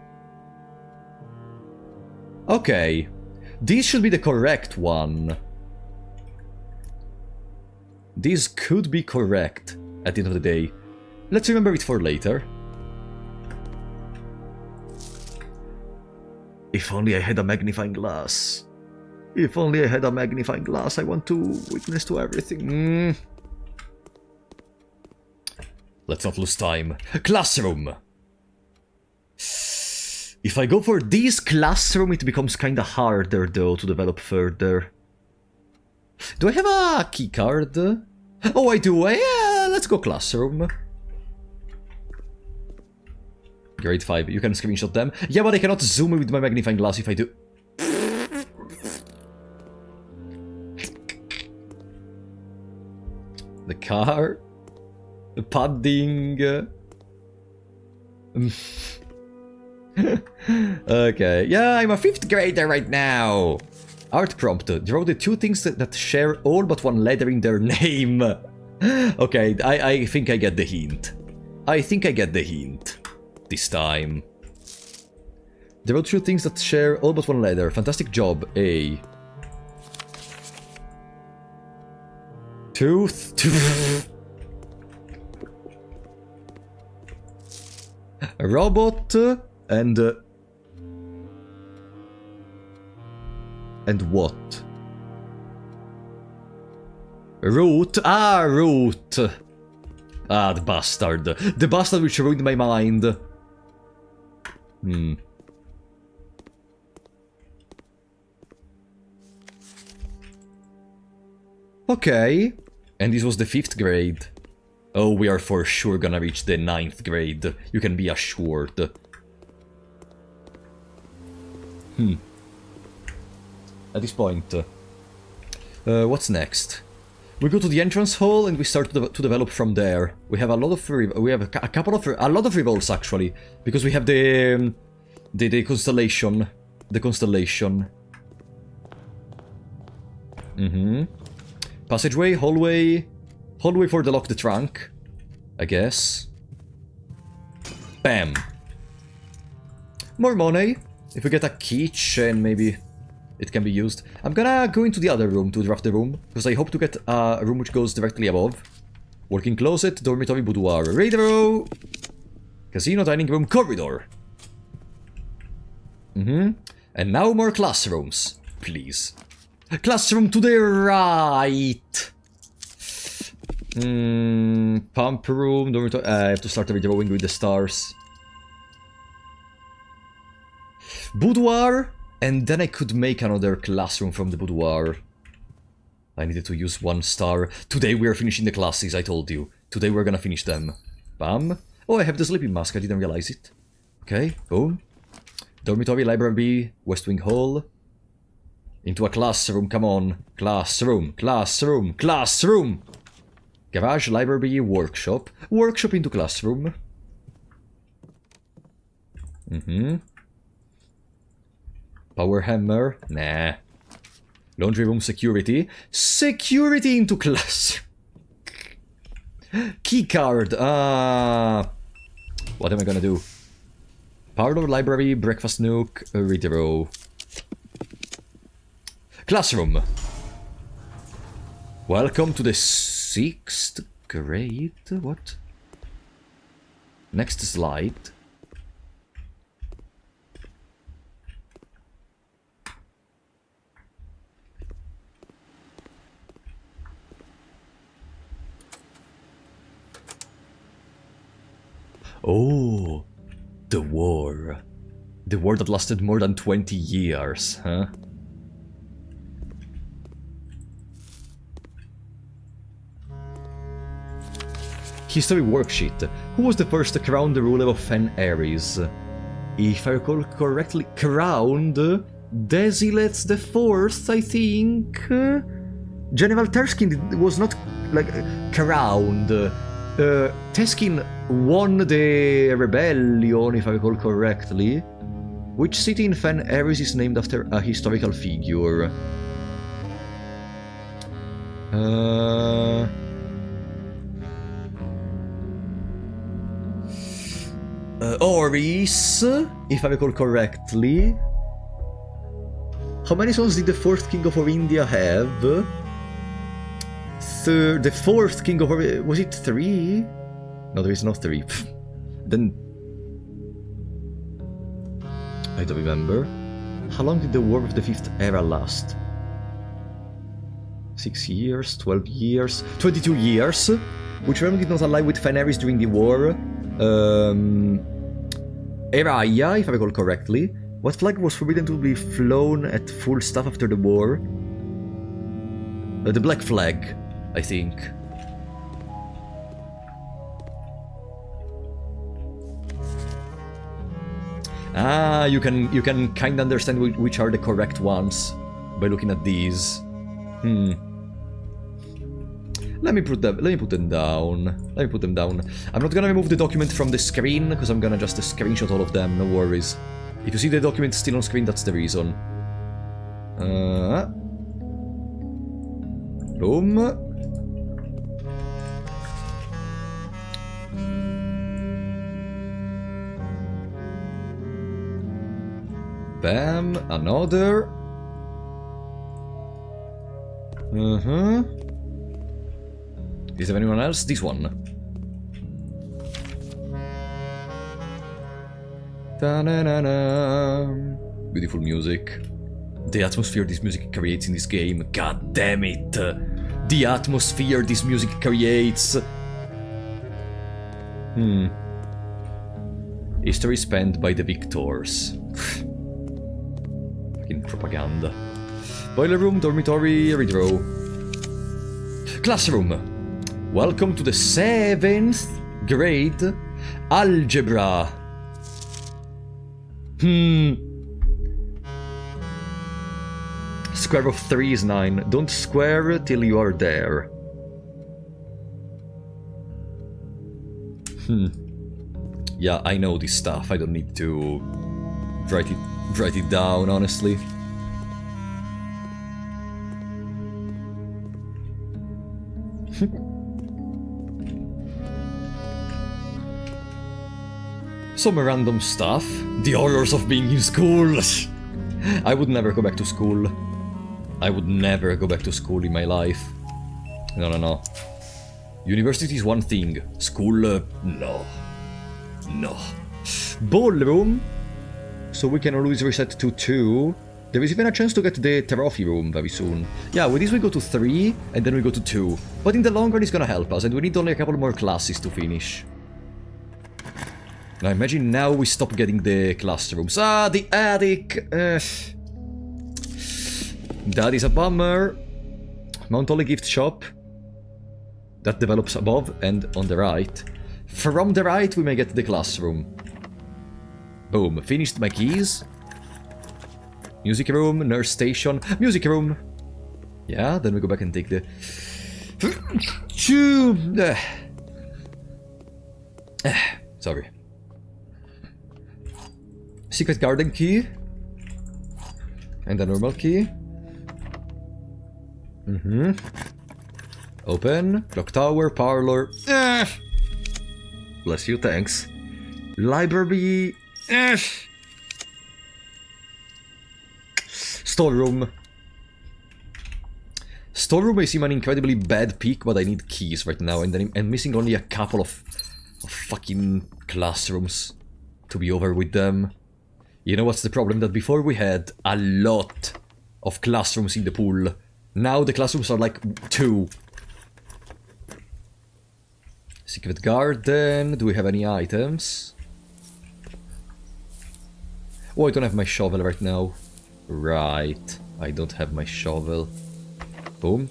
Okay, this should be the correct one. This could be correct at the end of the day. Let's remember it for later. If only I had a magnifying glass. If only I had a magnifying glass, I want to witness to everything. Let's not lose time. Classroom! If I go for this classroom, it becomes kinda harder, though, to develop further. Do I have a keycard? Oh, I do. Yeah, let's go classroom. Grade 5. You can screenshot them. Yeah, but I cannot zoom with my magnifying glass if I do. The car. The padding. Okay. Yeah, I'm a 5th grader right now. Art prompt. Draw the 2 things that share all but one letter in their name. Okay, I think I get the hint. I think I get the hint. This time. Draw 2 things that share all but one letter. Fantastic job, A. Tooth. A robot and what? Root? Ah, root! Ah, the bastard. The bastard which ruined my mind. Okay. And this was the 5th grade. Oh, we are for sure gonna reach the 9th grade. You can be assured. At this point, What's next? We go to the entrance hall and we start to develop from there. We have a lot of a lot of revolts actually, because we have the constellation, Passageway, hallway for the lock the trunk, I guess. Bam. More money. If we get a keychain, maybe it can be used. I'm gonna go into the other room to draft the room, because I hope to get a room which goes directly above. Working closet, dormitory, boudoir, radio, casino, dining room, corridor. And now more classrooms, please. Classroom to the right. Pump room, dormitory. I have to start redrawing with the stars. Boudoir, and then I could make another classroom from the boudoir. I needed to use 1 star. Today we are finishing the classes, I told you. Today we're gonna finish them. Bam. Oh, I have the sleeping mask, I didn't realize it. Okay, boom. Dormitory, library, West Wing Hall. Into a classroom, come on. Classroom, classroom, classroom! Garage, library, workshop. Workshop into classroom. Power hammer? Nah. Laundry room, security. Security into class. Keycard. What am I gonna do? Parlor, library, breakfast nook, redraw. Classroom. Welcome to the 6th grade. What? Next slide. Oh, the war. The war that lasted more than 20 years, huh? History worksheet. Who was the first to crown the ruler of Fen Ares? If I recall correctly, crowned Desilet the Fourth, I think. General Terskin was not like crowned. Teskin won the rebellion, if I recall correctly. Which city in Fen Ares is named after a historical figure? Oris, if I recall correctly. How many sons did the 4th king of India have? The 4th king of... was it 3? No, there is no 3. Then... I don't remember. How long did the War of the 5th Era last? 6 years, 12 years, 22 years? Which realm did not ally with Fen Ares during the war? Eraya, if I recall correctly. What flag was forbidden to be flown at full staff after the war? The black flag, I think. Ah, you can kind of understand which are the correct ones by looking at these. Let me put them down. I'm not gonna remove the document from the screen, because I'm gonna just screenshot all of them, no worries. If you see the document still on screen, that's the reason. Boom. Bam, another. Is there anyone else? This one. Ta-na-na-na. Beautiful music. The atmosphere this music creates in this game. God damn it. The atmosphere this music creates. History spent by the victors. Fucking propaganda. Boiler room, dormitory, redraw. Classroom. Welcome to the 7th grade algebra. Square of 3 is 9. Don't square till you are there. Yeah, I know this stuff. I don't need to write it down, honestly. Some random stuff. The horrors of being in school. I would never go back to school. I would never go back to school in my life. No. University is one thing. School, no. No. Ballroom. So we can always reset to 2. There is even a chance to get the trophy room very soon. Yeah, with this we go to 3, and then we go to 2. But in the long run it's gonna help us, and we need only a couple more classes to finish. Now imagine now we stop getting the classrooms. Ah, the attic! That is a bummer. Mount Holly gift shop. That develops above and on the right. From the right we may get the classroom. Boom, finished my keys. Music room, nurse station, music room. Yeah, then we go back and take the... Sorry. Secret garden key. And a normal key. Open. Clock tower, parlor. Bless you, thanks. Library. Storeroom. Storeroom may seem an incredibly bad pick, but I need keys right now, and I'm missing only a couple of fucking classrooms to be over with them. You know what's the problem? That before we had a lot of classrooms in the pool. Now the classrooms are like 2. Secret garden. Do we have any items? Oh, I don't have my shovel right now. Right. I don't have my shovel. Boom.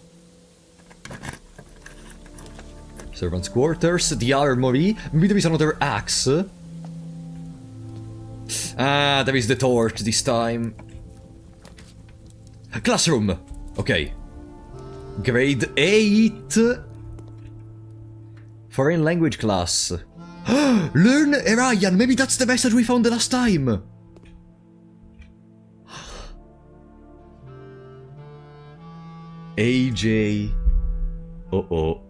Servants' quarters. The armory. Maybe there is another axe. Ah, there is the torch this time. Classroom! Okay. Grade 8. Foreign language class. Learn Arayan! Maybe that's the message we found the last time! AJ. Uh-oh.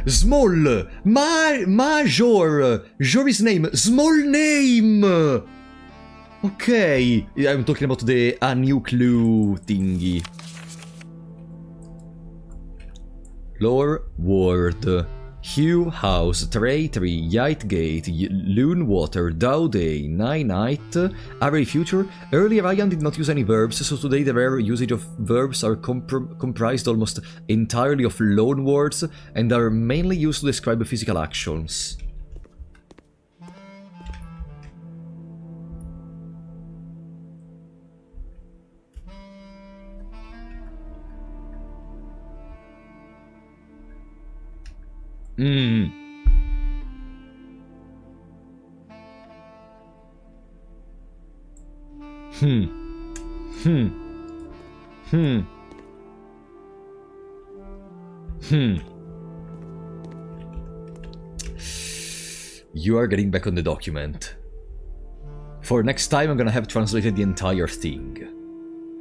Small! Major! Jory's name! Small name! Okay. I'm talking about the A New Clue thingy. Lore Ward. Hugh House, Tray Tree, Yite Gate, Loon Water, Dow Day, Night, Array Future. Earlier Ryan did not use any verbs, so today the rare usage of verbs are comprised almost entirely of loan words and are mainly used to describe physical actions. You are getting back on the document. For next time, I'm gonna have translated the entire thing.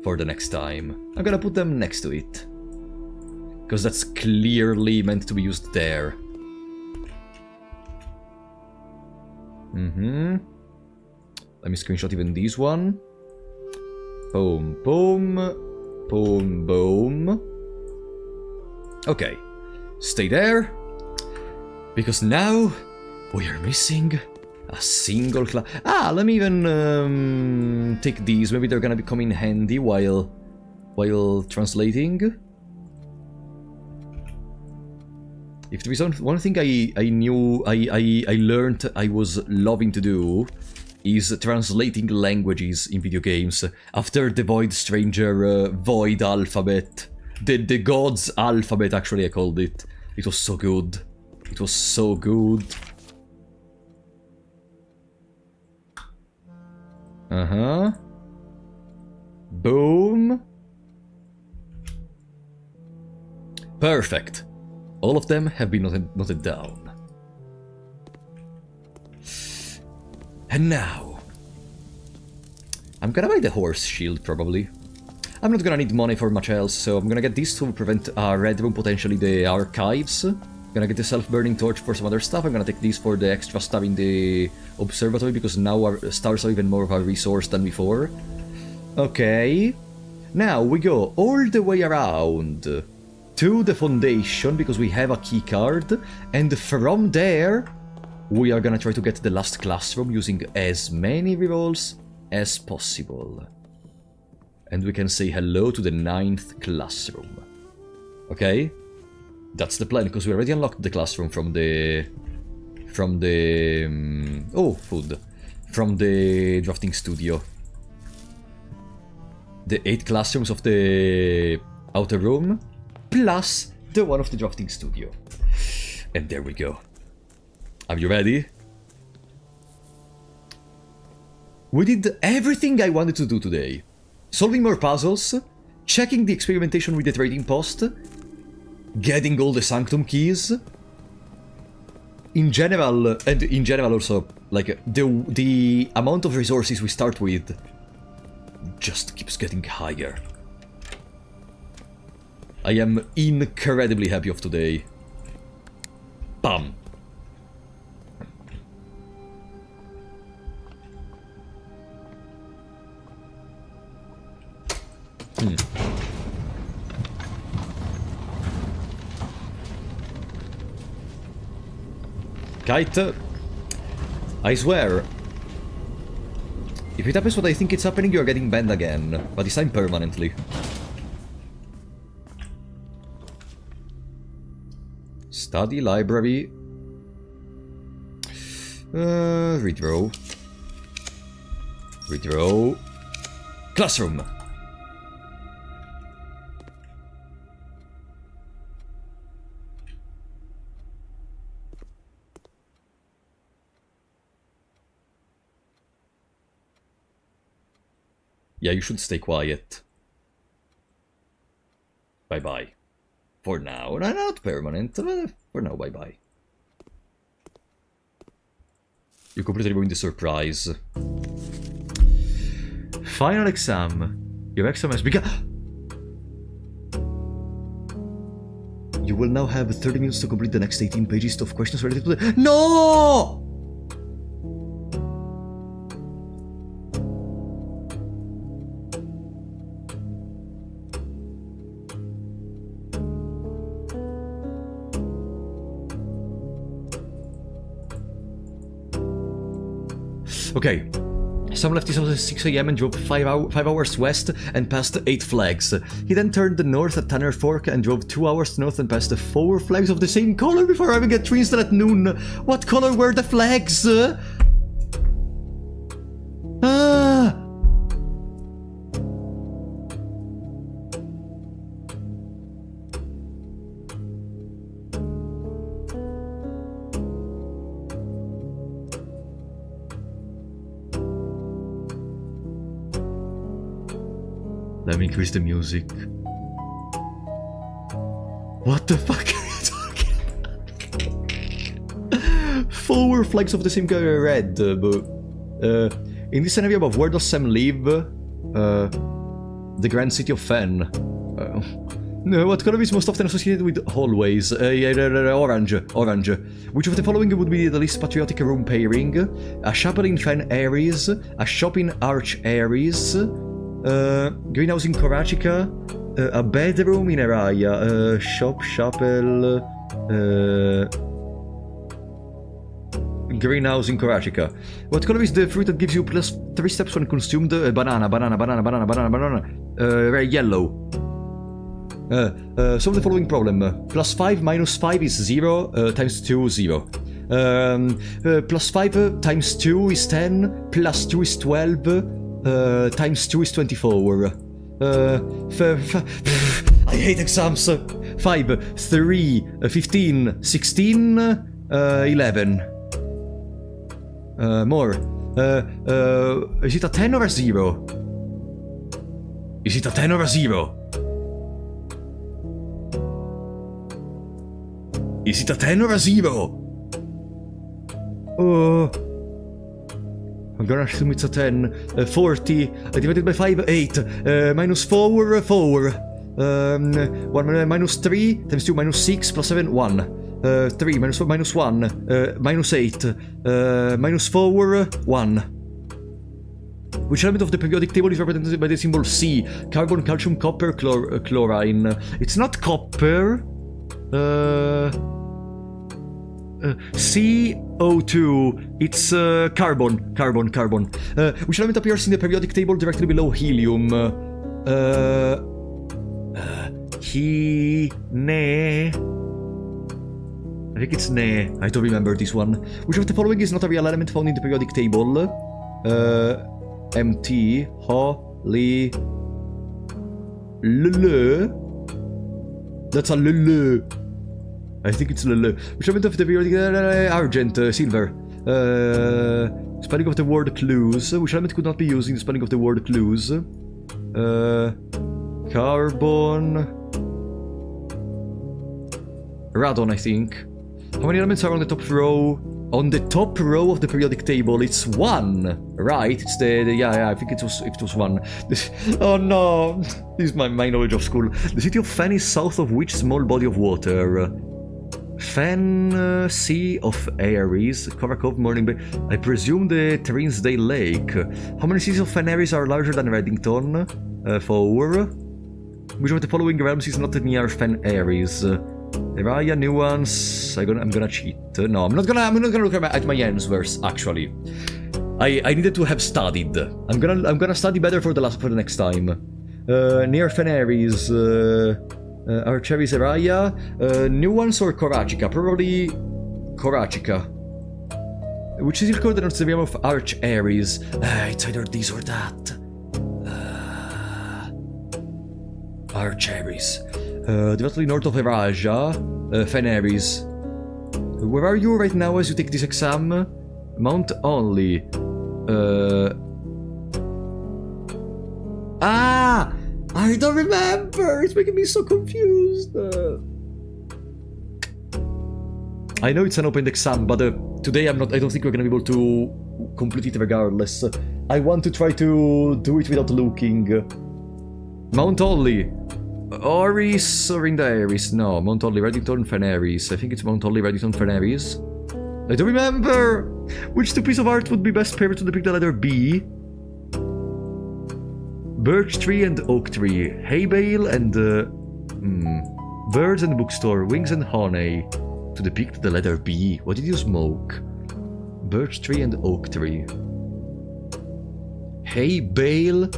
For the next time. I'm gonna put them next to it. Because that's clearly meant to be used there. Let me screenshot even this one. Boom, boom. Boom, boom. Okay. Stay there. Because now we are missing a single class. Ah, let me even take these. Maybe they're gonna come in handy while translating. If there is one thing I learned I was loving to do, is translating languages in video games. After the Void Stranger Void Alphabet. The God's Alphabet, actually, I called it. It was so good. It was so good. Boom. Perfect. All of them have been noted down. And now... I'm gonna buy the horse shield, probably. I'm not gonna need money for much else, so I'm gonna get these to prevent Red Room, potentially the archives. Gonna get the self-burning torch for some other stuff. I'm gonna take these for the extra stuff in the observatory, because now our stars are even more of a resource than before. Okay. Now we go all the way around to the foundation, because we have a key card, and from there we are gonna try to get the last classroom using as many rerolls as possible. And we can say hello to the 9th classroom. Okay? That's the plan, because we already unlocked the classroom from the... oh, food. From the drafting studio. The 8 classrooms of the outer room, plus the one of the drafting studio. And there we go. Are you ready? We did everything I wanted to do today. Solving more puzzles, checking the experimentation with the trading post, getting all the Sanctum keys. In general, and in general also, like, the amount of resources we start with just keeps getting higher. I am incredibly happy of today. Bam! Kite, I swear, if it happens what I think it's happening, you're getting banned again, but this time permanently. Study, library, redraw, classroom. Yeah, you should stay quiet. Bye-bye. For now. No, not permanent. For now, bye-bye. You completely ruined the surprise. Final exam. Your exam has begun. You will now have 30 minutes to complete the next 18 pages of questions related to the... No! Okay, Sam left his house at 6 AM and drove 5 hours west and passed 8 flags. He then turned north at Tanner Fork and drove 2 hours north and passed 4 flags of the same color before arriving at Trinston at noon. What color were the flags? Ah! Let me increase the music. What the fuck are you talking about? 4 flags of the same color red, but... in this scenario above, where does Sam live? The Grand City of Fen. No, what color is most often associated with hallways? Orange. Which of the following would be the least patriotic room pairing? A chapel in Fen Aries, a shop in Arch Aries, greenhouse in Korachika, a bedroom in Araya, shop, chapel, greenhouse in Korachika. What color is the fruit that gives you plus 3 steps when consumed? Banana. Yellow. Solve the following problem. Plus 5 minus 5 is 0, times 2, 0. Plus 5 times 2 is 10, plus 2 is 12, times 2 is 24. I hate exams. 5, 3, 15, 16, 11. More. Is it a 10 or a 0? Is it a 10 or a 0? Is it a 10 or a 0? I'm gonna assume it's a 10. 40 divided by 5, 8. Minus 4, 4. 1 minus 3 times 2 minus 6 plus 7, 1. 3 minus 4 minus 1. Minus 8. Minus 4, 1. Which element of the periodic table is represented by the symbol C? Carbon, calcium, copper, chlorine. It's not copper. CO2. It's carbon. Which element appears in the periodic table directly below helium? Ne. I think it's Ne. I don't remember this one. Which of the following is not a real element found in the periodic table? MT, Ho, Li, Lele. That's a Lele. I think it's Lele. Which element of the periodic argent, silver. Spelling of the word clues. Which element could not be used in the spelling of the word clues? Carbon. Radon, I think. How many elements are on the top row? On the top row of the periodic table, it's 1, right? It's yeah, I think it was 1. Oh no, this is my knowledge of school. The city of Fen is south of which small body of water? Fen, Sea of Ares, Korakov, Morning Bay. I presume the Trinsdale Lake. How many cities of Fen Ares are larger than Reddington? 4. Which of the following realms is not near Fen Ares? Raya, nuance. I'm gonna cheat. No, I'm not gonna look at my answers. Actually, I needed to have studied. I'm gonna study better for the next time. Near Feneris, Archeris, Raya, nuance or Korachica? Probably Korachica. Which is recorded on the realm of Arch Ares. It's either this or that. Arch Ares. Directly north of Eraja, Feneris. Where are you right now as you take this exam? Mount Only. I don't remember! It's making me so confused! I know it's an open exam, but today I don't think we're gonna be able to complete it regardless. I want to try to do it without looking. Mount Only. Oris or in the Ares? No, Mount Holly, Reddington, Feneris. I think it's Mount Holly, Reddington, Feneris. I don't remember! Which two pieces of art would be best paired to depict the letter B? Birch tree and oak tree. Hay bale and... birds and bookstore. Wings and honey. To depict the letter B. What did you smoke? Birch tree and oak tree. Hay bale.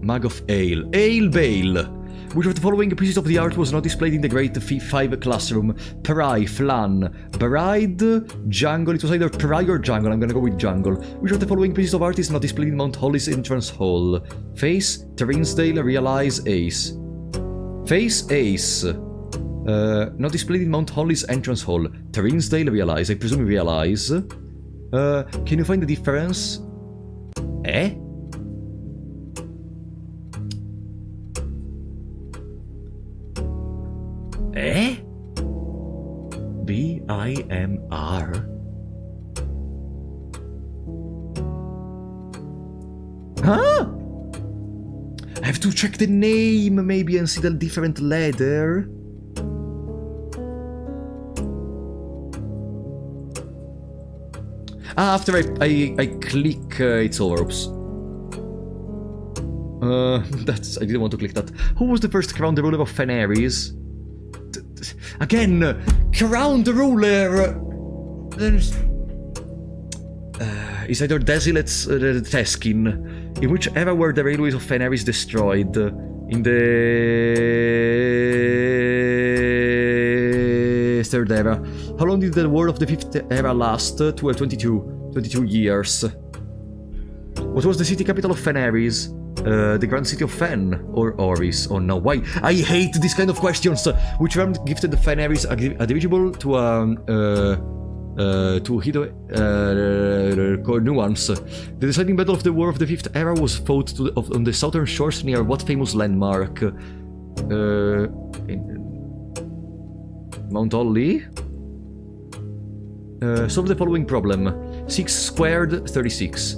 Mug of ale. Ale bale! Which of the following pieces of the art was not displayed in the Great 5 classroom? Perai, Flan, Bride, Jungle. It was either Perai or Jungle. I'm gonna go with Jungle. Which of the following pieces of art is not displayed in Mount Holly's entrance hall? Face, Trinsdale, Realize, Ace. Face, Ace. Not displayed in Mount Holly's entrance hall. Trinsdale, Realize. I presume Realize. Can you find the difference? Eh? Eh? B-I-M-R? Huh? I have to check the name maybe and see the different letter. After I click it's over. Oops. I didn't want to click that. Who was the first crown the ruler of Feneris? Again, crown the ruler. Is either Desilet's Teskin. In which era were the railways of Feneris destroyed? In the third era. How long did the war of the fifth era last? 22 years. What was the city capital of Feneris? The Grand City of Fen or Oris? Oh no, why? I hate this kind of questions. Which realm gifted the Feneris a divisible to hidden nuance? The deciding battle of the War of the Fifth Era was fought on the southern shores near what famous landmark? Mount Holly? Solve the following problem. 6 squared, 36.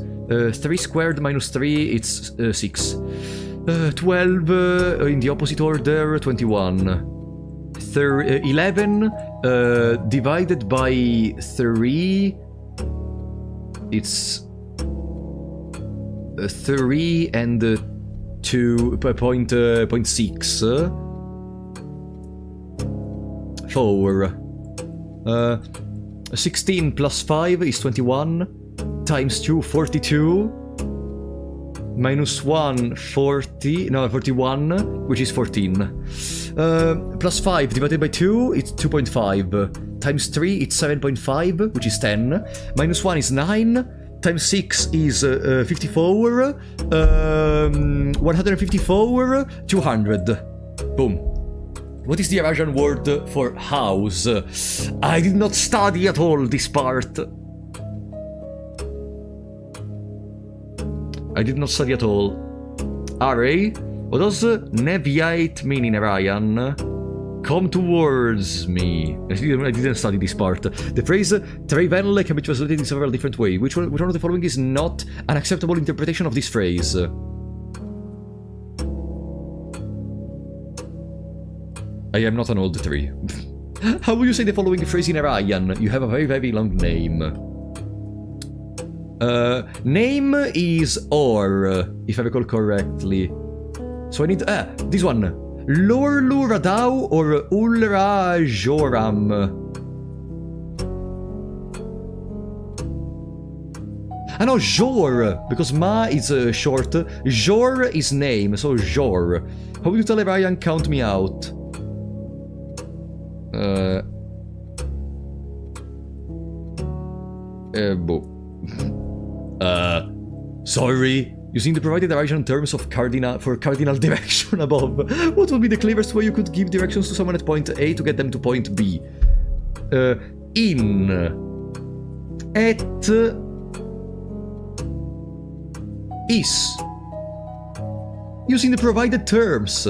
3 squared minus 3, it's 6. 12 in the opposite order, 21. 11 divided by 3, it's 3 and 2.6. 4. 16 plus 5 is 21. Times 2, 42. Minus 1, 40. No, 41, which is 14. Plus 5 divided by 2, it's 2.5. Times 3, it's 7.5, which is 10. Minus 1 is 9. Times 6 is 54. 154. 200. Boom. What is the Eurasian word for house? I did not study at all this part. I did not study at all. Array? What does Neviate mean in Iranian? Come towards me. I didn't study this part. The phrase Trevelle can be translated in several different ways. Which one of the following is not an acceptable interpretation of this phrase? I am not an old tree. How would you say the following phrase in Iranian? You have a very, very long name. Name is Or, if I recall correctly. So I need... this one. Lorlu Radau or Ulra Joram. Ah no, Jor, because Ma is short. Jor is name, so Jor. How would you tell Ryan count me out? Sorry. Using the provided direction terms of cardinal direction above, what would be the cleverest way you could give directions to someone at point A to get them to point B? In, at, is. Using the provided terms.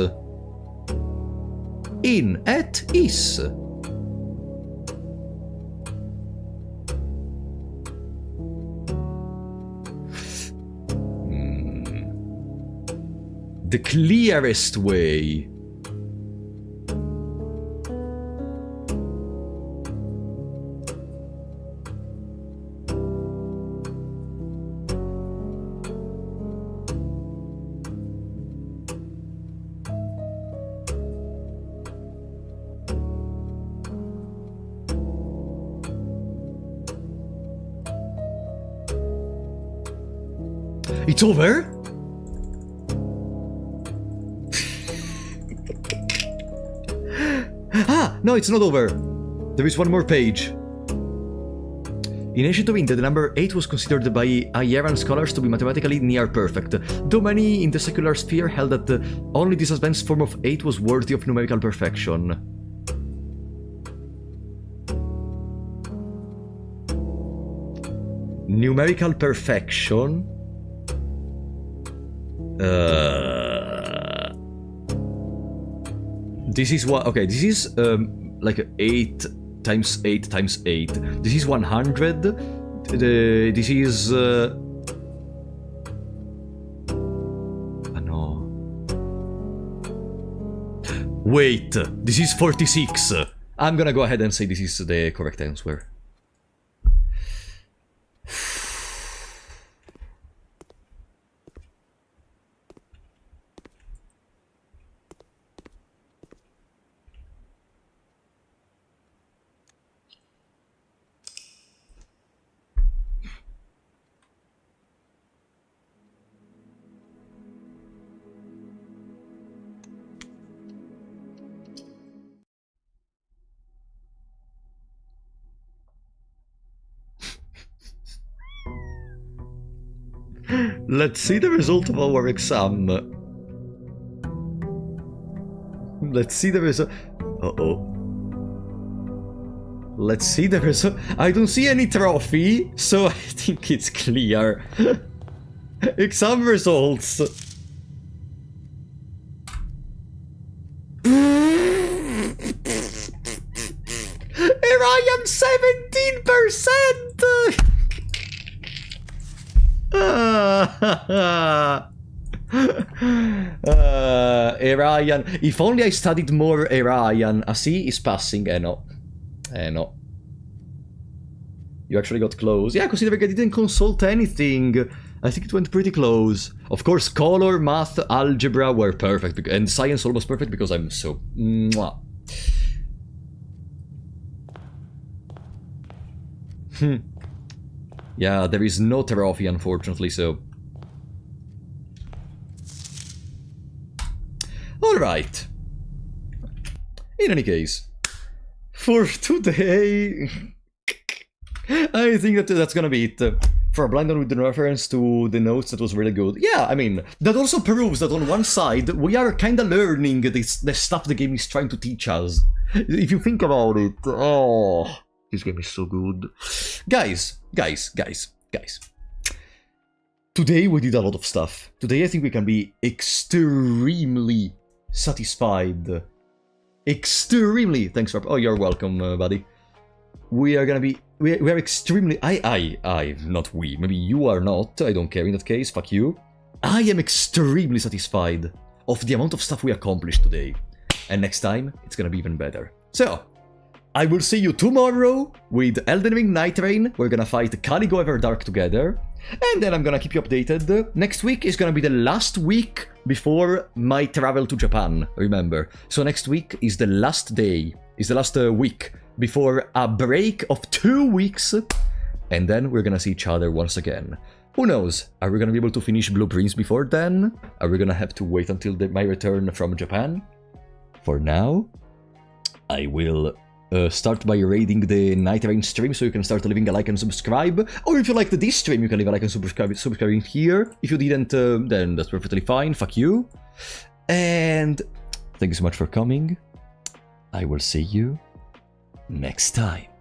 In, at, is. The clearest way. It's over? No, it's not over. There is one more page. In ancient India, the number 8 was considered by Iran scholars to be mathematically near perfect, though many in the secular sphere held that only this advanced form of 8 was worthy of numerical perfection. Numerical perfection? This is what... Okay, this is like 8 times 8 times 8. This is 100. This is... no. Wait, this is 46. I'm gonna go ahead and say this is the correct answer. Let's see the result of our exam. Let's see the result. Uh-oh. Let's see the result. I don't see any trophy, so I think it's clear. Exam results. Ryan 17%! Erayan. If only I studied more Erayan. See, he's passing. No. No. You actually got close. Yeah, considering I didn't consult anything. I think it went pretty close. Of course, color, math, algebra were perfect. And science almost perfect because I'm so... Mwah. Yeah, there is no trophy, unfortunately, so... Alright. In any case, for today, I think that that's gonna be it. For a blind one with the reference to the notes, that was really good. Yeah, I mean, that also proves that on one side, we are kinda learning the stuff the game is trying to teach us. If you think about it, oh, this game is so good. Guys. Today we did a lot of stuff. Today I think we can be extremely satisfied. Extremely. Thanks for... Oh, you're welcome, buddy. We are gonna be... We are extremely... not we. Maybe you are not. I don't care in that case. Fuck you. I am extremely satisfied of the amount of stuff we accomplished today. And next time, it's gonna be even better. So, I will see you tomorrow with Elden Ring Night Rain. We're gonna fight Caligo Everdark together. And then I'm gonna keep you updated. Next week is gonna be the last week before my travel to Japan, remember. So next week is the last day, is the last week before a break of 2 weeks. And then we're gonna see each other once again. Who knows? Are we gonna be able to finish Blueprints before then? Are we gonna have to wait until my return from Japan? For now, I will... start by raiding the Night Rain stream so you can start leaving a like and subscribe. Or if you liked this stream, you can leave a like and subscribe here. If you didn't, then that's perfectly fine. Fuck you. And thank you so much for coming. I will see you next time.